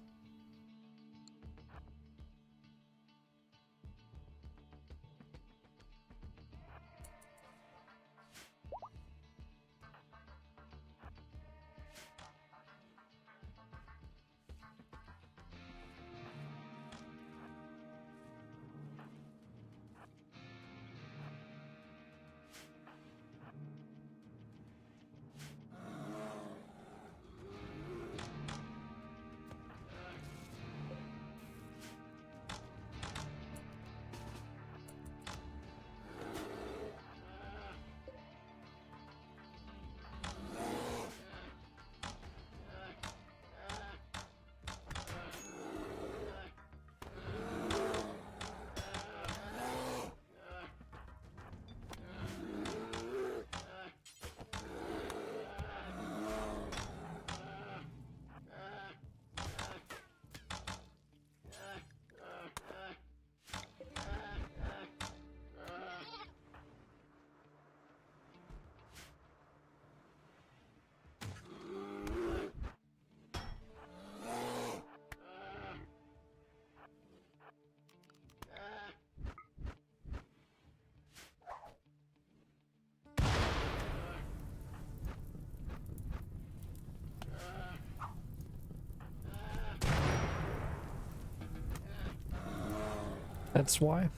That's why.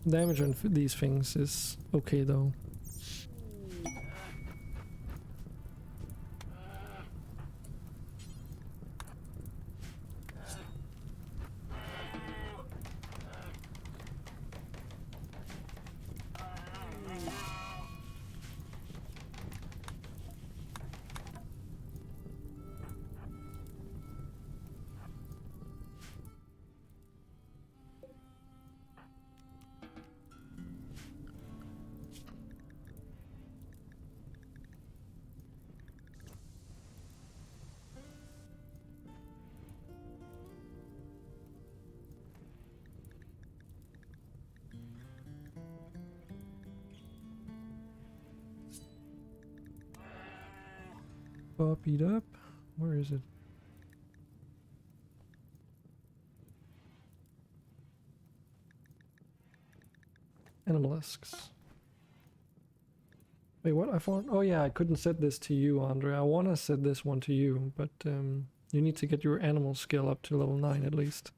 Damage on these things is okay though. Copied up. Where is it? Animalisks. Wait, what? I thought. Oh yeah, I couldn't set this to you, Andre. I want to set this one to you, but you need to get your animal skill up to level 9 at least.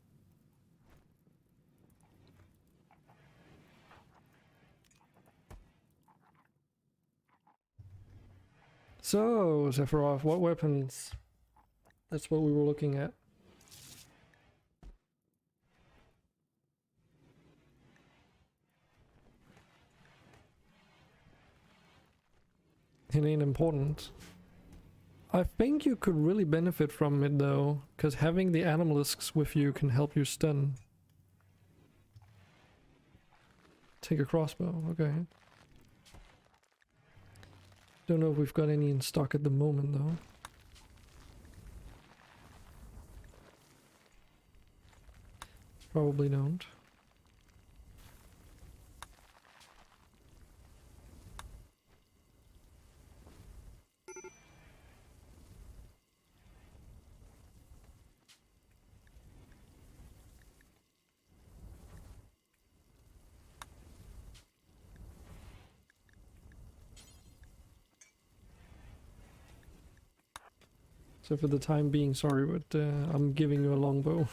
So, Sephiroth, what weapons? That's what we were looking at. It ain't important. I think you could really benefit from it though, because having the animalisks with you can help you stun. Take a crossbow, okay. Don't know if we've got any in stock at the moment though. Probably don't. So for the time being, sorry, but I'm giving you a longbow.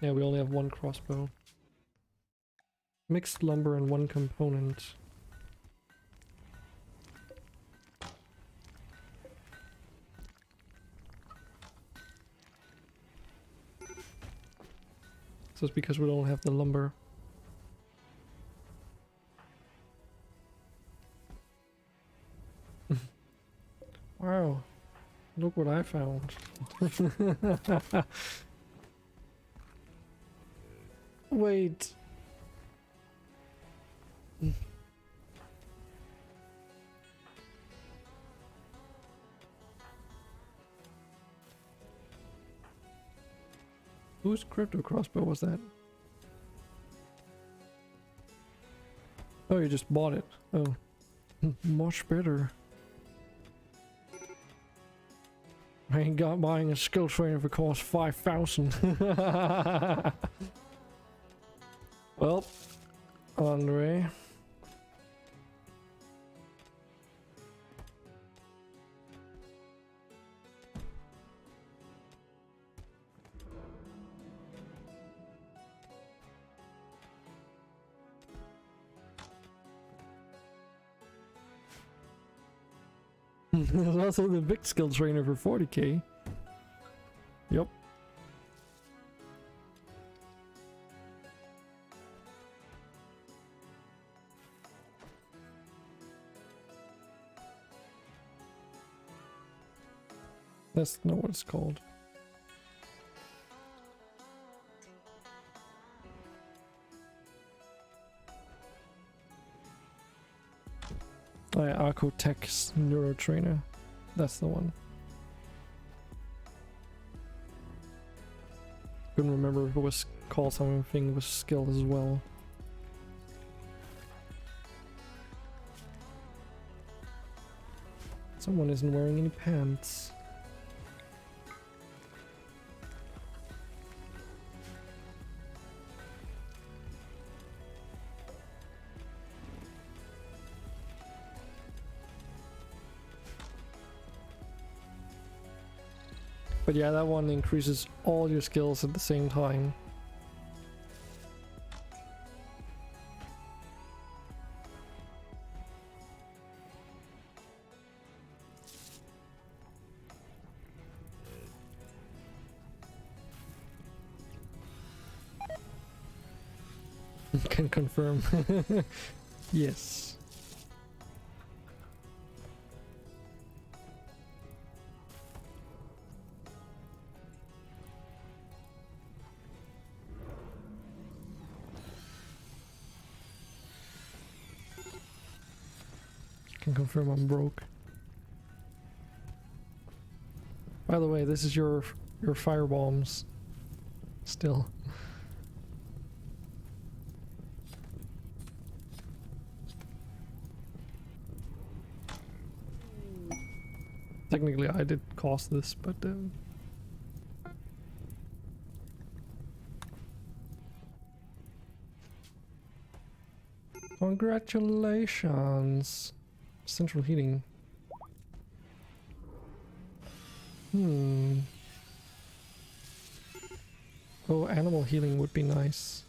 Yeah, we only have one crossbow. Mixed lumber and one component. So it's because we don't have the lumber. Wow. Look what I found. Wait. Whose crypto crossbow was that? Oh, you just bought it. Oh. Much better. I ain't got buying a skill trainer for cost 5,000. Well, Andre. There's also the big skill trainer for 40k. Yep. That's not what it's called. Oh yeah, Archotech's Neuro Trainer. That's the one. Couldn't remember if it was called something with skill as well. Someone isn't wearing any pants. But yeah, that one increases all your skills at the same time. Can confirm. Yes. Can confirm I'm broke. By the way, this is your fire bombs. Still. Technically, I did cost this, but congratulations. Central heating. Oh, animal healing would be nice.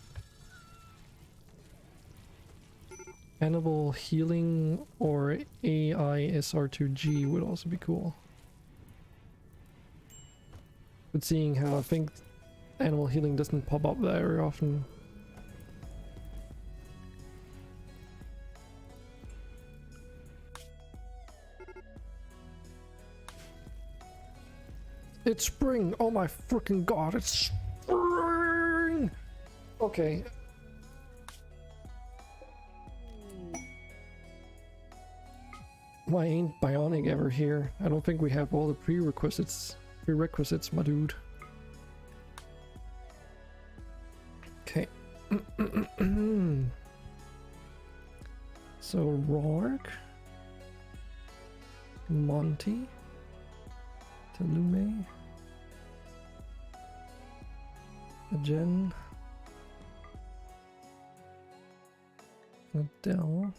Animal healing or AISR2G would also be cool. But seeing how I think animal healing doesn't pop up very often. It's spring! Oh my freaking god, it's spring! Okay. Why ain't Bionic ever here? I don't think we have all the prerequisites, my dude. Okay. So, Rourke, Monty, Talume, Jen, Adele,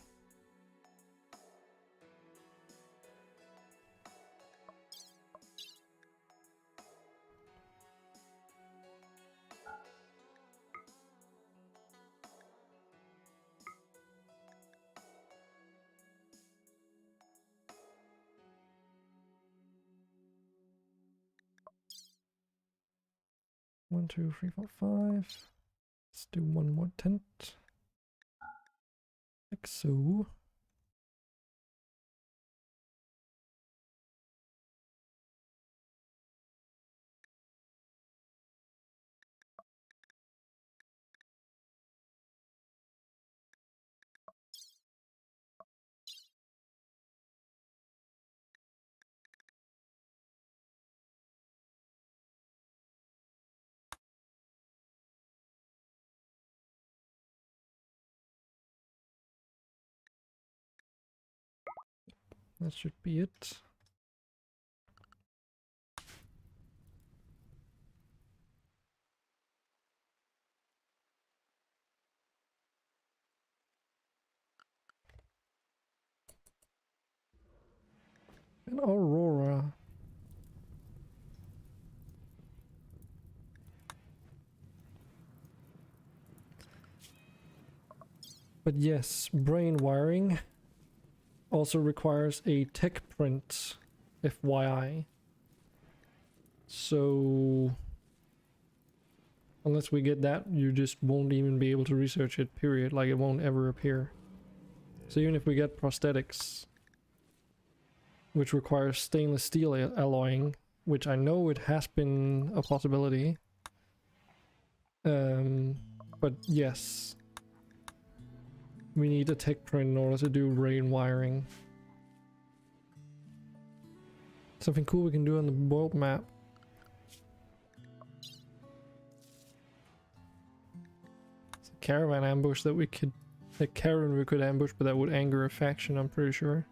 1, 2, 3, 4, 5. Let's do one more tent. Like so. That should be it. An Aurora. But yes, brain wiring also requires a tech print, FYI. So unless we get that, you just won't even be able to research it, period. Like, it won't ever appear. So even if we get prosthetics, which requires stainless steel alloying, which I know it has been a possibility. But yes, we need a tech print in order to do brain wiring. Something cool we can do on the world map. It's a caravan ambush that we could... A caravan we could ambush, but that would anger a faction, I'm pretty sure.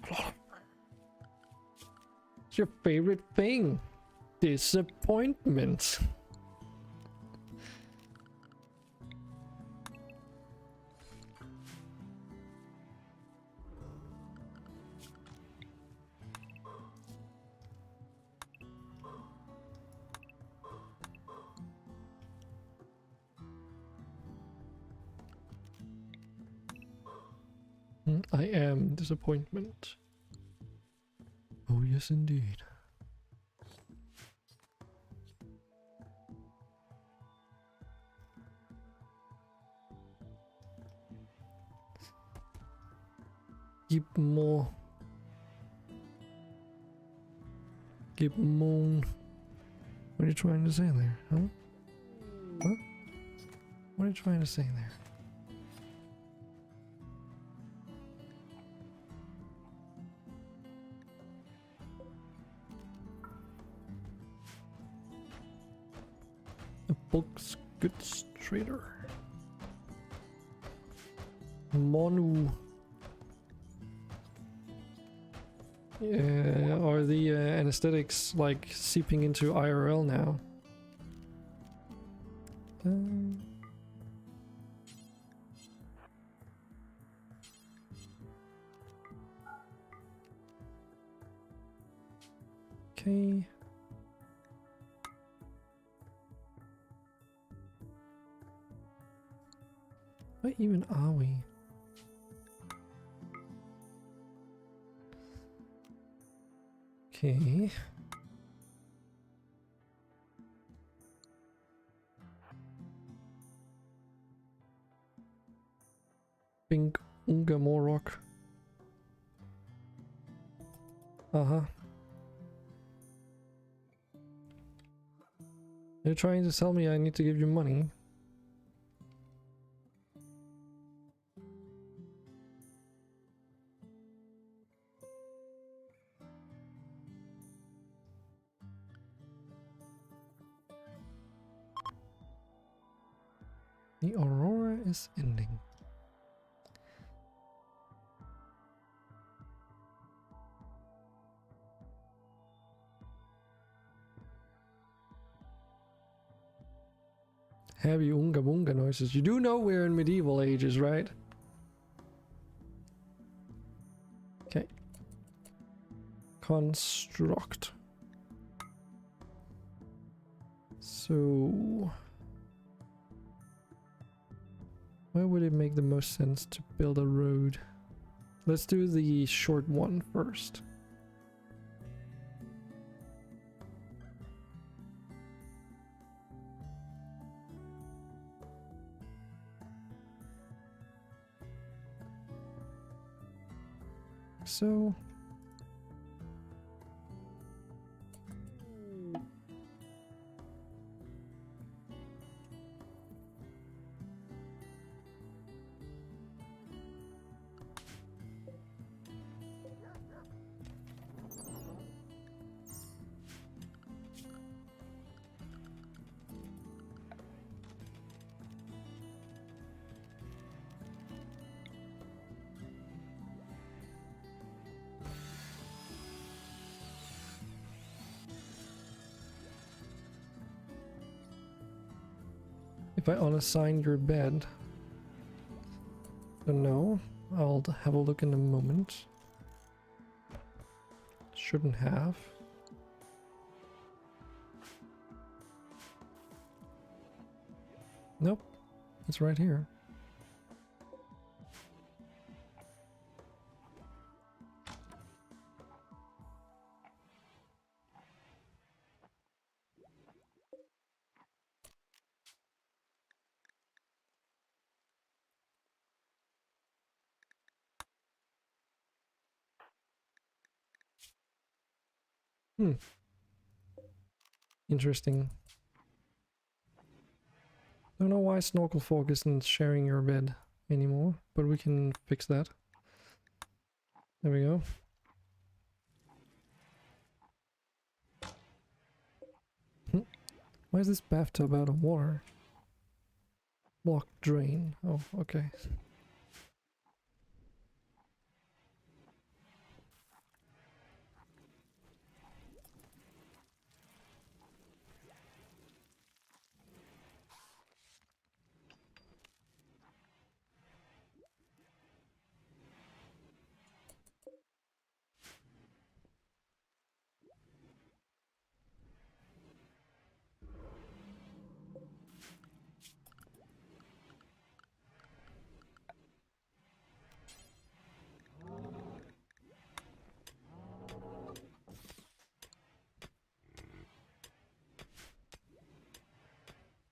What's your favorite thing? Disappointment. I am disappointment. Oh yes, indeed. Keep more. Keep moon. What are you trying to say there, huh? Huh? What are you trying to say there? A bulk's goods trader. Monu. Are the anesthetics like seeping into IRL now? Okay. What even are we? Okay. Pink Ungamorok. Uh-huh. You're trying to tell me I need to give you money? The aurora is ending. Heavy unga bunga noises. You do know we're in medieval ages, right? Okay. Construct. So... where would it make the most sense to build a road? Let's do the short one first. so. If I unassign your bed, don't know. I'll have a look in a moment. Shouldn't have. Nope, it's right here. Interesting. Don't know why Snorkel Fork isn't sharing your bed anymore, but we can fix that. There we go. Why is this bathtub out of water? Block drain. Oh, okay.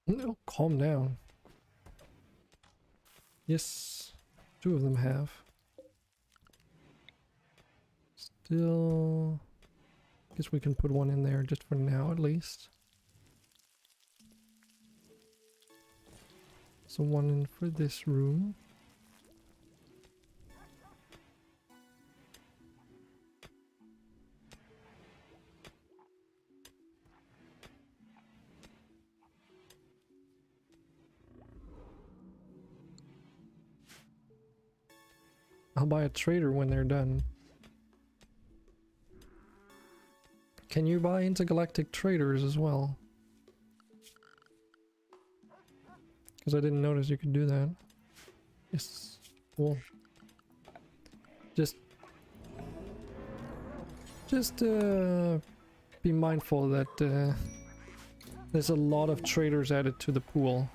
No, calm down. Yes, 2 of them have. Still, guess we can put one in there just for now at least. So one in for this room. I'll buy a trader when they're done. Can you buy intergalactic traders as well? Because I didn't notice you could do that. Yes, cool. Just be mindful that there's a lot of traders added to the pool.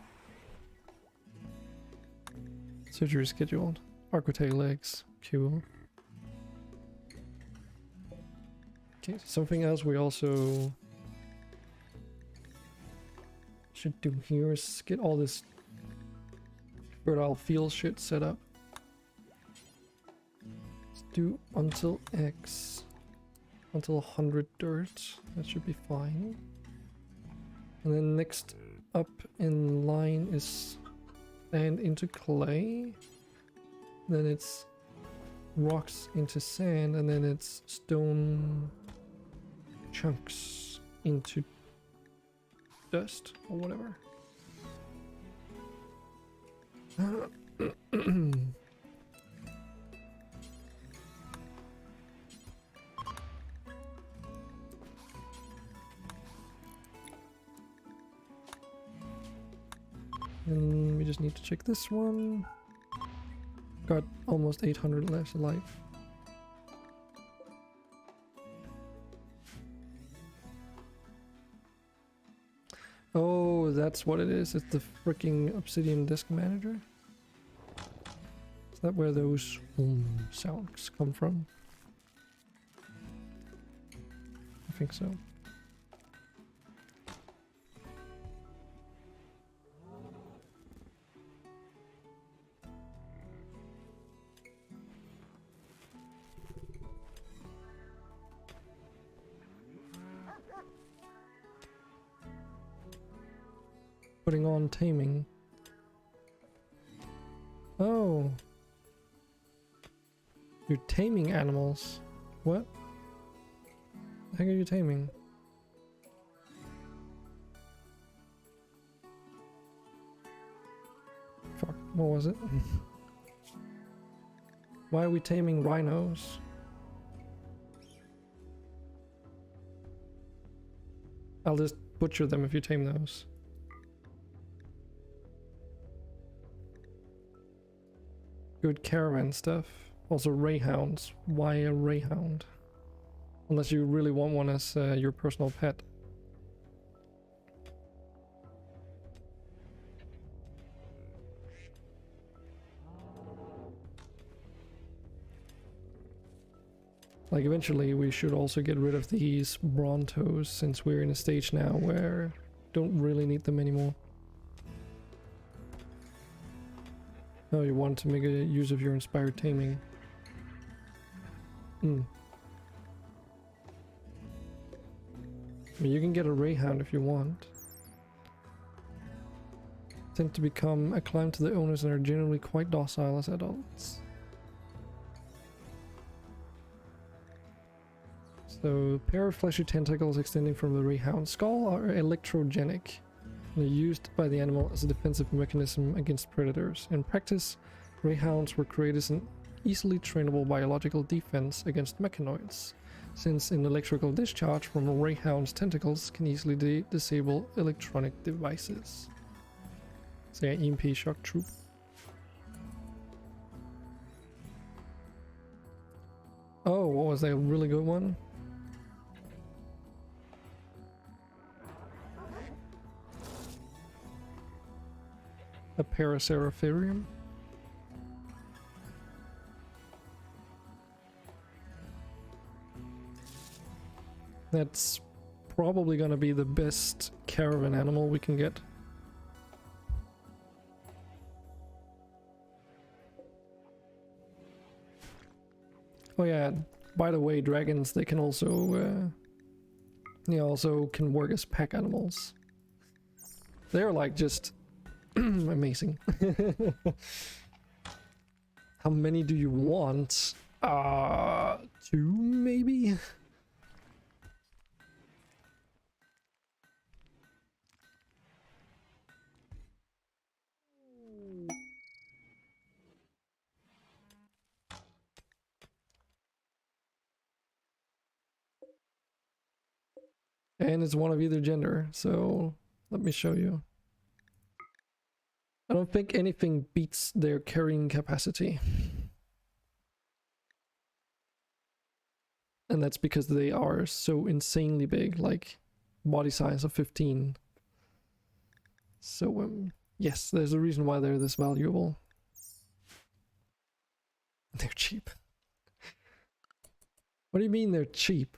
Surgery scheduled. Arcotay legs. Cool. Okay, something else we also should do here is get all this fertile field shit set up. Let's do until X. Until 100 dirt. That should be fine. And then next up in line is sand into clay. Then it's rocks into sand, and then it's stone chunks into dust or whatever. And we just need to check this one. Got almost 800 less life. Oh, that's what it is. It's the freaking Obsidian Disk Manager. Is that where those sounds come from? I think so. putting on taming. Oh. You're taming animals. What? The heck are you taming? Fuck, what was it? Why are we taming rhinos? I'll just butcher them if you tame those. Good caravan stuff. Also rayhounds. Why a rayhound? Unless you really want one as your personal pet. Like eventually we should also get rid of these brontos since we're in a stage now where don't really need them anymore. Oh, you want to make a use of your inspired taming. I mean, you can get a rayhound if you want. Tend to become acclimated to the owners and are generally quite docile as adults. So, a pair of fleshy tentacles extending from the rayhound's skull are electrogenic. They're used by the animal as a defensive mechanism against predators. In practice, rayhounds were created as an easily trainable biological defense against mechanoids, since an electrical discharge from a rayhound's tentacles can easily disable electronic devices. So yeah, EMP shock troop. Oh, what was that? A really good one? A Paraceratherium. That's probably gonna be the best caravan animal we can get. Oh yeah, by the way, dragons, they can also also can work as pack animals. They're like just amazing. How many do you want? 2 maybe? And it's one of either gender, so let me show you. I don't think anything beats their carrying capacity. And that's because they are so insanely big, like body size of 15. So yes, there's a reason why they're this valuable. They're cheap. What do you mean they're cheap?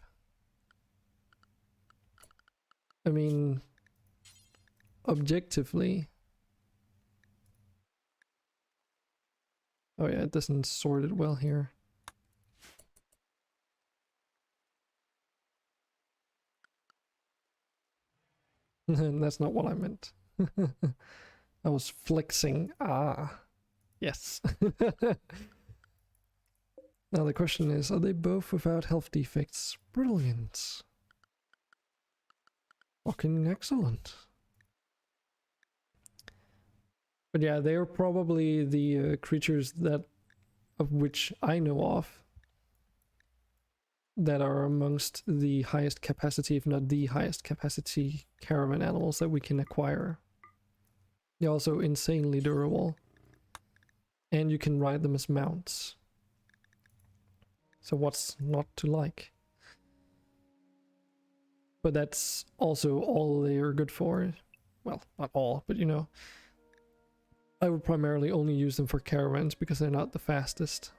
I mean, objectively. Oh yeah, it doesn't sort it well here. That's not what I meant. I was flexing. Ah, yes. Now the question is, are they both without health defects? Brilliant. Fucking excellent. But yeah, they are probably the creatures that, of which I know of, that are amongst the highest capacity, if not the highest capacity caravan animals that we can acquire. They're also insanely durable. And you can ride them as mounts. So what's not to like? But that's also all they are good for. Well, not all, but you know. I would primarily only use them for caravans because they're not the fastest.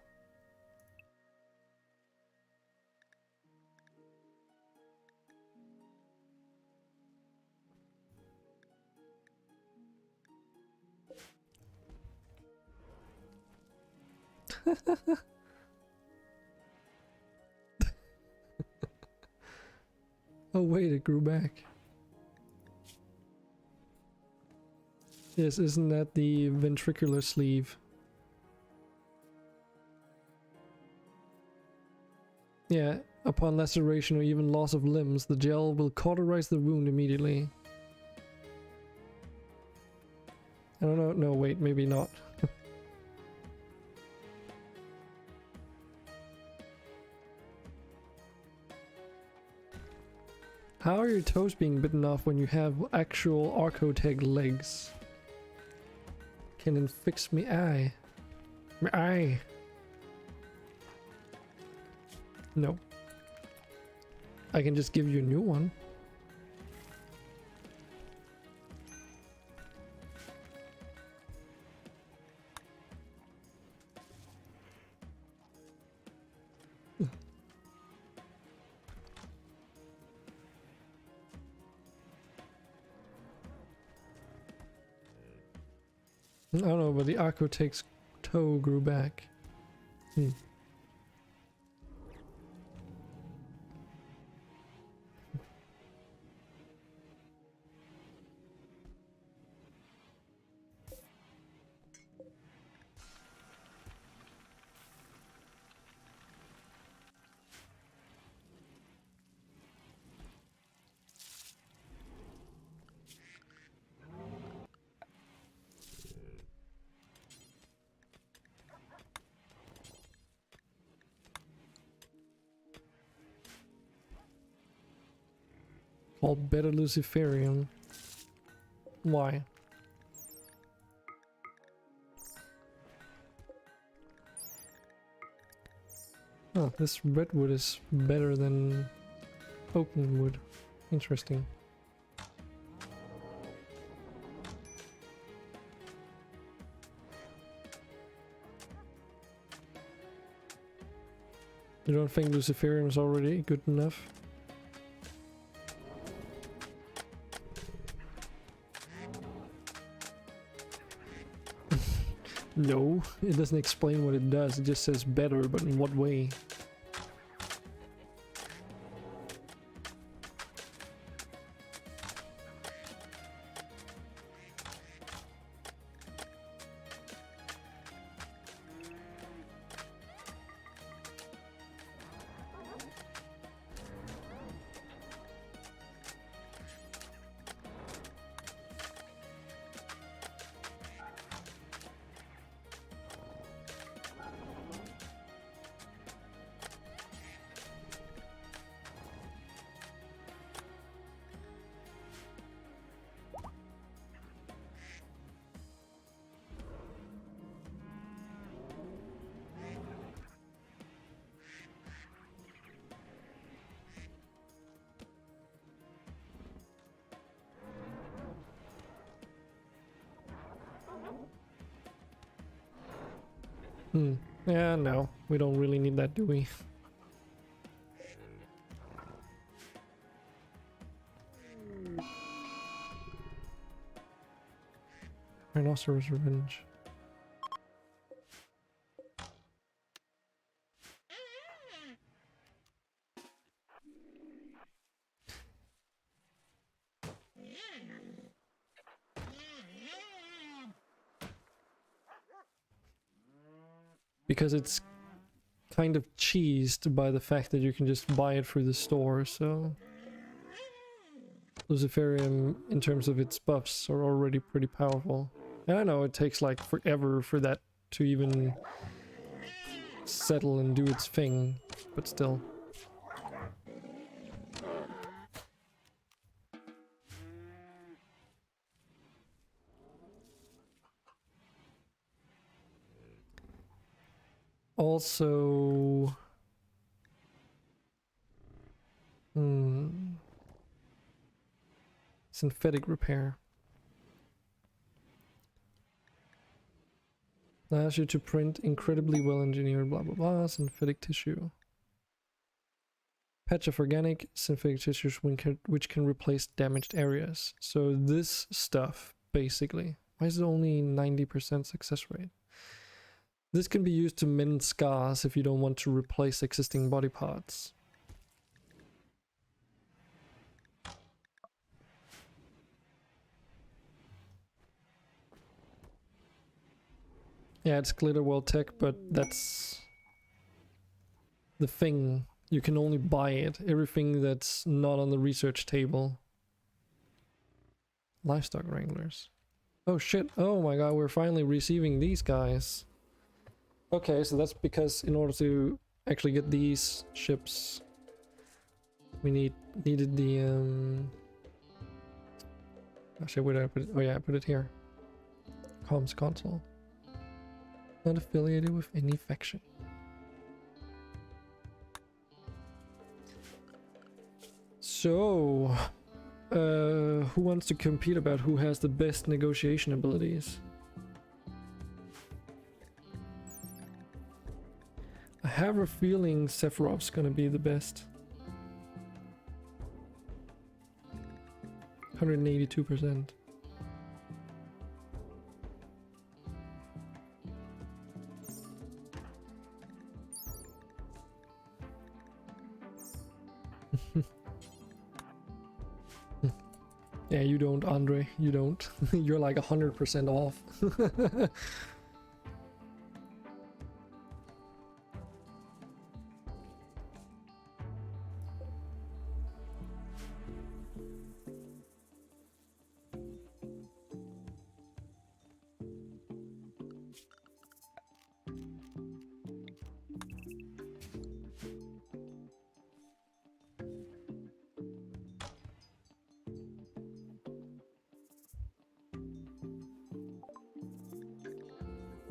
Oh wait, it grew back. Yes, isn't that the ventricular sleeve? Yeah, upon laceration or even loss of limbs, the gel will cauterize the wound immediately. I don't know. No, wait, maybe not. How are your toes being bitten off when you have actual Archotech legs? Can it fix me eye? My eye. No. I can just give you a new one. I don't know, but the Archotech's toe grew back. Called Beta Luciferium. Why? Oh, this redwood is better than oaken wood. Interesting. You don't think Luciferium is already good enough? No, it doesn't explain what it does. It just says better, but in what way? Yeah, no, we don't really need that, do we? Rhinoceros Revenge. Because it's kind of cheesed by the fact that you can just buy it through the store, so... Luciferium, in terms of its buffs, are already pretty powerful. And I know it takes like forever for that to even settle and do its thing, but still. Also... Synthetic repair. Allows you to print incredibly well engineered blah blah blah synthetic tissue. Patch of organic synthetic tissues which can replace damaged areas. So this stuff, basically. Why is it only 90% success rate? This can be used to mend scars if you don't want to replace existing body parts. Yeah, it's Glitter World Tech, but that's the thing. You can only buy it. Everything that's not on the research table. Livestock Wranglers. Oh shit. Oh my god, we're finally receiving these guys. Okay, so that's because in order to actually get these ships, we needed the actually, where did I put it? Oh yeah, I put it here. Comms console. Not affiliated with any faction. So, who wants to compete about who has the best negotiation abilities? I have a feeling Sephiroth's gonna be the best. 182%. Yeah, you don't, Andre. You don't. You're like 100% off.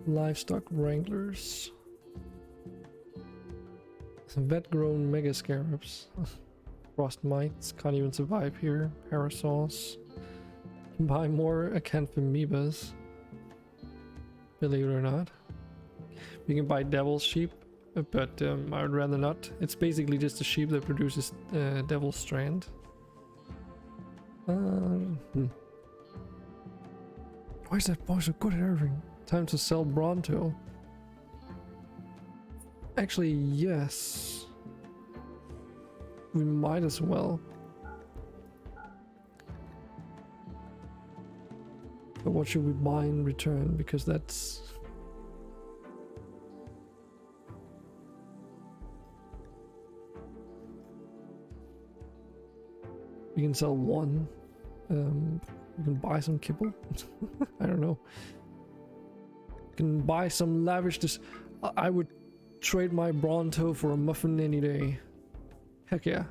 Livestock Wranglers. Some vet-grown mega scarabs. Frost mites can't even survive here. Parasols. Can buy more acanthamoebas. Believe it or not. We can buy devil's sheep, but I would rather not. It's basically just a sheep that produces devil's strand. Why is that boy so good at everything? Time to sell Bronto. Actually, yes. We might as well. But what should we buy in return? Because that's... We can sell one. We can buy some kibble. I don't know. Can buy some lavish. I would trade my Bronto for a muffin any day. Heck yeah.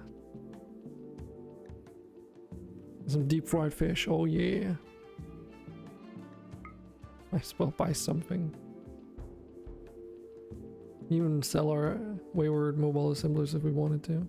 Some deep fried fish. Oh yeah. Might as well buy something. Even sell our wayward mobile assemblers if we wanted to.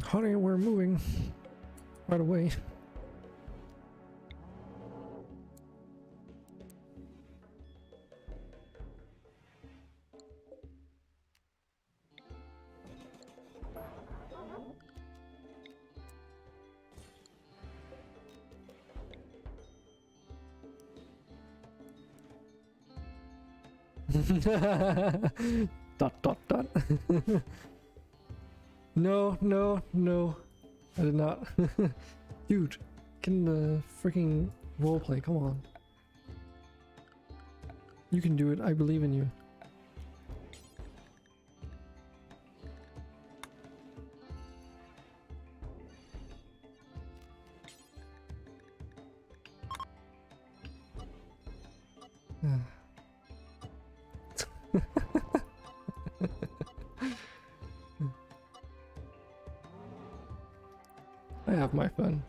Honey, we're moving right away. Dot dot dot. No, no, no. I did not. Dude, get in the freaking roleplay, come on. You can do it, I believe in you. I have my fun.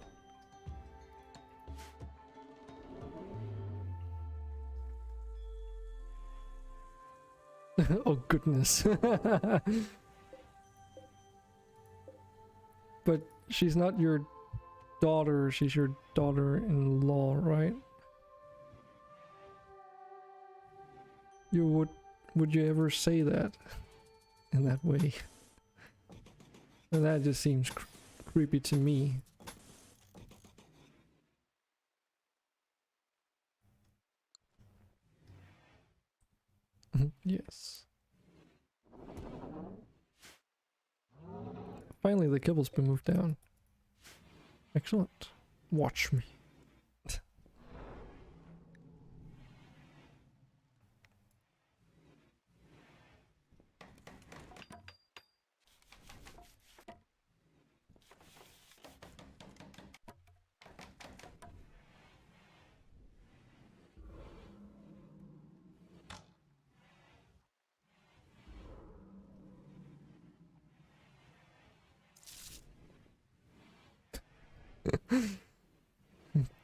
Oh goodness. But she's not your daughter, she's your daughter-in-law, right? Would you ever say that in that way? And that just seems creepy to me. Yes. Finally, the kibble's been moved down. Excellent. Watch me.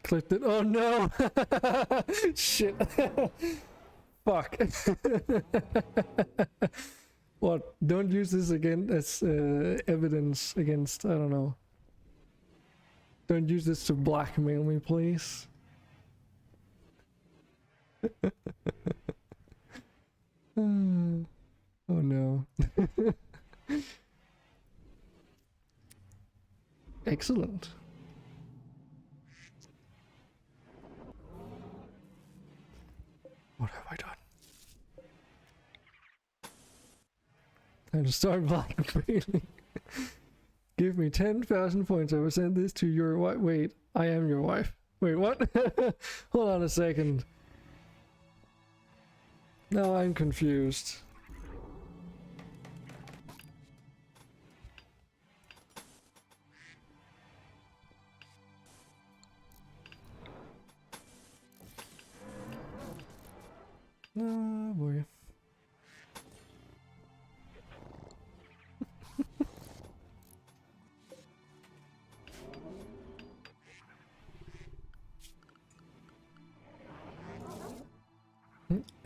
Clicked it. Oh no! Shit. Fuck. What? Don't use this again as evidence against, I don't know. Don't use this to blackmail me, please. Oh no. Excellent. What have I done? Time to start blackmailing. Give me 10,000 points. I will send this to your wife. Wait, I am your wife. Wait, what? Hold on a second. Now I'm confused. Oh boy.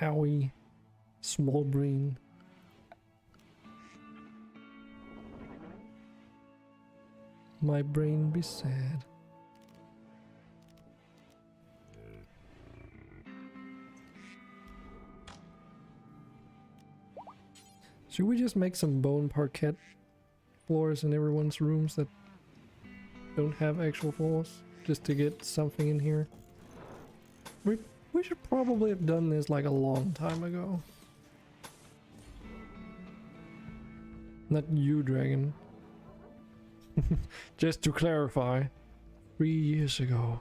Owie. Small brain. My brain be sad. Should we just make some bone parquet floors in everyone's rooms that don't have actual floors? Just to get something in here? We should probably have done this like a long time ago. Not you, dragon. Just to clarify, 3 years ago.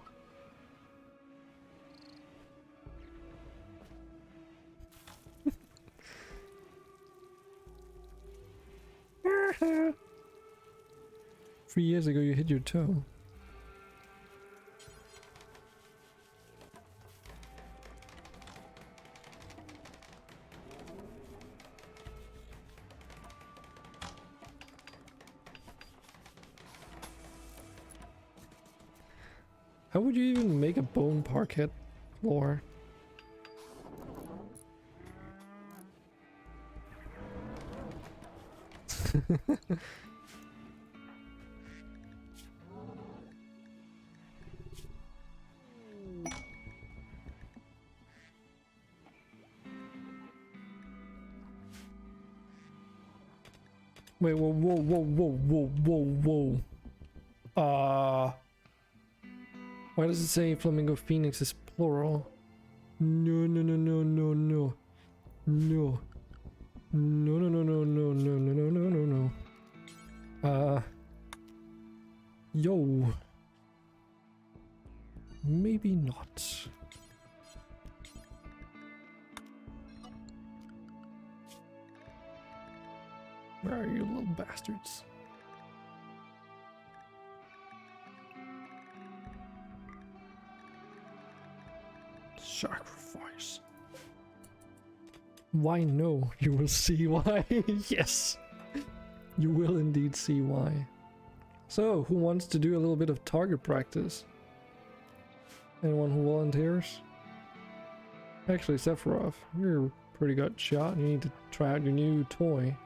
Three years ago you hit your toe. How would you even make a bone parquet floor? Wait, whoa. Why does it say Flamingo Phoenix is plural? No. Yo. Maybe not. Where are you, little bastards? Sacrifice. Why no? You will see why. Yes! You will indeed see why. So, who wants to do a little bit of target practice? Anyone who volunteers? Actually, Sephiroth, you're a pretty good shot. You need to try out your new toy.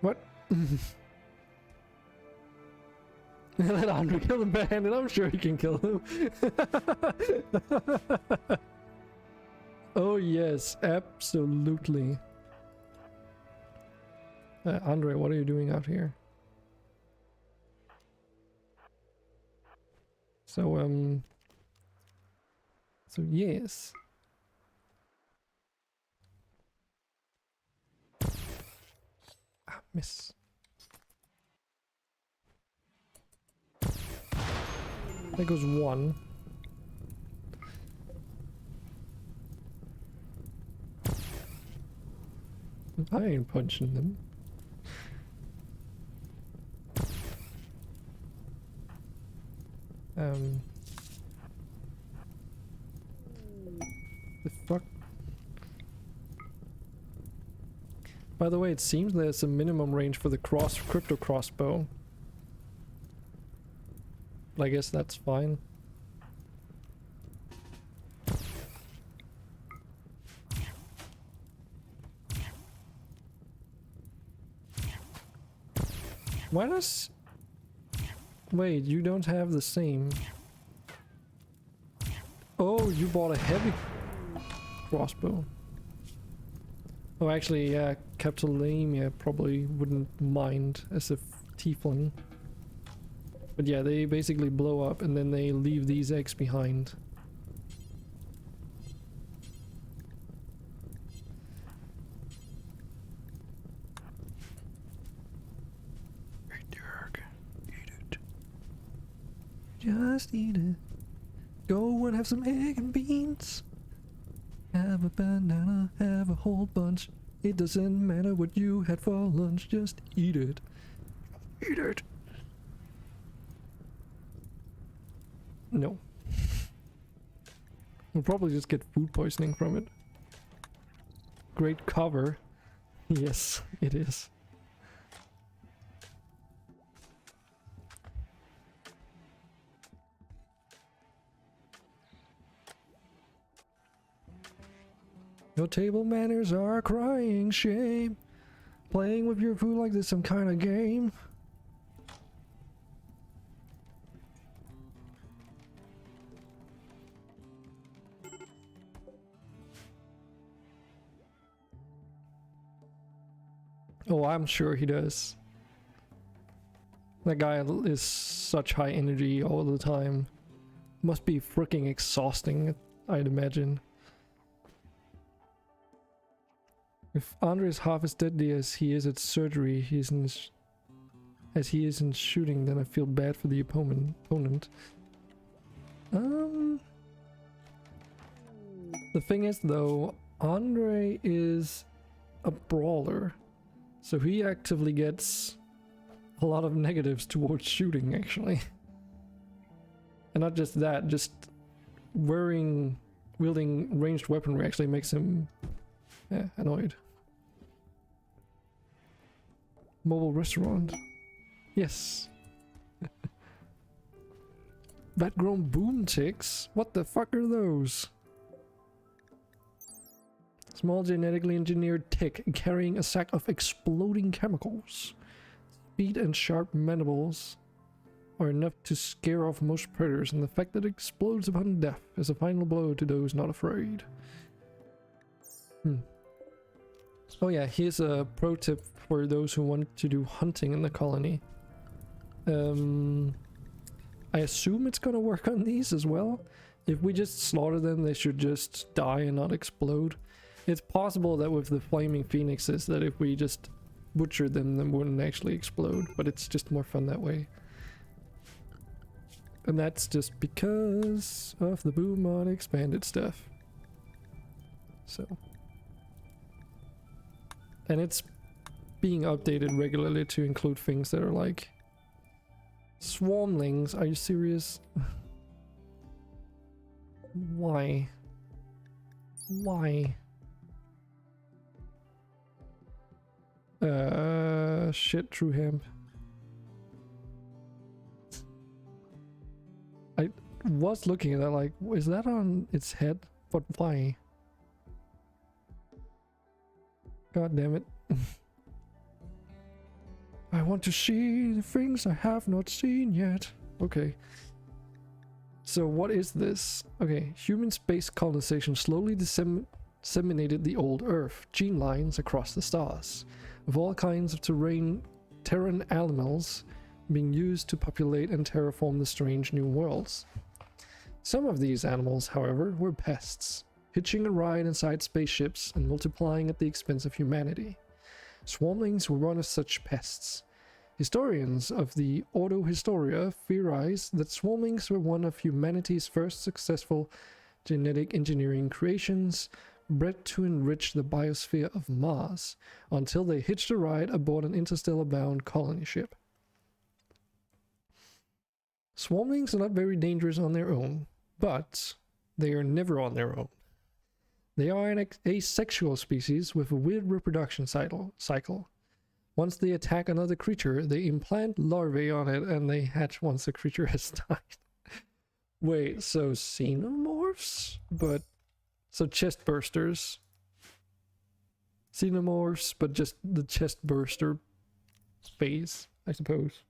What? Let Andre kill the bandit. I'm sure he can kill him. Oh yes, absolutely. Andre, what are you doing out here? So yes. Ah, miss. There goes one. I ain't punching them. The fuck? By the way, it seems there's a minimum range for the crypto crossbow. But I guess that's fine. Why does... Wait, you don't have the same. Oh, you bought a heavy crossbow. Oh, actually, yeah, Capitolamia probably wouldn't mind as a tiefling. But yeah, they basically blow up and then they leave these eggs behind. Hey, Dirk, eat it. Just eat it. Go and have some egg and beans. Have a banana, have a whole bunch. It doesn't matter what you had for lunch, just eat it. Eat it. No. We'll probably just get food poisoning from it. Great cover. Yes, it is. Your table manners are a crying shame. Playing with your food like this some kind of game. Oh, I'm sure he does. That guy is such high energy all the time. Must be freaking exhausting, I'd imagine. If Andre is half as deadly as he is at surgery, as he is in shooting, then I feel bad for the opponent. The thing is though, Andre is a brawler. So he actively gets a lot of negatives towards shooting, actually. And not just that, just wielding ranged weaponry actually makes him annoyed. Mobile restaurant. Yes. Vat-grown boom ticks? What the fuck are those? Small genetically engineered tick carrying a sack of exploding chemicals. Speed and sharp mandibles are enough to scare off most predators, and the fact that it explodes upon death is a final blow to those not afraid. Oh yeah, here's a pro tip for those who want to do hunting in the colony. I assume it's gonna work on these as well. If we just slaughter them, they should just die and not explode. It's possible that with the flaming phoenixes, that if we just butcher them, they wouldn't actually explode, but it's just more fun that way. And that's just because of the Boom mod expanded stuff. So. And it's being updated regularly to include things that are like swarmlings. Are you serious? Why? Why? Shit, true hemp. I was looking at that like, is that on its head? But why? God damn it. I want to see the things I have not seen yet. Okay. So what is this? Okay, human space colonization slowly disseminated the old Earth, gene lines across the stars, of all kinds of terran animals being used to populate and terraform the strange new worlds. Some of these animals, however, were pests, hitching a ride inside spaceships and multiplying at the expense of humanity. Swarmlings were one of such pests. Historians of the Ordo Historia theorize that swarmlings were one of humanity's first successful genetic engineering creations, bred to enrich the biosphere of Mars, until they hitched a ride aboard an interstellar-bound colony ship. Swarmlings are not very dangerous on their own, but they are never on their own. They are an asexual species with a weird reproduction cycle. Once they attack another creature, they implant larvae on it and they hatch once the creature has died. Wait, so xenomorphs? But, so chest bursters. Xenomorphs, but just the chest burster phase, I suppose.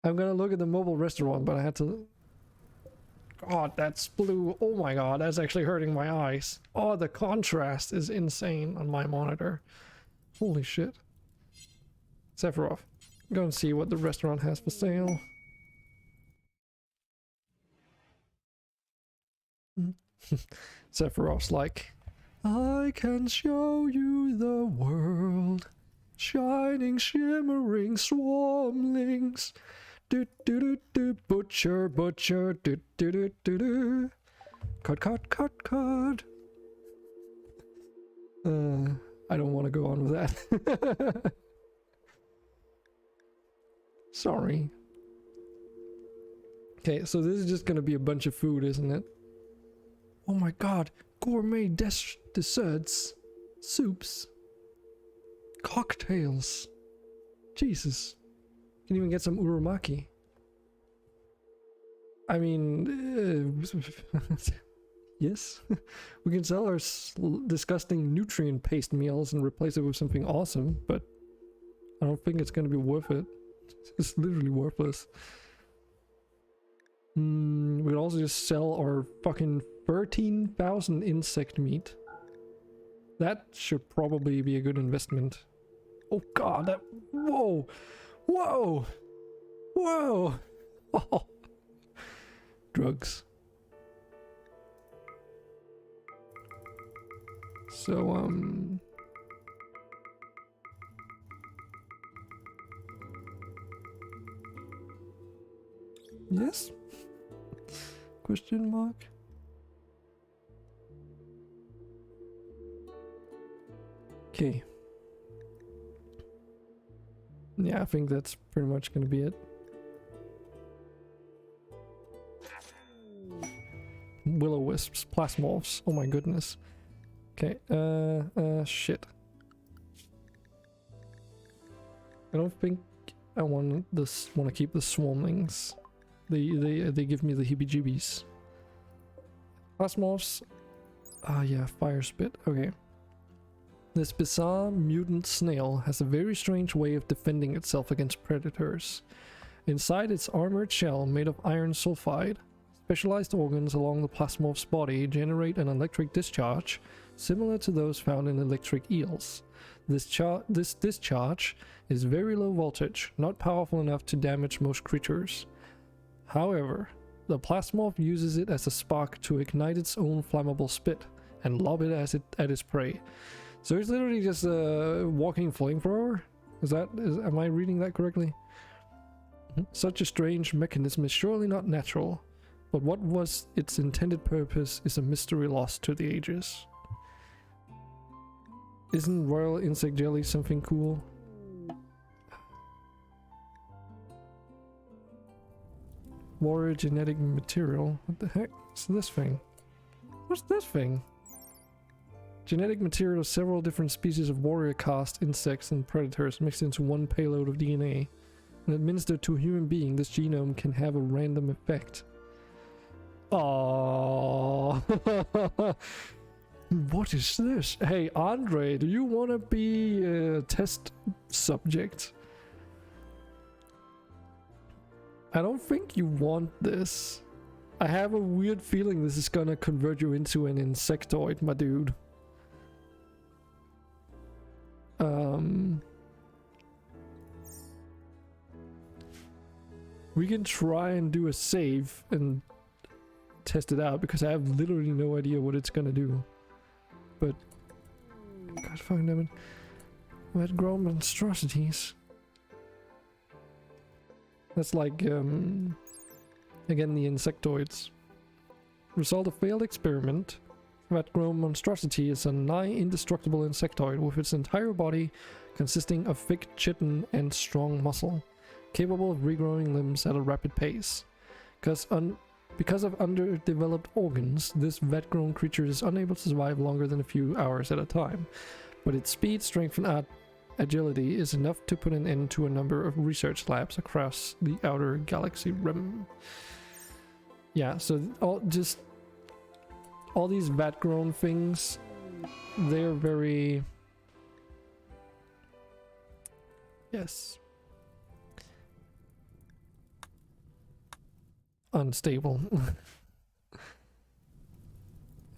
I'm gonna look at the mobile restaurant, but I had to... God, that's blue. Oh my god, that's actually hurting my eyes. Oh, the contrast is insane on my monitor. Holy shit. Sephiroth. Go and see what the restaurant has for sale. Sephiroth's like, I can show you the world. Shining, shimmering swarmlings. Do do do do, butcher, butcher, do do do do do. Cut, cut, cut, cut. I don't want to go on with that. Sorry. Okay, so this is just gonna be a bunch of food, isn't it? Oh my god, gourmet desserts, soups, cocktails. Jesus. Can even get some urumaki. I mean, yes. We can sell our disgusting nutrient-paced meals and replace it with something awesome, but I don't think it's gonna be worth it. It's literally worthless. We could also just sell our fucking 13,000 insect meat. That should probably be a good investment. Oh god, that... Whoa! Whoa! Whoa! Oh. Drugs. So, yes? Question mark? Okay. Yeah, I think that's pretty much gonna be it. Will-o-wisps, plasmorphs, oh my goodness. Okay, shit. I don't think I want to keep the swarmlings. They give me the heebie-jeebies. Plasmorphs. Ah yeah, fire spit. Okay. This bizarre mutant snail has a very strange way of defending itself against predators. Inside its armored shell made of iron sulfide, specialized organs along the plasmorph's body generate an electric discharge similar to those found in electric eels. This discharge is very low voltage, not powerful enough to damage most creatures. However, the plasmorph uses it as a spark to ignite its own flammable spit and lob it at its prey. So it's literally just a walking flamethrower? Am I reading that correctly? Such a strange mechanism is surely not natural, but what was its intended purpose is a mystery lost to the ages. Isn't royal insect jelly something cool? Warrior genetic material? What the heck is this thing? What's this thing? Genetic material of several different species of warrior caste, insects, and predators mixed into one payload of DNA. When administered to a human being, this genome can have a random effect. Aww. What is this? Hey, Andre, do you want to be a test subject? I don't think you want this. I have a weird feeling this is gonna convert you into an insectoid, my dude. We can try and do a save and test it out because I have literally no idea what it's gonna do. But God fucking damn it. Red grown monstrosities. That's like again the insectoids. Result of failed experiment. Red grown monstrosity is a nigh indestructible insectoid with its entire body consisting of thick chitin and strong muscle, capable of regrowing limbs at a rapid pace. Because of underdeveloped organs, this vet-grown creature is unable to survive longer than a few hours at a time, but its speed, strength, and agility is enough to put an end to a number of research labs across the outer galaxy rim. Yeah, so all these vat-grown things, they're very... Yes. Unstable.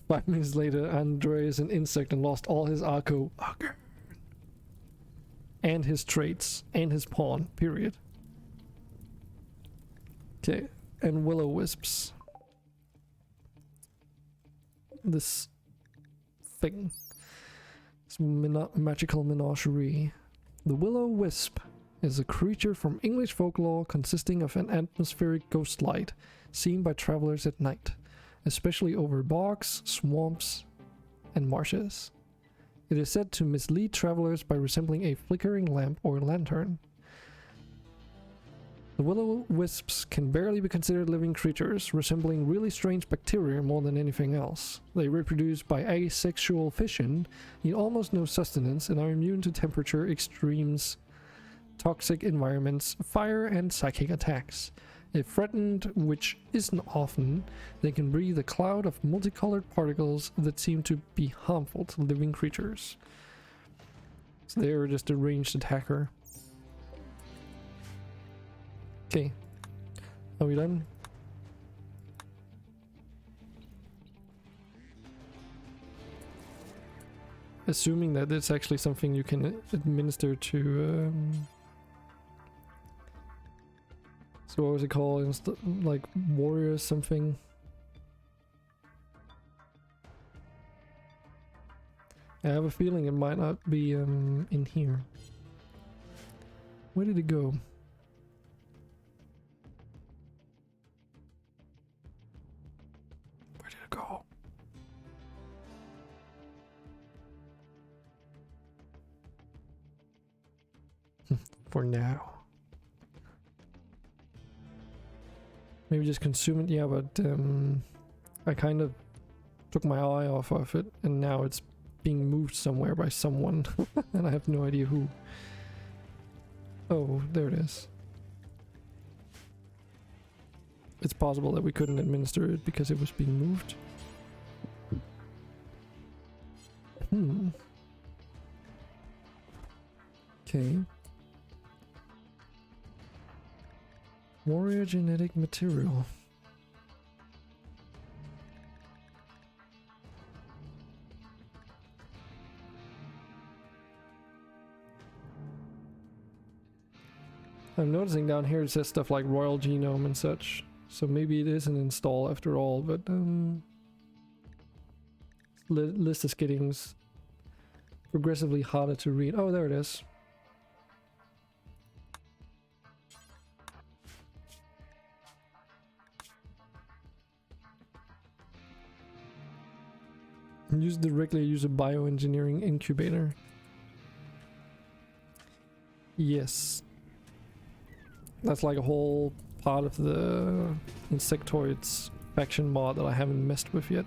5 minutes later, Andre is an insect and lost all his Arco again. And his traits. And his pawn. Period. Okay. And will-o-wisps. This thing. This magical menagerie. The will-o-wisp is a creature from English folklore consisting of an atmospheric ghost light seen by travelers at night, especially over bogs, swamps, and marshes. It is said to mislead travelers by resembling a flickering lamp or lantern. The will-o-wisps can barely be considered living creatures, resembling really strange bacteria more than anything else. They reproduce by asexual fission, need almost no sustenance, and are immune to temperature extremes, toxic environments, fire, and psychic attacks. If threatened, which isn't often, they can breathe a cloud of multicolored particles that seem to be harmful to living creatures. So they're just a ranged attacker. Okay. Are we done? Assuming that it's actually something you can administer to... So what was it called? Like warrior something? I have a feeling it might not be in here. Where did it go? Where did it go? For now. Maybe just consume it, yeah, but I kind of took my eye off of it and now it's being moved somewhere by someone and I have no idea who. Oh, there it is. It's possible that we couldn't administer it because it was being moved. Okay. Warrior genetic material. I'm noticing down here it says stuff like royal genome and such, so maybe it is an install after all, but list is getting progressively harder to read. Oh, there it is. Directly use a bioengineering incubator. Yes. That's like a whole part of the insectoids faction mod that I haven't messed with yet.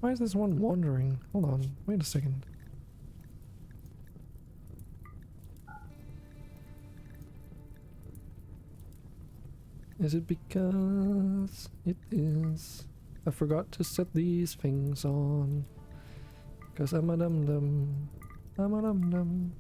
Why is this one wandering? Hold on, wait a second. Is it because it is? I forgot to set these things on. Cause I'm a dum-dum. I'm a dum-dum.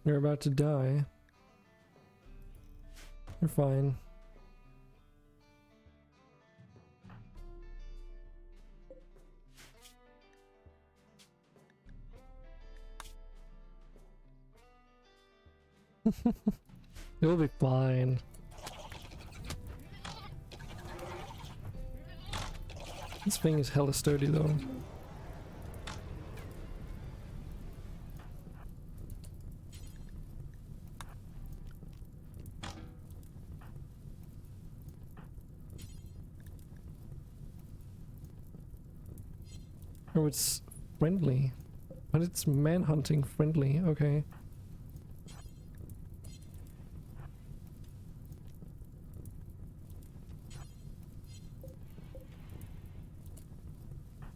You're about to die. You're fine. You'll be fine. This thing is hella sturdy though. Oh, it's friendly. But it's manhunting friendly, okay.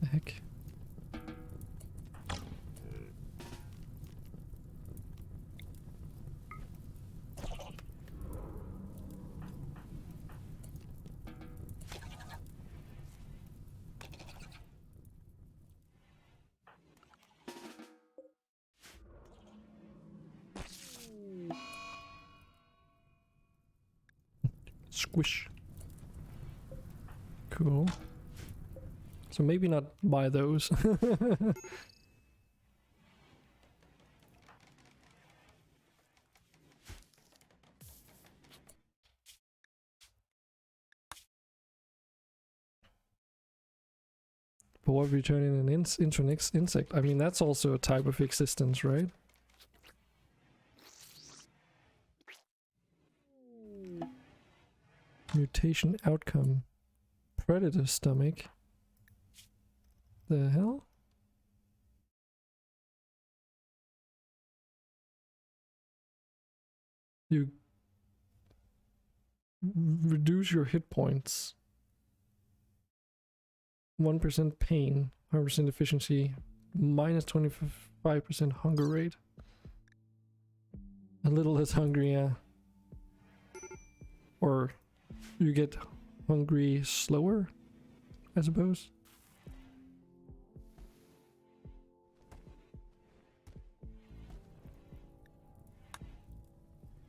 The heck? Squish. Cool. So maybe not buy those. But what if you turn in an into an insect? I mean, that's also a type of existence, right? Mutation outcome. Predator stomach. The hell? You reduce your hit points. 1% pain, 100% efficiency, minus 25% hunger rate. A little less hungry, yeah. Or you get hungry slower, I suppose.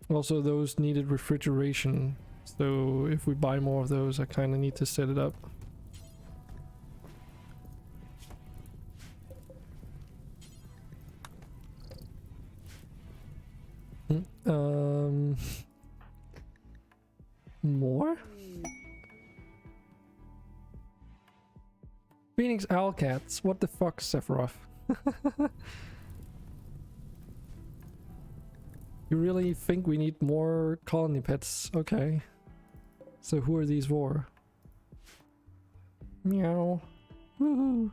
Also, those needed refrigeration, so if we buy more of those, I kind of need to set it up. More? Phoenix Owlcats, what the fuck, Sephiroth? You really think we need more colony pets? Okay. So who are these for? Meow. Woohoo.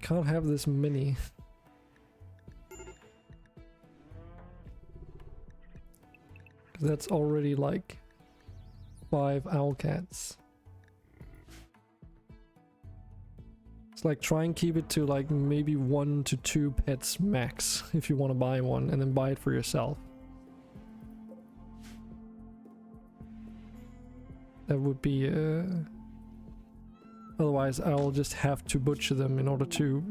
Can't have this many. That's already like 5 owl cats. It's like try and keep it to like maybe 1 to 2 pets max if you want to buy one, and then buy it for yourself. That would be otherwise I'll just have to butcher them in order to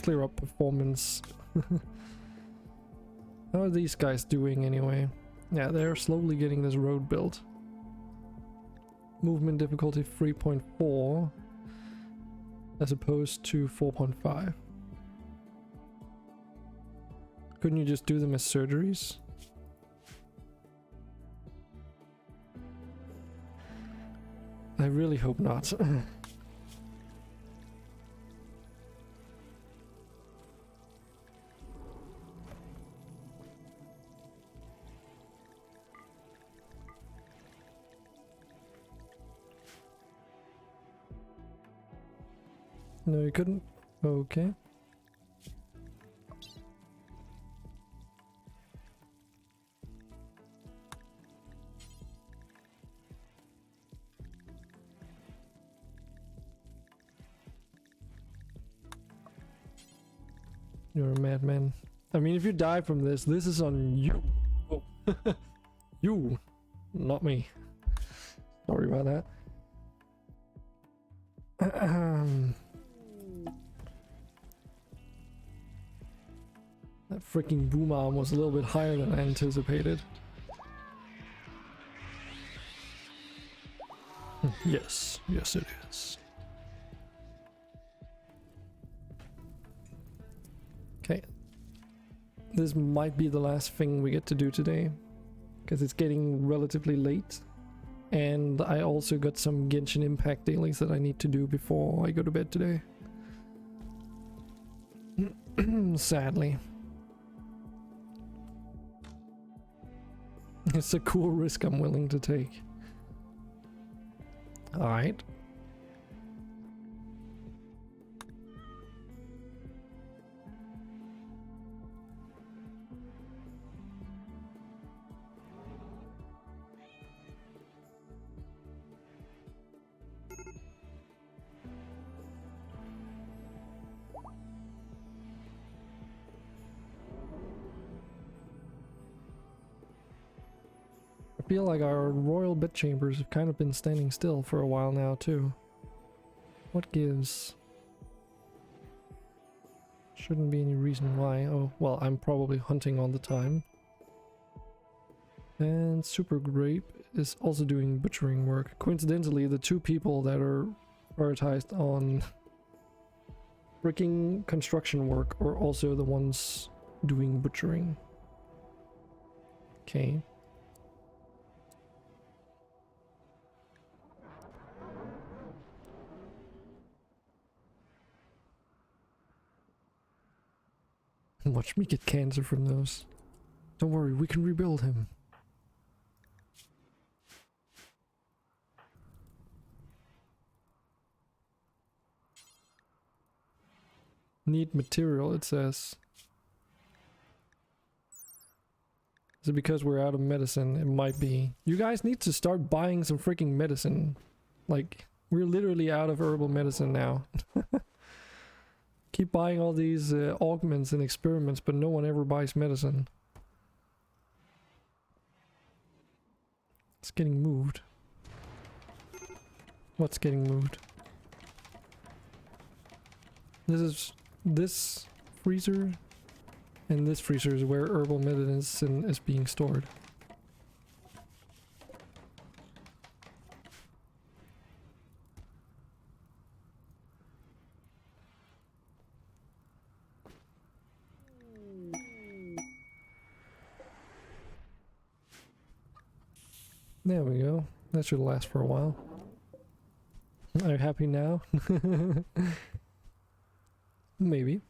clear up performance. How are these guys doing anyway? Yeah, they're slowly getting this road built. Movement difficulty 3.4 as opposed to 4.5. Couldn't you just do them as surgeries? I really hope not. No, you couldn't? Okay. You're a madman. I mean, if you die from this, this is on you. Oh. You, not me. Sorry about that. That freaking boom arm was a little bit higher than I anticipated. Yes, yes it is. Okay. This might be the last thing we get to do today, because it's getting relatively late. And I also got some Genshin Impact dailies that I need to do before I go to bed today. Sadly. It's a cool risk I'm willing to take. Alright. I feel like our royal bedchambers have kind of been standing still for a while now too. What gives? Shouldn't be any reason why. Oh, well, I'm probably hunting all the time. And Super Grape is also doing butchering work. Coincidentally, the 2 people that are prioritized on freaking construction work are also the ones doing butchering. Okay. Watch me get cancer from those. Don't worry, we can rebuild him. Need material, it says. Is it because we're out of medicine? It might be. You guys need to start buying some freaking medicine. Like, we're literally out of herbal medicine now. Keep buying all these augments and experiments, but no one ever buys medicine. It's getting moved. What's getting moved? This freezer, and this freezer is where herbal medicine is being stored. There we go. That should last for a while. Are you happy now? Maybe.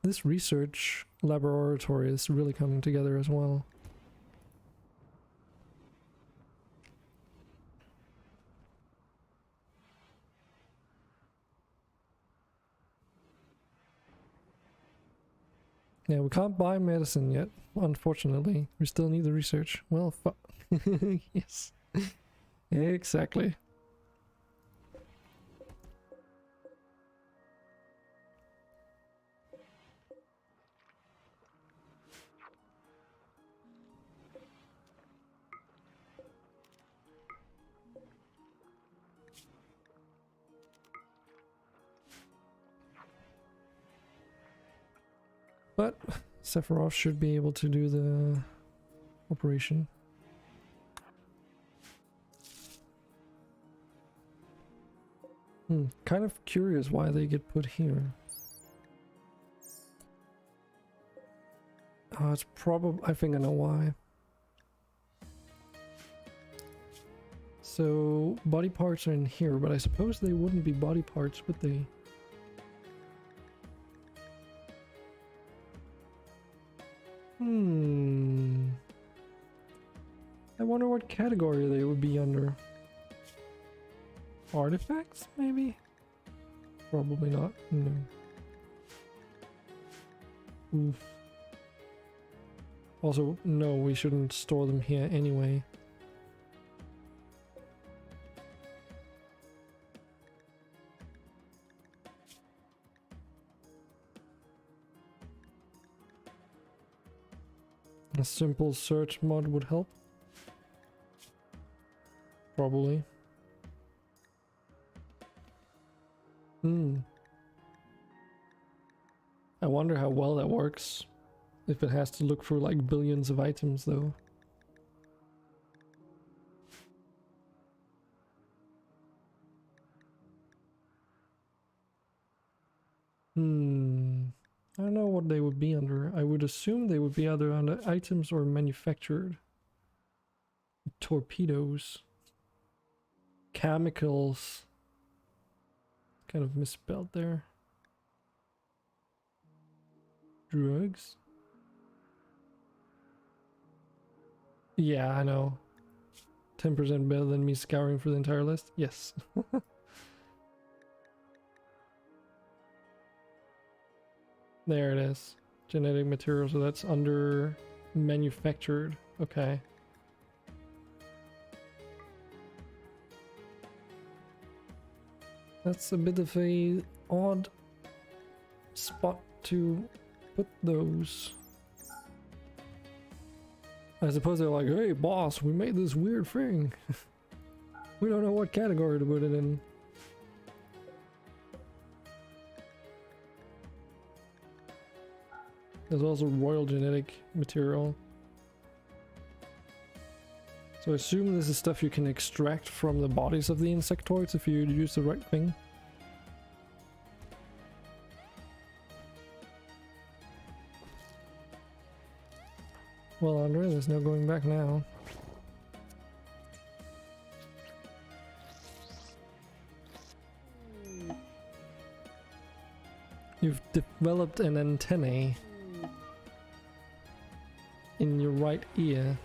This research laboratory is really coming together as well. Yeah, we can't buy medicine yet, unfortunately. We still need the research. Well, yes. Exactly. But Sephiroth should be able to do the operation. Kind of curious why they get put here. Oh, it's probably... I think I know why. So, body parts are in here, but I suppose they wouldn't be body parts, would they? I wonder what category they would be under. Artifacts, maybe? Probably not. No. Oof. Also, no, we shouldn't store them here anyway. A simple search mod would help. Probably. I wonder how well that works. If it has to look through like billions of items though. I don't know what they would be under. I would assume they would be either under items or manufactured. Torpedoes. Chemicals. Kind of misspelled there. Drugs. Yeah, I know. 10% better than me scouring for the entire list? Yes. There it is. Genetic material, so that's under manufactured. Okay. That's a bit of a odd spot to put those. I suppose they're like, hey boss, we made this weird thing. We don't know what category to put it in. There's also royal genetic material. So I assume this is stuff you can extract from the bodies of the insectoids if you use the right thing. Well, Andre, there's no going back now. You've developed an antennae in your right ear.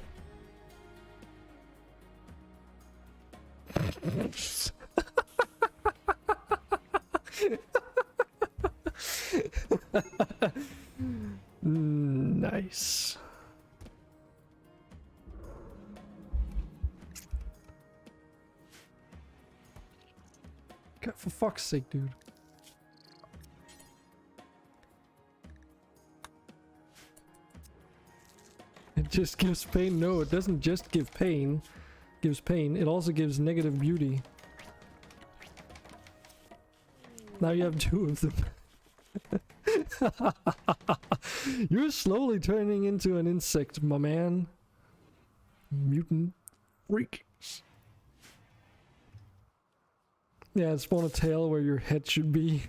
Nice. God, for fuck's sake, dude. It just gives pain. No, it doesn't just give pain. It gives pain. It also gives negative beauty. Now you have two of them. You're slowly turning into an insect, my man. Mutant freak. Yeah, spawn a tail where your head should be.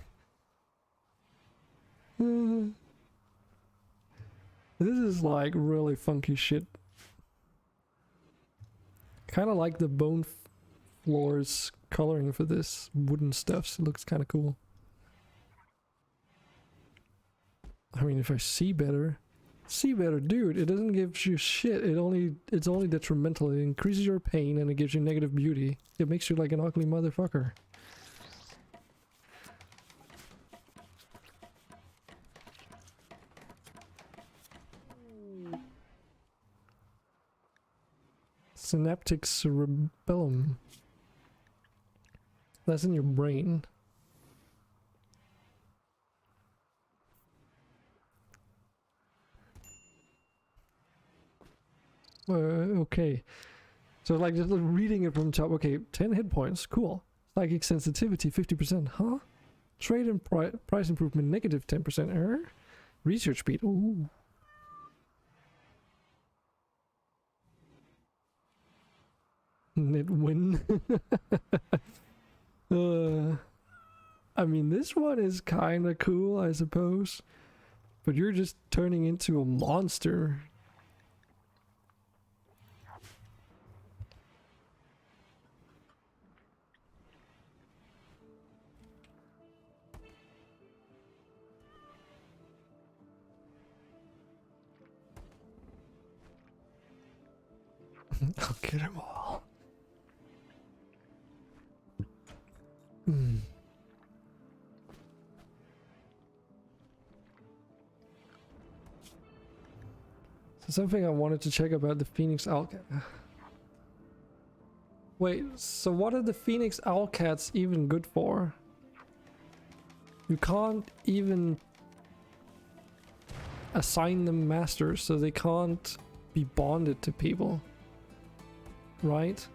This is like really funky shit. Kind of like the bone floors coloring for this wooden stuffs. It looks kind of cool. I mean, if I see better, dude. It doesn't give you shit. It's only detrimental. It increases your pain and it gives you negative beauty. It makes you like an ugly motherfucker. Synaptic cerebellum. That's in your brain. Okay. So like just reading it from top. Okay, 10 hit points. Cool. Psychic sensitivity 50%. Huh? Trade and price improvement negative 10%. Error. Research speed. Ooh. Net win. I mean, this one is kind of cool, I suppose. But you're just turning into a monster. I'll get them all. So something I wanted to check about the Phoenix Owlcat. Wait, so what are the Phoenix Owlcats even good for? You can't even assign them masters, so they can't be bonded to people. Right?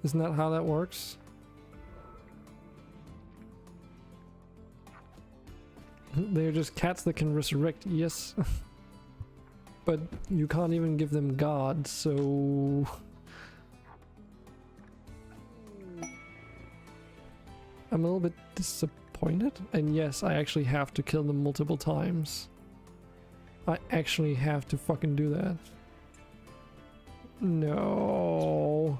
Isn't that how that works? They're just cats that can resurrect, yes. But you can't even give them gods, so... I'm a little bit disappointed. And yes, I actually have to kill them multiple times. I actually have to fucking do that. No.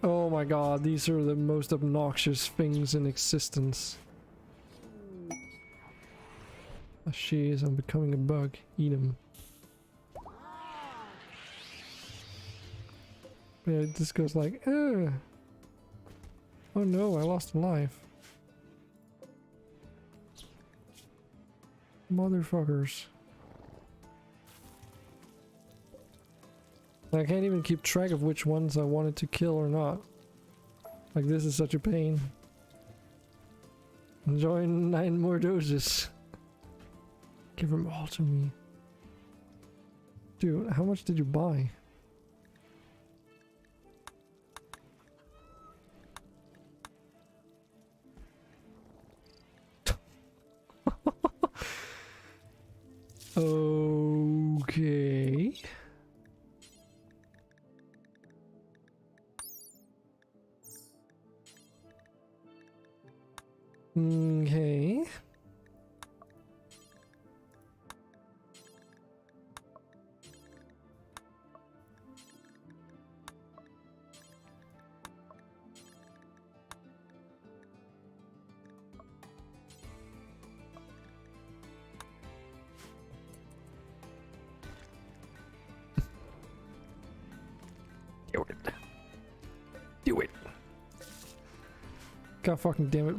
Oh my god, these are the most obnoxious things in existence. Oh, jeez, I'm becoming a bug. Eat him. Yeah, it just goes like, ugh. Oh no, I lost a life. Motherfuckers. I can't even keep track of which ones I wanted to kill or not. Like, this is such a pain. Enjoy 9 more doses. Give them all to me. Dude, how much did you buy? Okay. Okay. Do it. Do it. God fucking damn it.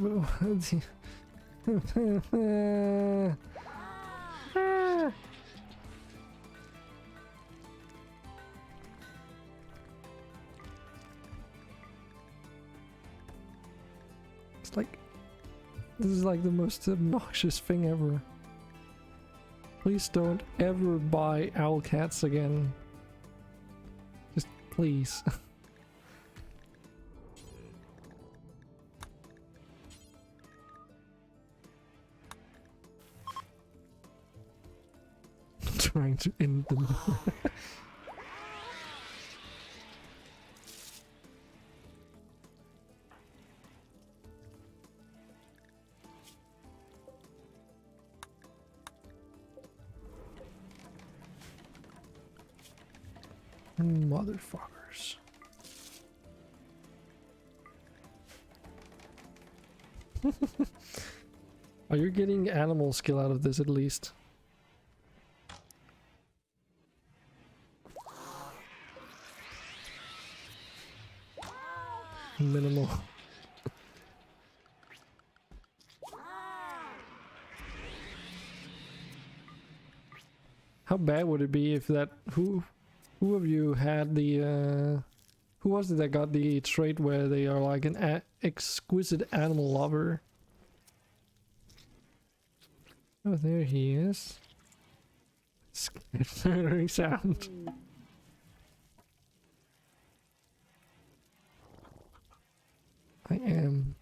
It's like, this is like the most obnoxious thing ever. Please don't ever buy Owlcats again. Just please. Trying to end them. Motherfuckers. Are you getting animal skill out of this at least? Minimal. How bad would it be if that who of you had the who was it that got the trait where they are like an exquisite animal lover? Oh, there he is. Scattering sound. I am.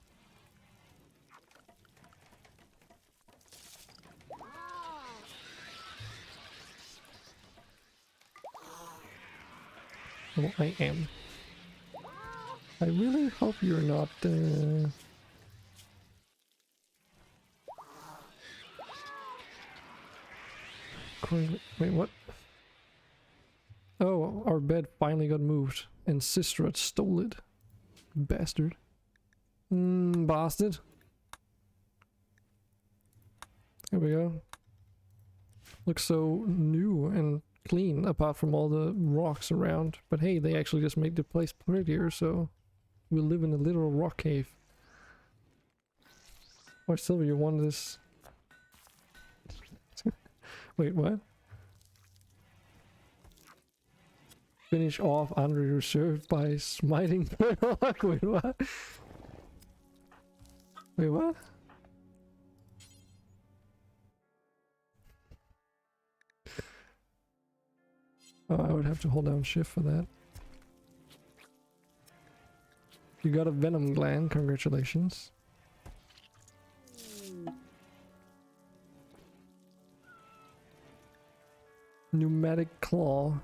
Oh, I am. I really hope you're not. Wait, what? Oh, our bed finally got moved, and Sister had stole it. Bastard. Bastard. There we go. Looks so new and clean, apart from all the rocks around. But hey, they actually just made the place prettier, so we live in a literal rock cave. Why, Silver, you want this? Wait, what? Finish off under reserved by smiting Murloc. Wait, what? Wait, what? Oh, I would have to hold down shift for that. You got a venom gland, congratulations. Pneumatic claw.